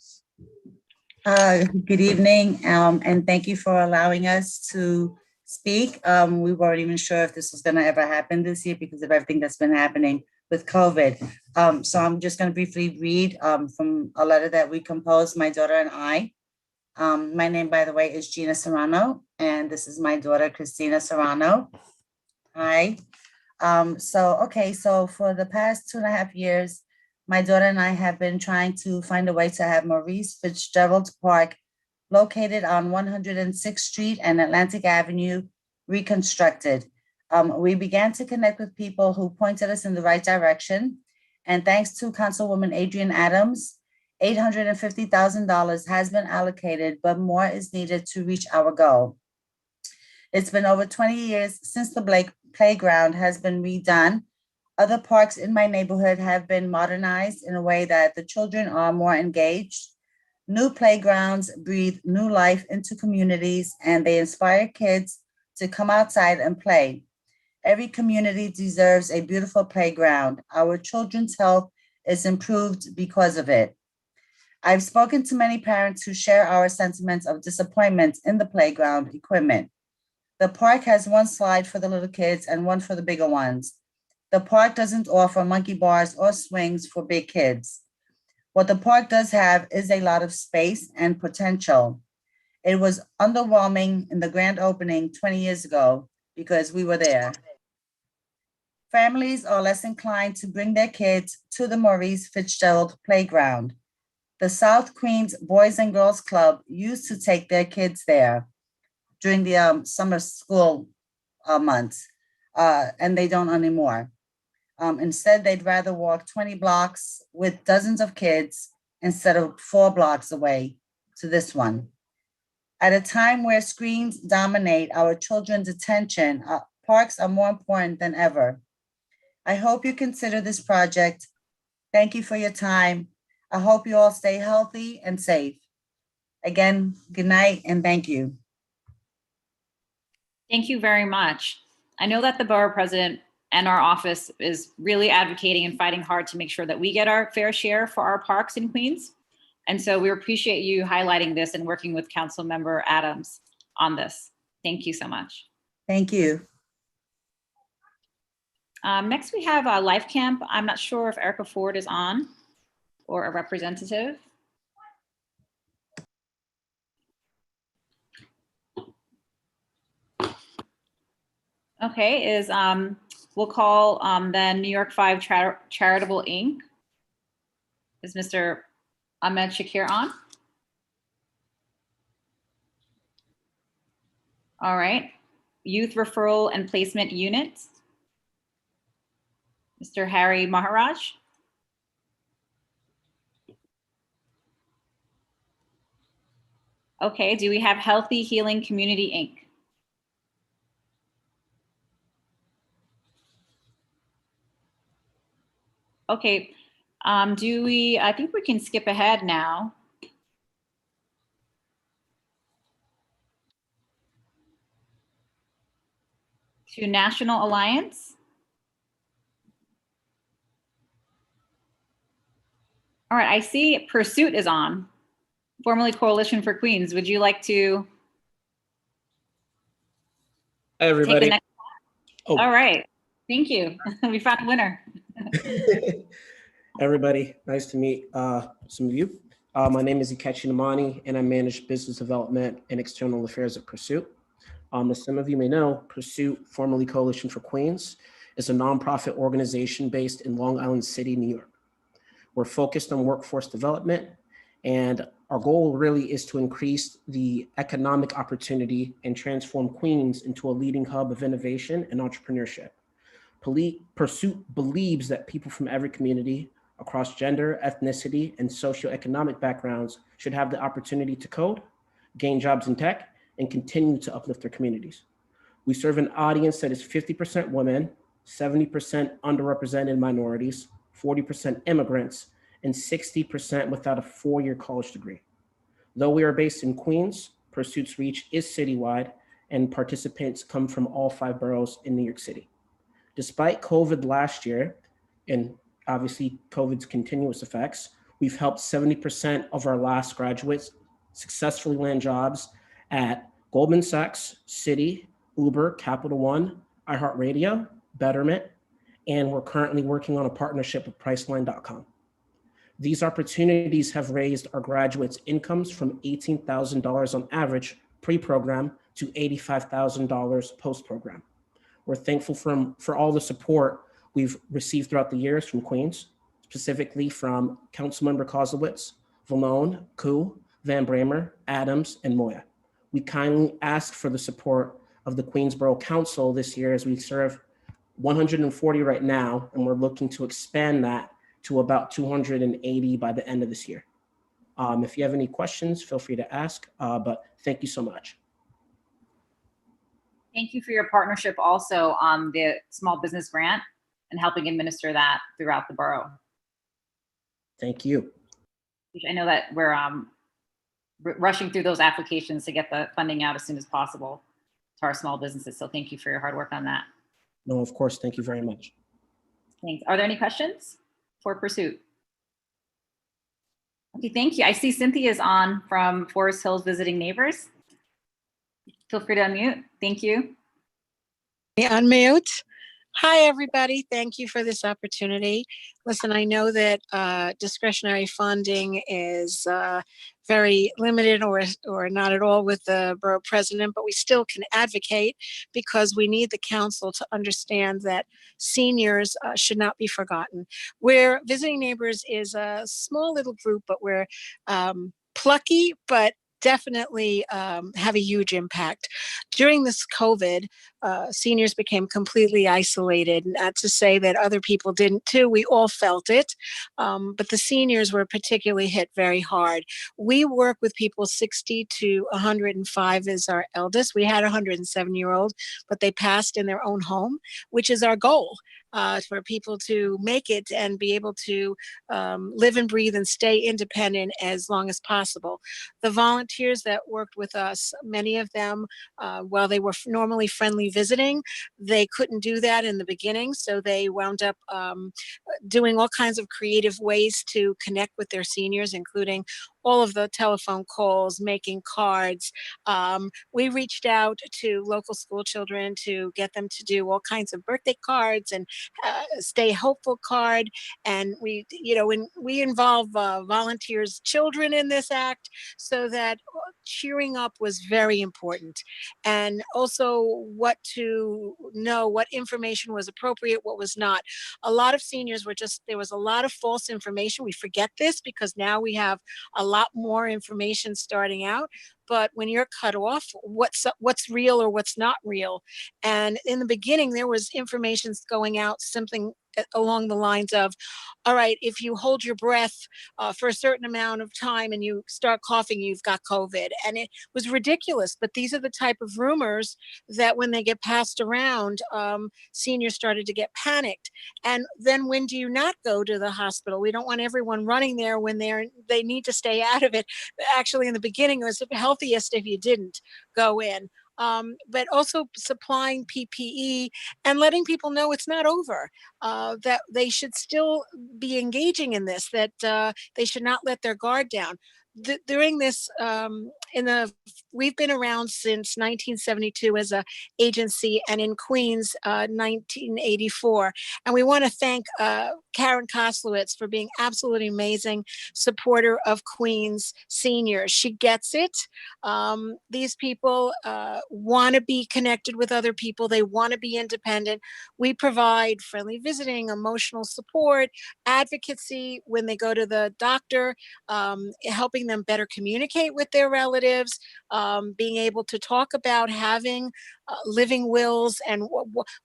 Good evening, and thank you for allowing us to speak. We weren't even sure if this was going to ever happen this year because of everything that's been happening with COVID. So I'm just going to briefly read from a letter that we composed, my daughter and I. My name, by the way, is Gina Serrano, and this is my daughter, Christina Serrano. Hi. So for the past 2.5 years, my daughter and I have been trying to find a way to have Maurice Fitzgerald Park, located on 106th Street and Atlantic Avenue, reconstructed. We began to connect with people who pointed us in the right direction. And thanks to Councilwoman Adrienne Adams, $850,000 has been allocated, but more is needed to reach our goal. It's been over 20 years since the Blake Playground has been redone. Other parks in my neighborhood have been modernized in a way that the children are more engaged. New playgrounds breathe new life into communities, and they inspire kids to come outside and play. Every community deserves a beautiful playground. Our children's health is improved because of it. I've spoken to many parents who share our sentiments of disappointment in the playground equipment. The park has one slide for the little kids and one for the bigger ones. The park doesn't offer monkey bars or swings for big kids. What the park does have is a lot of space and potential. It was underwhelming in the grand opening 20 years ago because we were there. Families are less inclined to bring their kids to the Maurice Fitzgerald Playground. The South Queens Boys and Girls Club used to take their kids there during the summer school months, and they don't anymore. Instead, they'd rather walk 20 blocks with dozens of kids instead of 4 blocks away to this one. At a time where screens dominate our children's attention, parks are more important than ever. I hope you consider this project. Thank you for your time. I hope you all stay healthy and safe. Again, good night and thank you. Thank you very much. I know that the Borough President and our office is really advocating and fighting hard to make sure that we get our fair share for our parks in Queens. And so we appreciate you highlighting this and working with Councilmember Adams on this. Thank you so much. Thank you. Next, we have a Life Camp. I'm not sure if Erica Ford is on or a representative. Okay, we'll call then New York 5 Charitable Inc. Is Mr. Ahmed Shakir on? All right. Youth Referral and Placement Unit. Mr. Harry Maharaj. Okay, do we have Healthy Healing Community Inc.? Okay, I think we can skip ahead now. To National Alliance. All right, I see Pursuit is on, formerly Coalition for Queens. Would you like to Hi, everybody. take the next Oh. All right, thank you. We found a winner. Everybody, nice to meet some of you. My name is Ikechi Namani, and I manage business development and external affairs at Pursuit. As some of you may know, Pursuit, formerly Coalition for Queens, is a nonprofit organization based in Long Island City, New York. We're focused on workforce development, and our goal really is to increase the economic opportunity and transform Queens into a leading hub of innovation and entrepreneurship. Pursuit believes that people from every community across gender, ethnicity, and socioeconomic backgrounds should have the opportunity to code, gain jobs in tech, and continue to uplift their communities. We serve an audience that is 50% women, 70% underrepresented minorities, 40% immigrants, and 60% without a 4-year college degree. Though we are based in Queens, Pursuit's reach is citywide, and participants come from all 5 boroughs in New York City. Despite COVID last year, and obviously COVID's continuous effects, we've helped 70% of our last graduates successfully land jobs at Goldman Sachs, Citi, Uber, Capital One, iHeartRadio, Betterment, and we're currently working on a partnership with Priceline.com. These opportunities have raised our graduates' incomes from $18,000 on average pre-program to $85,000 post-program. We're thankful for all the support we've received throughout the years from Queens, specifically from Councilmember Kozlowitz, Vallone, Koo, Van Bramer, Adams, and Moya. We kindly ask for the support of the Queens Borough Council this year as we serve 140 right now, and we're looking to expand that to about 280 by the end of this year. If you have any questions, feel free to ask, but thank you so much. Thank you for your partnership also on the small business grant and helping administer that throughout the borough. Thank you. I know that we're rushing through those applications to get the funding out as soon as possible to our small businesses. So thank you for your hard work on that. No, of course. Thank you very much. Thanks. Are there any questions for Pursuit? Okay, thank you. I see Cynthia's on from Forest Hills Visiting Neighbors. Feel free to unmute. Thank you. Unmute. Hi, everybody. Thank you for this opportunity. Listen, I know that discretionary funding is very limited or not at all with the borough president, but we still can advocate because we need the council to understand that seniors should not be forgotten. We're Visiting Neighbors is a small little group, but we're plucky, but definitely have a huge impact. During this COVID, seniors became completely isolated. Not to say that other people didn't too, we all felt it, but the seniors were particularly hit very hard. We work with people 60 to 105 is our eldest. We had a 107-year-old, but they passed in their own home, which is our goal. For people to make it and be able to live and breathe and stay independent as long as possible. The volunteers that worked with us, many of them, while they were normally friendly visiting, they couldn't do that in the beginning. So they wound up doing all kinds of creative ways to connect with their seniors, including all of the telephone calls, making cards. We reached out to local school children to get them to do all kinds of birthday cards and stay hopeful card. And we involve volunteers' children in this act so that cheering up was very important. And also what to know, what information was appropriate, what was not. A lot of seniors were there was a lot of false information. We forget this because now we have a lot more information starting out. But when you're cut off, what's real or what's not real? And in the beginning, there was information going out, something along the lines of, all right, if you hold your breath for a certain amount of time and you start coughing, you've got COVID. And it was ridiculous. But these are the type of rumors that when they get passed around, seniors started to get panicked. And then when do you not go to the hospital? We don't want everyone running there when they need to stay out of it. Actually, in the beginning, it was healthiest if you didn't go in. But also supplying PPE and letting people know it's not over, that they should still be engaging in this, that they should not let their guard down. During this, we've been around since 1972 as an agency, and in Queens, 1984. And we want to thank Karen Koslowitz for being absolutely amazing supporter of Queens seniors. She gets it. These people want to be connected with other people. They want to be independent. We provide friendly visiting, emotional support, advocacy when they go to the doctor, helping them better communicate with their relatives, being able to talk about having living wills and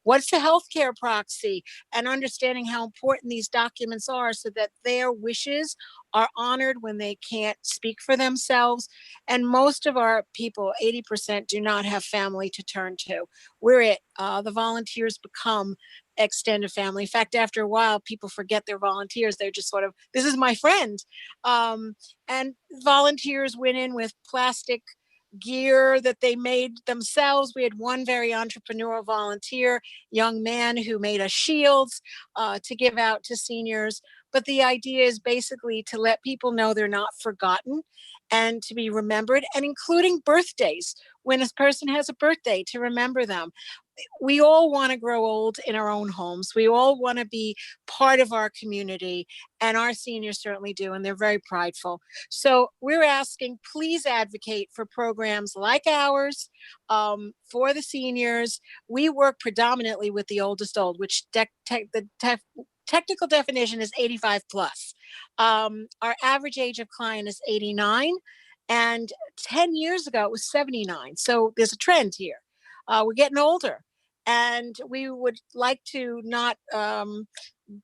what's the healthcare proxy, and understanding how important these documents are so that their wishes are honored when they can't speak for themselves. And most of our people, 80%, do not have family to turn to. We're it. The volunteers become extended family. In fact, after a while, people forget they're volunteers. They're just sort of, this is my friend. And volunteers went in with plastic gear that they made themselves. We had one very entrepreneurial volunteer, young man, who made us shields to give out to seniors. But the idea is basically to let people know they're not forgotten and to be remembered, and including birthdays. When a person has a birthday, to remember them. We all want to grow old in our own homes. We all want to be part of our community, and our seniors certainly do, and they're very prideful. So we're asking, please advocate for programs like ours for the seniors. We work predominantly with the oldest old, which technical definition is 85 plus. Our average age of client is 89, and 10 years ago it was 79. So there's a trend here. We're getting older, and we would like to not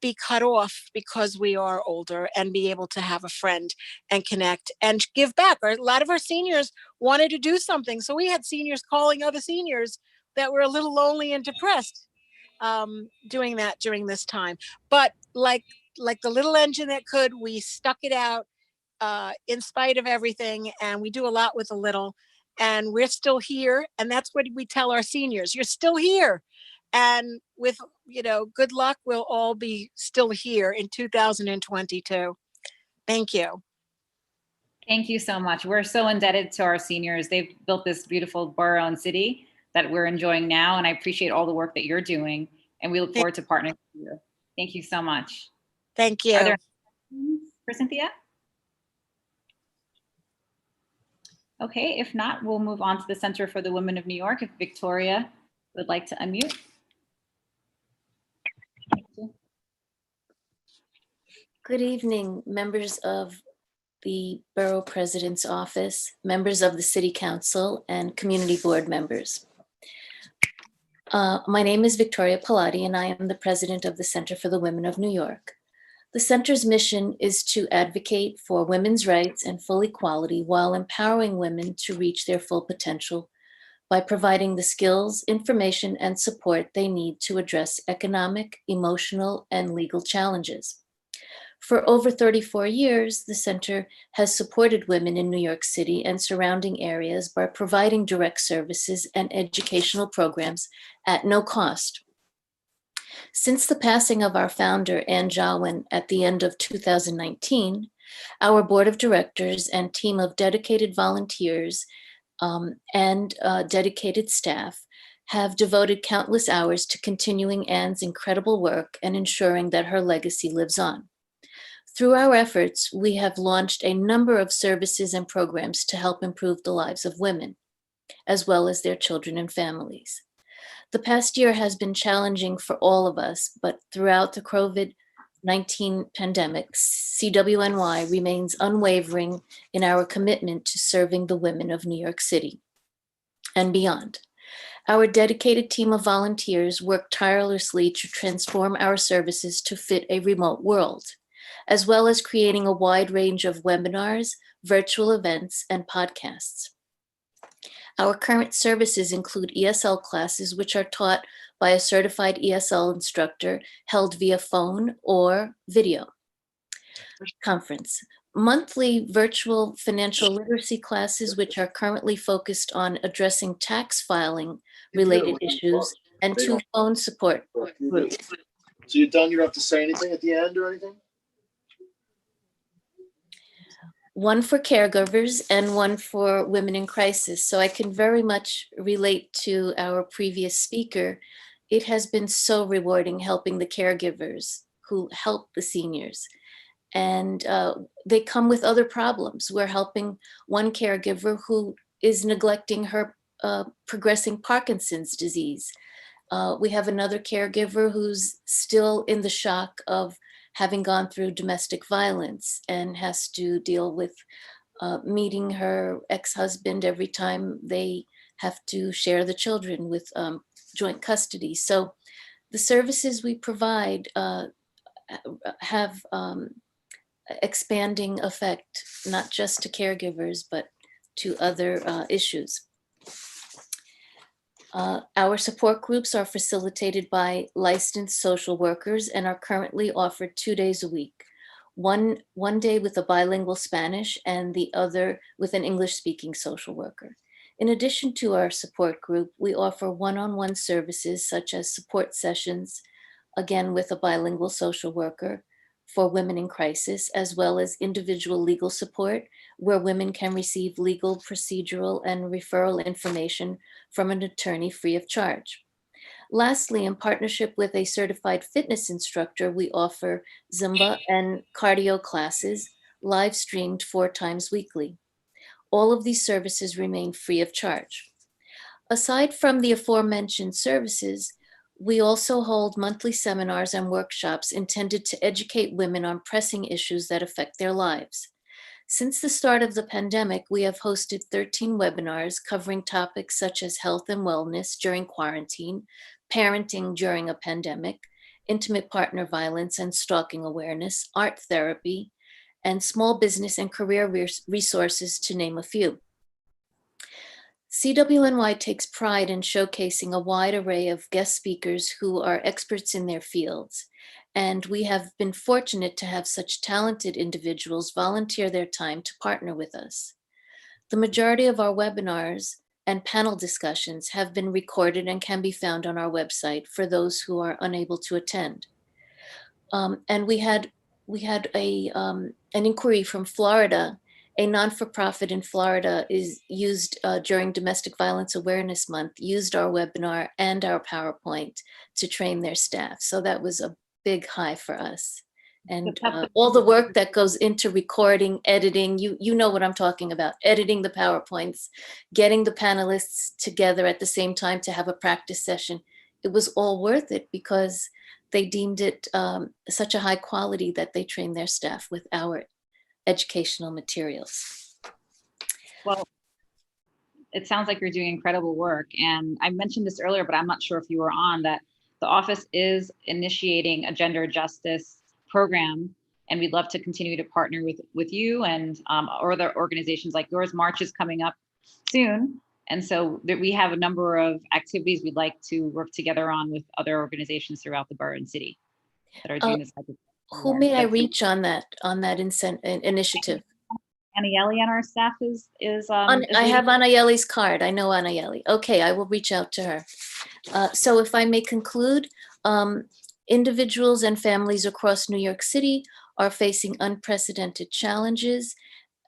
be cut off because we are older, and be able to have a friend and connect and give back. A lot of our seniors wanted to do something. So we had seniors calling other seniors that were a little lonely and depressed, doing that during this time. But like the little engine that could, we stuck it out in spite of everything, and we do a lot with a little, and we're still here. And that's what we tell our seniors: you're still here, and with good luck, we'll all be still here in 2022. Thank you. Thank you so much. We're so indebted to our seniors. They've built this beautiful borough and city that we're enjoying now, and I appreciate all the work that you're doing, and we look forward to partnering with you. Thank you so much. Thank you. Are there questions for Cynthia? Okay, if not, we'll move on to the Center for the Women of New York, if Victoria would like to unmute. Good evening, members of the Borough President's Office, members of the City Council, and Community Board members. My name is Victoria Pallotti, and I am the President of the Center for the Women of New York. The Center's mission is to advocate for women's rights and full equality while empowering women to reach their full potential by providing the skills, information, and support they need to address economic, emotional, and legal challenges. For over 34 years, the Center has supported women in New York City and surrounding areas by providing direct services and educational programs at no cost. Since the passing of our founder, Ann Jawin, at the end of 2019, our board of directors and team of dedicated volunteers and dedicated staff have devoted countless hours to continuing Ann's incredible work and ensuring that her legacy lives on. Through our efforts, we have launched a number of services and programs to help improve the lives of women, as well as their children and families. The past year has been challenging for all of us, but throughout the COVID-19 pandemic, CWNY remains unwavering in our commitment to serving the women of New York City and beyond. Our dedicated team of volunteers work tirelessly to transform our services to fit a remote world, as well as creating a wide range of webinars, virtual events, and podcasts. Our current services include ESL classes, which are taught by a certified ESL instructor held via phone or video conference. Monthly virtual financial literacy classes, which are currently focused on addressing tax filing related issues, and 2 phone support groups. So you're done, you don't have to say anything at the end or anything? 1 for caregivers and 1 for women in crisis. So I can very much relate to our previous speaker. It has been so rewarding helping the caregivers who help the seniors. And they come with other problems. We're helping one caregiver who is neglecting her progressing Parkinson's disease. We have another caregiver who's still in the shock of having gone through domestic violence and has to deal with meeting her ex-husband every time they have to share the children with joint custody. So the services we provide have expanding effect, not just to caregivers, but to other issues. Our support groups are facilitated by licensed social workers and are currently offered 2 days a week. One day with a bilingual Spanish and the other with an English-speaking social worker. In addition to our support group, we offer one-on-one services such as support sessions, again with a bilingual social worker, for women in crisis, as well as individual legal support where women can receive legal, procedural, and referral information from an attorney free of charge. Lastly, in partnership with a certified fitness instructor, we offer Zumba and cardio classes live streamed 4 times weekly. All of these services remain free of charge. Aside from the aforementioned services, we also hold monthly seminars and workshops intended to educate women on pressing issues that affect their lives. Since the start of the pandemic, we have hosted 13 webinars covering topics such as health and wellness during quarantine, parenting during a pandemic, intimate partner violence and stalking awareness, art therapy, and small business and career resources, to name a few. CWNY takes pride in showcasing a wide array of guest speakers who are experts in their fields, and we have been fortunate to have such talented individuals volunteer their time to partner with us. The majority of our webinars and panel discussions have been recorded and can be found on our website for those who are unable to attend. And we had an inquiry from Florida. A non-for-profit in Florida is used during Domestic Violence Awareness Month, used our webinar and our PowerPoint to train their staff. So that was a big high for us. And all the work that goes into recording, editing, you know what I'm talking about, editing the PowerPoints, getting the panelists together at the same time to have a practice session. It was all worth it because they deemed it such a high quality that they trained their staff with our educational materials. Well, it sounds like you're doing incredible work. And I mentioned this earlier, but I'm not sure if you were on, that the office is initiating a gender justice program. And we'd love to continue to partner with you and other organizations like yours. March is coming up soon. And so we have a number of activities we'd like to work together on with other organizations throughout the borough and city that are doing this type of who may I reach on that initiative? Anayeli on our staff is I have Anayeli's card. I know Anayeli. Okay, I will reach out to her. So if I may conclude, individuals and families across New York City are facing unprecedented challenges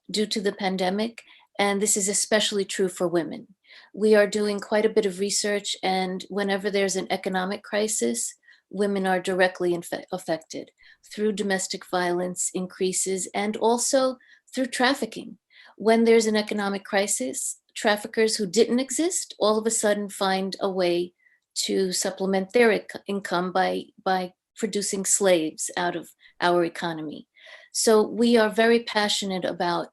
due to the pandemic, and this is especially true for women. We are doing quite a bit of research, and whenever there's an economic crisis, women are directly affected through domestic violence increases and also through trafficking. When there's an economic crisis, traffickers who didn't exist all of a sudden find a way to supplement their income by producing slaves out of our economy. So we are very passionate about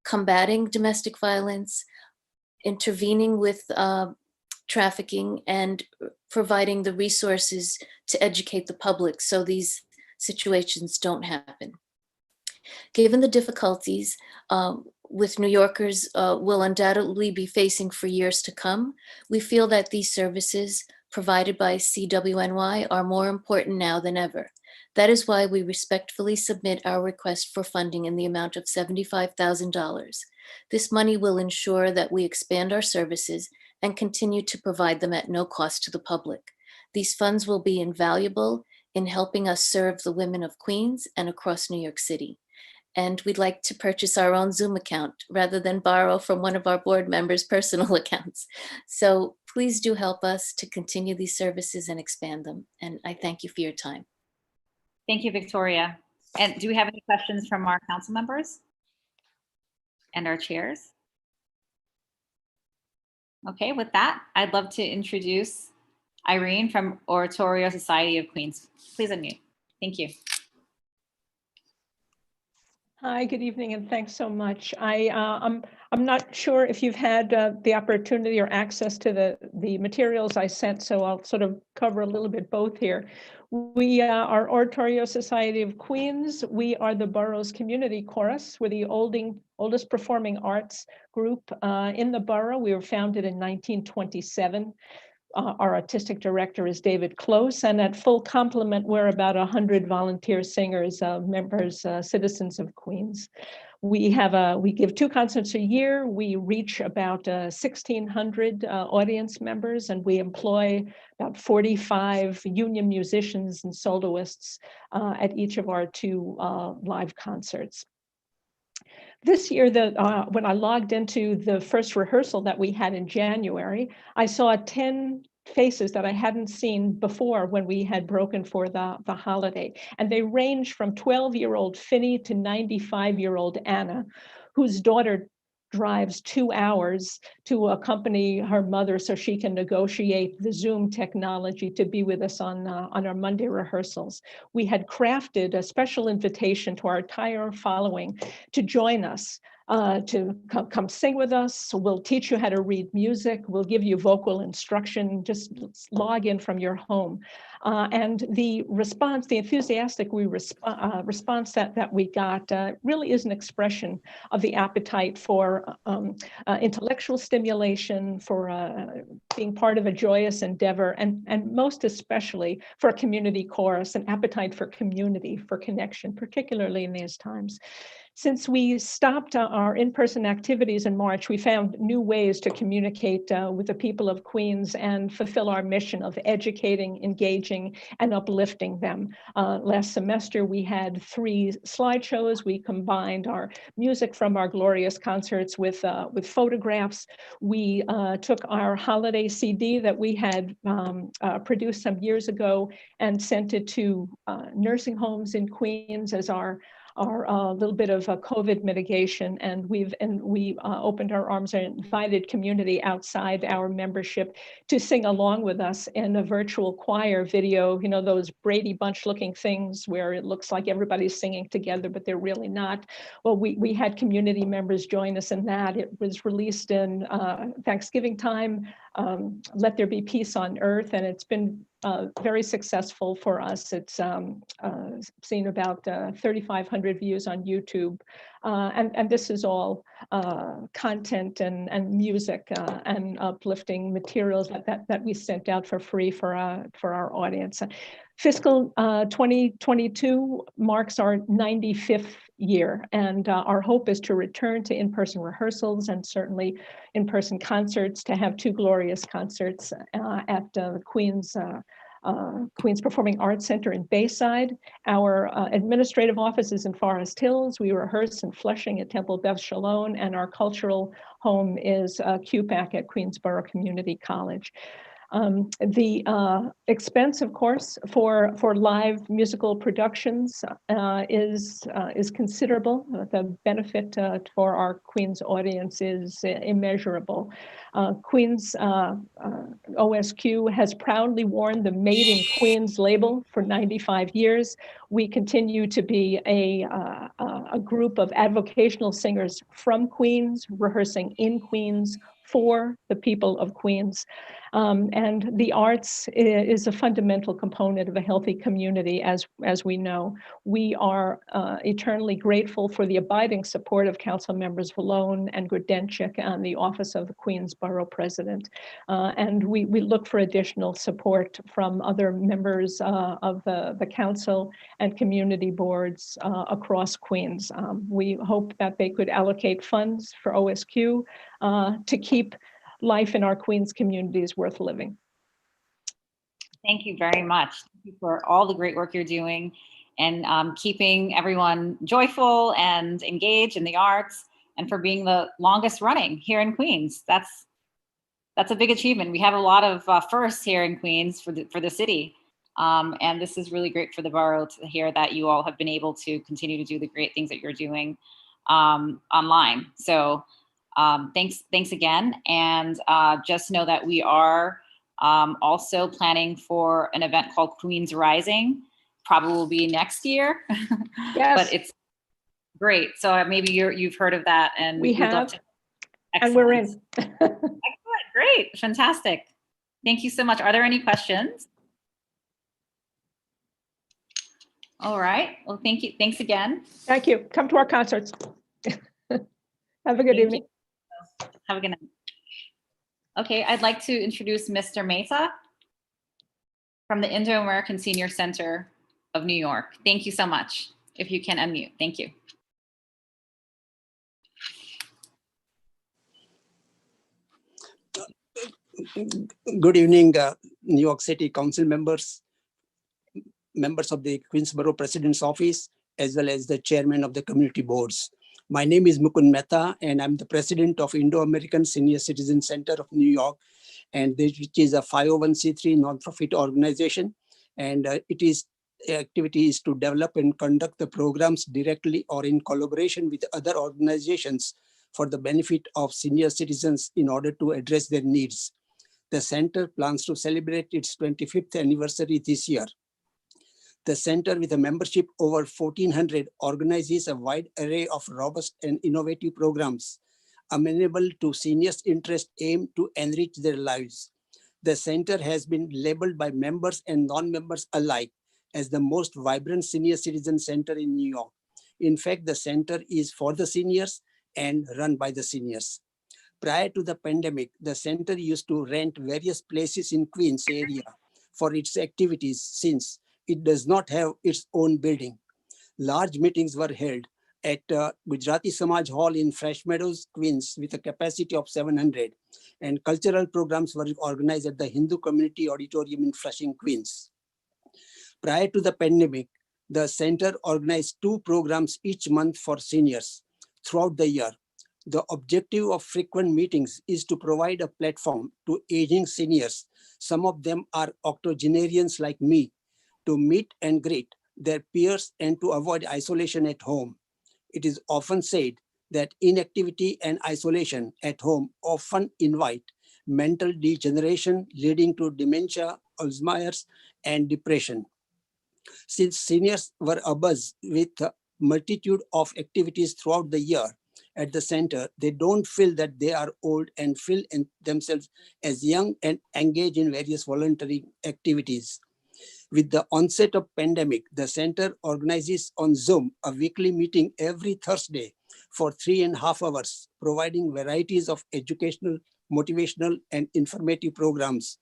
combating domestic violence, intervening with trafficking, and providing the resources to educate the public so these situations don't happen. Given the difficulties with New Yorkers will undoubtedly be facing for years to come, we feel that these services provided by CWNY are more important now than ever. That is why we respectfully submit our request for funding in the amount of $75,000. This money will ensure that we expand our services and continue to provide them at no cost to the public. These funds will be invaluable in helping us serve the women of Queens and across New York City. And we'd like to purchase our own Zoom account rather than borrow from one of our board members' personal accounts. So please do help us to continue these services and expand them. And I thank you for your time. Thank you, Victoria. And do we have any questions from our council members and our chairs? Okay, with that, I'd love to introduce Irene from Oratorio Society of Queens. Please unmute. Thank you. Hi, good evening, and thanks so much. I'm not sure if you've had the opportunity or access to the materials I sent, so I'll sort of cover a little bit both here. We are Oratorio Society of Queens. We are the borough's community chorus. We're the oldest performing arts group in the borough. We were founded in 1927. Our artistic director is David Close, and at full complement, we're about 100 volunteer singers, members, citizens of Queens. We give 2 concerts a year. We reach about 1,600 audience members, and we employ about 45 union musicians and soloists at each of our 2 live concerts. This year, when I logged into the first rehearsal that we had in January, I saw 10 faces that I hadn't seen before when we had broken for the holiday. And they ranged from 12-year-old Finny to 95-year-old Anna, whose daughter drives 2 hours to accompany her mother so she can negotiate the Zoom technology to be with us on our Monday rehearsals. We had crafted a special invitation to our entire following to join us, to come sing with us. We'll teach you how to read music. We'll give you vocal instruction. Just log in from your home. And the response, the enthusiastic response that we got really is an expression of the appetite for intellectual stimulation, for being part of a joyous endeavor, and most especially for a community chorus, an appetite for community, for connection, particularly in these times. Since we stopped our in-person activities in March, we found new ways to communicate with the people of Queens and fulfill our mission of educating, engaging, and uplifting them. Last semester, we had 3 slideshows. We combined our music from our glorious concerts with photographs. We took our holiday CD that we had produced some years ago and sent it to nursing homes in Queens as our little bit of COVID mitigation, and we opened our arms and invited community outside our membership to sing along with us in a virtual choir video, you know, those Brady Bunch looking things where it looks like everybody's singing together, but they're really not. Well, we had community members join us in that. It was released in Thanksgiving time, Let There Be Peace on Earth, and it's been very successful for us. It's seen about 3,500 views on YouTube. And this is all content and music and uplifting materials that we sent out for free for our audience. Fiscal 2022 marks our 95th year, and our hope is to return to in-person rehearsals and certainly in-person concerts, to have 2 glorious concerts at Queens Performing Arts Center in Bayside. Our administrative office is in Forest Hills. We rehearse in Flushing at Temple Beth Shalom, and our cultural home is QPAC at Queens Borough Community College. The expense, of course, for live musical productions is considerable. The benefit for our Queens audience is immeasurable. Queens OSQ has proudly worn the Made in Queens label for 95 years. We continue to be a group of avocational singers from Queens, rehearsing in Queens for the people of Queens. And the arts is a fundamental component of a healthy community, as we know. We are eternally grateful for the abiding support of Council Members Vallone and Grudenchik and the Office of the Queens Borough President. And we look for additional support from other members of the Council and community boards across Queens. We hope that they could allocate funds for OSQ to keep life in our Queens communities worth living. Thank you very much. Thank you for all the great work you're doing and keeping everyone joyful and engaged in the arts, and for being the longest running here in Queens. That's a big achievement. We have a lot of firsts here in Queens for the city. And this is really great for the borough to hear that you all have been able to continue to do the great things that you're doing online. So thanks again. And just know that we are also planning for an event called Queens Rising. Probably will be next year. Yes. But it's great. So maybe you've heard of that, and we have, love to. and we're in. Excellent. Great, fantastic. Thank you so much. Are there any questions? All right. Well, thank you. Thanks again. Thank you. Come to our concerts. Have a good evening. Have a good night. Okay, I'd like to introduce Mr. Mehta from the Indo-American Senior Center of New York. Thank you so much. If you can unmute, thank you. Good evening, New York City Council members, members of the Queens Borough President's Office, as well as the chairman of the community boards. My name is Mukund Mehta, and I'm the president of Indo-American Senior Citizen Center of New York, and which is a 501c3 nonprofit organization. And its activity is to develop and conduct the programs directly or in collaboration with other organizations for the benefit of senior citizens in order to address their needs. The center plans to celebrate its 25th anniversary this year. The center, with a membership over 1,400, organizes a wide array of robust and innovative programs amenable to seniors' interest aimed to enrich their lives. The center has been labeled by members and non-members alike as the most vibrant senior citizen center in New York. In fact, the center is for the seniors and run by the seniors. Prior to the pandemic, the center used to rent various places in Queens area for its activities, since it does not have its own building. Large meetings were held at Gujarati Samaj Hall in Fresh Meadows, Queens, with a capacity of 700, and cultural programs were organized at the Hindu Community Auditorium in Flushing, Queens. Prior to the pandemic, the center organized 2 programs each month for seniors throughout the year. The objective of frequent meetings is to provide a platform to aging seniors, some of them are octogenarians like me, to meet and greet their peers and to avoid isolation at home. It is often said that inactivity and isolation at home often invite mental degeneration, leading to dementia, Alzheimer's, and depression. Since seniors were abuzz with a multitude of activities throughout the year at the center, they don't feel that they are old and feel themselves as young and engage in various voluntary activities. With the onset of pandemic, the center organizes on Zoom a weekly meeting every Thursday for 3.5 hours, providing varieties of educational, motivational, and informative programs,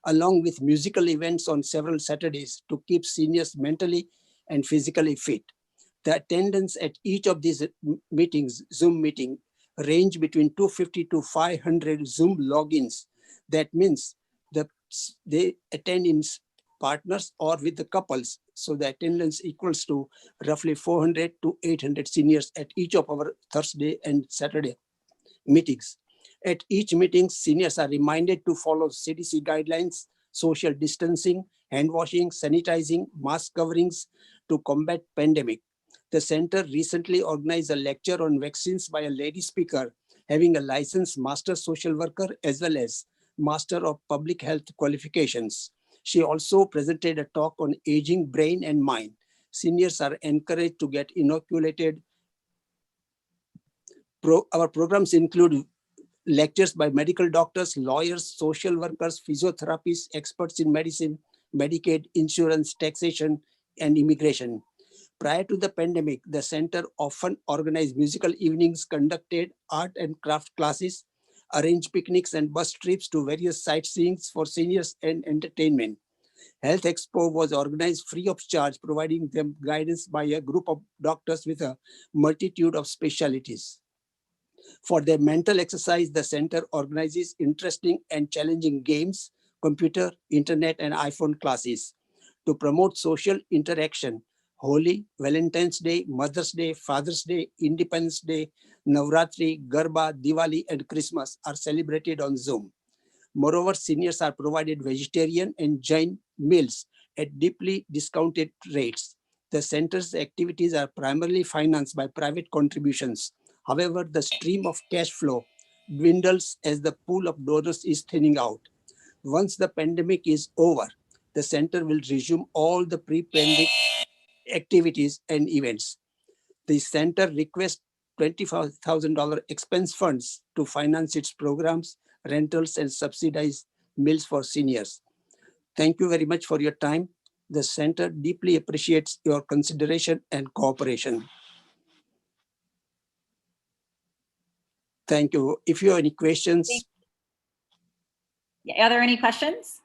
along with musical events on several Saturdays to keep seniors mentally and physically fit. The attendance at each of these meetings, Zoom meeting, range between 250 to 500 Zoom logins. That means that they attend in partners or with the couples. So the attendance equals to roughly 400 to 800 seniors at each of our Thursday and Saturday meetings. At each meeting, seniors are reminded to follow CDC guidelines, social distancing, hand washing, sanitizing, mask coverings to combat pandemic. The center recently organized a lecture on vaccines by a lady speaker having a licensed master social worker as well as Master of Public Health qualifications. She also presented a talk on aging brain and mind. Seniors are encouraged to get inoculated. Our programs include lectures by medical doctors, lawyers, social workers, physiotherapists, experts in medicine, Medicaid, insurance, taxation, and immigration. Prior to the pandemic, the center often organized musical evenings, conducted art and craft classes, arranged picnics and bus trips to various sightseeings for seniors and entertainment. Health Expo was organized free of charge, providing them guidance by a group of doctors with a multitude of specialties. For their mental exercise, the center organizes interesting and challenging games, computer, internet, and iPhone classes. To promote social interaction, Holi, Valentine's Day, Mother's Day, Father's Day, Independence Day, Navratri, Garba, Diwali, and Christmas are celebrated on Zoom. Moreover, seniors are provided vegetarian and Jain meals at deeply discounted rates. The center's activities are primarily financed by private contributions. However, the stream of cash flow dwindles as the pool of donors is thinning out. Once the pandemic is over, the center will resume all the pre-pandemic activities and events. The center requests $25,000 expense funds to finance its programs, rentals, and subsidized meals for seniors. Thank you very much for your time. The center deeply appreciates your consideration and cooperation. Thank you. If you have any questions. Are there any questions?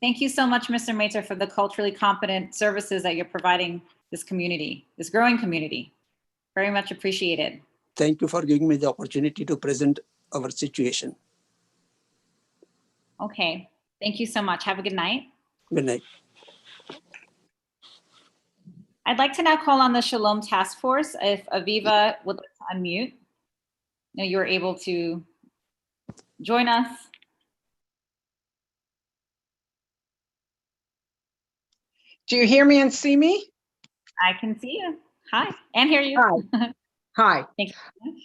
Thank you so much, Mr. Mater, for the culturally competent services that you're providing this community, this growing community. Very much appreciated. Thank you for giving me the opportunity to present our situation. Okay, thank you so much. Have a good night. Good night. I'd like to now call on the Shalom Task Force. If Aviva would like to unmute. Now you're able to join us. Do you hear me and see me? I can see you. Hi, and hear you. Hi. Hi. Thank you.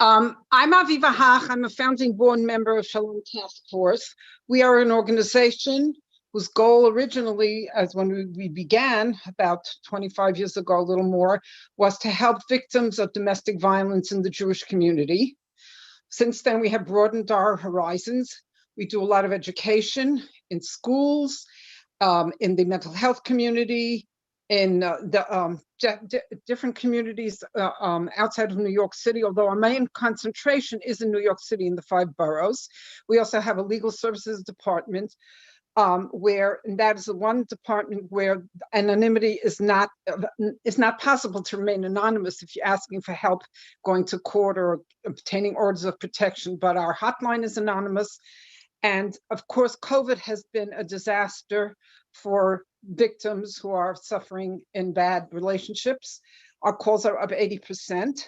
I'm Aviva Hach. I'm a founding board member of Shalom Task Force. We are an organization whose goal originally, as when we began about 25 years ago, a little more, was to help victims of domestic violence in the Jewish community. Since then, we have broadened our horizons. We do a lot of education in schools, in the mental health community, in the different communities outside of New York City, although our main concentration is in New York City in the 5 boroughs. We also have a legal services department and that is the one department where anonymity is not possible to remain anonymous if you're asking for help going to court or obtaining orders of protection, but our hotline is anonymous. And of course, COVID has been a disaster for victims who are suffering in bad relationships. Our calls are up 80%.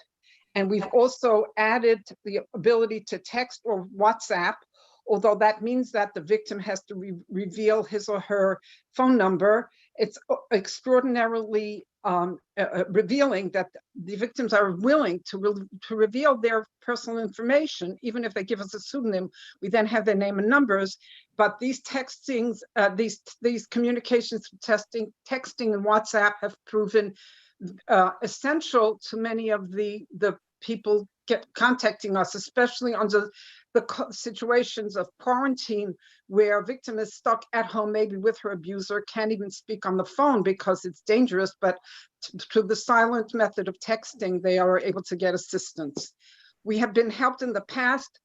And we've also added the ability to text or WhatsApp, although that means that the victim has to reveal his or her phone number. It's extraordinarily revealing that the victims are willing to reveal their personal information, even if they give us a pseudonym. We then have their name and numbers. But these textings, these communications, texting and WhatsApp have proven essential to many of the people contacting us, especially under the situations of quarantine where a victim is stuck at home, maybe with her abuser, can't even speak on the phone because it's dangerous, but through the silent method of texting, they are able to get assistance. We have been helped in the past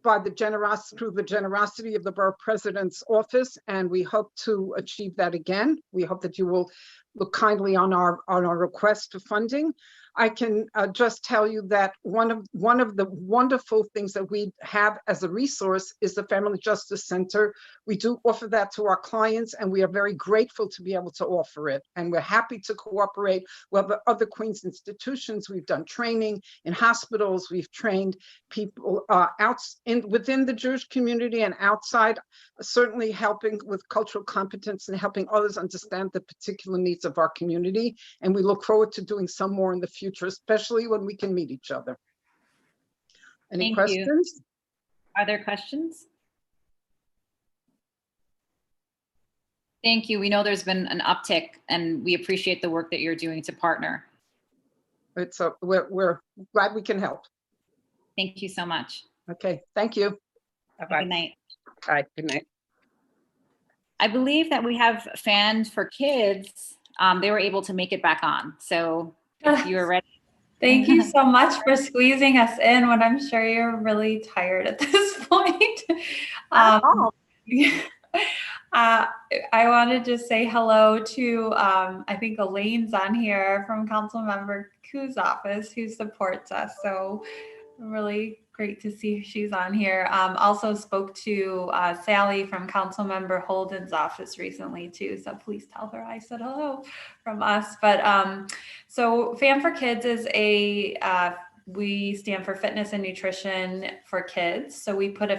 by through the generosity of the Borough President's office, and we hope to achieve that again. We hope that you will look kindly on our request for funding. I can just tell you that one of the wonderful things that we have as a resource is the Family Justice Center. We do offer that to our clients, and we are very grateful to be able to offer it. And we're happy to cooperate with other Queens institutions. We've done training in hospitals. We've trained people within the Jewish community and outside, certainly helping with cultural competence and helping others understand the particular needs of our community. And we look forward to doing some more in the future, especially when we can meet each other. Any questions? Are there questions? Thank you. We know there's been an uptick, and we appreciate the work that you're doing to partner. We're glad we can help. Thank you so much. Okay, thank you. Bye-bye. Good night. Bye, good night. I believe that we have Fans for Kids. They were able to make it back on. So if you're ready. Thank you so much for squeezing us in when I'm sure you're really tired at this point. I wanted to say hello to, I think Elaine's on here from Councilmember Ku's office who supports us. So really great to see she's on here. Also spoke to Sally from Councilmember Holden's office recently too. So please tell her I said hello from us. But so FAM for Kids is we stand for Fitness and Nutrition for Kids. So we put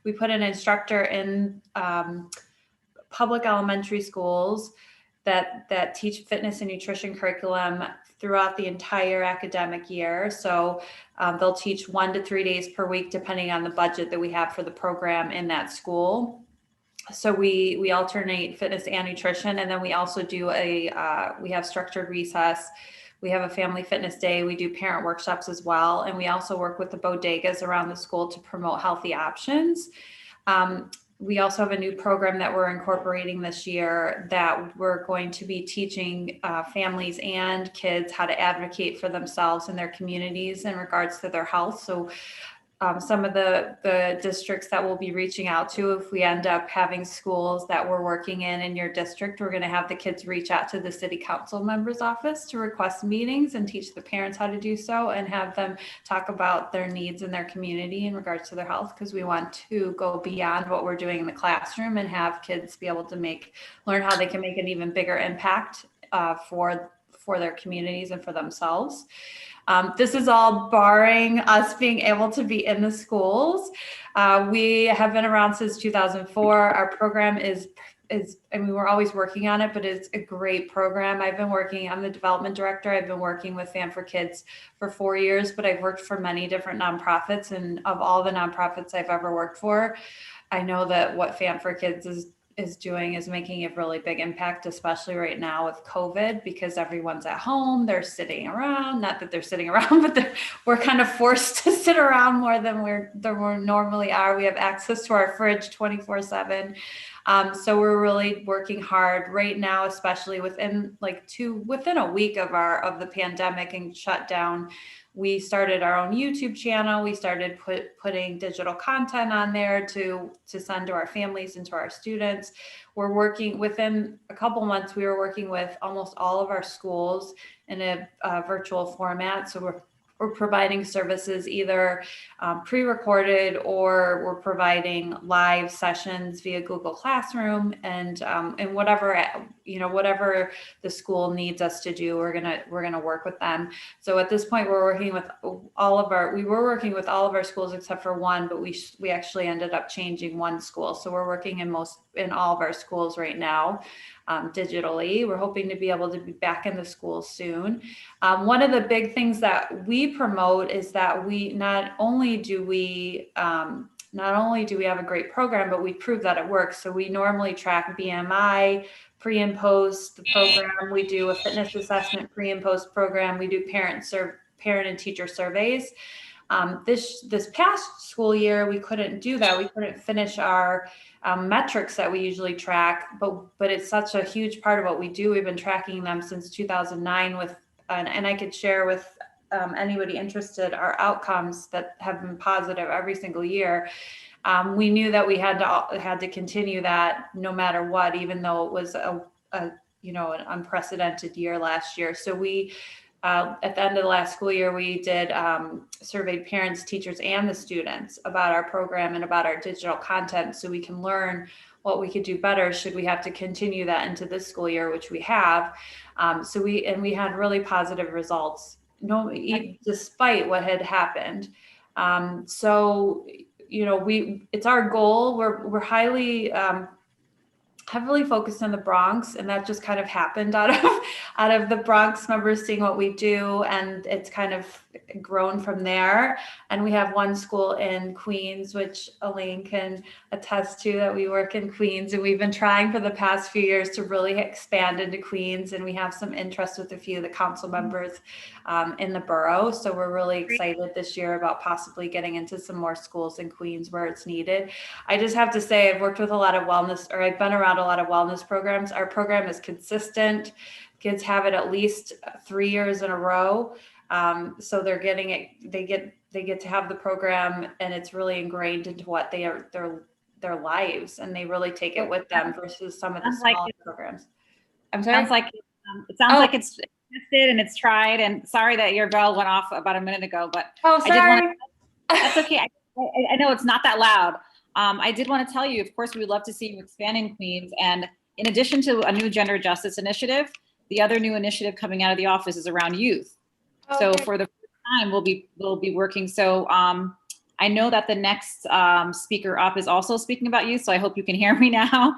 we put an instructor in public elementary schools that teach fitness and nutrition curriculum throughout the entire academic year. So they'll teach 1 to 3 days per week, depending on the budget that we have for the program in that school. So we alternate fitness and nutrition. And then we also do we have structured recess. We have a family fitness day. We do parent workshops as well. And we also work with the bodegas around the school to promote healthy options. We also have a new program that we're incorporating this year that we're going to be teaching families and kids how to advocate for themselves and their communities in regards to their health. So some of the districts that we'll be reaching out to, if we end up having schools that we're working in your district, we're going to have the kids reach out to the city council member's office to request meetings and teach the parents how to do so and have them talk about their needs in their community in regards to their health, because we want to go beyond what we're doing in the classroom and have kids be able to learn how they can make an even bigger impact for their communities and for themselves. This is all barring us being able to be in the schools. We have been around since 2004. Our program I mean, we're always working on it, but it's a great program. I'm the development director. I've been working with FAM for Kids for 4 years, but I've worked for many different nonprofits, and of all the nonprofits I've ever worked for, I know that what FAM for Kids is doing is making a really big impact, especially right now with COVID, because everyone's at home, they're sitting around, not that they're sitting around, but we're kind of forced to sit around more than we normally are. We have access to our fridge 24/7. So we're really working hard right now, especially within a week of the pandemic and shutdown. We started our own YouTube channel. We started putting digital content on there to send to our families and to our students. We're working within a couple months. We were working with almost all of our schools in a virtual format. So we're providing services either pre-recorded, or we're providing live sessions via Google Classroom, and whatever the school needs us to do, we're gonna work with them. So at this point, we were working with all of our schools except for one, but we actually ended up changing one school. So we're working in all of our schools right now. Digitally. We're hoping to be able to be back in the schools soon. One of the big things that we promote is that we not only do we have a great program, but we prove that it works. So we normally track BMI pre and post the program. We do a fitness assessment pre and post program. We do parent and teacher surveys. This past school year, we couldn't do that. We couldn't finish our metrics that we usually track, but it's such a huge part of what we do. We've been tracking them since 2009 and I could share with anybody interested our outcomes that have been positive every single year. We knew that we had to continue that no matter what, even though it was a you know, an unprecedented year last year. So we, at the end of the last school year, we did surveyed parents, teachers, and the students about our program and about our digital content, so we can learn what we could do better should we have to continue that into this school year, which we have. So we had really positive results, despite what had happened. So, you know, it's our goal. We're highly heavily focused on the Bronx, and that just kind of happened out of the Bronx members seeing what we do, and it's kind of grown from there. And we have one school in Queens, which Elaine can attest to, that we work in Queens, and we've been trying for the past few years to really expand into Queens, and we have some interest with a few of the council members in the borough. So we're really excited this year about possibly getting into some more schools in Queens where it's needed. I just have to say, I've worked with a lot of wellness, or I've been around a lot of wellness programs. Our program is consistent. Kids have it at least 3 years in a row. So they're getting it, they get to have the program, and it's really ingrained into what they are, their lives, and they really take it with them versus some of the smaller programs. I'm sorry? Sounds like it sounds like it's tested and it's tried. And sorry that your bell went off about a minute ago, but sorry. That's okay. I know it's not that loud. I did want to tell you, of course, we would love to see you expand in Queens. And in addition to a new gender justice initiative, the other new initiative coming out of the office is around youth. So for the first time, we'll be working. So I know that the next speaker up is also speaking about youth, so I hope you can hear me now.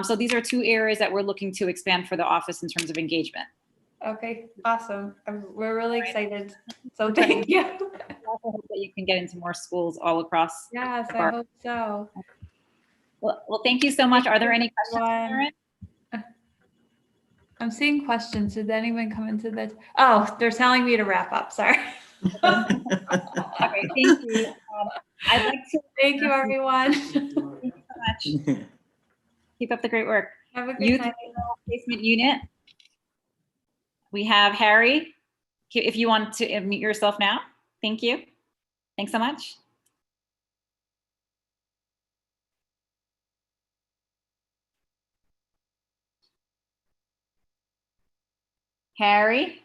So these are two areas that we're looking to expand for the office in terms of engagement. Okay, awesome. We're really excited. So thank you. I also hope that you can get into more schools all across. Yes, I hope so. Well, thank you so much. Are there any questions, Karen? I'm seeing questions. Did anyone come into the? Oh, they're telling me to wrap up. Sorry. All right, thank you. I'd like to thank you, everyone. Thank you so much. Keep up the great work. Have a good Youth night. Placement Unit. We have Harry. If you want to unmute yourself now. Thank you. Thanks so much. Harry.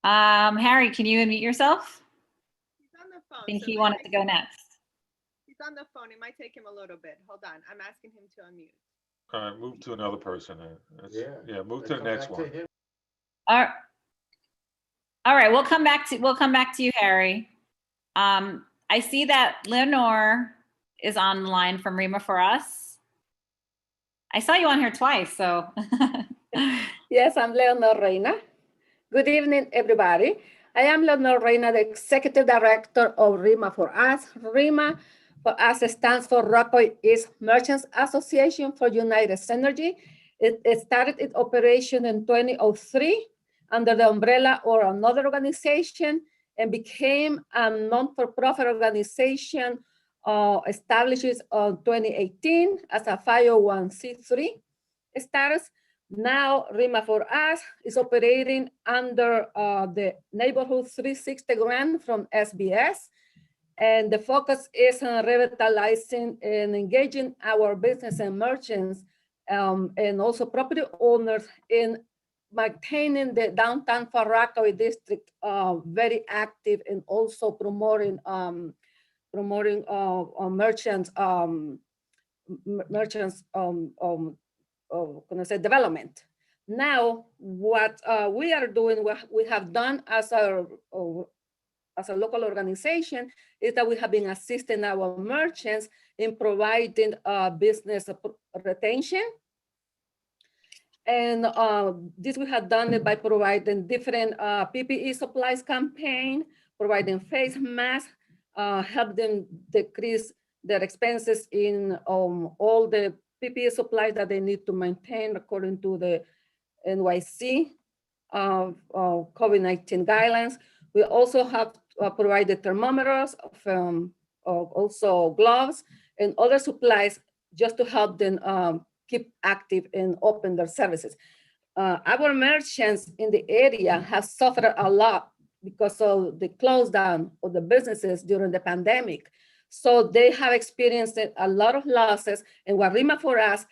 Harry, can you unmute yourself? He's on the phone. I think so he wanted to go next. He's on the phone. It might take him a little bit. Hold on. I'm asking him to unmute. All right, move to another person. Yeah, move to the next one. All right, we'll come back to you, Harry. I see that Leonore is on the line from REMA for us. I saw you on here twice, so. Yes, I'm Leonore Reina. Good evening, everybody. I am Leonore Reina, the Executive Director of REMA for Us. REMA for Us stands for Rockaway East Merchants Association for United Energy. It started its operation in 2003 under the umbrella or another organization and became a non-for-profit organization established in 2018 as a 501c3 status. Now, REMA for Us is operating under the Neighborhood 360 grant from SBS. And the focus is on revitalizing and engaging our business and merchants and also property owners in maintaining the downtown Far Rockaway district very active and also promoting merchants development. Now, what we are doing, what we have done as a local organization is that we have been assisting our merchants in providing business retention. And this we have done it by providing different PPE supplies campaign, providing face masks, help them decrease their expenses in all the PPE supplies that they need to maintain according to the NYC COVID-19 guidelines. We also have provided thermometers, also gloves and other supplies just to help them keep active and open their services. Our merchants in the area have suffered a lot because of the close down of the businesses during the pandemic. So they have experienced a lot of losses. And what RIMA for Us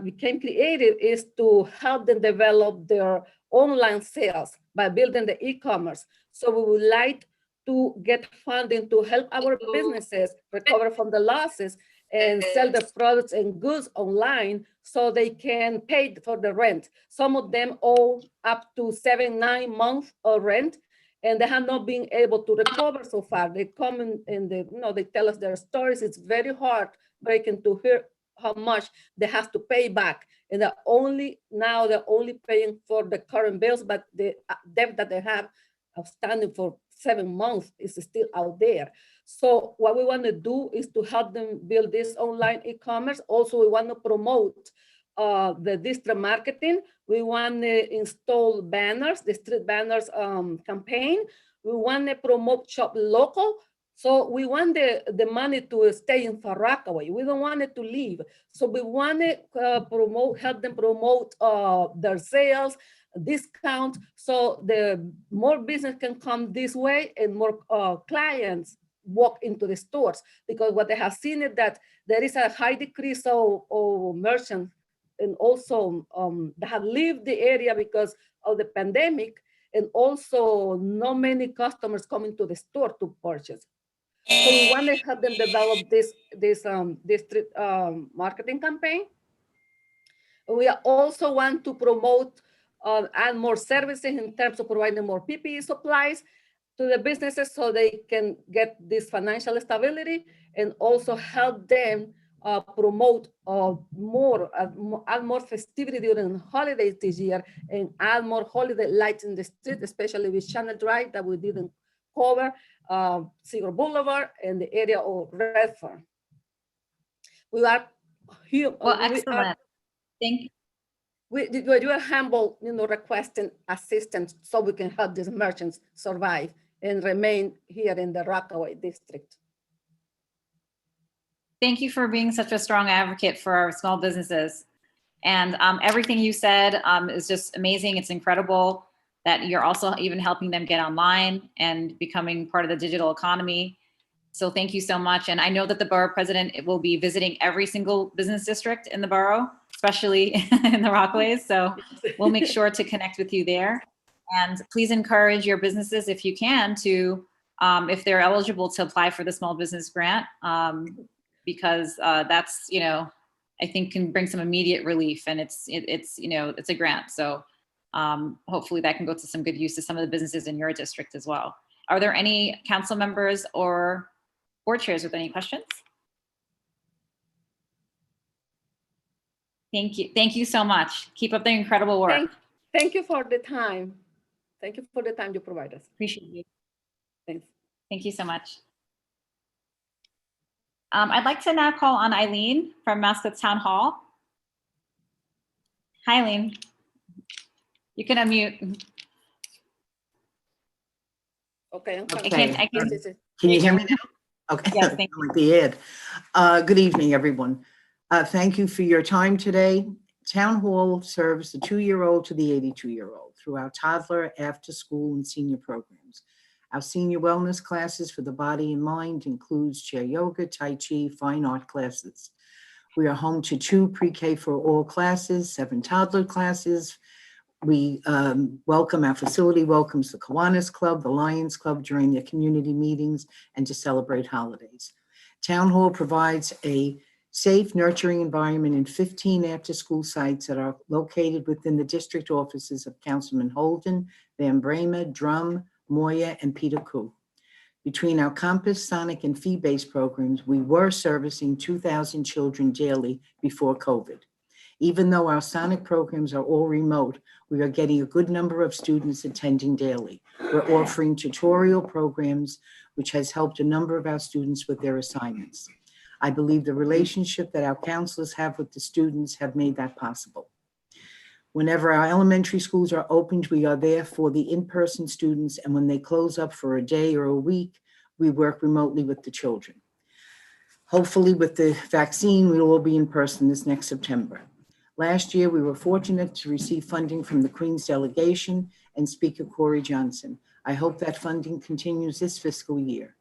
became creative is to help them develop their online sales by building the e-commerce. So we would like to get funding to help our businesses recover from the losses and sell their products and goods online so they can pay for the rent. Some of them owe up to 7-9 months of rent, and they have not been able to recover so far. They come in they tell us their stories. It's very heartbreaking to hear how much they have to pay back. And they're only paying for the current bills, but the debt that they have outstanding for 7 months is still out there. So what we want to do is to help them build this online e-commerce. Also, we want to promote the district marketing. We want to install banners, the street banners campaign. We want to promote shop local. So we want the money to stay in Far Rockaway. We don't want it to leave. So we want to help them promote their sales, discount, so the more business can come this way and more clients walk into the stores. Because what they have seen is that there is a high decrease of merchants and also that have left the area because of the pandemic, and also not many customers coming to the store to purchase. So we want to help them develop this district marketing campaign. We also want to promote and more services in terms of providing more PPE supplies to the businesses so they can get this financial stability, and also help them promote add more festivity during holidays this year, and add more holiday lights in the street, especially with Channel Drive that we didn't cover, Seagull Boulevard and the area of Redfern. We are here. Well, excellent. Thank you. We are humble, requesting assistance so we can help these merchants survive and remain here in the Rockaway district. Thank you for being such a strong advocate for our small businesses. And everything you said is just amazing. It's incredible that you're also even helping them get online and becoming part of the digital economy. So thank you so much. And I know that the borough president will be visiting every single business district in the borough, especially in the Rockaways. So we'll make sure to connect with you there. And please encourage your businesses, if you can, to, if they're eligible, to apply for the small business grant, because that's, I think can bring some immediate relief, and it's a grant. So hopefully that can go to some good use to some of the businesses in your district as well. Are there any council members or board chairs with any questions? Thank you. Thank you so much. Keep up the incredible work. Thank you for the time. Thank you for the time you provide us. Appreciate you. Thanks. Thank you so much. I'd like to now call on Eileen from Mascot Town Hall. Hi, Eileen. You can unmute. Okay. Can you hear me now? Okay. Yes, thank you. Like the ad. Good evening, everyone. Thank you for your time today. Town Hall serves the 2-year-old to the 82-year-old through our toddler, after school, and senior programs. Our senior wellness classes for the body and mind includes chair yoga, tai chi, fine art classes. We are home to 2 pre-K for all classes, 7 toddler classes. We welcome, our facility welcomes the Kiwanis Club, the Lions Club during their community meetings and to celebrate holidays. Town Hall provides a safe, nurturing environment in 15 after-school sites that are located within the district offices of Councilman Holden, Van Brema, Drum, Moya, and Peter Koo. Between our Compass, Sonic, and fee-based programs, we were servicing 2,000 children daily before COVID. Even though our Sonic programs are all remote, we are getting a good number of students attending daily. We're offering tutorial programs, which has helped a number of our students with their assignments. I believe the relationship that our counselors have with the students have made that possible. Whenever our elementary schools are opened, we are there for the in-person students, and when they close up for a day or a week, we work remotely with the children. Hopefully with the vaccine, we will all be in person this next September. Last year, we were fortunate to receive funding from the Queens delegation and Speaker Corey Johnson. I hope that funding continues this fiscal year.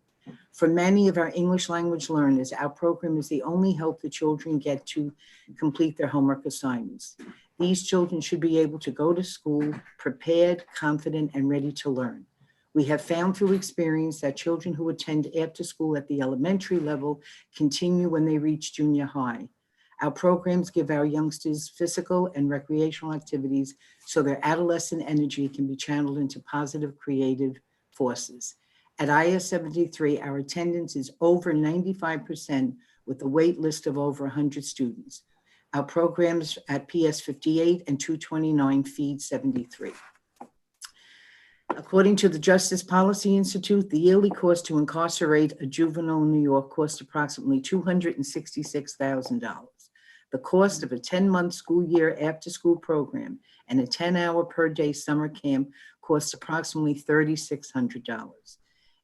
For many of our English language learners, our program is the only help the children get to complete their homework assignments. These children should be able to go to school prepared, confident, and ready to learn. We have found through experience that children who attend after school at the elementary level continue when they reach junior high. Our programs give our youngsters physical and recreational activities so their adolescent energy can be channeled into positive creative forces. At IS 73, our attendance is over 95% with a wait list of over 100 students. Our programs at PS 58 and 229 feed 73. According to the Justice Policy Institute, the yearly cost to incarcerate a juvenile in New York costs approximately $266,000. The cost of a 10-month school year after-school program and a 10-hour per day summer camp costs approximately $3,600.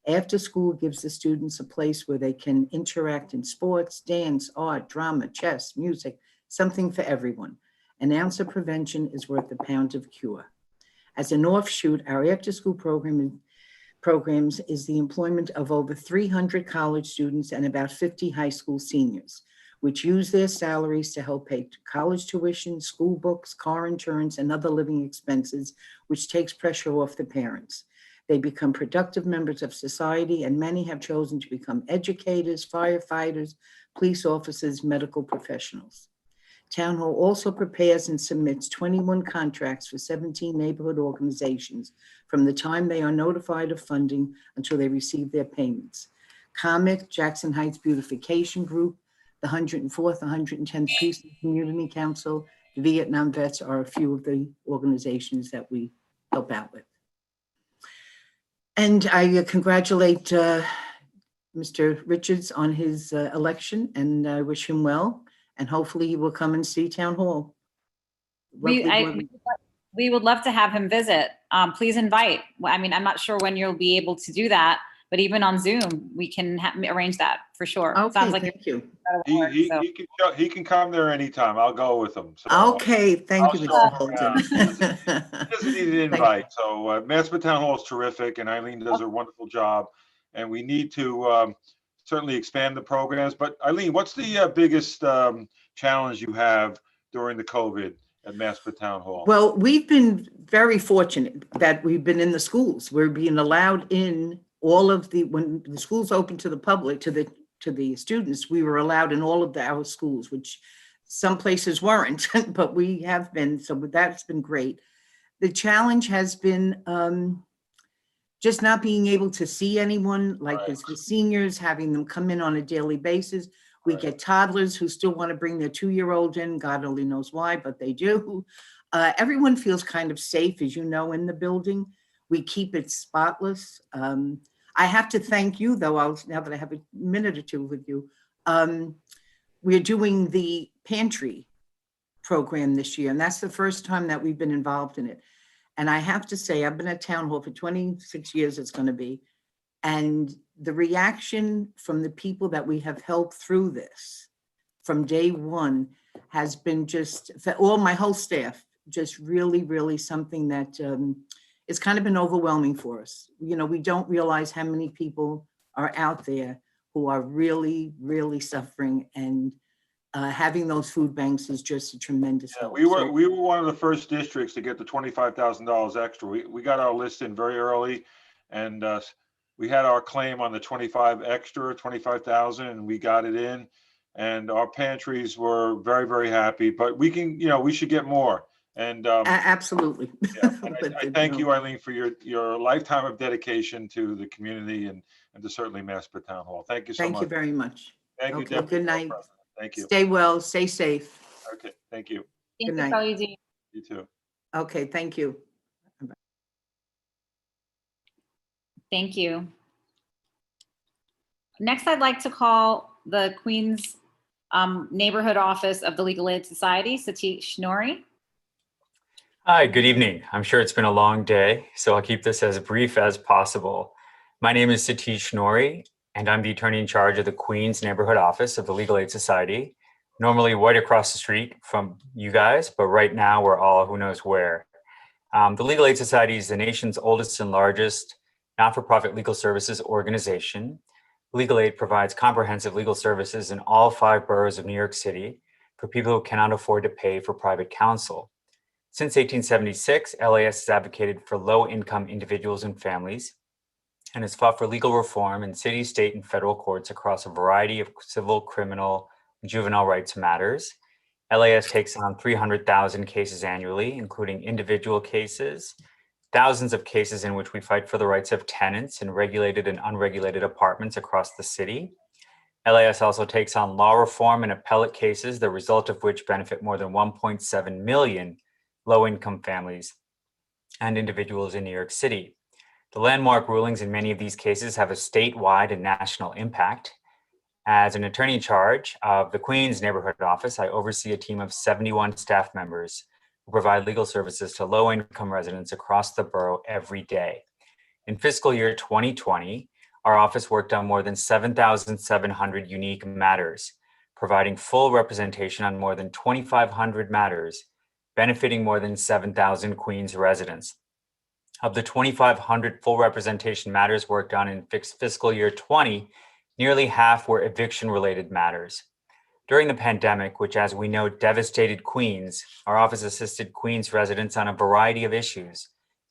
After school gives the students a place where they can interact in sports, dance, art, drama, chess, music, something for everyone. An ounce of prevention is worth a pound of cure. As an offshoot, our after-school programs is the employment of over 300 college students and about 50 high school seniors, which use their salaries to help pay college tuition, school books, car insurance, and other living expenses, which takes pressure off the parents. They become productive members of society, and many have chosen to become educators, firefighters, police officers, medical professionals. Town Hall also prepares and submits 21 contracts for 17 neighborhood organizations from the time they are notified of funding until they receive their payments. COMET, Jackson Heights Beautification Group, the 104th, 110th Precinct Community Council, the Vietnam Vets are a few of the organizations that we help out with. And I congratulate Mr. Richards on his election, and I wish him well. And hopefully he will come and see Town Hall. We would love to have him visit. Please invite. I mean, I'm not sure when you'll be able to do that, but even on Zoom, we can arrange that for sure. Okay, Sounds like thank you. He can come there anytime. I'll go with him. So, Okay, thank you, Mr. Holden. He doesn't need an invite. So Maspeth Town Hall is terrific, and Eileen does a wonderful job. And we need to certainly expand the programs. But Eileen, what's the biggest challenge you have during the COVID at Maspeth Town Hall? Well, we've been very fortunate that we've been in the schools. We're being allowed in all of the, when the schools open to the public, to the students, we were allowed in all of our schools, which some places weren't, but we have been, so that's been great. The challenge has been just not being able to see anyone, like as the seniors, having them come in on a daily basis. We get toddlers who still want to bring their 2-year-old in, God only knows why, but they do. Everyone feels kind of safe, as you know, in the building. We keep it spotless. I have to thank you, though, now that I have a minute or two with you. We're doing the pantry program this year, and that's the first time that we've been involved in it. And I have to say, I've been at Town Hall for 26 years, it's going to be. And the reaction from the people that we have helped through this from day one has been just, for all my whole staff, just really, really something that it's kind of been overwhelming for us. You know, we don't realize how many people are out there who are really, really suffering, and having those food banks is just a tremendous help. We were one of the first districts to get the $25,000 extra. We got our list in very early, and we had our claim on the 25,000, and we got it in, and our pantries were very, very happy. But we can, we should get more. And absolutely. Yeah, and I thank you, Eileen, for your lifetime of dedication to the community and to certainly Maspeth Town Hall. Thank you so much. Thank you very much. Thank you, Okay, Deputy good night. President. Thank you. Stay well, stay safe. Okay, thank you. Good night. You too. Okay, thank you. Thank you. Next, I'd like to call the Queens Neighborhood Office of the Legal Aid Society, Satish Nori. Hi, good evening. I'm sure it's been a long day, so I'll keep this as brief as possible. My name is Satish Nori, and I'm the attorney in charge of the Queens Neighborhood Office of the Legal Aid Society, normally right across the street from you guys, but right now we're all who knows where. The Legal Aid Society is the nation's oldest and largest not-for-profit legal services organization. Legal Aid provides comprehensive legal services in all 5 boroughs of New York City for people who cannot afford to pay for private counsel. Since 1876, LAS has advocated for low-income individuals and families and has fought for legal reform in city, state, and federal courts across a variety of civil, criminal, and juvenile rights matters. LAS takes on 300,000 cases annually, including individual cases, thousands of cases in which we fight for the rights of tenants in regulated and unregulated apartments across the city. LAS also takes on law reform and appellate cases, the result of which benefit more than 1.7 million low-income families and individuals in New York City. The landmark rulings in many of these cases have a statewide and national impact. As an attorney in charge of the Queens Neighborhood Office, I oversee a team of 71 staff members who provide legal services to low-income residents across the borough every day. In fiscal year 2020, our office worked on more than 7,700 unique matters, providing full representation on more than 2,500 matters, benefiting more than 7,000 Queens residents. Of the 2,500 full representation matters worked on in fiscal year 20, nearly half were eviction-related matters. During the pandemic, which as we know devastated Queens, our office assisted Queens residents on a variety of issues.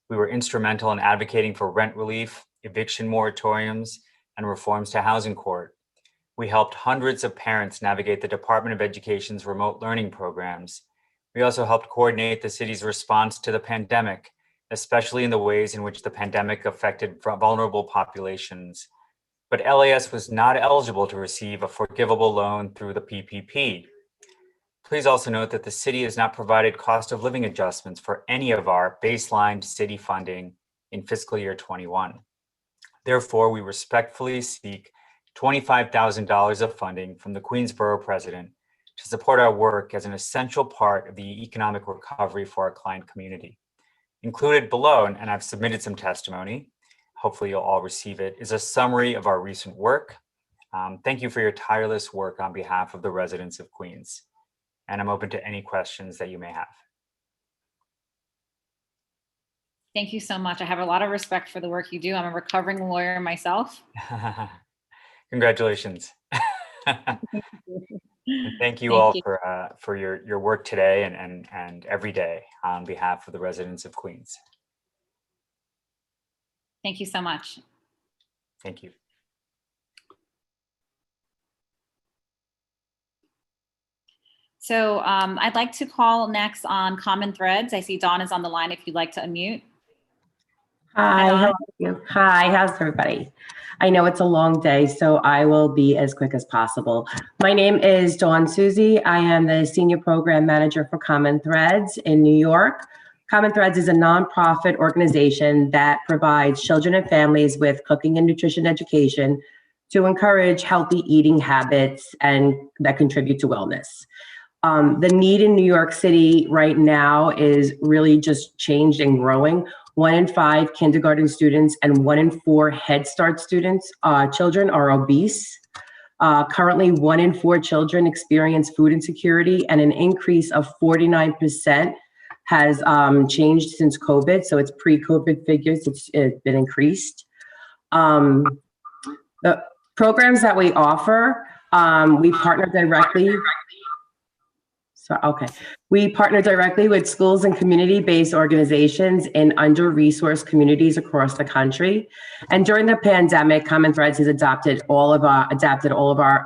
We were instrumental in advocating for rent relief, eviction moratoriums, and reforms to housing court. We helped hundreds of parents navigate the Department of Education's remote learning programs. We also helped coordinate the city's response to the pandemic, especially in the ways in which the pandemic affected vulnerable populations. But LAS was not eligible to receive a forgivable loan through the PPP. Please also note that the city has not provided cost of living adjustments for any of our baseline city funding in fiscal year 21. Therefore, we respectfully seek $25,000 of funding from the Queens Borough President to support our work as an essential part of the economic recovery for our client community. Included below, and I've submitted some testimony, hopefully you'll all receive it, is a summary of our recent work. Thank you for your tireless work on behalf of the residents of Queens. And I'm open to any questions that you may have. Thank you so much. I have a lot of respect for the work you do. I'm a recovering lawyer myself. Congratulations. And thank you all for your work today and every day on behalf of the residents of Queens. Thank you so much. Thank you. So I'd like to call next on Common Threads. I see Dawn is on the line if you'd like to unmute. Hi, how are you? Hi, how's everybody? I know it's a long day, so I will be as quick as possible. My name is Dawn Susie. I am the Senior Program Manager for Common Threads in New York. Common Threads is a nonprofit organization that provides children and families with cooking and nutrition education to encourage healthy eating habits and that contribute to wellness. The need in New York City right now is really just changed and growing. 1 in 5 kindergarten students and 1 in 4 Head Start students, children are obese. Currently, 1 in 4 children experience food insecurity, and an increase of 49% has changed since COVID. So it's pre-COVID figures, it's been increased. The programs that we offer, we partner directly. We partner directly with schools and community-based organizations in under-resourced communities across the country. And during the pandemic, Common Threads has adapted all of our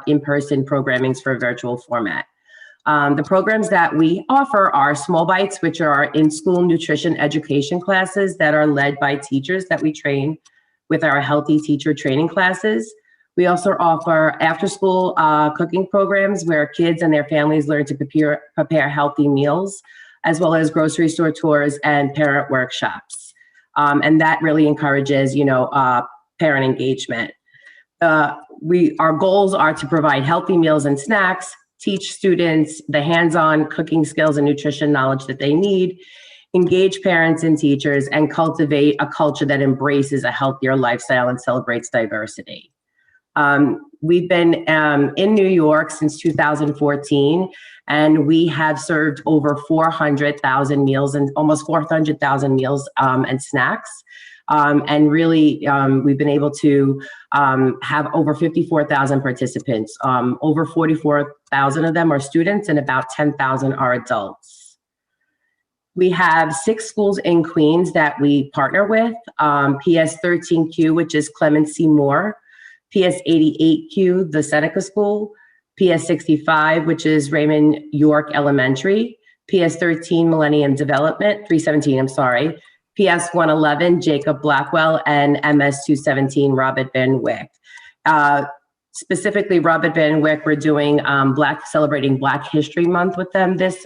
in-person programmings for a virtual format. The programs that we offer are Small Bites, which are in-school nutrition education classes that are led by teachers that we train with our Healthy Teacher training classes. We also offer after-school cooking programs where kids and their families learn to prepare healthy meals, as well as grocery store tours and parent workshops. And that really encourages, parent engagement. Our goals are to provide healthy meals and snacks, teach students the hands-on cooking skills and nutrition knowledge that they need, engage parents and teachers, and cultivate a culture that embraces a healthier lifestyle and celebrates diversity. We've been in New York since 2014, and we have served over 400,000 meals and almost 400,000 meals and snacks. And really, we've been able to have over 54,000 participants. Over 44,000 of them are students and about 10,000 are adults. We have 6 schools in Queens that we partner with. PS 13Q, which is Clement C. Moore. PS 88Q, the Seneca School. PS 65, which is Raymond York Elementary. PS 13, Millennium Development, 317, I'm sorry. PS 111, Jacob Blackwell, and MS 217, Robert Van Wyck. Specifically, Robert Van Wyck, we're doing celebrating Black History Month with them this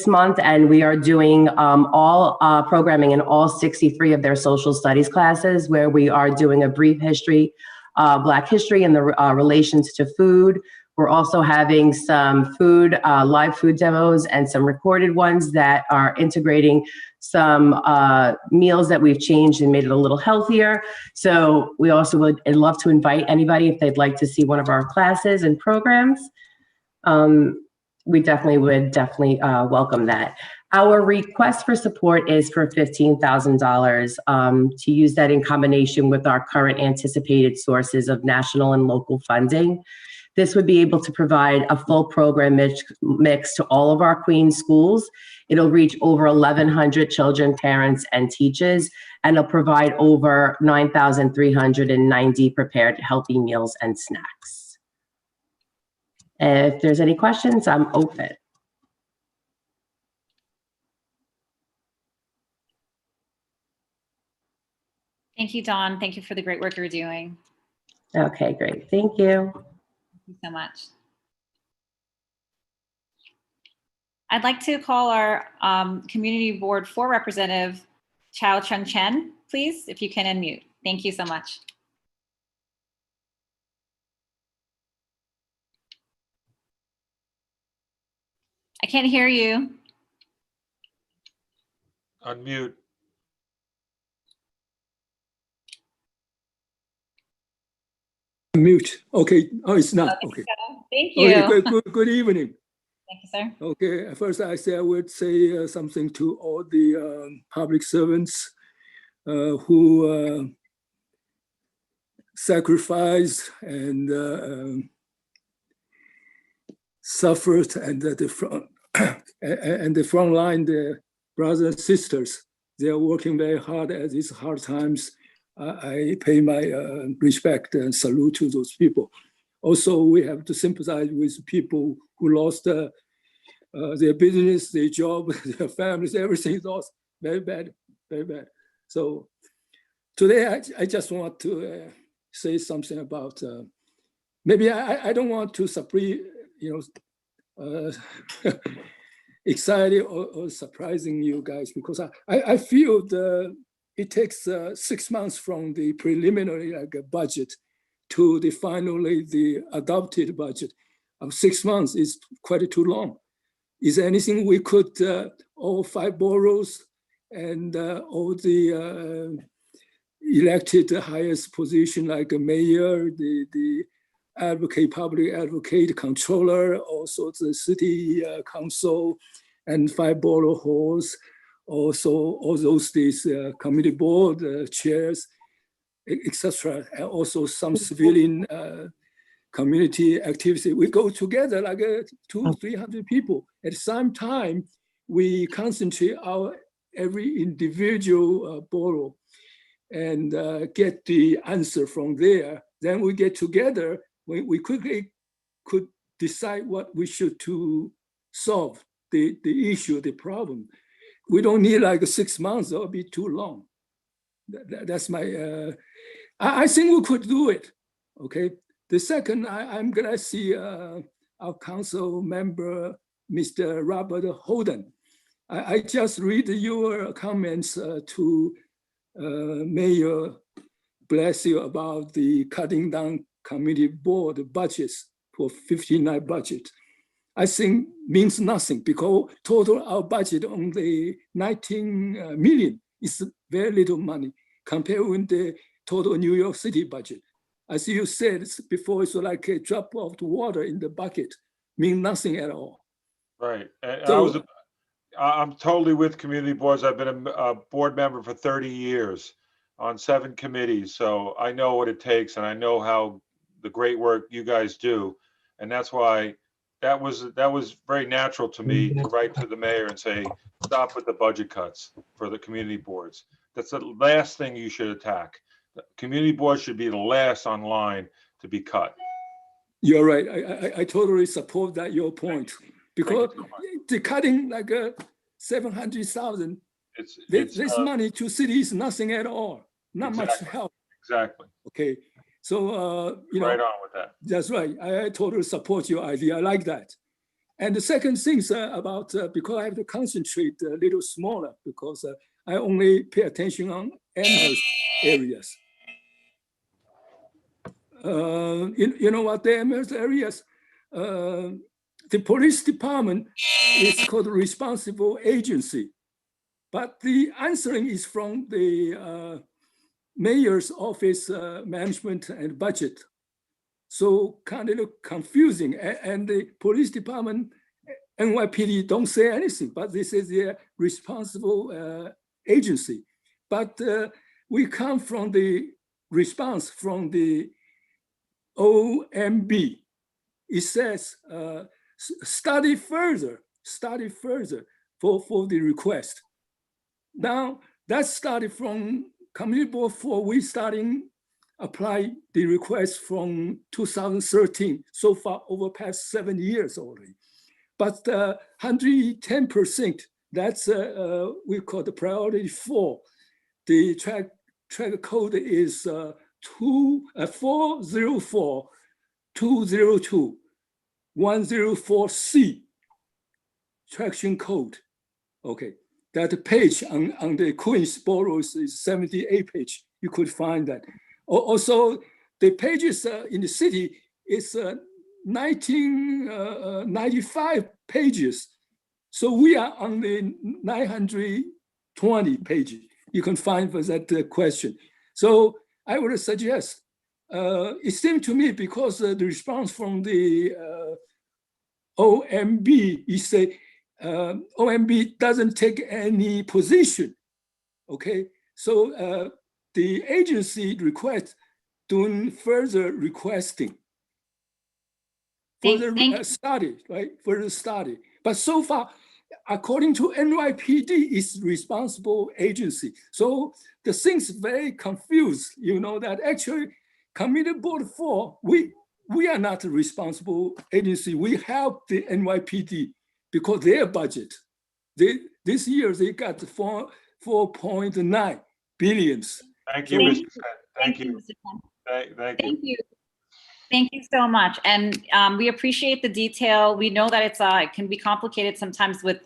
month, and we are doing all programming in all 63 of their social studies classes, where we are doing a brief history, Black history and the relations to food. We're also having some food, live food demos and some recorded ones that are integrating some meals that we've changed and made it a little healthier. So we also would love to invite anybody if they'd like to see one of our classes and programs. We would definitely welcome that. Our request for support is for $15,000 to use that in combination with our current anticipated sources of national and local funding. This would be able to provide a full program mix to all of our Queens schools. It'll reach over 1,100 children, parents, and teachers, and it'll provide over 9,390 prepared healthy meals and snacks. If there's any questions, I'm open. Thank you, Dawn. Thank you for the great work you're doing. Okay, great. Thank you. Thank you so much. I'd like to call our Community Board 4 representative, Chao Chung Chen, please, if you can unmute. Thank you so much. I can't hear you. Unmute. Mute. Okay. Oh, it's not. Okay. Thank you. Okay, good evening. Thank you, sir. Okay. First, I would say something to all the public servants who sacrificed and suffered, and the front and the front line, the brothers and sisters. They are working very hard at these hard times. I pay my respect and salute to those people. Also, we have to sympathize with people who lost their business, their job, their families, everything is lost. Very bad, very bad. So today, I just want to say something about, maybe I don't want to exciting or surprising you guys, because I feel it takes 6 months from the preliminary budget to the finally the adopted budget. 6 months is quite too long. Is there anything we could, all 5 boroughs and all the elected highest position like a mayor, the advocate, public advocate, controller, also the city council and 5 borough halls, also all those committee board chairs, etc. And also some civilian community activity. We go together like 200-300 people. At the same time, we concentrate our every individual borough and get the answer from there. Then we get together. We quickly could decide what we should to solve the issue, the problem. We don't need like 6 months, that would be too long. That's my, I think we could do it, okay? The second, I'm glad to see our council member, Mr. Robert Holden. I just read your comments to Mayor Blasio about the cutting down committee board budgets for 59 budget. I think means nothing because total our budget on the 19 million is very little money compared with the total New York City budget. As you said before, it's like a drop of water in the bucket, mean nothing at all. Right. And So- I'm totally with community boards. I've been a board member for 30 years on 7 committees. So I know what it takes and I know how the great work you guys do. And that's why that was very natural to me to write to the mayor and say, stop with the budget cuts for the community boards. That's the last thing you should attack. The community boards should be the last on line to be cut. You're right. I totally support that, your point. Because the cutting like 700,000, this money to city is nothing at all. Not much help. Exactly. Okay. So, you know, right on with that. That's right. I totally support your idea. I like that. And the second thing is about, because I have to concentrate a little smaller because I only pay attention on Amherst areas. You know what the Amherst areas? The police department is called responsible agency, but the answering is from the mayor's office, management and budget. So kind of look confusing. And the police department, NYPD don't say anything, but this is the responsible agency. But we come from the response from the OMB. It says, study further for the request. Now that started from Community Board 4, we starting apply the request from 2013, so far over past 7 years already. But 110%, that's we call the priority 4. The track code is 404-202. 104C traction code. Okay, that page on the Queens Borough is 78 page. You could find that. Also, the pages in the city is 1995 pages. So we are on the 920 pages. You can find for that question. So I would suggest, it seemed to me because the response from the OMB is say OMB doesn't take any position. Okay, so the agency request doing further requesting, further study, right? Further study. But so far, according to NYPD, is responsible agency. So the thing's very confused. You know that actually, Community Board 4, we are not a responsible agency. We help the NYPD because their budget, this year they got 4.9 billions. Thank you, Mr. Thank you. Thank you. Thank you so much. And we appreciate the detail. We know that it can be complicated sometimes with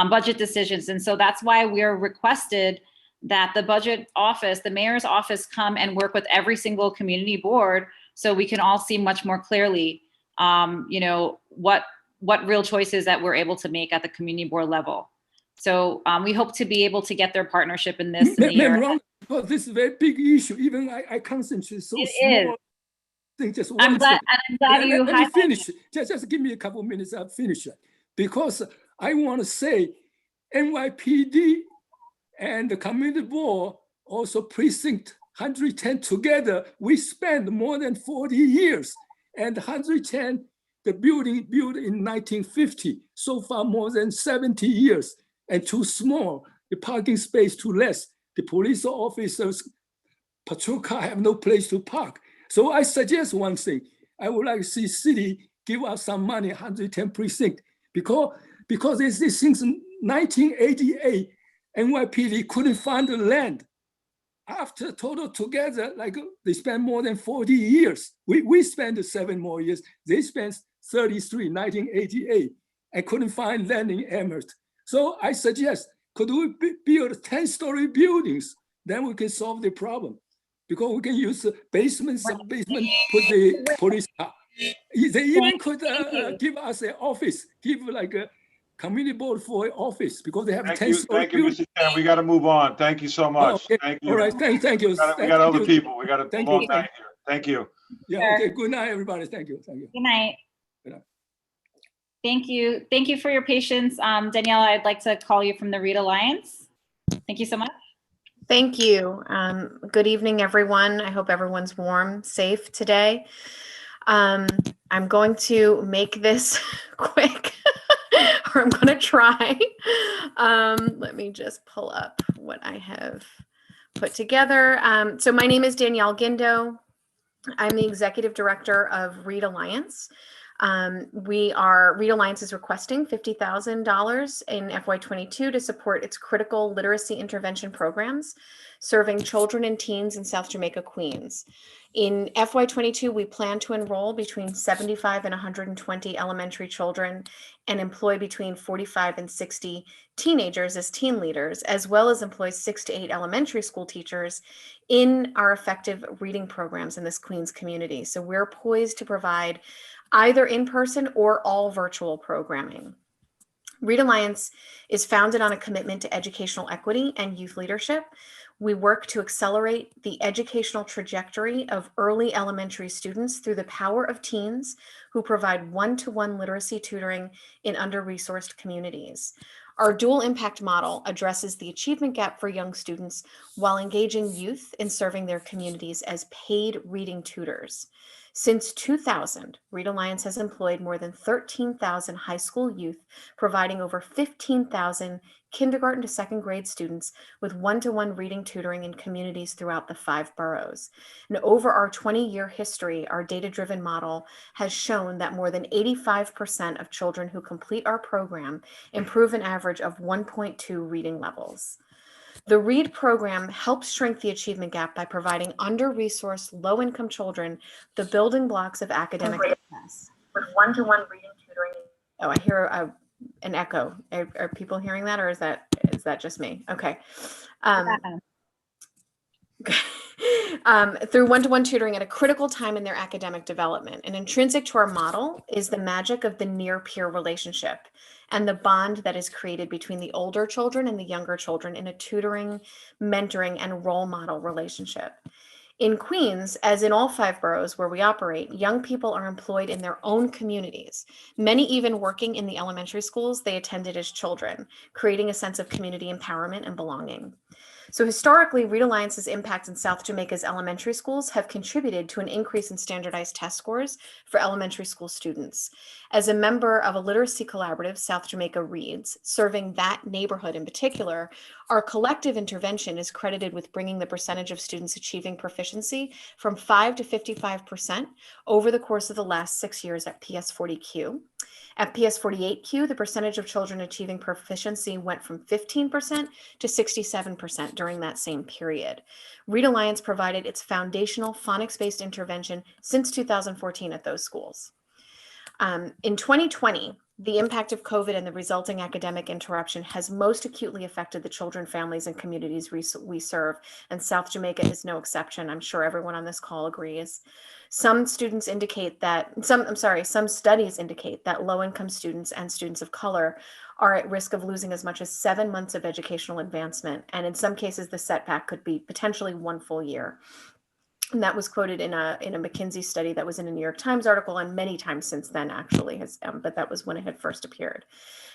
budget decisions. And so that's why we're requested that the budget office, the mayor's office, come and work with every single community board so we can all see much more clearly, you know, what real choices that we're able to make at the community board level. So we hope to be able to get their partnership in this. Because this is a very big issue. Even I concentrate so it small. Is. Thing, just I'm glad you let me finish. Just give me a couple of minutes. I'll finish it. Because I want to say NYPD and the community board, also precinct 110 together, we spent more than 40 years. And 110, the building built in 1950, so far more than 70 years, and too small, the parking space too less. The police officers, patrol car have no place to park. So I suggest one thing. I would like to see city give us some money, 110 precinct, because it's this since 1988, NYPD couldn't find the land. After total together, like they spent more than 40 years. We spent 7 more years. They spent 33, 1988, and couldn't find land in Amherst. So I suggest, could we build 10-story buildings? Then we can solve the problem. Because we can use basement, sub-basement, put the police car. They even could give us an office, give like a community board for an office, because they have 10-story buildings. Thank you, Mr. Chair. We got to move on. Thank you so much. Okay. Thank you. All right, thank you. We got other people. We got a long night here. Thank you. Yeah, okay, good night, everybody. Thank you. Good night. Thank you. Thank you for your patience. Danielle, I'd like to call you from the Read Alliance. Thank you so much. Thank you. Good evening, everyone. I hope everyone's warm, safe today. I'm going to make this quick, or I'm going to try. Let me just pull up what I have put together. So my name is Danielle Guindo. I'm the Executive Director of Read Alliance. Read Alliance is requesting $50,000 in FY22 to support its critical literacy intervention programs, serving children and teens in South Jamaica, Queens. In FY22, we plan to enroll between 75 and 120 elementary children and employ between 45 and 60 teenagers as teen leaders, as well as employ 6 to 8 elementary school teachers in our effective reading programs in this Queens community. So we're poised to provide either in-person or all virtual programming. Read Alliance is founded on a commitment to educational equity and youth leadership. We work to accelerate the educational trajectory of early elementary students through the power of teens who provide one-to-one literacy tutoring in under-resourced communities. Our dual impact model addresses the achievement gap for young students while engaging youth in serving their communities as paid reading tutors. Since 2000, Read Alliance has employed more than 13,000 high school youth, providing over 15,000 kindergarten to second grade students with one-to-one reading tutoring in communities throughout the 5 boroughs. And over our 20-year history, our data-driven model has shown that more than 85% of children who complete our program improve an average of 1.2 reading levels. The READ program helps shrink the achievement gap by providing under-resourced, low-income children the building blocks of academic success with one-to-one reading tutoring. Oh, I hear an echo. Are people hearing that, or is that just me? Okay. Through one-to-one tutoring at a critical time in their academic development. And intrinsic to our model is the magic of the near-peer relationship and the bond that is created between the older children and the younger children in a tutoring, mentoring, and role model relationship. In Queens, as in all 5 boroughs where we operate, young people are employed in their own communities, many even working in the elementary schools they attended as children, creating a sense of community empowerment and belonging. So historically, Read Alliance's impact in South Jamaica's elementary schools have contributed to an increase in standardized test scores for elementary school students. As a member of a literacy collaborative, South Jamaica Reads, serving that neighborhood in particular, our collective intervention is credited with bringing the percentage of students achieving proficiency from 5 to 55% over the course of the last 6 years at PS40Q. At PS48Q, the percentage of children achieving proficiency went from 15% to 67% during that same period. Read Alliance provided its foundational phonics-based intervention since 2014 at those schools. In 2020, the impact of COVID and the resulting academic interruption has most acutely affected the children, families, and communities we serve, and South Jamaica is no exception. I'm sure everyone on this call agrees. Some studies indicate that low-income students and students of color are at risk of losing as much as 7 months of educational advancement, and in some cases, the setback could be potentially 1 full year. And that was quoted in a McKinsey study that was in a New York Times article, and many times since then, actually, but that was when it had first appeared.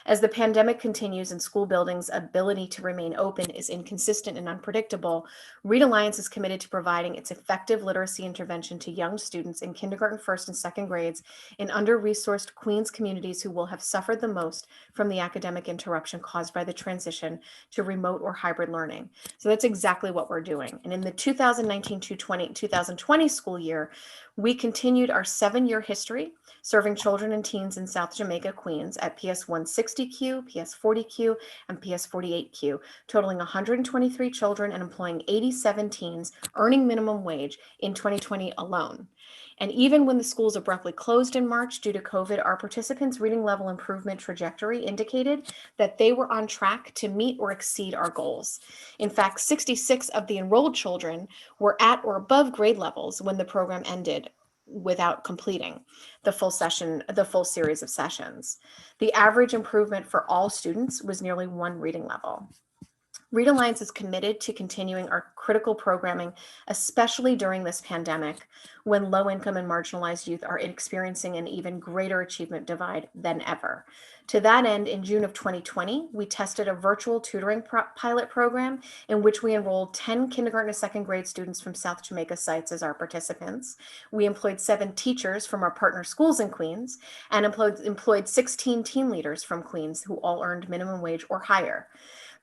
As the pandemic continues and school buildings' ability to remain open is inconsistent and unpredictable, Read Alliance is committed to providing its effective literacy intervention to young students in kindergarten, first, and second grades in under-resourced Queens communities who will have suffered the most from the academic interruption caused by the transition to remote or hybrid learning. So that's exactly what we're doing. And in the 2019-2020 school year, we continued our 7-year history serving children and teens in South Jamaica, Queens at PS160Q, PS40Q, and PS48Q, totaling 123 children and employing 87 teens earning minimum wage in 2020 alone. And even when the schools abruptly closed in March due to COVID, our participants' reading level improvement trajectory indicated that they were on track to meet or exceed our goals. In fact, 66 of the enrolled children were at or above grade levels when the program ended without completing the full series of sessions. The average improvement for all students was nearly 1 reading level. Read Alliance is committed to continuing our critical programming, especially during this pandemic, when low-income and marginalized youth are experiencing an even greater achievement divide than ever. To that end, in June of 2020, we tested a virtual tutoring pilot program in which we enrolled 10 kindergarten to second grade students from South Jamaica sites as our participants. We employed 7 teachers from our partner schools in Queens and employed 16 team leaders from Queens who all earned minimum wage or higher.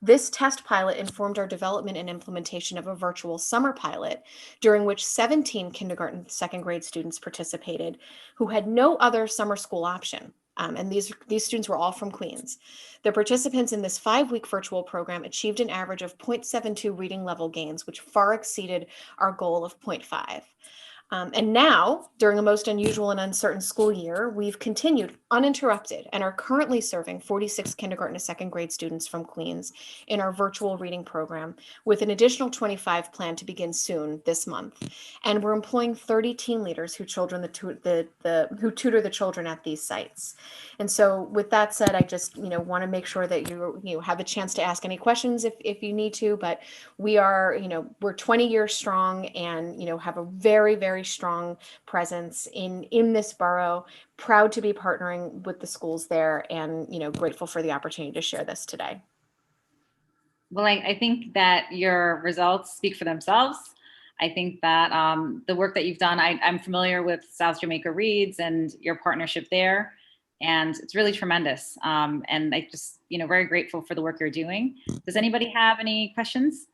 This test pilot informed our development and implementation of a virtual summer pilot, during which 17 kindergarten, second grade students participated who had no other summer school option. And these students were all from Queens. The participants in this 5-week virtual program achieved an average of 0.72 reading level gains, which far exceeded our goal of 0.5. And now, during a most unusual and uncertain school year, we've continued uninterrupted and are currently serving 46 kindergarten to second grade students from Queens in our virtual reading program, with an additional 25 planned to begin soon this month. And we're employing 30 team leaders who tutor the children at these sites. And so with that said, I just want to make sure that you have a chance to ask any questions if you need to, but we are, we're 20 years strong and, have a very, very strong presence in this borough, proud to be partnering with the schools there and, grateful for the opportunity to share this today. Well, I think that your results speak for themselves. I think that the work that you've done, I'm familiar with South Jamaica Reads and your partnership there, and it's really tremendous. And I just, very grateful for the work you're doing. Does anybody have any questions?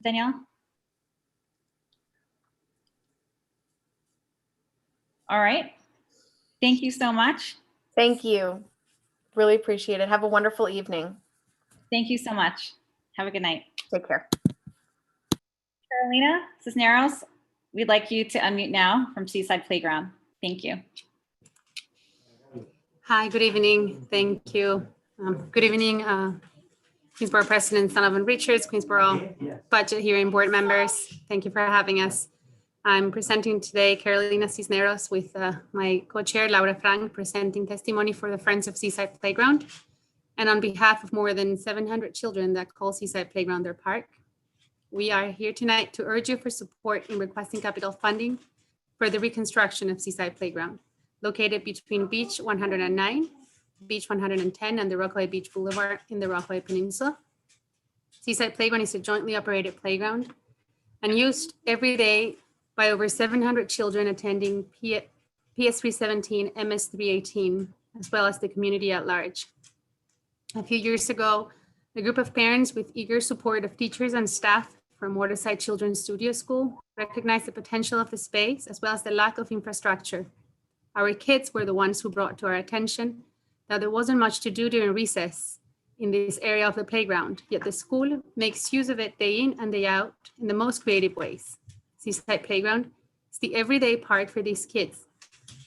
Danielle? All right. Thank you so much. Thank you. Really appreciate it. Have a wonderful evening. Thank you so much. Have a good night. Take care. Carolina Cisneros, we'd like you to unmute now from Seaside Playground. Thank you. Hi, good evening. Thank you. Good evening, Queens Borough President Donovan Richards, Queens Borough Budget Hearing Board members. Thank you for having us. I'm presenting today Carolina Cisneros with my co-chair Laura Frank, presenting testimony for the Friends of Seaside Playground, and on behalf of more than 700 children that call Seaside Playground their park. We are here tonight to urge you for support in requesting capital funding for the reconstruction of Seaside Playground, located between Beach 109, Beach 110, and the Rockaway Beach Boulevard in the Rockaway Peninsula. Seaside Playground is a jointly operated playground and used every day by over 700 children attending PS317, MS318, as well as the community at large. A few years ago, a group of parents with eager support of teachers and staff from Waterside Children's Studio School recognized the potential of the space as well as the lack of infrastructure. Our kids were the ones who brought to our attention that there wasn't much to do during recess in this area of the playground, yet the school makes use of it day in and day out in the most creative ways. Seaside Playground is the everyday park for these kids,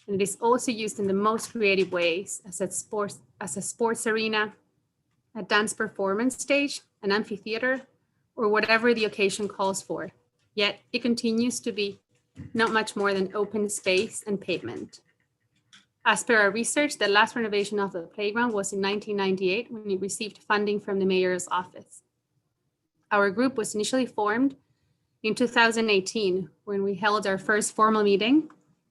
and it is also used in the most creative ways as a sports arena, a dance performance stage, an amphitheater, or whatever the occasion calls for. Yet it continues to be not much more than open space and pavement. As per our research, the last renovation of the playground was in 1998 when it received funding from the mayor's office. Our group was initially formed in 2018 when we held our first formal meeting,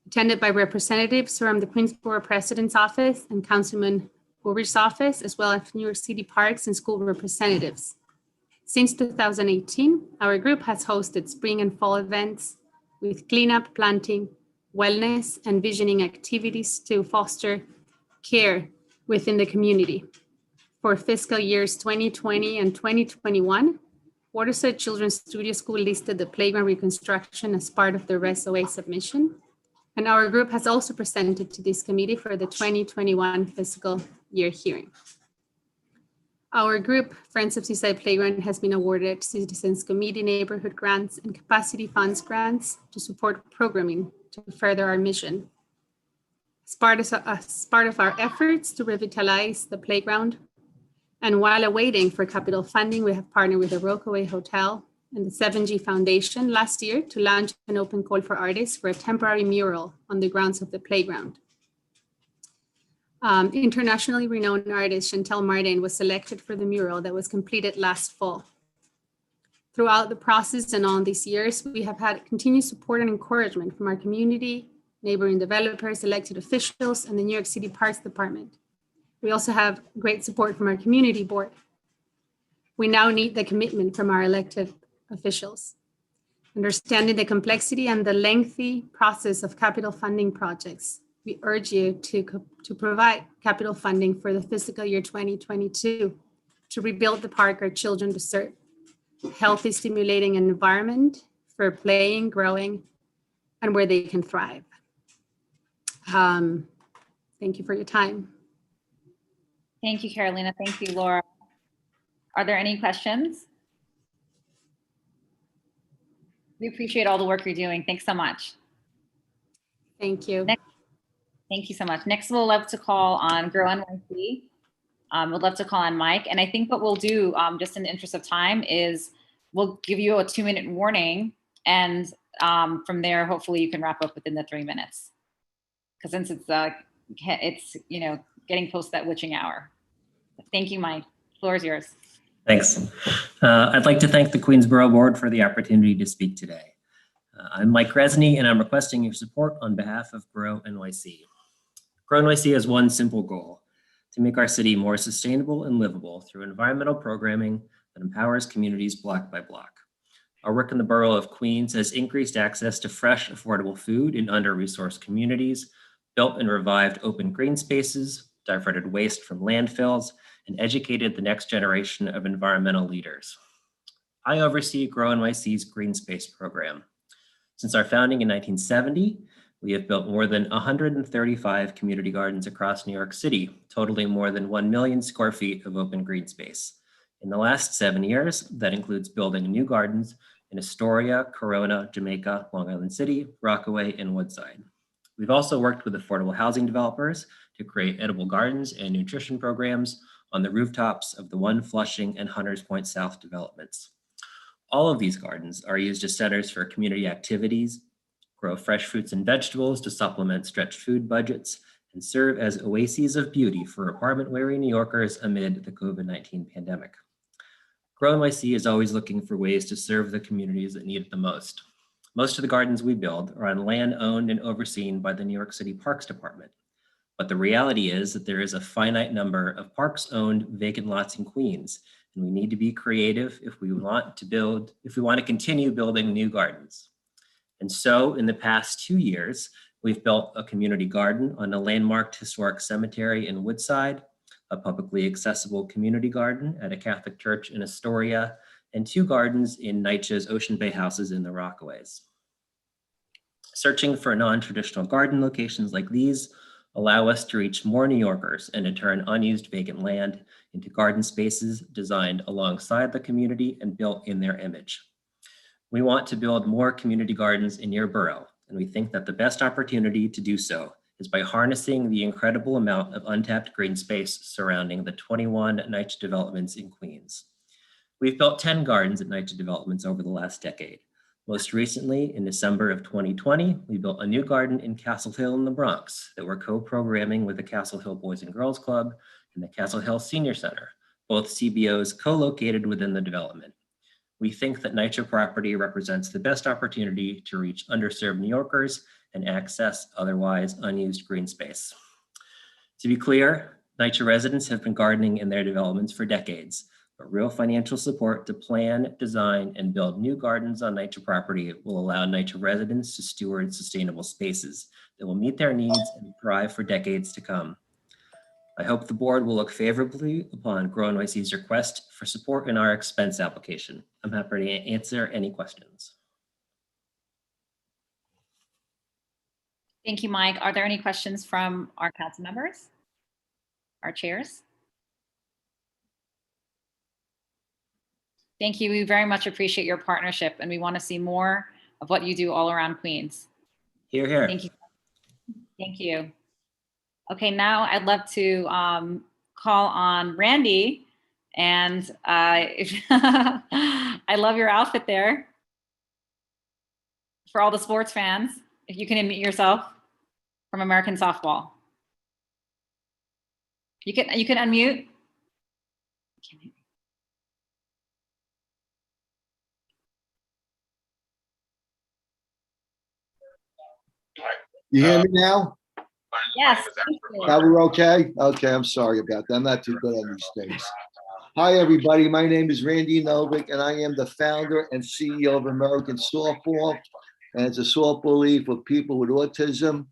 attended by representatives from the Queens Borough President's office and Councilman Burbridge's office, as well as New York City Parks and school representatives. Since 2018, our group has hosted spring and fall events with cleanup, planting, wellness, and visioning activities to foster care within the community. For fiscal years 2020 and 2021, Waterside Children's Studio School listed the playground reconstruction as part of their SOA submission. And our group has also presented to this committee for the 2021 fiscal year hearing. Our group, Friends of Seaside Playground, has been awarded Citizens Committee neighborhood grants and capacity funds grants to support programming to further our mission. As part of our efforts to revitalize the playground, and while awaiting for capital funding, we have partnered with the Rockaway Hotel and the 7G Foundation last year to launch an open call for artists for a temporary mural on the grounds of the playground. Internationally renowned artist Chantel Martin was selected for the mural that was completed last fall. Throughout the process and all these years, we have had continued support and encouragement from our community, neighboring developers, elected officials, and the New York City Parks Department. We also have great support from our community board. We now need the commitment from our elected officials. Understanding the complexity and the lengthy process of capital funding projects, we urge you to provide capital funding for the fiscal year 2022 to rebuild the park our children deserve. Healthy, stimulating environment for playing, growing, and where they can thrive. Thank you for your time. Thank you, Carolina. Thank you, Laura. Are there any questions? We appreciate all the work you're doing. Thanks so much. Thank you. Thank you so much. Next, we'll love to call on Grow NYC. We'd love to call on Mike. And I think what we'll do, just in the interest of time, is we'll give you a 2-minute warning. And from there, hopefully you can wrap up within the 3 minutes. Because since it's getting close to that witching hour. Thank you, Mike. The floor is yours. Thanks. I'd like to thank the Queens Borough Board for the opportunity to speak today. I'm Mike Resney, and I'm requesting your support on behalf of Grow NYC. Grow NYC has one simple goal: to make our city more sustainable and livable through environmental programming that empowers communities block by block. Our work in the borough of Queens has increased access to fresh, affordable food in under-resourced communities, built and revived open green spaces, diverted waste from landfills, and educated the next generation of environmental leaders. I oversee Grow NYC's Green Space program. Since our founding in 1970, we have built more than 135 community gardens across New York City, totaling more than 1 million square feet of open green space. In the last 7 years, that includes building new gardens in Astoria, Corona, Jamaica, Long Island City, Rockaway, and Woodside. We've also worked with affordable housing developers to create edible gardens and nutrition programs on the rooftops of the One Flushing and Hunters Point South developments. All of these gardens are used as centers for community activities, grow fresh fruits and vegetables to supplement stretched food budgets, and serve as oases of beauty for apartment-weary New Yorkers amid the COVID-19 pandemic. Grow NYC is always looking for ways to serve the communities that need it the most. Most of the gardens we build are on land owned and overseen by the New York City Parks Department. But the reality is that there is a finite number of parks-owned vacant lots in Queens, and we need to be creative if we want to continue building new gardens. And so in the past 2 years, we've built a community garden on a landmarked historic cemetery in Woodside, a publicly accessible community garden at a Catholic church in Astoria, and 2 gardens in NYCHA's Ocean Bay houses in the Rockaways. Searching for non-traditional garden locations like these allow us to reach more New Yorkers and to turn unused vacant land into garden spaces designed alongside the community and built in their image. We want to build more community gardens in your borough, and we think that the best opportunity to do so is by harnessing the incredible amount of untapped green space surrounding the 21 NYCHA developments in Queens. We've built 10 gardens at NYCHA developments over the last decade. Most recently, in December of 2020, we built a new garden in Castle Hill in the Bronx that we're co-programming with the Castle Hill Boys and Girls Club and the Castle Hill Senior Center, both CBOs co-located within the development. We think that NYCHA property represents the best opportunity to reach underserved New Yorkers and access otherwise unused green space. To be clear, NYCHA residents have been gardening in their developments for decades, but real financial support to plan, design, and build new gardens on NYCHA property will allow NYCHA residents to steward sustainable spaces that will meet their needs and thrive for decades to come. I hope the board will look favorably upon Grow NYC's request for support in our expense application. I'm happy to answer any questions. Thank you, Mike. Are there any questions from our council members, our chairs? Thank you. We very much appreciate your partnership, and we want to see more of what you do all around Queens. Hear, hear. Thank you. Thank you. Okay, now I'd love to call on Randy, and I love your outfit there. For all the sports fans, if you can admit yourself from American softball. You can unmute. You hear me now? Yes. Now we're okay? Okay, I'm sorry about that. I'm not too good on these things. Hi, everybody. My name is Randy Novick, and I am the founder and CEO of American Softball. And it's a softball league for people with autism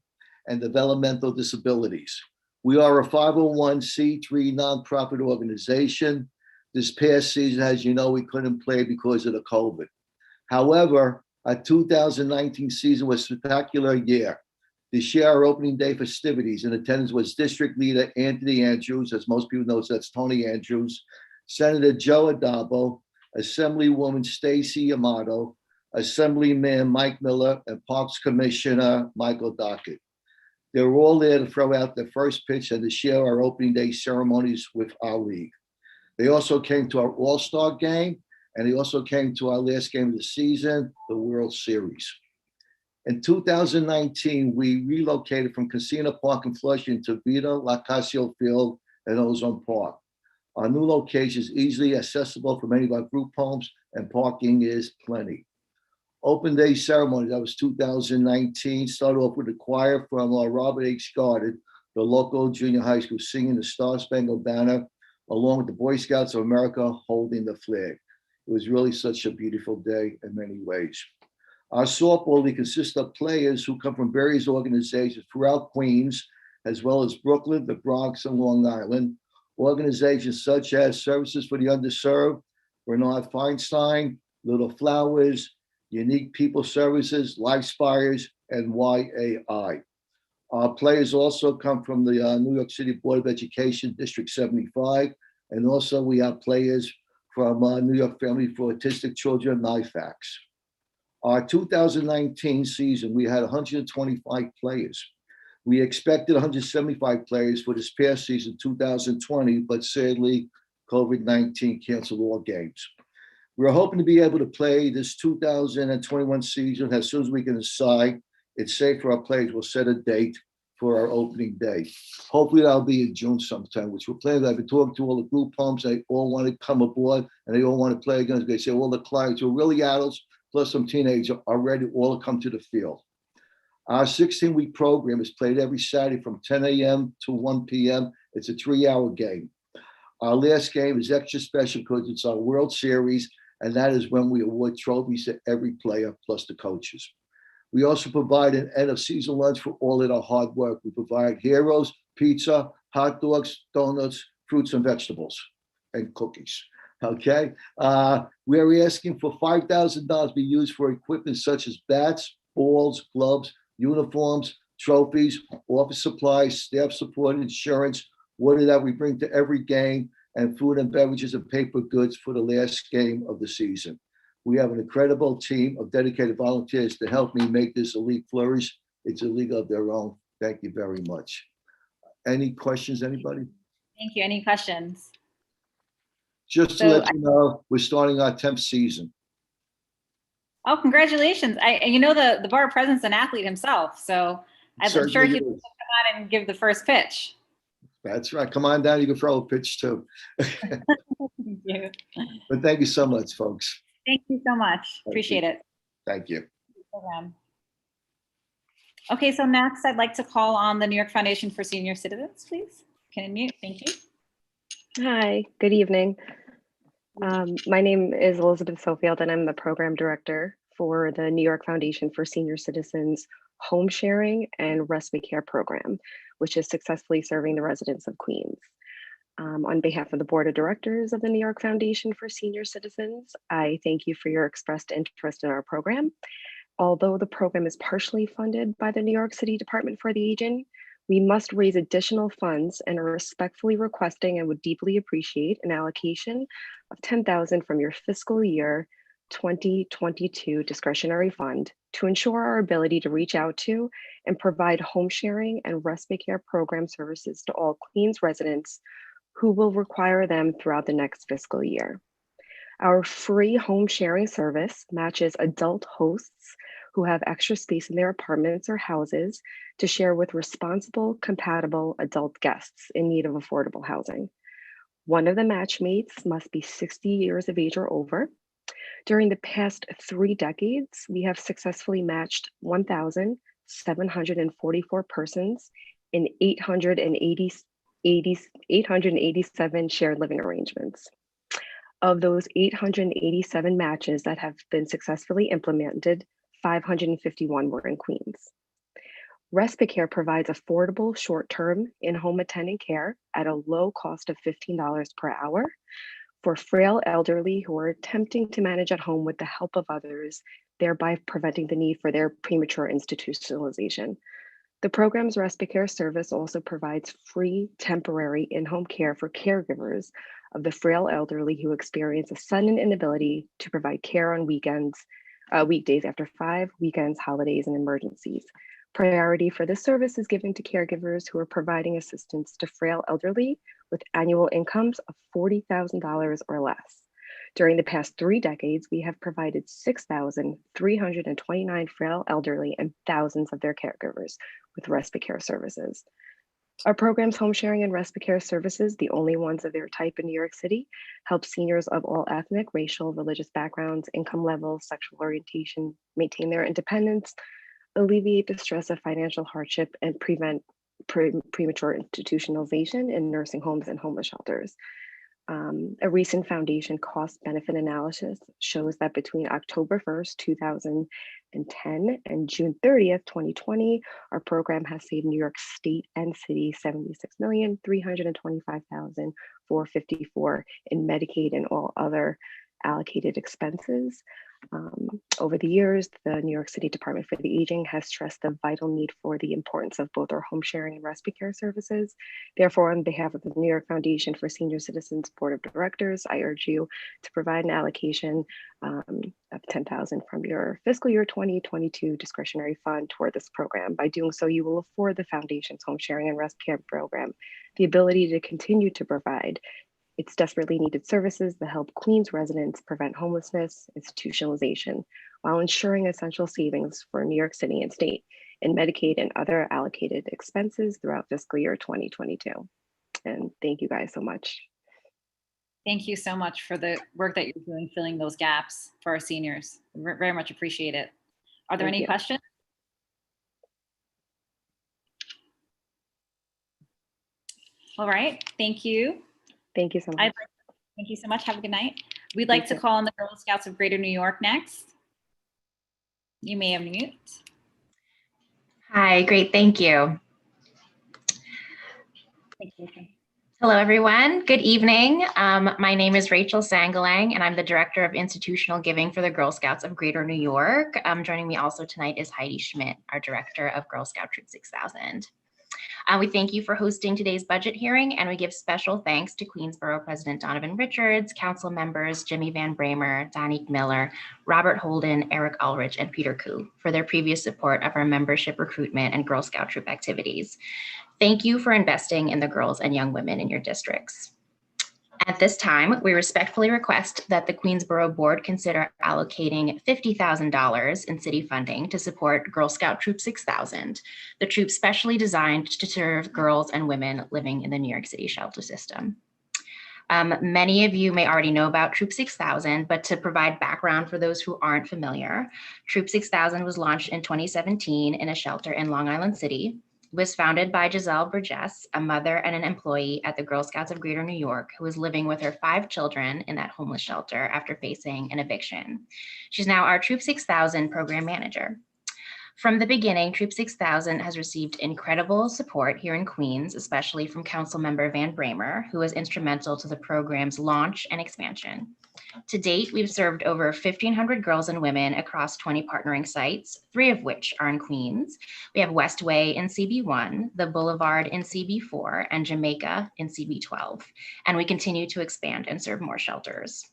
and developmental disabilities. We are a 501c3 nonprofit organization. This past season, as you know, we couldn't play because of the COVID. However, our 2019 season was a spectacular year. This year, our opening day festivities in attendance was District Leader Anthony Andrews, as most people know, so that's Tony Andrews, Senator Joe Adabo, Assemblywoman Stacy Amato, Assemblyman Mike Miller, and Parks Commissioner Michael Dockett. They were all there to throw out the first pitch and to share our opening day ceremonies with our league. They also came to our All-Star game, and they also came to our last game of the season, the World Series. In 2019, we relocated from Casino Park in Flushing to Vita Lacasio Field and Ozone Park. Our new location is easily accessible from any of our group homes, and parking is plenty. Open day ceremony, that was 2019, started off with a choir from Robert H. Goddard, the local junior high school, singing the Star Spangled Banner, along with the Boy Scouts of America holding the flag. It was really such a beautiful day in many ways. Our softball league consists of players who come from various organizations throughout Queens, as well as Brooklyn, the Bronx, and Long Island. Organizations such as Services for the Underserved, Bernard Feinstein, Little Flowers, Unique People Services, Lifespires, and YAI. Our players also come from the New York City Board of Education, District 75, and also we have players from New York Family for Autistic Children, NIFACS. Our 2019 season, we had 125 players. We expected 175 players for this past season, 2020, but sadly, COVID-19 canceled all games. We're hoping to be able to play this 2021 season as soon as we can decide it's safe for our players. We'll set a date for our opening day. Hopefully that'll be in June sometime, which we're planning. I've been talking to all the group homes. They all want to come aboard and they all want to play against. They say all the clients who are really adults, plus some teenagers, are ready to all come to the field. Our 16-week program is played every Saturday from 10 a.m. to 1 p.m. It's a 3-hour game. Our last game is extra special because it's our World Series, and that is when we award trophies to every player plus the coaches. We also provide an end-of-season lunch for all of our hard work. We provide heroes, pizza, hot dogs, donuts, fruits and vegetables, and cookies. Okay, we're asking for $5,000 to be used for equipment such as bats, balls, gloves, uniforms, trophies, office supplies, staff support, insurance, water that we bring to every game, and food and beverages and paper goods for the last game of the season. We have an incredible team of dedicated volunteers to help me make this a league flourish. It's a league of their own. Thank you very much. Any questions, anybody? Thank you. Any questions? Just to let you know, we're starting our 10th season. Oh, congratulations. You know, the Borough President's an athlete himself, so I'm sure he'd come out and give the first pitch. That's right. Come on down. You can throw a pitch too. Thank you. But thank you so much, folks. Thank you so much. Appreciate it. Thank you. Okay, so next I'd like to call on the New York Foundation for Senior Citizens, please. Can you unmute? Thank you. Hi, good evening. My name is Elizabeth Sofield, and I'm the program director for the New York Foundation for Senior Citizens Home Sharing and Respite Care Program, which is successfully serving the residents of Queens. On behalf of the Board of Directors of the New York Foundation for Senior Citizens, I thank you for your expressed interest in our program. Although the program is partially funded by the New York City Department for the Aging, we must raise additional funds and are respectfully requesting and would deeply appreciate an allocation of $10,000 from your fiscal year 2022 discretionary fund to ensure our ability to reach out to and provide home sharing and respite care program services to all Queens residents who will require them throughout the next fiscal year. Our free home sharing service matches adult hosts who have extra space in their apartments or houses to share with responsible, compatible adult guests in need of affordable housing. One of the matchmates must be 60 years of age or over. During the past 3 decades, we have successfully matched 1,744 persons in 887 shared living arrangements. Of those 887 matches that have been successfully implemented, 551 were in Queens. Respite Care provides affordable short-term in-home attendant care at a low cost of $15 per hour for frail elderly who are attempting to manage at home with the help of others, thereby preventing the need for their premature institutionalization. The program's Respite Care service also provides free temporary in-home care for caregivers of the frail elderly who experience a sudden inability to provide care on weekdays after 5, weekends, holidays, and emergencies. Priority for this service is given to caregivers who are providing assistance to frail elderly with annual incomes of $40,000 or less. During the past 3 decades, we have provided 6,329 frail elderly and thousands of their caregivers with respite care services. Our program's home sharing and respite care services, the only ones of their type in New York City, help seniors of all ethnic, racial, religious backgrounds, income levels, sexual orientation, maintain their independence, alleviate the stress of financial hardship, and prevent premature institutionalization in nursing homes and homeless shelters. A recent foundation cost benefit analysis shows that between October 1st, 2010 and June 30th, 2020, our program has saved New York State and City $76,325,454 in Medicaid and all other allocated expenses. Over the years, the New York City Department for the Aging has stressed the vital need for the importance of both our home sharing and respite care services. Therefore, on behalf of the New York Foundation for Senior Citizens Board of Directors, I urge you to provide an allocation of $10,000 from your fiscal year 2022 discretionary fund toward this program. By doing so, you will afford the Foundation's home sharing and respite care program the ability to continue to provide its desperately needed services that help Queens residents prevent homelessness, institutionalization, while ensuring essential savings for New York City and state in Medicaid and other allocated expenses throughout fiscal year 2022. And thank you guys so much. Thank you so much for the work that you're doing, filling those gaps for our seniors. We very much appreciate it. Are there any questions? All right, thank you. Thank you so much. Thank you so much. Have a good night. We'd like to call on the Girl Scouts of Greater New York next. You may unmute. Hi, great, thank you. Thank you. Hello, everyone. Good evening. My name is Rachel Sangalang, and I'm the Director of Institutional Giving for the Girl Scouts of Greater New York. Joining me also tonight is Heidi Schmidt, our Director of Girl Scout Troop 6000. We thank you for hosting today's budget hearing, and we give special thanks to Queens Borough President Donovan Richards, council members Jimmy Van Bramer, Donique Miller, Robert Holden, Eric Ulrich, and Peter Koo for their previous support of our membership recruitment and Girl Scout troop activities. Thank you for investing in the girls and young women in your districts. At this time, we respectfully request that the Queens Borough Board consider allocating $50,000 in city funding to support Girl Scout Troop 6000, the troop specially designed to serve girls and women living in the New York City shelter system. Many of you may already know about Troop 6000, but to provide background for those who aren't familiar, Troop 6000 was launched in 2017 in a shelter in Long Island City. Was founded by Giselle Burgess, a mother and an employee at the Girl Scouts of Greater New York, who was living with her 5 children in that homeless shelter after facing an eviction. She's now our Troop 6000 program manager. From the beginning, Troop 6000 has received incredible support here in Queens, especially from Councilmember Van Bramer, who was instrumental to the program's launch and expansion. To date, we've served over 1,500 girls and women across 20 partnering sites, 3 of which are in Queens. We have Westway in CB1, the Boulevard in CB4, and Jamaica in CB12. And we continue to expand and serve more shelters.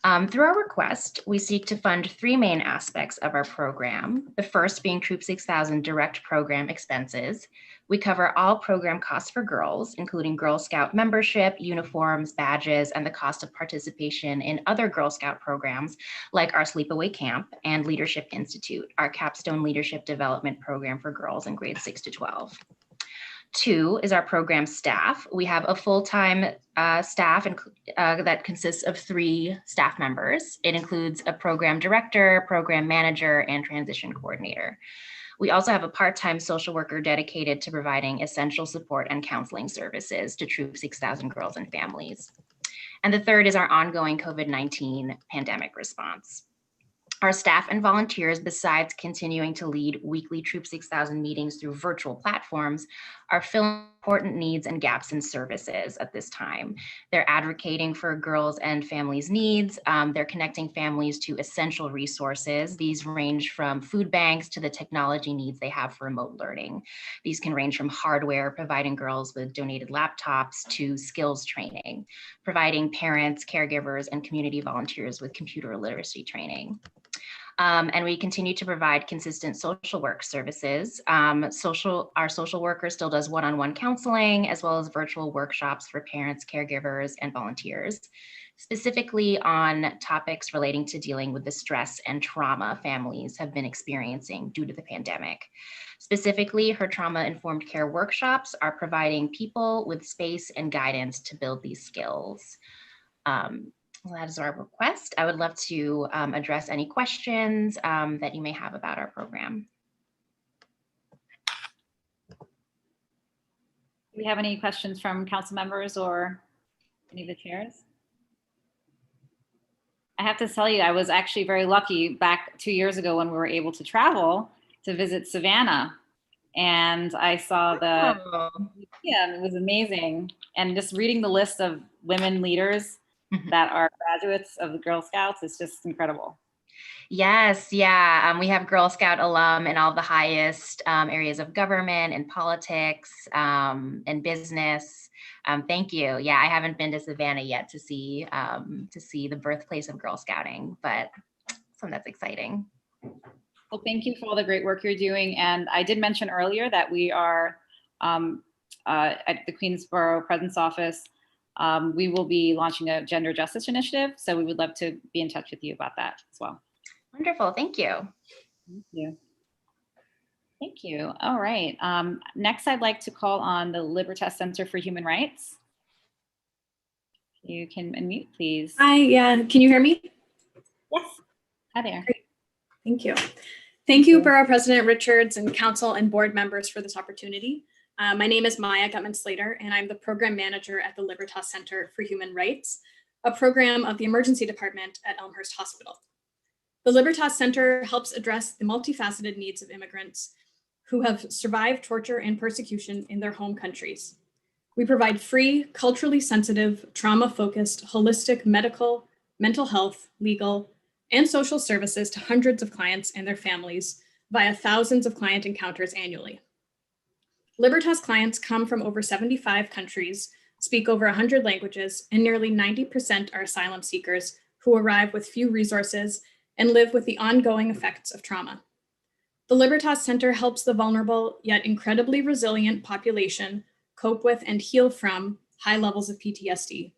Through our request, we seek to fund three main aspects of our program. The first being Troop 6000 direct program expenses. We cover all program costs for girls, including Girl Scout membership, uniforms, badges, and the cost of participation in other Girl Scout programs like our Sleepaway Camp and Leadership Institute, our capstone leadership development program for girls in grades 6 to 12. Two is our program staff. We have a full-time staff that consists of 3 staff members. It includes a program director, program manager, and transition coordinator. We also have a part-time social worker dedicated to providing essential support and counseling services to Troop 6000 girls and families. And the third is our ongoing COVID-19 pandemic response. Our staff and volunteers, besides continuing to lead weekly Troop 6000 meetings through virtual platforms, are filling important needs and gaps in services at this time. They're advocating for girls and families' needs. They're connecting families to essential resources. These range from food banks to the technology needs they have for remote learning. These can range from hardware, providing girls with donated laptops, to skills training, providing parents, caregivers, and community volunteers with computer literacy training. And we continue to provide consistent social work services. Our social worker still does one-on-one counseling, as well as virtual workshops for parents, caregivers, and volunteers, specifically on topics relating to dealing with the stress and trauma families have been experiencing due to the pandemic. Specifically, her trauma-informed care workshops are providing people with space and guidance to build these skills. Well, that is our request. I would love to address any questions that you may have about our program. Do we have any questions from council members or any of the chairs? I have to tell you, I was actually very lucky back 2 years ago when we were able to travel to visit Savannah. And I saw the, yeah, it was amazing. And just reading the list of women leaders that are graduates of the Girl Scouts is just incredible. Yes, yeah. We have Girl Scout alum in all the highest areas of government and politics and business. Thank you. Yeah, I haven't been to Savannah yet to see the birthplace of Girl Scouting, but so that's exciting. Well, thank you for all the great work you're doing. And I did mention earlier that we are at the Queens Borough President's Office. We will be launching a gender justice initiative. So we would love to be in touch with you about that as well. Wonderful, thank you. Thank you. Thank you. All right. Next, I'd like to call on the Libertas Center for Human Rights. You can unmute, please. Hi, yeah, can you hear me? Yes. Hi there. Great. Thank you. Thank you, Borough President Richards and council and board members for this opportunity. My name is Maya Gutman-Slater, and I'm the program manager at the Libertas Center for Human Rights, a program of the emergency department at Elmhurst Hospital. The Libertas Center helps address the multifaceted needs of immigrants who have survived torture and persecution in their home countries. We provide free, culturally sensitive, trauma-focused, holistic medical, mental health, legal, and social services to hundreds of clients and their families via thousands of client encounters annually. Libertas clients come from over 75 countries, speak over 100 languages, and nearly 90% are asylum seekers who arrive with few resources and live with the ongoing effects of trauma. The Libertas Center helps the vulnerable yet incredibly resilient population cope with and heal from high levels of PTSD.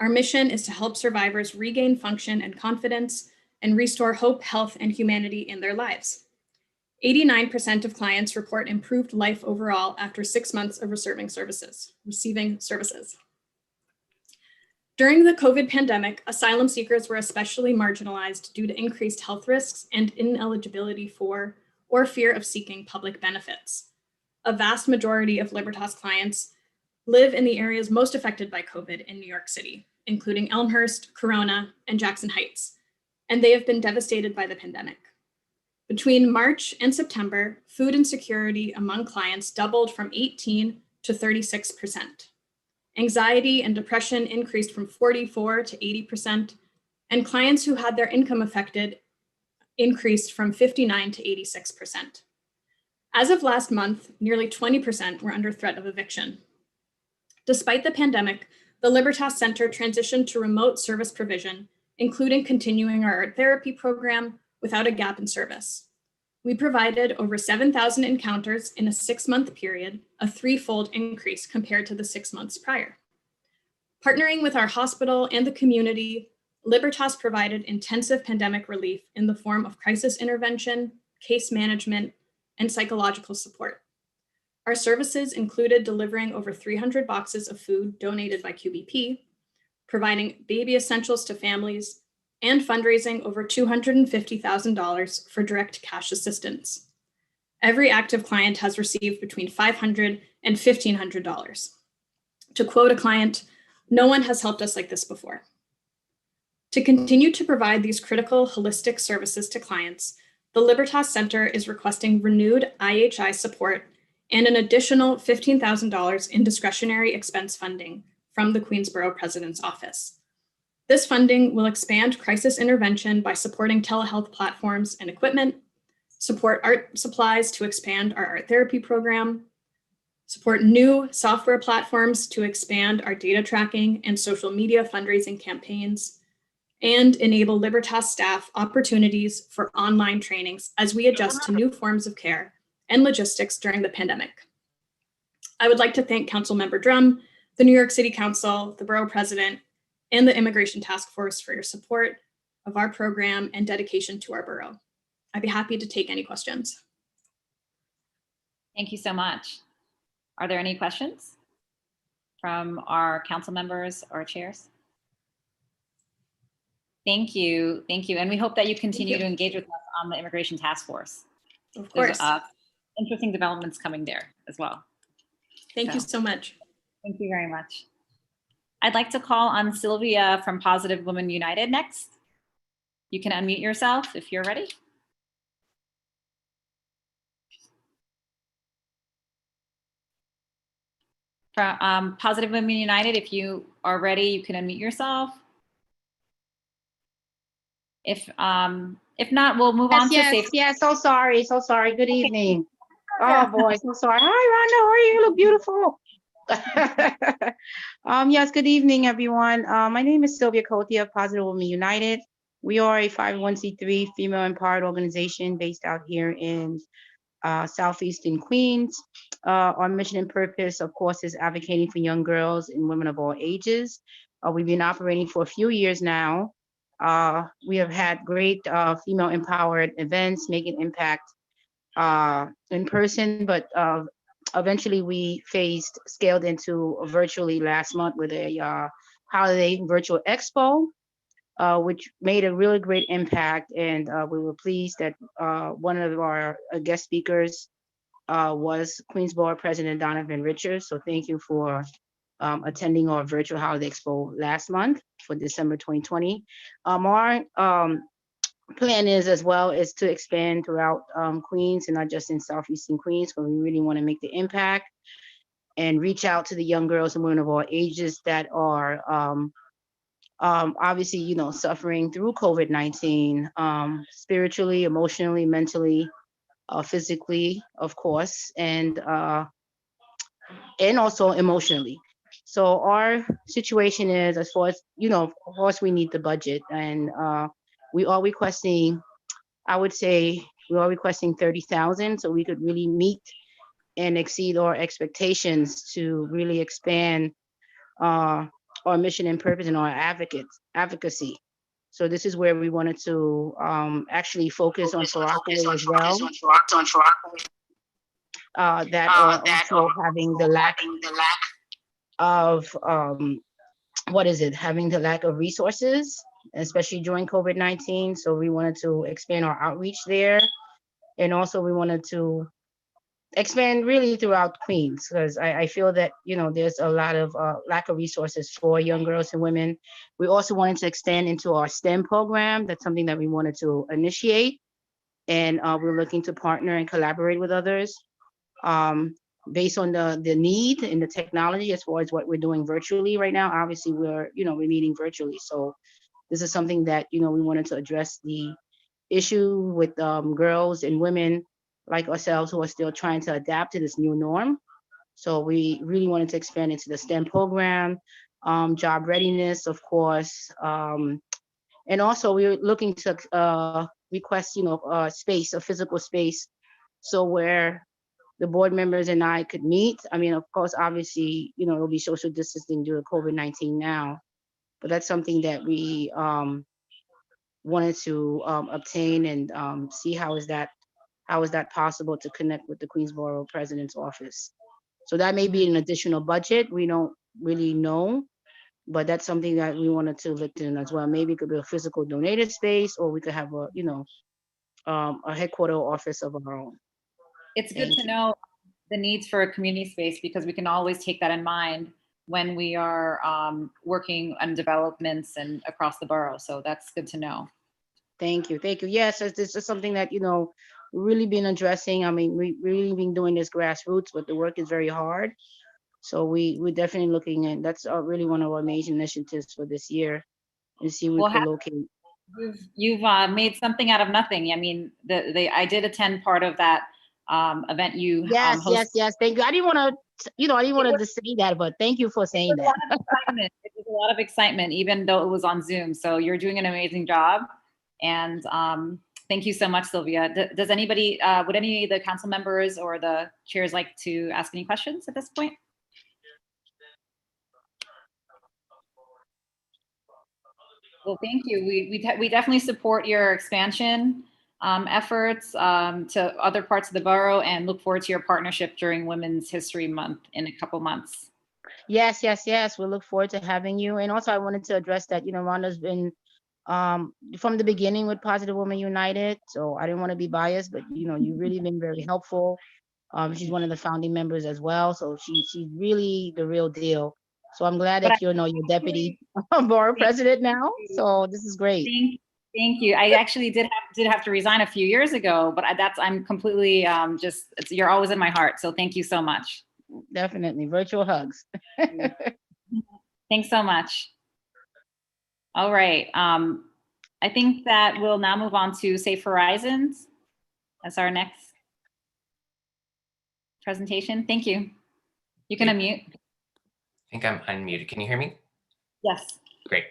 Our mission is to help survivors regain function and confidence and restore hope, health, and humanity in their lives. 89% of clients report improved life overall after 6 months of receiving services. During the COVID pandemic, asylum seekers were especially marginalized due to increased health risks and ineligibility for or fear of seeking public benefits. A vast majority of Libertas clients live in the areas most affected by COVID in New York City, including Elmhurst, Corona, and Jackson Heights, and they have been devastated by the pandemic. Between March and September, food insecurity among clients doubled from 18 to 36%. Anxiety and depression increased from 44 to 80%, and clients who had their income affected increased from 59 to 86%. As of last month, nearly 20% were under threat of eviction. Despite the pandemic, the Libertas Center transitioned to remote service provision including continuing our art therapy program without a gap in service. We provided over 7,000 encounters in a 6-month period, a 3-fold increase compared to the 6 months prior. Partnering with our hospital and the community, Libertas provided intensive pandemic relief in the form of crisis intervention, case management, and psychological support. Our services included delivering over 300 boxes of food donated by QBP, providing baby essentials to families, and fundraising over $250,000 for direct cash assistance. Every active client has received between $500 and $1,500. To quote a client, "No one has helped us like this before." To continue to provide these critical holistic services to clients, the Libertas Center is requesting renewed IHI support and an additional $15,000 in discretionary expense funding from the Queens Borough President's Office. This funding will expand crisis intervention by supporting telehealth platforms and equipment, support art supplies to expand our art therapy program, support new software platforms to expand our data tracking and social media fundraising campaigns, and enable Libertas staff opportunities for online trainings as we adjust to new forms of care and logistics during the pandemic. I would like to thank Councilmember Drum, the New York City Council, the Borough President, and the Immigration Task Force for your support of our program and dedication to our borough. I'd be happy to take any questions. Thank you so much. Are there any questions from our council members or chairs? Thank you. Thank you. And we hope that you continue to engage with us on the Immigration Task Force. Of course. There's, interesting developments coming there as well. Thank you so much. Thank you very much. I'd like to call on Sylvia from Positive Women United next. You can unmute yourself if you're ready. From Positive Women United, if you are ready, you can unmute yourself. If not, we'll move on to safety. Yes, so sorry. Good evening. Oh boy, so sorry. Hi, Rhonda, how are you? You look beautiful. Yes, good evening, everyone. My name is Sylvia Cotia of Positive Women United. We are a 501c3 female empowered organization based out here in Southeastern Queens. Our mission and purpose, of course, is advocating for young girls and women of all ages. We've been operating for a few years now. We have had great female empowered events, making impact in person, but eventually we scaled into virtually last month with a holiday virtual expo, which made a really great impact. And we were pleased that one of our guest speakers was Queens Borough President Donovan Richards. So thank you for attending our virtual holiday expo last month for December 2020. Our plan is to expand throughout Queens and not just in Southeastern Queens, but we really want to make the impact and reach out to the young girls and women of all ages that are obviously, suffering through COVID-19, spiritually, emotionally, mentally, physically, of course, and also emotionally. So our situation is, as far as, of course, we need the budget, and we are requesting, I would say, we are requesting 30,000 so we could really meet and exceed our expectations to really expand our mission and purpose and our advocacy. So this is where we wanted to actually focus on Rockaway as well. That are also having the lack of having the lack of resources, especially during COVID-19. So we wanted to expand our outreach there. And also we wanted to expand really throughout Queens, because I feel that, there's a lot of lack of resources for young girls and women. We also wanted to expand into our STEM program. That's something that we wanted to initiate. And we're looking to partner and collaborate with others based on the need and the technology as far as what we're doing virtually right now. Obviously, we're meeting virtually. So this is something that, we wanted to address the issue with girls and women like ourselves who are still trying to adapt to this new norm. So we really wanted to expand into the STEM program, job readiness, of course, And also we're looking to request, space, a physical space, so where the board members and I could meet. I mean, of course, obviously, it'll be social distancing due to COVID-19 now, but that's something that we wanted to obtain and see how is that possible to connect with the Queens Borough President's office. So that may be an additional budget. We don't really know, but that's something that we wanted to look in as well. Maybe it could be a physical donated space, or we could have a headquarter office of our own. It's good to know the needs for a community space, because we can always take that in mind when we are working on developments and across the borough. So that's good to know. Thank you. Thank you. Yes, this is something that, we've really been addressing. I mean, we really been doing this grassroots, but the work is very hard. So we're definitely looking, and that's really one of our major initiatives for this year, and see we can locate. You've made something out of nothing. I mean, I did attend part of that event you Yes, yes. Thank you. I didn't want to say that, but thank you for saying that. It was a lot of excitement, even though it was on Zoom. So you're doing an amazing job. And thank you so much, Sylvia. Does anybody, would any of the council members or the chairs like to ask any questions at this point? Well, thank you. We definitely support your expansion efforts to other parts of the borough, and look forward to your partnership during Women's History Month in a couple months. Yes. We look forward to having you. And also I wanted to address that, Rhonda's been from the beginning with Positive Women United. So I didn't want to be biased, but you've really been very helpful. She's one of the founding members as well. So she's really the real deal. So I'm glad that you're your deputy borough president now. So this is great. Thank you. I actually did have to resign a few years ago, but I'm completely you're always in my heart. So thank you so much. Definitely. Virtual hugs. Thanks so much. All right. I think that we'll now move on to Safe Horizons as our next presentation. Thank you. You can unmute. I think I'm unmuted. Can you hear me? Yes. Great.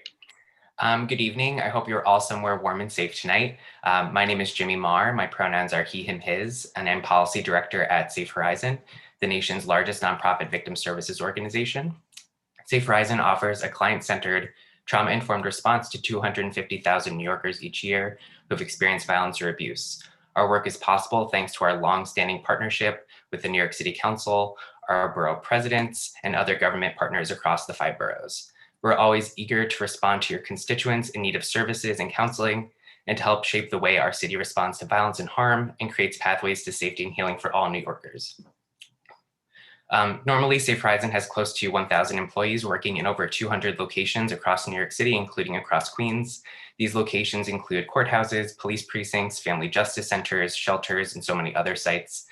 Good evening. I hope you're all somewhere warm and safe tonight. My name is Jimmy Marr. My pronouns are he, him, his, and I'm policy director at Safe Horizon, the nation's largest nonprofit victim services organization. Safe Horizon offers a client-centered, trauma-informed response to 250,000 New Yorkers each year who have experienced violence or abuse. Our work is possible thanks to our long-standing partnership with the New York City Council, our borough presidents, and other government partners across the 5 boroughs. We're always eager to respond to your constituents in need of services and counseling, and to help shape the way our city responds to violence and harm and creates pathways to safety and healing for all New Yorkers. Normally, Safe Horizon has close to 1,000 employees working in over 200 locations across New York City, including across Queens. These locations include courthouses, police precincts, family justice centers, shelters, and so many other sites.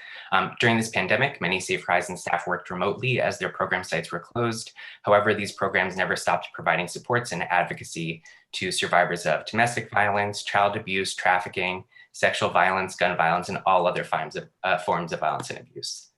During this pandemic, many Safe Horizon staff worked remotely as their program sites were closed. However, these programs never stopped providing supports and advocacy to survivors of domestic violence, child abuse, trafficking, sexual violence, gun violence, and all other forms of violence and abuse.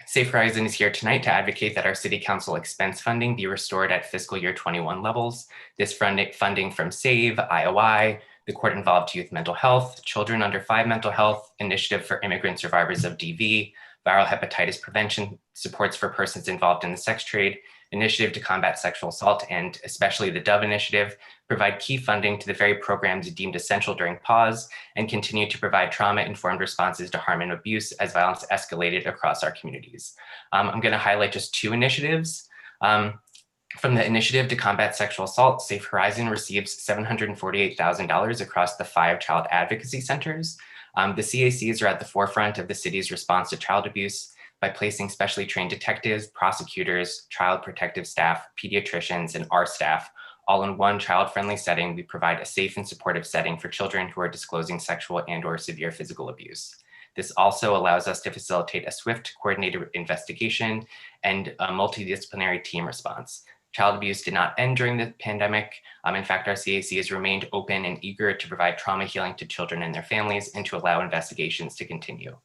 Safe Horizon is here tonight to advocate that our City Council expense funding be restored at fiscal year 21 levels. This funding from SAVE, IOI, the Court-Involved Youth Mental Health, Children Under 5 Mental Health, Initiative for Immigrant Survivors of DV, Viral Hepatitis Prevention, Supports for Persons Involved in the Sex Trade, Initiative to Combat Sexual Assault, and especially the Dove Initiative, provide key funding to the very programs deemed essential during pause, and continue to provide trauma-informed responses to harm and abuse as violence escalated across our communities. I'm going to highlight just 2 initiatives. From the Initiative to Combat Sexual Assault, Safe Horizon receives $748,000 across the 5 child advocacy centers. The CACs are at the forefront of the city's response to child abuse by placing specially trained detectives, prosecutors, child protective staff, pediatricians, and our staff all in one child-friendly setting. We provide a safe and supportive setting for children who are disclosing sexual and/or severe physical abuse. This also allows us to facilitate a swift, coordinated investigation and a multidisciplinary team response. Child abuse did not end during the pandemic. In fact, our CAC has remained open and eager to provide trauma healing to children and their families and to allow investigations to continue.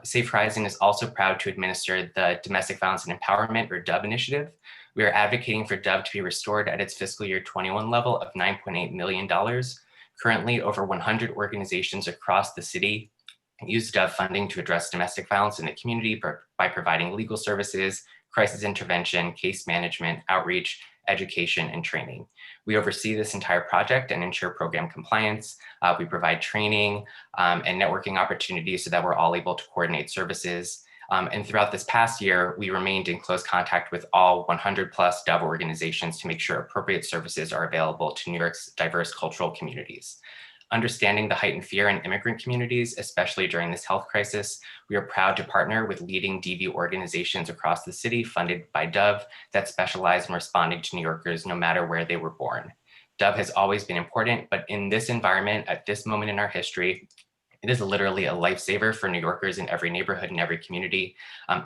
Safe Horizon is also proud to administer the Domestic Violence and Empowerment, or DOVE initiative, We are advocating for Dove to be restored at its fiscal year 21 level of $9.8 million. Currently, over 100 organizations across the city use Dove funding to address domestic violence in the community by providing legal services, crisis intervention, case management, outreach, education, and training. We oversee this entire project and ensure program compliance. We provide training and networking opportunities so that we're all able to coordinate services. And throughout this past year, we remained in close contact with all 100 plus Dove organizations to make sure appropriate services are available to New York's diverse cultural communities. Understanding the heightened fear in immigrant communities, especially during this health crisis, we are proud to partner with leading DV organizations across the city funded by Dove that specialize in responding to New Yorkers no matter where they were born. Dove has always been important, but in this environment, at this moment in our history, it is literally a lifesaver for New Yorkers in every neighborhood and every community,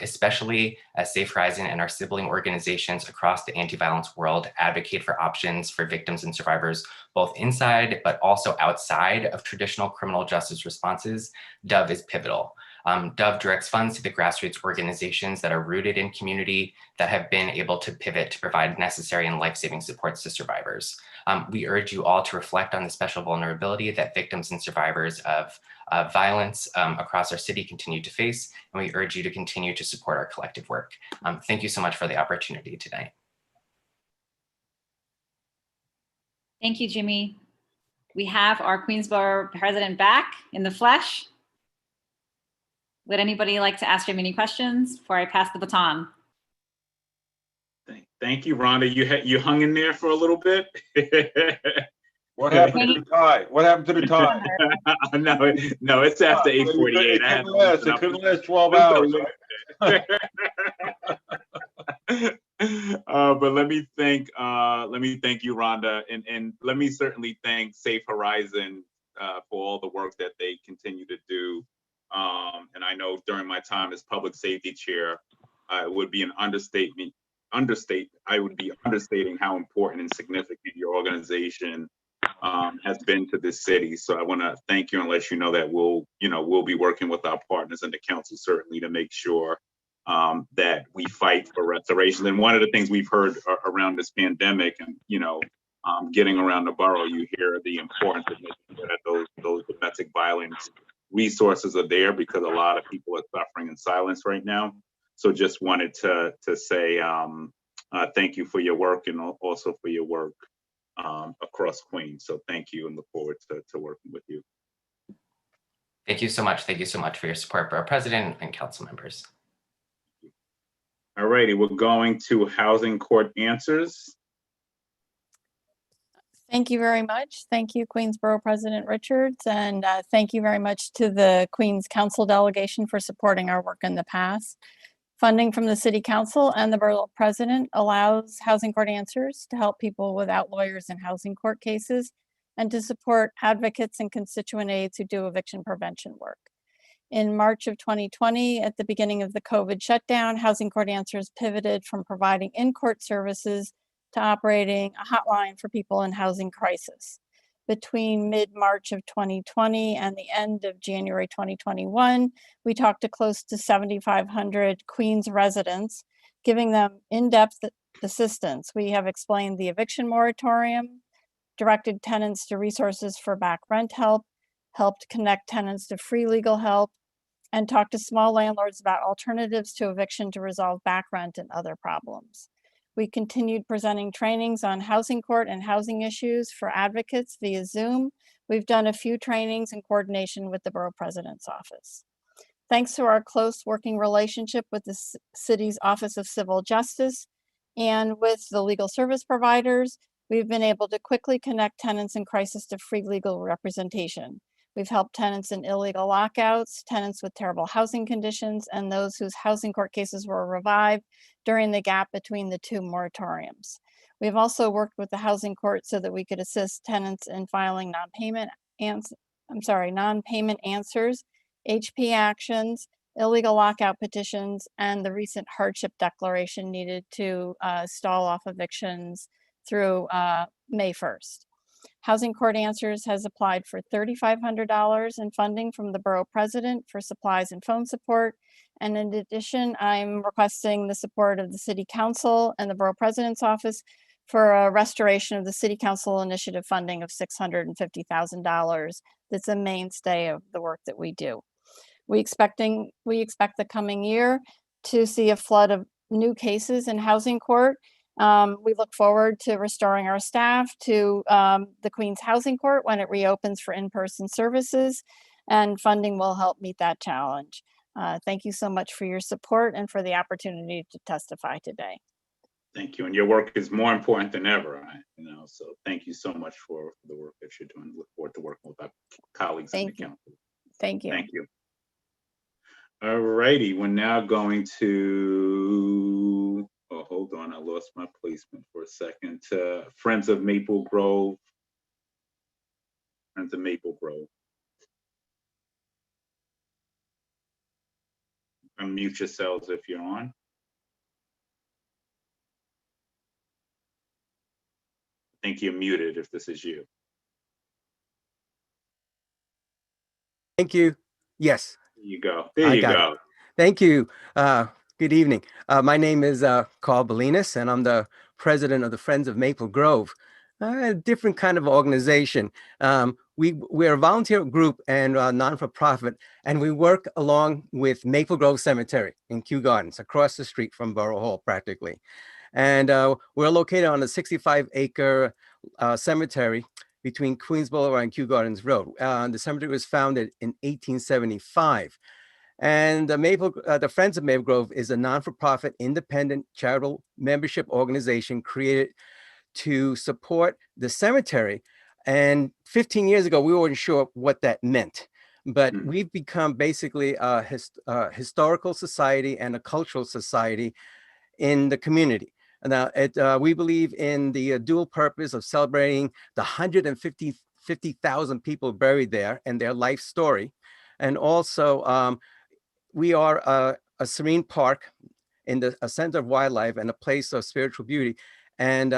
especially as Safe Horizon and our sibling organizations across the anti-violence world advocate for options for victims and survivors, both inside but also outside of traditional criminal justice responses. Dove is pivotal. Dove directs funds to the grassroots organizations that are rooted in community that have been able to pivot to provide necessary and life-saving supports to survivors. We urge you all to reflect on the special vulnerability that victims and survivors of violence across our city continue to face, and we urge you to continue to support our collective work. Thank you so much for the opportunity tonight. Thank you, Jimmy. We have our Queens Borough President back in the flesh. Would anybody like to ask Jimmy any questions before I pass the baton? Thank you, Rhonda. You hung in there for a little bit. What happened to the tie? What happened to the tie? No, it's after 8:48. It couldn't last 12 hours. But let me thank you, Rhonda, and let me certainly thank Safe Horizon for all the work that they continue to do. And I know during my time as public safety chair, it would be an understatement. I would be understating how important and significant your organization has been to this city. So I want to thank you and let you know that we'll be working with our partners in the council certainly to make sure that we fight for restoration. And one of the things we've heard around this pandemic and getting around the borough, you hear the importance of making sure that those domestic violence resources are there because a lot of people are suffering in silence right now. So just wanted to say thank you for your work and also for your work across Queens. So thank you and look forward to working with you. Thank you so much. Thank you so much for your support, Borough President and council members. All righty, we're going to Housing Court Answers. Thank you very much. Thank you, Queens Borough President Richards, and thank you very much to the Queens Council delegation for supporting our work in the past. Funding from the City Council and the Borough President allows Housing Court Answers to help people without lawyers in housing court cases and to support advocates and constituent aides who do eviction prevention work. In March of 2020, at the beginning of the COVID shutdown, Housing Court Answers pivoted from providing in-court services to operating a hotline for people in housing crisis. Between mid-March of 2020 and the end of January 2021, we talked to close to 7,500 Queens residents, giving them in-depth assistance. We have explained the eviction moratorium, directed tenants to resources for back rent help, helped connect tenants to free legal help, and talked to small landlords about alternatives to eviction to resolve back rent and other problems. We continued presenting trainings on housing court and housing issues for advocates via Zoom. We've done a few trainings in coordination with the Borough President's Office. Thanks to our close working relationship with the city's Office of Civil Justice and with the legal service providers, we've been able to quickly connect tenants in crisis to free legal representation. We've helped tenants in illegal lockouts, tenants with terrible housing conditions, and those whose housing court cases were revived during the gap between the two moratoriums. We've also worked with the housing court so that we could assist tenants in filing non-payment answers, HP actions, illegal lockout petitions, and the recent hardship declaration needed to stall off evictions through May 1st. Housing Court Answers has applied for $3,500 in funding from the Borough President for supplies and phone support, And in addition, I'm requesting the support of the City Council and the Borough President's Office for a restoration of the City Council initiative funding of $650,000. That's a mainstay of the work that we do. We expect the coming year to see a flood of new cases in housing court. We look forward to restoring our staff to the Queens Housing Court when it reopens for in-person services, and funding will help meet that challenge. Thank you so much for your support and for the opportunity to testify today. Thank you. And your work is more important than ever, so thank you so much for the work that you're doing. Look forward to working with our colleagues in the council. Thank you. Thank you. All righty, we're now going to, oh, hold on, I lost my placement for a second. Friends of Maple Grove. Friends of Maple Grove. Unmute yourselves if you're on. I think you're muted if this is you. Thank you. Yes. There you go. There you go. Thank you. Good evening. My name is Carl Belinas, and I'm the president of the Friends of Maple Grove, a different kind of organization. We're a volunteer group and non-for-profit, and we work along with Maple Grove Cemetery in Kew Gardens, across the street from Borough Hall, practically. And we're located on a 65-acre cemetery between Queens Boulevard and Kew Gardens Road. The cemetery was founded in 1875. And the Friends of Maple Grove is a non-for-profit, independent, charitable membership organization created to support the cemetery. And 15 years ago, we weren't sure what that meant. But we've become basically a historical society and a cultural society in the community. Now, we believe in the dual purpose of celebrating the 150,000 people buried there and their life story. And also, we are a serene park in a center of wildlife and a place of spiritual beauty. And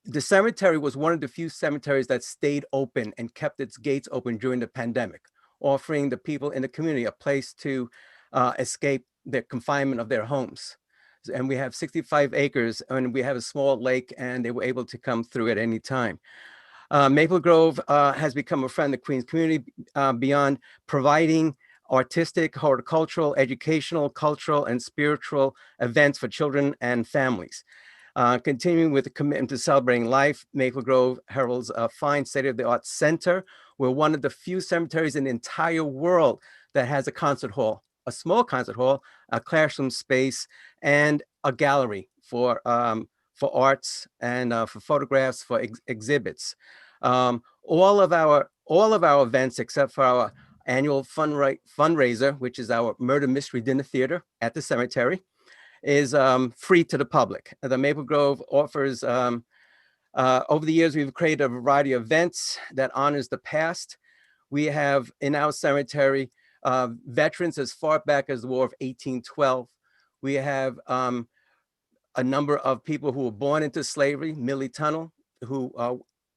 the cemetery was one of the few cemeteries that stayed open and kept its gates open during the pandemic, offering the people in the community a place to escape the confinement of their homes. And we have 65 acres, and we have a small lake, and they were able to come through at any time. Maple Grove has become a friend of the Queens community beyond providing artistic, horticultural, educational, cultural, and spiritual events for children and families. Continuing with the commitment to celebrating life, Maple Grove heralds a fine state-of-the-art center. We're one of the few cemeteries in the entire world that has a concert hall, a small concert hall, a classroom space, and a gallery for arts and for photographs, for exhibits. All of our events, except for our annual fundraiser, which is our Murder Mystery Dinner Theater at the cemetery, is free to the public. The Maple Grove offers, over the years, we've created a variety of events that honors the past. We have in our cemetery veterans as far back as the War of 1812. We have a number of people who were born into slavery, Millie Tunnell, who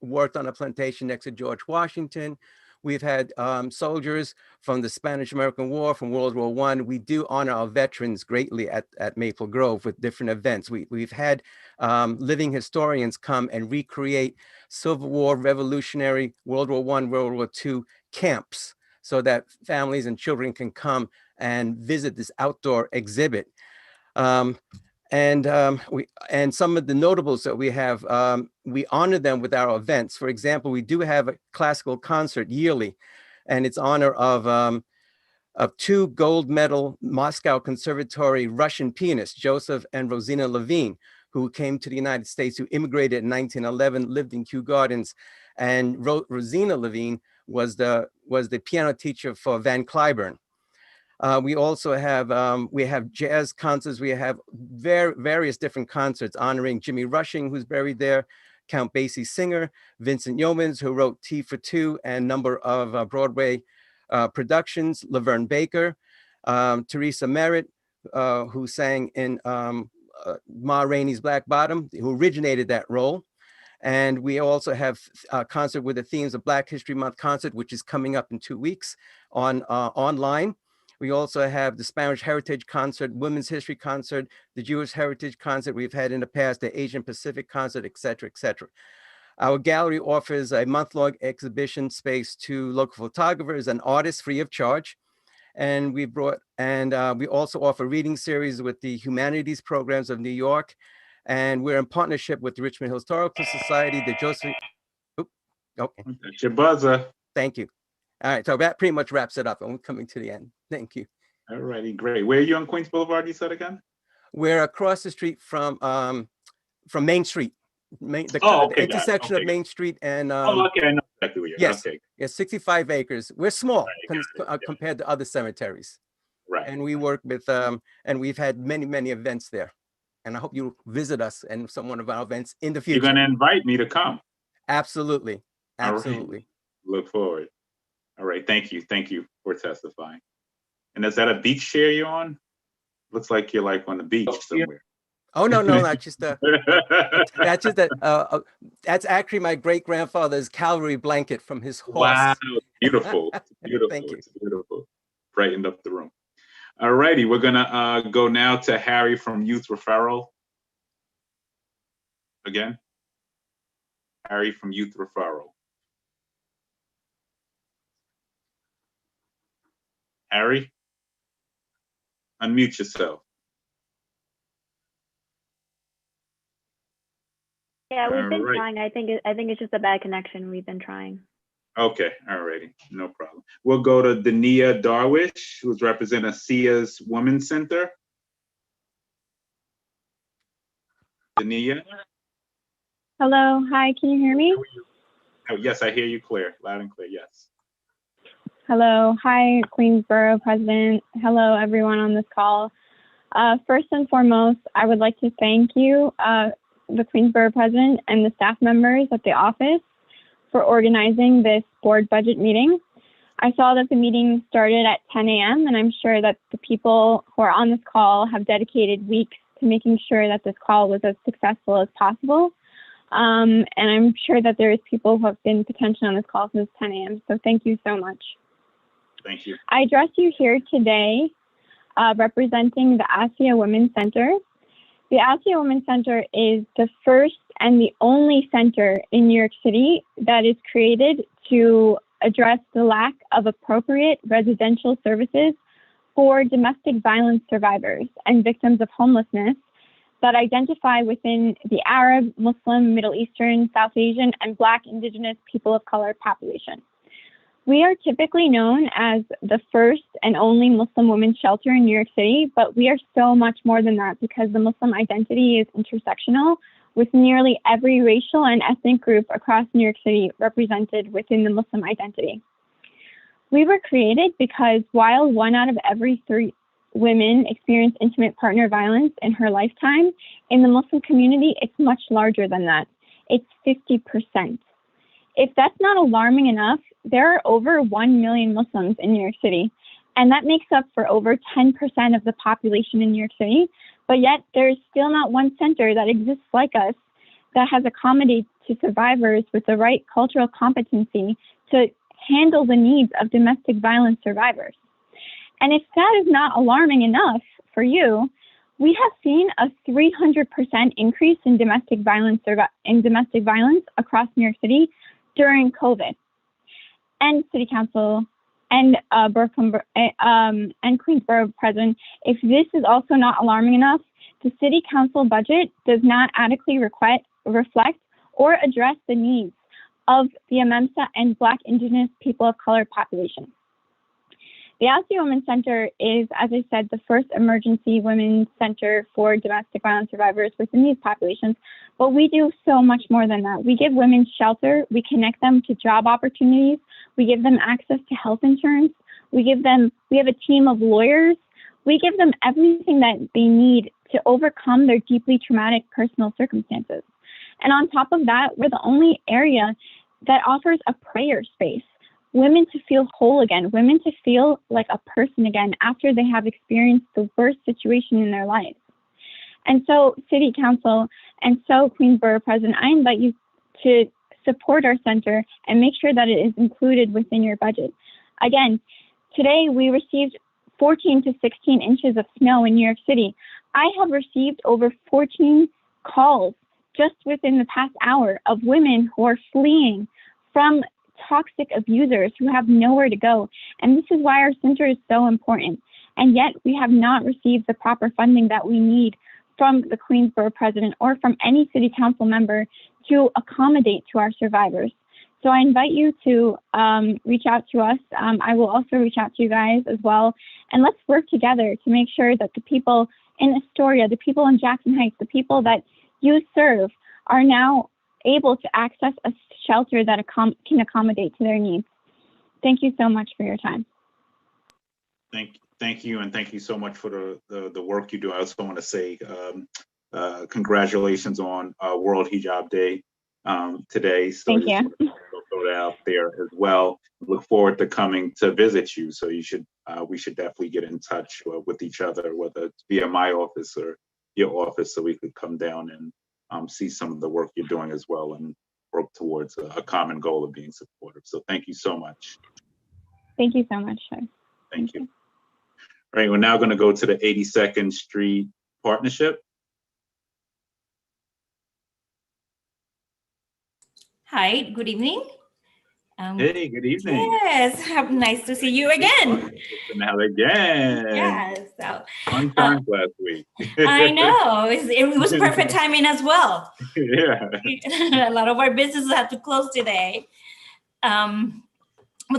worked on a plantation next to George Washington. We've had soldiers from the Spanish-American War, from World War I. We do honor our veterans greatly at Maple Grove with different events. We've had living historians come and recreate Civil War, Revolutionary, World War I, World War II camps so that families and children can come and visit this outdoor exhibit. And some of the notables that we have, we honor them with our events. For example, we do have a classical concert yearly, and it's honor of two gold medal Moscow Conservatory Russian pianists, Joseph and Rosina Levine, who came to the United States, who immigrated in 1911, lived in Kew Gardens, and Rosina Levine was the piano teacher for Van Cliburn. We also have jazz concerts. We have various different concerts honoring Jimmy Rushing, who's buried there, Count Basie Singer, Vincent Yeomans, who wrote Tea for Two and a number of Broadway productions, Laverne Baker, Teresa Merritt, who sang in Ma Rainey's Black Bottom, who originated that role. And we also have a concert with the themes of Black History Month concert, which is coming up in 2 weeks online. We also have the Spanish Heritage Concert, Women's History Concert, the Jewish Heritage Concert we've had in the past, the Asian Pacific Concert, et cetera, et cetera. Our gallery offers a month-long exhibition space to local photographers and artists free of charge. And we also offer reading series with the Humanities Programs of New York. And we're in partnership with the Richmond Historical Society, the Joseph, okay. That's your buzzer. Thank you. All right, so that pretty much wraps it up, and we're coming to the end. Thank you. All righty, great. Where are you on Queens Boulevard, you said again? We're across the street from Main Street. Okay, the intersection of Main Street and okay, I know exactly where you're. yes, Okay. yes, 65 acres. We're small compared to other cemeteries. Right. And we work with and we've had many events there. And I hope you visit us and one of our events in the future. You're gonna invite me to come. Absolutely. All right. Absolutely. Look forward. All right, thank you for testifying. And is that a beach chair you're on? Looks like you're like on the beach somewhere. Oh no, that's just that's actually my great grandfather's cavalry blanket from his horse. Wow, beautiful, beautiful. Thank you. It's beautiful. Brightened up the room. All righty, we're gonna go now to Harry from Youth Referral. Again, Harry from Youth Referral. Harry, unmute yourself. Yeah, we've been All right. trying. I think it's just a bad connection. We've been trying. Okay, all righty, no problem. We'll go to Dania Darwish, who's representing SIA's Women's Center. Dania? Hello, hi, can you hear me? Oh, yes, I hear you clear, loud and clear, yes. Hello, hi, Queens Borough President. Hello, everyone on this call. First and foremost, I would like to thank you, the Queens Borough President and the staff members at the office for organizing this board budget meeting. I saw that the meeting started at 10 a.m. and I'm sure that the people who are on this call have dedicated weeks to making sure that this call was as successful as possible. And I'm sure that there is people who have been potentially on this call since 10 a.m. So thank you so much. Thank you. I address you here today representing the ASIA Women's Center. The ASIA Women's Center is the first and the only center in New York City that is created to address the lack of appropriate residential services for domestic violence survivors and victims of homelessness that identify within the Arab, Muslim, Middle Eastern, South Asian, and Black, Indigenous, people of color population. We are typically known as the first and only Muslim women's shelter in New York City, but we are so much more than that because the Muslim identity is intersectional with nearly every racial and ethnic group across New York City represented within the Muslim identity. We were created because while 1 out of every 3 women experience intimate partner violence in her lifetime, in the Muslim community, it's much larger than that. It's 50%. If that's not alarming enough, there are over 1 million Muslims in New York City, and that makes up for over 10% of the population in New York City. But yet there is still not one center that exists like us that has accommodated to survivors with the right cultural competency to handle the needs of domestic violence survivors. And if that is not alarming enough for you, we have seen a 300% increase in domestic violence across New York City during COVID. And City Council and Queens Borough President, if this is also not alarming enough, the City Council budget does not adequately reflect or address the needs of the AMEMSA and Black, Indigenous, people of color population. The ASIA Women's Center is, as I said, the first emergency women's center for domestic violence survivors within these populations, but we do so much more than that. We give women shelter, we connect them to job opportunities, we give them access to health insurance, we have a team of lawyers, we give them everything that they need to overcome their deeply traumatic personal circumstances. And on top of that, we're the only area that offers a prayer space. Women to feel whole again, women to feel like a person again after they have experienced the worst situation in their lives. And so City Council and so Queens Borough President, I invite you to support our center and make sure that it is included within your budget. Again, today we received 14 to 16 inches of snow in New York City. I have received over 14 calls just within the past hour of women who are fleeing from toxic abusers who have nowhere to go. And this is why our center is so important. And yet we have not received the proper funding that we need from the Queens Borough President or from any city council member to accommodate to our survivors. So I invite you to reach out to us. I will also reach out to you guys as well. And let's work together to make sure that the people in Astoria, the people in Jackson Heights, the people that you serve are now able to access a shelter that can accommodate to their needs. Thank you so much for your time. Thank you, and thank you so much for the work you do. I also want to say congratulations on World Hijab Day today. So thank you. Throw that out there as well. Look forward to coming to visit you. So you should we should definitely get in touch with each other, whether it's via my office or your office, so we could come down and see some of the work you're doing as well and work towards a common goal of being supportive. So thank you so much. Thank you so much, sir. Thank you. All right, we're now going to go to the 82nd Street Partnership. Hi, good evening. Hey, good evening. Yes, nice to see you again. Now again. Yes. So, on time last week. I know. It was perfect timing as well. Yeah. A lot of our businesses had to close today. Well,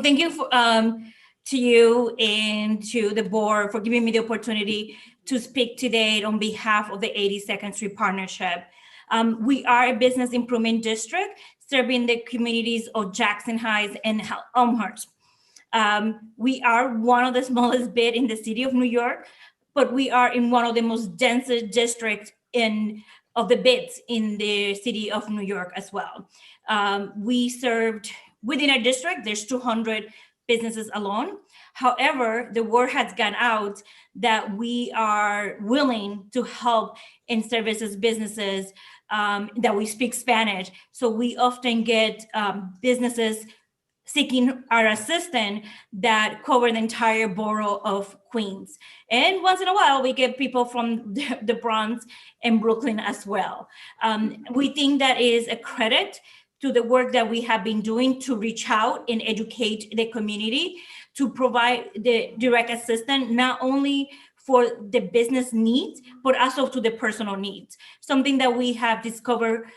thank you to you and to the board for giving me the opportunity to speak today on behalf of the 82nd Street Partnership. We are a business improvement district serving the communities of Jackson Heights and Elmhurst. We are one of the smallest bid in the city of New York, but we are in one of the most densest districts of the bids in the city of New York as well. We served within our district, there's 200 businesses alone. However, the word has gone out that we are willing to help in services businesses that we speak Spanish. So we often get businesses seeking our assistance that cover the entire borough of Queens. And once in a while, we get people from the Bronx and Brooklyn as well. We think that is a credit to the work that we have been doing to reach out and educate the community, to provide the direct assistance, not only for the business needs, but also to the personal needs. Something that we have discovered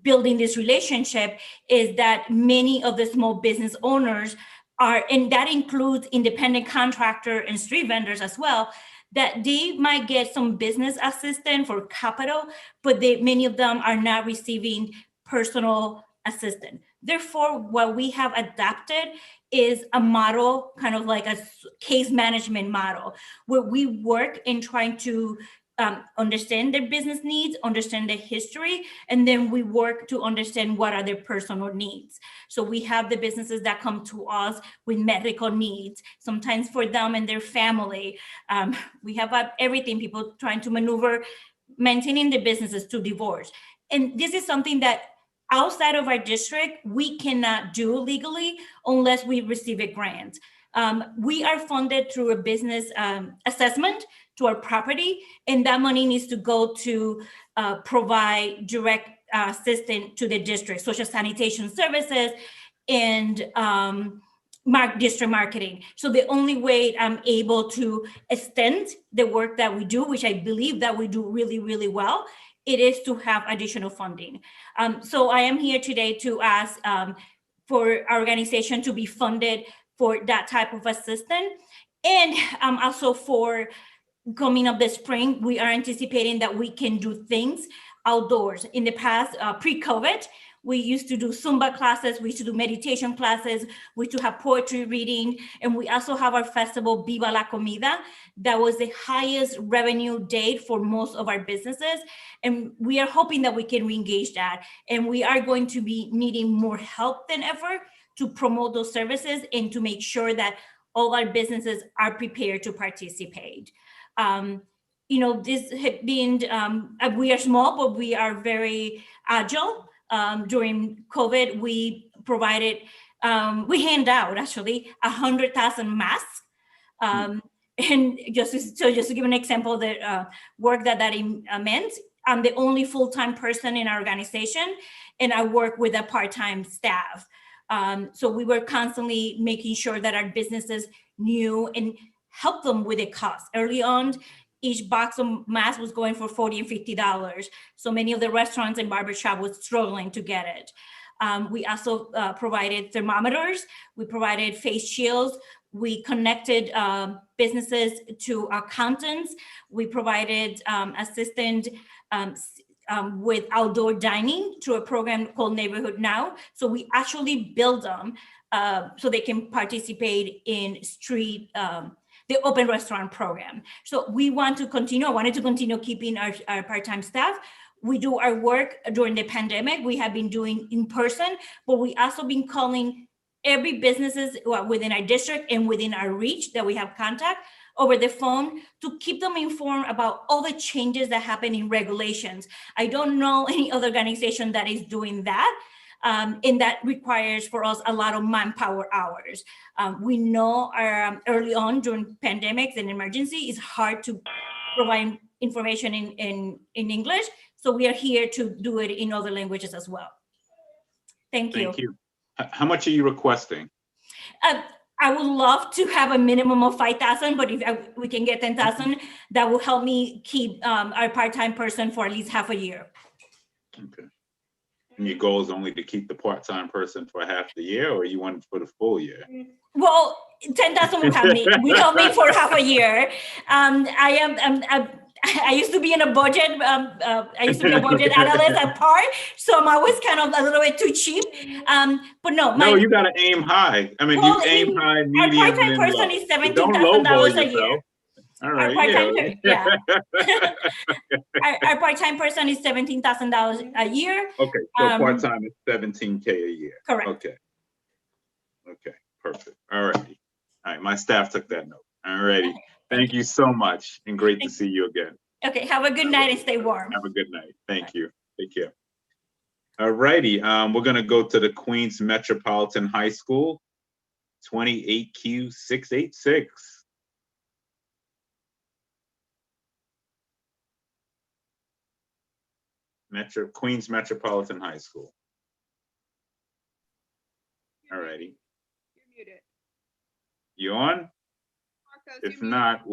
building this relationship is that many of the small business owners are, and that includes independent contractor and street vendors as well, that they might get some business assistance for capital, but many of them are not receiving personal assistance. Therefore, what we have adapted is a model, kind of like a case management model, where we work in trying to understand their business needs, understand their history, and then we work to understand what are their personal needs. So we have the businesses that come to us with medical needs, sometimes for them and their family. We have everything, people trying to maneuver, maintaining the businesses to divorce. And this is something that outside of our district, we cannot do legally unless we receive a grant. We are funded through a business assessment to our property, and that money needs to go to provide direct assistance to the district, such as sanitation services and district marketing. So the only way I'm able to extend the work that we do, which I believe that we do really, really well, it is to have additional funding. So I am here today to ask for our organization to be funded for that type of assistance. And also for coming up this spring, we are anticipating that we can do things outdoors. In the past, pre-COVID, we used to do Zumba classes, we used to do meditation classes, we used to have poetry reading, and we also have our festival, Viva la Comida, that was the highest revenue date for most of our businesses. And we are hoping that we can re-engage that. And we are going to be needing more help than ever to promote those services and to make sure that all our businesses are prepared to participate. You know, this had been, we are small, but we are very agile. During COVID, we provided, we hand out actually 100,000 masks. And just to give an example, the work that meant, I'm the only full-time person in our organization, and I work with a part-time staff. So we were constantly making sure that our businesses knew and help them with the cost. Early on, each box of masks was going for $40 and $50. So many of the restaurants and barbershop was struggling to get it. We also provided thermometers. We provided face shields. We connected businesses to accountants. We provided assistance with outdoor dining through a program called Neighborhood Now. So we actually build them so they can participate in the open restaurant program. So we want to continue. I wanted to continue keeping our part-time staff. We do our work during the pandemic. We have been doing in person, but we also been calling every businesses within our district and within our reach that we have contact over the phone to keep them informed about all the changes that happen in regulations. I don't know any other organization that is doing that. And that requires for us a lot of manpower hours. We know early on during pandemics and emergency, it's hard to provide information in English. So we are here to do it in other languages as well. Thank you. Thank you. How much are you requesting? I would love to have a minimum of 5,000, but if we can get 10,000, that will help me keep our part-time person for at least half a year. Okay. And your goal is only to keep the part-time person for half the year, or you want it for the full year? Well, 10,000 will help me. We help me for half a year. I used to be in a budget. I used to be a budget analyst at PAR, so I'm always kind of a little bit too cheap. But no, you got to aim high. I mean, you aim high, medium, our part-time person is $17,000 a year. All right, Our part-time person is $17,000 a year. Okay, so part-time is $17K a year. Correct. Okay, perfect. All right, my staff took that note. All righty. Thank you so much, and great to see you again. Okay, have a good night and stay warm. Have a good night. Thank you. Take care. All righty, we're gonna go to the Queens Metropolitan High School, 28Q686. Queens Metropolitan High School. All righty. You're muted. You on? Marcos, If not,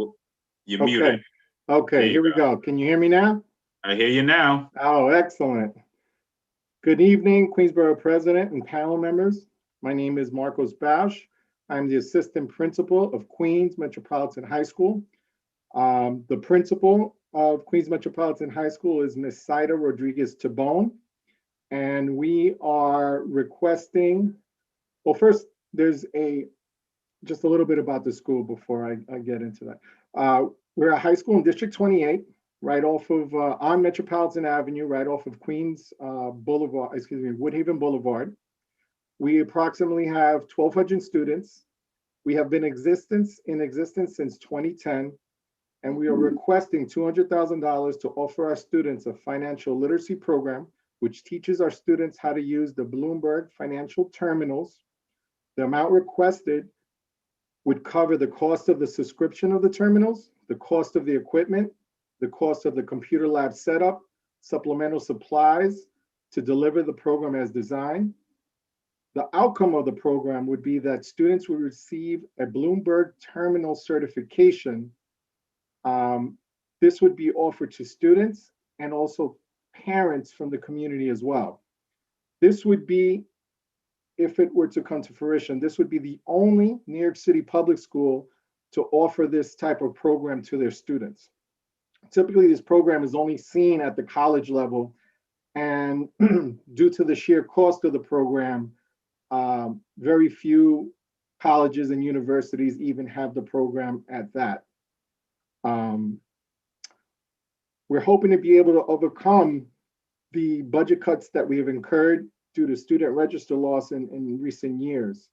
you're muted. Okay, here we go. Can you hear me now? I hear you now. Oh, excellent. Good evening, Queens Borough President and panel members. My name is Marcos Bausch. I'm the Assistant Principal of Queens Metropolitan High School. The principal of Queens Metropolitan High School is Ms. Saida Rodriguez-Tabone. And we are requesting, well, first, there's just a little bit about the school before I get into that. We're a high school in District 28, right off of, on Metropolitan Avenue, right off of Queens Boulevard, Woodhaven Boulevard. We approximately have 1,200 students. We have been in existence since 2010. And we are requesting $200,000 to offer our students a financial literacy program, which teaches our students how to use the Bloomberg financial terminals. The amount requested would cover the cost of the subscription of the terminals, the cost of the equipment, the cost of the computer lab setup, supplemental supplies to deliver the program as designed. The outcome of the program would be that students would receive a Bloomberg terminal certification. This would be offered to students and also parents from the community as well. This would be, if it were to come to fruition, this would be the only New York City public school to offer this type of program to their students. Typically, this program is only seen at the college level, and due to the sheer cost of the program, very few colleges and universities even have the program at that. We're hoping to be able to overcome the budget cuts that we have incurred due to student register loss in recent years.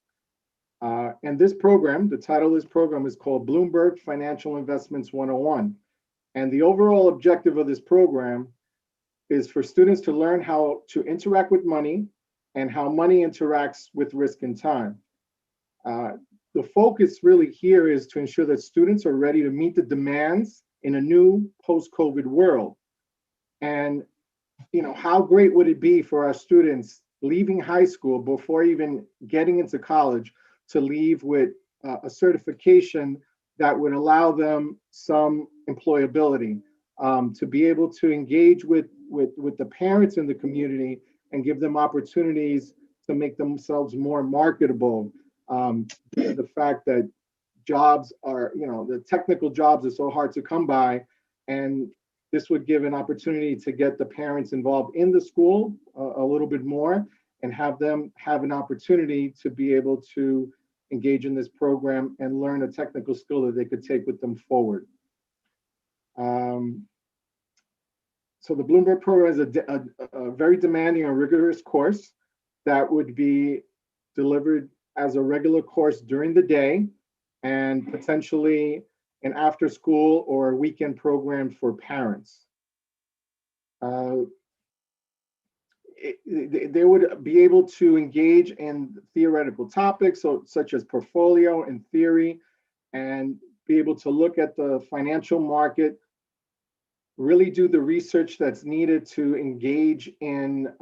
And this program, the title of this program is called Bloomberg Financial Investments 101. And the overall objective of this program is for students to learn how to interact with money and how money interacts with risk and time. the focus really here is to ensure that students are ready to meet the demands in a new post-COVID world. And, you know, how great would it be for our students leaving high school before even getting into college to leave with a certification that would allow them some employability, to be able to engage with the parents in the community and give them opportunities to make themselves more marketable. The fact that jobs are, you know, the technical jobs are so hard to come by, and this would give an opportunity to get the parents involved in the school a little bit more and have them have an opportunity to be able to engage in this program and learn a technical skill that they could take with them forward. So the Bloomberg program is a very demanding and rigorous course that would be delivered as a regular course during the day and potentially an after school or weekend program for parents. They would be able to engage in theoretical topics, such as portfolio and theory, and be able to look at the financial market, really do the research that's needed to engage in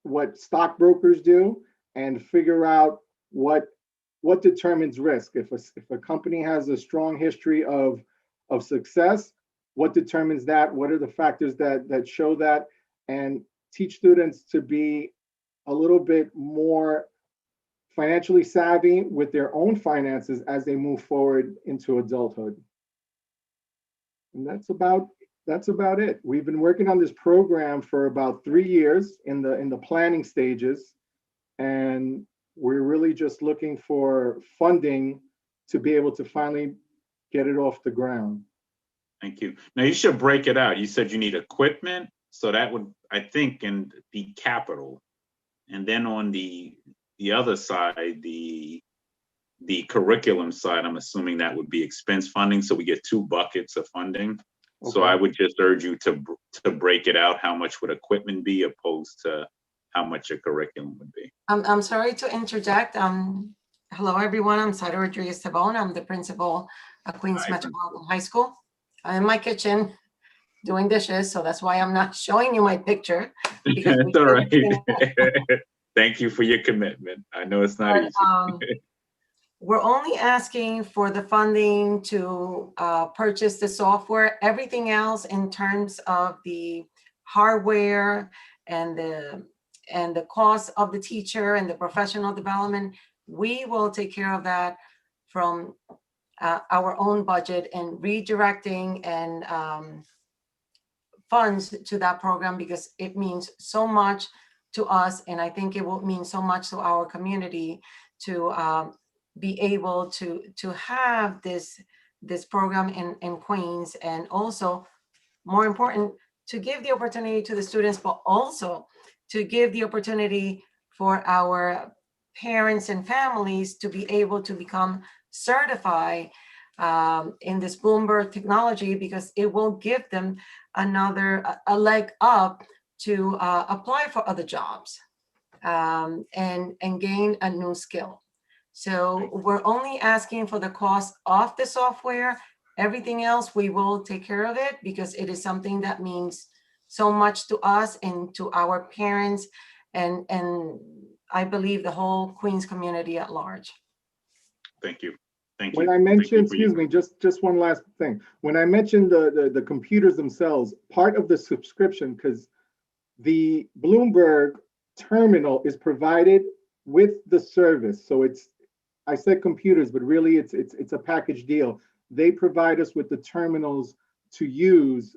what stockbrokers do and figure out what determines risk. If a company has a strong history of success, what determines that? What are the factors that show that? And teach students to be a little bit more financially savvy with their own finances as they move forward into adulthood. And that's about it. We've been working on this program for about 3 years in the planning stages, and we're really just looking for funding to be able to finally get it off the ground. Thank you. Now you should break it out. You said you need equipment, so that would, I think, and be capital. And then on the other side, the curriculum side, I'm assuming that would be expense funding. So we get 2 buckets of funding. Okay. So I would just urge you to break it out. How much would equipment be opposed to how much a curriculum would be? I'm sorry to interject. Hello, everyone. I'm Sara Rodriguez-Tabone. I'm the principal at Queens Metropolitan High School. I'm in my kitchen doing dishes, so that's why I'm not showing you my picture. That's all right. Thank you for your commitment. I know it's not easy. We're only asking for the funding to purchase the software. Everything else in terms of the hardware and the cost of the teacher and the professional development, we will take care of that from our own budget and redirecting and funds to that program, because it means so much to us, and I think it will mean so much to our community to be able to have this program in Queens, and also, more important, to give the opportunity to the students, but also to give the opportunity for our parents and families to be able to become certified in this Bloomberg technology, because it will give them a leg up to apply for other jobs and gain a new skill. So we're only asking for the cost of the software. Everything else, we will take care of it, because it is something that means so much to us and to our parents, and I believe the whole Queens community at large. Thank you. Thank you. When I mentioned, excuse me, just one last thing. When I mentioned the computers themselves, part of the subscription, because the Bloomberg terminal is provided with the service. So I said computers, but really it's a package deal. They provide us with the terminals to use.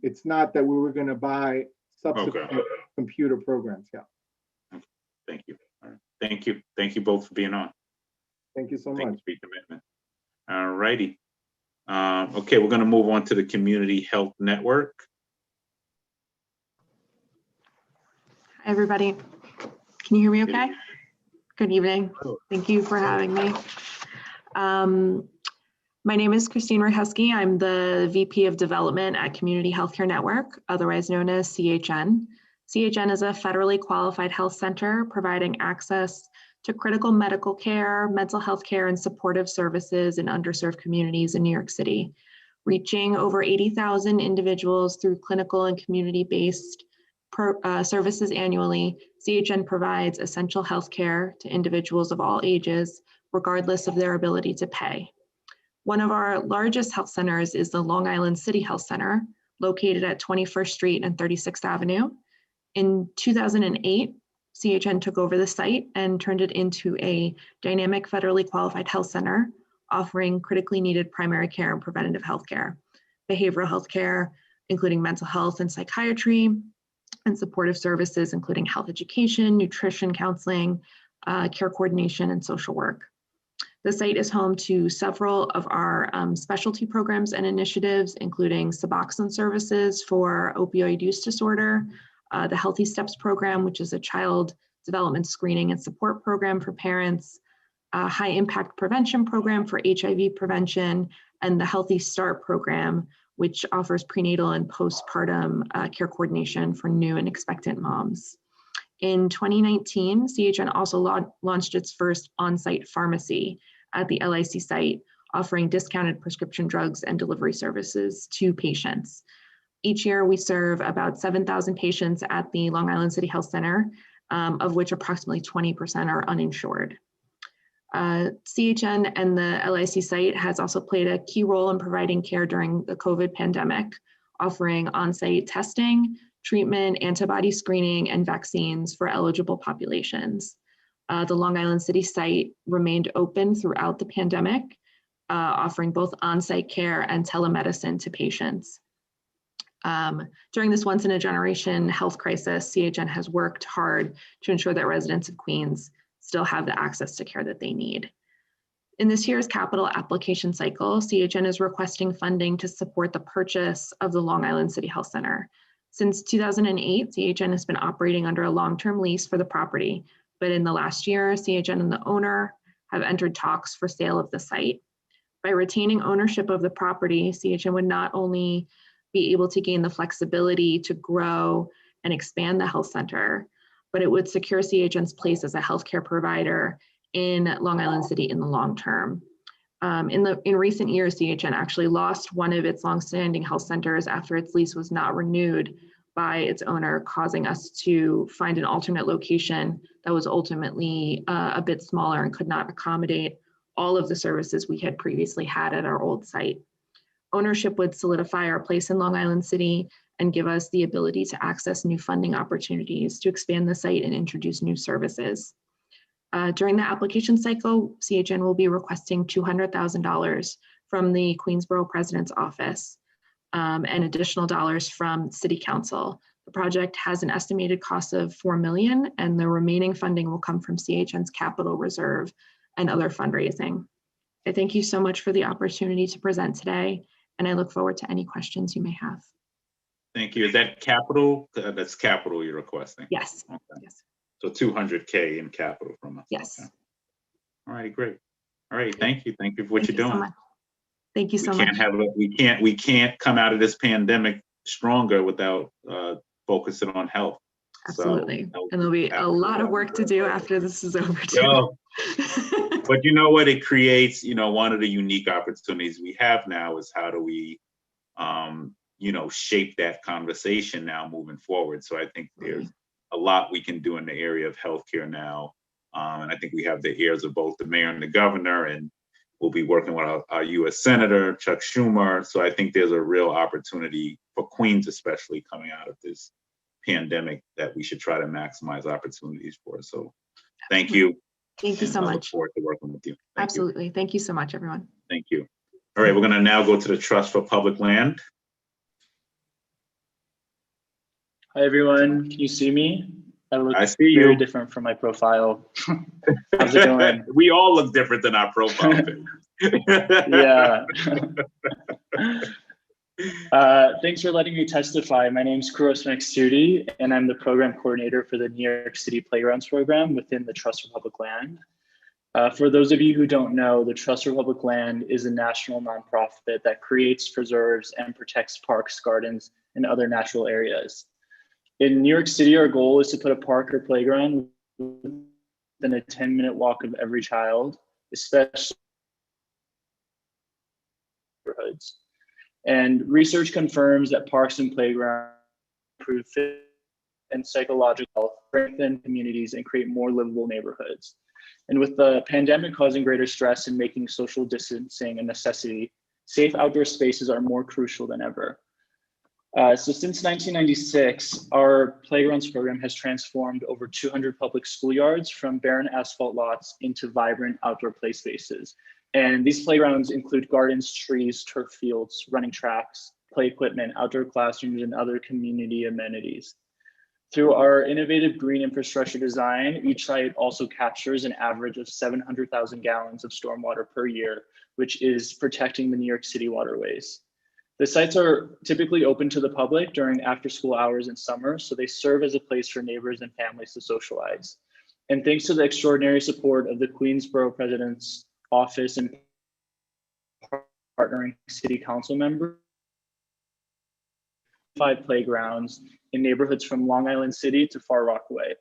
It's not that we were going to buy subsequent computer programs. Yeah. Thank you. All right. Thank you. Thank you both for being on. Thank you so much. Thank you for your commitment. All righty. Okay, we're going to move on to the Community Health Network. Hi, everybody. Can you hear me okay? Good evening. Thank you for having me. My name is Christine Rehusky. I'm the VP of Development at Community Healthcare Network, otherwise known as CHN. CHN is a federally qualified health center providing access to critical medical care, mental health care, and supportive services in underserved communities in New York City, reaching over 80,000 individuals through clinical and community-based services annually. CHN provides essential health care to individuals of all ages, regardless of their ability to pay. One of our largest health centers is the Long Island City Health Center, located at 21st Street and 36th Avenue. In 2008, CHN took over the site and turned it into a dynamic federally qualified health center, offering critically needed primary care and preventative health care, behavioral health care, including mental health and psychiatry, and supportive services, including health education, nutrition counseling, care coordination, and social work. The site is home to several of our specialty programs and initiatives, including Suboxone services for opioid use disorder, the Healthy Steps program, which is a child development screening and support program for parents, a high impact prevention program for HIV prevention, and the Healthy Start program, which offers prenatal and postpartum care coordination for new and expectant moms. In 2019, CHN also launched its first on-site pharmacy at the LIC site, offering discounted prescription drugs and delivery services to patients. Each year, we serve about 7,000 patients at the Long Island City Health Center, of which approximately 20% are uninsured. CHN and the LIC site has also played a key role in providing care during the COVID pandemic, offering on-site testing, treatment, antibody screening, and vaccines for eligible populations. The Long Island City site remained open throughout the pandemic, offering both on-site care and telemedicine to patients. During this once-in-a-generation health crisis, CHN has worked hard to ensure that residents of Queens still have the access to care that they need. In this year's capital application cycle, CHN is requesting funding to support the purchase of the Long Island City Health Center. Since 2008, CHN has been operating under a long-term lease for the property, but in the last year, CHN and the owner have entered talks for sale of the site. By retaining ownership of the property, CHN would not only be able to gain the flexibility to grow and expand the health center, but it would secure CHN's place as a healthcare provider in Long Island City in the long term. In recent years, CHN actually lost one of its longstanding health centers after its lease was not renewed by its owner, causing us to find an alternate location that was ultimately a bit smaller and could not accommodate all of the services we had previously had at our old site. Ownership would solidify our place in Long Island City and give us the ability to access new funding opportunities to expand the site and introduce new services. During the application cycle, CHN will be requesting $200,000 from the Queens Borough President's office and additional dollars from City Council. The project has an estimated cost of $4 million, and the remaining funding will come from CHN's capital reserve and other fundraising. I thank you so much for the opportunity to present today, and I look forward to any questions you may have. Thank you. Is that capital? That's capital you're requesting? Yes. Okay. Yes. So 200K in capital from us. Yes. Okay. All right, great. All right, thank you. Thank you for what you're doing. Thank you so much. We can't come out of this pandemic stronger without focusing on health. Absolutely. So, and there'll be a lot of work to do after this is over too. Yeah. But you know what? It creates, one of the unique opportunities we have now is how do we, shape that conversation now moving forward. So I think there's a lot we can do in the area of healthcare now. And I think we have the ears of both the mayor and the governor, and we'll be working with our U.S. Senator, Chuck Schumer. So I think there's a real opportunity for Queens, especially coming out of this pandemic, that we should try to maximize opportunities for. So thank you. Thank you so much. I look forward to working with you. Absolutely. Thank you so much, everyone. Thank you. All right, we're going to now go to the Trust for Public Land. Hi, everyone. Can you see me? I see you. Very different from my profile. How's it going? We all look different than our profile. Yeah. Thanks for letting me testify. My name is Kuros Maksudi, and I'm the program coordinator for the New York City Playgrounds program within the Trust for Public Land. For those of you who don't know, the Trust for Public Land is a national nonprofit that creates, preserves, and protects parks, gardens, and other natural areas. In New York City, our goal is to put a park or playground than a 10-minute walk of every child, especially neighborhoods. And research confirms that parks and playgrounds improve physical and psychological health, strengthen communities, and create more livable neighborhoods. And with the pandemic causing greater stress and making social distancing a necessity, safe outdoor spaces are more crucial than ever. So since 1996, our playgrounds program has transformed over 200 public schoolyards from barren asphalt lots into vibrant outdoor play spaces. And these playgrounds include gardens, trees, turf fields, running tracks, play equipment, outdoor classrooms, and other community amenities. Through our innovative green infrastructure design, each site also captures an average of 700,000 gallons of stormwater per year, which is protecting the New York City waterways. The sites are typically open to the public during after-school hours in summer, so they serve as a place for neighbors and families to socialize. And thanks to the extraordinary support of the Queens Borough President's Office and partnering City Council members, 5 playgrounds in neighborhoods from Long Island City to Far Rockaway.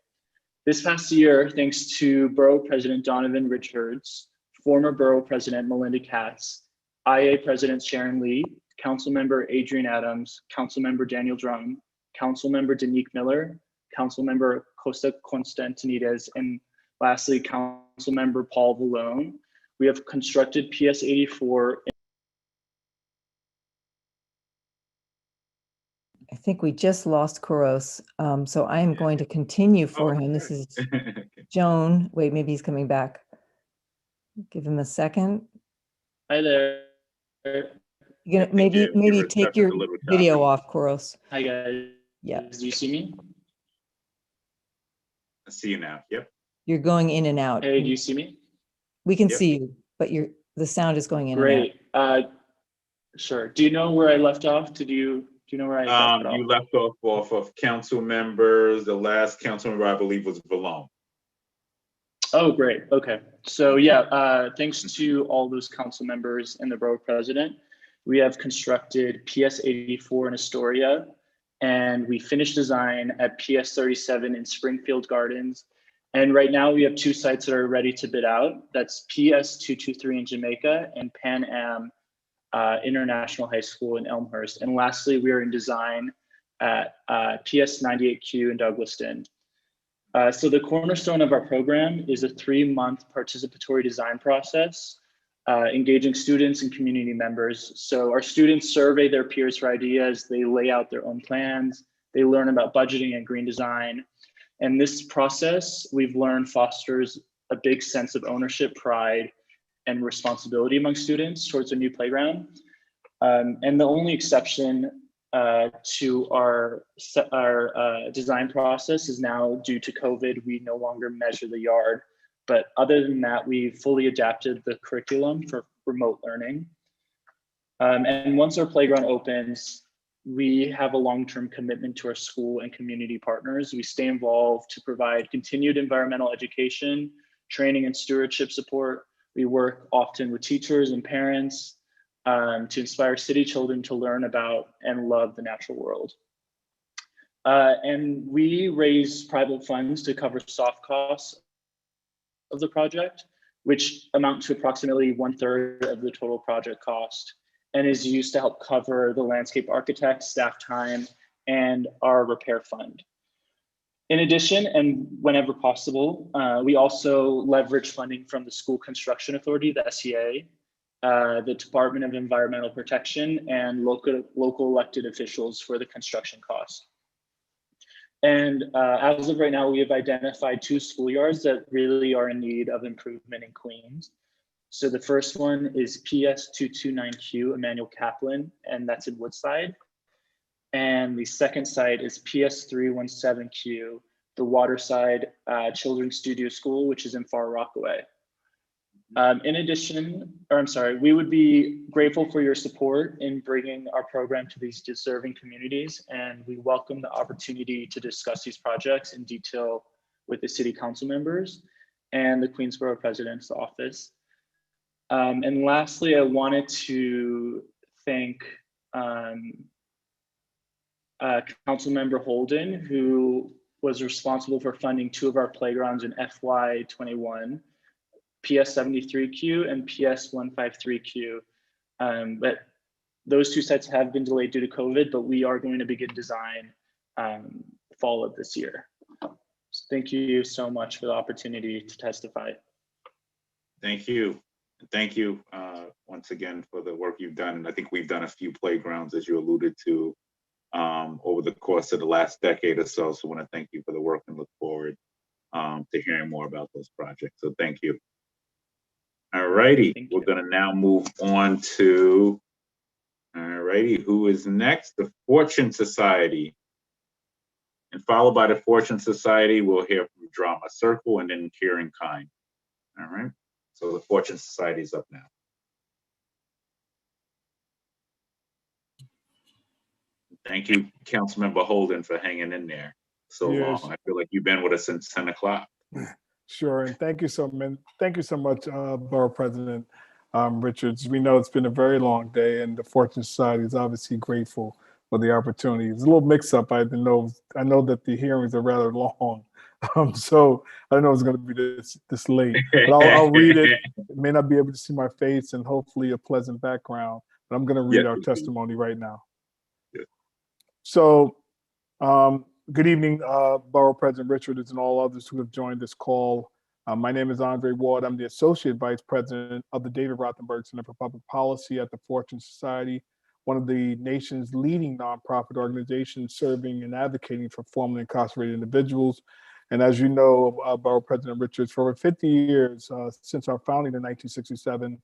This past year, thanks to Borough President Donovan Richards, former Borough President Melinda Katz, IA President Sharon Lee, Councilmember Adrian Adams, Councilmember Daniel Drum, Councilmember Danique Miller, Councilmember Costa Constantinides, and lastly, Councilmember Paul Vallone, we have constructed PS 84. I think we just lost Kuros, so I am going to continue for him. This is Joan. Wait, maybe he's coming back. Give him a second. Hi there. You're gonna maybe take your video off, Kuros. Hi guys. Yeah. Do you see me? I see you now. Yep. You're going in and out. Hey, do you see me? We can Yep. see you, but the sound is going in and out. Great. Sure. Do you know where I left off? Do you know where I left off? You left off of council members. The last council member, I believe, was Vallone. Oh, great. Okay. So yeah, thanks to all those council members and the borough president, we have constructed PS 84 in Astoria, and we finished design at PS 37 in Springfield Gardens. And right now we have 2 sites that are ready to bid out. That's PS 223 in Jamaica and Pan Am International High School in Elmhurst. And lastly, we are in design at PS 98Q in Douglaston. So the cornerstone of our program is a 3-month participatory design process, engaging students and community members. So our students survey their peers for ideas, they lay out their own plans, they learn about budgeting and green design. And this process, we've learned, fosters a big sense of ownership, pride, and responsibility among students towards a new playground. And the only exception to our design process is now due to COVID, we no longer measure the yard. But other than that, we fully adapted the curriculum for remote learning. And once our playground opens, we have a long-term commitment to our school and community partners. We stay involved to provide continued environmental education, training and stewardship support. We work often with teachers and parents to inspire city children to learn about and love the natural world. And we raise private funds to cover soft costs of the project, which amount to approximately 1/3 of the total project cost, and is used to help cover the landscape architect, staff time, and our repair fund. In addition, and whenever possible, we also leverage funding from the School Construction Authority, the SEA, the Department of Environmental Protection, and local elected officials for the construction cost. And as of right now, we have identified 2 schoolyards that really are in need of improvement in Queens. So the first one is PS 229Q, Emmanuel Kaplan, and that's in Woodside. And the second site is PS 317Q, the Waterside Children's Studio School, which is in Far Rockaway. In addition, we would be grateful for your support in bringing our program to these deserving communities, and we welcome the opportunity to discuss these projects in detail with the city council members and the Queens Borough President's office. And lastly, I wanted to thank Councilmember Holden, who was responsible for funding 2 of our playgrounds in FY21, PS73Q and PS153Q. But those 2 sites have been delayed due to COVID, but we are going to begin design fall of this year. So thank you so much for the opportunity to testify. Thank you. Thank you once again for the work you've done. And I think we've done a few playgrounds, as you alluded to, over the course of the last decade or so. So I want to thank you for the work and look forward to hearing more about those projects. So thank you. All righty, we're going to now move on to, all righty, who is next? The Fortune Society. And followed by the Fortune Society, we'll hear from Drama Circle and then Kieran Kind. All right, so the Fortune Society is up now. Thank you, Councilmember Holden, for hanging in there so long. I feel like you've been with us since 10 o'clock. Sure, and thank you so much, Borough President Richards. We know it's been a very long day, and the Fortune Society is obviously grateful for the opportunity. It's a little mix-up. I know that the hearings are rather long, so I don't know it's going to be this late. But I'll read it. It may not be able to see my face, and hopefully a pleasant background. But I'm going to read our testimony right now. So, good evening, Borough President Richards and all others who have joined this call. My name is Andre Ward. I'm the Associate Vice President of the David Rothenberg Center for Public Policy at the Fortune Society, one of the nation's leading nonprofit organizations serving and advocating for formerly incarcerated individuals. And as you know, Borough President Richards, for over 50 years, since our founding in 1967,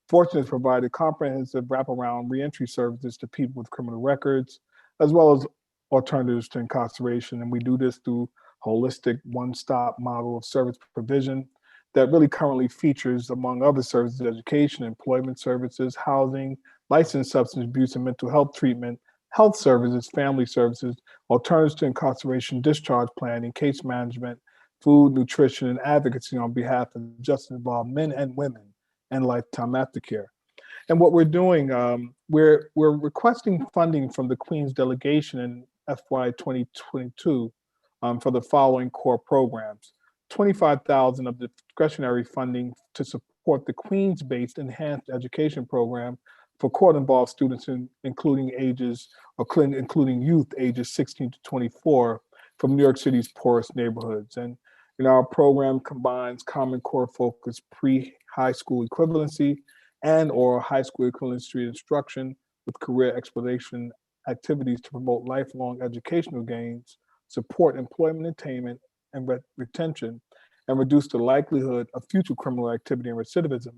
Fortune has provided comprehensive wraparound reentry services to people with criminal records, as well as alternatives to incarceration. And we do this through holistic one-stop model of service provision that really currently features, among other services, education, employment services, housing, licensed substance abuse and mental health treatment, health services, family services, alternatives to incarceration, discharge planning, case management, food, nutrition, and advocacy on behalf of justice-involved men and women, and lifetime aftercare. And what we're doing, we're requesting funding from the Queens delegation in FY22 for the following core programs: $25,000 of discretionary funding to support the Queens-based enhanced education program for court-involved students, including youth ages 16 to 24 from New York City's poorest neighborhoods. And our program combines Common Core focused pre-high school equivalency and or high school equivalency instruction with career exploration activities to promote lifelong educational gains, support employment attainment and retention, and reduce the likelihood of future criminal activity and recidivism.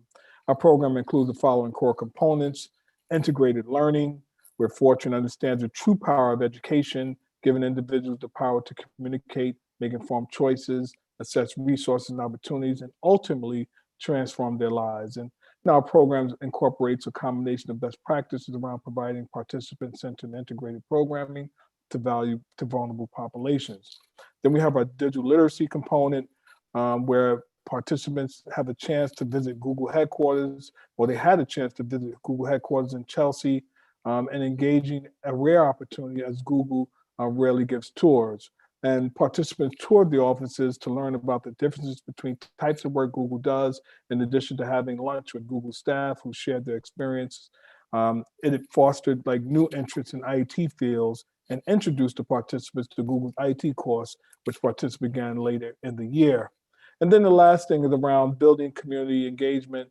Our program includes the following core components: integrated learning, where Fortune understands the true power of education, giving individuals the power to communicate, make informed choices, assess resources and opportunities, and ultimately transform their lives. And now our program incorporates a combination of best practices around providing participant-centered integrated programming to vulnerable populations. Then we have our digital literacy component, where participants have a chance to visit Google headquarters, or they had a chance to visit Google headquarters in Chelsea, and engaging a rare opportunity as Google rarely gives tours. And participants toured the offices to learn about the differences between types of work Google does, in addition to having lunch with Google staff who shared their experience. It fostered new entrants in IT fields and introduced the participants to Google's IT course, which participants began later in the year. And then the last thing is around building community engagement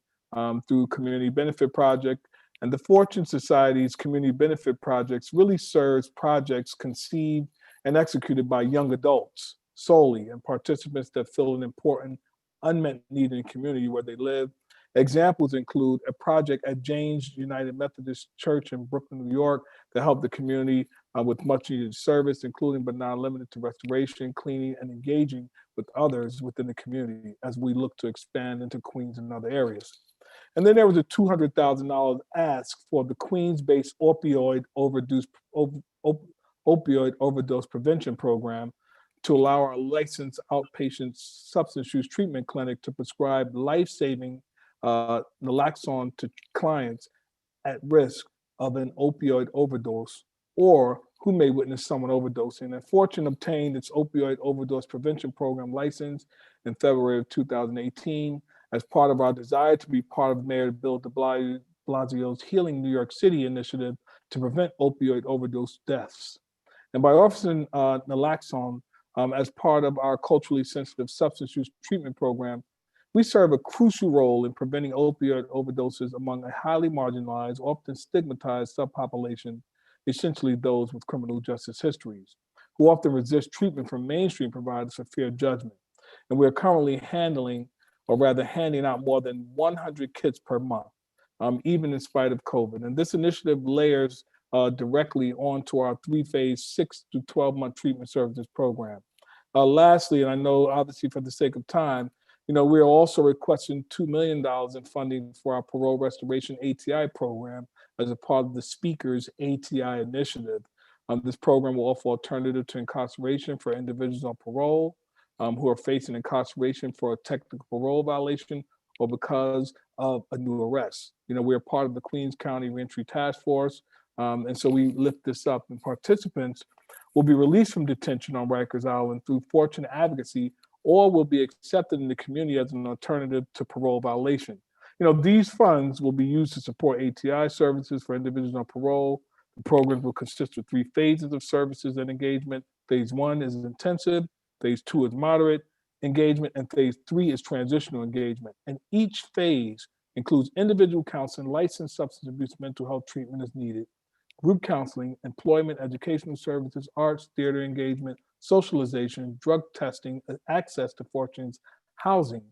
through Community Benefit Project. And the Fortune Society's Community Benefit Projects really serves projects conceived and executed by young adults solely, and participants that fill an important unmet need in the community where they live. Examples include a project at James United Methodist Church in Brooklyn, New York, to help the community with much needed service, including but not limited to restoration, cleaning, and engaging with others within the community as we look to expand into Queens and other areas. And then there was a $200,000 ask for the Queens-based opioid overdose prevention program to allow our licensed outpatient substance use treatment clinic to prescribe life-saving naloxone to clients at risk of an opioid overdose or who may witness someone overdosing. And Fortune obtained its opioid overdose prevention program license in February of 2018 as part of our desire to be part of Mayor Bill de Blasio's Healing New York City initiative to prevent opioid overdose deaths. And by offering naloxone as part of our culturally sensitive substance use treatment program, we serve a crucial role in preventing opioid overdoses among a highly marginalized, often stigmatized subpopulation, essentially those with criminal justice histories, who often resist treatment from mainstream providers for fear of judgment. And we're currently handing out more than 100 kits per month, even in spite of COVID. And this initiative layers directly onto our 3-phase 6 to 12-month treatment services program. Lastly, and I know obviously for the sake of time, we're also requesting $2 million in funding for our parole restoration ATI program as a part of the Speaker's ATI initiative. This program will offer alternative to incarceration for individuals on parole who are facing incarceration for a technical parole violation or because of a new arrest. We're part of the Queens County Reentry Task Force, and so we lift this up, and participants will be released from detention on Rikers Island through Fortune advocacy, or will be accepted in the community as an alternative to parole violation. These funds will be used to support ATI services for individuals on parole. The program will consist of 3 phases of services and engagement. Phase 1 is intensive, phase 2 is moderate engagement, and phase 3 is transitional engagement. And each phase includes individual counseling, licensed substance abuse, mental health treatment as needed, group counseling, employment, educational services, arts, theater engagement, socialization, drug testing, access to Fortune's housing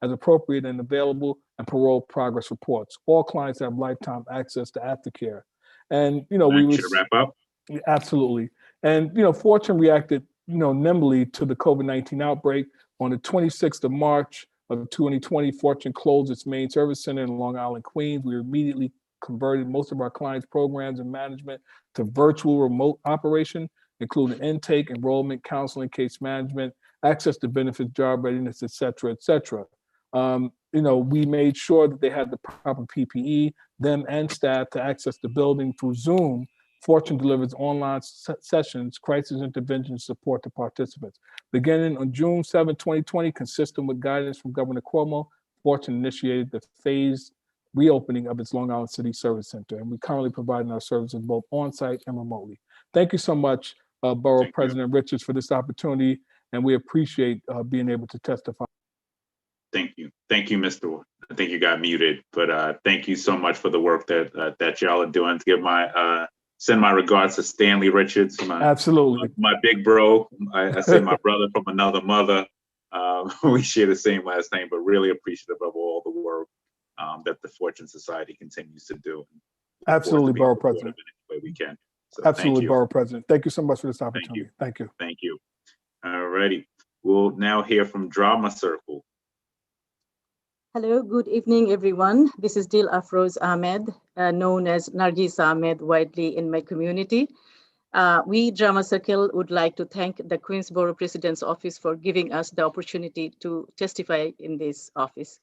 as appropriate and available, and parole progress reports. All clients have lifetime access to aftercare. And, we should wrap up. Absolutely. And, Fortune reacted, nimbly to the COVID-19 outbreak. On the 26th of March of 2020, Fortune closed its main service center in Long Island, Queens. We immediately converted most of our clients' programs and management to virtual remote operation, including intake, enrollment, counseling, case management, access to benefits, job readiness, et cetera, et cetera. We made sure that they had the proper PPE, them and staff, to access the building through Zoom. Fortune delivers online sessions, crisis intervention support to participants. Beginning on June 7, 2020, consistent with guidance from Governor Cuomo, Fortune initiated the phased reopening of its Long Island City Service Center, and we're currently providing our services both on-site and remotely. Thank you so much, Borough President Richards, for this opportunity, and we appreciate being able to testify. Thank you, Mr. Ward. I think you got muted, but thank you so much for the work that y'all are doing. To give send my regards to Stanley Richards, absolutely my big bro. I say my brother from another mother. We share the same last name, but really appreciative of all the work that the Fortune Society continues to do. Absolutely, Borough President. Any way we can. So absolutely, Borough President. Thank you so much for this opportunity. Thank you. Thank you. All righty. We'll now hear from Drama Circle. Hello, good evening, everyone. This is Dil Afroz Ahmed, known as Nargis Ahmed widely in my community. We, Drama Circle, would like to thank the Queens Borough President's Office for giving us the opportunity to testify in this office.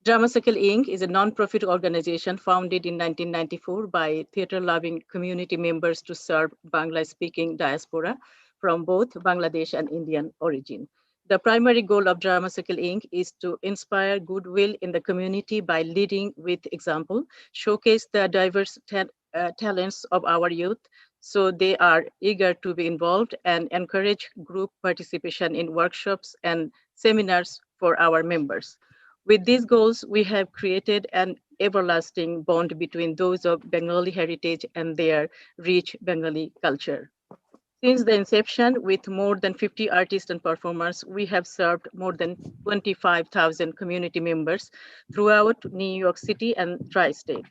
Drama Circle Inc. is a non-profit organization founded in 1994 by theater-loving community members to serve Bangla-speaking diaspora from both Bangladesh and Indian origin. The primary goal of Drama Circle Inc. is to inspire goodwill in the community by leading with example, showcase the diverse talents of our youth so they are eager to be involved, and encourage group participation in workshops and seminars for our members. With these goals, we have created an everlasting bond between those of Bengali heritage and their rich Bengali culture. Since the inception, with more than 50 artists and performers, we have served more than 25,000 community members throughout New York City and tri-state.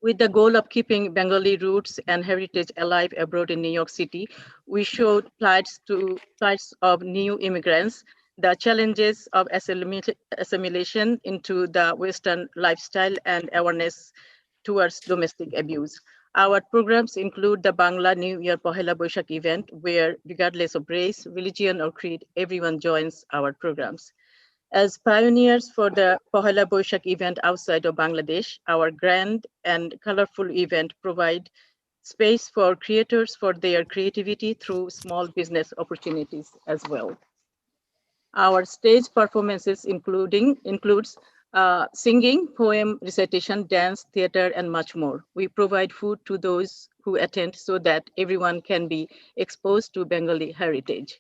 With the goal of keeping Bengali roots and heritage alive abroad in New York City, we showed plights of new immigrants, the challenges of assimilation into the Western lifestyle, and awareness towards domestic abuse. Our programs include the Bangla New Year Pohela Boishakh event, where regardless of race, religion, or creed, everyone joins our programs. As pioneers for the Pohela Boishakh event outside of Bangladesh, our grand and colorful event provide space for creators for their creativity through small business opportunities as well. Our stage performances includes singing, poem recitation, dance, theater, and much more. We provide food to those who attend so that everyone can be exposed to Bengali heritage.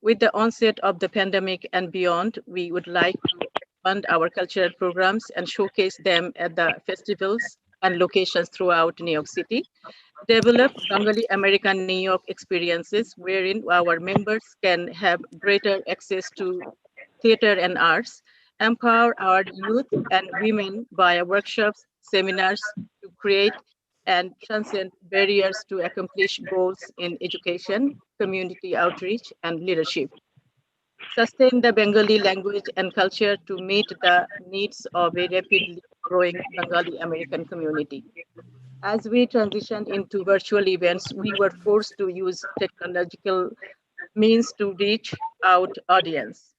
With the onset of the pandemic and beyond, we would like to fund our cultural programs and showcase them at the festivals and locations throughout New York City. Develop Bengali American New York experiences wherein our members can have greater access to theater and arts, empower our youth and women via workshops, seminars to create and transcend barriers to accomplish goals in education, community outreach, and leadership. Sustain the Bengali language and culture to meet the needs of a rapidly growing Bengali American community. As we transitioned into virtual events, we were forced to use technological means to reach out audience.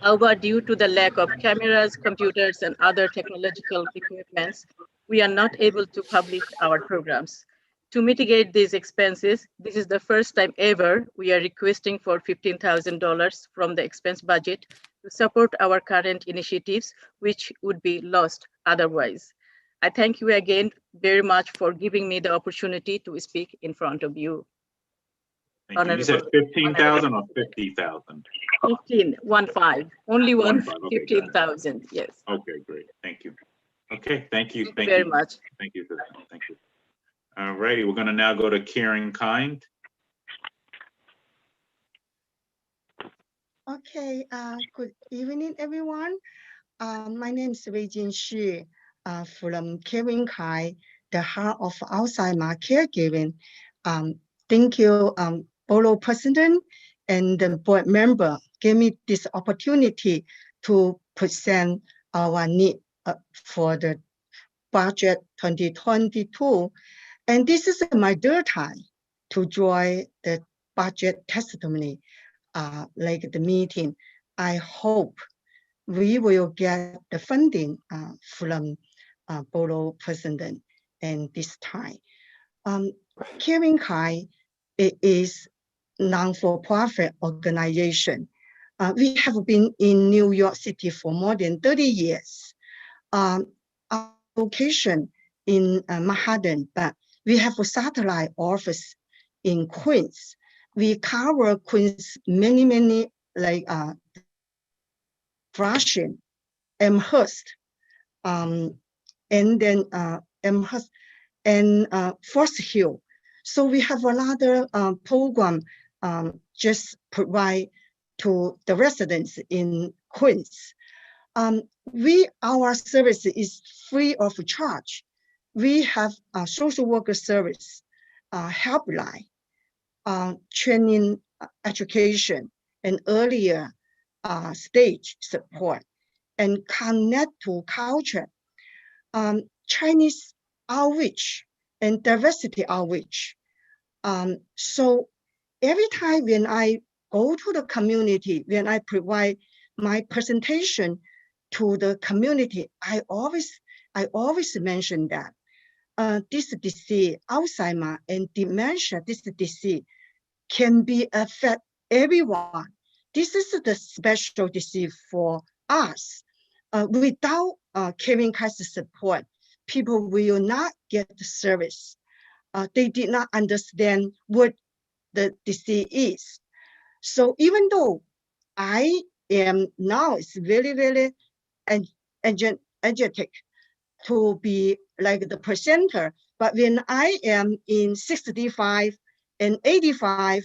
However, due to the lack of cameras, computers, and other technological equipments, we are not able to publish our programs. To mitigate these expenses, this is the first time ever we are requesting for $15,000 from the expense budget to support our current initiatives, which would be lost otherwise. I thank you again very much for giving me the opportunity to speak in front of you. Thank you. You said 15,000 or 50,000? 15, 1-5, only one, 1-5, okay, 15,000, yes. Okay, great. Thank you. Okay, thank you. Thank you very much. Thank you. Thank you. All righty, we're gonna now go to Karen Kind. Okay, good evening, everyone. My name is Wei Jin Xu from Kevin Kai, the Heart of Alzheimer Caregiving. Thank you, Borough President and the board member gave me this opportunity to present our need for the budget 2022. And this is my third time to join the budget testimony, like the meeting. I hope we will get the funding from Borough President and this time. Kevin Kai is non-for-profit organization. We have been in New York City for more than 30 years. Our location in Manhattan, but we have a satellite office in Queens. We cover Queens many like Flushing, Amherst, and then Amherst and Forest Hill. So we have a lot of program just provide to the residents in Queens. Our service is free of charge. We have a social worker service, helpline, training, education, and earlier stage support, and connect to culture, Chinese outreach, and diversity outreach. So every time when I go to the community, when I provide my presentation to the community, I always mention that this disease, Alzheimer and dementia, this disease can be affect everyone. This is the special disease for us. Without Kevin Kai's support, people will not get the service. They did not understand what the disease is. So even though I am now, it's very energetic to be like the presenter, but when I am in 65 and 85,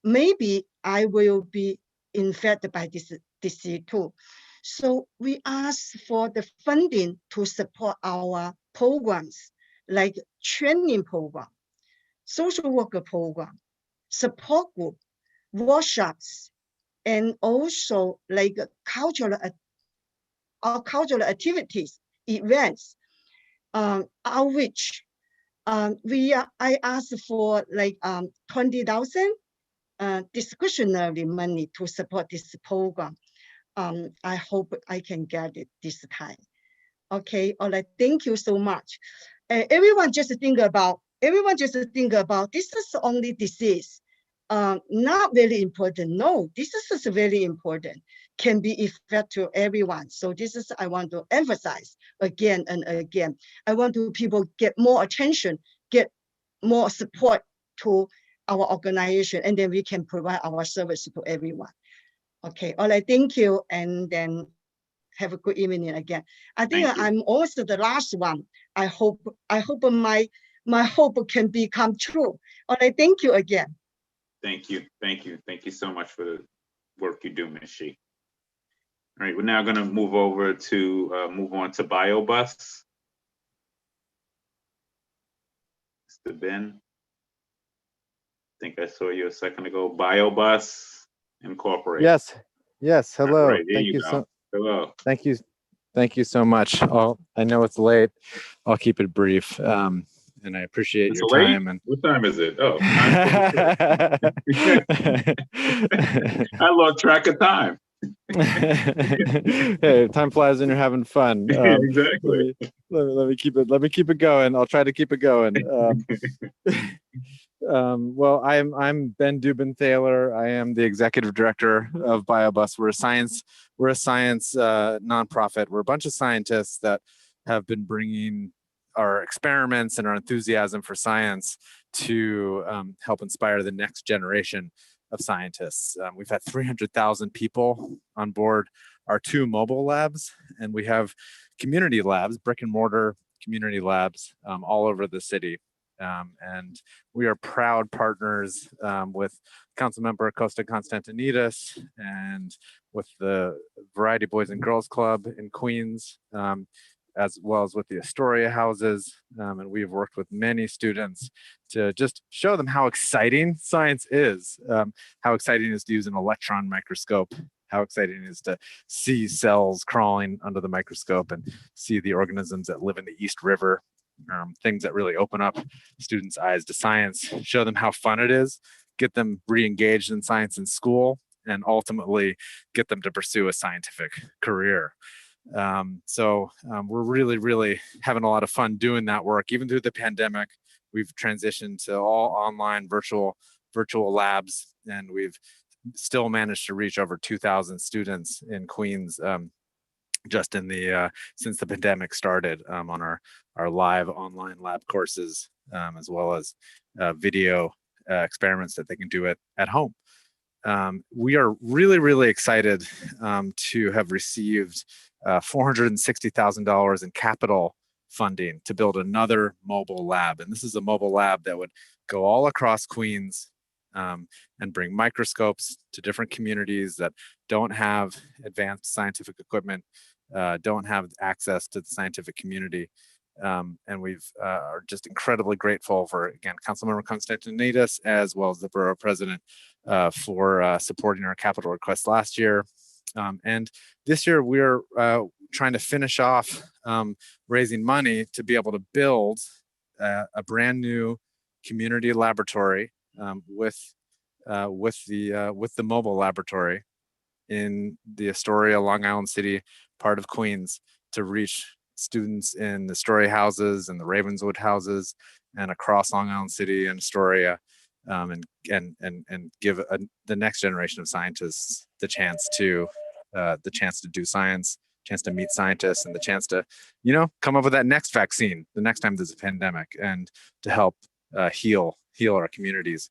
maybe I will be infected by this disease too. So we ask for the funding to support our programs, like training program, social worker program, support group, workshops, and also like cultural activities, events, outreach. I asked for like 20,000 discretionary money to support this program. I hope I can get it this time. Okay, all right, thank you so much. Everyone just think about everyone just think about this is only disease, not very important. No, this is very important, can be effect to everyone. So this is, I want to emphasize again and again. I want to people get more attention, get more support to our organization, and then we can provide our service to everyone. Okay, all right, thank you. And then have a good evening again. I think I'm also the last one. I hope my hope can become true. All right, thank you again. Thank you so much for the work you do, Ms. Shi. All right, we're now going to move on to BioBus. Mr. Ben, I think I saw you a second ago. BioBus Incorporated. Yes. Hello. Right, hello. Thank you so much. I know it's late. I'll keep it brief. And I appreciate your time. And what time is it? Oh, I lost track of time. Hey, time flies when you're having fun. Exactly. Let me keep it going. I'll try to keep it going. Well, I'm Ben Dubin-Thaler. I am the executive director of BioBus. We're a science nonprofit. We're a bunch of scientists that have been bringing our experiments and our enthusiasm for science to help inspire the next generation of scientists. We've had 300,000 people on board our 2 mobile labs, and we have community labs, brick and mortar community labs all over the city. And we are proud partners with Councilmember Acosta Constantinides and with the Variety Boys and Girls Club in Queens, as well as with the Astoria houses. And we've worked with many students to just show them how exciting science is, how exciting it is to use an electron microscope, how exciting it is to see cells crawling under the microscope and see the organisms that live in the East River, things that really open up students' eyes to science, show them how fun it is, get them re-engaged in science in school, and ultimately get them to pursue a scientific career. So we're really having a lot of fun doing that work. Even through the pandemic, we've transitioned to all online virtual labs, and we've still managed to reach over 2,000 students in Queens just in the since the pandemic started on our live online lab courses, as well as video experiments that they can do at home. We are really excited to have received $460,000 in capital funding to build another mobile lab. And this is a mobile lab that would go all across Queens and bring microscopes to different communities that don't have advanced scientific equipment, don't have access to the scientific community. And we've are just incredibly grateful for, again, Councilmember Constantinides, as well as the Borough President for supporting our capital request last year. And this year we're trying to finish off raising money to be able to build a brand new community laboratory with the mobile laboratory in the Astoria, Long Island City part of Queens to reach students in the Astoria houses and the Ravenswood houses and across Long Island City and Astoria, and give the next generation of scientists the chance to do science, chance to meet scientists, and the chance to, come up with that next vaccine the next time there's a pandemic, and to help heal our communities.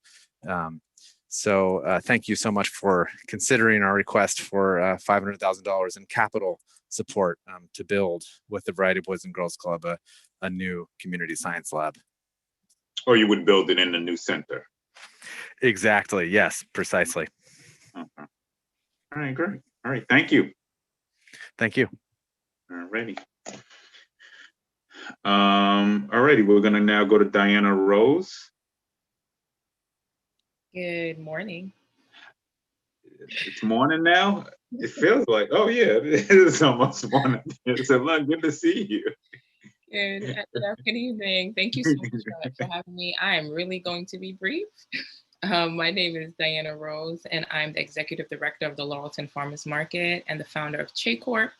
So thank you so much for considering our request for $500,000 in capital support to build with the Variety Boys and Girls Club a new community science lab. Or you would build it in the new center. Exactly. Yes, precisely. Okay. All right, great. All right, thank you. Thank you. All righty. All righty, we're gonna now go to Diana Rose. Good morning. It's morning now. It feels like, oh yeah, it is almost morning. So look, good to see you. Good evening. Thank you so much for having me. I am really going to be brief. My name is Diana Rose, and I'm the Executive Director of the Laurelton Farmers Market and the founder of Che Corp.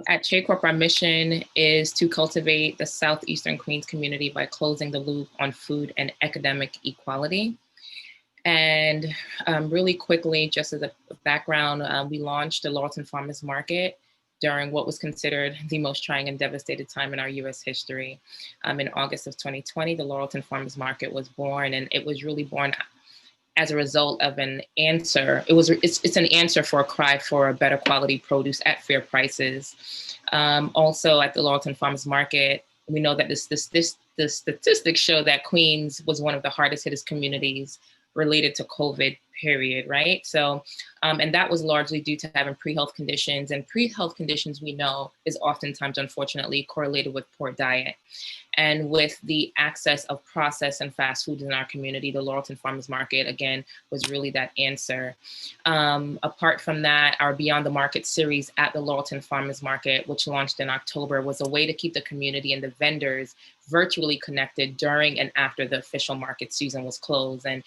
At Shea Corp, our mission is to cultivate the Southeastern Queens community by closing the loop on food and academic equality. And really quickly, just as a background, we launched the Laurelton Farmers Market during what was considered the most trying and devastated time in our US history. In August of 2020, the Laurelton Farmers Market was born, and it was really born as a result of an answer. It's an answer for a cry for a better quality produce at fair prices. Also at the Laurelton Farmers Market, we know that the statistics show that Queens was one of the hardest hit communities related to COVID, period, right? So, and that was largely due to having pre-health conditions, and pre-health conditions we know is oftentimes, unfortunately, correlated with poor diet. And with the access of processed and fast foods in our community, the Laurelton Farmers Market, again, was really that answer. Apart from that, our Beyond the Market series at the Laurelton Farmers Market, which launched in October, was a way to keep the community and the vendors virtually connected during and after the official market season was closed. And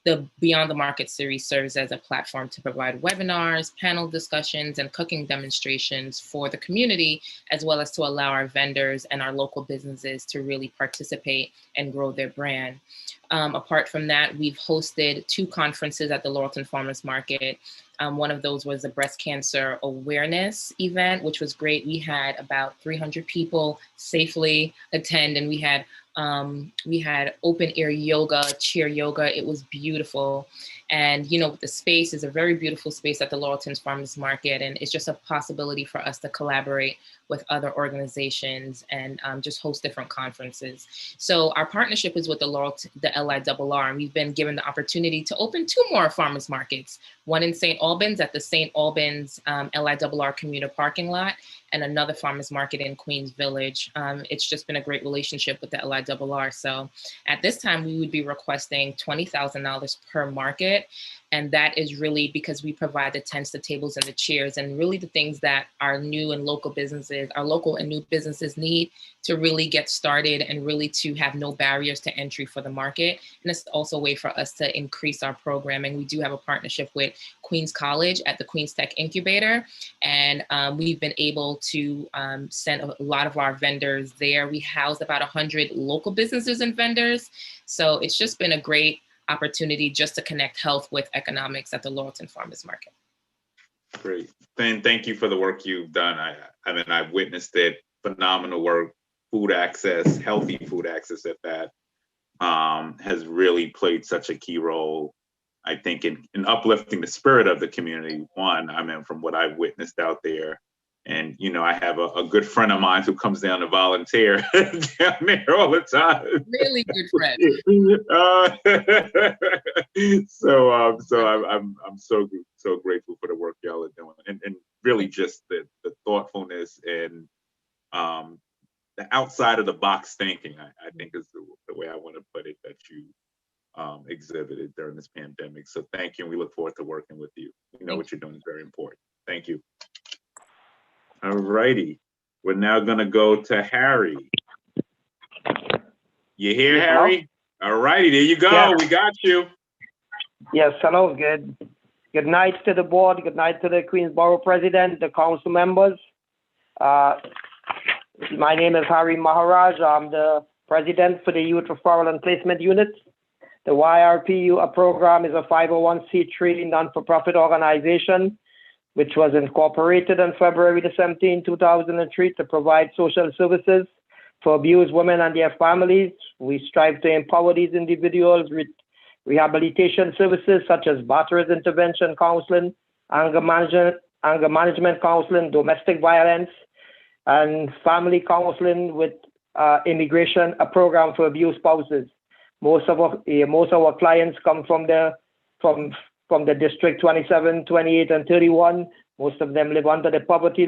the Beyond the Market series serves as a platform to provide webinars, panel discussions, and cooking demonstrations for the community, as well as to allow our vendors and our local businesses to really participate and grow their brand. Apart from that, we've hosted 2 conferences at the Laurelton Farmers Market. One of those was a breast cancer awareness event, which was great. We had about 300 people safely attend, and we had open air yoga, chair yoga. It was beautiful. And, you know, the space is a very beautiful space at the Laurelton Farmers Market. And it's just a possibility for us to collaborate with other organizations and just host different conferences. So our partnership is with the LIRR, and we've been given the opportunity to open 2 more farmers markets, one in St. Albans at the St. Albans LIRR commuter parking lot, and another farmers market in Queens Village. It's just been a great relationship with the LIRR. So at this time, we would be requesting $20,000 per market. And that is really because we provide the tents, the tables, and the chairs, and really the things that our new and local businesses, our local and new businesses need to really get started and really to have no barriers to entry for the market. And it's also a way for us to increase our programming. We do have a partnership with Queens College at the Queens Tech Incubator, and we've been able to send a lot of our vendors there. We house about 100 local businesses and vendors. So it's just been a great opportunity just to connect health with economics at the Laurelton Farmers Market. Great. Thank you for the work you've done. I mean, I've witnessed it. Phenomenal work. Food access, healthy food access at that, has really played such a key role, I think, in uplifting the spirit of the community. One, I mean, from what I've witnessed out there. And, you know, I have a good friend of mine who comes down to volunteer down there all the time. Really good friend. So I'm so grateful for the work y'all are doing, and really just the thoughtfulness and the outside of the box thinking, I think is the way I want to put it, that you exhibited during this pandemic. So thank you, and we look forward to working with you. We know what you're doing is very important. Thank you. All righty, we're now gonna go to Harry. You here, Yes, Harry? All righty, there you go. Yeah. We got you. Yes, hello, good night to the board, good night to the Queens Borough President, the council members. My name is Harry Maharaj. I'm the president for the Youth Referral and Placement Unit. The YRPU program is a 501c3 non-for-profit organization which was incorporated on February the 17th, 2003 to provide social services for abused women and their families. We strive to empower these individuals with rehabilitation services such as batterers intervention counseling, anger management counseling, domestic violence, and family counseling with immigration, a program for abused spouses. Most of our clients come from the district 27, 28, and 31. Most of them live under the poverty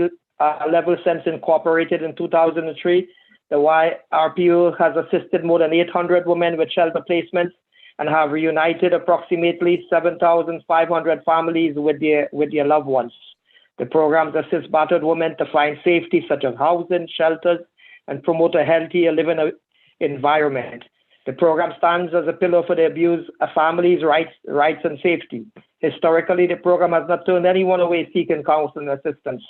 level since incorporated in 2003. The YRPU has assisted more than 800 women with shelter placements and have reunited approximately 7,500 families with their loved ones. The programs assist battered women to find safety, such as housing, shelters, and promote a healthier living environment. The program stands as a pillar for the abused families' rights and safety. Historically, the program has not turned anyone away seeking counseling assistance.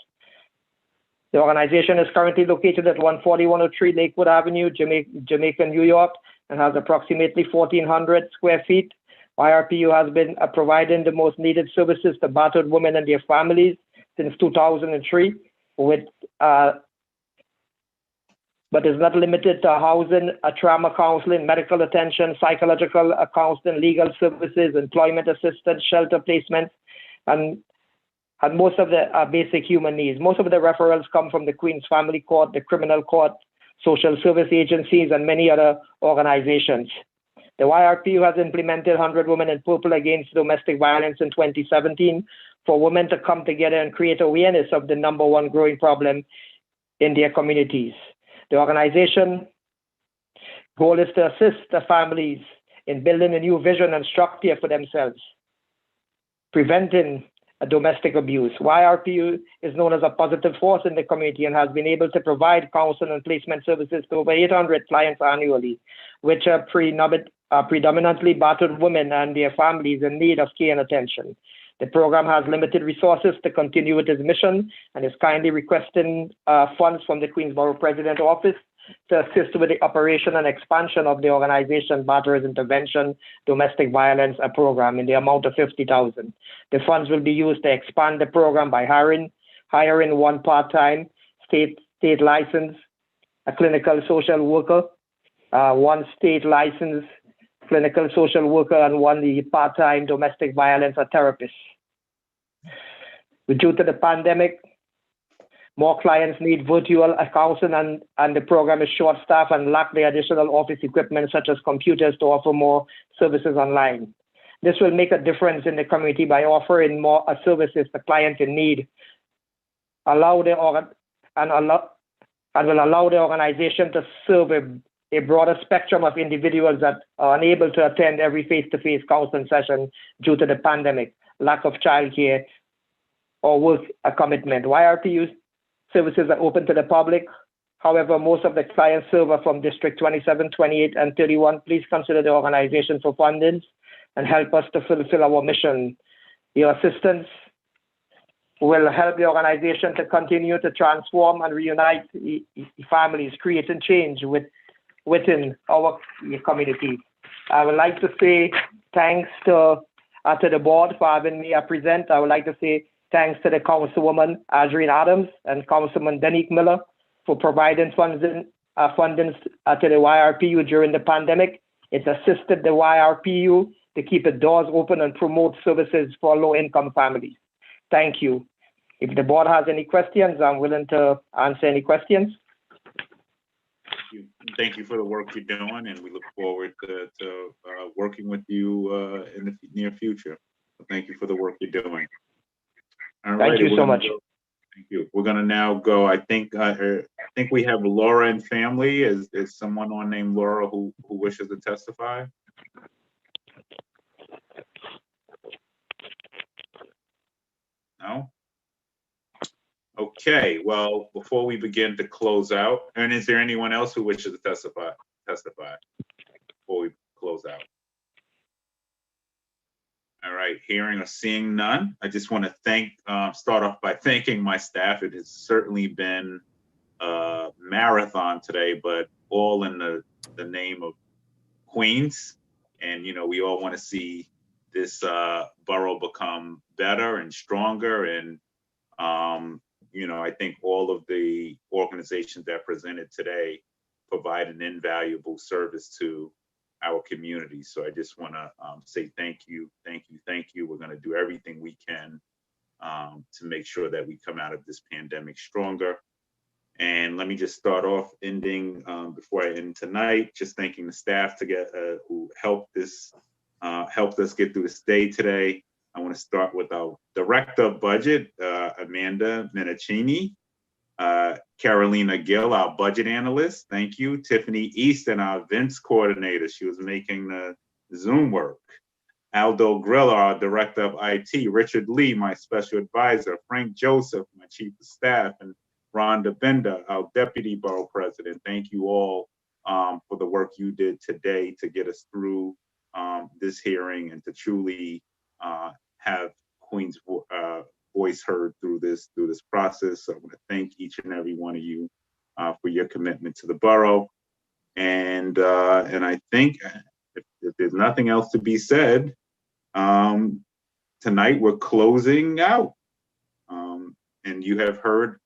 The organization is currently located at 14103 Lakewood Avenue, Jamaica, New York, and has approximately 1,400 square feet. YRPU has been providing the most needed services to battered women and their families since 2003, but is not limited to housing, trauma counseling, medical attention, psychological counseling, legal services, employment assistance, shelter placements, and most of the basic human needs. Most of the referrals come from the Queens Family Court, the Criminal Court, social service agencies, and many other organizations. The YRPU has implemented 100 Women in Purple Against Domestic Violence in 2017 for women to come together and create awareness of the #1 growing problem in their communities. The organization goal is to assist the families in building a new vision and structure for themselves, preventing domestic abuse. YRPU is known as a positive force in the community and has been able to provide counsel and placement services to over 800 clients annually, which are predominantly battered women and their families in need of care and attention. The program has limited resources to continue with its mission and is kindly requesting funds from the Queens Borough President Office to assist with the operation and expansion of the organization Batterers Intervention Domestic Violence Program in the amount of $50,000. The funds will be used to expand the program by hiring one part-time state license, a clinical social worker, one state licensed clinical social worker, and one part-time domestic violence therapist. Due to the pandemic, more clients need virtual counseling, and the program is short-staffed and lack the additional office equipment such as computers to offer more services online. This will make a difference in the community by offering more services to clients in need, and will allow the organization to serve a broader spectrum of individuals that are unable to attend every face-to-face counseling session due to the pandemic, lack of childcare, or work commitment. YRPU services are open to the public. However, most of the clients served are from District 27, 28, and 31. Please consider the organization for funding and help us to fulfill our mission. Your assistance will help the organization to continue to transform and reunite families, creating change within our community. I would like to say thanks to the board for having me present. I would like to say thanks to the Councilwoman Adrienne Adams and Councilman Danique Miller for providing funding to the YRPU during the pandemic. It assisted the YRPU to keep the doors open and promote services for low-income families. Thank you. If the board has any questions, I'm willing to answer any questions. Thank you for the work you're doing, and we look forward to working with you in the near future. Thank you for the work you're doing. Thank you so much. Thank you. We're gonna now go. I think we have Laura and family. Is someone on named Laura who wishes to testify? No. Okay. Well, before we begin to close out, and is there anyone else who wishes to testify before we close out? All right, hearing or seeing none, I just want to start off by thanking my staff. It has certainly been a marathon today, but all in the name of Queens. And, we all want to see this borough become better and stronger. And, I think all of the organizations that presented today provide an invaluable service to our community. So I just want to say thank you. We're going to do everything we can to make sure that we come out of this pandemic stronger. And let me just start off before I end tonight, just thanking the staff who helped us get through this day today. I want to start with our Director of Budget, Amanda Menicini, Carolina Gill, our budget analyst. Thank you. Tiffany Easton, our events coordinator. She was making the Zoom work. Aldo Grillo, our director of IT. Richard Lee, my special advisor. Frank Joseph, my chief of staff. And Rhonda Bender, our deputy borough president. Thank you all for the work you did today to get us through this hearing and to truly have Queens voice heard through this process. So I want to thank each and every one of you for your commitment to the borough. And I think if there's nothing else to be said, tonight we're closing out. And you have heard,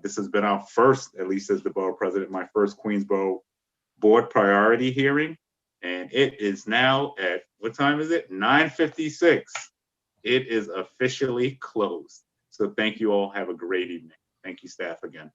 this has been our first, at least as the borough president, my first Queens Borough Board priority hearing. And it is now at, what time is it? 9:56. It is officially closed. So thank you all. Have a great evening. Thank you, staff, again.